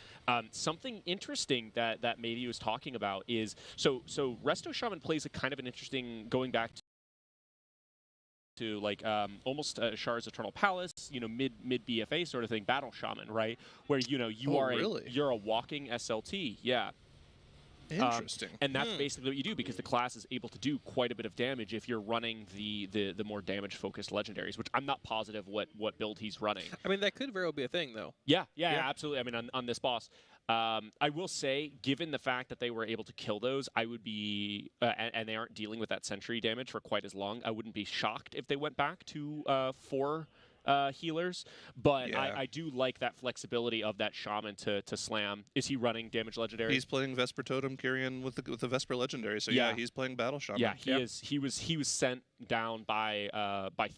Speaker 7: something interesting that Mavie was talking about is, so Resto Shaman plays a kind of an interesting, going back to like almost Shar's Eternal Palace, mid BFA sort of thing, Battle Shaman, right? Where, you're a walking SLT. Yeah.
Speaker 20: Interesting.
Speaker 7: And that's basically what you do, because the class is able to do quite a bit of damage if you're running the more damage-focused legendaries, which I'm not positive what build he's running.
Speaker 14: I mean, that could very well be a thing, though.
Speaker 7: Yeah, absolutely. I mean, on this boss. I will say, given the fact that they were able to kill those, I would be, and they aren't dealing with that sentry damage for quite as long, I wouldn't be shocked if they went back to 4 healers, but I do like that flexibility of that shaman to slam. Is he running damage legendary?
Speaker 20: He's playing Vesper Totem Kyrian with the Vesper legendary, so yeah, he's playing Battle Shaman.
Speaker 7: Yeah, he is. He was sent down by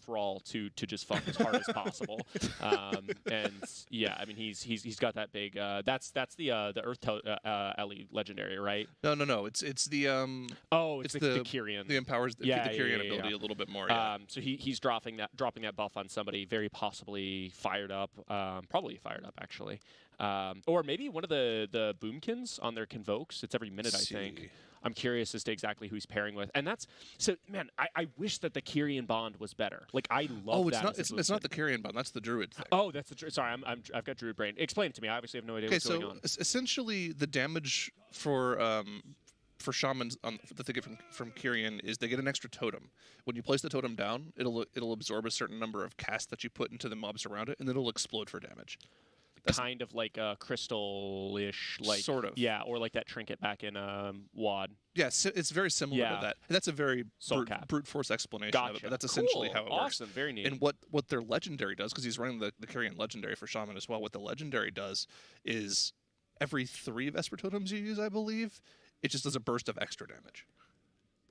Speaker 7: Thrall to just fuck as hard as possible. And yeah, I mean he's got that big. That's the Earth Ellie legendary, right?
Speaker 20: No. It's the
Speaker 7: it's the Kyrian.
Speaker 20: The empowers the Kyrian ability a little bit more. Yeah.
Speaker 7: So he's dropping that buff on somebody very possibly fired up, probably fired up actually, or maybe one of the Boomkins on their Convokes. It's every minute, I think. I'm curious as to exactly who he's pairing with, and that's so. Man, I wish that the Kyrian bond was better. Like I love that.
Speaker 20: It's not the Kyrian bond. That's the Druid thing.
Speaker 7: Oh, that's the sorry. I've got Druid brain. Explain it to me. I obviously have no idea what's going on.
Speaker 20: Essentially, the damage for shamans that they get from Kyrian is they get an extra totem. When you place the totem down, it'll absorb a certain number of casts that you put into the mobs around it, and then it'll explode for damage. That's
Speaker 7: kind of like a crystal-ish, like
Speaker 20: sort of,
Speaker 7: yeah, or like that trinket back in WoD.
Speaker 20: Yes, it's very similar to that. And that's a very brute force explanation of it, but that's essentially how it works.
Speaker 7: Awesome, very neat.
Speaker 20: And what their legendary does, because he's running the Kyrian legendary for Shaman as well, what the legendary does is every 3 Vesper totems you use, I believe, it just does a burst of extra damage.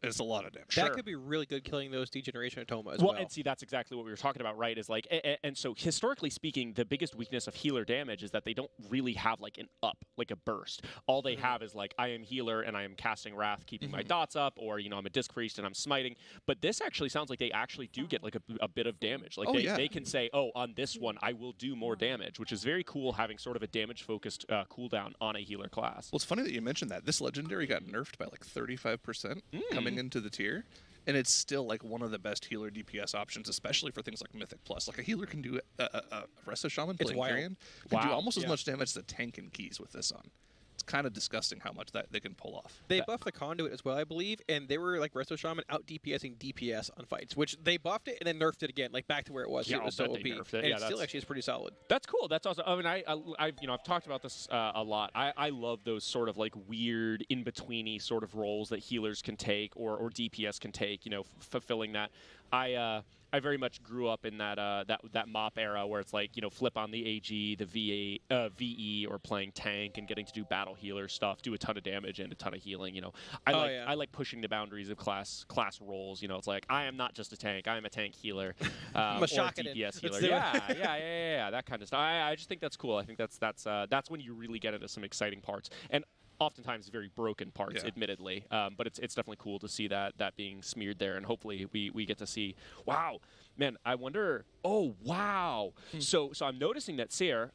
Speaker 20: It's a lot of damage.
Speaker 14: That could be really good killing those Degeneration Automa as
Speaker 7: Well,
Speaker 14: well.
Speaker 7: and see, that's exactly what we were talking about, right? Is like, and so historically speaking, the biggest weakness of healer damage is that they don't really have like an up, like a burst. All they have is like, I am healer and I am casting Wrath, keeping my dots up, or I'm a Disc Priest and I'm smiting. But this actually sounds like they actually do get like a bit of damage. Like they can say, oh, on this one I will do more damage, which is very cool, having sort of a damage focused cooldown on a healer class.
Speaker 20: Well, it's funny that you mentioned that. This legendary got nerfed by like 35% coming into the tier. And it's still like one of the best healer DPS options, especially for things like Mythic Plus. Like a healer can do a Resto Shaman playing Carrion can do almost as much damage as a tank and keys with this on. It's kind of disgusting how much that they can pull off.
Speaker 14: They buffed the Conduit as well, I believe, and they were like Resto Shaman out DPSing DPS on fights, which they buffed it and then nerfed it again, like back to where it was.
Speaker 7: Yeah,
Speaker 14: It was
Speaker 7: I'll
Speaker 14: so
Speaker 7: bet
Speaker 14: OP.
Speaker 7: they nerfed it.
Speaker 14: And
Speaker 7: Yeah,
Speaker 14: it still actually is pretty solid.
Speaker 7: That's cool. That's awesome. I mean, I've talked about this a lot. I love those sort of like weird in-betweeny sort of roles that healers can take or DPS can take. Fulfilling that. I very much grew up in that mop era where it's like flip on the AG, the VE, or playing tank and getting to do battle healer stuff, do a ton of damage and a ton of healing. I like pushing the boundaries of class roles. It's like I am not just a tank, I am a tank healer, or a DPS healer. Yeah, that kind of stuff. I just think that's cool. I think that's when you really get into some exciting parts. And oftentimes very broken parts, admittedly, but it's definitely cool to see that being smeared there, and hopefully we get to see. Wow, man, I wonder. Oh wow! So I'm noticing that Seer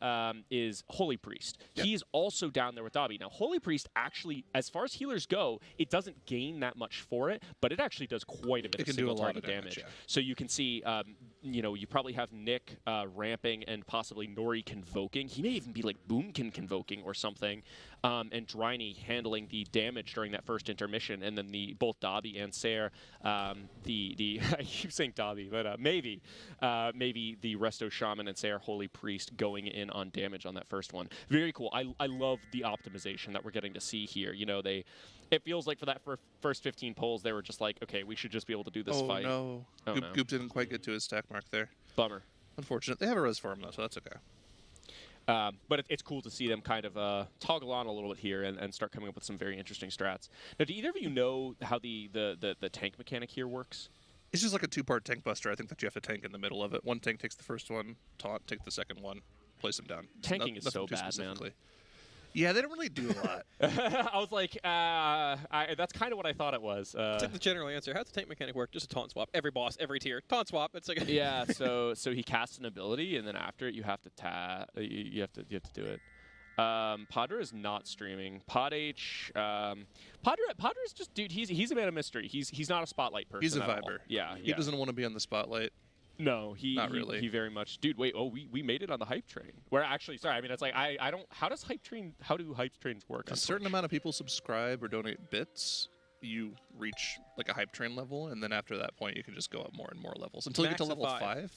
Speaker 7: is Holy Priest. He's also down there with Dobby. Now Holy Priest actually, as far as healers go, it doesn't gain that much for it, but it actually does quite a bit of single target damage. So you can see, you probably have Nick ramping and possibly Nori convoking. He may even be like Boomkin convoking or something, and Dryny handling the damage during that first intermission, and then both Dobby and Seer, I keep saying Dobby, but maybe the Resto Shaman and Seer Holy Priest going in on damage on that first one. Very cool. I love the optimization that we're getting to see here. It feels like for that first 15 pulls, they were just like, okay, we should just be able to do this fight.
Speaker 20: No. Goop didn't quite get to his stack mark there.
Speaker 7: Bummer.
Speaker 20: Unfortunate. They have a res for him though, so that's okay.
Speaker 7: But it's cool to see them kind of toggle on a little bit here and start coming up with some very interesting strats. Now, do either of you know how the tank mechanic here works?
Speaker 20: It's just like a two-part tank buster. I think that you have to tank in the middle of it. One tank takes the first one, taunt, take the second one, place him down.
Speaker 7: Tanking is so bad, man.
Speaker 20: Yeah, they don't really do a lot.
Speaker 7: I was like, that's kind of what I thought it was.
Speaker 14: It's like the general answer. How's the tank mechanic work? Just a taunt swap. Every boss, every tier, taunt swap. It's like
Speaker 7: yeah. So he casts an ability, and then after it, you have to you have to do it. Padra is not streaming. Padra is just, dude. He's a man of mystery. He's not a spotlight person.
Speaker 20: He's a
Speaker 7: at all.
Speaker 20: viber.
Speaker 7: Yeah,
Speaker 20: he doesn't want to be on the spotlight.
Speaker 7: No,
Speaker 20: not really.
Speaker 7: He very much, dude. Wait, we made it on the hype train. Where actually, sorry, I mean it's like I don't. How do hype trains work?
Speaker 20: A certain amount of people subscribe or donate bits. You reach like a hype train level, and then after that point, you can just go up more and more levels until you get to level 5,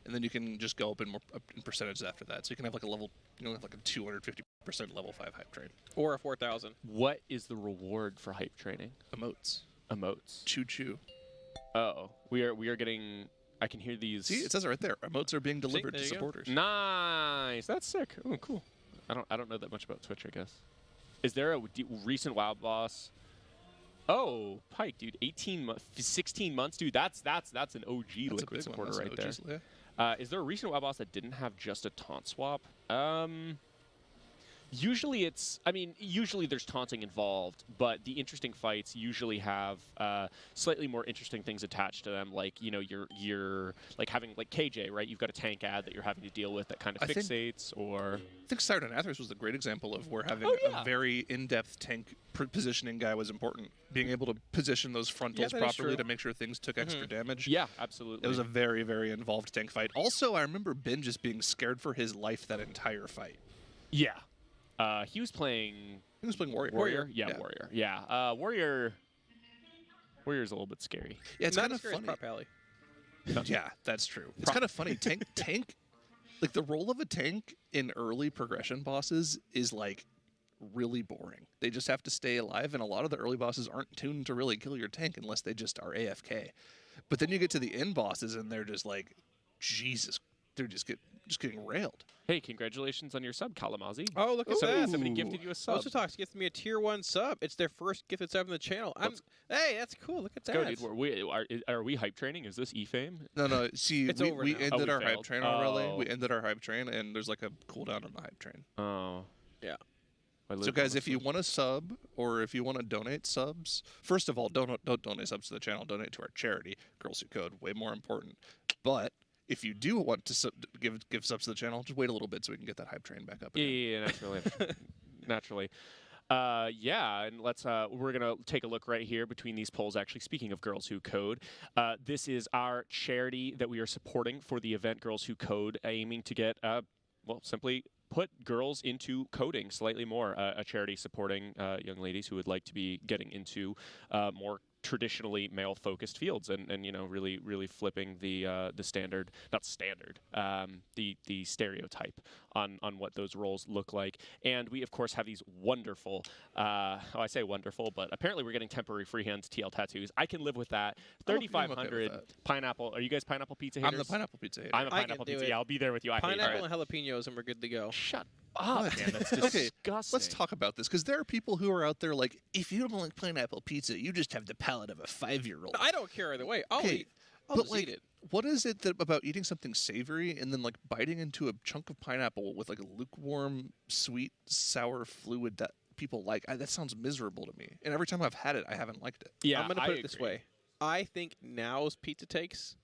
Speaker 20: and then you can just go up in percentages after that. So you can have like a level, have like a 250% level 5 hype train,
Speaker 14: or a 4,000.
Speaker 7: What is the reward for hype training?
Speaker 20: Emotes.
Speaker 7: Choo choo. Oh, we are getting. I can hear these.
Speaker 20: See, it says it right there. Emotes are being delivered to supporters.
Speaker 7: Nice. That's sick. Oh, cool. I don't know that much about Twitch, I guess. Is there a recent WoW boss? Oh, Pike, dude, 16 months, dude. That's an OG Liquid supporter right there. Is there a recent WoW boss that didn't have just a taunt swap? Usually usually there's taunting involved, but the interesting fights usually have slightly more interesting things attached to them, like, you're like having like KJ, right? You've got a tank ad that you're having to deal with that kind of fixates, or...
Speaker 20: I think Siren Athers was a great example of where having a very in-depth tank positioning guy was important. Being able to position those frontals properly to make sure things took extra damage.
Speaker 7: Yeah, absolutely.
Speaker 20: It was a very, very involved tank fight. Also, I remember Ben just being scared for his life that entire fight.
Speaker 7: Yeah. He was playing
Speaker 20: Warrior.
Speaker 7: Yeah, Warrior. Yeah. Warrior's a little bit scary.
Speaker 20: Yeah, it's kind of funny.
Speaker 14: Prop Alley.
Speaker 20: Yeah, that's true. It's kind of funny. Tank, like the role of a tank in early progression bosses is like really boring. They just have to stay alive, and a lot of the early bosses aren't tuned to really kill your tank unless they just are AFK. But then you get to the end bosses, and they're just like, Jesus, they just get just getting railed.
Speaker 7: Hey, congratulations on your sub, Kalamazi.
Speaker 14: Oh, look at that.
Speaker 7: Somebody gifted you a sub.
Speaker 14: Also Talks gets me a tier 1 sub. It's their first gifted sub in the channel. Hey, that's cool. Look at that.
Speaker 7: Let's go, dude. Are we hype training? Is this E-Fame?
Speaker 20: No. See,
Speaker 14: It's
Speaker 20: we
Speaker 14: over now.
Speaker 20: ended
Speaker 7: we
Speaker 20: our hype
Speaker 7: failed.
Speaker 20: train already. We ended our hype train, and there's like a cooldown on the hype train.
Speaker 7: Oh.
Speaker 14: Yeah.
Speaker 20: So guys, if you want to sub or if you want to donate subs, first of all, don't donate subs to the channel. Donate to our charity, Girls Who Code. Way more important. But if you do want to give subs to the channel, just wait a little bit so we can get that hype train back up again.
Speaker 7: Yeah, naturally. Naturally. Yeah, and we're gonna take a look right here between these polls. Actually, speaking of Girls Who Code, this is our charity that we are supporting for the event Girls Who Code, aiming to get, simply put girls into coding slightly more. A charity supporting young ladies who would like to be getting into more traditionally male-focused fields, and really flipping the standard, not standard, the stereotype on what those roles look like. And we of course have these wonderful, I say wonderful, but apparently we're getting temporary freehand TL tattoos. I can live with that. 3,500 pineapple. Are you guys pineapple pizza haters?
Speaker 20: I'm the pineapple pizza hater.
Speaker 7: I'm a pineapple pizza. Yeah, I'll be there with you. I hate
Speaker 14: Pineapple
Speaker 7: it.
Speaker 14: and jalapenos, and we're good to go.
Speaker 7: Shut up, man. That's disgusting.
Speaker 20: Okay, let's talk about this because there are people who are out there like, if you don't like pineapple pizza, you just have the palate of a 5-year-old.
Speaker 14: I don't care either way. I'll eat. I'll
Speaker 20: but
Speaker 14: just
Speaker 20: like,
Speaker 14: eat it.
Speaker 20: what is it about eating something savory and then like biting into a chunk of pineapple with like a lukewarm, sweet, sour fluid that people like? That sounds miserable to me. And every time I've had it, I haven't liked it.
Speaker 14: Yeah, I'm gonna put it this way. I think now's pizza takes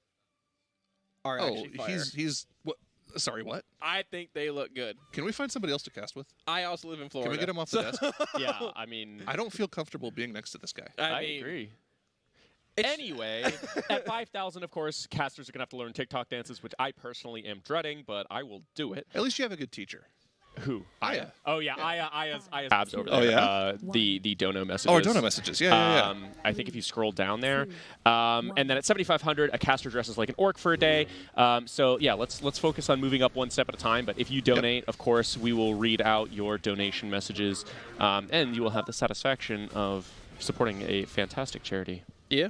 Speaker 14: are actually fire.
Speaker 20: he's what? Sorry, what?
Speaker 14: I think they look good.
Speaker 20: Can we find somebody else to cast with?
Speaker 14: I also live in Florida.
Speaker 20: Can we get him off the desk?
Speaker 7: Yeah, I mean,
Speaker 20: I don't feel comfortable being next to this guy.
Speaker 7: I agree. Anyway, at 5,000, of course, casters are going to have to learn TikTok dances, which I personally am dreading, but I will do it.
Speaker 20: At least you have a good teacher.
Speaker 7: Who?
Speaker 20: Aya.
Speaker 7: Oh, yeah. Aya's tabs over there.
Speaker 20: Oh, yeah?
Speaker 7: The dono messages.
Speaker 20: Oh, our dono messages. Yeah.
Speaker 7: I think if you scroll down there. And then at 7,500, a caster dresses like an orc for a day. So, yeah, let's focus on moving up one step at a time. But if you donate, of course, we will read out your donation messages. And you will have the satisfaction of supporting a fantastic charity.
Speaker 14: Yeah.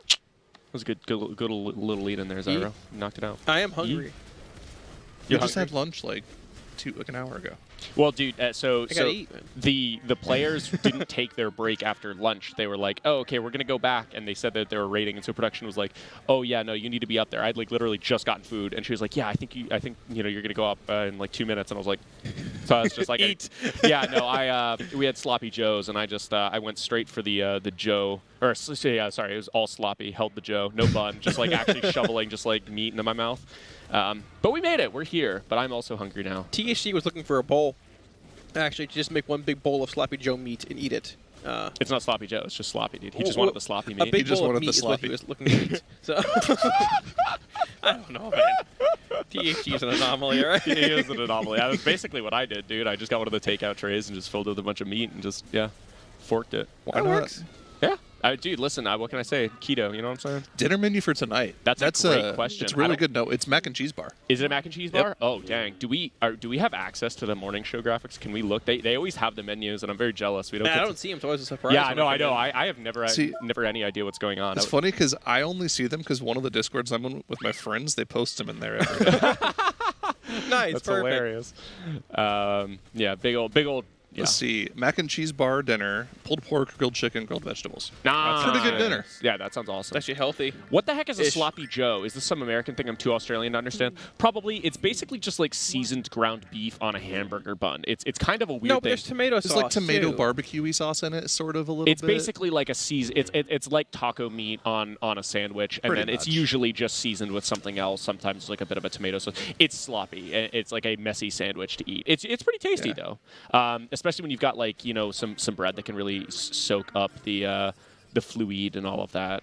Speaker 7: That was a good little lead in there, Zyro. You knocked it out.
Speaker 14: I am hungry.
Speaker 20: You just had lunch like an hour ago.
Speaker 7: Well, dude, so
Speaker 14: eat,
Speaker 7: the players didn't take their break after lunch. They were like, "Oh, okay, we're gonna go back," and they said that they were raiding, and so production was like, "Oh yeah, no, you need to be up there." I'd like literally just gotten food, and she was like, "Yeah, I think you're gonna go up in like 2 minutes," and I was like, so I was just like,
Speaker 14: eat.
Speaker 7: Yeah, no, we had sloppy joes, and I just I went straight for the Joe, or yeah, sorry, it was all sloppy. Held the Joe, no bun, just like actually shoveling just like meat into my mouth. But we made it. We're here. But I'm also hungry now.
Speaker 14: THC was looking for a bowl. Actually, to just make one big bowl of sloppy Joe meat and eat it.
Speaker 7: It's not sloppy Joe. It's just sloppy, dude. He just wanted the sloppy meat.
Speaker 14: A big
Speaker 20: He just
Speaker 14: bowl of
Speaker 20: wanted the
Speaker 14: meat is what
Speaker 20: sloppy.
Speaker 14: he was looking to eat. So I don't know, man. THC is an anomaly, right?
Speaker 7: He is an anomaly. That was basically what I did, dude. I just got one of the takeout trays and just filled it with a bunch of meat and just forked it.
Speaker 20: Why not?
Speaker 7: Yeah. Dude, listen, what can I say? Keto, you know what I'm saying?
Speaker 20: Dinner menu for tonight.
Speaker 7: That's a great question.
Speaker 20: It's really good. No, it's mac and cheese bar.
Speaker 7: Is it a mac and cheese bar? Oh, dang. Do we have access to the morning show graphics? Can we look? They always have the menus, and I'm very jealous. We don't.
Speaker 14: I don't see them, so always a surprise.
Speaker 7: Yeah, I know. I have never any idea what's going on.
Speaker 20: It's funny because I only see them because one of the Discords I'm in with my friends, they post them in there every day.
Speaker 14: Nice,
Speaker 7: that's
Speaker 14: perfect.
Speaker 7: hilarious. Yeah, big old. Yeah.
Speaker 20: Let's see. Mac and cheese bar dinner, pulled pork, grilled chicken, grilled vegetables.
Speaker 7: Nice.
Speaker 20: Pretty good dinner.
Speaker 7: Yeah, that sounds awesome.
Speaker 14: It's actually healthy.
Speaker 7: What the heck is a sloppy Joe? Is this some American thing? I'm too Australian to understand. Probably. It's basically just like seasoned ground beef on a hamburger bun. It's kind of a weird
Speaker 14: No, but
Speaker 7: thing.
Speaker 14: there's tomato sauce.
Speaker 20: There's like tomato
Speaker 14: too.
Speaker 20: barbecue-y sauce in it, sort of a little
Speaker 7: It's
Speaker 20: bit.
Speaker 7: basically like a it's like taco meat on a sandwich, and
Speaker 20: Pretty
Speaker 7: then it's
Speaker 20: much.
Speaker 7: usually just seasoned with something else. Sometimes like a bit of a tomato sauce. It's sloppy. It's like a messy sandwich to eat. It's pretty tasty though, especially when you've got like some bread that can really soak up the fluid and all of that.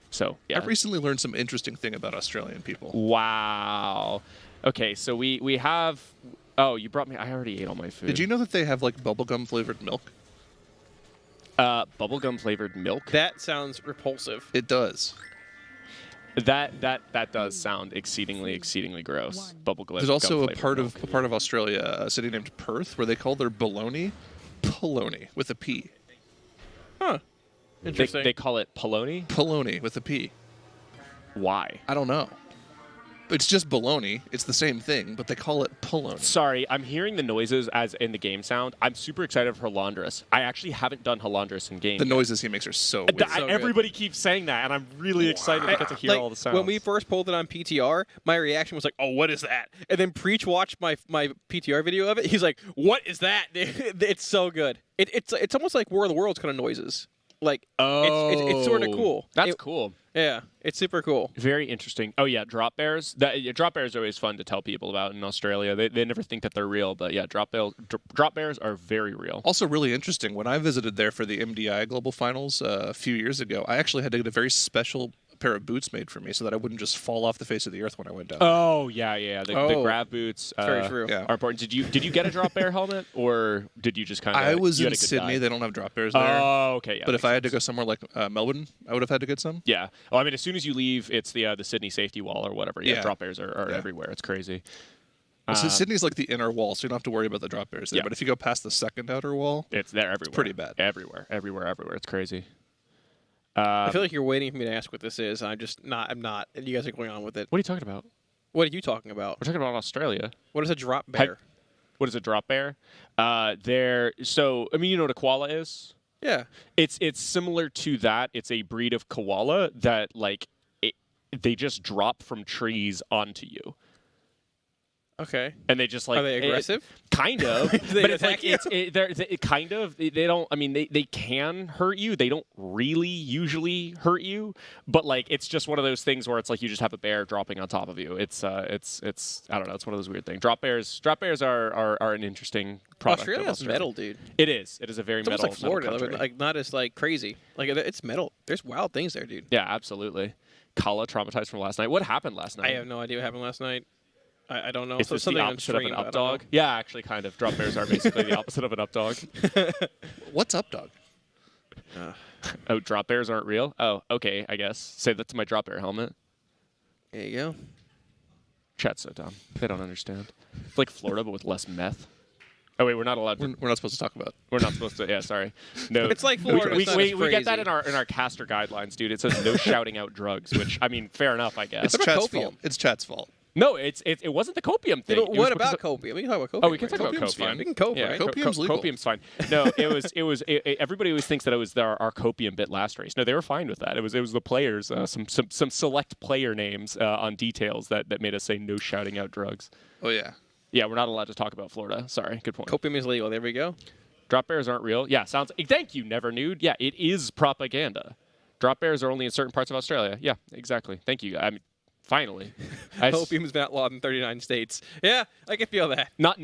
Speaker 7: So yeah.
Speaker 20: I've recently learned some interesting thing about Australian people.
Speaker 7: Wow. Okay, so we have. Oh, you brought me. I already ate all my food.
Speaker 20: Did you know that they have like bubblegum flavored milk?
Speaker 7: Bubblegum flavored milk?
Speaker 14: That sounds repulsive.
Speaker 20: It does.
Speaker 7: That does sound exceedingly gross. Bubblegum.
Speaker 20: There's also a
Speaker 7: flavored
Speaker 20: part of Australia, a city named Perth, where they call their bologna polony with a P.
Speaker 14: Huh. Interesting.
Speaker 7: They call it polony?
Speaker 20: Polony with a P.
Speaker 7: Why?
Speaker 20: I don't know. It's just baloney. It's the same thing, but they call it polony.
Speaker 7: Sorry, I'm hearing the noises as in the game sound. I'm super excited for Halandris. I actually haven't done Halandris in game.
Speaker 20: The noises he makes are so weird.
Speaker 7: Everybody keeps saying that, and I'm really excited to get to hear all the sounds.
Speaker 14: When we first pulled it on PTR, my reaction was like, "Oh, what is that?" And then Preach watched my PTR video of it. He's like, "What is that?" It's so good. It's almost like War of the Worlds kind of noises. Like, it's sort of cool.
Speaker 7: That's cool.
Speaker 14: Yeah, it's super cool.
Speaker 7: Very interesting. Oh yeah, drop bears. Drop bears are always fun to tell people about in Australia. They never think that they're real, but yeah, drop bears are very real.
Speaker 20: Also really interesting. When I visited there for the MDI Global Finals a few years ago, I actually had to get a very special pair of boots made for me so that I wouldn't just fall off the face of the earth when I went down.
Speaker 7: Oh yeah. The grab boots
Speaker 14: very true.
Speaker 7: Are important. Did you get a drop bear helmet, or did you just kind of?
Speaker 20: I was in Sydney. They don't have drop bears there.
Speaker 7: Oh, okay. Yeah,
Speaker 20: but if I had to go somewhere like Melbourne, I would have had to get some.
Speaker 7: Yeah. Well, I mean, as soon as you leave, it's the Sydney safety wall or whatever. Yeah. Drop bears are everywhere. It's crazy.
Speaker 20: Well, so Sydney's like the inner wall, so you don't have to worry about the drop bears there. Yeah. But if you go past the second outer wall,
Speaker 7: it's there everywhere.
Speaker 20: It's pretty bad.
Speaker 7: Everywhere. It's crazy.
Speaker 14: I feel like you're waiting for me to ask what this is. I'm not. And you guys are going on with it.
Speaker 7: What are you talking about?
Speaker 14: What are you talking about?
Speaker 7: We're talking about Australia.
Speaker 14: What is a drop bear?
Speaker 7: What is a drop bear? So I mean, you know what a koala is?
Speaker 14: Yeah.
Speaker 7: It's similar to that. It's a breed of koala that they just drop from trees onto you.
Speaker 14: Okay.
Speaker 7: And they just like.
Speaker 14: Are they aggressive?
Speaker 7: Kind of. But it's like they don't. I mean, they can hurt you. They don't really usually hurt you. But like, it's just one of those things where it's like you just have a bear dropping on top of you. It's I don't know. It's one of those weird things. Drop bears are an interesting product.
Speaker 14: Australia's metal, dude.
Speaker 7: It is. It is a very
Speaker 14: it's
Speaker 7: metal.
Speaker 14: It's like Florida,
Speaker 7: metal
Speaker 14: like not as like crazy. Like it's metal. There's wild things there, dude.
Speaker 7: Yeah, absolutely. Kala traumatized from last night. What happened last night?
Speaker 14: I have no idea what happened last night. I don't know.
Speaker 7: Is this the opposite of an up dog? Yeah, actually, kind of. Drop bears are basically the opposite of an up dog.
Speaker 20: What's up dog?
Speaker 7: Oh, drop bears aren't real? Oh, okay, I guess. Say that to my drop bear helmet.
Speaker 14: There you go.
Speaker 7: Chat's so dumb. They don't understand. It's like Florida, but with less meth. Oh, wait, we're not allowed to.
Speaker 20: We're not supposed to talk about it.
Speaker 7: We're not supposed to. Yeah, sorry. No.
Speaker 14: It's like Florida.
Speaker 7: We get that in our caster guidelines, dude. It says no shouting out drugs, which, I mean, fair enough, I guess.
Speaker 20: It's chat's fault. It's chat's fault.
Speaker 7: No, it wasn't the copium thing.
Speaker 14: What about copium? We can talk about copium.
Speaker 7: Oh, we can talk about copium.
Speaker 20: Fine.
Speaker 14: We can cope,
Speaker 7: yeah,
Speaker 14: right?
Speaker 20: Copium's legal.
Speaker 7: Copium's fine. No, everybody always thinks that it was our copium bit last race. No, they were fine with that. It was the players, some select player names on details that made us say no shouting out drugs.
Speaker 20: Oh yeah.
Speaker 7: Yeah, we're not allowed to talk about Florida. Sorry, good point.
Speaker 14: Copium is legal. There we go.
Speaker 7: Drop bears aren't real. Yeah, sounds. Thank you, Never Nude. Yeah, it is propaganda. Drop bears are only in certain parts of Australia. Yeah, exactly. Thank you. I mean, finally.
Speaker 14: Opium has been outlawed in 39 states. Yeah, I can feel that.
Speaker 7: Not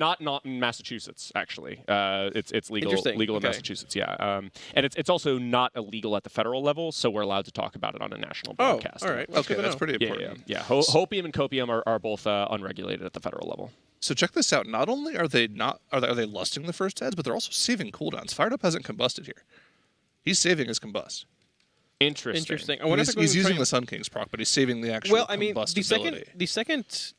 Speaker 7: in Massachusetts, actually. It's legal in Massachusetts. Yeah, and it's also not illegal at the federal level, so we're allowed to talk about it on a national broadcast.
Speaker 20: All right. Okay, that's pretty important.
Speaker 7: Yeah. Hopium and copium are both unregulated at the federal level.
Speaker 20: So check this out. Not only are they lusting the first heads, but they're also saving cooldowns. Fired Up hasn't combusted here. He's saving his combust.
Speaker 7: Interesting.
Speaker 14: I wonder if
Speaker 20: he's using the Sun King's proc, but he's saving the actual combustibility.
Speaker 14: the second,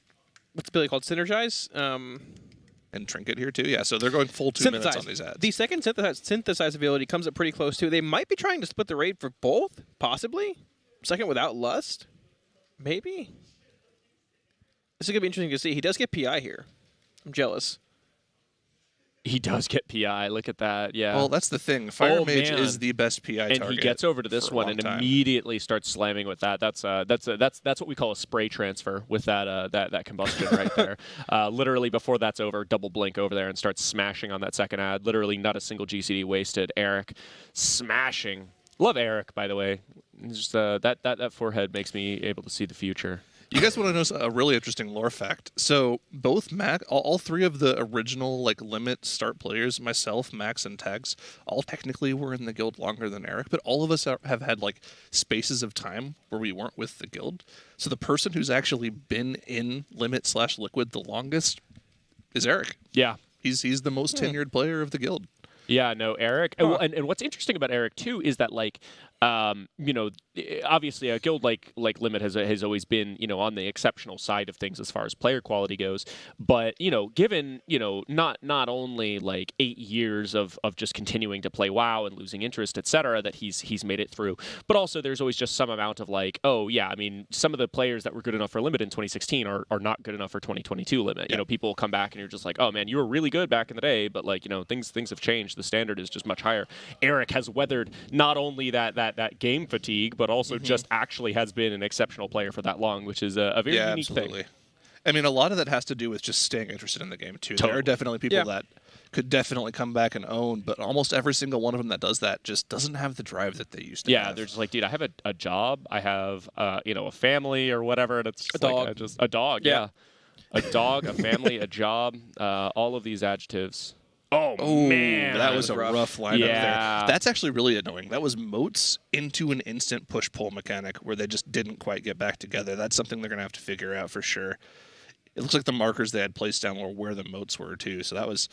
Speaker 14: what's Billy called? Synergize?
Speaker 20: And Trinket here too. Yeah, so they're going full 2 minutes on these ads.
Speaker 14: The second synthesizability comes up pretty close too. They might be trying to split the raid for both, possibly. Second without lust, maybe. This is gonna be interesting to see. He does get PI here. I'm jealous.
Speaker 7: He does get PI. Look at that. Yeah.
Speaker 20: Well, that's the thing. Fire Mage is the best PI target.
Speaker 7: And he gets over to this one and immediately starts slamming with that. That's what we call a spray transfer with that combustion right there. Literally before that's over, double blink over there and starts smashing on that second ad. Literally not a single GCD wasted. Eric smashing. Love Eric, by the way. Just that forehead makes me able to see the future.
Speaker 20: You guys want to know a really interesting lore fact? So both all three of the original limit start players, myself, Max, and Tags, all technically were in the guild longer than Eric, but all of us have had spaces of time where we weren't with the guild. So the person who's actually been in limit/liquid the longest is Eric.
Speaker 7: Yeah,
Speaker 20: he's the most tenured player of the guild.
Speaker 7: Yeah, no, Eric. And what's interesting about Eric too is that you know, obviously a guild like Limit has always been, you know, on the exceptional side of things as far as player quality goes. But, you know, given, you know, not only like 8 years of just continuing to play WoW and losing interest, etc., that he's made it through, but also there's always just some amount of like, oh yeah, I mean, some of the players that were good enough for Limit in 2016 are not good enough for 2022 Limit. You know, people come back and you're just like, oh man, you were really good back in the day, but like, you know, things have changed. The standard is just much higher. Eric has weathered not only that game fatigue, but also just actually has been an exceptional player for that long, which is a very unique
Speaker 20: absolutely.
Speaker 7: thing.
Speaker 20: I mean, a lot of that has to do with just staying interested in the game too. There are definitely people that could definitely come back and own, but almost every single one of them that does that just doesn't have the drive that they used to have.
Speaker 7: They're just like, dude, I have a job, I have you know, a family or whatever, and it's
Speaker 14: a dog.
Speaker 7: Like, a dog, a dog, a family, a job, all of these adjectives. Oh man,
Speaker 20: that was a rough lineup
Speaker 7: Yeah.
Speaker 20: there. That's actually really annoying. That was moats into an instant push-pull mechanic where they just didn't quite get back together. That's something they're going to have to figure out for sure. It looks like the markers they had placed down were where the moats were too. So that was,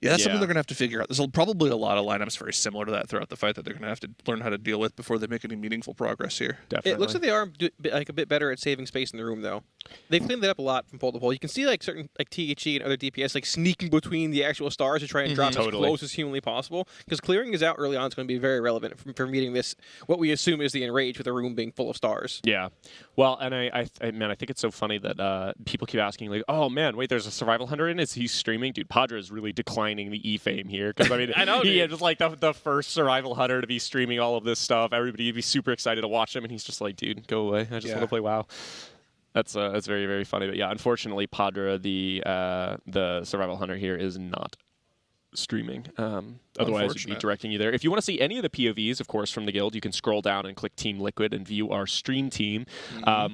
Speaker 20: that's something they're going to have to figure out. There's probably a lot of lineups very similar to that throughout the fight that they're going to have to learn how to deal with before they make any meaningful progress here.
Speaker 7: Definitely.
Speaker 14: It looks like they are like a bit better at saving space in the room, though. They've cleaned that up a lot from pole to pole. You can see like certain like THE and other DPS like sneaking between the actual stars to try and drop as close as humanly possible. Because clearing is out early on is going to be very relevant for meeting this, what we assume is the enrage with the room being full of stars.
Speaker 7: Yeah. Well, and I think it's so funny that people keep asking like, oh man, wait, there's a survival hunter in? Is he streaming? Dude, Padra is really declining the E-fame here. Because I mean,
Speaker 14: I know,
Speaker 7: he is just like the first survival hunter to be streaming all of this stuff. Everybody would be super excited to watch him, and he's just like, dude, go away. I just want to play WoW. That's very, very funny. But yeah, unfortunately, Padra, the survival hunter here, is not streaming. Otherwise, we'd be directing you there. If you want to see any of the POVs, of course, from the guild, you can scroll down and click Team Liquid and view our stream team,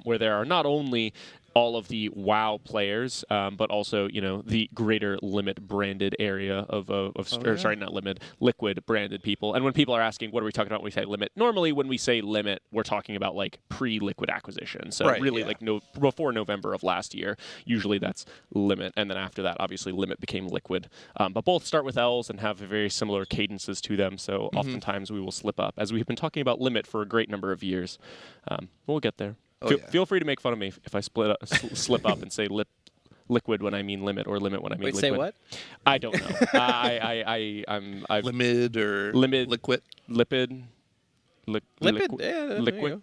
Speaker 7: where there are not only all of the WoW players, but also, you know, the greater Limit branded area sorry, not Limit, Liquid branded people. And when people are asking, what are we talking about when we say Limit? Normally, when we say Limit, we're talking about like pre-Liquid acquisition. So like before November of last year, usually that's Limit. And then after that, obviously Limit became Liquid. But both start with L's and have very similar cadences to them. So oftentimes we will slip up, as we've been talking about Limit for a great number of years. We'll get there. Feel free to make fun of me if I slip up and say liquid when I mean limit, or limit when I mean liquid.
Speaker 14: Say what?
Speaker 7: I don't know. I'm
Speaker 20: limit or
Speaker 7: limit
Speaker 20: liquid,
Speaker 7: lipid, liquid.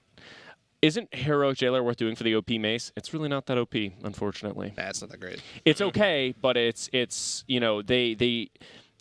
Speaker 7: Isn't Heroic Jailer worth doing for the OP mace? It's really not that OP, unfortunately.
Speaker 20: Nah, it's not that great.
Speaker 7: It's okay, but it's you know, they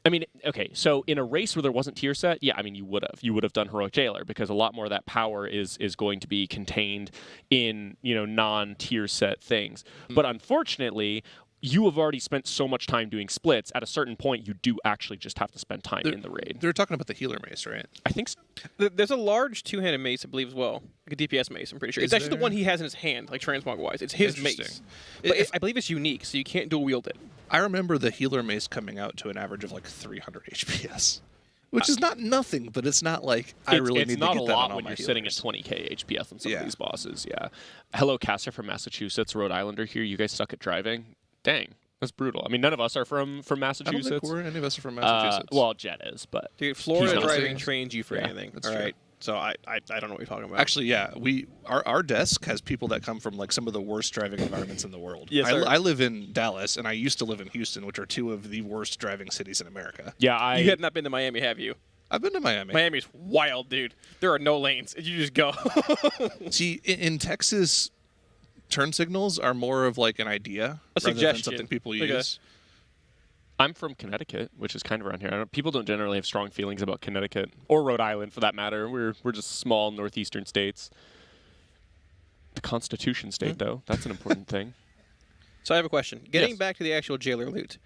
Speaker 7: I mean, okay, so in a race where there wasn't tier set, yeah, I mean, you would have done Heroic Jailer, because a lot more of that power is going to be contained in, you know, non-tier set things. But unfortunately, you have already spent so much time doing splits. At a certain point, you do actually just have to spend time in the raid.
Speaker 20: They're talking about the healer mace, right?
Speaker 7: I think so.
Speaker 14: There's a large two-handed mace, I believe, as well. Like a DPS mace, I'm pretty sure. It's actually the one he has in his hand, like transmog-wise. It's his mace. But I believe it's unique, so you can't dual wield it.
Speaker 20: I remember the healer mace coming out to an average of like 300 HPS. Which is not nothing, but it's not like I really need to get that on all my
Speaker 7: It's not a lot when you're sitting at 20k HPS on some of these bosses, Hello, Casser from Massachusetts, Rhode Islander here. You guys suck at driving? Dang. That's brutal. I mean, none of us are from Massachusetts.
Speaker 20: I don't think any of us are from Massachusetts.
Speaker 7: Well, Jet is, but
Speaker 14: dude, Florida driving trains you for anything.
Speaker 20: That's
Speaker 14: all
Speaker 20: true.
Speaker 14: right. So I don't know what you're talking about.
Speaker 20: Actually, yeah, our desk has people that come from like some of the worst driving environments in the world.
Speaker 14: Yes,
Speaker 20: I live in Dallas, and I used to live in Houston, which are two of the worst driving cities in America.
Speaker 7: Yeah,
Speaker 14: you have not been to Miami, have you?
Speaker 20: I've been to Miami.
Speaker 14: Miami's wild, dude. There are no lanes. You just go.
Speaker 20: See, in Texas, turn signals are more of like an idea,
Speaker 14: a suggestion,
Speaker 20: rather than something people use.
Speaker 7: I'm from Connecticut, which is kind of around here. People don't generally have strong feelings about Connecticut or Rhode Island, for that matter. We're just small northeastern states. The Constitution state, though, that's an important thing.
Speaker 14: So I have a question. Getting back to the actual jailer loot,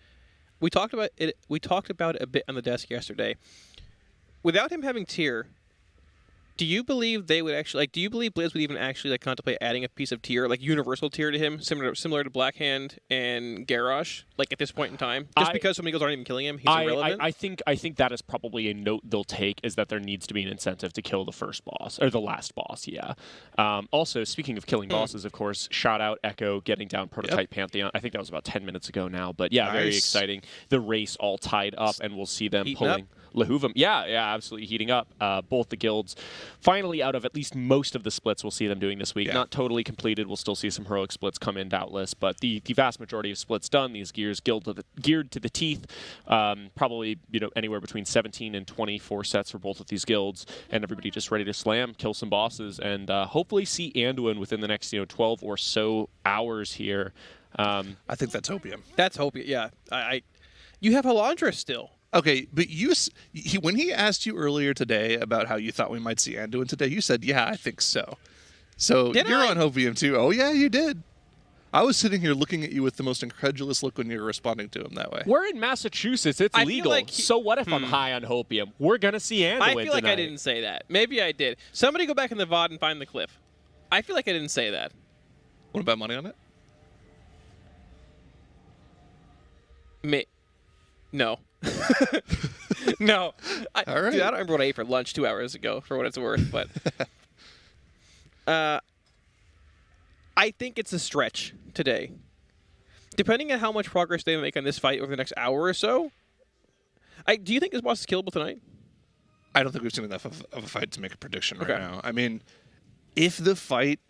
Speaker 14: we talked about it. We talked about it a bit on the desk yesterday. Without him having tier, do you believe they would actually do you believe Blizz would even actually contemplate adding a piece of tier, like universal tier, to him, similar to Blackhand and Garrosh, at this point in time? Just because so many girls aren't even killing him, he's irrelevant.
Speaker 7: I think that is probably a note they'll take, is that there needs to be an incentive to kill the first boss or the last boss. Yeah. Also, speaking of killing bosses, of course, shout out Echo getting down Prototype Pantheon. I think that was about 10 minutes ago now, but yeah, very exciting. The race all tied up, and we'll see them Lehuvum, yeah, absolutely heating up. Both the guilds finally out of at least most of the splits we'll see them doing this week.
Speaker 20: Yeah.
Speaker 7: Not totally completed. We'll still see some heroic splits come in, doubtless, but the vast majority of splits done. These gears geared to the teeth. Probably anywhere between 17 and 24 sets for both of these guilds, and everybody just ready to slam, kill some bosses, and hopefully see Anduin within the next 12 or so hours here.
Speaker 20: I think that's Hopium.
Speaker 14: That's Hopium. Yeah, you have Halandra still.
Speaker 20: Okay, but when he asked you earlier today about how you thought we might see Anduin today, you said, "Yeah, I think so." So you're on Hopium too. Oh yeah, you did. I was sitting here looking at you with the most incredulous look when you were responding to him that way.
Speaker 7: We're in Massachusetts. It's legal. So what if I'm high on Hopium? We're going to see Anduin
Speaker 14: I feel like
Speaker 7: tonight.
Speaker 14: I didn't say that. Maybe I did. Somebody go back in the VOD and find the clip. I feel like I didn't say that.
Speaker 20: What about money on it?
Speaker 14: No. No.
Speaker 20: All right.
Speaker 14: Dude, I don't remember what I ate for lunch 2 hours ago, for what it's worth, but... I think it's a stretch today. Depending on how much progress they make on this fight over the next hour or so, do you think this boss is killable tonight?
Speaker 20: I don't think we've seen enough of a fight to make a prediction right now. I mean, if the fight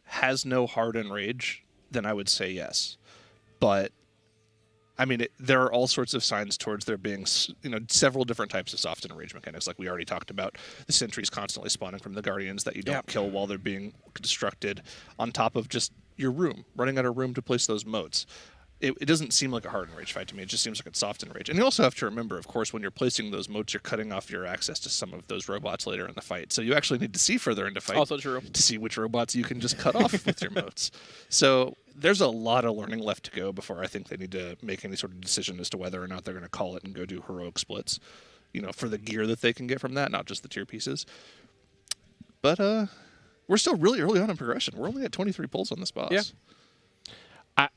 Speaker 20: has no hard enrage, then I would say yes. But I mean, there are all sorts of signs towards there being, several different types of soft enrage mechanics, like we already talked about. The sentries constantly spawning from the guardians that you don't kill while they're being constructed, on top of just your room, running out of room to place those moats. It doesn't seem like a hard enrage fight to me. It just seems like it's soft enrage. And you also have to remember, of course, when you're placing those moats, you're cutting off your access to some of those robots later in the fight. So you actually need to see further into fight.
Speaker 14: Also true.
Speaker 20: To see which robots you can just cut off with your moats. So there's a lot of learning left to go before I think they need to make any sort of decision as to whether or not they're going to call it and go do heroic splits, for the gear that they can get from that, not just the tier pieces. But we're still really early on in progression. We're only at 23 pulls on this boss.
Speaker 14: Yeah.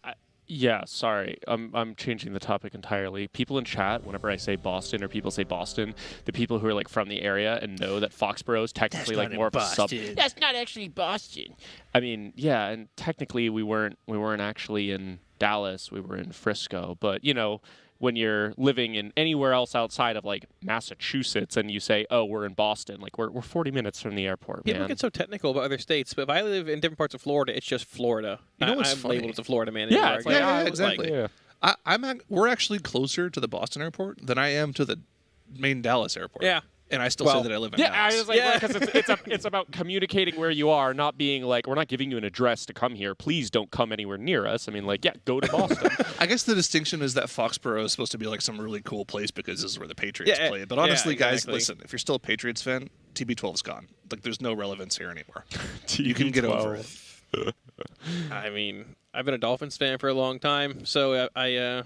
Speaker 7: Yeah, sorry. I'm changing the topic entirely. People in chat, whenever I say Boston or people say Boston, the people who are like from the area and know that Foxborough is technically like more of a sub. That's not actually Boston. I mean, yeah, and technically we weren't actually in Dallas. We were in Frisco. But when you're living in anywhere else outside of like Massachusetts and you say, "Oh, we're in Boston," like we're 40 minutes from the airport.
Speaker 14: People get so technical about other states, but if I live in different parts of Florida, it's just Florida.
Speaker 20: You know what's
Speaker 14: I'm
Speaker 20: funny?
Speaker 14: labeled as a Florida man.
Speaker 20: Yeah,
Speaker 14: anywhere.
Speaker 20: exactly. We're actually closer to the Boston airport than I am to the main Dallas airport.
Speaker 14: Yeah.
Speaker 20: And I still say that I live in Dallas.
Speaker 7: I was like, because it's about communicating where you are, not being like, we're not giving you an address to come here. Please don't come anywhere near us. I mean, go to Boston.
Speaker 20: I guess the distinction is that Foxborough is supposed to be like some really cool place because this is where the Patriots play. But honestly, guys, listen, if you're still a Patriots fan, TB12's gone. Like, there's no relevance here anymore. You can get over it.
Speaker 14: I mean, I've been a Dolphins fan for a long time, so I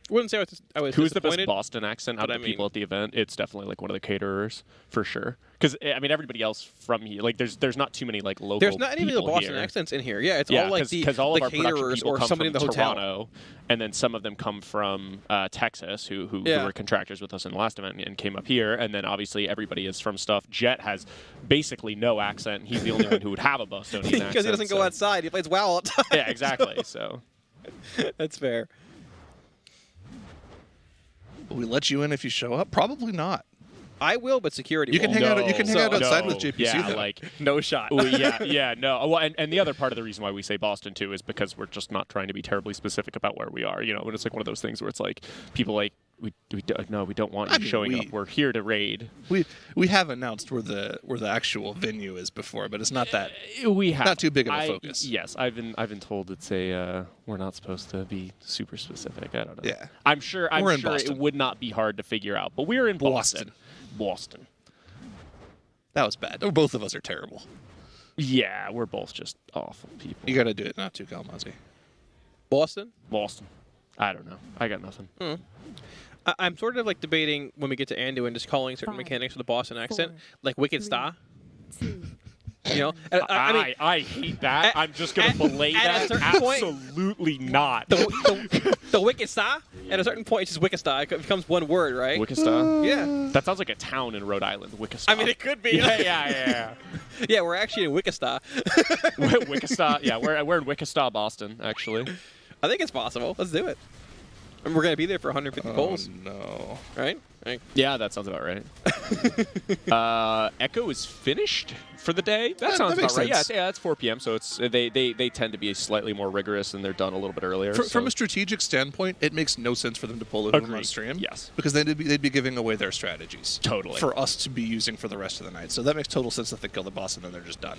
Speaker 14: wouldn't say I was
Speaker 7: Who's the best
Speaker 14: disappointed,
Speaker 7: Boston accent out of the people at the event? It's definitely like one of the caterers for sure. Because I mean, everybody else from here, like there's not too many like local.
Speaker 14: There's not any
Speaker 7: people
Speaker 14: real Boston
Speaker 7: here.
Speaker 14: accents in here. Yeah, it's all like
Speaker 7: because all of our production
Speaker 14: caterers
Speaker 7: people
Speaker 14: or
Speaker 7: come
Speaker 14: somebody
Speaker 7: from
Speaker 14: in the hotel.
Speaker 7: Toronto, and then some of them come from Texas, who were contractors with us in the last event and came up here, and then obviously everybody is from stuff. Jet has basically no accent. He's the only one who would have a Bostonian accent.
Speaker 14: Because he doesn't go outside. He plays WoW all the time.
Speaker 7: Yeah, exactly. So
Speaker 14: that's fair.
Speaker 20: Will we let you in if you show up? Probably not.
Speaker 14: I will, but security.
Speaker 20: You can
Speaker 14: won't.
Speaker 20: hang out. You can hang out outside with JPC.
Speaker 7: Yeah,
Speaker 20: though.
Speaker 7: like
Speaker 14: no shot.
Speaker 7: No. Well, and the other part of the reason why we say Boston too is because we're just not trying to be terribly specific about where we are. And it's like one of those things where it's like people like we don't want you showing up. We're here to raid.
Speaker 20: We have announced where the actual venue is before, but it's not that.
Speaker 7: We have
Speaker 20: not too big of a focus.
Speaker 7: Yes, I've been told it's a we're not supposed to be super specific. I don't know.
Speaker 20: Yeah,
Speaker 7: I'm sure it would not be hard to figure out, but we're in Boston. Boston.
Speaker 20: That was bad. Both of us are terrible.
Speaker 7: Yeah, we're both just awful people.
Speaker 20: You got to do it, not too, Kalmazi.
Speaker 14: Boston?
Speaker 7: Boston. I don't know. I got nothing.
Speaker 14: I'm sort of like debating when we get to Anduin, just calling certain mechanics with a Boston accent, like Wicked Star. I mean,
Speaker 7: I hate that. I'm just gonna belay that. Absolutely not.
Speaker 14: The Wicked Star. At a certain point, it's just Wickestar. It becomes one word, right?
Speaker 7: Wickestar?
Speaker 14: Yeah.
Speaker 7: That sounds like a town in Rhode Island, Wickestar.
Speaker 14: I mean, it could be.
Speaker 7: Yeah.
Speaker 14: Yeah, we're actually in Wickestar.
Speaker 7: Wickestar, yeah, we're in Wickestar, Boston, actually.
Speaker 14: I think it's possible. Let's do it. And we're going to be there for 150 polls.
Speaker 20: No.
Speaker 14: Right?
Speaker 7: Yeah, that sounds about right. Echo is finished for the day. That sounds
Speaker 20: makes
Speaker 7: about right.
Speaker 20: sense.
Speaker 7: Yeah, it's 4 p.m. So it's they tend to be slightly more rigorous and they're done a little bit earlier.
Speaker 20: From a strategic standpoint, it makes no sense for them to pull it on stream.
Speaker 7: Yes,
Speaker 20: because then they'd be giving away their strategies
Speaker 7: totally
Speaker 20: for us to be using for the rest of the night. So that makes total sense that they kill the boss and then they're just done.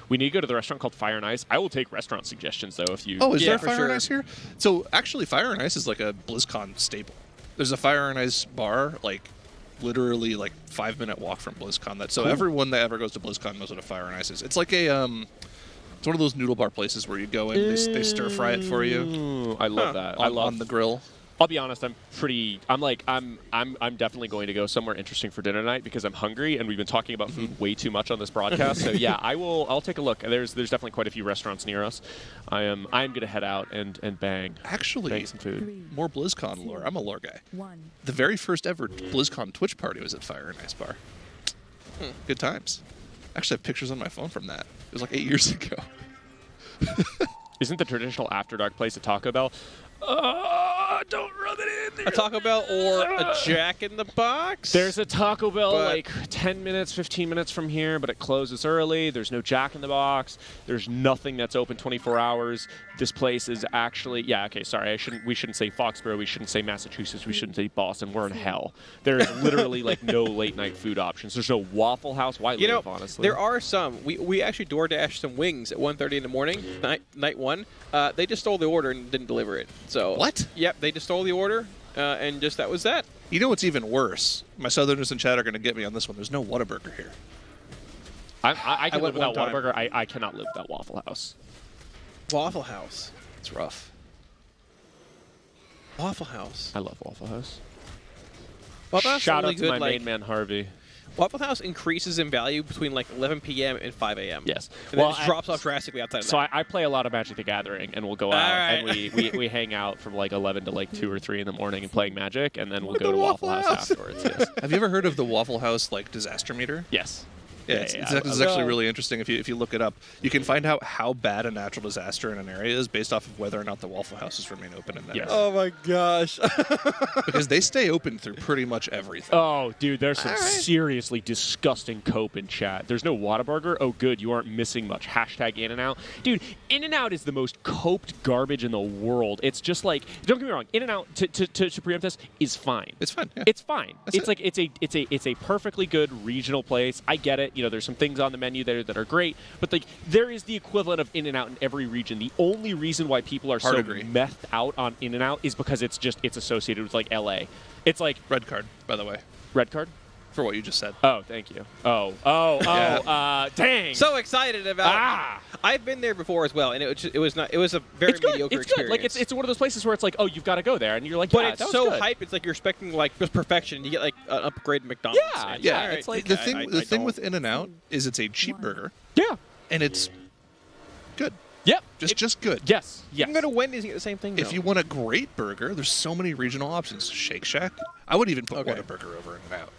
Speaker 7: We need to go to the restaurant called Fire and Ice. I will take restaurant suggestions though if you.
Speaker 20: Oh, is there Fire and Ice here? So actually, Fire and Ice is like a BlizzCon staple. There's a Fire and Ice bar, like literally like 5-minute walk from BlizzCon. So
Speaker 7: Cool.
Speaker 20: everyone that ever goes to BlizzCon knows what a Fire and Ice is. It's like a it's one of those noodle bar places where you go in, they stir fry it for you.
Speaker 7: I love that.
Speaker 20: I love on the grill.
Speaker 7: I'll be honest. I'm definitely going to go somewhere interesting for dinner tonight because I'm hungry and we've been talking about food way too much on this broadcast. So yeah, I'll take a look. There's definitely quite a few restaurants near us. I'm gonna head out and bang.
Speaker 20: Actually,
Speaker 7: bang some food.
Speaker 20: More BlizzCon lore. I'm a lore guy.
Speaker 1: 1.
Speaker 20: The very first ever BlizzCon Twitch party was at Fire and Ice Bar. Good times. Actually, I have pictures on my phone from that. It was like 8 years ago.
Speaker 7: Isn't the traditional After Dark place a Taco Bell? Don't rub it in there.
Speaker 14: A Taco Bell or a Jack in the Box?
Speaker 7: There's a Taco Bell like 10 minutes, 15 minutes from here, but it closes early. There's no Jack in the Box. There's nothing that's open 24 hours. This place is actually, sorry, we shouldn't say Foxborough. We shouldn't say Massachusetts. We shouldn't say Boston. We're in hell. There is literally like no late night food options. There's no Waffle House. Why live, honestly?
Speaker 14: There are some. We actually DoorDashed some wings at 1:30 in the morning, night one. They just stole the order and didn't deliver it. So
Speaker 20: what?
Speaker 14: Yep, they just stole the order, and just that was that.
Speaker 20: You know what's even worse? My Southerners in chat are going to get me on this one. There's no Whataburger here.
Speaker 7: I can live
Speaker 20: went
Speaker 7: without
Speaker 20: one time.
Speaker 7: Whataburger. I cannot live without Waffle House.
Speaker 14: Waffle House.
Speaker 20: It's rough.
Speaker 14: Waffle House.
Speaker 7: I love Waffle House.
Speaker 14: Waffle House
Speaker 7: Shout
Speaker 14: only
Speaker 7: out to
Speaker 14: good,
Speaker 7: my
Speaker 14: like,
Speaker 7: main man Harvey.
Speaker 14: Waffle House increases in value between like 11 p.m. and 5 a.m.
Speaker 7: Yes.
Speaker 14: And then it just drops off drastically outside of
Speaker 7: So
Speaker 14: that.
Speaker 7: I play a lot of Magic the Gathering, and we'll go out and we hang out from like 11 to like 2 or 3 in the morning and playing Magic, and then we'll go to Waffle House afterwards. Yes.
Speaker 20: Have you ever heard of the Waffle House like disaster meter?
Speaker 7: Yes.
Speaker 20: Yeah, it's actually really interesting. If you look it up, you can find out how bad a natural disaster in an area is based off of whether or not the Waffle Houses remain open in that area.
Speaker 14: Oh my gosh.
Speaker 20: Because they stay open through pretty much everything.
Speaker 7: Oh, dude, there's some seriously disgusting cope in chat. There's no Whataburger. Oh, good, you aren't missing much. Hashtag In-N-Out. Dude, In-N-Out is the most coped garbage in the world. It's just like, don't get me wrong, In-N-Out, to preempt this, is fine.
Speaker 20: It's fine. Yeah.
Speaker 7: It's fine. It's a perfectly good regional place. I get it. You know, there's some things on the menu there that are great, but like there is the equivalent of In-N-Out in every region. The only reason why people are so methed out on In-N-Out is because it's associated with like LA. It's like
Speaker 20: red card, by the way.
Speaker 7: Red card?
Speaker 20: For what you just said.
Speaker 7: Oh, thank you. Dang.
Speaker 14: So excited about it. I've been there before as well, and it was a very mediocre experience.
Speaker 7: Like it's one of those places where it's like, oh, you've got to go there, and you're like,
Speaker 14: but
Speaker 7: yeah,
Speaker 14: it's
Speaker 7: that was
Speaker 14: so
Speaker 7: good.
Speaker 14: hype. It's like you're expecting like just perfection. You get like an upgrade McDonald's.
Speaker 7: Yeah.
Speaker 14: Right.
Speaker 7: It's like
Speaker 20: the thing with In-N-Out is it's a cheap burger.
Speaker 7: Yeah.
Speaker 20: And it's good.
Speaker 7: Yep.
Speaker 20: Just good.
Speaker 7: Yes.
Speaker 14: You can go to Wendy's and get the same thing.
Speaker 20: If you want a great burger, there's so many regional options. Shake Shack. I would even put Whataburger over In-N-Out,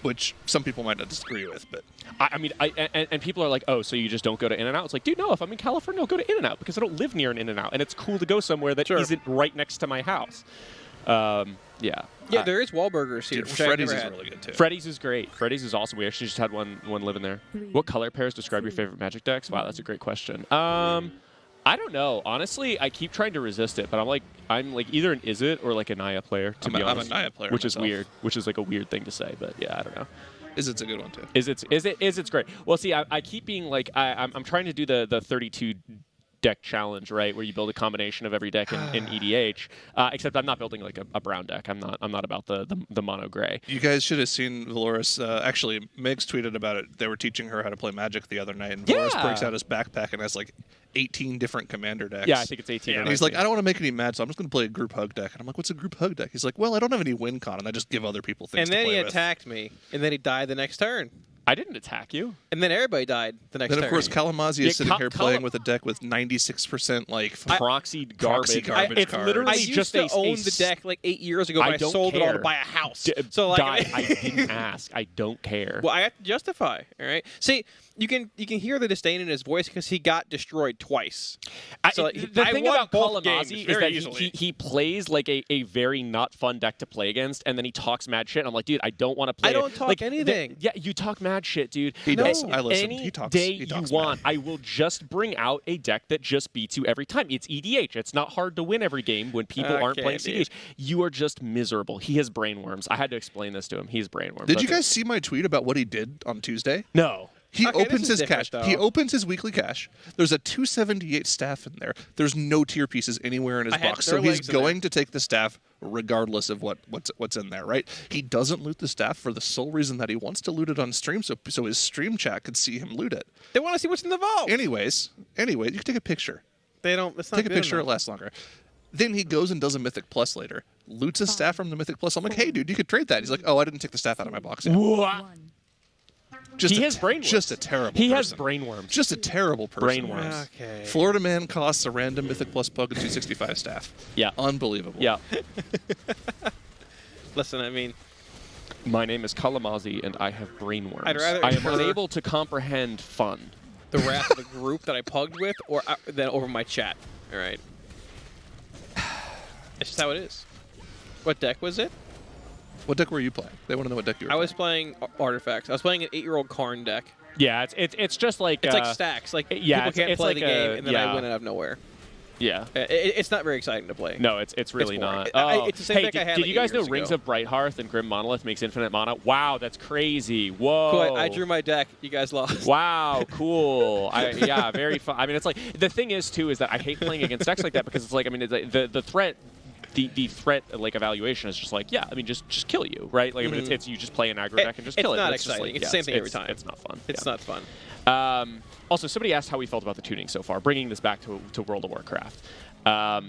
Speaker 20: which some people might not disagree with, but
Speaker 7: I mean, and people are like, oh, so you just don't go to In-N-Out? It's like, dude, no, if I'm in California, I'll go to In-N-Out because I don't live near an In-N-Out, and it's cool to go somewhere that isn't right next to my house.
Speaker 14: Yeah, there is Wahlburgers here.
Speaker 20: Dude, Freddy's is really good too.
Speaker 7: Freddy's is great. Freddy's is awesome. We actually just had one living there. What color pairs describe your favorite Magic decks? Wow, that's a great question. I don't know. Honestly, I keep trying to resist it, but I'm like either an Izzet or like a Naya player, to be honest.
Speaker 20: I'm a Naya player
Speaker 7: which
Speaker 20: myself.
Speaker 7: is weird. Which is like a weird thing to say, but yeah, I don't know.
Speaker 20: Izzet's a good one too.
Speaker 7: Izzet's great. Well, see, I keep being like I'm trying to do the 32 deck challenge, right, where you build a combination of every deck in EDH. Except I'm not building like a brown deck. I'm not about the mono gray.
Speaker 20: You guys should have seen Valoris. Actually, Megs tweeted about it. They were teaching her how to play Magic the other night, and Valoris breaks out his backpack and has like 18 different commander decks.
Speaker 7: Yeah, I think it's 18.
Speaker 20: And he's like, I don't want to make any mad, so I'm just going to play a group hug deck. And I'm like, what's a group hug deck? He's like, well, I don't have any win con, and I just give other people things
Speaker 14: And then
Speaker 20: to play
Speaker 14: he
Speaker 20: with.
Speaker 14: attacked me, and then he died the next turn.
Speaker 7: I didn't attack you.
Speaker 14: And then everybody died the next turn.
Speaker 20: Then, of course, Kalamazzi is sitting here playing with a deck with 96% like
Speaker 7: proxied garbage.
Speaker 20: It's
Speaker 7: cards. Literally
Speaker 14: I used to own the deck like 8 years ago, but I sold it all to buy a house. So like,
Speaker 7: I didn't ask. I don't care.
Speaker 14: Well, I have to justify. All right. See, you can hear the disdain in his voice because he got destroyed twice. So
Speaker 7: The thing
Speaker 14: won
Speaker 7: about
Speaker 14: both
Speaker 7: Kalamazi
Speaker 14: games
Speaker 7: is
Speaker 14: very
Speaker 7: that
Speaker 14: easily.
Speaker 7: he plays like a very not fun deck to play against, and then he talks mad shit. And I'm like, dude, I don't want to play.
Speaker 14: I don't
Speaker 7: it.
Speaker 14: talk
Speaker 7: like,
Speaker 14: anything.
Speaker 7: Yeah, you talk mad shit, dude.
Speaker 20: He does. I listen.
Speaker 7: Any
Speaker 20: He talks.
Speaker 7: day
Speaker 20: He talks
Speaker 7: you want,
Speaker 20: mad.
Speaker 7: I will just bring out a deck that just beats you every time. It's EDH. It's not hard to win every game when people aren't playing
Speaker 14: dude.
Speaker 7: CDH. You are just miserable. He has brainworms. I had to explain this to him. He has brainworms.
Speaker 20: Did you
Speaker 7: That's it.
Speaker 20: guys see my tweet about what he did on Tuesday?
Speaker 7: No.
Speaker 20: He
Speaker 14: Okay,
Speaker 20: opens
Speaker 14: this is
Speaker 20: his
Speaker 14: different,
Speaker 20: cache. He
Speaker 14: though.
Speaker 20: opens his weekly cache. There's a 278 staff in there. There's no tier pieces anywhere in his
Speaker 14: I had
Speaker 20: box.
Speaker 14: their
Speaker 20: So he's
Speaker 14: legs in there.
Speaker 20: going to take the staff regardless of what's in there, right? He doesn't loot the staff for the sole reason that he wants to loot it on stream so his stream chat could see him loot it.
Speaker 14: They want to see what's in the vault.
Speaker 20: Anyways, you can take a picture.
Speaker 14: They don't. It's not
Speaker 20: Take a
Speaker 14: good
Speaker 20: picture,
Speaker 14: enough.
Speaker 20: it lasts longer. Then he goes and does a Mythic Plus later. Loots a staff from the Mythic Plus. I'm like, hey, dude, you could trade that. He's like, oh, I didn't take the staff out of my box yet.
Speaker 7: He has brainworms.
Speaker 20: Just a terrible
Speaker 7: He has
Speaker 20: person.
Speaker 7: brainworms.
Speaker 20: Just a terrible person.
Speaker 7: Brainworms.
Speaker 14: Okay.
Speaker 20: Florida man costs a random Mythic Plus Pug and 265 staff.
Speaker 7: Yeah.
Speaker 20: Unbelievable.
Speaker 7: Yeah.
Speaker 14: Listen, I mean,
Speaker 7: My name is Kalamazi, and I have brainworms.
Speaker 14: I'd rather
Speaker 7: I am
Speaker 14: incur-
Speaker 7: unable to comprehend fun.
Speaker 14: the wrath of the group that I pugged with, or than over my chat. All right. It's just how it is. What deck was it?
Speaker 20: What deck were you playing? They want to know what deck you were
Speaker 14: I was playing Artifacts. I was playing an 8-year-old Karn deck.
Speaker 7: Yeah, it's just like
Speaker 14: It's like stacks. Like
Speaker 7: yeah,
Speaker 14: people can't
Speaker 7: it's
Speaker 14: play
Speaker 7: like
Speaker 14: the game,
Speaker 7: a-
Speaker 14: and then
Speaker 7: yeah.
Speaker 14: I win it out of nowhere.
Speaker 7: Yeah.
Speaker 14: It's not very exciting to play.
Speaker 7: No, it's really
Speaker 14: boring.
Speaker 7: not.
Speaker 14: It's the same
Speaker 7: hey,
Speaker 14: deck
Speaker 7: did,
Speaker 14: I had
Speaker 7: did
Speaker 14: like
Speaker 7: you guys
Speaker 14: 8
Speaker 7: know
Speaker 14: years
Speaker 7: Rings
Speaker 14: ago.
Speaker 7: of Brighthearth and Grim Monolith makes infinite mana? Wow, that's crazy. Whoa.
Speaker 14: Cool, I drew my deck. You guys lost.
Speaker 7: Wow, cool. Yeah, very fun. I mean, it's like the thing is too is that I hate playing against decks like that because it's like I mean it's like the threat. The threat like evaluation is just like I mean just kill you, right? Like I mean it's you just play an aggro deck and just kill it.
Speaker 14: It's not
Speaker 7: but just
Speaker 14: exciting.
Speaker 7: like,
Speaker 14: It's the same thing every time.
Speaker 7: It's not fun.
Speaker 14: It's not fun.
Speaker 7: Also, somebody asked how we felt about the tuning so far, bringing this back to World of Warcraft. I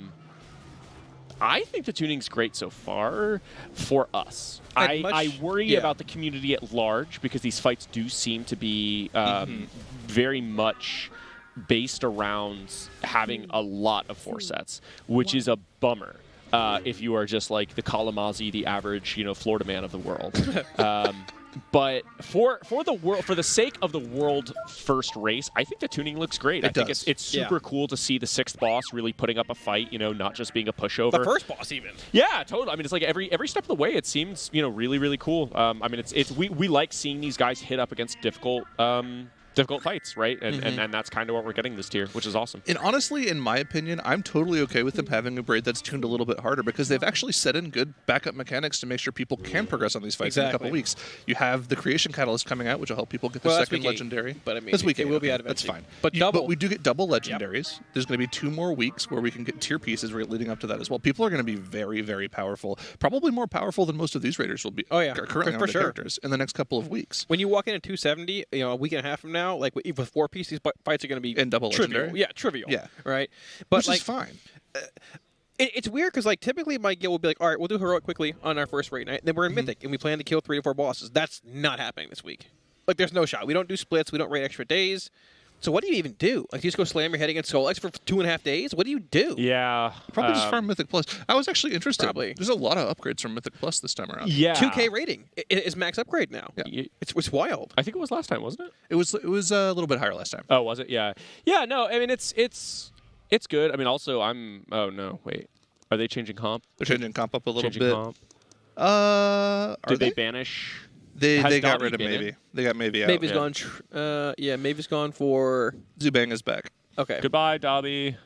Speaker 7: think the tuning's great so far for us. I worry about the community at large because these fights do seem to be very much based around having a lot of 4 sets, which is a bummer. If you are just like the Kalamazi, the average, Florida man of the world. But for the sake of the world first race, I think the tuning looks great. I think it's super cool to see the 6th boss really putting up a fight, not just being a pushover.
Speaker 14: The first boss even.
Speaker 7: Yeah, totally. I mean, it's like every step of the way, it seems really really cool. I mean, we like seeing these guys hit up against difficult fights, right? And that's kind of what we're getting this tier, which is awesome.
Speaker 20: And honestly, in my opinion, I'm totally okay with them having a braid that's tuned a little bit harder because they've actually set in good backup mechanics to make sure people can progress on these fights in a couple weeks. You have the Creation Catalyst coming out, which will help people get their second legendary.
Speaker 14: But I mean,
Speaker 20: this
Speaker 14: it
Speaker 20: weekend
Speaker 14: will be out of
Speaker 20: That's fine.
Speaker 14: But
Speaker 20: we do get double legendaries. There's going to be 2 more weeks where we can get tier pieces leading up to that as well. People are going to be very, very powerful. Probably more powerful than most of these raiders will be.
Speaker 14: Oh yeah,
Speaker 20: currently on the characters in the next couple of weeks.
Speaker 14: When you walk in at 270, a week and a half from now, like with 4 pieces, these fights are going to be
Speaker 20: in double
Speaker 14: trivial.
Speaker 20: legendary.
Speaker 14: Yeah, trivial.
Speaker 20: Yeah,
Speaker 14: right. But
Speaker 20: which
Speaker 14: like,
Speaker 20: is fine.
Speaker 14: It's weird because like typically my guild will be like, all right, we'll do heroic quickly on our first raid night. Then we're in Mythic and we plan to kill 3 to 4 bosses. That's not happening this week. Like there's no shot. We don't do splits. We don't raid extra days. So what do you even do? Like you just go slam your head against Solex for 2.5 days? What do you do?
Speaker 7: Yeah.
Speaker 20: Probably just farm Mythic Plus. I was actually interested.
Speaker 14: Probably.
Speaker 20: There's a lot of upgrades from Mythic Plus this time around.
Speaker 7: Yeah.
Speaker 14: 2K rating is max upgrade now.
Speaker 20: Yeah.
Speaker 14: It's wild.
Speaker 7: I think it was last time, wasn't it?
Speaker 20: It was a little bit higher last time.
Speaker 7: Oh, was it? Yeah. Yeah. No, I mean it's good. I mean also Oh no, wait. Are they changing comp?
Speaker 20: They're changing comp up a little
Speaker 7: changing
Speaker 20: bit.
Speaker 7: Comp.
Speaker 20: Did
Speaker 7: they banish?
Speaker 20: They
Speaker 7: Has
Speaker 20: got
Speaker 7: Dobby
Speaker 20: rid of
Speaker 7: been
Speaker 20: Maybe.
Speaker 7: in?
Speaker 20: They got Maybe out.
Speaker 14: Mavy's gone. Mavy's gone for.
Speaker 20: Zubang is back.
Speaker 14: Okay.
Speaker 7: Goodbye, Dobby.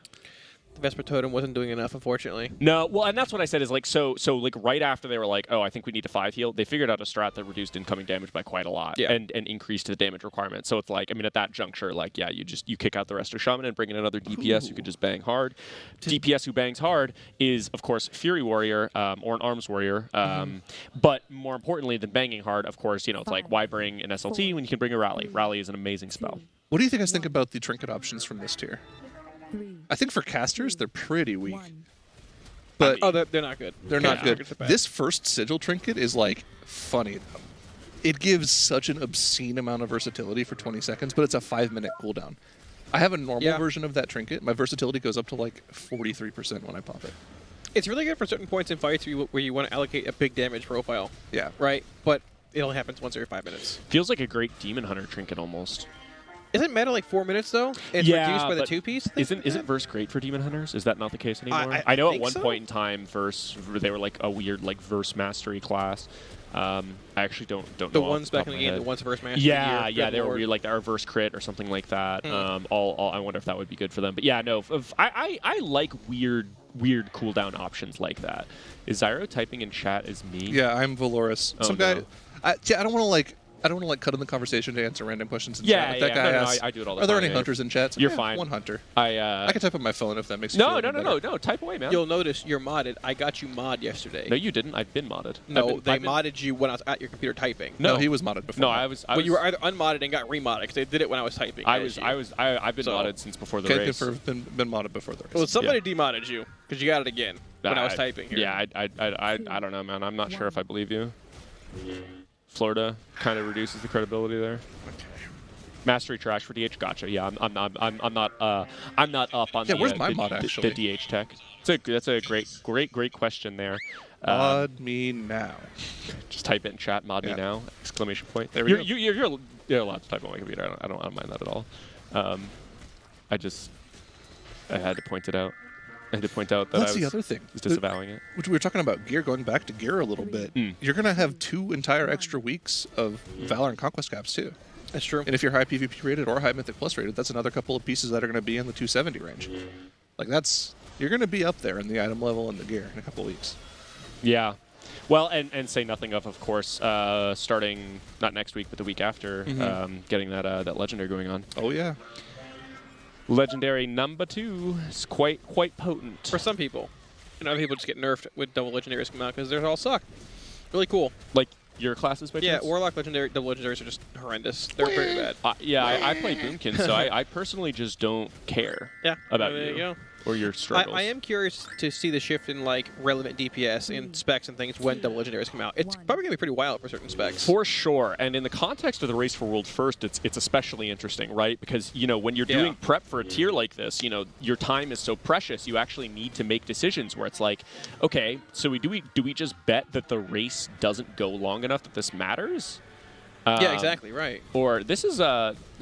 Speaker 14: The Vesper Totem wasn't doing enough, unfortunately.
Speaker 7: No, well, and that's what I said is like so like right after they were like, oh, I think we need to 5 heal. They figured out a strat that reduced incoming damage by quite a lot, and increased the damage requirement. So it's like, I mean, at that juncture, like, yeah, you kick out the rest of Shaman and bring in another DPS who could just bang hard. DPS who bangs hard is of course Fury Warrior or an Arms Warrior, but more importantly than banging hard, of course, it's like why bring an SLT when you can bring a Rally? Rally is an amazing spell.
Speaker 20: What do you think about the trinket options from this tier? I think for casters, they're pretty weak. But
Speaker 14: they're not good.
Speaker 20: They're not good. This first sigil trinket is like funny though. It gives such an obscene amount of versatility for 20 seconds, but it's a 5-minute cooldown. I have a normal version of that trinket. My versatility goes up to like 43% when I pop it.
Speaker 14: It's really good for certain points in fights where you want to allocate a big damage profile.
Speaker 20: Yeah.
Speaker 14: Right? But it only happens once every 5 minutes.
Speaker 7: Feels like a great Demon Hunter trinket almost.
Speaker 14: Isn't meta like 4 minutes though? It's
Speaker 7: Yeah,
Speaker 14: reduced by the
Speaker 7: but
Speaker 14: 2-piece.
Speaker 7: Isn't Verse great for Demon Hunters? Is that not the case anymore?
Speaker 14: I
Speaker 7: know at
Speaker 14: think
Speaker 7: one
Speaker 14: so.
Speaker 7: point in time, Verse they were like a weird like Verse mastery class. I actually don't know.
Speaker 14: The
Speaker 7: off
Speaker 14: ones
Speaker 7: the top
Speaker 14: back in
Speaker 7: of
Speaker 14: the
Speaker 7: my
Speaker 14: game,
Speaker 7: head.
Speaker 14: the ones Verse mastery.
Speaker 7: Yeah,
Speaker 14: year,
Speaker 7: yeah,
Speaker 14: good
Speaker 7: they were
Speaker 14: lord.
Speaker 7: weird, like our Verse crit or something like that.
Speaker 14: Hmm.
Speaker 7: I wonder if that would be good for them. But yeah, no, I like weird cooldown options like that. Is Zyro typing in chat as me?
Speaker 20: Yeah, I'm Valoris.
Speaker 7: Oh,
Speaker 20: Some
Speaker 7: no.
Speaker 20: guy. I don't want to like. I don't want to like cut in the conversation to answer random questions in
Speaker 7: Yeah,
Speaker 20: chat. If
Speaker 7: yeah,
Speaker 20: that guy
Speaker 7: no, no,
Speaker 20: asks,
Speaker 7: I do it all the
Speaker 20: Are there
Speaker 7: time,
Speaker 20: any
Speaker 7: yeah.
Speaker 20: hunters in chat?
Speaker 7: You're
Speaker 20: Yeah,
Speaker 7: fine.
Speaker 20: One hunter.
Speaker 7: I
Speaker 20: can type on my phone if that makes you
Speaker 7: No,
Speaker 20: feel
Speaker 7: no,
Speaker 20: any
Speaker 7: no,
Speaker 20: better.
Speaker 7: no, type away, man.
Speaker 14: You'll notice you're modded. I got you mod yesterday.
Speaker 7: No, you didn't. I've been modded.
Speaker 14: No,
Speaker 7: I've been-
Speaker 14: modded you when I was at your computer typing.
Speaker 7: No,
Speaker 20: he was modded before.
Speaker 7: No, I was.
Speaker 14: But you were either unmodded and got remodded because they did it when I was typing.
Speaker 7: I've been modded since before the
Speaker 20: Can
Speaker 7: race.
Speaker 20: confirm been modded before the race.
Speaker 14: Well, somebody demodded you because you got it again when I was typing here.
Speaker 7: Yeah, I don't know, man. I'm not sure if I believe you. Florida kind of reduces the credibility there. Mastery trash for DH. Gotcha. Yeah, I'm not up on
Speaker 20: Yeah,
Speaker 7: the,
Speaker 20: where's my
Speaker 7: the,
Speaker 20: mod,
Speaker 7: the-
Speaker 20: actually?
Speaker 7: the DH tech. That's a great question there.
Speaker 20: Mod me now.
Speaker 7: Just type it in chat. Mod me now! Exclamation point.
Speaker 20: There we go.
Speaker 7: You're allowed to type on my computer. I don't mind that at all. I had to point it out. I had to point out that
Speaker 20: That's
Speaker 7: I was
Speaker 20: the other thing.
Speaker 7: disavowing it.
Speaker 20: Which we were talking about gear, going back to gear a little bit. You're going to have 2 entire extra weeks of Valor and Conquest caps, too.
Speaker 14: That's true.
Speaker 20: And if you're high PvP rated or high Mythic Plus rated, that's another couple of pieces that are going to be in the 270 range. Like, you're going to be up there in the item level and the gear in a couple of weeks.
Speaker 7: Yeah. Well, and say nothing of course, starting not next week, but the week after, getting that legendary going on.
Speaker 20: Oh, yeah.
Speaker 7: Legendary number 2 is quite potent.
Speaker 14: For some people. And other people just get nerfed with double legendaries come out because they all suck. Really cool.
Speaker 7: Like your classes, by
Speaker 14: Yeah,
Speaker 7: chance?
Speaker 14: Warlock legendary double legendaries are just horrendous. They're very bad.
Speaker 7: Yeah, I play Boomkin, so I personally just don't care about
Speaker 14: there you go.
Speaker 7: or your struggles.
Speaker 14: I am curious to see the shift in like relevant DPS and specs and things when double legendaries come out. It's probably gonna be pretty wild for certain specs.
Speaker 7: For sure, and in the context of the race for world first, it's especially interesting, right? Because when you're doing prep for a tier like this, your time is so precious. You actually need to make decisions where it's like, okay, so do we just bet that the race doesn't go long enough that this matters?
Speaker 14: Yeah, exactly right.
Speaker 7: Or this is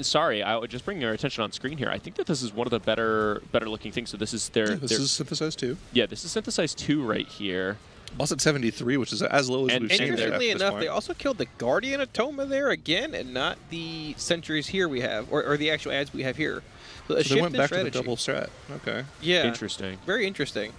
Speaker 7: sorry, I would just bring your attention on screen here. I think that this is one of the better looking things. So this is
Speaker 20: This is Synthesized 2.
Speaker 7: Yeah, this is Synthesized 2 right here.
Speaker 20: Boss at 73, which is as low as
Speaker 7: And
Speaker 20: we've seen there.
Speaker 14: Interestingly
Speaker 20: at this
Speaker 14: enough,
Speaker 20: point.
Speaker 14: they also killed the Guardian Atoma there again, and not the sentries here we have, or the actual ads we have here. So, a
Speaker 20: So
Speaker 14: shift
Speaker 20: they went
Speaker 14: in
Speaker 20: back
Speaker 14: strategy.
Speaker 20: to the double strat. Okay.
Speaker 14: Yeah.
Speaker 7: Interesting.
Speaker 14: Very interesting.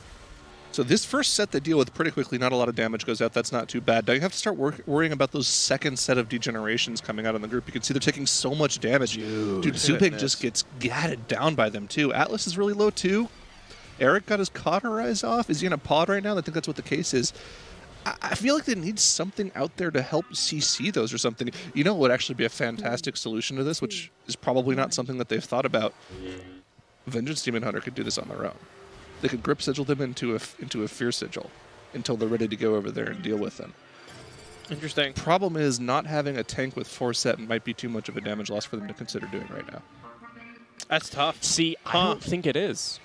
Speaker 20: So this first set they deal with pretty quickly. Not a lot of damage goes out. That's not too bad. Now you have to start worrying about those second set of degenerations coming out in the group. You can see they're taking so much damage. Dude, Zubig just gets gatted down by them too. Atlas is really low too. Eric got his cauterize off. Is he in a pod right now? I think that's what the case is. I feel like they need something out there to help CC those or something. You know what would actually be a fantastic solution to this, which is probably not something that they've thought about. Vengeance Demon Hunter could do this on their own. They could grip sigil them into a fear sigil until they're ready to go over there and deal with them.
Speaker 14: Interesting.
Speaker 20: Problem is not having a tank with 4 set might be too much of a damage loss for them to consider doing right now.
Speaker 14: That's tough.
Speaker 7: See, I don't think it is.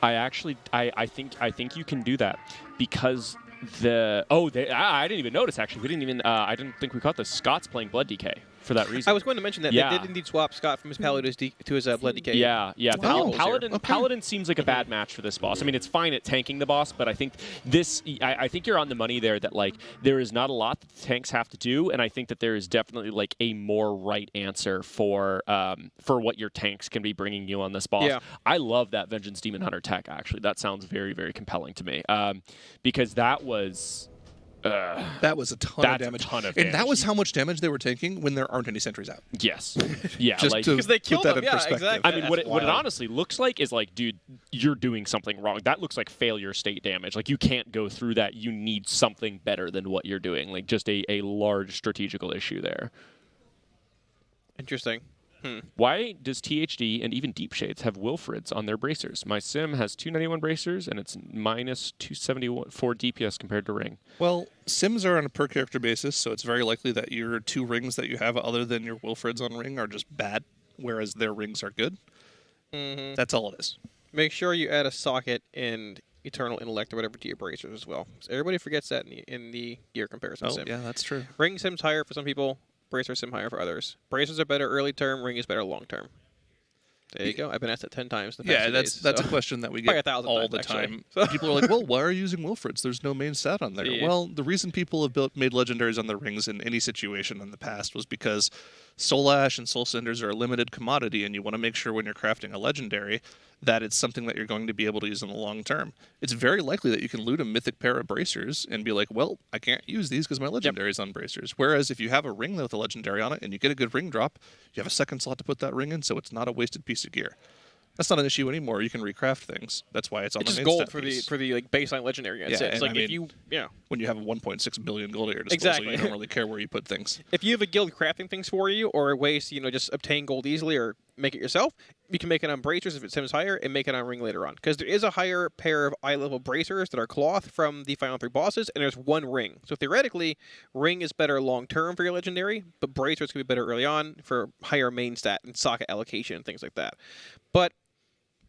Speaker 7: I think you can do that because I didn't even notice actually. We didn't even I didn't think we caught the Scott's playing Blood DK for that reason.
Speaker 14: I was going to mention that they did indeed swap Scott from his Paladin to his Blood DK.
Speaker 7: Yeah.
Speaker 14: Paladin.
Speaker 7: Paladin seems like a bad match for this boss. I mean, it's fine at tanking the boss, but I think I think you're on the money there. That like there is not a lot that the tanks have to do, and I think that there is definitely like a more right answer for what your tanks can be bringing you on this boss.
Speaker 14: Yeah.
Speaker 7: I love that Vengeance Demon Hunter tech. Actually, that sounds very very compelling to me. Because that was.
Speaker 20: That was a ton of damage. And that was how much damage they were taking when there aren't any sentries out.
Speaker 7: Yes. Yeah.
Speaker 20: Just
Speaker 7: like,
Speaker 20: because
Speaker 14: they killed
Speaker 20: put that
Speaker 14: them.
Speaker 20: in
Speaker 14: Yeah,
Speaker 20: perspective.
Speaker 14: exactly.
Speaker 7: I mean, what it honestly looks like is like, dude, you're doing something wrong. That looks like failure state damage. Like, you can't go through that. You need something better than what you're doing. Like, just a large strategical issue there.
Speaker 14: Interesting.
Speaker 7: Why does THD and even Deep Shades have Wilfrids on their bracers? My sim has 291 bracers, and it's minus 274 DPS compared to Ring.
Speaker 20: Well, Sims are on a per character basis, so it's very likely that your 2 rings that you have other than your Wilfrids on Ring are just bad, whereas their rings are good. That's all it is.
Speaker 14: Make sure you add a socket and Eternal Intellect or whatever to your bracers as well. So everybody forgets that in the gear comparison sim.
Speaker 20: Yeah, that's true.
Speaker 14: Ring sim's higher for some people, bracer sim higher for others. Bracers are better early term, ring is better long term. There you go. I've been asked that 10 times. In the
Speaker 20: Yeah,
Speaker 14: past few
Speaker 20: that's
Speaker 14: days,
Speaker 20: a question that we
Speaker 14: Probably
Speaker 20: get
Speaker 14: 1,000
Speaker 20: all
Speaker 14: times,
Speaker 20: the
Speaker 14: actually.
Speaker 20: time.
Speaker 14: So-
Speaker 20: People are like, "Well, why are you using Wilfrids? There's no main stat on there."
Speaker 14: Yeah.
Speaker 20: Well, the reason people have made legendaries on the rings in any situation in the past was because Soul Ash and Soul Cinders are a limited commodity, and you want to make sure when you're crafting a legendary that it's something that you're going to be able to use in the long term. It's very likely that you can loot a mythic pair of bracers and be like, well, I can't use these because my legendary is on bracers. Whereas if you have a ring with a legendary on it and you get a good ring drop, you have a second slot to put that ring in, so it's not a wasted piece of gear. That's not an issue anymore. You can recraft things. That's why it's on
Speaker 14: It's
Speaker 20: the
Speaker 14: just
Speaker 20: main
Speaker 14: gold
Speaker 20: stat
Speaker 14: for the like baseline legendary.
Speaker 20: Yeah,
Speaker 14: It's
Speaker 20: and
Speaker 14: like
Speaker 20: I
Speaker 14: if
Speaker 20: mean,
Speaker 14: you
Speaker 20: when you have 1.6 billion gold at your disposal,
Speaker 14: Exactly.
Speaker 20: you don't really care where you put things.
Speaker 14: If you have a guild crafting things for you, or ways to just obtain gold easily or make it yourself, you can make it on bracers if it sims higher, and make it on ring later on. Because there is a higher pair of eye level bracers that are cloth from the final 3 bosses, and there's 1 ring. So theoretically, ring is better long term for your legendary, but bracers can be better early on for higher main stat and socket allocation and things like that. But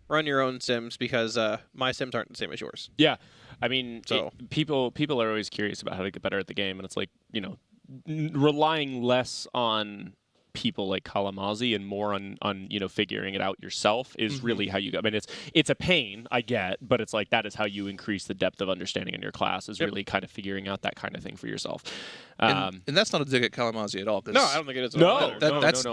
Speaker 14: run your own sims, because my sims aren't the same as yours.
Speaker 7: Yeah, I mean,
Speaker 14: So-
Speaker 7: people are always curious about how to get better at the game, and it's like, relying less on people like Kalamazi and more on figuring it out yourself is really how you go. I mean, it's a pain, I get, but it's like that is how you increase the depth of understanding in your class, is really kind of figuring out that kind of thing for yourself.
Speaker 20: And that's not a dig at Kalamazi at all. 'cause
Speaker 14: No, I don't think it is.
Speaker 7: No,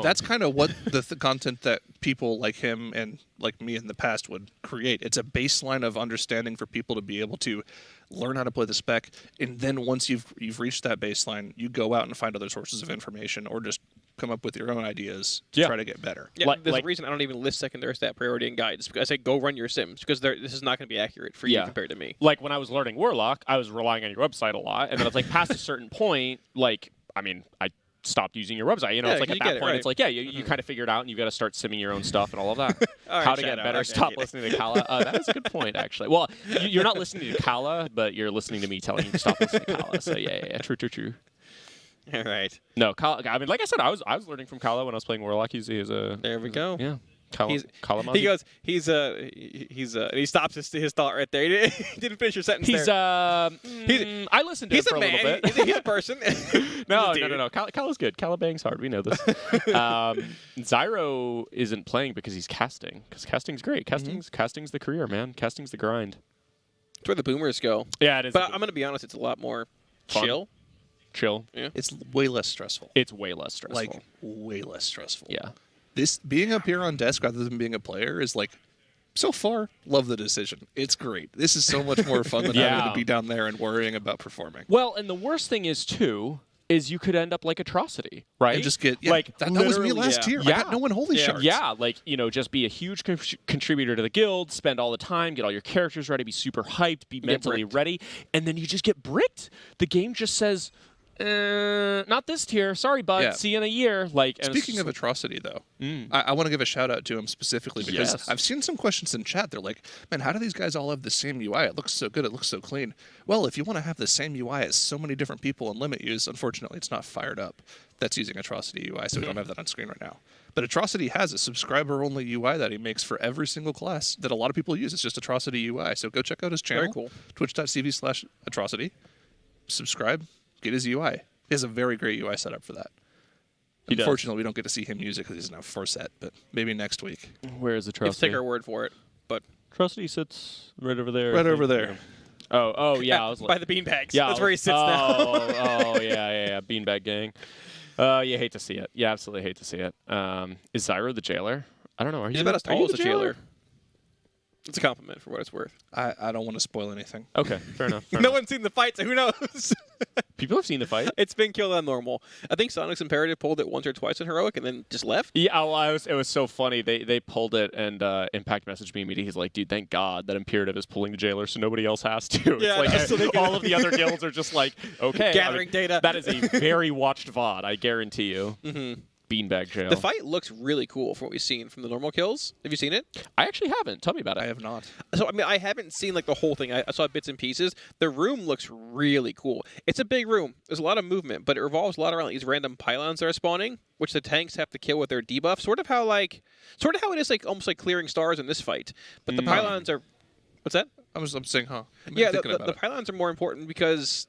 Speaker 20: that's kind of what the content that people like him and like me in the past would create. It's a baseline of understanding for people to be able to learn how to play the spec, and then once you've reached that baseline, you go out and find other sources of information, or just come up with your own ideas to try to get better.
Speaker 14: Yeah, there's a reason I don't even list secondary stat priority in guides, because I say go run your sims, because this is not going to be accurate for you compared to me.
Speaker 7: Like when I was learning Warlock, I was relying on your website a lot, and then it's like past a certain point, like, I mean, I stopped using your website.
Speaker 14: Yeah,
Speaker 7: it's like
Speaker 14: you
Speaker 7: at
Speaker 14: get
Speaker 7: that
Speaker 14: it,
Speaker 7: point,
Speaker 14: right.
Speaker 7: it's like, you kind of figure it out, and you've got to start simming your own stuff and all of that.
Speaker 14: All right,
Speaker 7: How to
Speaker 14: shut
Speaker 7: get
Speaker 14: up.
Speaker 7: better.
Speaker 14: Okay,
Speaker 7: Stop
Speaker 14: get it.
Speaker 7: listening to Kala. That is a good point, actually. Well, you're not listening to Kala, but you're listening to me telling you to stop listening to Kala. So yeah, true.
Speaker 14: All right.
Speaker 7: No, Kala, I mean, like I said, I was learning from Kala when I was playing Warlock. He's a.
Speaker 14: There we go.
Speaker 7: Yeah.
Speaker 14: Kalamazi. He goes. And he stops his thought right there. He didn't finish your sentence.
Speaker 7: I listened to him for a little bit.
Speaker 14: He's a person.
Speaker 7: No. Kala's good. Kala bangs hard. We know this. Zyro isn't playing because he's casting. Because casting's great. Casting's the career, man. Casting's the grind.
Speaker 14: It's where the boomers go.
Speaker 7: Yeah, it is.
Speaker 14: But I'm gonna be honest. It's a lot more
Speaker 7: Fun. Chill.
Speaker 14: Yeah.
Speaker 20: It's way less stressful.
Speaker 7: It's way less stressful.
Speaker 20: Like way less stressful.
Speaker 7: Yeah.
Speaker 20: This being up here on desk rather than being a player is like, so far, love the decision. It's great. This is so much more fun than having to be down there and worrying about performing.
Speaker 7: Well, and the worst thing is too, is you could end up like Atrocity, right?
Speaker 20: And just get
Speaker 7: like
Speaker 20: that was me last year. I got no one holy shards.
Speaker 7: Yeah, like just be a huge contributor to the guild, spend all the time, get all your characters ready, be super hyped, be mentally ready, and then you just get bricked. The game just says, not this tier. Sorry, bud.
Speaker 20: Yeah.
Speaker 7: See you in a year.
Speaker 20: Speaking of Atrocity, though, I want to give a shout out to him specifically because I've seen some questions in chat. They're like, "Man, how do these guys all have the same UI? It looks so good. It looks so clean." Well, if you want to have the same UI as so many different people and limit use, unfortunately, it's not fired up. That's using Atrocity UI, so we don't have that on screen right now. But Atrocity has a subscriber-only UI that he makes for every single class that a lot of people use. It's just Atrocity UI. So go check out his channel.
Speaker 14: Very cool.
Speaker 20: Twitch.tv/Atrocity. Subscribe. Get his UI. He has a very great UI setup for that. Unfortunately, we don't get to see him use it because he doesn't have Forset, but maybe next week.
Speaker 7: Where is Atrocity?
Speaker 14: Let's take our word for it. But
Speaker 7: Atrocity sits right over there.
Speaker 20: Right over there.
Speaker 7: Oh, yeah. I was
Speaker 14: by the beanbags.
Speaker 7: Yeah,
Speaker 14: That's where he sits now.
Speaker 7: Yeah. Beanbag gang. You hate to see it. You absolutely hate to see it. Is Zyro the jailer? I don't know.
Speaker 14: He's about as tall as a jailer. It's a compliment for what it's worth.
Speaker 20: I don't want to spoil anything.
Speaker 7: Okay, fair enough.
Speaker 14: No one's seen the fight, so who knows?
Speaker 7: People have seen the fight.
Speaker 14: It's been killed on normal. I think Sonic's Imperative pulled it once or twice in Heroic and then just left.
Speaker 7: Yeah, well, it was so funny. They pulled it, and Impact messaged me immediately. He's like, dude, thank God that Imperative is pulling the jailer so nobody else has to.
Speaker 14: Yeah,
Speaker 7: it's like all of the other guilds are just like, okay.
Speaker 14: Gathering data.
Speaker 7: That is a very watched VOD, I guarantee you.
Speaker 14: Mm-hmm.
Speaker 7: Beanbag jail.
Speaker 14: The fight looks really cool from what we've seen from the normal kills. Have you seen it?
Speaker 7: I actually haven't. Tell me about it.
Speaker 20: I have not.
Speaker 14: So, I mean, I haven't seen like the whole thing. I saw bits and pieces. The room looks really cool. It's a big room. There's a lot of movement, but it revolves a lot around these random pylons that are spawning, which the tanks have to kill with their debuff. Sort of how it is like almost like clearing stars in this fight. But the pylons are. What's that?
Speaker 20: I'm saying, huh?
Speaker 14: Yeah, the pylons are more important because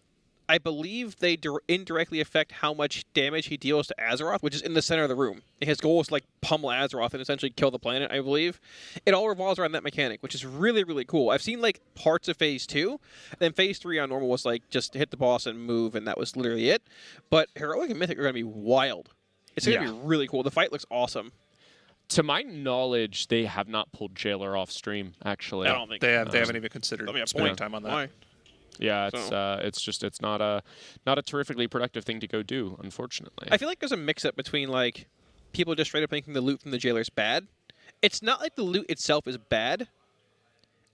Speaker 14: I believe they indirectly affect how much damage he deals to Azeroth, which is in the center of the room. His goal is to like pummel Azeroth and essentially kill the planet, I believe. It all revolves around that mechanic, which is really, really cool. I've seen like parts of Phase 2, then Phase 3 on normal was like just hit the boss and move, and that was literally it. But Heroic and Mythic are going to be wild. It's going to be really cool. The fight looks awesome.
Speaker 7: To my knowledge, they have not pulled Jailer off stream, actually.
Speaker 14: I don't think
Speaker 20: they haven't even considered spending time on that.
Speaker 14: Why?
Speaker 7: Yeah, it's not a terrifically productive thing to go do, unfortunately.
Speaker 14: I feel like there's a mix-up between like people just straight up thinking the loot from the Jailer's bad. It's not like the loot itself is bad.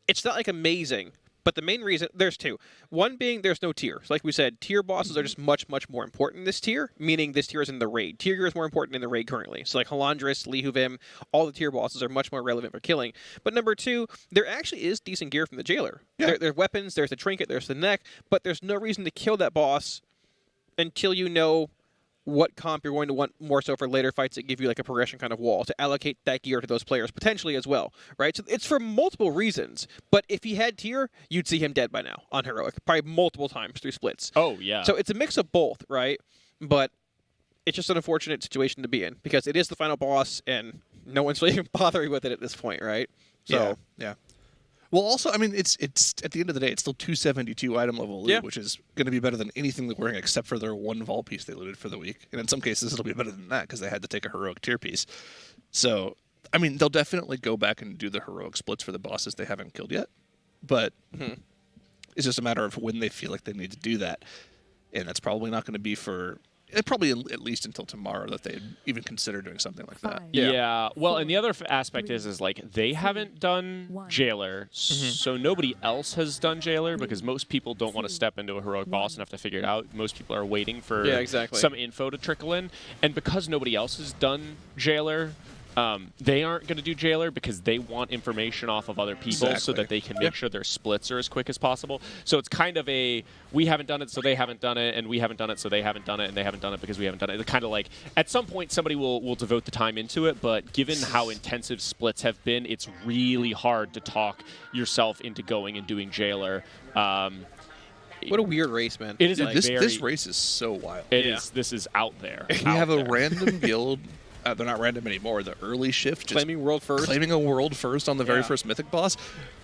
Speaker 14: It's not like amazing. But the main reason, there's two. One being there's no tier. So like we said, tier bosses are just much, much more important in this tier, meaning this tier is in the raid. Tier gear is more important in the raid currently. So like Halandris, Lihuvim, all the tier bosses are much more relevant for killing. But number two, there actually is decent gear from the Jailer. Yeah. There's weapons, there's the trinket, there's the neck, but there's no reason to kill that boss until you know what comp you're going to want more so for later fights that give you like a progression kind of wall to allocate that gear to those players potentially as well, right? So it's for multiple reasons, but if he had tier, you'd see him dead by now on Heroic, probably multiple times through splits.
Speaker 7: Oh, yeah.
Speaker 14: So it's a mix of both, right? But it's just an unfortunate situation to be in because it is the final boss and no one's really even bothering with it at this point, right? So
Speaker 20: yeah. Well, also, I mean, it's at the end of the day, it's still 272 item level loot, which is going to be better than anything they're wearing except for their one vault piece they looted for the week. And in some cases, it'll be better than that because they had to take a heroic tier piece. So, I mean, they'll definitely go back and do the heroic splits for the bosses they haven't killed yet. But it's just a matter of when they feel like they need to do that. And that's probably not going to be for... probably at least until tomorrow that they'd even consider doing something like that.
Speaker 7: Yeah. Well, and the other aspect is like they haven't done Jailer, so nobody else has done Jailer because most people don't want to step into a heroic boss and have to figure it out. Most people are waiting for some info to trickle in, and because nobody else has done Jailer, they aren't going to do Jailer because they want information off of other people so that they can make sure their splits are as quick as possible. So it's kind of a, we haven't done it, so they haven't done it, and we haven't done it, so they haven't done it, and they haven't done it because we haven't done it. It's kind of like, at some point, somebody will devote the time into it, but given how intensive splits have been, it's really hard to talk yourself into going and doing Jailer.
Speaker 14: What a weird race, man.
Speaker 7: It is
Speaker 20: this race is so wild.
Speaker 7: This is out there.
Speaker 20: You have a random guild. They're not random anymore. The early shift, just
Speaker 14: claiming world first,
Speaker 20: claiming a world first on the very first Mythic boss.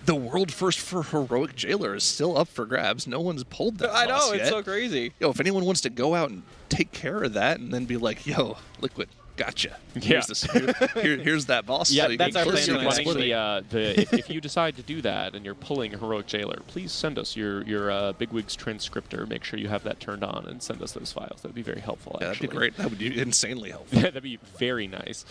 Speaker 20: The world first for heroic Jailer is still up for grabs. No one's pulled that.
Speaker 14: I
Speaker 20: boss
Speaker 14: know,
Speaker 20: yet.
Speaker 14: It's so crazy.
Speaker 20: Yo, if anyone wants to go out and take care of that, and then be like, "Yo, Liquid, gotcha. Here's here's that boss."
Speaker 7: Yeah,
Speaker 20: so
Speaker 7: that's our plan. If you decide to do that and you're pulling a heroic Jailer, please send us your Bigwig's transcriptor. Make sure you have that turned on and send us those files. That'd be very helpful.
Speaker 20: Yeah,
Speaker 7: actually.
Speaker 20: that'd be great. That would be insanely helpful.
Speaker 7: That'd be very nice.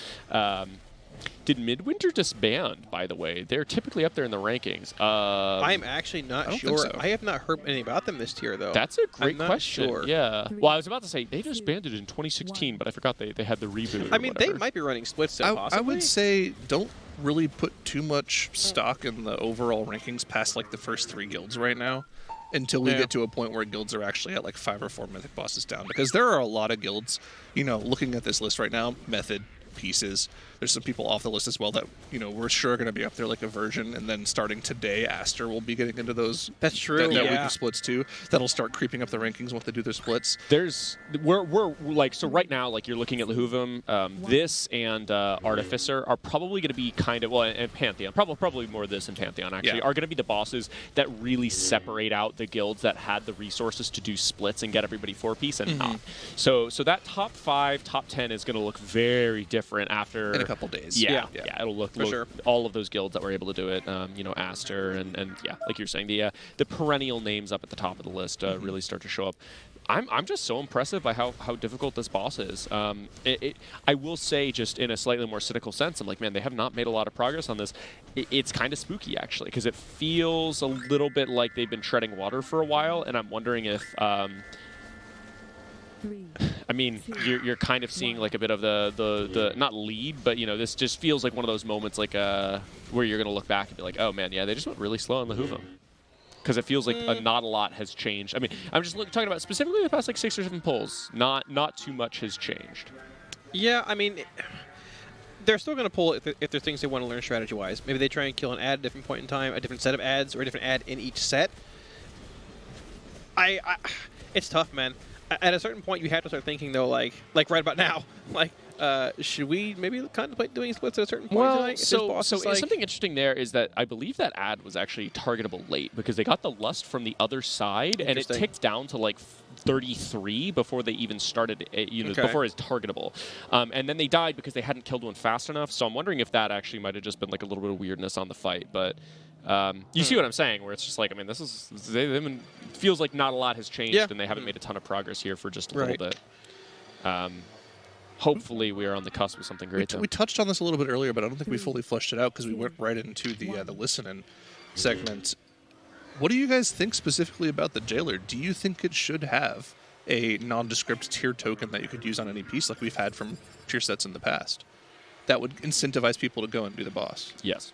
Speaker 7: Did Midwinter disband, by the way? They're typically up there in the rankings.
Speaker 14: I'm actually not sure.
Speaker 20: So.
Speaker 14: I have not heard anything about them this tier, though.
Speaker 7: That's a great question.
Speaker 14: Sure.
Speaker 7: Yeah. Well, I was about to say, they disbanded in 2016, but I forgot they had the reboot.
Speaker 14: I mean, they might be running splits still, possibly.
Speaker 20: I would say don't really put too much stock in the overall rankings past like the first 3 guilds right now until we get to a point where guilds are actually at like 5 or 4 mythic bosses down. Because there are a lot of guilds, you know, looking at this list right now, Method, Pieces. There's some people off the list as well that, you know, we're sure going to be up there like a Version, and then starting today, Aster will be getting into those.
Speaker 14: That's true.
Speaker 20: That week of splits too. That'll start creeping up the rankings once they do their splits.
Speaker 7: We're like, so right now, like you're looking at Lehuvim, this and Artificer are probably going to be kind of, well, and Pantheon, probably more this and Pantheon actually, are going to be the bosses that really separate out the guilds that had the resources to do splits and get everybody 4-piece and not. So that top 5, top 10 is going to look very different after
Speaker 20: in a couple days.
Speaker 7: Yeah, it'll look sure. All of those guilds that were able to do it. You know, Aster and yeah, like you're saying, the perennial names up at the top of the list really start to show up. I'm just so impressed by how difficult this boss is. I will say, just in a slightly more cynical sense, I'm like, man, they have not made a lot of progress on this. It's kind of spooky, actually, because it feels a little bit like they've been treading water for a while, and I'm wondering if... I mean, you're kind of seeing like a bit of the not lead, but you know, this just feels like one of those moments like where you're gonna look back and be like, oh man, yeah, they just went really slow on Lehuvim. Because it feels like not a lot has changed. I mean, I'm just talking about specifically the past like 6 or 7 pulls. Not too much has changed.
Speaker 14: Yeah, I mean, they're still going to pull if there's things they want to learn strategy-wise. Maybe they try and kill an ad at a different point in time, a different set of ads, or a different ad in each set. It's tough, man. At a certain point, you have to start thinking though, like right about now, like. Should we maybe contemplate doing splits at a certain point
Speaker 7: well,
Speaker 14: tonight?
Speaker 7: So something interesting there is that I believe that ad was actually targetable late because they got the lust from the other side, and it ticked down to like 33 before they even started, before it's targetable. And then they died because they hadn't killed one fast enough, so I'm wondering if that actually might have just been like a little bit of weirdness on the fight, but... you see what I'm saying, where it's just like, I mean, this is... feels like not a lot has changed, and they haven't made a ton of progress here for just a little bit. Hopefully, we are on the cusp of something great.
Speaker 20: We touched on this a little bit earlier, but I don't think we fully fleshed it out because we went right into the listening segment. What do you guys think specifically about the Jailer? Do you think it should have a nondescript tier token that you could use on any piece like we've had from tier sets in the past that would incentivize people to go and be the boss?
Speaker 7: Yes.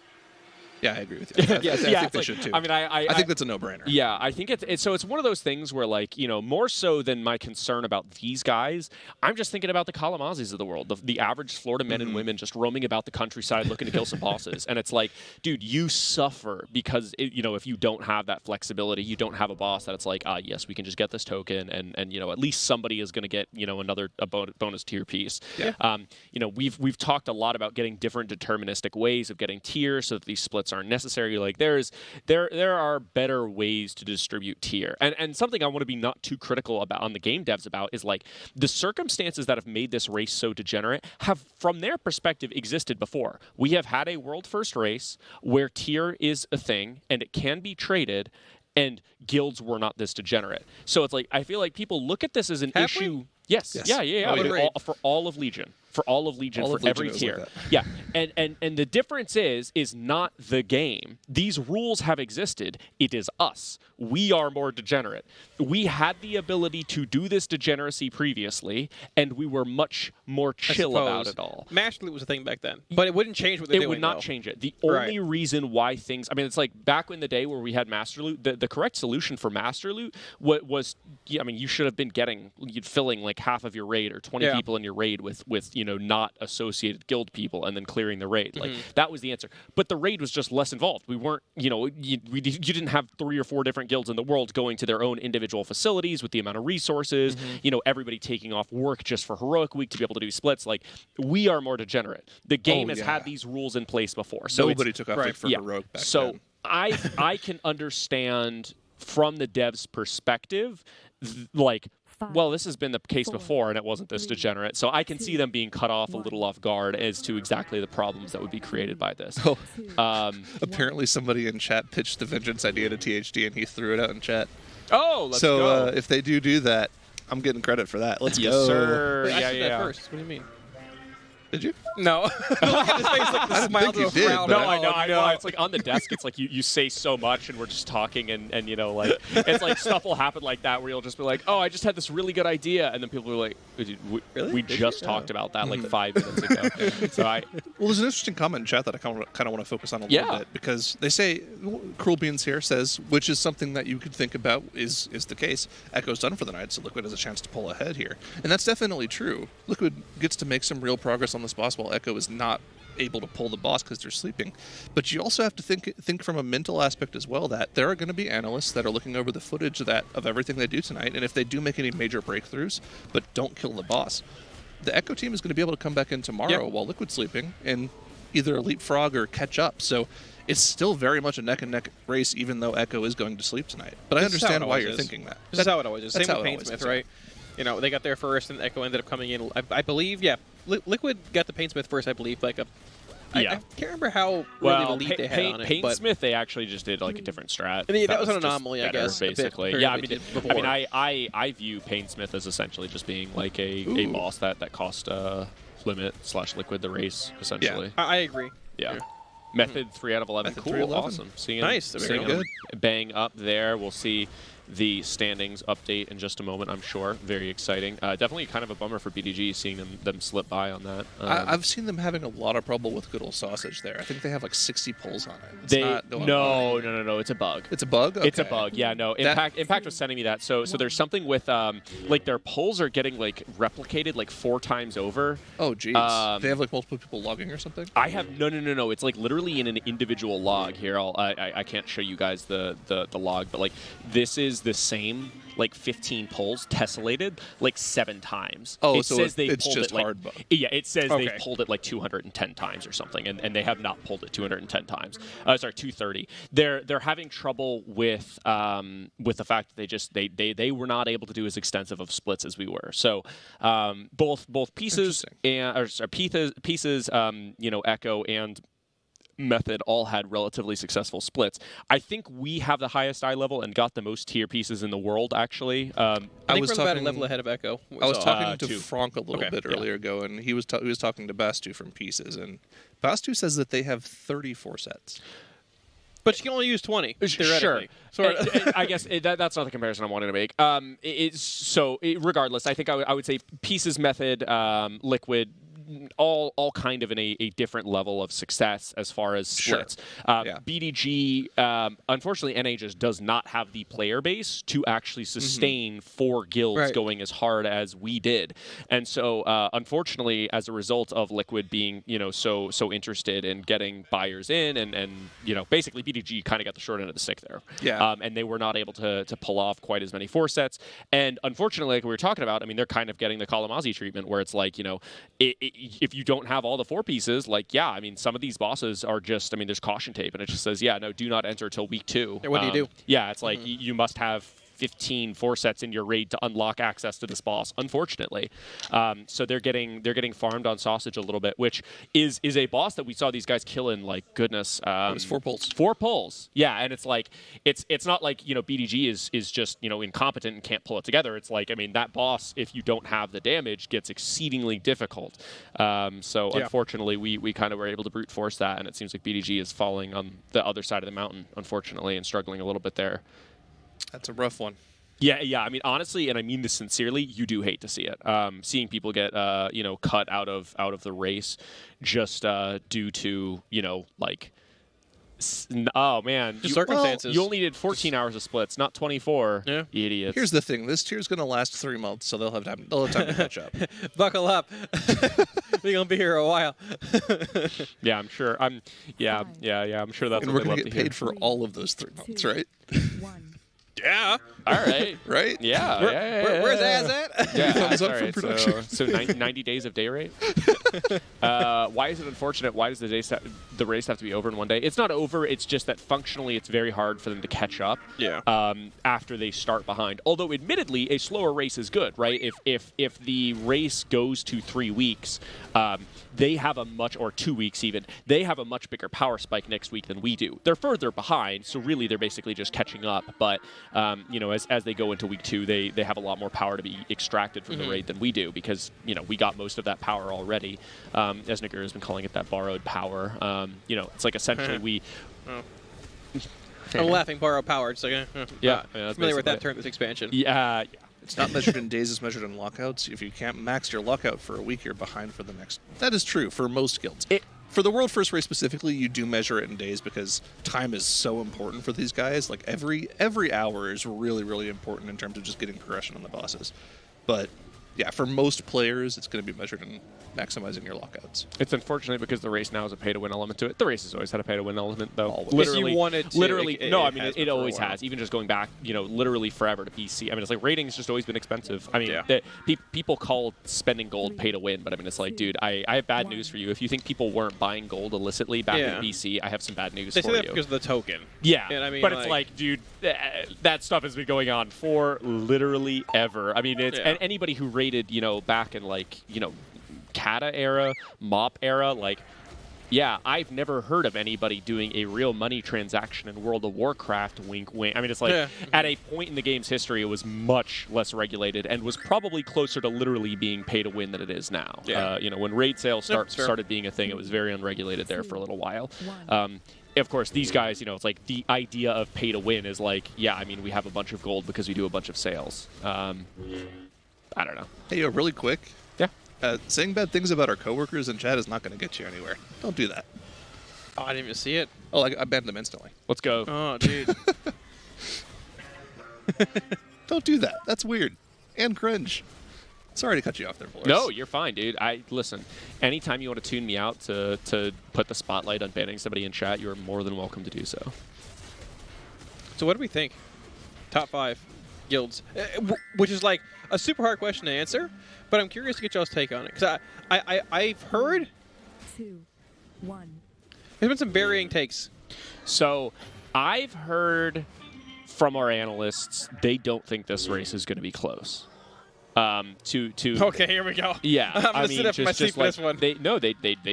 Speaker 20: Yeah, I agree with you. I think they should too.
Speaker 7: I mean, I
Speaker 20: think that's a no-brainer.
Speaker 7: Yeah, I think it's one of those things where, like, more so than my concern about these guys, I'm just thinking about the Kalamazis of the world, the average Florida men and women just roaming about the countryside looking to kill some bosses. And it's like, dude, you suffer because, if you don't have that flexibility, you don't have a boss that it's like, yes, we can just get this token and at least somebody is going to get, a bonus tier piece.
Speaker 20: Yeah.
Speaker 7: We've talked a lot about getting different deterministic ways of getting tiers so that these splits aren't necessary. Like there are better ways to distribute tier, and something I want to be not too critical about on the game devs about is like the circumstances that have made this race so degenerate have from their perspective existed before. We have had a world first race where tier is a thing and it can be traded, and guilds were not this degenerate. So it's like I feel like people look at this as an issue. Yes. Yeah. For all of Legion. For every tier. Yeah. And the difference is not the game. These rules have existed. It is us. We are more degenerate. We had the ability to do this degeneracy previously, and we were much more chill about it all.
Speaker 14: Master Loot was a thing back then, but it wouldn't change what they're doing.
Speaker 7: It would not change it. The only reason why things... I mean, it's like back in the day where we had Master Loot, the correct solution for Master Loot was... I mean, you should have been filling like half of your raid or 20 people in your raid with not associated guild people and then clearing the raid. Like that was the answer. But the raid was just less involved. We weren't, you didn't have 3 or 4 different guilds in the world going to their own individual facilities with the amount of resources, everybody taking off work just for Heroic Week to be able to do splits. Like we are more degenerate. The game has had these rules in place before. So
Speaker 20: nobody took off for Heroic back then.
Speaker 7: I can understand from the devs' perspective, well, this has been the case before, and it wasn't this degenerate. So I can see them being cut off a little off guard as to exactly the problems that would be created by this.
Speaker 20: Apparently somebody in chat pitched the Vengeance idea to THD, and he threw it out in chat.
Speaker 7: Oh, let's go.
Speaker 20: So if they do that, I'm getting credit for that. Let's
Speaker 7: yes,
Speaker 20: go.
Speaker 7: Sir.
Speaker 14: Wait, I
Speaker 7: said
Speaker 14: that first. What do you mean?
Speaker 20: Did you?
Speaker 14: No. Look at his face, like the smile to a frown.
Speaker 7: No, I know. It's like on the desk, it's like you say so much and we're just talking and it's like stuff will happen like that where you'll just be like, oh, I just had this really good idea. And then people are like, we just talked about that like 5 minutes ago. So well,
Speaker 20: there's an interesting comment in chat that I kind of want to focus on a little bit because they say, Cruel Beans here says, which is something that you could think about is the case. Echo's done for the night, so Liquid has a chance to pull ahead here. And that's definitely true. Liquid gets to make some real progress on this boss while Echo is not able to pull the boss because they're sleeping. But you also have to think from a mental aspect as well that there are going to be analysts that are looking over the footage of everything they do tonight, and if they do make any major breakthroughs but don't kill the boss, the Echo team is going to be able to come back in tomorrow while Liquid's sleeping and either leapfrog or catch up. So it's still very much a neck-and-neck race, even though Echo is going to sleep tonight. But I understand why you're thinking that.
Speaker 14: That's how it always is. Same with Painsmith, right? They got there first, and Echo ended up coming in. I believe, Liquid got the Painsmith first, I believe. I can't remember how elite they had on it.
Speaker 7: Painsmith, they actually just did like a different strat.
Speaker 14: That was an anomaly, I guess.
Speaker 7: Basically, I view Painsmith as essentially just being like a boss that cost Limit / Liquid the race, essentially.
Speaker 14: Yeah, I agree.
Speaker 7: Yeah. Method 3 out of 11.
Speaker 20: Method
Speaker 7: cool,
Speaker 20: 3
Speaker 7: awesome. Seeing
Speaker 14: nice.
Speaker 7: Seeing him bang up there. We'll see the standings update in just a moment, I'm sure. Very exciting. Definitely kind of a bummer for BDG seeing them slip by on that.
Speaker 20: I've seen them having a lot of trouble with good old sausage there. I think they have like 60 pulls on it.
Speaker 7: No. It's a bug.
Speaker 20: It's a bug? Okay.
Speaker 7: It's a bug. Yeah, no. Impact was sending me that. So there's something with like their pulls are getting like replicated like 4 times over.
Speaker 20: Oh geez. They have like multiple people logging or something?
Speaker 7: I have no. It's like literally in an individual log here. I can't show you guys the log, but like this is used this same like 15 pulls tessellated like 7 times.
Speaker 20: Oh,
Speaker 7: it
Speaker 20: so
Speaker 7: says they've
Speaker 20: it's
Speaker 7: pulled
Speaker 20: just
Speaker 7: it like,
Speaker 20: hard mode.
Speaker 7: Yeah, it says
Speaker 20: Okay.
Speaker 7: they've pulled it like 210 times or something, and they have not pulled it 210 times. Sorry, 230. They're having trouble with the fact that they were not able to do as extensive of splits as we were. So both pieces and pieces Echo and Method all had relatively successful splits. I think we have the highest eye level and got the most tier pieces in the world, actually.
Speaker 14: I think
Speaker 20: was
Speaker 14: we're about a
Speaker 20: talking-
Speaker 14: level ahead of Echo.
Speaker 20: I was
Speaker 14: So,
Speaker 20: talking to
Speaker 7: 2.
Speaker 20: Frank a little
Speaker 14: Okay,
Speaker 20: bit
Speaker 14: yeah.
Speaker 20: earlier ago, and he was talking to Bastu from Pieces, and Bastu says that they have 34 sets.
Speaker 14: But you can only use 20,
Speaker 7: Sure.
Speaker 14: theoretically. Sort of.
Speaker 7: I guess that's not the comparison I'm wanting to make. Regardless, I think I would say Pieces, Method, Liquid, all kind of in a different level of success as far as splits. BDG, unfortunately, NA just does not have the player base to actually sustain 4 guilds going as hard as we did. And so, unfortunately, as a result of Liquid being, so interested in getting buyers in, and basically BDG kind of got the short end of the stick there.
Speaker 20: Yeah.
Speaker 7: And they were not able to pull off quite as many 4 sets. And unfortunately, like we were talking about, I mean, they're kind of getting the Kalamazi treatment where it's like, if you don't have all the 4 pieces, I mean, some of these bosses are just, there's caution tape, and it just says, no, do not enter till week 2.
Speaker 14: What do you do?
Speaker 7: Yeah, it's like you must have 15 4 sets in your raid to unlock access to this boss, unfortunately. So they're getting farmed on sausage a little bit, which is a boss that we saw these guys kill in, like, goodness.
Speaker 20: It was 4 pulls.
Speaker 7: 4 pulls. Yeah, and it's like it's not like, BDG is just, incompetent and can't pull it together. It's like, that boss, if you don't have the damage, gets exceedingly difficult. Unfortunately, we kind of were able to brute force that, and it seems like BDG is falling on the other side of the mountain, unfortunately, and struggling a little bit there.
Speaker 20: That's a rough one.
Speaker 7: Yeah. Honestly, and I mean this sincerely, you do hate to see it. Seeing people get, cut out of the race just due to, oh man,
Speaker 14: Just circumstances.
Speaker 7: You only did 14 hours of splits, not 24.
Speaker 14: Yeah.
Speaker 7: Idiots.
Speaker 20: Here's the thing: this tier's gonna last 3 months, so they'll have time. They'll have time to catch up.
Speaker 14: Buckle up. We're gonna be here a while.
Speaker 7: Yeah, I'm sure. I'm sure that's
Speaker 20: And
Speaker 7: what
Speaker 20: we're
Speaker 7: they
Speaker 20: gonna
Speaker 7: love
Speaker 20: get
Speaker 7: to
Speaker 20: paid
Speaker 7: hear.
Speaker 20: for all of those 3 months, right?
Speaker 1: 1.
Speaker 20: Yeah.
Speaker 7: All right.
Speaker 20: Right?
Speaker 7: Yeah.
Speaker 14: Where's Az at?
Speaker 7: Yeah,
Speaker 20: Thumbs up
Speaker 7: all
Speaker 20: for
Speaker 7: right,
Speaker 20: production.
Speaker 7: So 90 days of day rate. Why is it unfortunate? Why does the race have to be over in one day? It's not over. It's just that functionally, it's very hard for them to catch up.
Speaker 20: Yeah.
Speaker 7: After they start behind. Although, admittedly, a slower race is good, right? If the race goes to 3 weeks, they have a much, or 2 weeks even, they have a much bigger power spike next week than we do. They're further behind, so really they're basically just catching up. But as they go into week 2, they have a lot more power to be extracted from the raid than we do, because we got most of that power already. As Nigger has been calling it, that borrowed power. It's like essentially we.
Speaker 14: I'm laughing, borrow power. It's like,
Speaker 7: Yeah,
Speaker 14: familiar with that term with expansion.
Speaker 7: Yeah.
Speaker 20: It's not measured in days, it's measured in lockouts. If you can't max your lockout for a week, you're behind for the next. That is true for most guilds. For the World First Race specifically, you do measure it in days because time is so important for these guys. Like every hour is really, really important in terms of just getting progression on the bosses. But yeah, for most players, it's going to be measured in maximizing your lockouts.
Speaker 7: It's unfortunate because the race now has a pay-to-win element to it. The race has always had a pay-to-win element, though.
Speaker 20: Always.
Speaker 7: Literally,
Speaker 14: If you wanted to,
Speaker 7: literally,
Speaker 14: it has
Speaker 7: it
Speaker 14: been for a
Speaker 7: always
Speaker 14: while.
Speaker 7: has. Even just going back, literally forever to PC. It's like rating's just always been expensive. People call spending gold pay-to-win, but it's like, dude, I have bad news for you. If you think people weren't buying gold illicitly back in BC, I have some bad news
Speaker 14: They
Speaker 7: for
Speaker 14: say that
Speaker 7: you.
Speaker 14: because of the token.
Speaker 7: Yeah,
Speaker 14: And
Speaker 7: but it's like, dude, that stuff has been going on for literally ever. It's and anybody who rated, back in Kata era, MOP era, I've never heard of anybody doing a real money transaction in World of Warcraft, wink, wink. It's like, at a point in the game's history, it was much less regulated and was probably closer to literally being pay to win than it is now.
Speaker 20: Yeah.
Speaker 7: When raid sales started being a thing, it was very unregulated there for a little while. Of course, these guys, it's like the idea of pay to win is like, we have a bunch of gold because we do a bunch of sales. I don't know.
Speaker 20: Hey, really quick.
Speaker 7: Yeah.
Speaker 20: Saying bad things about our coworkers in chat is not going to get you anywhere. Don't do that.
Speaker 14: Oh, I didn't even see it.
Speaker 20: Oh, I banned them instantly.
Speaker 7: Let's go.
Speaker 14: Oh, dude.
Speaker 20: Don't do that. That's weird. And cringe. Sorry to cut you off there, Boris.
Speaker 7: No, you're fine, dude. Listen, anytime you want to tune me out to put the spotlight on banning somebody in chat, you're more than welcome to do so.
Speaker 14: So what do we think? Top 5. guilds, which is like a super hard question to answer, but I'm curious to get y'all's take on it because I've heard
Speaker 1: 2, 1.
Speaker 14: there's been some varying takes.
Speaker 7: So I've heard from our analysts they don't think this race is going to be close.
Speaker 14: Okay, here we go.
Speaker 7: Yeah,
Speaker 14: I'm gonna sit up in my seat for this one.
Speaker 7: They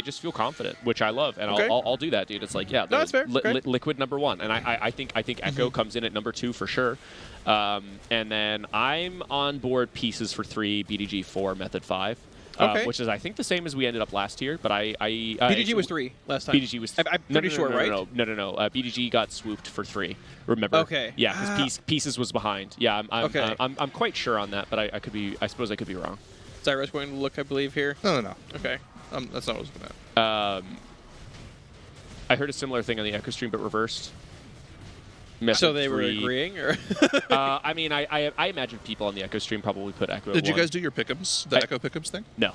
Speaker 7: just feel confident, which I love, and
Speaker 14: Okay.
Speaker 7: I'll do that, dude. It's like, yeah,
Speaker 14: No, that's fair. Okay.
Speaker 7: Liquid number 1, and I think Echo comes in at number 2 for sure, and then I'm on board Pieces for 3, BDG 4, Method 5.
Speaker 14: Okay.
Speaker 7: Which is, I think, the same as we ended up last year, but
Speaker 14: BDG was 3 last time.
Speaker 7: BDG was.
Speaker 14: I'm pretty sure, right?
Speaker 7: No. BDG got swooped for 3. Remember?
Speaker 14: Okay.
Speaker 7: Yeah, because Pieces was behind. Yeah,
Speaker 14: Okay.
Speaker 7: I'm quite sure on that, but I could be. I suppose I could be wrong.
Speaker 14: Zyra's going to look, I believe, here.
Speaker 20: No.
Speaker 14: Okay.
Speaker 20: That's not what I was looking at.
Speaker 7: I heard a similar thing on the Echo stream, but reversed.
Speaker 14: So they were
Speaker 7: 3.
Speaker 14: agreeing, or?
Speaker 7: I mean, I imagine people on the Echo stream probably put Echo.
Speaker 20: Did
Speaker 7: at
Speaker 20: you
Speaker 7: 1.
Speaker 20: guys do your pick'ems, the Echo pick'ems thing?
Speaker 7: No.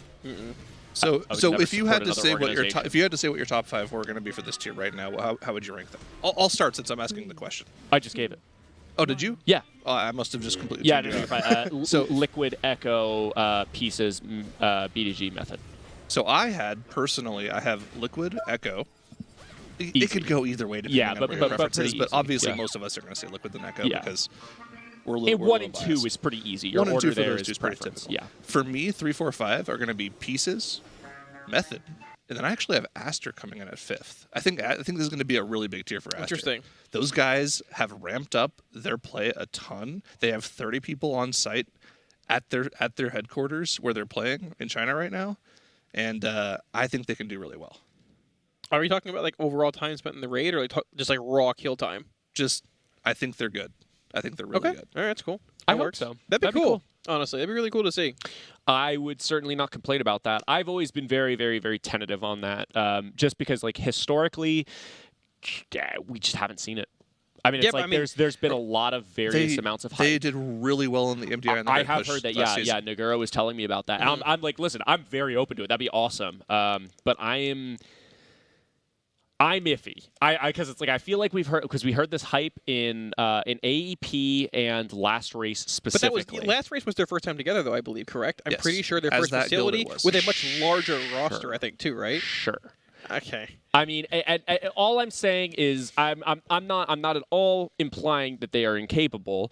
Speaker 20: So
Speaker 7: I would never
Speaker 20: if you had to
Speaker 7: support
Speaker 20: say
Speaker 7: another
Speaker 20: what your
Speaker 7: organization.
Speaker 20: if you had to say what your top 5 were going to be for this tier right now, how would you rank them? I'll start since I'm asking the question.
Speaker 7: I just gave it.
Speaker 20: Oh, did you?
Speaker 7: Yeah.
Speaker 20: Oh, I must have just completely.
Speaker 7: Yeah,
Speaker 20: tuned
Speaker 7: no,
Speaker 20: you
Speaker 7: you're
Speaker 20: out.
Speaker 7: fine.
Speaker 20: So
Speaker 7: Liquid, Echo, Pieces, BDG Method.
Speaker 20: So I have Liquid, Echo. It could go either way depending
Speaker 7: Yeah,
Speaker 20: on
Speaker 7: but-
Speaker 20: what
Speaker 7: but-
Speaker 20: your
Speaker 7: but
Speaker 20: preference is,
Speaker 7: pretty
Speaker 20: but
Speaker 7: easy,
Speaker 20: obviously
Speaker 7: yeah.
Speaker 20: most of us are going to say Liquid than Echo
Speaker 7: Yeah.
Speaker 20: because we're
Speaker 7: In 1 and 2
Speaker 20: biased.
Speaker 7: is pretty easy. Your
Speaker 20: 1 and 2
Speaker 7: order
Speaker 20: for
Speaker 7: there
Speaker 20: those
Speaker 7: is
Speaker 20: two is pretty
Speaker 7: preference.
Speaker 20: typical.
Speaker 7: Yeah.
Speaker 20: For me, 3, 4, 5 are going to be Pieces, Method, and then I actually have Aster coming in at 5th. I think this is going to be a really big tier for Aster.
Speaker 14: Interesting.
Speaker 20: Those guys have ramped up their play a ton. They have 30 people on site at their headquarters where they're playing in China right now, and I think they can do really well.
Speaker 14: Are we talking about like overall time spent in the raid, or like just like raw kill time?
Speaker 20: I think they're good. I think they're really
Speaker 14: Okay.
Speaker 20: good.
Speaker 14: All right, that's cool.
Speaker 7: I
Speaker 14: That
Speaker 7: hope
Speaker 14: works.
Speaker 7: so.
Speaker 14: That'd be cool. Honestly, that'd be really cool to see.
Speaker 7: I would certainly not complain about that. I've always been very, very, very tentative on that, just because, like, historically, we just haven't seen it. I mean, it's
Speaker 14: Yeah, but
Speaker 7: like
Speaker 14: I mean,
Speaker 7: there's been a lot of various amounts of hype.
Speaker 20: They did really well in the MDI. And the
Speaker 7: I
Speaker 20: Red
Speaker 7: have
Speaker 20: Push
Speaker 7: heard that.
Speaker 20: last
Speaker 7: Yeah,
Speaker 20: season.
Speaker 7: Naguro was telling me about that. And I'm like, listen, I'm very open to it. That'd be awesome. But I'm iffy. Because it's like I feel like we heard this hype in AEP and last race specifically.
Speaker 14: But last race was their first time together, though, I believe. Correct? I'm
Speaker 20: Yes.
Speaker 14: pretty sure their
Speaker 20: As
Speaker 14: first
Speaker 20: that guild
Speaker 14: facility
Speaker 20: it was.
Speaker 14: with a much larger roster, I think, too. Right?
Speaker 7: Sure.
Speaker 14: Okay.
Speaker 7: I mean, and all I'm saying is I'm not at all implying that they are incapable,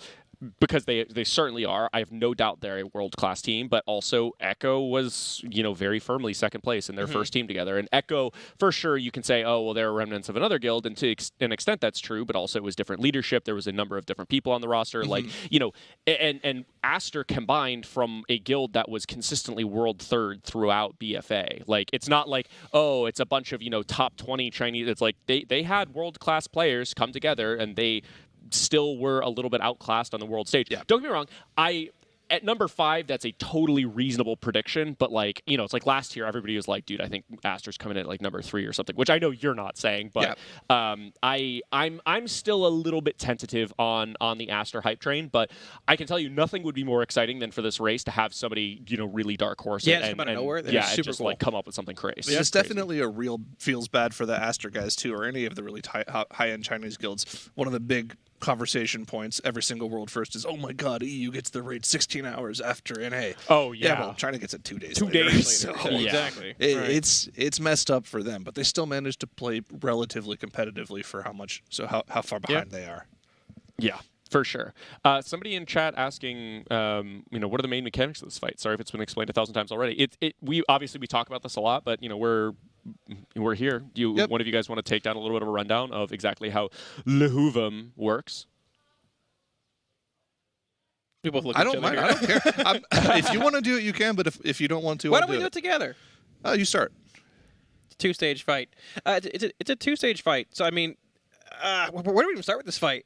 Speaker 7: because they certainly are. I have no doubt they're a world-class team, but also Echo was, very firmly second place in their first team together. And Echo, for sure, you can say, oh, well, they're remnants of another guild, and to an extent that's true, but also it was different leadership. There was a number of different people on the roster, and Aster combined from a guild that was consistently world third throughout BFA. Like, it's not like, oh, it's a bunch of, top 20 Chinese. It's like they had world-class players come together, and they still were a little bit outclassed on the world stage. Yeah. Don't get me wrong. At number 5, that's a totally reasonable prediction, but it's like last year everybody was like, dude, I think Aster's coming in at like number 3 or something, which I know you're not saying, but I'm still a little bit tentative on the Aster hype train, but I can tell you nothing would be more exciting than for this race to have somebody, really dark horse
Speaker 14: Yeah, just come out of nowhere. That'd be super
Speaker 7: just
Speaker 14: cool.
Speaker 7: like come up with something crazy.
Speaker 20: It's definitely a real feels bad for the Aster guys too, or any of the really high-end Chinese guilds. One of the big conversation points every single world first is, oh my god, EU gets the raid 16 hours after NA.
Speaker 7: Oh yeah.
Speaker 20: Well, China gets it 2 days
Speaker 7: 2
Speaker 20: later.
Speaker 7: days
Speaker 20: So
Speaker 7: later.
Speaker 14: Exactly.
Speaker 20: It's messed up for them, but they still managed to play relatively competitively for how far behind they are.
Speaker 7: Yeah, for sure. Somebody in chat asking, what are the main mechanics of this fight? Sorry if it's been explained 1,000 times already. We talk about this a lot, but we're here. One of you guys want to take down a little bit of a rundown of exactly how Lehuvum works?
Speaker 14: We both look
Speaker 20: I
Speaker 14: at
Speaker 20: don't
Speaker 14: each other
Speaker 20: mind.
Speaker 14: here.
Speaker 20: I don't care. If you want to do it, you can. But if you don't want to,
Speaker 14: Why
Speaker 20: I'll
Speaker 14: don't we do it together?
Speaker 20: You start.
Speaker 14: It's a 2-stage fight. It's a 2-stage fight. So I mean, where do we even start with this fight?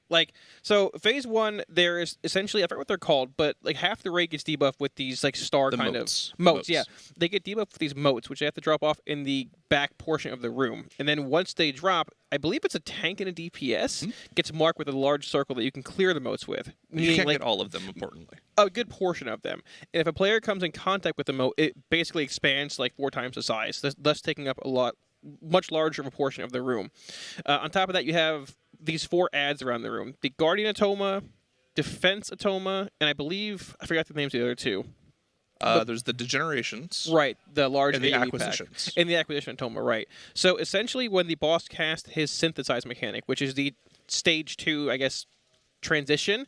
Speaker 14: So phase 1, there is essentially, I forget what they're called, but like half the raid gets debuffed with these like star
Speaker 20: The
Speaker 14: kind
Speaker 20: motes.
Speaker 14: of motes. Yeah, they get debuffed with these motes, which they have to drop off in the back portion of the room. And then once they drop, I believe it's a tank and a DPS gets marked with a large circle that you can clear the motes with.
Speaker 20: You can't get all of them, importantly.
Speaker 14: A good portion of them. And if a player comes in contact with the mote, it basically expands like 4 times the size, thus taking up much larger of a portion of the room. On top of that, you have these 4 ads around the room: the Guardian Atoma, Defense Atoma, and I believe I forgot the names of the other two.
Speaker 20: There's the Degenerations.
Speaker 14: Right, the large
Speaker 20: and the
Speaker 14: AoE
Speaker 20: Acquisitions.
Speaker 14: pack. And the Acquisition Atoma, right. So essentially when the boss casts his Synthesize mechanic, which is the stage 2, I guess, transition,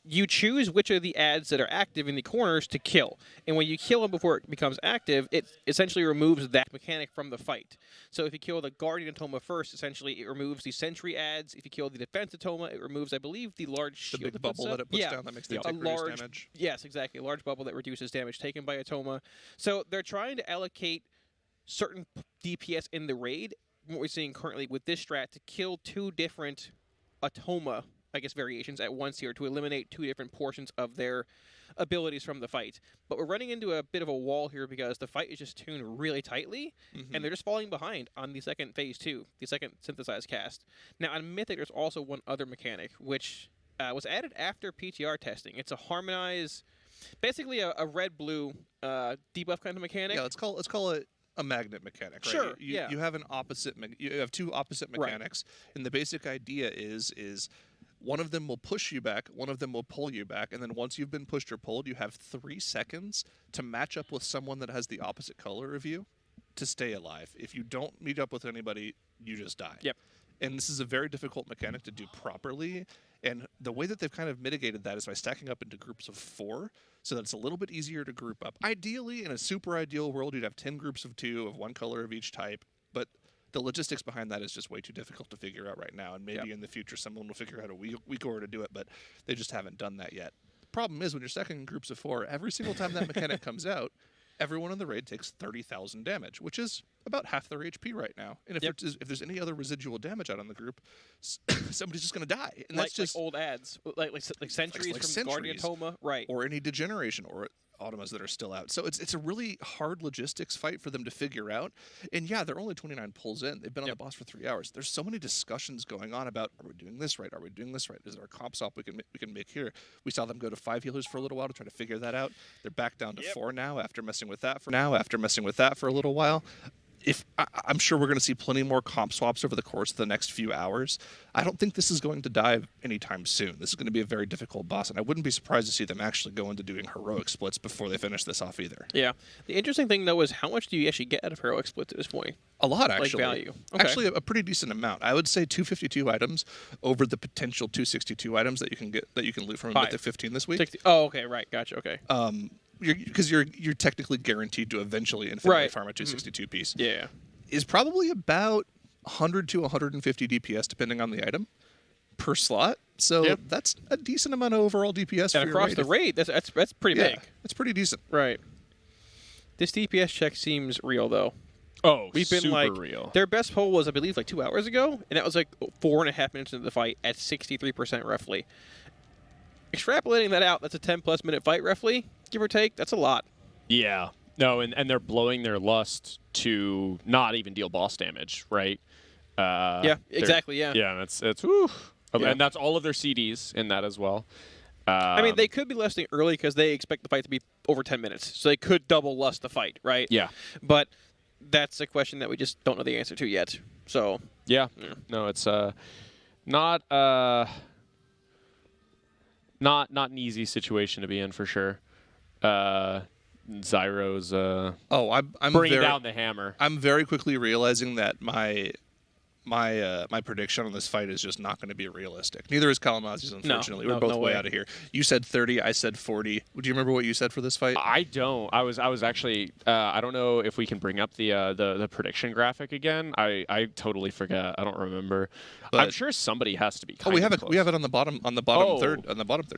Speaker 14: you choose which of the ads that are active in the corners to kill. And when you kill them before it becomes active, it essentially removes that mechanic from the fight. So if you kill the Guardian Atoma first, essentially it removes the Sentry ads. If you kill the Defense Atoma, it removes, I believe, the large shield.
Speaker 20: The big bubble that it puts down that makes them take reduced damage.
Speaker 14: Yes, exactly. A large bubble that reduces damage taken by Atoma. So they're trying to allocate certain DPS in the raid, what we're seeing currently with this strat, to kill 2 different Atoma, I guess, variations at once here to eliminate 2 different portions of their abilities from the fight. But we're running into a bit of a wall here because the fight is just tuned really tightly, and they're just falling behind on the second phase 2, the second synthesized cast. Now, on Mythic, there's also one other mechanic, which was added after PTR testing. It's a harmonize, basically a red-blue debuff kind of mechanic.
Speaker 20: Yeah, let's call it a magnet mechanic, right?
Speaker 14: Sure,
Speaker 20: You have an opposite. You have 2 opposite mechanics, and the basic idea is one of them will push you back, one of them will pull you back, and then once you've been pushed or pulled, you have 3 seconds to match up with someone that has the opposite color of you to stay alive. If you don't meet up with anybody, you just die.
Speaker 14: Yep.
Speaker 20: And this is a very difficult mechanic to do properly, and the way that they've kind of mitigated that is by stacking up into groups of 4, so that it's a little bit easier to group up. Ideally, in a super ideal world, you'd have 10 groups of 2 of 1 color of each type, but the logistics behind that is just way too difficult to figure out right now, and maybe in the future someone will figure out a week order to do it, but they just haven't done that yet. The problem is when you're stacking in groups of 4, every single time that mechanic comes out, everyone in the raid takes 30,000 damage, which is about half their HP right now. And if there's any other residual damage out on the group, somebody's just going to die. And that's just
Speaker 14: like old ads, like Sentries from Guardian Atoma, right?
Speaker 20: Or any Degeneration or Automas that are still out. So it's a really hard logistics fight for them to figure out. And yeah, they're only 29 pulls in. They've been on the boss for 3 hours. There's so many discussions going on about, are we doing this right? Are we doing this right? Is there a comp swap we can make here? We saw them go to 5 healers for a little while to try to figure that out. They're back down to 4 now after messing with that for a little while. I'm sure we're going to see plenty more comp swaps over the course of the next few hours. I don't think this is going to die anytime soon. This is going to be a very difficult boss, and I wouldn't be surprised to see them actually go into doing heroic splits before they finish this off either.
Speaker 14: Yeah. The interesting thing, though, is how much do you actually get out of heroic splits at this point?
Speaker 20: A lot, actually.
Speaker 14: Like value. Okay.
Speaker 20: Actually, a pretty decent amount. I would say 252 items over the potential 262 items that you can loot from Mythic 15 this week.
Speaker 14: 60. Oh, okay, right. Gotcha, okay.
Speaker 20: Because you're technically guaranteed to eventually infinitely farm a 262 piece.
Speaker 14: Yeah.
Speaker 20: Is probably about 100 to 150 DPS depending on the item per slot. So that's a decent amount of overall DPS
Speaker 14: and
Speaker 20: for
Speaker 14: across the raid. That's pretty big.
Speaker 20: It's pretty decent.
Speaker 14: Right. This DPS check seems real though.
Speaker 7: Oh,
Speaker 14: we've been
Speaker 7: super real.
Speaker 14: Their best poll was, I believe, like 2 hours ago, and that was like 4.5 minutes into the fight at 63% roughly. Extrapolating that out, that's a 10+ minute fight roughly, give or take. That's a lot.
Speaker 7: Yeah. No, and they're blowing their lust to not even deal boss damage, right?
Speaker 14: Yeah, exactly, yeah.
Speaker 7: Yeah, it's whew.
Speaker 14: Yeah.
Speaker 7: And that's all of their CDs in that as well.
Speaker 14: I mean, they could be lusting early because they expect the fight to be over 10 minutes. So they could double lust the fight, right?
Speaker 7: Yeah.
Speaker 14: But that's a question that we just don't know the answer to yet. So
Speaker 7: yeah. No, it's not an easy situation to be in for sure. Zyro's
Speaker 20: I'm
Speaker 7: bringing down the hammer.
Speaker 20: I'm very quickly realizing that my prediction on this fight is just not going to be realistic. Neither is Kalamazi's, unfortunately. We're both way out of here. You said 30, I said 40. Do you remember what you said for this fight?
Speaker 7: I don't. I was actually I don't know if we can bring up the prediction graphic again. I totally forget. I don't remember. But I'm sure somebody has to be.
Speaker 20: We have it on the bottom third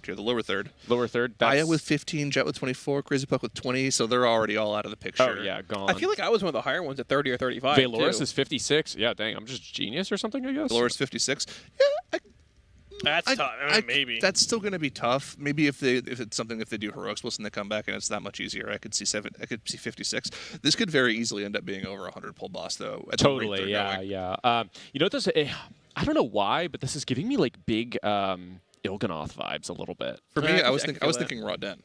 Speaker 20: tier, the lower third.
Speaker 7: Lower third.
Speaker 20: Aya with 15, Jet with 24, Crazy Puck with 20. So they're already all out of the picture.
Speaker 7: Oh yeah, gone.
Speaker 14: I feel like I was one of the higher ones at 30 or 35.
Speaker 7: Valoris is 56. Yeah, dang. I'm just genius or something, I guess.
Speaker 20: Valoris 56. Yeah,
Speaker 14: that's tough. I mean, maybe
Speaker 20: that's still going to be tough. Maybe if they do heroic splits and they come back and it's that much easier, I could see 56. This could very easily end up being over 100 pull boss though.
Speaker 7: Totally. Yeah. You know what this? I don't know why, but this is giving me like big Il'gynoth vibes a little bit.
Speaker 20: For me, I was thinking Raw Den.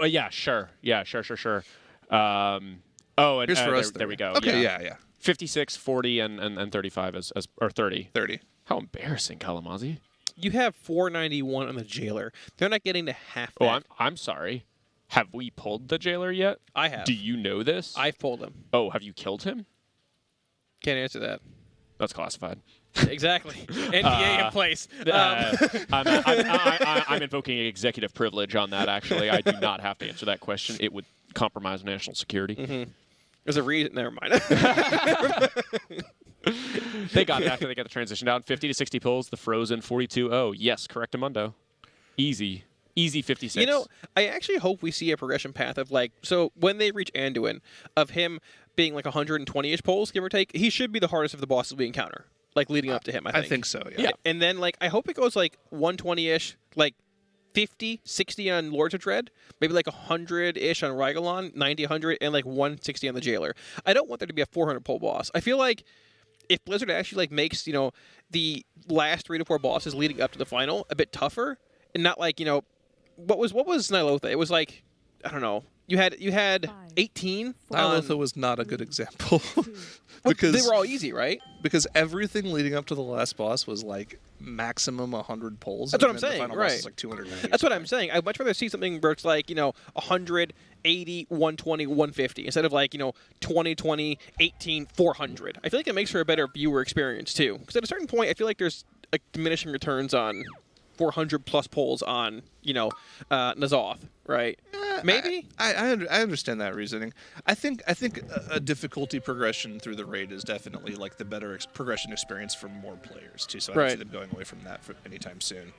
Speaker 7: Yeah, sure. Yeah, sure. And
Speaker 20: here's for us.
Speaker 7: There we go.
Speaker 20: Okay, yeah.
Speaker 7: 56, 40, and 35 or 30.
Speaker 20: 30.
Speaker 7: How embarrassing, Kalamazi.
Speaker 14: You have 491 on the Jailer. They're not getting to half that.
Speaker 7: Oh, I'm sorry. Have we pulled the Jailer yet?
Speaker 14: I have.
Speaker 7: Do you know this?
Speaker 14: I've pulled him.
Speaker 7: Oh, have you killed him?
Speaker 14: Can't answer that.
Speaker 7: That's classified.
Speaker 14: Exactly. NDA in place.
Speaker 7: I'm invoking executive privilege on that, actually. I do not have to answer that question. It would compromise national security.
Speaker 14: There's a reason. Never mind.
Speaker 7: They got it after they got the transition down. 50 to 60 pulls, the Frozen 42-0. Yes, correctamundo. Easy. Easy 56.
Speaker 14: You know, I actually hope we see a progression path of like, so when they reach Anduin, of him being like 120-ish pulls, give or take, he should be the hardest of the bosses we encounter, like leading up to him, I think.
Speaker 20: So,
Speaker 14: yeah. And then like, I hope it goes like 120-ish, like 50, 60 on Lords of Dread, maybe like 100-ish on Rygalon, 90, 100, and like 160 on the Jailer. I don't want there to be a 400 pull boss. I feel like if Blizzard actually like makes, you know, the last 3 to 4 bosses leading up to the final a bit tougher, and not like, you know, what was Nilotha? It was like, I don't know. You had 18.
Speaker 20: Nilotha was not a good example.
Speaker 14: Because they were all easy, right?
Speaker 20: Because everything leading up to the last boss was like maximum 100 pulls.
Speaker 14: That's what I'm
Speaker 20: and
Speaker 14: saying,
Speaker 20: the final
Speaker 14: right?
Speaker 20: boss was like 290.
Speaker 14: That's what I'm saying. I'd much rather see something where it's like, you know, 100, 80, 120, 150 instead of like, you know, 20, 20, 18, 400. I feel like it makes for a better viewer experience too. Because at a certain point, I feel like there's like diminishing returns on 400 plus pulls on, you know, N'Zoth, right? Maybe
Speaker 20: I understand that reasoning. I think a difficulty progression through the raid is definitely like the better progression experience for more players too. So I don't see them going away from that for anytime soon.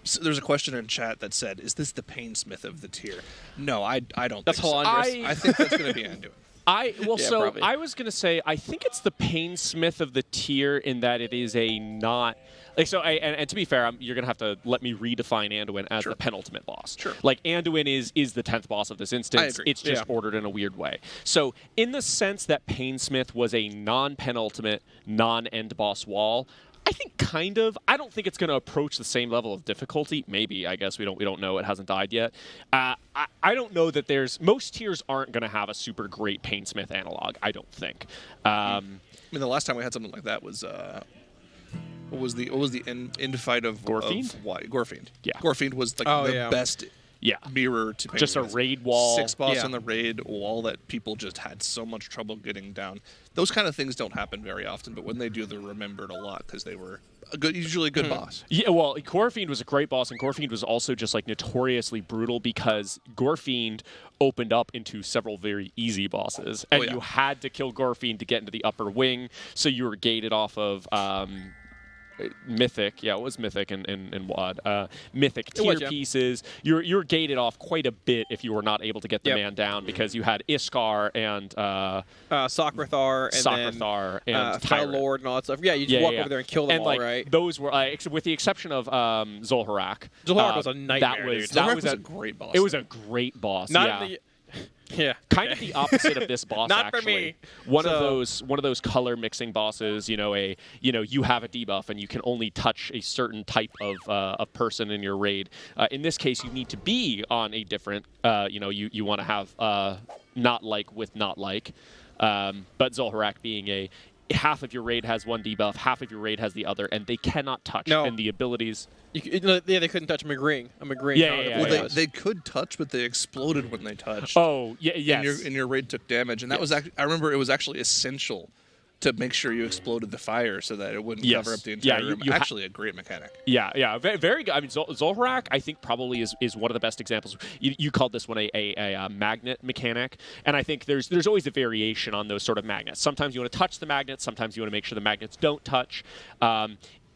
Speaker 20: So there's a question in chat that said, "Is this the Painsmith of the tier?" No, I don't.
Speaker 14: That's
Speaker 20: think so.
Speaker 14: Halandris.
Speaker 20: I think that's going to be Anduin.
Speaker 14: Probably.
Speaker 7: I was gonna say I think it's the Painsmith of the tier in that it is a not. Like so, and to be fair, you're gonna have to let me redefine Anduin as the penultimate boss.
Speaker 20: Sure.
Speaker 7: Like Anduin is the 10th boss of this instance. It's just ordered in a weird way. So in the sense that Painsmith was a non-penultimate, non-end boss wall, I think kind of. I don't think it's going to approach the same level of difficulty. Maybe, I guess we don't know. It hasn't died yet. I don't know that there's most tiers aren't going to have a super great Painsmith analog. I don't think.
Speaker 20: I mean, the last time we had something like that was. What was the end fight of
Speaker 7: Gorefiend?
Speaker 20: Gorefiend.
Speaker 7: Yeah.
Speaker 20: Gorefiend was like the best mirror to
Speaker 7: just a raid wall.
Speaker 20: 6 boss on the raid wall that people just had so much trouble getting down. Those kind of things don't happen very often, but when they do, they're remembered a lot because they were usually a good boss.
Speaker 7: Yeah, well, Gorefiend was a great boss, and Gorefiend was also just like notoriously brutal because Gorefiend opened up into several very easy bosses, and you had to kill Gorefiend to get into the upper wing, so you were gated off of Mythic, it was Mythic and WoD. Mythic tier pieces. You're gated off quite a bit if you were not able to get the man down because you had Iskar and
Speaker 14: Sakrathar
Speaker 7: and
Speaker 14: Fell Lord and all that stuff. Yeah, you just walk over there and kill them all,
Speaker 7: like,
Speaker 14: right?
Speaker 7: Those were with the exception of Zul'Harak.
Speaker 14: Zul'Harak was a nightmare.
Speaker 20: That was a great boss.
Speaker 7: It was a great boss. Kind of the opposite of this boss.
Speaker 14: Not
Speaker 7: actually.
Speaker 14: for me.
Speaker 7: One of those color mixing bosses. You have a debuff and you can only touch a certain type of person in your raid. In this case, you need to be on a different. You want to have not like with not like, but Zul'Harak being half of your raid has one debuff, half of your raid has the other, and they cannot touch.
Speaker 14: No.
Speaker 7: And the abilities.
Speaker 14: They couldn't touch Magring.
Speaker 20: They could touch, but they exploded when they touched.
Speaker 7: Oh, yes.
Speaker 20: And your raid took damage, and that was I remember it was actually essential to make sure you exploded the fire so that it wouldn't cover up the entire room. Actually, a great mechanic.
Speaker 7: Yeah, very good. I mean, Zul'Harak, I think probably is one of the best examples. You called this one a magnet mechanic, and I think there's always a variation on those sort of magnets. Sometimes you want to touch the magnets, sometimes you want to make sure the magnets don't touch.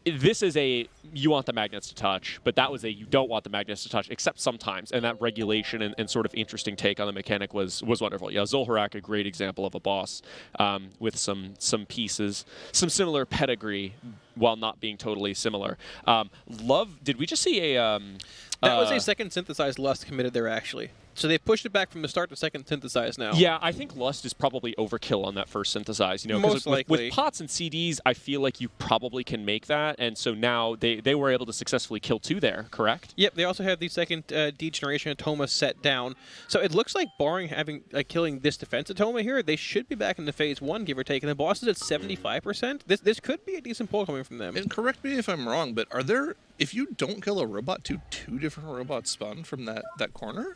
Speaker 7: This is you want the magnets to touch, but that was you don't want the magnets to touch, except sometimes. And that regulation and sort of interesting take on the mechanic was wonderful. Yeah, Zul'Harak, a great example of a boss with some pieces, some similar pedigree, while not being totally similar. Did we just see a...
Speaker 14: that was a second synthesized Lust committed there, actually. So they pushed it back from the start to second synthesize now.
Speaker 7: Yeah, I think Lust is probably overkill on that first synthesize. You know, 'cause
Speaker 14: Most
Speaker 7: with
Speaker 14: likely.
Speaker 7: pots and CDs, I feel like you probably can make that, and so now they were able to successfully kill 2 there. Correct?
Speaker 14: Yep. They also have the second D-Generation Atoma set down. So it looks like, barring having killing this defense Atoma here, they should be back into phase 1, give or take. And the boss is at 75%. This could be a decent pull coming from them.
Speaker 20: And correct me if I'm wrong, but are there, if you don't kill a robot, two different robots spawn from that corner?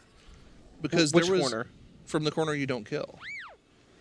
Speaker 20: Because
Speaker 14: Which
Speaker 20: there was
Speaker 14: corner?
Speaker 20: From the corner you don't kill.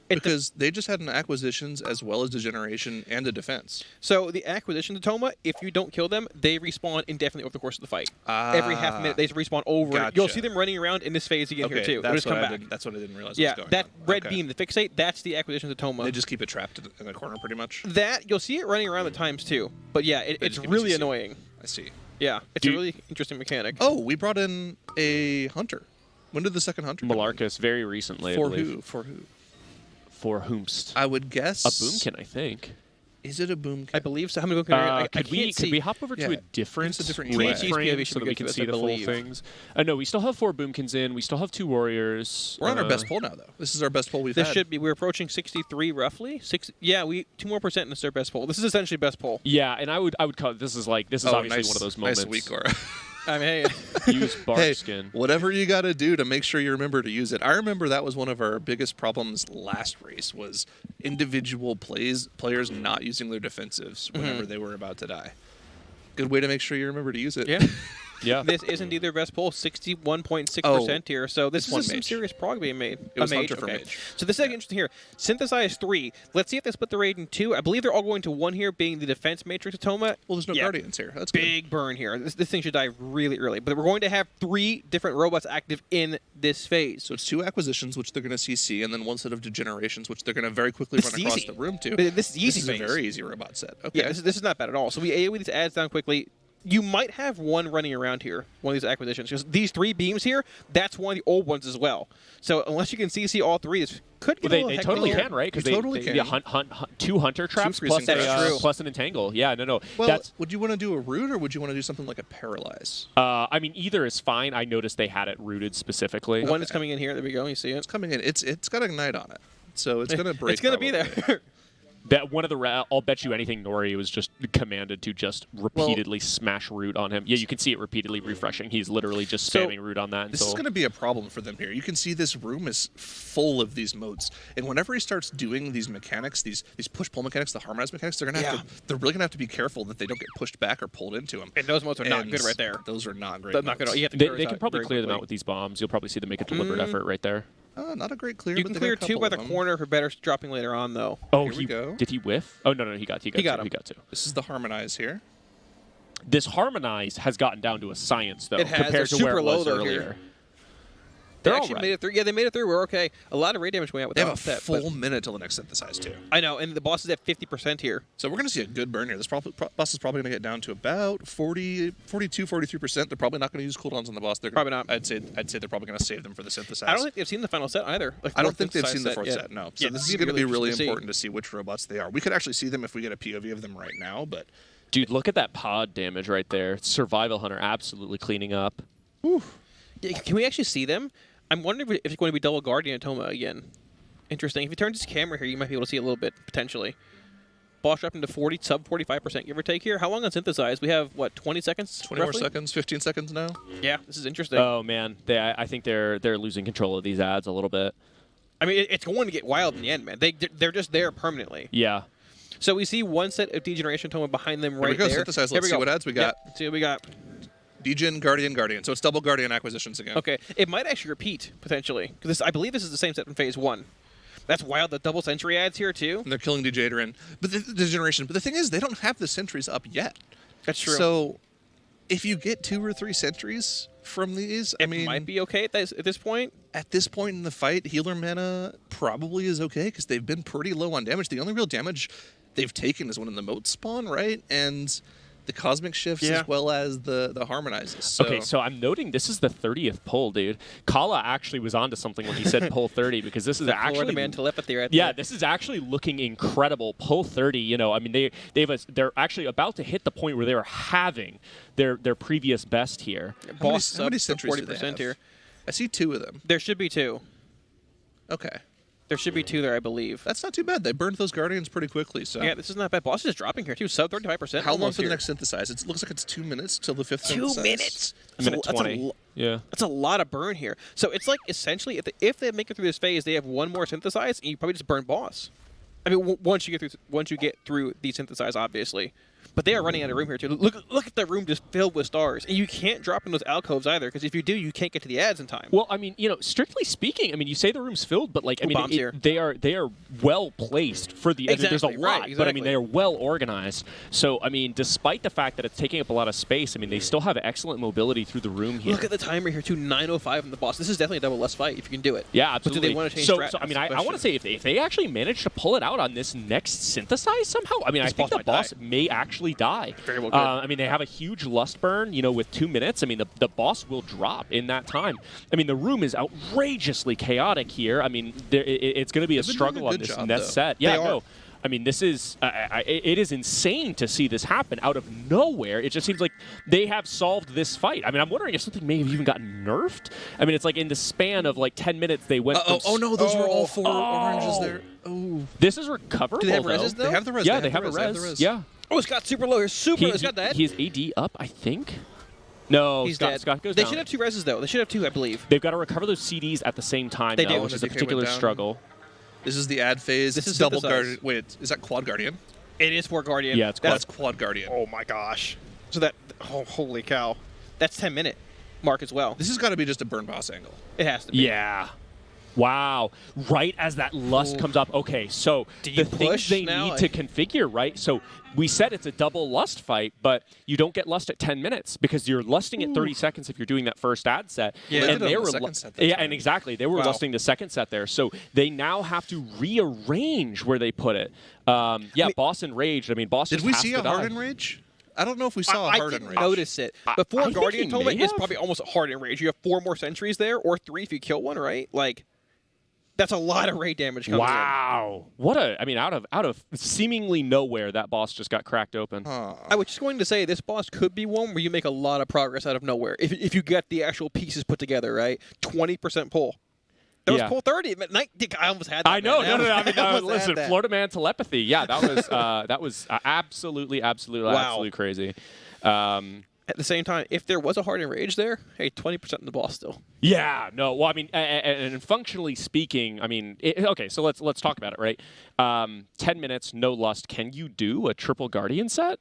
Speaker 20: Because they just had an acquisitions as well as degeneration and a defense.
Speaker 14: So the acquisition Atoma, if you don't kill them, they respawn indefinitely over the course of the fight. Every half minute they respawn over.
Speaker 20: Gotcha.
Speaker 14: You'll see them running around in this phase again here too. They'll just come back.
Speaker 20: That's what I didn't realize.
Speaker 14: Yeah,
Speaker 20: was going
Speaker 14: that
Speaker 20: on.
Speaker 14: red
Speaker 20: Okay.
Speaker 14: beam, the fixate, that's the acquisition Atoma.
Speaker 20: They just keep it trapped in the corner pretty much.
Speaker 14: That you'll see it running around at times too. But yeah,
Speaker 20: They
Speaker 14: it's
Speaker 20: just give it
Speaker 14: really
Speaker 20: CC.
Speaker 14: annoying.
Speaker 20: I see.
Speaker 14: Yeah, it's a really interesting mechanic.
Speaker 20: Oh, we brought in a hunter. When did the second hunter come in?
Speaker 7: Malarcus very recently.
Speaker 20: For
Speaker 7: I believe.
Speaker 20: who? For who?
Speaker 7: For whomst?
Speaker 20: I would guess
Speaker 7: a boomkin, I think.
Speaker 20: Is it a boomkin?
Speaker 14: I believe so. How many boomkin are
Speaker 7: Could we hop over to a different
Speaker 20: UI.
Speaker 7: frame so that we can see the full things? No, we still have 4 boomkins in. We still have 2 warriors.
Speaker 20: We're on our best pull now, though. This is our best pull we've
Speaker 14: This
Speaker 20: had.
Speaker 14: should be. We're approaching 63 roughly. We 2 more percent and it's our best pull. This is essentially best pull.
Speaker 7: Yeah, and I would call it, this is obviously
Speaker 20: nice,
Speaker 7: one of those moments.
Speaker 20: Nice week, Cora.
Speaker 14: I mean,
Speaker 7: use bark
Speaker 20: Hey,
Speaker 7: skin.
Speaker 20: whatever you got to do to make sure you remember to use it. I remember that was one of our biggest problems last race was individual players not using their defensives whenever they were about to die. Good way to make sure you remember to use it.
Speaker 14: Yeah.
Speaker 7: Yeah.
Speaker 14: This is indeed their best pull, 61.6% here. So this
Speaker 20: one
Speaker 14: is some
Speaker 20: mage.
Speaker 14: serious prog being made.
Speaker 20: It was
Speaker 14: a mage,
Speaker 20: Hunter for
Speaker 14: okay.
Speaker 20: mage.
Speaker 14: So this is interesting here. Synthesize 3. Let's see if they split the raid in 2. I believe they're all going to 1 here, being the defense matrix Atoma.
Speaker 20: Well, there's no guardians here. That's
Speaker 14: big burn here. This thing should die really early. But we're going to have 3 different robots active in this phase.
Speaker 20: So it's 2 acquisitions, which they're going to CC, and then 1 set of degenerations, which they're going to very quickly
Speaker 14: This
Speaker 20: run
Speaker 14: is
Speaker 20: across
Speaker 14: easy.
Speaker 20: the room to.
Speaker 14: This is easy
Speaker 20: This is a
Speaker 14: phase.
Speaker 20: very easy robot set. Okay.
Speaker 14: Yeah, this is not bad at all. So we AoE these ads down quickly. You might have 1 running around here, one of these acquisitions. Because these 3 beams here, that's one of the old ones as well. So unless you can CC all 3, this could get a
Speaker 7: They
Speaker 14: little hectic
Speaker 7: totally
Speaker 14: here.
Speaker 7: can, right? Because
Speaker 20: You totally
Speaker 7: they
Speaker 20: can.
Speaker 7: yeah, hunt 2 hunter traps plus
Speaker 20: freezing traps.
Speaker 7: plus an entangle. Yeah, no.
Speaker 20: Well,
Speaker 7: That's
Speaker 20: would you want to do a root, or would you want to do something like a paralyze?
Speaker 7: I mean, either is fine. I noticed they had it rooted specifically.
Speaker 14: One is coming in here. There we go. You see it?
Speaker 20: It's coming in. It's got Ignite on it, so it's going to break.
Speaker 14: It's going to be there.
Speaker 7: That one of the I'll bet you anything Nori was just commanded to just repeatedly smash root on him. Yeah, you can see it repeatedly refreshing. He's literally just spamming root on that.
Speaker 20: This
Speaker 7: until...
Speaker 20: is going to be a problem for them here. You can see this room is full of these modes, and whenever he starts doing these mechanics, these push-pull mechanics, the harmonized mechanics, they're going to have to. They're really going to have to be careful that they don't get pushed back or pulled into them.
Speaker 14: And those modes are not good right there.
Speaker 20: Those are not great.
Speaker 14: They're not good.
Speaker 20: modes.
Speaker 14: You have to
Speaker 7: They can probably clear them out with these bombs. You'll probably see them make a deliberate effort right there.
Speaker 20: Not a great clear.
Speaker 14: You
Speaker 20: but
Speaker 14: can
Speaker 20: they got
Speaker 14: clear
Speaker 20: a
Speaker 14: 2 by
Speaker 20: couple
Speaker 14: the
Speaker 20: of them.
Speaker 14: corner for better dropping later on, though.
Speaker 7: Oh,
Speaker 20: Here we go.
Speaker 7: Did he whiff? Oh no, he got
Speaker 14: He
Speaker 7: two.
Speaker 14: got him.
Speaker 7: He got 2.
Speaker 20: This is the harmonize here.
Speaker 7: This harmonize has gotten down to a science though,
Speaker 14: It has.
Speaker 7: compared
Speaker 14: They're
Speaker 7: to where
Speaker 14: super
Speaker 7: it
Speaker 14: low
Speaker 7: was
Speaker 14: though
Speaker 7: earlier.
Speaker 14: here.
Speaker 7: They're
Speaker 14: They
Speaker 7: all
Speaker 14: actually
Speaker 7: right.
Speaker 14: made it through. Yeah, they made it through. We're okay. A lot of raid damage going out with
Speaker 20: They have
Speaker 14: that
Speaker 20: a
Speaker 14: set,
Speaker 20: full minute till the next synthesize too.
Speaker 14: I know, and the boss is at 50% here.
Speaker 20: So we're going to see a good burn here. This boss is probably going to get down to about 42, 43%. They're probably not going to use cooldowns on the boss. They're
Speaker 14: Probably not.
Speaker 20: I'd say they're probably going to save them for the synthesize.
Speaker 14: I don't think they've seen the final set either. Like
Speaker 20: I don't
Speaker 14: fourth
Speaker 20: think they've
Speaker 14: synthesized
Speaker 20: seen the fourth
Speaker 14: yet.
Speaker 20: set. No. So
Speaker 14: Yeah,
Speaker 20: this
Speaker 14: this
Speaker 20: is
Speaker 14: is
Speaker 20: going to be really
Speaker 14: interesting to see.
Speaker 20: important to see which robots they are. We could actually see them if we get a POV of them right now, but
Speaker 7: Dude, look at that pod damage right there. Survival Hunter absolutely cleaning up.
Speaker 14: Yeah, can we actually see them? I'm wondering if it's going to be double Guardian Atoma again. Interesting. If you turn this camera here, you might be able to see a little bit, potentially. Boss dropping to 40, sub 45%, give or take here. How long on synthesize? We have, what, 20 seconds?
Speaker 20: 20 more
Speaker 14: roughly?
Speaker 20: seconds, 15 seconds now.
Speaker 14: Yeah, this is interesting.
Speaker 7: Oh man, I think they're losing control of these ads a little bit.
Speaker 14: I mean, it's going to get wild in the end, man. They're just there permanently.
Speaker 7: Yeah.
Speaker 14: So we see 1 set of Degeneration Atoma behind them
Speaker 20: Here we
Speaker 14: right
Speaker 20: go,
Speaker 14: there.
Speaker 20: synthesize.
Speaker 14: Here
Speaker 20: Let's
Speaker 14: we
Speaker 20: see
Speaker 14: go.
Speaker 20: what ads we got.
Speaker 14: Yep, see what we got.
Speaker 20: Degen, Guardian, Guardian. So it's double Guardian acquisitions again.
Speaker 14: Okay, it might actually repeat, potentially. Because I believe this is the same set from Phase 1. That's wild, the double Sentry ads here, too.
Speaker 20: And they're killing Degeneration. But the Degeneration. But the thing is, they don't have the sentries up yet.
Speaker 14: That's true.
Speaker 20: So if you get 2 or 3 sentries from these, I mean,
Speaker 14: might be okay at this point.
Speaker 20: At this point in the fight, healer mana probably is okay because they've been pretty low on damage. The only real damage they've taken is when in the moat spawn, right? And the cosmic shifts as well as the harmonizes. So.
Speaker 7: Okay, so I'm noting this is the 30th pull, dude. Kala actually was onto something when he said pull 30 because this is actually
Speaker 14: Florida-man telepathy right
Speaker 7: yeah,
Speaker 14: there.
Speaker 7: this is actually looking incredible. Pull 30, you know, I mean they're actually about to hit the point where they are having their previous best here.
Speaker 14: Boss
Speaker 20: how many
Speaker 14: sub
Speaker 20: sentries do they
Speaker 14: 40%
Speaker 20: have?
Speaker 14: here.
Speaker 20: I see 2 of them.
Speaker 14: There should be 2.
Speaker 20: Okay.
Speaker 14: There should be 2 there, I believe.
Speaker 20: That's not too bad. They burned those Guardians pretty quickly. So
Speaker 14: Yeah, this is not bad. Boss is dropping here too. Sub 35%.
Speaker 20: how long
Speaker 14: almost
Speaker 20: for the
Speaker 14: here.
Speaker 20: next synthesize? It looks like it's 2 minutes till the 5th
Speaker 14: 2
Speaker 20: synthesize.
Speaker 14: minutes.
Speaker 7: A minute 20. Yeah.
Speaker 14: That's a lot of burn here. So it's like essentially, if they make it through this phase, they have 1 more synthesize, and you probably just burn boss. I mean, once you get through the synthesize, obviously. But they are running out of room here too. Look at the room just filled with stars, and you can't drop in those alcoves either, because if you do, you can't get to the ads in time.
Speaker 7: Well, I mean, strictly speaking, I mean, you say the room's filled, but like, I mean,
Speaker 14: bombs here?
Speaker 7: they are well placed for the.
Speaker 14: Exactly,
Speaker 7: there's a lot,
Speaker 14: right,
Speaker 7: but I mean,
Speaker 14: exactly.
Speaker 7: they are well organized. So, I mean, despite the fact that it's taking up a lot of space, I mean, they still have excellent mobility through the room here.
Speaker 14: Look at the timer here too, 9:05 on the boss. This is definitely a double less fight if you can do it.
Speaker 7: Yeah, absolutely.
Speaker 14: But do they want to change
Speaker 7: so,
Speaker 14: strat?
Speaker 7: so, I mean,
Speaker 14: That's the
Speaker 7: I want to
Speaker 14: question.
Speaker 7: say if they actually manage to pull it out on this next synthesize somehow, I mean,
Speaker 14: This
Speaker 7: I think
Speaker 14: boss
Speaker 7: the
Speaker 14: might
Speaker 7: boss may actually die.
Speaker 14: Very well good.
Speaker 7: I mean, they have a huge lust burn, with 2 minutes. I mean, the boss will drop in that time. I mean, the room is outrageously chaotic here. I mean, it's going to be a
Speaker 20: They've been doing
Speaker 7: struggle
Speaker 20: a
Speaker 7: on
Speaker 20: good
Speaker 7: this
Speaker 20: job,
Speaker 7: next
Speaker 20: though.
Speaker 7: set. Yeah,
Speaker 14: They are.
Speaker 7: no. I mean, this is it is insane to see this happen out of nowhere. It just seems like they have solved this fight. I mean, I'm wondering if something may have even gotten nerfed. I mean, it's like in the span of like 10 minutes they went.
Speaker 20: Oh no, those were all 4 oranges there. Oh.
Speaker 7: This is recoverable.
Speaker 14: Do they have
Speaker 7: though.
Speaker 14: reses, though?
Speaker 20: They have the res.
Speaker 7: Yeah,
Speaker 20: they
Speaker 7: have a
Speaker 20: the
Speaker 7: res. Yeah.
Speaker 14: Oh, it's got super low. It's super low. It's got that.
Speaker 7: He's AD up, I think. No,
Speaker 14: He's
Speaker 7: Scott,
Speaker 14: dead.
Speaker 7: Scott goes
Speaker 14: They
Speaker 7: down.
Speaker 14: should have 2 reses though. They should have 2, I believe.
Speaker 7: They've got to recover those CDs at the same time,
Speaker 14: They
Speaker 7: though,
Speaker 14: do.
Speaker 7: which is a
Speaker 20: When the DK went
Speaker 7: particular
Speaker 20: down.
Speaker 7: struggle.
Speaker 20: This is the ad phase.
Speaker 14: This is
Speaker 20: double
Speaker 14: synthesized.
Speaker 20: guardian. Wait, is that quad guardian?
Speaker 14: It is for Guardian.
Speaker 7: Yeah, it's
Speaker 20: That's quad guardian.
Speaker 14: Oh my gosh. So that. Oh, holy cow. That's 10-minute mark as well.
Speaker 20: This has got to be just a burn boss angle.
Speaker 14: It has to be.
Speaker 7: Yeah. Wow. Right as that lust comes up. Okay, so
Speaker 14: Do you
Speaker 7: the things
Speaker 14: push
Speaker 7: they
Speaker 14: now?
Speaker 7: need to configure, right? So we said it's a double lust fight, but you don't get lust at 10 minutes because you're lusting at 30 seconds if you're doing that first ad set.
Speaker 14: Yeah.
Speaker 20: Well, they
Speaker 7: and
Speaker 20: did it
Speaker 7: they
Speaker 20: on
Speaker 7: were
Speaker 20: the second set that
Speaker 7: yeah,
Speaker 20: time.
Speaker 7: and exactly. They were
Speaker 14: Wow.
Speaker 7: lusting the second set there. So they now have to rearrange where they put it. Boss enraged. I mean, Boss
Speaker 20: Did
Speaker 7: just
Speaker 20: we
Speaker 7: has
Speaker 20: see
Speaker 7: to
Speaker 20: a
Speaker 7: die.
Speaker 20: hard enrage? I don't know if we saw a
Speaker 14: I
Speaker 20: hard
Speaker 14: didn't
Speaker 20: enrage.
Speaker 14: notice it.
Speaker 7: I
Speaker 14: Before
Speaker 7: think
Speaker 14: Guardian
Speaker 7: he
Speaker 14: told me,
Speaker 7: may
Speaker 14: it's
Speaker 7: have.
Speaker 14: probably almost a hard enrage. You have 4 more sentries there, or 3 if you kill one, right? Like, that's a lot of raid damage coming
Speaker 7: Wow. What a, I mean, out of seemingly nowhere, that boss just got cracked open.
Speaker 14: in. I was just going to say, this boss could be one where you make a lot of progress out of nowhere. If you get the actual pieces put together, right? 20% pull. That was
Speaker 7: Yeah.
Speaker 14: pull 30. But I almost had that.
Speaker 7: I know.
Speaker 14: man.
Speaker 7: No. I mean,
Speaker 14: almost had
Speaker 7: listen,
Speaker 14: that.
Speaker 7: Florida Man telepathy. Yeah, that was absolutely crazy.
Speaker 14: At the same time, if there was a hard enrage there, hey, 20% in the boss still.
Speaker 7: Yeah. No. Well, I mean, and functionally speaking, I mean, okay. So let's talk about it, right? 10 minutes, no lust. Can you do a triple Guardian set,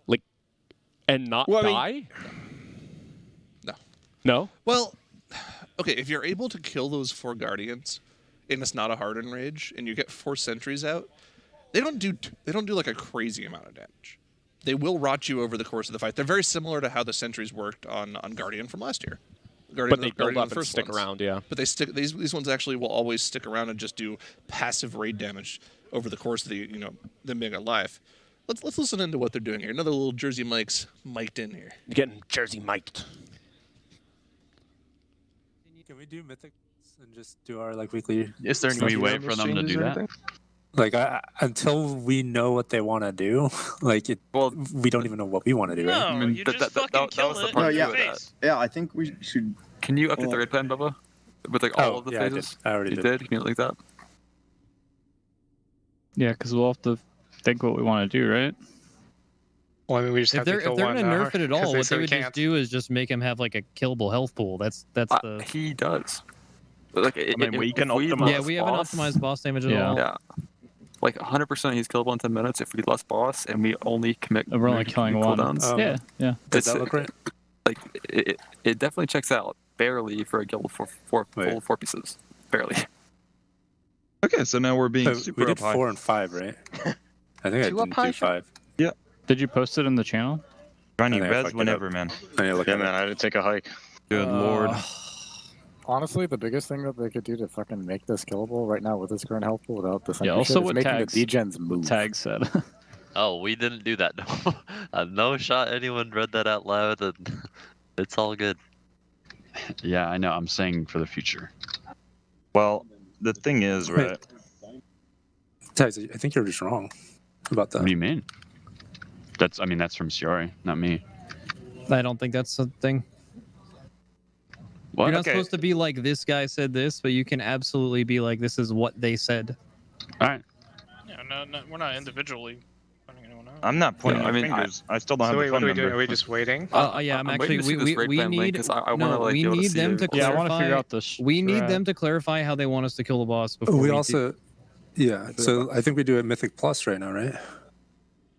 Speaker 7: like, and not
Speaker 14: Well, I mean-
Speaker 7: die?
Speaker 20: No.
Speaker 7: No.
Speaker 20: Well, okay, if you're able to kill those 4 guardians, and it's not a hard enrage, and you get 4 sentries out, they don't do like a crazy amount of damage. They will rot you over the course of the fight. They're very similar to how the sentries worked on Guardian from last year.
Speaker 7: But they build
Speaker 20: Guardian
Speaker 7: up
Speaker 20: the
Speaker 7: and
Speaker 20: first
Speaker 7: stick
Speaker 20: ones.
Speaker 7: around. Yeah.
Speaker 20: But they stick. These ones actually will always stick around and just do passive raid damage over the course of them being alive. Let's listen into what they're doing here. Another little Jersey Mike's mic'd in here.
Speaker 7: Getting Jersey mic'd.
Speaker 17: Can we do mythics and just do our weekly?
Speaker 18: Is there any Can we wait for them to do that?
Speaker 17: Until we know what they want to do, we don't even know what we want to do. right?
Speaker 19: I mean,
Speaker 1: you
Speaker 19: that
Speaker 1: just
Speaker 19: was
Speaker 1: fucking
Speaker 19: the
Speaker 1: kill
Speaker 19: part
Speaker 1: it.
Speaker 19: two
Speaker 1: No,
Speaker 19: of
Speaker 1: yeah.
Speaker 19: that.
Speaker 25: Yeah, I think we should.
Speaker 19: Can you update the raid plan, Bubba? With all of the
Speaker 17: yeah, I
Speaker 19: phases?
Speaker 17: did. I already
Speaker 19: you
Speaker 17: did.
Speaker 19: did. Can you like that?
Speaker 8: Yeah, because we'll have to think what we want to do, right?
Speaker 12: Well, I mean, we just
Speaker 13: If
Speaker 12: have
Speaker 13: they're
Speaker 12: to kill
Speaker 13: going to
Speaker 12: one,
Speaker 13: nerf it at
Speaker 12: 'cause
Speaker 13: all, what
Speaker 12: said
Speaker 13: they
Speaker 12: we
Speaker 13: would just
Speaker 12: can't.
Speaker 13: do is just make him have like a killable health pool. That's the.
Speaker 19: He does. But,
Speaker 24: I mean, we can
Speaker 19: if
Speaker 24: optimize
Speaker 13: Yeah, we haven't
Speaker 19: boss,
Speaker 13: optimized boss damage at
Speaker 8: Yeah.
Speaker 13: all.
Speaker 19: Yeah. 100% he's killable in 10 minutes if we less boss and we only commit.
Speaker 8: We're only killing one.
Speaker 19: cooldowns.
Speaker 8: Yeah.
Speaker 17: Does that look right?
Speaker 19: It definitely checks out barely for a guild for full 4 pieces. Barely.
Speaker 3: Okay, so now we're being
Speaker 17: So
Speaker 3: super
Speaker 17: we did
Speaker 3: up high.
Speaker 17: 4 and 5, right? I think I
Speaker 19: Two up
Speaker 17: didn't
Speaker 19: high,
Speaker 17: do 5.
Speaker 3: Yeah.
Speaker 8: Did you post it in the channel?
Speaker 3: Ronnie,
Speaker 17: I think I
Speaker 3: res
Speaker 17: fucked it
Speaker 3: whenever,
Speaker 17: up.
Speaker 3: man.
Speaker 17: I need to look
Speaker 24: Yeah,
Speaker 17: at
Speaker 24: man,
Speaker 17: it.
Speaker 24: I had to take a hike.
Speaker 3: Good lord.
Speaker 11: Honestly, the biggest thing that they could do to fucking make this killable right now with this current health pool without the
Speaker 8: Yeah.
Speaker 11: sentry
Speaker 8: Also,
Speaker 11: shit is
Speaker 8: what
Speaker 11: making
Speaker 8: tags?
Speaker 11: the degens move.
Speaker 8: Tag said.
Speaker 4: Oh, we didn't do that. No, no shot anyone read that out loud, and it's all good.
Speaker 18: Yeah, I know. I'm saying for the future.
Speaker 3: Well, the thing is,
Speaker 17: Wait.
Speaker 3: right?
Speaker 17: Tags, I think you're just wrong about that.
Speaker 18: What do you mean? That's from Siori, not me.
Speaker 13: I don't think that's the thing. You're not supposed to be like, this guy said this, but you can absolutely be like, this is what they said.
Speaker 18: All right.
Speaker 16: Yeah, no, we're not individually pointing anyone out.
Speaker 3: I'm not pointing
Speaker 19: Yeah,
Speaker 3: your
Speaker 19: I mean,
Speaker 3: fingers. I still don't
Speaker 12: So
Speaker 3: have
Speaker 12: wait,
Speaker 3: the
Speaker 12: what
Speaker 3: phone
Speaker 12: are we doing?
Speaker 3: number.
Speaker 12: Are we just waiting?
Speaker 13: Yeah, I'm actually. We need. We need them to clarify.
Speaker 8: Yeah, I want to figure out the.
Speaker 13: We need
Speaker 8: strat.
Speaker 13: them to clarify how they want us to kill the boss before
Speaker 17: We
Speaker 13: do-
Speaker 17: also, yeah. So I think we do it Mythic Plus right now, right?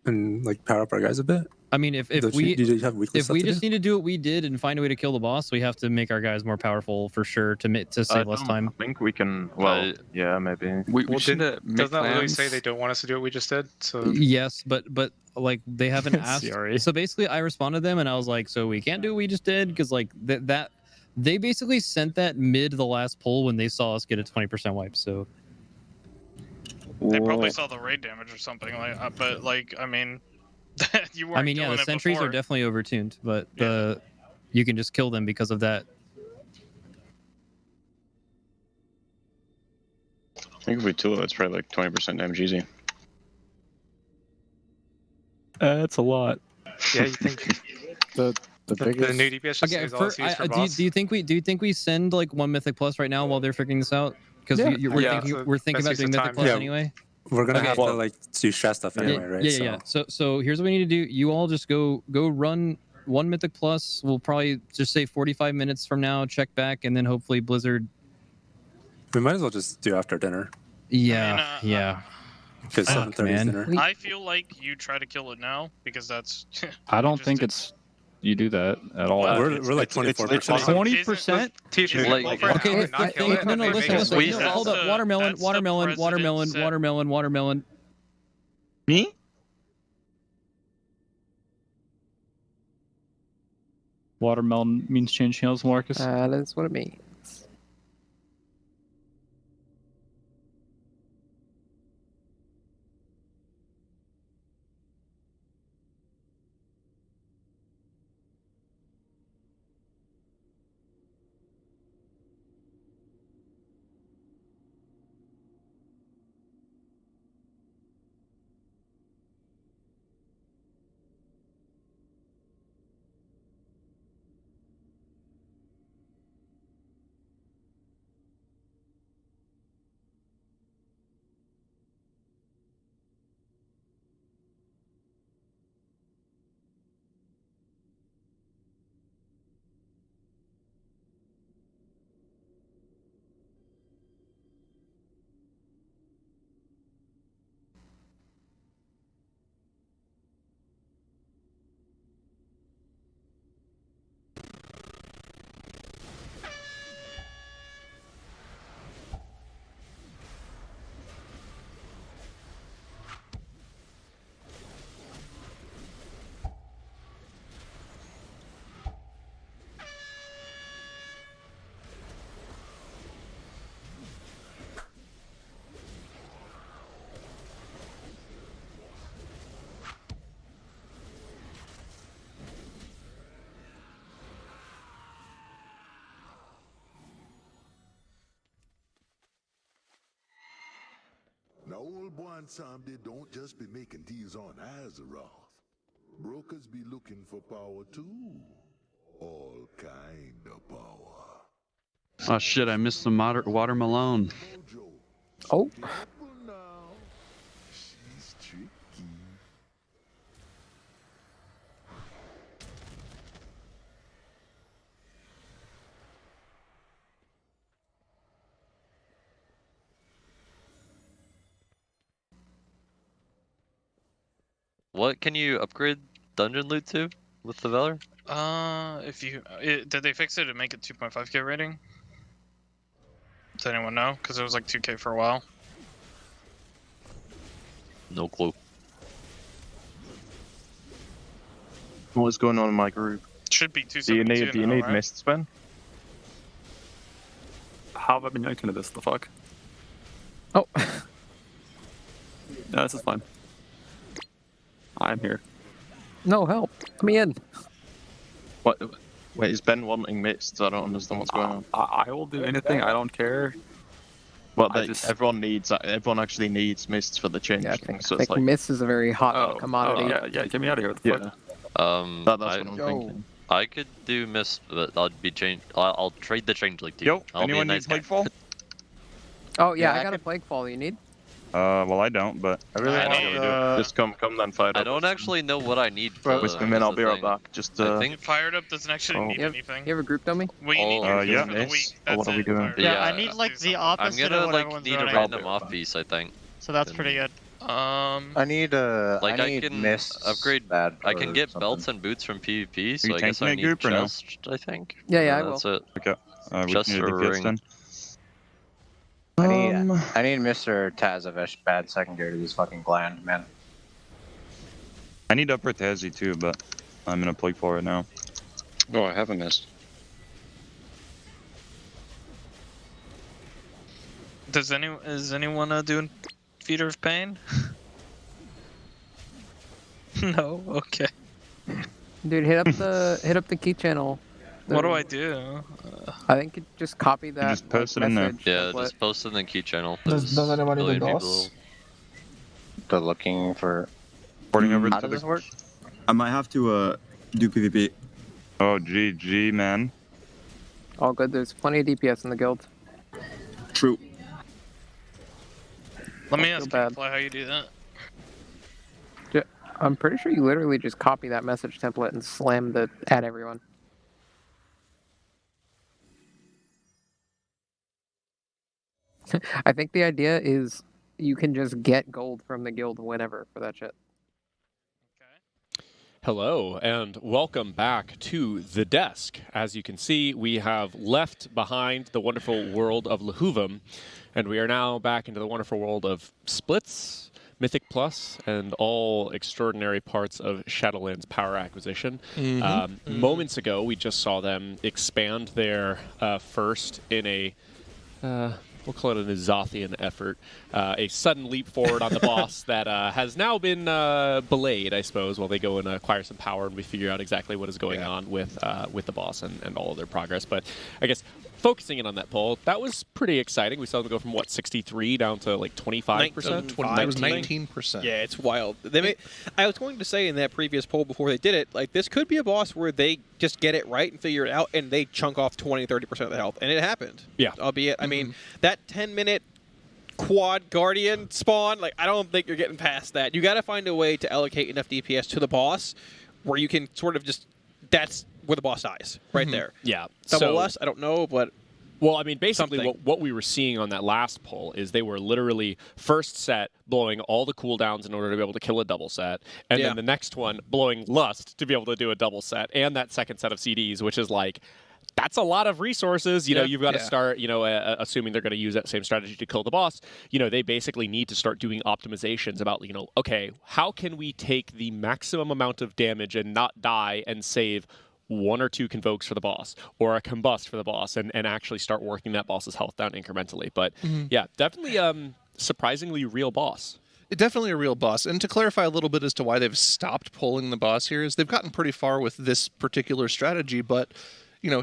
Speaker 17: And like power up our guys a bit.
Speaker 13: I mean, if
Speaker 17: Don't
Speaker 13: we
Speaker 17: do you have weekly
Speaker 13: if
Speaker 17: stuff
Speaker 13: we
Speaker 17: to
Speaker 13: just
Speaker 17: do?
Speaker 13: need to do what we did and find a way to kill the boss, we have to make our guys more powerful for sure to save less time.
Speaker 25: I think we can. Well, yeah, maybe.
Speaker 12: Well, doesn't that literally say they don't want us to do what we just did? So
Speaker 13: Yes, but like they haven't asked.
Speaker 8: Sorry.
Speaker 13: So basically, I responded to them and I was like, so we can't do what we just did because like that they basically sent that mid the last poll when they saw us get a 20% wipe. So
Speaker 16: They probably saw the raid damage or something like, but like, I mean, you weren't.
Speaker 13: I mean, yeah,
Speaker 16: doing
Speaker 13: the
Speaker 16: it
Speaker 13: sentries
Speaker 16: before.
Speaker 13: are definitely overtuned, but you can just kill them because of that.
Speaker 25: I think if we tool it, it's probably like 20% damage easy.
Speaker 8: That's a lot.
Speaker 12: yeah, you think
Speaker 11: The biggest.
Speaker 12: new DPS just saves all its use for boss?
Speaker 13: do you think we send like one Mythic Plus right now while they're figuring this out? Because
Speaker 12: Yeah.
Speaker 13: we're thinking about
Speaker 12: Best use
Speaker 13: doing
Speaker 12: of
Speaker 13: Mythic
Speaker 12: time.
Speaker 13: Plus
Speaker 17: Yeah.
Speaker 13: anyway.
Speaker 17: We're gonna
Speaker 13: Okay.
Speaker 17: have to like do strat stuff anyway, right?
Speaker 13: Yeah. So here's what we need to do. You all just go run one Mythic Plus. We'll probably just say 45 minutes from now. Check back, and then hopefully Blizzard.
Speaker 17: We might as well just do after dinner.
Speaker 13: Yeah,
Speaker 16: I
Speaker 17: Because 7:30 is dinner.
Speaker 16: I feel like you try to kill it now because that's.
Speaker 8: I don't think it's you do that at all.
Speaker 17: We're like 24%.
Speaker 8: 20%.
Speaker 13: No, listen. Hold up. Watermelon.
Speaker 3: Me?
Speaker 8: Watermelon means change channels, Marcus.
Speaker 15: That's what it means.
Speaker 5: Now, old boy and Sam, they don't just be making deals on Azeroth. Brokers be looking for power too. All kind of power.
Speaker 18: Oh shit! I missed the watermelon.
Speaker 15: Oh.
Speaker 5: She's tricky.
Speaker 4: What can you upgrade dungeon loot to with the Valor?
Speaker 16: If you did they fix it to make it 2.5k rating? Does anyone know? Because it was like 2k for a while.
Speaker 4: No clue.
Speaker 25: What's going on in my group?
Speaker 16: Should be
Speaker 25: Do you
Speaker 16: 272
Speaker 25: need? Do you
Speaker 16: now,
Speaker 25: need
Speaker 16: right?
Speaker 25: mists, Ben?
Speaker 19: How have I been yanked into this? The fuck?
Speaker 15: Oh.
Speaker 19: No, this is fine. I'm here.
Speaker 15: No, help. Let me in.
Speaker 25: What? Wait, is Ben wanting mists? I don't understand what's going on.
Speaker 19: I will do anything. I don't care.
Speaker 25: Well, everyone actually needs mists for the change.
Speaker 15: Yeah, I
Speaker 25: thing,
Speaker 15: think,
Speaker 25: so it's like,
Speaker 15: Myth is a very hot commodity.
Speaker 19: yeah, get me out of here. What the fuck?
Speaker 25: That's what I'm
Speaker 15: Yo.
Speaker 25: thinking.
Speaker 4: I could do Mist, but I'll be change. I'll trade the changeling to you.
Speaker 3: Yo,
Speaker 4: I'll
Speaker 3: anyone
Speaker 4: be a
Speaker 3: need
Speaker 4: nice guy.
Speaker 3: Plaguefall?
Speaker 15: Oh yeah,
Speaker 3: Yeah,
Speaker 15: I got a plague fall. You need?
Speaker 3: Well, I don't, but I really want to do it.
Speaker 9: Just come then fight
Speaker 4: I
Speaker 9: up.
Speaker 4: don't actually know what I need.
Speaker 9: Whisper me, I'll be right back. Just
Speaker 4: I think
Speaker 16: Fired up doesn't actually need
Speaker 15: You have,
Speaker 16: anything.
Speaker 15: you have a group dummy?
Speaker 16: Well, you need
Speaker 3: yeah.
Speaker 16: your for the week. That's
Speaker 9: what are we doing?
Speaker 10: Yeah, I need like the
Speaker 4: I'm
Speaker 10: opposite
Speaker 4: gonna
Speaker 10: of what
Speaker 4: like
Speaker 10: everyone's
Speaker 4: need a
Speaker 10: running.
Speaker 4: random off piece, I think.
Speaker 10: So that's pretty good.
Speaker 16: I
Speaker 21: need
Speaker 4: like
Speaker 21: I need
Speaker 4: can
Speaker 21: Mist
Speaker 4: upgrade.
Speaker 21: bad
Speaker 4: I can
Speaker 21: or
Speaker 4: get
Speaker 21: something.
Speaker 4: belts and boots from PvP, so
Speaker 3: you
Speaker 4: I guess
Speaker 3: tanking
Speaker 4: I
Speaker 3: that
Speaker 4: need
Speaker 3: group or no?
Speaker 4: chest. I think.
Speaker 15: Yeah,
Speaker 4: And
Speaker 15: I
Speaker 4: that's
Speaker 15: will.
Speaker 4: it.
Speaker 3: Okay. We
Speaker 4: Chest
Speaker 3: can do
Speaker 4: or
Speaker 3: the
Speaker 4: ring.
Speaker 3: then.
Speaker 21: I need Mr. Tazavesh bad secondary to this fucking gland, man.
Speaker 3: I need upper Tazi too, but I'm in a Plaguefall right now.
Speaker 9: Oh, I haven't missed.
Speaker 16: Is anyone doing Feeder of Pain? No. Okay.
Speaker 15: Dude, hit up the key channel.
Speaker 16: What do I do?
Speaker 15: I think you just copy that.
Speaker 3: just post it in there.
Speaker 4: Yeah, just post it in the key channel.
Speaker 21: Does anyone need
Speaker 4: Billion
Speaker 21: the
Speaker 4: people-
Speaker 21: DOS? They're looking for.
Speaker 3: Porting over
Speaker 21: How
Speaker 3: to
Speaker 21: does
Speaker 3: the.
Speaker 21: this work?
Speaker 25: I might have to do PvP.
Speaker 3: Oh, GG, man.
Speaker 15: All good. There's plenty of DPS in the guild.
Speaker 25: True.
Speaker 16: Let me
Speaker 15: feel
Speaker 16: ask
Speaker 15: bad.
Speaker 16: Fly how you do that.
Speaker 15: I'm pretty sure you literally just copy that message template and slam the at everyone. I think the idea is you can just get gold from the guild whenever for that shit.
Speaker 7: Hello, and welcome back to The Desk. As you can see, we have left behind the wonderful world of Lehuvum, and we are now back into the wonderful world of Splits, Mythic Plus, and all extraordinary parts of Shadowlands power acquisition. Moments ago, we just saw them expand their first in a... we'll call it an Azothian effort, a sudden leap forward on the boss that has now been belayed, I suppose, while they go and acquire some power and we figure out exactly what is going on with the boss and all of their progress. But I guess focusing in on that poll, that was pretty exciting. We saw them go from, what, 63 down to like 25%?
Speaker 20: It was 19%.
Speaker 14: Yeah, it's wild. I was going to say in that previous poll before they did it, like this could be a boss where they just get it right and figure it out, and they chunk off 20-30% of the health, and it happened.
Speaker 7: Yeah.
Speaker 14: Albeit, I mean, that 10-minute quad guardian spawn, like I don't think you're getting past that. You got to find a way to allocate enough DPS to the boss where you can sort of just, that's where the boss dies, right there.
Speaker 7: Yeah.
Speaker 14: Double less, I don't know, but...
Speaker 7: Well, I mean, basically
Speaker 14: something.
Speaker 7: what we were seeing on that last poll is they were literally first set blowing all the cooldowns in order to be able to kill a double set, and then the next one blowing Lust to be able to do a double set, and that second set of CDs, which is like, that's a lot of resources. You know, you've got to start, assuming they're going to use that same strategy to kill the boss, they basically need to start doing optimizations about, okay, how can we take the maximum amount of damage and not die and save one or two convokes for the boss or a combust for the boss and actually start working that boss's health down incrementally. But yeah, definitely surprisingly real boss.
Speaker 20: Definitely a real boss. And to clarify a little bit as to why they've stopped pulling the boss here is they've gotten pretty far with this particular strategy, but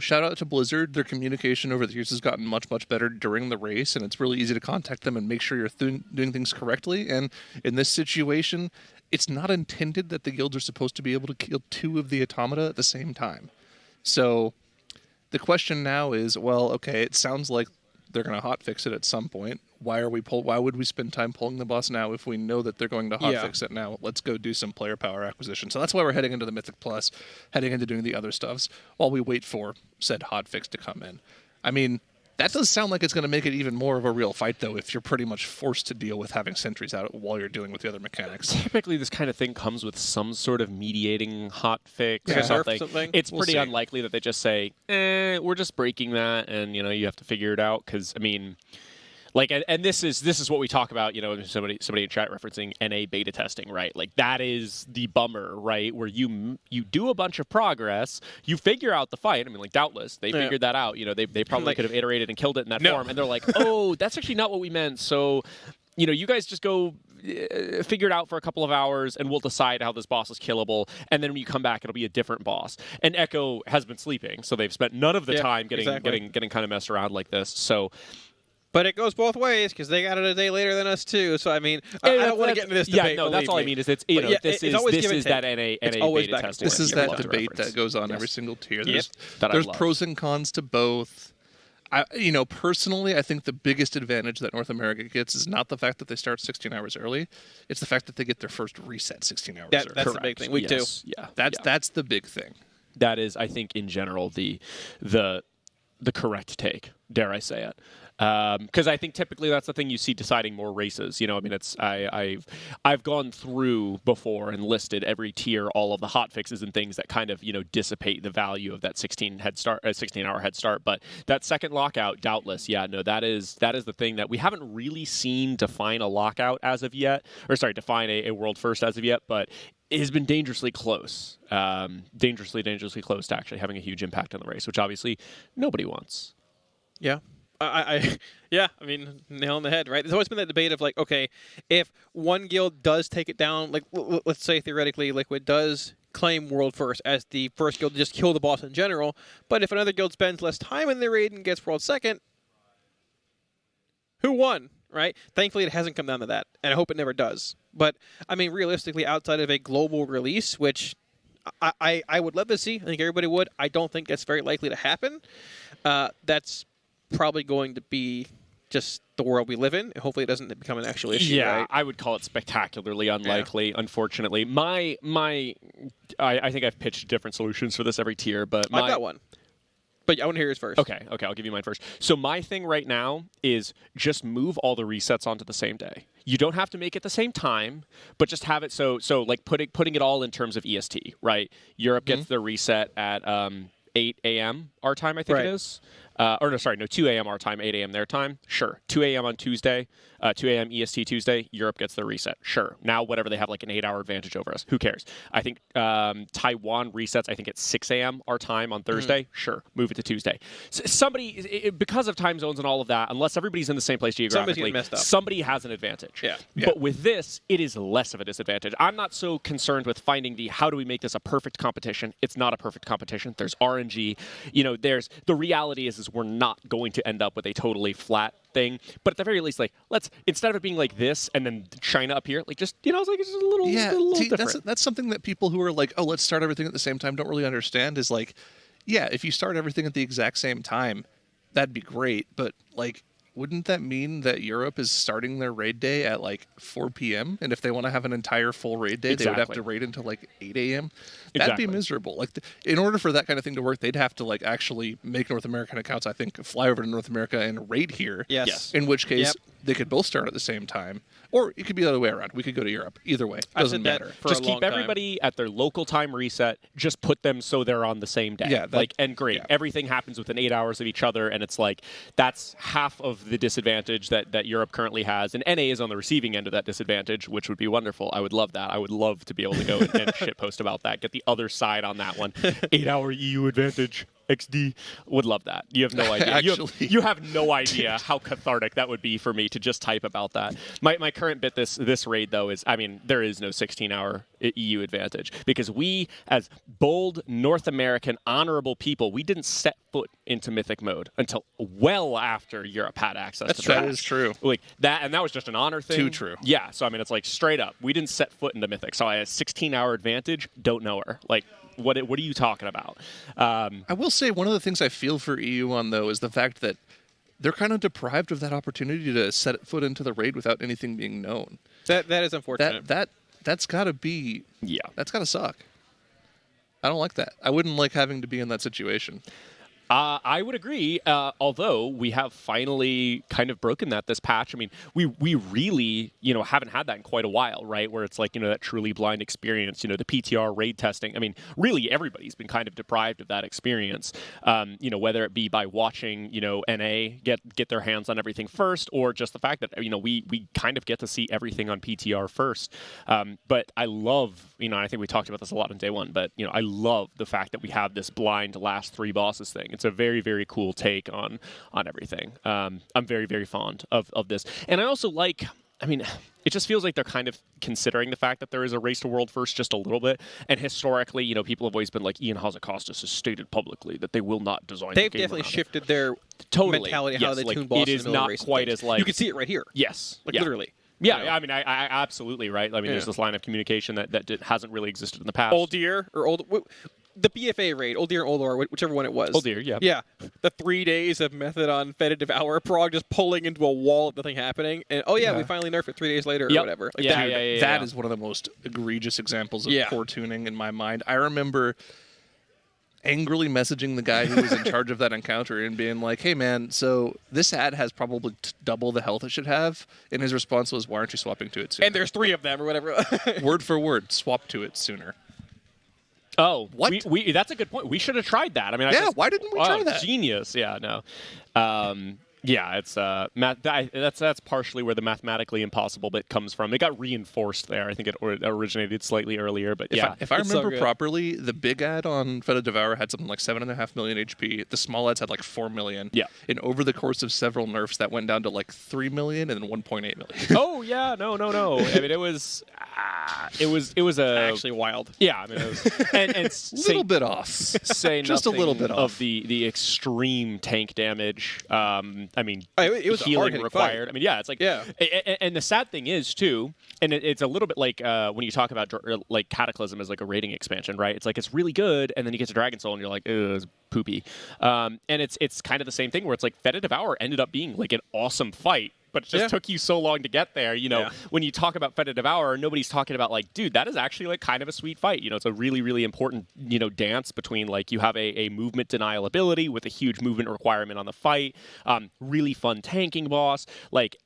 Speaker 20: shout out to Blizzard. Their communication over the years has gotten much, much better during the race, and it's really easy to contact them and make sure you're doing things correctly. And in this situation, it's not intended that the guilds are supposed to be able to kill two of the automata at the same time. So the question now is, well, okay, it sounds like they're going to hotfix it at some point. Why would we spend time pulling the boss now if we know that they're going to hotfix it now? Let's go do some player power acquisition. So that's why we're heading into the Mythic Plus, heading into doing the other stuffs while we wait for said hotfix to come in. I mean, that does sound like it's going to make it even more of a real fight, though, if you're pretty much forced to deal with having sentries out while you're dealing with the other mechanics.
Speaker 7: Typically, this kind of thing comes with some sort of mediating hotfix
Speaker 20: Yeah.
Speaker 7: or something.
Speaker 14: something.
Speaker 7: It's
Speaker 20: We'll
Speaker 7: pretty
Speaker 20: see.
Speaker 7: unlikely that they just say, we're just breaking that, and, you have to figure it out, because, I mean... Like, and this is what we talk about, somebody in chat referencing NA beta testing, right? Like, that is the bummer, right? Where you do a bunch of progress, you figure out the fight. I mean, like, doubtless, they figured that out. They probably could have iterated and killed it in that form. And they're like, oh, that's actually not what we meant. So, you guys just go figure it out for a couple of hours, and we'll decide how this boss is killable. And then when you come back, it'll be a different boss. And Echo has been sleeping, so they've spent none of the time getting kind of messed around like this. So...
Speaker 14: But it goes both ways because they got it a day later than us too. So I mean, I don't want to get into this debate.
Speaker 7: Yeah, no, that's all I mean. Is it's this is that NA beta testing.
Speaker 20: This is that debate that goes on every single tier. There's pros and cons to both. Personally, I think the biggest advantage that North America gets is not the fact that they start 16 hours early. It's the fact that they get their first reset 16 hours early.
Speaker 14: That's the big thing. Week 2.
Speaker 7: Yeah.
Speaker 20: That's the big thing.
Speaker 7: That is, I think, in general, the correct take. Dare I say it? Because I think typically that's the thing you see deciding more races. I mean, I've gone through before and listed every tier, all of the hot fixes and things that kind of dissipate the value of that 16-hour head start. But that second lockout, doubtless, that is the thing that we haven't really seen define a lockout as of yet, define a world first as of yet, but it has been dangerously close, dangerously close to actually having a huge impact on the race, which obviously nobody wants.
Speaker 14: Yeah. I mean, nail on the head, right? There's always been that debate of like, okay, if one guild does take it down, like let's say theoretically Liquid does claim world first as the first guild to just kill the boss in general, but if another guild spends less time in their raid and gets world second, who won, right? Thankfully, it hasn't come down to that, and I hope it never does. But I mean, realistically, outside of a global release, which I would love to see, I think everybody would. I don't think that's very likely to happen. That's probably going to be just the world we live in. Hopefully it doesn't become an actual issue.
Speaker 7: Yeah,
Speaker 14: right?
Speaker 7: I would call it spectacularly unlikely, unfortunately. I think I've pitched different solutions for this every tier, but
Speaker 14: I've got one. But I want to hear yours first.
Speaker 7: Okay, I'll give you mine first. So my thing right now is just move all the resets onto the same day. You don't have to make it the same time, but just have it so like putting it all in terms of EST, right? Europe gets the reset at 8 a.m. our time, I think it is. 2 a.m. our time, 8 a.m. their time. Sure. 2 a.m. on Tuesday, 2 a.m. EST Tuesday, Europe gets their reset. Sure. Now, whatever, they have like an 8-hour advantage over us. Who cares? I think Taiwan resets, I think, at 6 a.m. our time on Thursday. Sure. Move it to Tuesday. Because of time zones and all of that, unless everybody's in the same place geographically, somebody has an advantage.
Speaker 14: Yeah.
Speaker 7: But with this, it is less of a disadvantage. I'm not so concerned with finding how do we make this a perfect competition. It's not a perfect competition. There's RNG. The reality is we're not going to end up with a totally flat thing, but at the very least, like, let's, instead of it being like this and then China up here, like, just, it's like, it's just a little, different.
Speaker 20: That's something that people who are like, oh, let's start everything at the same time don't really understand is like, yeah, if you start everything at the exact same time, that'd be great, but like, wouldn't that mean that Europe is starting their raid day at like 4 p.m.? And if they want to have an entire full raid day, they would have to raid until like 8 a.m. That'd be miserable. Like, in order for that kind of thing to work, they'd have to like actually make North American accounts, I think, fly over to North America and raid here.
Speaker 14: Yes.
Speaker 20: In which case, they could both start at the same time. Or it could be the other way around. We could go to Europe. Either way. Doesn't matter.
Speaker 7: Just keep everybody at their local time reset. Just put them so they're on the same day.
Speaker 20: Yeah.
Speaker 7: Great. Yeah. Everything happens within 8 hours of each other, and it's like, that's half of the disadvantage that Europe currently has. And NA is on the receiving end of that disadvantage, which would be wonderful. I would love that. I would love to be able to go and shitpost about that. Get the other side on that one. 8-hour EU advantage. XD. Would love that. You have no idea. You have no idea how cathartic that would be for me to just type about that. My current bit this raid, though, is, I mean, there is no 16-hour EU advantage because we, as bold North American honorable people, we didn't set foot into Mythic mode until well after Europe had access to that.
Speaker 20: That is true.
Speaker 7: Like that, and that was just an honor thing.
Speaker 20: Too true.
Speaker 7: Yeah, so I mean, it's like straight up. We didn't set foot into Mythic, so I had a 16-hour advantage. Don't know her. Like, what are you talking about?
Speaker 20: I will say one of the things I feel for EU on, though, is the fact that they're kind of deprived of that opportunity to set foot into the raid without anything being known.
Speaker 14: That is unfortunate.
Speaker 20: That's got to be... Yeah. That's got to suck. I don't like that. I wouldn't like having to be in that situation.
Speaker 7: I would agree, although we have finally kind of broken that this patch. I mean, we really, haven't had that in quite a while, right? Where it's like, that truly blind experience, the PTR raid testing. I mean, really everybody's been kind of deprived of that experience, whether it be by watching, NA get their hands on everything first, or just the fact that, we kind of get to see everything on PTR first. But I love, I think we talked about this a lot on day one, but, I love the fact that we have this blind last 3 bosses thing. It's a very, very cool take on everything. I'm very, very fond of this. And I also like, I mean, it just feels like they're kind of considering the fact that there is a race to world first just a little bit. And historically, you know, people have always been like, Ian Hazzakostas has stated publicly that they will not design
Speaker 14: They've
Speaker 7: the game
Speaker 14: definitely
Speaker 7: around
Speaker 14: shifted their mentality, how they tune bosses.
Speaker 7: It is not quite as like...
Speaker 14: You can see it right here.
Speaker 7: Yes.
Speaker 14: Like, literally.
Speaker 7: Yeah,
Speaker 14: You know?
Speaker 7: I mean, I absolutely, right? I mean, there's this line of communication that hasn't really existed in the past.
Speaker 14: Old Deer, or the BFA raid, Old Deer and Old Or, whichever one it was.
Speaker 7: Old Deer, yeah.
Speaker 14: Yeah. The 3 days of method on Fed to Devour Prog just pulling into a wall of nothing happening. And, we finally nerfed it 3 days later or whatever. Like,
Speaker 20: That is one of the most egregious examples of poor tuning in my mind. I remember angrily messaging the guy who was in charge of that encounter and being like, hey man, so this ad has probably double the health it should have, and his response was, why aren't you swapping to it sooner?
Speaker 14: And there's 3 of them or whatever.
Speaker 20: Word for word, swap to it sooner.
Speaker 7: Oh,
Speaker 20: what?
Speaker 7: We that's a good point. We should have tried that. I mean,
Speaker 20: why didn't we try that?
Speaker 7: Genius. Yeah, no. Yeah, it's that's partially where the mathematically impossible bit comes from. It got reinforced there. I think it originated slightly earlier, but
Speaker 20: If I remember properly, the big ad on Fed to Devour had something like 7.5 million HP. The small ads had like 4 million.
Speaker 7: Yeah.
Speaker 20: And over the course of several nerfs, that went down to like 3 million and then 1.8 million.
Speaker 7: Oh yeah, no. I mean, it was
Speaker 14: actually wild.
Speaker 7: Yeah, I mean, it was, and
Speaker 20: a little bit off.
Speaker 7: Say
Speaker 20: just a little bit
Speaker 7: of
Speaker 20: off.
Speaker 7: the extreme tank damage. I mean,
Speaker 14: it was
Speaker 7: healing
Speaker 14: a
Speaker 7: required.
Speaker 14: Fight.
Speaker 7: I mean, yeah, it's like and the sad thing is too, and it's a little bit like when you talk about like Cataclysm as like a rating expansion, right? It's like it's really good, and then you get to Dragon Soul, and you're like, it's poopy. And it's kind of the same thing where it's like Fed to Devour ended up being like an awesome fight. But it just took you so long to get there. You know, when you talk about Fed to Devour, nobody's talking about like, dude, that is actually like kind of a sweet fight. You know, it's a really, really important, you know, dance between like you have a movement denial ability with a huge movement requirement on the fight. Really fun tanking boss. Like,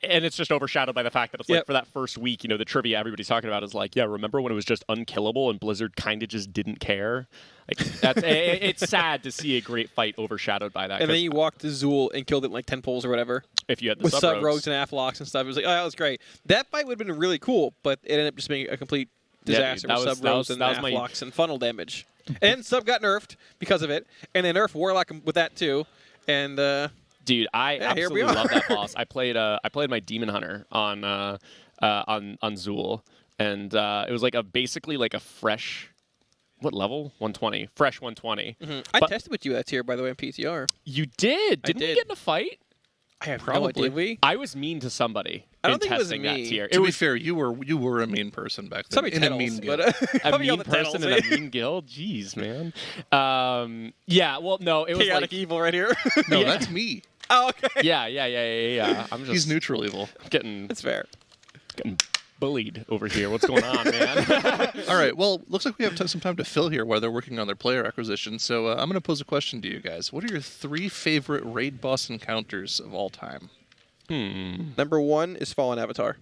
Speaker 7: and it's just overshadowed by the fact that it's like for that first week, you know, the trivia everybody's talking about is like, yeah, remember when it was just unkillable and Blizzard kind of just didn't care? Like that's it's sad to see a great fight overshadowed by that.
Speaker 14: And then you walked to Zool and killed it in like 10 pulls or whatever.
Speaker 7: If you had the
Speaker 14: with
Speaker 7: sub
Speaker 14: rogues and aflocks and stuff, it was like, oh, that was great. That fight would have been really cool, but it ended up just being a complete disaster with sub rogues and aflocks and funnel damage. And sub got nerfed because of it, and they nerfed Warlock with that too. And
Speaker 7: dude, I absolutely love that boss. I played my Demon Hunter on Zool, and it was like basically like a fresh. What level? 120. Fresh 120.
Speaker 14: Mm-hmm. I tested with you that tier, by the way, in PTR.
Speaker 7: You did? Didn't we get in a fight?
Speaker 14: I have no idea. Did we?
Speaker 7: I was mean to somebody in testing that tier.
Speaker 20: To be fair, you were a mean person back then.
Speaker 14: Somebody
Speaker 20: in a mean guild.
Speaker 7: A mean person in a mean guild? Jeez, man. Yeah, well, no. It was
Speaker 14: chaotic evil right here.
Speaker 20: No, that's me.
Speaker 14: Oh, okay.
Speaker 7: Yeah. I'm just...
Speaker 20: He's neutral evil.
Speaker 7: That's
Speaker 14: fair.
Speaker 7: Getting bullied over here. What's going on, man?
Speaker 20: All right. Well, looks like we have some time to fill here while they're working on their player acquisition. So I'm going to pose a question to you guys. What are your 3 favorite raid boss encounters of all time?
Speaker 14: Number 1 is Fallen Avatar.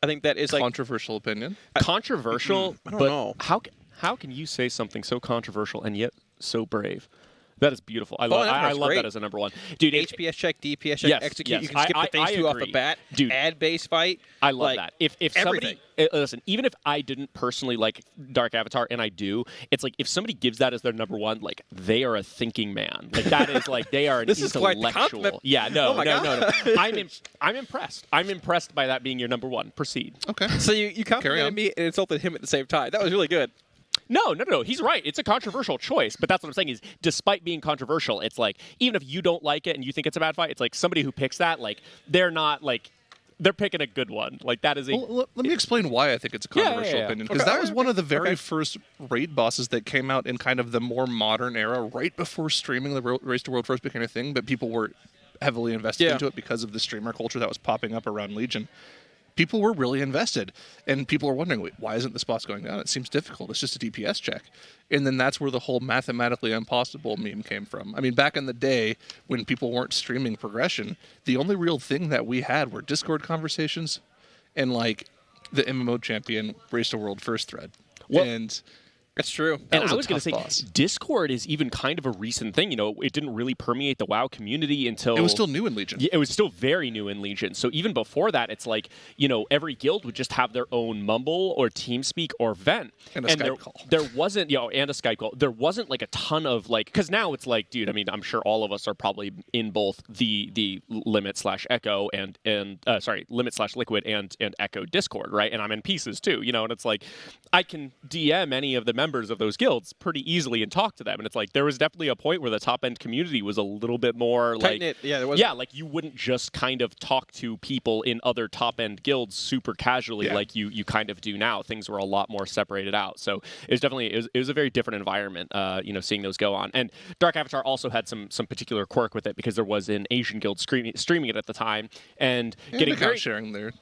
Speaker 14: I think that is like
Speaker 20: controversial opinion.
Speaker 7: Controversial,
Speaker 14: I don't
Speaker 7: but
Speaker 14: know.
Speaker 7: How can you say something so controversial and yet so brave? That is beautiful. I love that as a number 1. Dude,
Speaker 14: HPS check, DPS check, execute.
Speaker 7: Yes.
Speaker 14: You can skip the phase 2 off the bat.
Speaker 7: Dude,
Speaker 14: ad-based fight.
Speaker 7: I love
Speaker 14: like,
Speaker 7: that. If somebody listen, even if I didn't personally like Dark Avatar, and I do, it's like if somebody gives that as their number 1, like they are a thinking man. Like that is like they are an
Speaker 14: this
Speaker 7: intellectual.
Speaker 14: Is quite the compliment.
Speaker 7: Yeah, no. I'm impressed. I'm impressed by that being your number 1. Proceed.
Speaker 20: Okay.
Speaker 14: So you complimented me and insulted him at the same time. That was really good.
Speaker 7: No. He's right. It's a controversial choice, but that's what I'm saying is, despite being controversial, it's like even if you don't like it and you think it's a bad fight, it's like somebody who picks that, like they're not like they're picking a good one. Like that is a.
Speaker 20: Well, let me explain why I think it's a controversial opinion, because that was one of the very first raid bosses that came out in kind of the more modern era, right before streaming. The Race to World first became a thing, but people were heavily invested into it because of the streamer culture that was popping up around Legion. People were really invested, and people were wondering, wait, why isn't this boss going down? It seems difficult. It's just a DPS check. And then that's where the whole mathematically impossible meme came from. I mean, back in the day when people weren't streaming progression, the only real thing that we had were Discord conversations and, like, the MMO champion Race to World first thread. And
Speaker 14: That's true.
Speaker 7: And
Speaker 20: was
Speaker 7: I
Speaker 20: a
Speaker 7: was going to
Speaker 20: tough
Speaker 7: say,
Speaker 20: boss.
Speaker 7: Discord is even kind of a recent thing. You know, it didn't really permeate the WoW community until...
Speaker 20: It was still new in Legion.
Speaker 7: Yeah, it was still very new in Legion. So even before that, it's like, you know, every guild would just have their own Mumble or TeamSpeak or Vent.
Speaker 20: And a Skype call.
Speaker 7: There wasn't, you know, and a Skype call. There wasn't like a ton of like... Because now it's like, dude, I mean, I'm sure all of us are probably in both the Limit/Echo and Limit/Liquid and Echo Discord, right? And I'm in pieces too, you know, and it's like, I can DM any of the members of those guilds pretty easily and talk to them. And it's like, there was definitely a point where the top end community was a little bit more
Speaker 14: tight-knit.
Speaker 7: like,
Speaker 14: Yeah, there was.
Speaker 7: yeah, like you wouldn't just kind of talk to people in other top end guilds super casually like you kind of do now. Things were a lot more separated out. So it was definitely, it was a very different environment, you know, seeing those go on. And Dark Avatar also had some particular quirk with it because there was an Asian guild streaming it at the time and getting very
Speaker 20: sharing their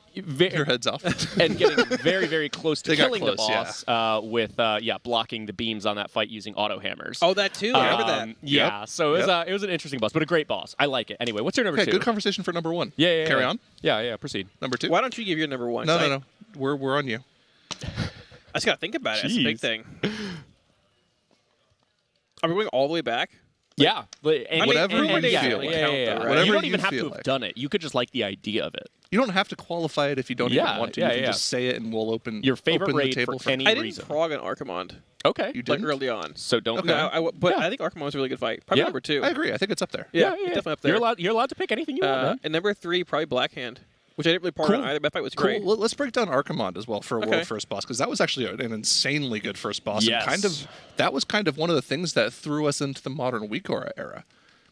Speaker 20: heads off
Speaker 7: and getting very, very close to
Speaker 20: They got
Speaker 7: killing
Speaker 20: close,
Speaker 7: the boss with blocking the beams on that fight using auto hammers.
Speaker 14: Oh, that too. I remember that.
Speaker 7: Yeah, so it was an interesting boss, but a great boss. I like it. Anyway, what's your number two?
Speaker 20: Good conversation for number one.
Speaker 7: Yeah.
Speaker 20: Carry on.
Speaker 7: Yeah. Proceed.
Speaker 20: Number two.
Speaker 14: Why don't you give your number one?
Speaker 20: No. We're on you.
Speaker 14: I just gotta think about it. It's a big thing. Are we going all the way back?
Speaker 7: Yeah.
Speaker 20: Whatever you feel like. Whatever
Speaker 7: you don't even have
Speaker 20: feel
Speaker 7: to have done it. You could just like the idea of it.
Speaker 20: You don't have to qualify it if you don't even want to. You can just say it, and we'll open
Speaker 7: your favorite
Speaker 20: open the
Speaker 7: raid
Speaker 20: table
Speaker 7: for any
Speaker 14: I didn't
Speaker 7: reason.
Speaker 14: prog on Archimond.
Speaker 7: Okay.
Speaker 20: You
Speaker 14: like
Speaker 20: didn't?
Speaker 14: early on.
Speaker 7: So don't.
Speaker 20: Okay.
Speaker 14: No, but I think Archimond was a really good fight. Probably number two.
Speaker 20: I agree. I think it's up there.
Speaker 14: Yeah, it's definitely up there.
Speaker 7: You're allowed to pick anything you want. Man.
Speaker 14: And number three, probably Blackhand, which I didn't really part on either. That fight was great.
Speaker 20: Cool. Let's break down Archimond as well for a world first boss, because that was actually an insanely good first boss.
Speaker 7: Yes.
Speaker 20: And that was kind of one of the things that threw us into the modern weak aura era.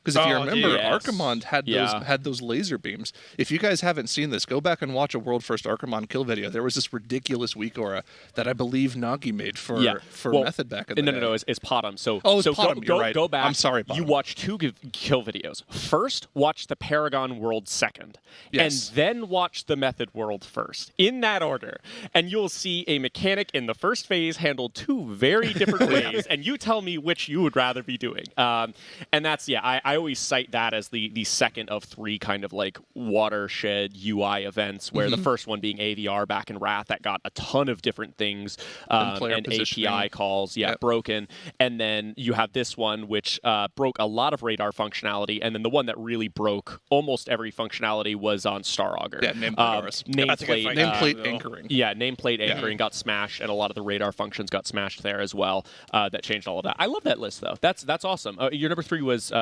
Speaker 20: Because if you remember, Archimond had those laser beams. If you guys haven't seen this, go back and watch a world first Archimond kill video. There was this ridiculous weak aura that I believe Nagi made for Method back in the day.
Speaker 7: No, it's Potom. So
Speaker 20: it's Potom. You're right.
Speaker 7: Go back.
Speaker 20: I'm sorry, Potom.
Speaker 7: You watch two kill videos. First, watch the Paragon World second, and then watch the Method World first, in that order. And you'll see a mechanic in the first phase handled two very different ways, and you tell me which you would rather be doing. And that's I always cite that as the second of three kind of like watershed UI events, where the first one being AVR back in Wrath that got a ton of different things and API calls broken, and then you have this one which broke a lot of radar functionality, and then the one that really broke almost every functionality was on Star Augur.
Speaker 20: Nameplate anchoring.
Speaker 7: Yeah, nameplate anchoring got smashed, and a lot of the radar functions got smashed there as well. That changed all of that. I love that list though. That's awesome. Your number three was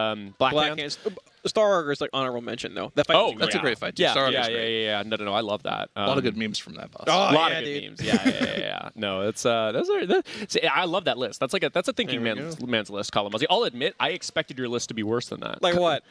Speaker 7: Blackhand.
Speaker 14: Star Augur is like honorable mention though. That fight
Speaker 20: that's a great fight. Too.
Speaker 7: Yeah. No, I love that.
Speaker 20: A lot of good memes from that boss.
Speaker 14: Oh,
Speaker 7: a lot of good memes. Yeah. No, it's I love that list. That's a thinking man's list, Colin Muzzy. I'll admit, I expected your list to be worse than that.
Speaker 14: Like what?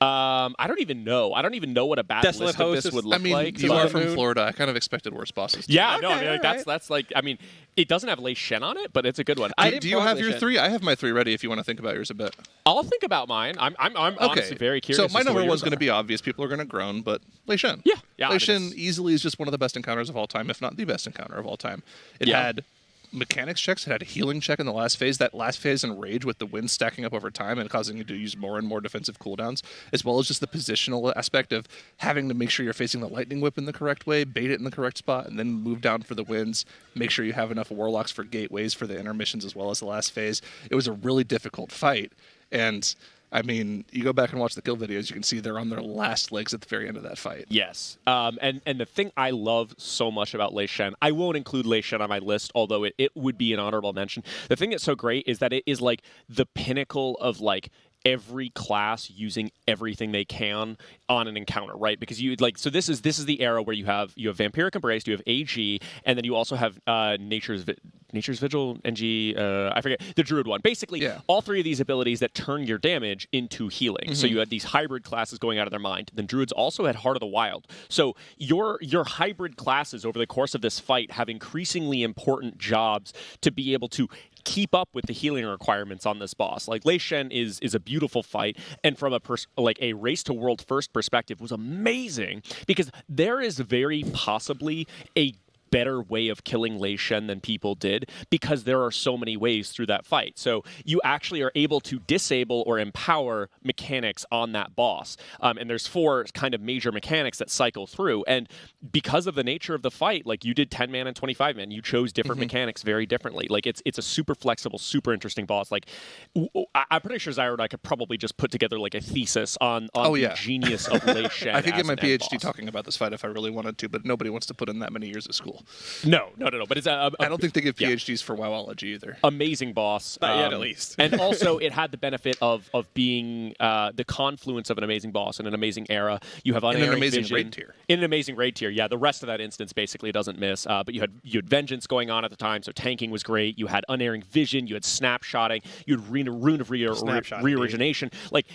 Speaker 7: I don't even know. I don't even know what a bad
Speaker 14: Desolate
Speaker 7: list of this would look like.
Speaker 20: You are from Florida. I kind of expected worse bosses.
Speaker 7: Yeah, no, I mean, that's like, I mean, it doesn't have Lei Shen on it, but it's a good one.
Speaker 20: Do you have your three? I have my three ready if you want to think about yours a bit.
Speaker 7: I'll think about mine. I'm honestly very curious.
Speaker 20: So my number one's going to be obvious. People are going to groan, but Lei Shen.
Speaker 7: Yeah.
Speaker 20: Lei Shen easily is just one of the best encounters of all time, if not the best encounter of all time. It had mechanics checks. It had a healing check in the last phase. That last phase in Rage with the wind stacking up over time and causing you to use more and more defensive cooldowns, as well as just the positional aspect of having to make sure you're facing the lightning whip in the correct way, bait it in the correct spot, and then move down for the winds. Make sure you have enough warlocks for gateways for the intermissions as well as the last phase. It was a really difficult fight, and I mean, you go back and watch the kill videos, you can see they're on their last legs at the very end of that fight.
Speaker 7: Yes. And the thing I love so much about Lei Shen, I won't include Lei Shen on my list, although it would be an honorable mention. The thing that's so great is that it is like the pinnacle of like every class using everything they can on an encounter, right? Because you like, so this is the era where you have Vampiric Embrace, you have AG, and then you also have Nature's Vigil, NG, I forget, the Druid one. Basically, all three of these abilities that turn your damage into healing. So you had these hybrid classes going out of their mind. Then Druids also had Heart of the Wild. So your hybrid classes over the course of this fight have increasingly important jobs to be able to keep up with the healing requirements on this boss. Like Lei Shen is a beautiful fight, and from a race to world first perspective was amazing, because there is very possibly a better way of killing Lei Shen than people did because there are so many ways through that fight. So you actually are able to disable or empower mechanics on that boss. And there's 4 kind of major mechanics that cycle through. And because of the nature of the fight, like you did 10 man and 25 man, you chose different mechanics very differently. Like it's a super flexible, super interesting boss. Like I'm pretty sure Zyro and I could probably just put together like a thesis on the genius of Lei Shen.
Speaker 20: I could get my
Speaker 7: as an end
Speaker 20: PhD
Speaker 7: boss.
Speaker 20: talking about this fight if I really wanted to, but nobody wants to put in that many years of school.
Speaker 7: No. But it's
Speaker 20: I don't think they give PhDs for WoWology either.
Speaker 7: Amazing boss.
Speaker 14: Not yet, at least.
Speaker 7: And also, it had the benefit of being the confluence of an amazing boss in an amazing era. You have unerring
Speaker 20: an amazing
Speaker 7: vision,
Speaker 20: raid tier.
Speaker 7: In an amazing raid tier, yeah. The rest of that instance basically doesn't miss. But you had Vengeance going on at the time, so tanking was great. You had unerring vision. You had snapshotting. You had Rune of Reorigination. Like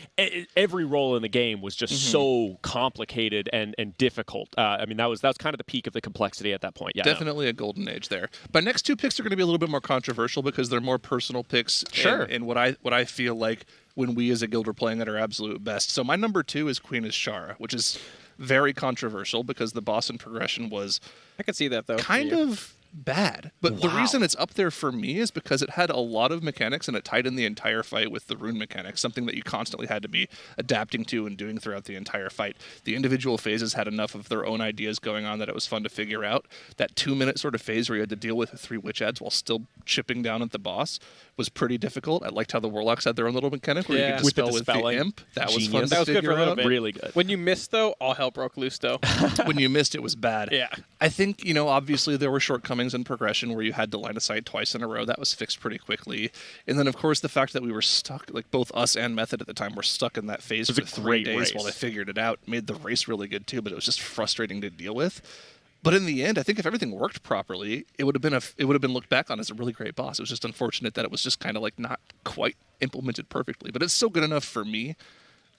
Speaker 7: every role in the game was just so complicated and difficult. I mean, that was kind of the peak of the complexity at that point. Yeah,
Speaker 20: Definitely a golden age there. My next 2 picks are going to be a little bit more controversial because they're more personal picks.
Speaker 7: Sure.
Speaker 20: And what I feel like when we as a guild are playing at our absolute best. So my number 2 is Queen Ashara, which is very controversial because the boss in progression was
Speaker 14: I could see that though.
Speaker 20: kind of bad. But the reason it's up there for me is because it had a lot of mechanics and it tied in the entire fight with the rune mechanics, something that you constantly had to be adapting to and doing throughout the entire fight. The individual phases had enough of their own ideas going on that it was fun to figure out. That 2-minute sort of phase where you had to deal with 3 witch adds while still chipping down at the boss was pretty difficult. I liked how the warlocks had their own little mechanic where you could dispel with the imp. That was fun to figure out.
Speaker 7: Really good.
Speaker 14: When you missed though, all hell broke loose though.
Speaker 20: When you missed, it was bad.
Speaker 14: Yeah.
Speaker 20: I think, obviously there were shortcomings in progression where you had to line of sight twice in a row. That was fixed pretty quickly. And then, of course, the fact that we were stuck, like both us and Method at the time were stuck in that phase for 3 days while they figured it out, made the race really good too, but it was just frustrating to deal with. But in the end, I think if everything worked properly, it would have been looked back on as a really great boss. It was just unfortunate that it was just kind of like not quite implemented perfectly. But it's still good enough for me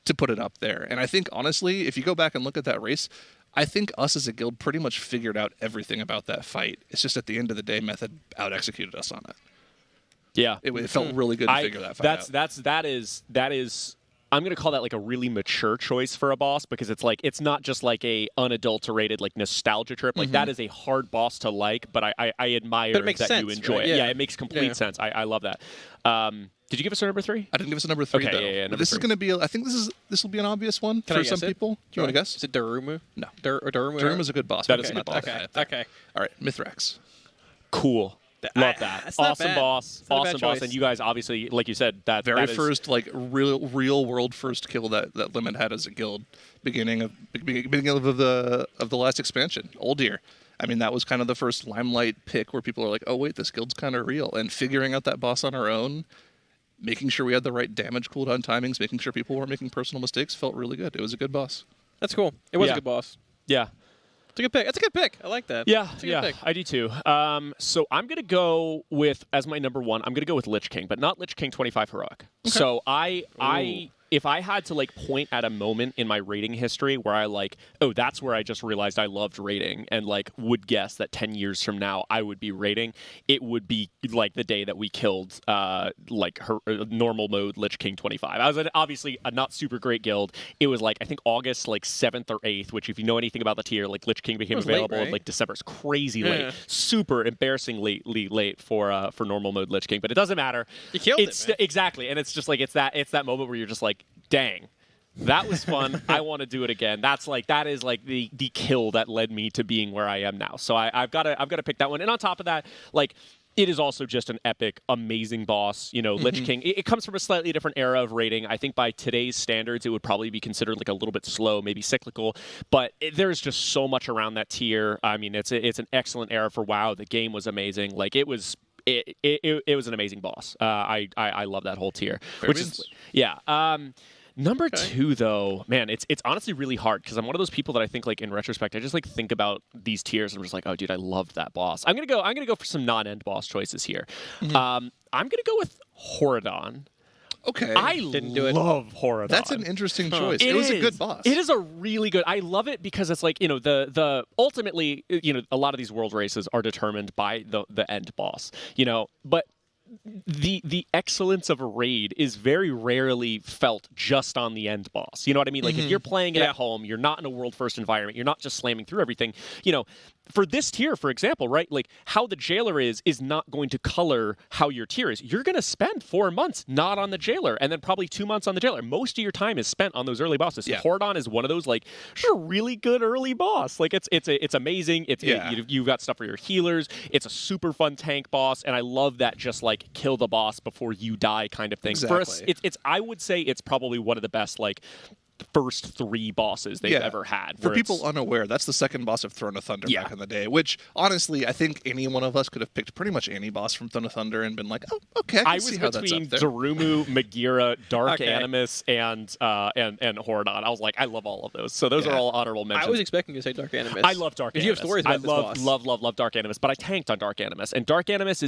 Speaker 20: to put it up there. And I think, honestly, if you go back and look at that race, I think us as a guild pretty much figured out everything about that fight. It's just at the end of the day, Method out-executed us on it.
Speaker 7: Yeah.
Speaker 20: It felt really good to figure that fight out.
Speaker 7: That is I'm going to call that like a really mature choice for a boss because it's like it's not just like a unadulterated like nostalgia trip. Like that is a hard boss to like, but I admire that you enjoy it. Yeah, it makes complete sense. I love that. Did you give us a number 3?
Speaker 20: I didn't give us a number 3.
Speaker 7: Okay,
Speaker 20: though.
Speaker 7: yeah.
Speaker 20: But this is going to be. I think this will be an obvious one for some people. Do you want to guess?
Speaker 14: Is it Darumu?
Speaker 20: No.
Speaker 14: Darumu?
Speaker 20: Daruma's a good boss.
Speaker 7: That is a good boss.
Speaker 14: Okay.
Speaker 20: All right, Mithrax.
Speaker 7: Cool. Love that. Awesome boss. Awesome boss.
Speaker 14: choice.
Speaker 7: And you guys obviously, like you said, that
Speaker 20: Very
Speaker 7: that is,
Speaker 20: first, like real world first kill that Limit had as a guild, beginning of the last expansion, Old Year. I mean, that was kind of the first limelight pick where people are like, oh wait, this guild's kind of real. And figuring out that boss on our own, making sure we had the right damage cooldown timings, making sure people weren't making personal mistakes, felt really good. It was a good boss.
Speaker 14: That's cool. It was a good boss.
Speaker 7: Yeah.
Speaker 14: It's a good pick. It's a good pick. I like that.
Speaker 7: Yeah,
Speaker 14: it's a good pick.
Speaker 7: I do too. So I'm gonna go with as my number 1. I'm gonna go with Lich King, but not Lich King 25 Heroic. Okay. So if I had to like point at a moment in my raiding history where I like, oh, that's where I just realized I loved raiding and like would guess that 10 years from now I would be raiding, it would be like the day that we killed normal mode Lich King 25. I was obviously a not super great guild. It was like I think August like 7th or 8th, which if you know anything about the tier, like Lich King became available in like December. It's crazy late, super embarrassingly late for normal mode Lich King, but it doesn't matter.
Speaker 14: You killed it, man.
Speaker 7: Exactly, and it's just like it's that moment where you're just like, dang, that was fun. I want to do it again. That is the kill that led me to being where I am now. So I've got to pick that one. And on top of that, like it is also just an epic, amazing boss. Lich King. It comes from a slightly different era of raiding. I think by today's standards, it would probably be considered like a little bit slow, maybe cyclical. But there's just so much around that tier. I mean, it's an excellent era for WoW. The game was amazing. Like it was. It was an amazing boss. I love that whole tier. Number 2 though, man, it's honestly really hard because I'm one of those people that I think like in retrospect I just like think about these tiers and I'm just like, oh dude, I loved that boss. I'm gonna go for some non-end boss choices here. I'm gonna go with Horadon.
Speaker 20: Okay.
Speaker 7: I love Horadon.
Speaker 20: That's an interesting choice. It was a good boss.
Speaker 7: It is a really good. I love it because it's like, the ultimately, a lot of these world races are determined by the end boss, but the excellence of a raid is very rarely felt just on the end boss. You know what I mean? Like if you're playing it at home, you're not in a world first environment, you're not just slamming through everything, for this tier, for example, right? Like how the jailer is not going to color how your tier is. You're going to spend 4 months not on the jailer, and then probably 2 months on the jailer. Most of your time is spent on those early bosses.
Speaker 20: Yeah.
Speaker 7: Hordon is one of those, like, just a really good early boss. Like it's amazing. You've got stuff for your healers. It's a super fun tank boss, and I love that just like kill the boss before you die kind of thing.
Speaker 20: Exactly.
Speaker 7: For us, it's I would say it's probably one of the best like first 3 bosses they've ever had.
Speaker 20: For people unaware, that's the second boss of Throne of Thunder back in the day, which honestly, I think any one of us could have picked pretty much any boss from Throne of Thunder and been like, oh, okay, I
Speaker 7: was
Speaker 20: see how that's
Speaker 7: between
Speaker 20: up there.
Speaker 7: Darumu, Magira, Dark Animus, and Hordon. I was like, I love all of those. So those are all honorable mentions.
Speaker 14: I was expecting you to say Dark Animus.
Speaker 7: I love Dark Animus.
Speaker 14: You have stories about this boss.
Speaker 7: love Dark Animus, but I tanked on Dark Animus. And Dark Animus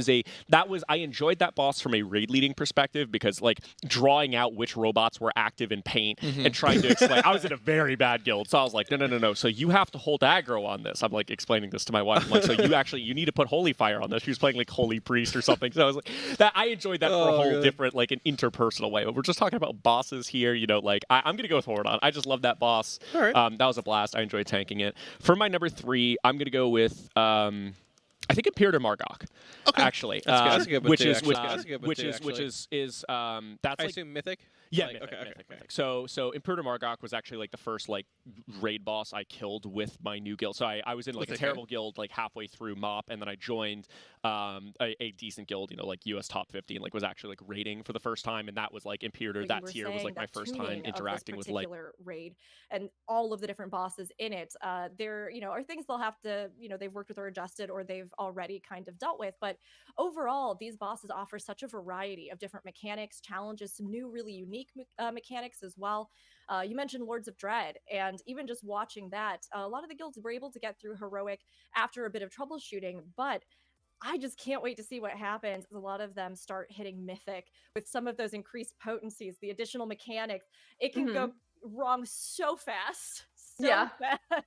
Speaker 7: I enjoyed that boss from a raid leading perspective because like drawing out which robots were active in paint and trying to explain. I was in a very bad guild, so I was like, no. So you have to hold aggro on this. I'm like explaining this to my wife. I'm like, so you need to put Holy Fire on this. She was playing like Holy Priest or something. So I was like, that I enjoyed that for a whole different, like an interpersonal way. But we're just talking about bosses here, like I'm gonna go with Hordon. I just love that boss.
Speaker 14: All right.
Speaker 7: That was a blast. I enjoyed tanking it. For my number 3, I'm gonna go with I think Imperator Margok, actually,
Speaker 14: That's a good one
Speaker 7: which
Speaker 14: too,
Speaker 7: is
Speaker 14: actually. That's a good one
Speaker 7: which
Speaker 14: too,
Speaker 7: is that's
Speaker 14: I
Speaker 7: like
Speaker 14: assume Mythic.
Speaker 7: yeah,
Speaker 14: Like,
Speaker 7: Mythic. So Imperator Margok was actually like the first like raid boss I killed with my new guild. So I was in like a terrible guild like halfway through MOP, and then I joined a decent guild, like US top 50, and like was actually like raiding for the first time, and that was like Imperator. That tier was like my first time interacting with like
Speaker 1: raid and all of the different bosses in it. There are things they'll have to they've worked with or adjusted or they've already kind of dealt with, but overall these bosses offer such a variety of different mechanics, challenges, some new really unique mechanics as well. You mentioned Lords of Dread, and even just watching that, a lot of the guilds were able to get through heroic after a bit of troubleshooting, but I just can't wait to see what happens as a lot of them start hitting Mythic with some of those increased potencies, the additional mechanics. It can go wrong so fast, fast.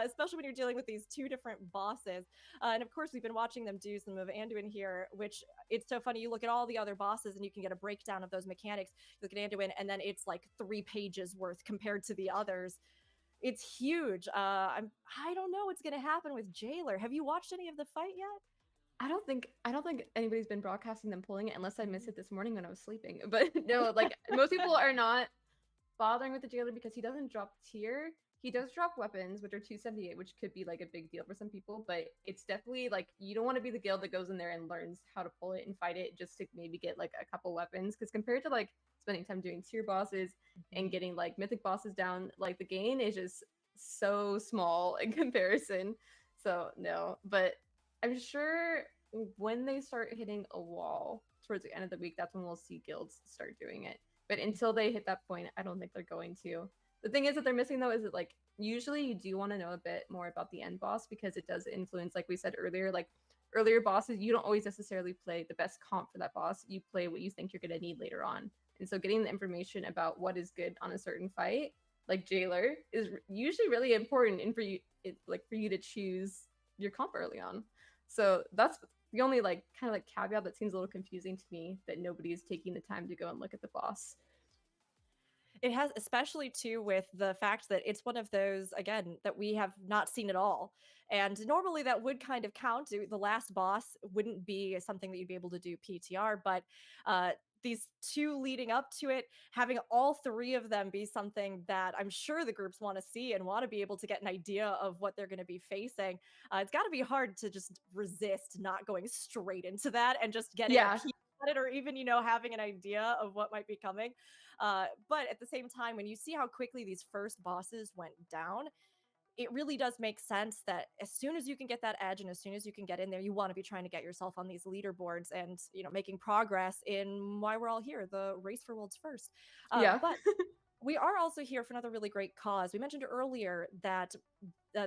Speaker 1: Especially when you're dealing with these 2 different bosses. And of course, we've been watching them do some of Anduin here, which it's so funny. You look at all the other bosses and you can get a breakdown of those mechanics. You look at Anduin and then it's like 3 pages worth compared to the others. It's huge. I don't know what's going to happen with Jailer. Have you watched any of the fight yet?
Speaker 2: I don't think anybody's been broadcasting them pulling it unless I missed it this morning when I was sleeping. But no, like most people are not bothering with the Jailer because he doesn't drop tier. He does drop weapons, which are 278, which could be like a big deal for some people, but it's definitely like you don't want to be the guild that goes in there and learns how to pull it and fight it just to maybe get like a couple weapons. Because compared to like spending time doing tier bosses and getting like mythic bosses down, like the gain is just so small in comparison. So no, but I'm sure when they start hitting a wall towards the end of the week, that's when we'll see guilds start doing it. But until they hit that point, I don't think they're going to. The thing is that they're missing though is that like usually you do want to know a bit more about the end boss because it does influence, like we said earlier, like earlier bosses, you don't always necessarily play the best comp for that boss. You play what you think you're going to need later on. And so getting the information about what is good on a certain fight, like Jailer, is usually really important and for you to choose your comp early on. So that's the only like kind of like caveat that seems a little confusing to me, that nobody is taking the time to go and look at the boss.
Speaker 1: It has, especially too with the fact that it's one of those, again, that we have not seen at all. And normally that would kind of count. The last boss wouldn't be something that you'd be able to do PTR, but these 2 leading up to it, having all 3 of them be something that I'm sure the groups want to see and want to be able to get an idea of what they're going to be facing. It's got to be hard to just resist not going straight into that and just getting a peek at it, or even, having an idea of what might be coming. But at the same time, when you see how quickly these first bosses went down, it really does make sense that as soon as you can get that edge and as soon as you can get in there, you want to be trying to get yourself on these leaderboards and, making progress in why we're all here, the race for world's first. But we are also here for another really great cause. We mentioned earlier that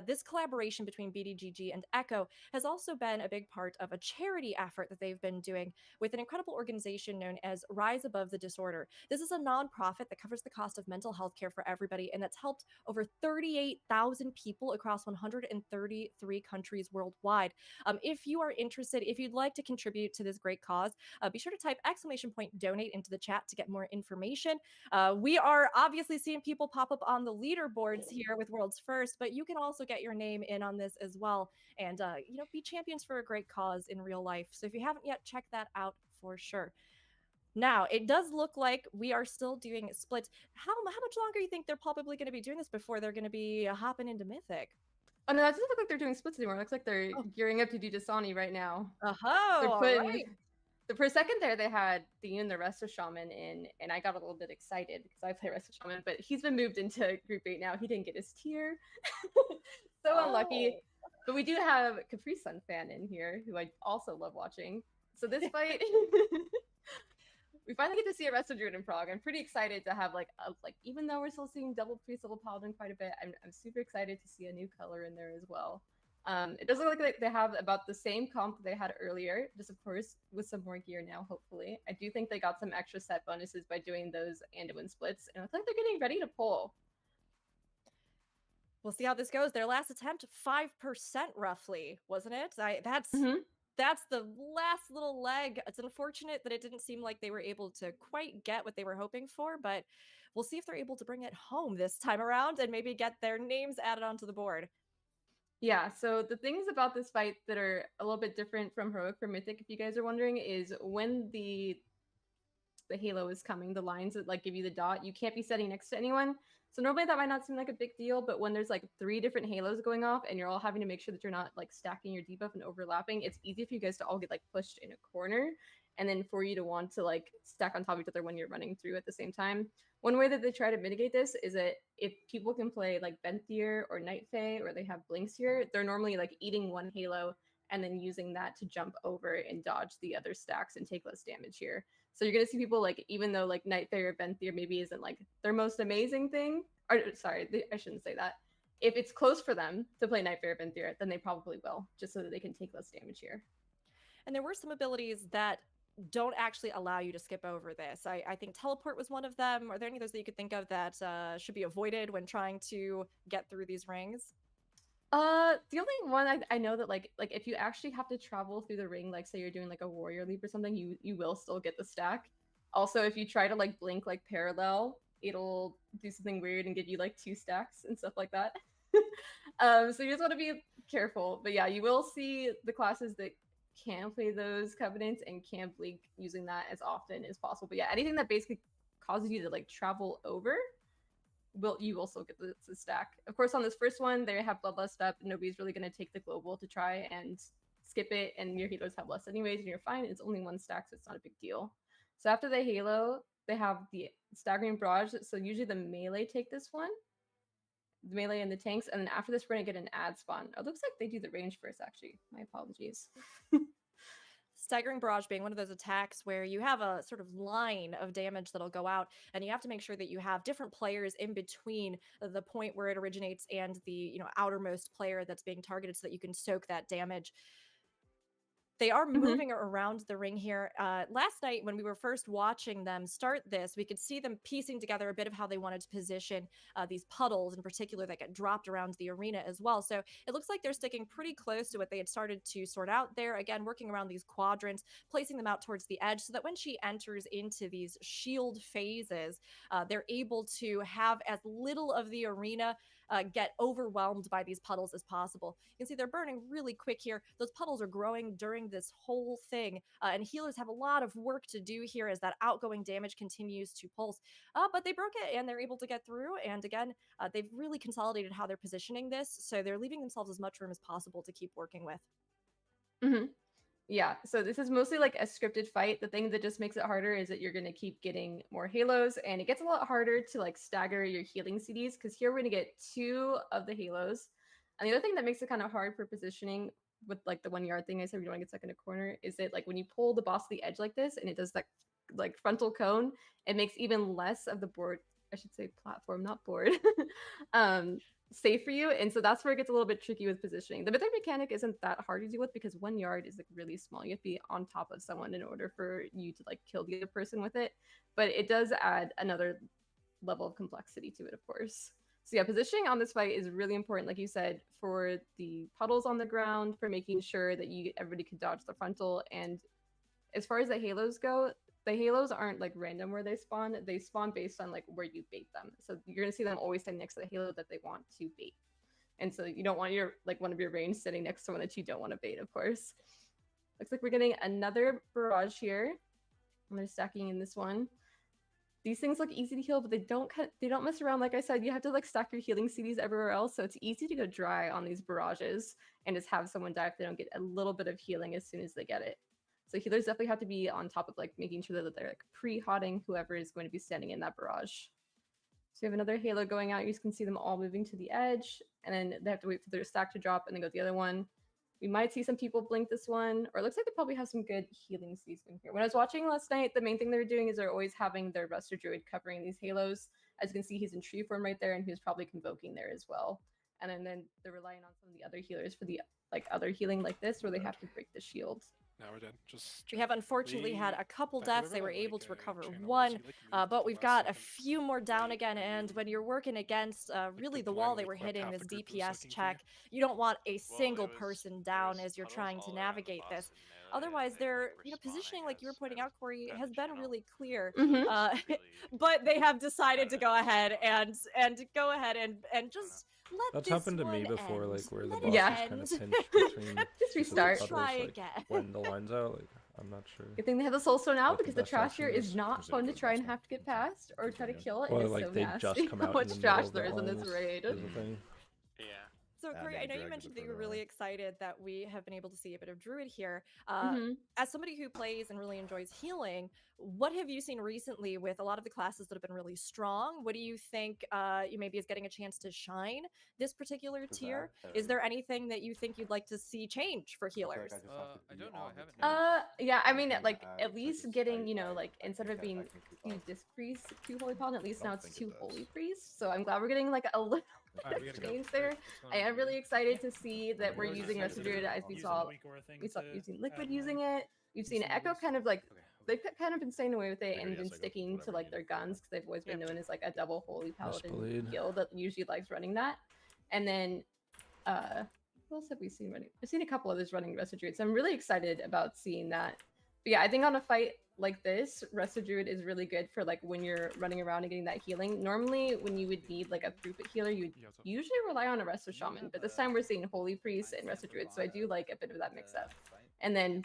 Speaker 1: this collaboration between BDGG and Echo has also been a big part of a charity effort that they've been doing with an incredible organization known as Rise Above the Disorder. This is a nonprofit that covers the cost of mental health care for everybody, and that's helped over 38,000 people across 133 countries worldwide. If you are interested, if you'd like to contribute to this great cause, be sure to type !donate into the chat to get more information. We are obviously seeing people pop up on the leaderboards here with World's First, but you can also also get your name in on this as well, and you know, be champions for a great cause in real life. So if you haven't yet, check that out for sure. Now, it does look like we are still doing splits. How much longer do you think they're probably going to be doing this before they're going to be hopping into Mythic?
Speaker 2: Oh no, that doesn't look like they're doing splits anymore. It looks like they're gearing up to do Dasani right now. They're
Speaker 1: All
Speaker 2: putting
Speaker 1: right.
Speaker 2: for a second there, they had Dean and the rest of Shaman in, and I got a little bit excited because I play rest of Shaman, but he's been moved into Group 8 now. He didn't get his tier. So unlucky. But we do have Capri Sun fan in here, who I also love watching. So this fight, we finally get to see a Resto Druid in Prague. I'm pretty excited to have even though we're still seeing double priest, double paladin quite a bit, I'm super excited to see a new color in there as well. It does look like they have about the same comp that they had earlier, just of course with some more gear now, hopefully. I do think they got some extra set bonuses by doing those Anduin splits, and I think they're getting ready to pull.
Speaker 1: We'll see how this goes. Their last attempt, 5% roughly, wasn't it? That's the last little leg. It's unfortunate that it didn't seem like they were able to quite get what they were hoping for, but we'll see if they're able to bring it home this time around and maybe get their names added onto the board.
Speaker 2: Yeah, so the things about this fight that are a little bit different from Heroic for Mythic, if you guys are wondering, is when the halo is coming, the lines that give you the dot, you can't be setting next to anyone. So normally that might not seem like a big deal, but when there's 3 different halos going off and you're all having to make sure that you're not stacking your debuff and overlapping, it's easy for you guys to all get pushed in a corner, and then for you to want to stack on top of each other when you're running through at the same time. One way that they try to mitigate this is that if people can play Venthyr or Night Fae, or they have Blinks here, they're normally eating one halo and then using that to jump over and dodge the other stacks and take less damage here. So you're gonna see people even though Night Fae or Venthyr maybe isn't their most amazing thing, or sorry, I shouldn't say that. If it's close for them to play Night Fae or Venthyr, then they probably will, just so that they can take less damage here.
Speaker 1: And there were some abilities that don't actually allow you to skip over this. I think teleport was one of them. Are there any of those that you could think of that should be avoided when trying to get through these rings?
Speaker 2: The only one I know that if you actually have to travel through the ring, say you're doing a warrior leap or something, you will still get the stack. Also, if you try to blink parallel, it'll do something weird and give you 2 stacks and stuff like that. So you just want to be careful. But yeah, you will see the classes that can play those covenants and can blink using that as often as possible. But yeah, anything that basically causes you to travel over, you also get the stack. Of course, on this first one, they have Bloodlust up. Nobody's really going to take the global to try and skip it, and your healers have less anyways, and you're fine. It's only 1 stack, so it's not a big deal. So after the halo, they have the staggering barrage. So usually the melee take this one, the melee and the tanks, and then after this, we're going to get an ad spawn. It looks like they do the range first, actually. My apologies.
Speaker 1: Staggering Barrage being one of those attacks where you have a sort of line of damage that'll go out, and you have to make sure that you have different players in between the point where it originates and the outermost player that's being targeted, so that you can soak that damage. They are moving around the ring here. Last night, when we were first watching them start this, we could see them piecing together a bit of how they wanted to position these puddles in particular that get dropped around the arena as well. So it looks like they're sticking pretty close to what they had started to sort out there. Again, working around these quadrants, placing them out towards the edge so that when she enters into these shield phases, they're able to have as little of the arena get overwhelmed by these puddles as possible. You can see they're burning really quick here. Those puddles are growing during this whole thing, and healers have a lot of work to do here as that outgoing damage continues to pulse. But they broke it, and they're able to get through. And again, they've really consolidated how they're positioning this, so they're leaving themselves as much room as possible to keep working with.
Speaker 2: Yeah, so this is mostly a scripted fight. The thing that just makes it harder is that you're going to keep getting more halos, and it gets a lot harder to stagger your healing CDs, because here we're going to get 2 of the halos. And the other thing that makes it kind of hard for positioning with the 1 yard thing I said, we don't want to get stuck in a corner, is that when you pull the boss to the edge like this and it does that frontal cone, it makes even less of the board, I should say platform, not board, safe for you. And so that's where it gets a little bit tricky with positioning. The Mythic mechanic isn't that hard to deal with, because 1 yard is really small. You have to be on top of someone in order for you to kill the other person with it. But it does add another level of complexity to it, of course. So yeah, positioning on this fight is really important, like you said, for the puddles on the ground, for making sure that everybody can dodge the frontal. And as far as the halos go, the halos aren't random where they spawn. They spawn based on where you bait them. So you're gonna see them always stand next to the halo that they want to bait. And so you don't want your one of your range sitting next to someone that you don't want to bait, of course. Looks like we're getting another barrage here. I'm just stacking in this one. These things look easy to heal, but they don't mess around. Like I said, you have to like stack your healing CDs everywhere else, so it's easy to go dry on these barrages and just have someone die if they don't get a little bit of healing as soon as they get it. So healers definitely have to be on top of like making sure that they're like pre-hotting whoever is going to be standing in that barrage. So you have another halo going out. You can see them all moving to the edge, and then they have to wait for their stack to drop and then go to the other one. We might see some people blink this one, or it looks like they probably have some good healing season here. When I was watching last night, the main thing they were doing is they're always having their Resto Druid covering these halos. As you can see, he's in tree form right there, and he was probably convoking there as well. And then they're relying on some of the other healers for the like other healing like this, where they have to break the shield.
Speaker 12: Now we're dead.
Speaker 1: We have unfortunately had a couple deaths. They were able to recover one, but we've got a few more down again. And when you're working against really the wall they were hitting, this DPS check, you don't want a single person down as you're trying to navigate this. Otherwise, their positioning, like you were pointing out, Corey, has been really clear. But they have decided to go ahead and just let
Speaker 6: That's
Speaker 1: this
Speaker 6: happened to me
Speaker 1: one
Speaker 6: before,
Speaker 1: end.
Speaker 6: like where the
Speaker 1: Let
Speaker 6: boss
Speaker 1: it
Speaker 6: is kind
Speaker 1: end.
Speaker 6: of pinched between
Speaker 2: Just restart.
Speaker 6: puddles,
Speaker 1: Try
Speaker 6: like,
Speaker 1: again.
Speaker 6: when the line's out. Like, I'm not sure.
Speaker 2: Good thing they have the soul stone out
Speaker 6: What the
Speaker 2: because the
Speaker 6: best
Speaker 2: trash
Speaker 6: option
Speaker 2: here
Speaker 6: is.
Speaker 2: is not fun to try and have to get past or try to kill it.
Speaker 6: Well,
Speaker 2: It is
Speaker 6: like
Speaker 2: so
Speaker 6: they
Speaker 2: nasty
Speaker 6: just come
Speaker 2: how
Speaker 6: out in
Speaker 2: much
Speaker 6: the
Speaker 2: trash
Speaker 6: middle of
Speaker 2: there
Speaker 6: the
Speaker 2: is in this
Speaker 6: lines,
Speaker 2: raid.
Speaker 6: is the thing.
Speaker 20: Yeah.
Speaker 1: So, Corey, I know you mentioned that you were really excited that we have been able to see a bit of Druid here. As somebody who plays and really enjoys healing, what have you seen recently with a lot of the classes that have been really strong? What do you think you maybe is getting a chance to shine this particular tier? Is there anything that you think you'd like to see change for healers?
Speaker 13: I don't know. I haven't.
Speaker 2: Yeah, I mean, like at least getting, like instead of being 2 disc priests, 2 holy paladin, at least now it's 2 holy priests. So I'm glad we're getting like a little change there. I am really excited to see that we're using Resto Druid as we saw using Liquid using it. We've seen Echo kind of like they've kind of been staying away with it and been sticking to like their guns because they've always been known as like a double holy paladin guild that usually likes running that. And then what else have we seen running? I've seen a couple others running Resto Druid, so I'm really excited about seeing that. But yeah, I think on a fight like this, Resto Druid is really good for like when you're running around and getting that healing. Normally, when you would need like a throughput healer, you would usually rely on a Resto Shaman, but this time we're seeing Holy Priest and Resto Druid, so I do like a bit of that mix up. And then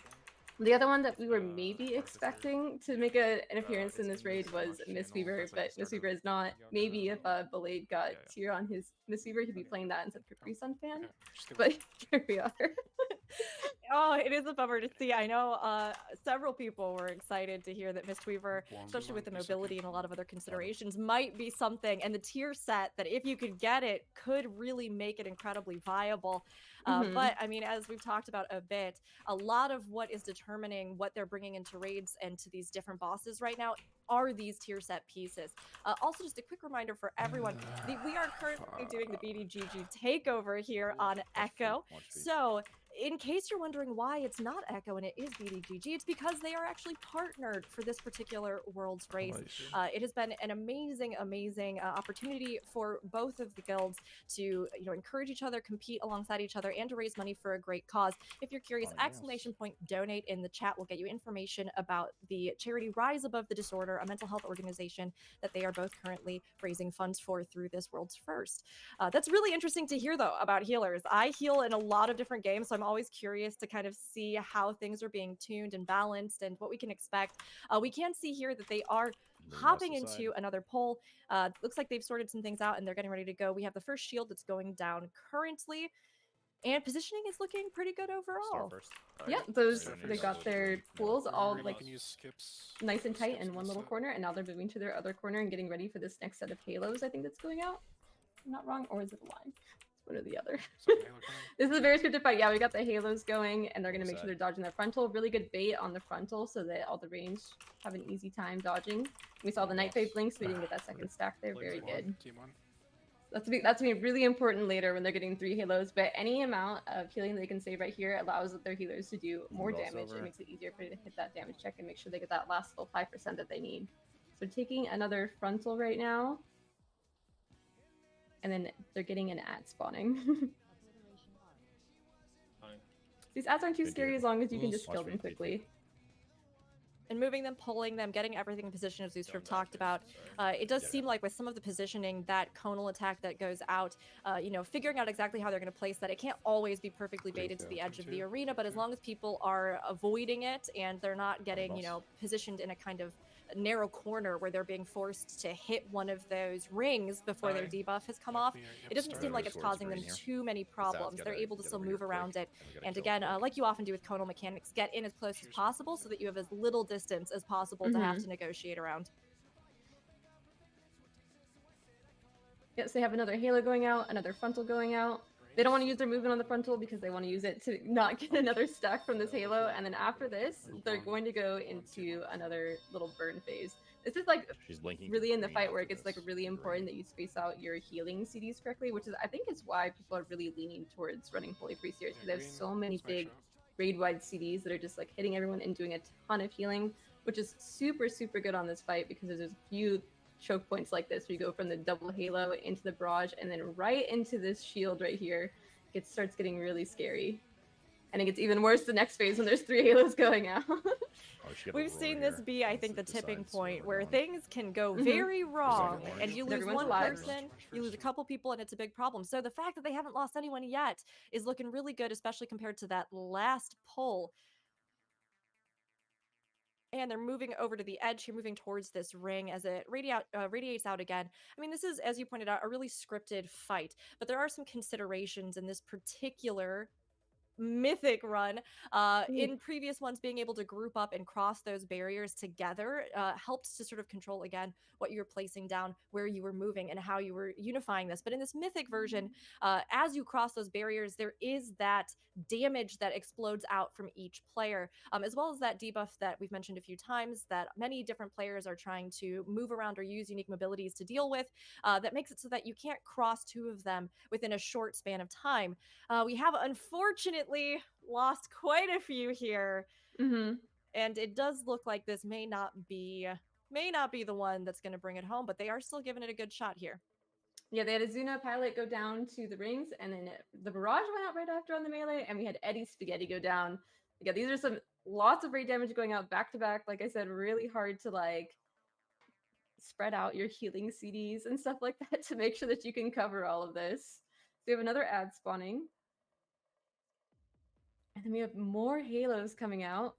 Speaker 2: the other one that we were maybe expecting to make an appearance in this raid was Mistweaver, but Mistweaver is not. Maybe if Blade got tier on his Mistweaver, he'd be playing that instead of Caprice on Fan. But here we are.
Speaker 1: Oh, it is a bummer to see. I know several people were excited to hear that Mistweaver, especially with the mobility and a lot of other considerations, might be something, and the tier set that if you could get it could really make it incredibly viable. But I mean, as we've talked about a bit, a lot of what is determining what they're bringing into raids and to these different bosses right now are these tier set pieces. Also, just a quick reminder for everyone, we are currently doing the BDGG takeover here on Echo. So in case you're wondering why it's not Echo and it is BDGG, it's because they are actually partnered for this particular World's Race. It has been an amazing, amazing opportunity for both of the guilds to encourage each other, compete alongside each other, and to raise money for a great cause. If you're curious, exclamation point donate in the chat will get you information about the charity Rise Above the Disorder, a mental health organization that they are both currently raising funds for through this World's First. That's really interesting to hear, though, about healers. I heal in a lot of different games, so I'm always curious to kind of see how things are being tuned and balanced and what we can expect. We can see here that they are hopping into another poll. Looks like they've sorted some things out and they're getting ready to go. We have the first shield that's going down currently, and positioning is looking pretty good overall.
Speaker 2: Yeah, they got their pools all like nice and tight in one little corner, and now they're moving to their other corner and getting ready for this next set of halos. I think that's going out. I'm not wrong, or is it a line? One or the other. This is a very scripted fight. Yeah, we got the halos going, and they're going to make sure they're dodging that frontal. Really good bait on the frontal so that all the range have an easy time dodging. We saw the Night Fade blink, so we didn't get that second stack there. Very good. That's going to be really important later when they're getting 3 halos, but any amount of healing they can save right here allows their healers to do more damage. It makes it easier for them to hit that damage check and make sure they get that last little 5% that they need. So taking another frontal right now. And then they're getting an ad spawning. These ads aren't too scary as long as you can just kill them quickly.
Speaker 1: and moving them, pulling them, getting everything in position as we sort of talked about. It does seem like with some of the positioning, that conal attack that goes out, figuring out exactly how they're going to place that. It can't always be perfectly baited to the edge of the arena, but as long as people are avoiding it and they're not getting, positioned in a kind of narrow corner where they're being forced to hit one of those rings before their debuff has come off, it doesn't seem like it's causing them too many problems. They're able to still move around it. And again, like you often do with conal mechanics, get in as close as possible so that you have as little distance as possible to have to negotiate around.
Speaker 2: Yes, they have another Halo going out, another frontal going out. They don't want to use their movement on the frontal because they want to use it to not get another stack from this Halo. And then after this, they're going to go into another little burn phase. This is like really in the fight where it gets like really important that you space out your healing CDs correctly, which is I think is why people are really leaning towards running Holy Priest here, because there's so many big raid-wide CDs that are just like hitting everyone and doing a ton of healing, which is super, super good on this fight because there's a few choke points like this where you go from the double Halo into the barrage and then right into this shield right here. It starts getting really scary. And it gets even worse the next phase when there's 3 Halos going out.
Speaker 1: We've seen this be, I think, the tipping point where things can go very wrong, and you lose one person, you lose a couple people, and it's a big problem. So the fact that they haven't lost anyone yet is looking really good, especially compared to that last pull. And they're moving over to the edge here, moving towards this ring as it radiates out again. I mean, this is, as you pointed out, a really scripted fight, but there are some considerations in this particular Mythic run. In previous ones, being able to group up and cross those barriers together helped to sort of control, again, what you were placing down, where you were moving, and how you were unifying this. But in this Mythic version, as you cross those barriers, there is that damage that explodes out from each player, as well as that debuff that we've mentioned a few times that many different players are trying to move around or use unique mobilities to deal with, that makes it so that you can't cross 2 of them within a short span of time. We have unfortunately lost quite a few here, and it does look like this may not be the one that's going to bring it home, but they are still giving it a good shot here.
Speaker 2: Yeah, they had a Zuna pilot go down to the rings, and then the barrage went out right after on the melee, and we had Eddie Spaghetti go down. Yeah, these are lots of raid damage going out back to back. Like I said, really hard to like spread out your healing CDs and stuff like that to make sure that you can cover all of this. So we have another ad spawning. And then we have more Halos coming out.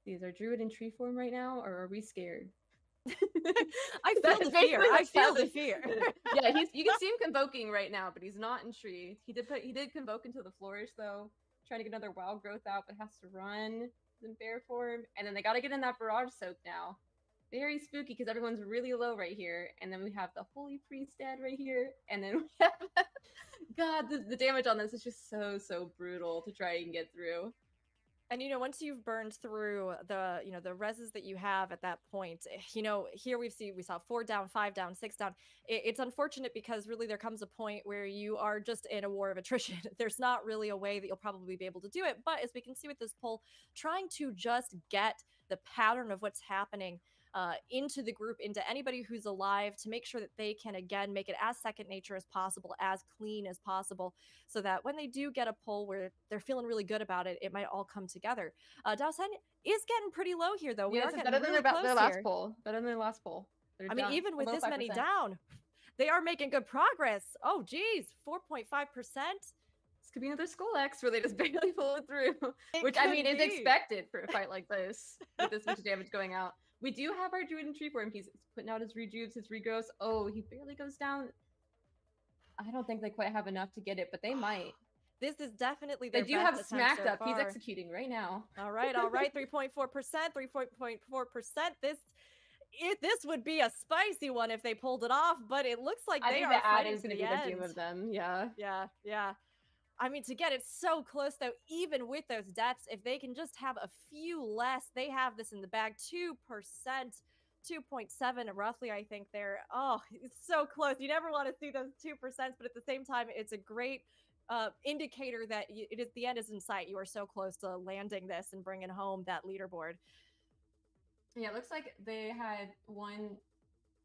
Speaker 2: These are Druid in tree form right now, or are we scared?
Speaker 1: I feel the fear. I feel the fear.
Speaker 2: Yeah, you can see him convoking right now, but he's not in tree. He did convoke into the flourish though, trying to get another wild growth out, but has to run in bear form. And then they got to get in that barrage soak now. Very spooky because everyone's really low right here. And then we have the Holy Priest dead right here. And then we have God, the damage on this is just so brutal to try and get through.
Speaker 1: And once you've burned through the the reses that you have at that point, here we saw 4 down, 5 down, 6 down. It's unfortunate because really there comes a point where you are just in a war of attrition. There's not really a way that you'll probably be able to do it. But as we can see with this poll, trying to just get the pattern of what's happening into the group, into anybody who's alive, to make sure that they can, again, make it as second nature as possible, as clean as possible, so that when they do get a pull where they're feeling really good about it, it might all come together. Dowsen is getting pretty low here, though. We are getting
Speaker 2: better than
Speaker 1: really
Speaker 2: their last
Speaker 1: here.
Speaker 2: pull. Better than their last pull.
Speaker 1: I mean, even with this many down, they are making good progress. Oh, geez, 4.5%.
Speaker 2: This could be another Skull X where they just barely pull it through, which I mean is expected for a fight like this with this much damage going out. We do have our Druid in tree form. He's putting out his rejuves, his regrowths. Oh, he barely goes down. I don't think they quite have enough to get it, but they might.
Speaker 1: This is definitely their
Speaker 2: They do
Speaker 1: best
Speaker 2: have smacked
Speaker 1: so
Speaker 2: up. He's
Speaker 1: far.
Speaker 2: executing right now.
Speaker 1: All right, 3.4%, 3.4%. This would be a spicy one if they pulled it off, but it looks like
Speaker 2: I
Speaker 1: they
Speaker 2: think
Speaker 1: are
Speaker 2: the ad
Speaker 1: fighting
Speaker 2: is
Speaker 1: to
Speaker 2: going to
Speaker 1: the
Speaker 2: be the
Speaker 1: end.
Speaker 2: doom of them. Yeah.
Speaker 1: Yeah. I mean, to get it so close, though, even with those deaths, if they can just have a few less, they have this in the bag. 2%, 2.7 roughly, I think they're, it's so close. You never want to see those 2%, but at the same time, it's a great indicator that the end is in sight. You are so close to landing this and bringing home that leaderboard.
Speaker 2: Yeah, it looks like they had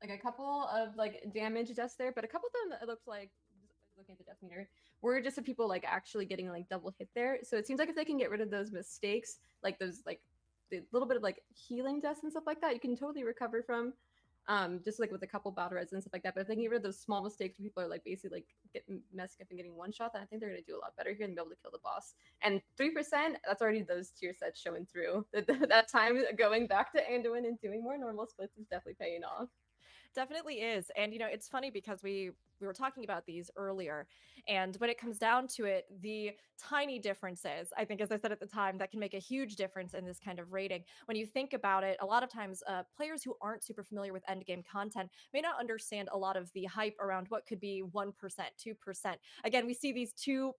Speaker 2: a couple of damage deaths there, but a couple of them, it looks like, looking at the death meter, were just the people actually getting double hit there. So it seems like if they can get rid of those mistakes, those the little bit of like healing dust and stuff like that, you can totally recover from. Just like with a couple battle res and stuff like that. But if they can get rid of those small mistakes where people are like basically like getting messing up and getting one shot, then I think they're gonna do a lot better here and be able to kill the boss. And 3%, that's already those tier sets showing through. That time going back to Anduin and doing more normal splits is definitely paying off.
Speaker 1: Definitely is. And it's funny because we were talking about these earlier, and when it comes down to it, the tiny differences, I think, as I said at the time, that can make a huge difference in this kind of rating. When you think about it, a lot of times players who aren't super familiar with endgame content may not understand a lot of the hype around what could be 1%, 2%. Again, we see these 2%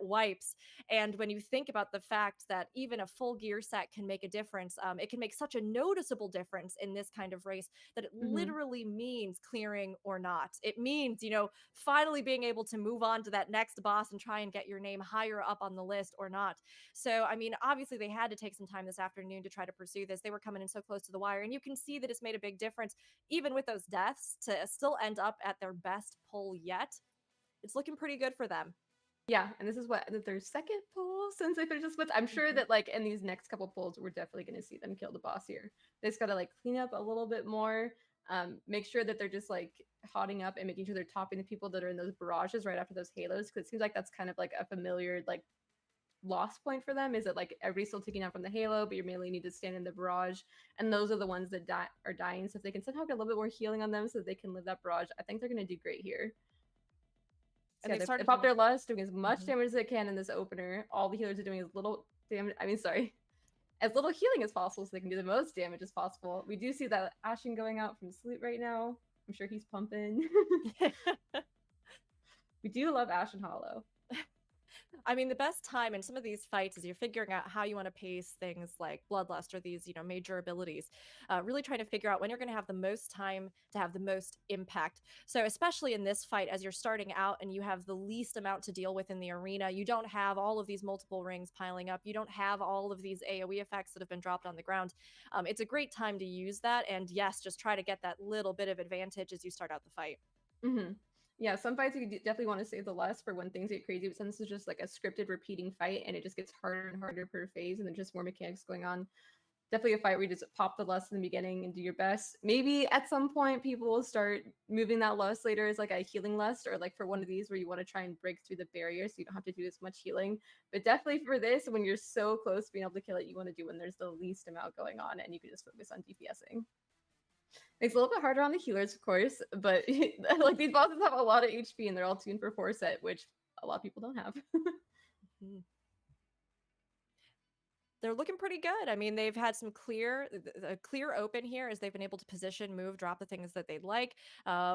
Speaker 1: wipes, and when you think about the fact that even a full gear set can make a difference, it can make such a noticeable difference in this kind of race that it literally means clearing or not. It means, finally being able to move on to that next boss and try and get your name higher up on the list or not. So, I mean, obviously they had to take some time this afternoon to try to pursue this. They were coming in so close to the wire, and you can see that it's made a big difference, even with those deaths, to still end up at their best pull yet. It's looking pretty good for them.
Speaker 2: Yeah, and this is their second pull since they finished the splits. I'm sure that like in these next couple pulls, we're definitely going to see them kill the boss here. They just got to like clean up a little bit more, make sure that they're just like hotting up and making sure they're topping the people that are in those barrages right after those halos, because it seems like that's kind of like a familiar like loss point for them. Is that like everybody's still taking out from the halo, but you mainly need to stand in the barrage, and those are the ones that are dying. So if they can somehow get a little bit more healing on them so that they can live that barrage, I think they're going to do great here. And they pop their lust, doing as much damage as they can in this opener. All the healers are doing as little damage. As little healing as possible, so they can do the most damage as possible. We do see that Ashen going out from sleep right now. I'm sure he's pumping. We do love Ashen Hollow.
Speaker 1: I mean, the best time in some of these fights is you're figuring out how you want to pace things like Bloodlust or these, major abilities. Really trying to figure out when you're going to have the most time to have the most impact. So especially in this fight, as you're starting out and you have the least amount to deal with in the arena, you don't have all of these multiple rings piling up. You don't have all of these AoE effects that have been dropped on the ground. It's a great time to use that. And yes, just try to get that little bit of advantage as you start out the fight.
Speaker 2: Yeah, some fights you definitely want to save the lust for when things get crazy, but since it's just like a scripted repeating fight and it just gets harder and harder per phase and then just more mechanics going on. Definitely a fight where you just pop the lust in the beginning and do your best. Maybe at some point people will start moving that lust later as like a healing lust, or like for one of these where you want to try and break through the barrier so you don't have to do as much healing. But definitely for this, when you're so close to being able to kill it, you want to do when there's the least amount going on and you can just focus on DPSing. It's a little bit harder on the healers, of course, but like these bosses have a lot of HP and they're all tuned for 4 set, which a lot of people don't have.
Speaker 1: They're looking pretty good. I mean, they've had some clear open here as they've been able to position, move, drop the things that they'd like.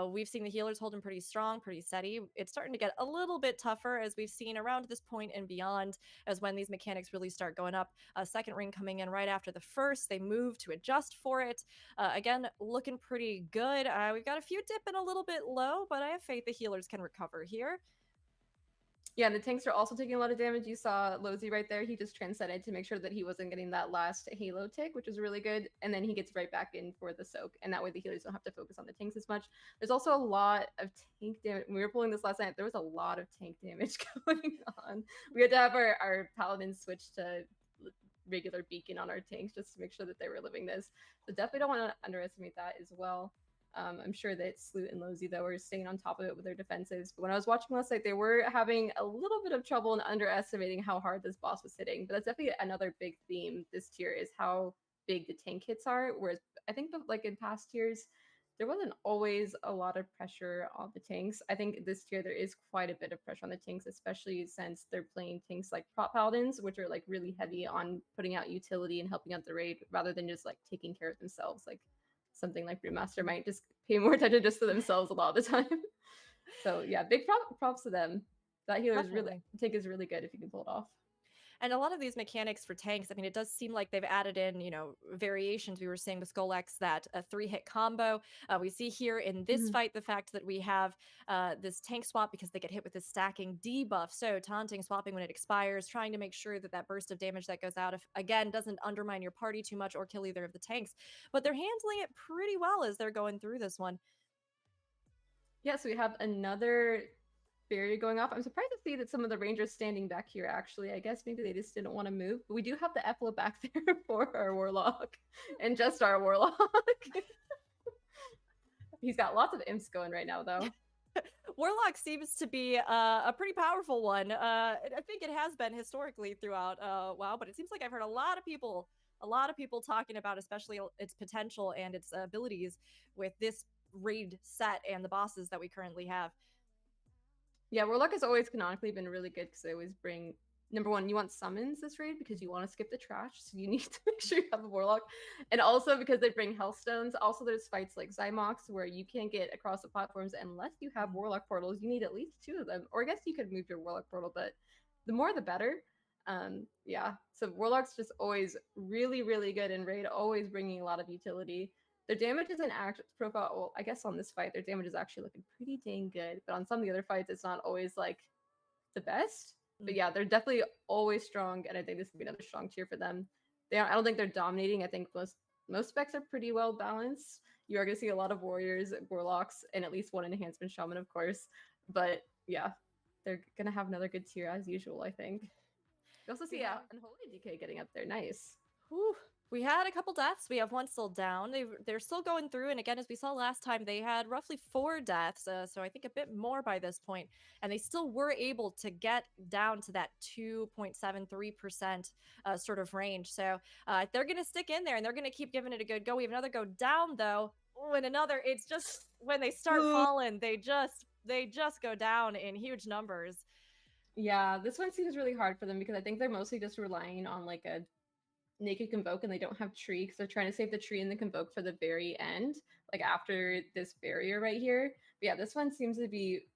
Speaker 1: We've seen the healers holding pretty strong, pretty steady. It's starting to get a little bit tougher as we've seen around this point and beyond, as when these mechanics really start going up. A second ring coming in right after the first. They move to adjust for it. Again, looking pretty good. We've got a few dipping a little bit low, but I have faith the healers can recover here.
Speaker 2: Yeah, and the tanks are also taking a lot of damage. You saw Lozy right there. He just transcended to make sure that he wasn't getting that last halo tick, which was really good. And then he gets right back in for the soak. And that way the healers don't have to focus on the tanks as much. There's also a lot of tank damage. When we were pulling this last night, there was a lot of tank damage going on. We had to have our paladins switch to regular beacon on our tanks just to make sure that they were living this. So definitely don't want to underestimate that as well. I'm sure that Sloot and Lozy, though, are staying on top of it with their defensives. But when I was watching last night, they were having a little bit of trouble in underestimating how hard this boss was hitting. But that's definitely another big theme this tier is how big the tank hits are. Whereas I think that, like in past tiers, there wasn't always a lot of pressure on the tanks. I think this tier there is quite a bit of pressure on the tanks, especially since they're playing tanks like prop paladins, which are like really heavy on putting out utility and helping out the raid rather than just like taking care of themselves. Like something like Brewmaster might just pay more attention just to themselves a lot of the time. So yeah, big props to them. That healer is really really good if you can pull it off.
Speaker 1: And a lot of these mechanics for tanks, I mean, it does seem like they've added in, variations. We were seeing with Skolex that a 3-hit combo. We see here in this fight the fact that we have this tank swap because they get hit with this stacking debuff. So taunting, swapping when it expires, trying to make sure that that burst of damage that goes out, again, doesn't undermine your party too much or kill either of the tanks. But they're handling it pretty well as they're going through this one.
Speaker 2: Yeah, so we have another barrier going off. I'm surprised to see that some of the Rangers standing back here, actually. I guess maybe they just didn't want to move. But we do have the Epla back there for our Warlock. And just our Warlock. He's got lots of imps going right now, though.
Speaker 1: Warlock seems to be a pretty powerful one. I think it has been historically throughout WoW, but it seems like I've heard a lot of people talking about especially its potential and its abilities with this raid set and the bosses that we currently have.
Speaker 2: Yeah, Warlock has always canonically been really good because they always bring, number one, you want summons this raid because you want to skip the trash, so you need to make sure you have a Warlock. And also because they bring Hellstones. Also, there's fights like Zymox where you can't get across the platforms unless you have Warlock portals. You need at least 2 of them. Or I guess you could move your Warlock portal, but the more the better. Yeah, so Warlock's just always really, really good in raid, always bringing a lot of utility. Their damage isn't actually profile. Well, I guess on this fight, their damage is actually looking pretty dang good. But on some of the other fights, it's not always like the best. But yeah, they're definitely always strong, and I think this will be another strong tier for them. I don't think they're dominating. I think most specs are pretty well balanced. You are going to see a lot of warriors, warlocks, and at least one enhancement shaman, of course. But yeah, they're going to have another good tier as usual, I think. You also see Unholy DK getting up there. Nice.
Speaker 1: Whew. We had a couple deaths. We have one still down. They're still going through. And again, as we saw last time, they had roughly 4 deaths. So I think a bit more by this point. And they still were able to get down to that 2.73% sort of range. So they're going to stick in there and they're going to keep giving it a good go. We have another go down, though. Oh, and another. It's just when they start falling, they just go down in huge numbers.
Speaker 2: Yeah, this one seems really hard for them because I think they're mostly just relying on like a naked convoke and they don't have tree because they're trying to save the tree and the convoke for the very end, like after this barrier right here. But yeah, this one seems to be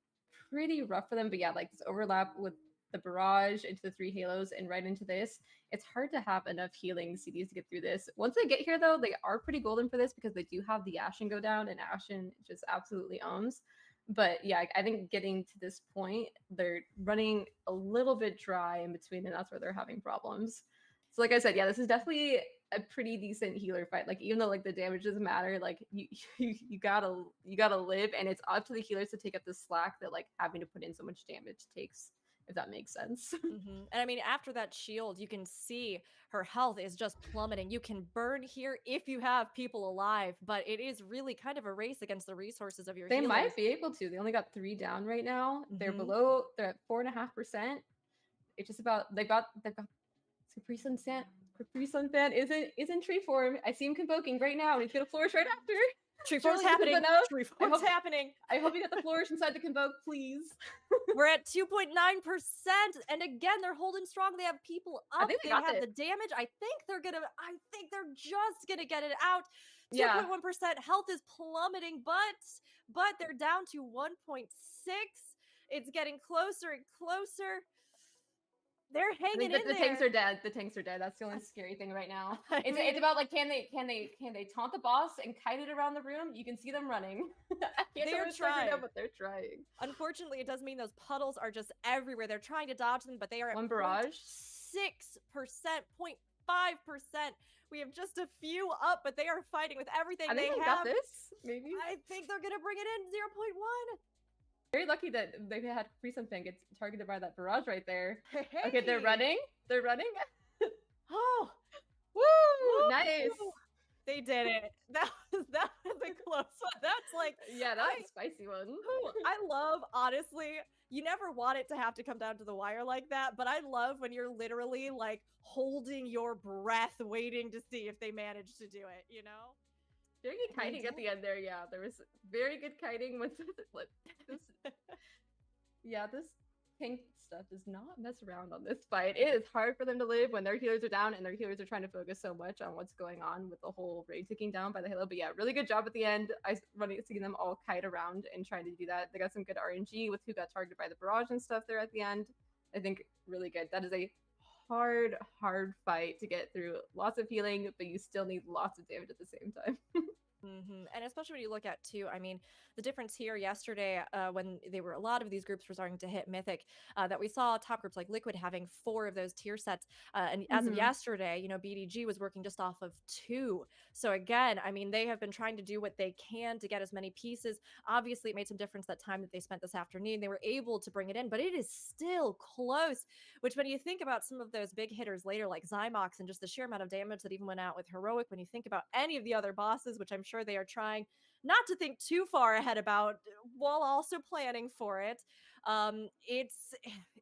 Speaker 2: pretty rough for them. But yeah, like this overlap with the barrage into the 3 halos and right into this, it's hard to have enough healing CDs to get through this. Once they get here though, they are pretty golden for this because they do have the Ashen go down and Ashen just absolutely owns. But yeah, I think getting to this point, they're running a little bit dry in between, and that's where they're having problems. So like I said, yeah, this is definitely a pretty decent healer fight. Like even though like the damage doesn't matter, like you gotta live, and it's up to the healers to take up the slack that like having to put in so much damage takes, if that makes sense.
Speaker 1: And I mean, after that shield, you can see her health is just plummeting. You can burn here if you have people alive, but it is really kind of a race against the resources of your
Speaker 2: They
Speaker 1: healers.
Speaker 2: might be able to. They only got 3 down right now. They're below. They're at 4.5%. It's just about they've got Capri Sun Fan is in tree form. I see him convoking right now, and he's gonna flourish right after.
Speaker 1: Tree form's happening. Tree form's happening.
Speaker 2: I hope you got the flourish inside the convoke, please.
Speaker 1: We're at 2.9%, and again, they're holding strong. They have people up.
Speaker 2: I think
Speaker 1: they
Speaker 2: got
Speaker 1: have
Speaker 2: it.
Speaker 1: the damage. I think they're just gonna get it out. 2.1%
Speaker 2: Yeah.
Speaker 1: health is plummeting, but they're down to 1.6. It's getting closer and closer. They're hanging in
Speaker 2: the
Speaker 1: there.
Speaker 2: tanks are dead. The tanks are dead. That's the only scary thing right now. It's about like can they taunt the boss and kite it around the room? You can see them running.
Speaker 1: They're trying,
Speaker 2: but they're trying.
Speaker 1: Unfortunately, it does mean those puddles are just everywhere. They're trying to dodge them, but they are at
Speaker 2: One barrage.
Speaker 1: 0.6%, 0.5%. We have just a few up, but they are fighting with everything
Speaker 2: I think
Speaker 1: they
Speaker 2: they
Speaker 1: have.
Speaker 2: got this. Maybe.
Speaker 1: I think they're gonna bring it in 0.1.
Speaker 2: Very lucky that they had Free Something get targeted by that barrage right there.
Speaker 1: Hey.
Speaker 2: Okay, they're running. They're running.
Speaker 1: Oh,
Speaker 2: woo! Nice.
Speaker 1: They did it. That was a close one. That's like,
Speaker 2: yeah, that was a spicy one.
Speaker 1: I love, honestly, you never want it to have to come down to the wire like that, but I love when you're literally like holding your breath waiting to see if they manage to do it, you know?
Speaker 2: Very good kiting at the end there, yeah. There was very good kiting with this. Yeah, this tank stuff does not mess around on this fight. It is hard for them to live when their healers are down and their healers are trying to focus so much on what's going on with the whole raid ticking down by the Halo. But yeah, really good job at the end. Seeing them all kite around and trying to do that. They got some good RNG with who got targeted by the barrage and stuff there at the end. I think really good. That is a hard fight to get through. Lots of healing, but you still need lots of damage at the same time.
Speaker 1: And especially when you look at too, I mean, the difference here yesterday when a lot of these groups were starting to hit Mythic, that we saw top groups like Liquid having 4 of those tier sets, and as of yesterday, you know, BDG was working just off of 2. So again, I mean, they have been trying to do what they can to get as many pieces. Obviously, it made some difference that time that they spent this afternoon. They were able to bring it in, but it is still close. Which, when you think about some of those big hitters later, like Zymox, and just the sheer amount of damage that even went out with Heroic, when you think about any of the other bosses, which I'm sure they are trying not to think too far ahead about while also planning for it,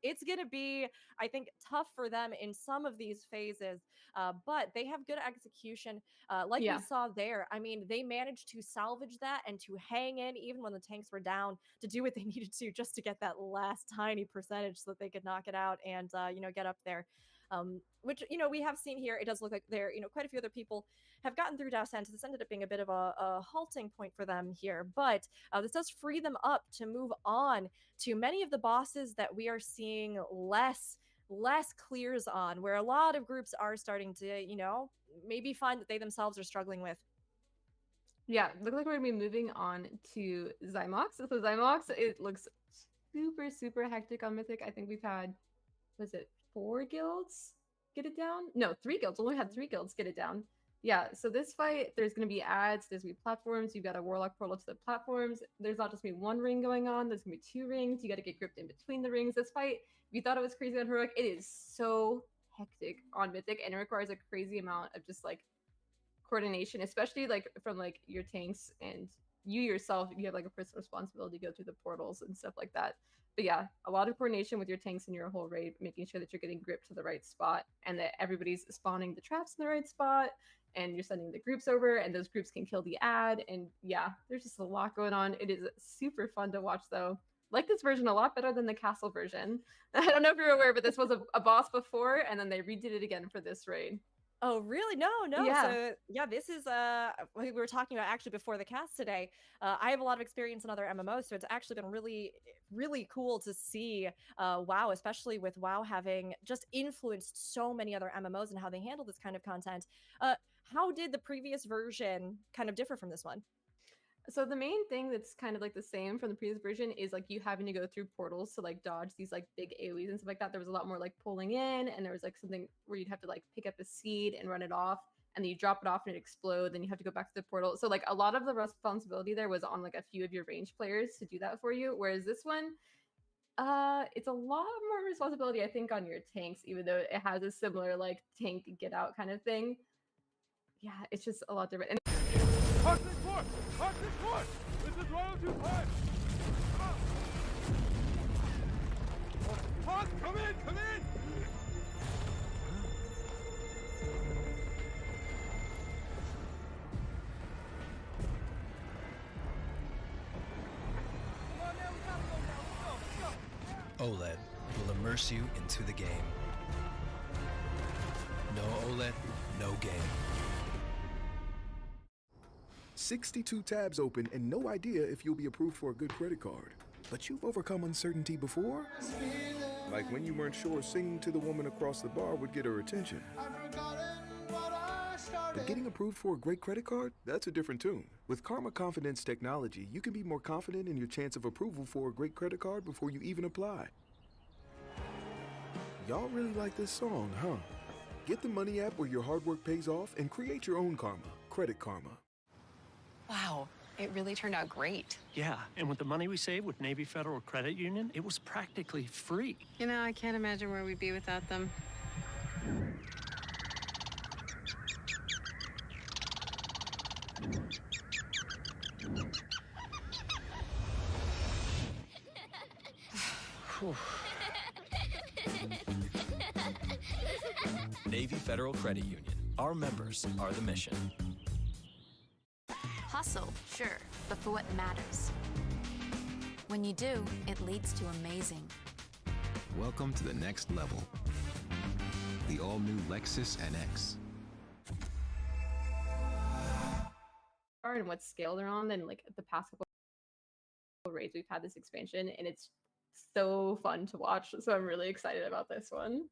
Speaker 1: it's gonna be, I think, tough for them in some of these phases, but they have good execution, like we
Speaker 2: Yeah.
Speaker 1: saw there. I mean, they managed to salvage that and to hang in even when the tanks were down, to do what they needed to just to get that last tiny percentage so that they could knock it out and you know, get up there. Which, you know, we have seen here. It does look like there, you know, quite a few other people have gotten through Dow Sands. This ended up being a bit of a halting point for them here, but this does free them up to move on to many of the bosses that we are seeing less clears on, where a lot of groups are starting to, you know, maybe find that they themselves are struggling with.
Speaker 2: Yeah, look like we're gonna be moving on to Zymox. So Zymox, it looks super hectic on Mythic. I think we've had, was it 4 guilds get it down? No, 3 guilds. Only had 3 guilds get it down. Yeah, so this fight, there's gonna be ads, there's gonna be platforms. You've got a Warlock portal to the platforms. There's not just gonna be 1 ring going on. There's gonna be 2 rings. You got to get gripped in between the rings. This fight, if you thought it was crazy on Heroic, it is so hectic on Mythic, and it requires a crazy amount of just like coordination, especially like from like your tanks and you yourself. You have like a personal responsibility to go through the portals and stuff like that. But yeah, a lot of coordination with your tanks and your whole raid, making sure that you're getting gripped to the right spot and that everybody's spawning the traps in the right spot, and you're sending the groups over, and those groups can kill the ad. And yeah, there's just a lot going on. It is super fun to watch though. Like this version a lot better than the castle version. I don't know if you're aware, but this was a boss before, and then they redid it again for this raid.
Speaker 1: Oh, really? No.
Speaker 2: Yeah.
Speaker 1: So yeah, this is we were talking about actually before the cast today. I have a lot of experience in other MMOs, so it's actually been really cool to see WoW, especially with WoW having just influenced so many other MMOs and how they handle this kind of content. How did the previous version kind of differ from this one?
Speaker 2: So the main thing that's kind of like the same from the previous version is like you having to go through portals to like dodge these like big AoEs and stuff like that. There was a lot more like pulling in, and there was like something where you'd have to like pick up a seed and run it off, and then you drop it off and it explodes, then you have to go back to the portal. So like a lot of the responsibility there was on like a few of your range players to do that for you. Whereas this one, it's a lot more responsibility, I think, on your tanks, even though it has a similar like tank get out kind of thing. Yeah, it's just a lot different. And
Speaker 11: Hark this court! Hark this court! This is royalty time! Pause! Come in! Come in!
Speaker 17: OLED will immerse you into the game. No OLED, no game.
Speaker 22: 62 tabs open and no idea if you'll be approved for a good credit card. But you've overcome uncertainty before? Like when you weren't sure singing to the woman across the bar would get her attention. But getting approved for a great credit card, that's a different tune. With Karma Confidence technology, you can be more confident in your chance of approval for a great credit card before you even apply. Y'all really like this song, huh? Get the Money app where your hard work pays off and create your own karma. Credit Karma.
Speaker 23: Wow, it really turned out great.
Speaker 24: Yeah, and with the money we saved with Navy Federal Credit Union, it was practically free.
Speaker 23: You know, I can't imagine where we'd be without them.
Speaker 17: Navy Federal Credit Union. Our members are the mission.
Speaker 26: Hustle, sure, but for what matters. When you do, it leads to amazing.
Speaker 27: Welcome to the next level. The all-new Lexus NX.
Speaker 2: And what scale they're on, and like the past couple raids we've had this expansion, and it's so fun to watch. So I'm really excited about this one.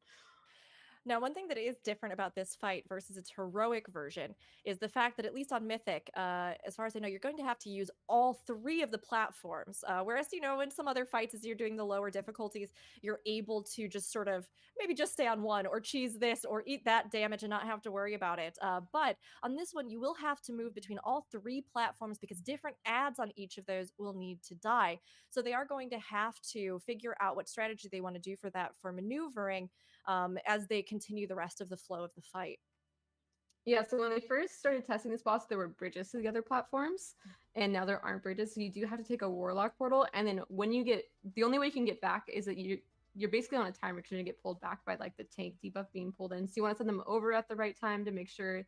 Speaker 1: Now, one thing that is different about this fight versus its heroic version is the fact that, at least on Mythic, as far as I know, you're going to have to use all 3 of the platforms. Whereas, you know, in some other fights, as you're doing the lower difficulties, you're able to just sort of maybe just stay on one or cheese this or eat that damage and not have to worry about it. But on this one, you will have to move between all 3 platforms because different ads on each of those will need to die. So they are going to have to figure out what strategy they want to do for that for maneuvering as they continue the rest of the flow of the fight.
Speaker 2: Yeah, so when they first started testing this boss, there were bridges to the other platforms, and now there aren't bridges. So you do have to take a warlock portal, and then when you get, the only way you can get back is that you're basically on a timer because you're gonna get pulled back by like the tank debuff being pulled in. So you want to send them over at the right time to make sure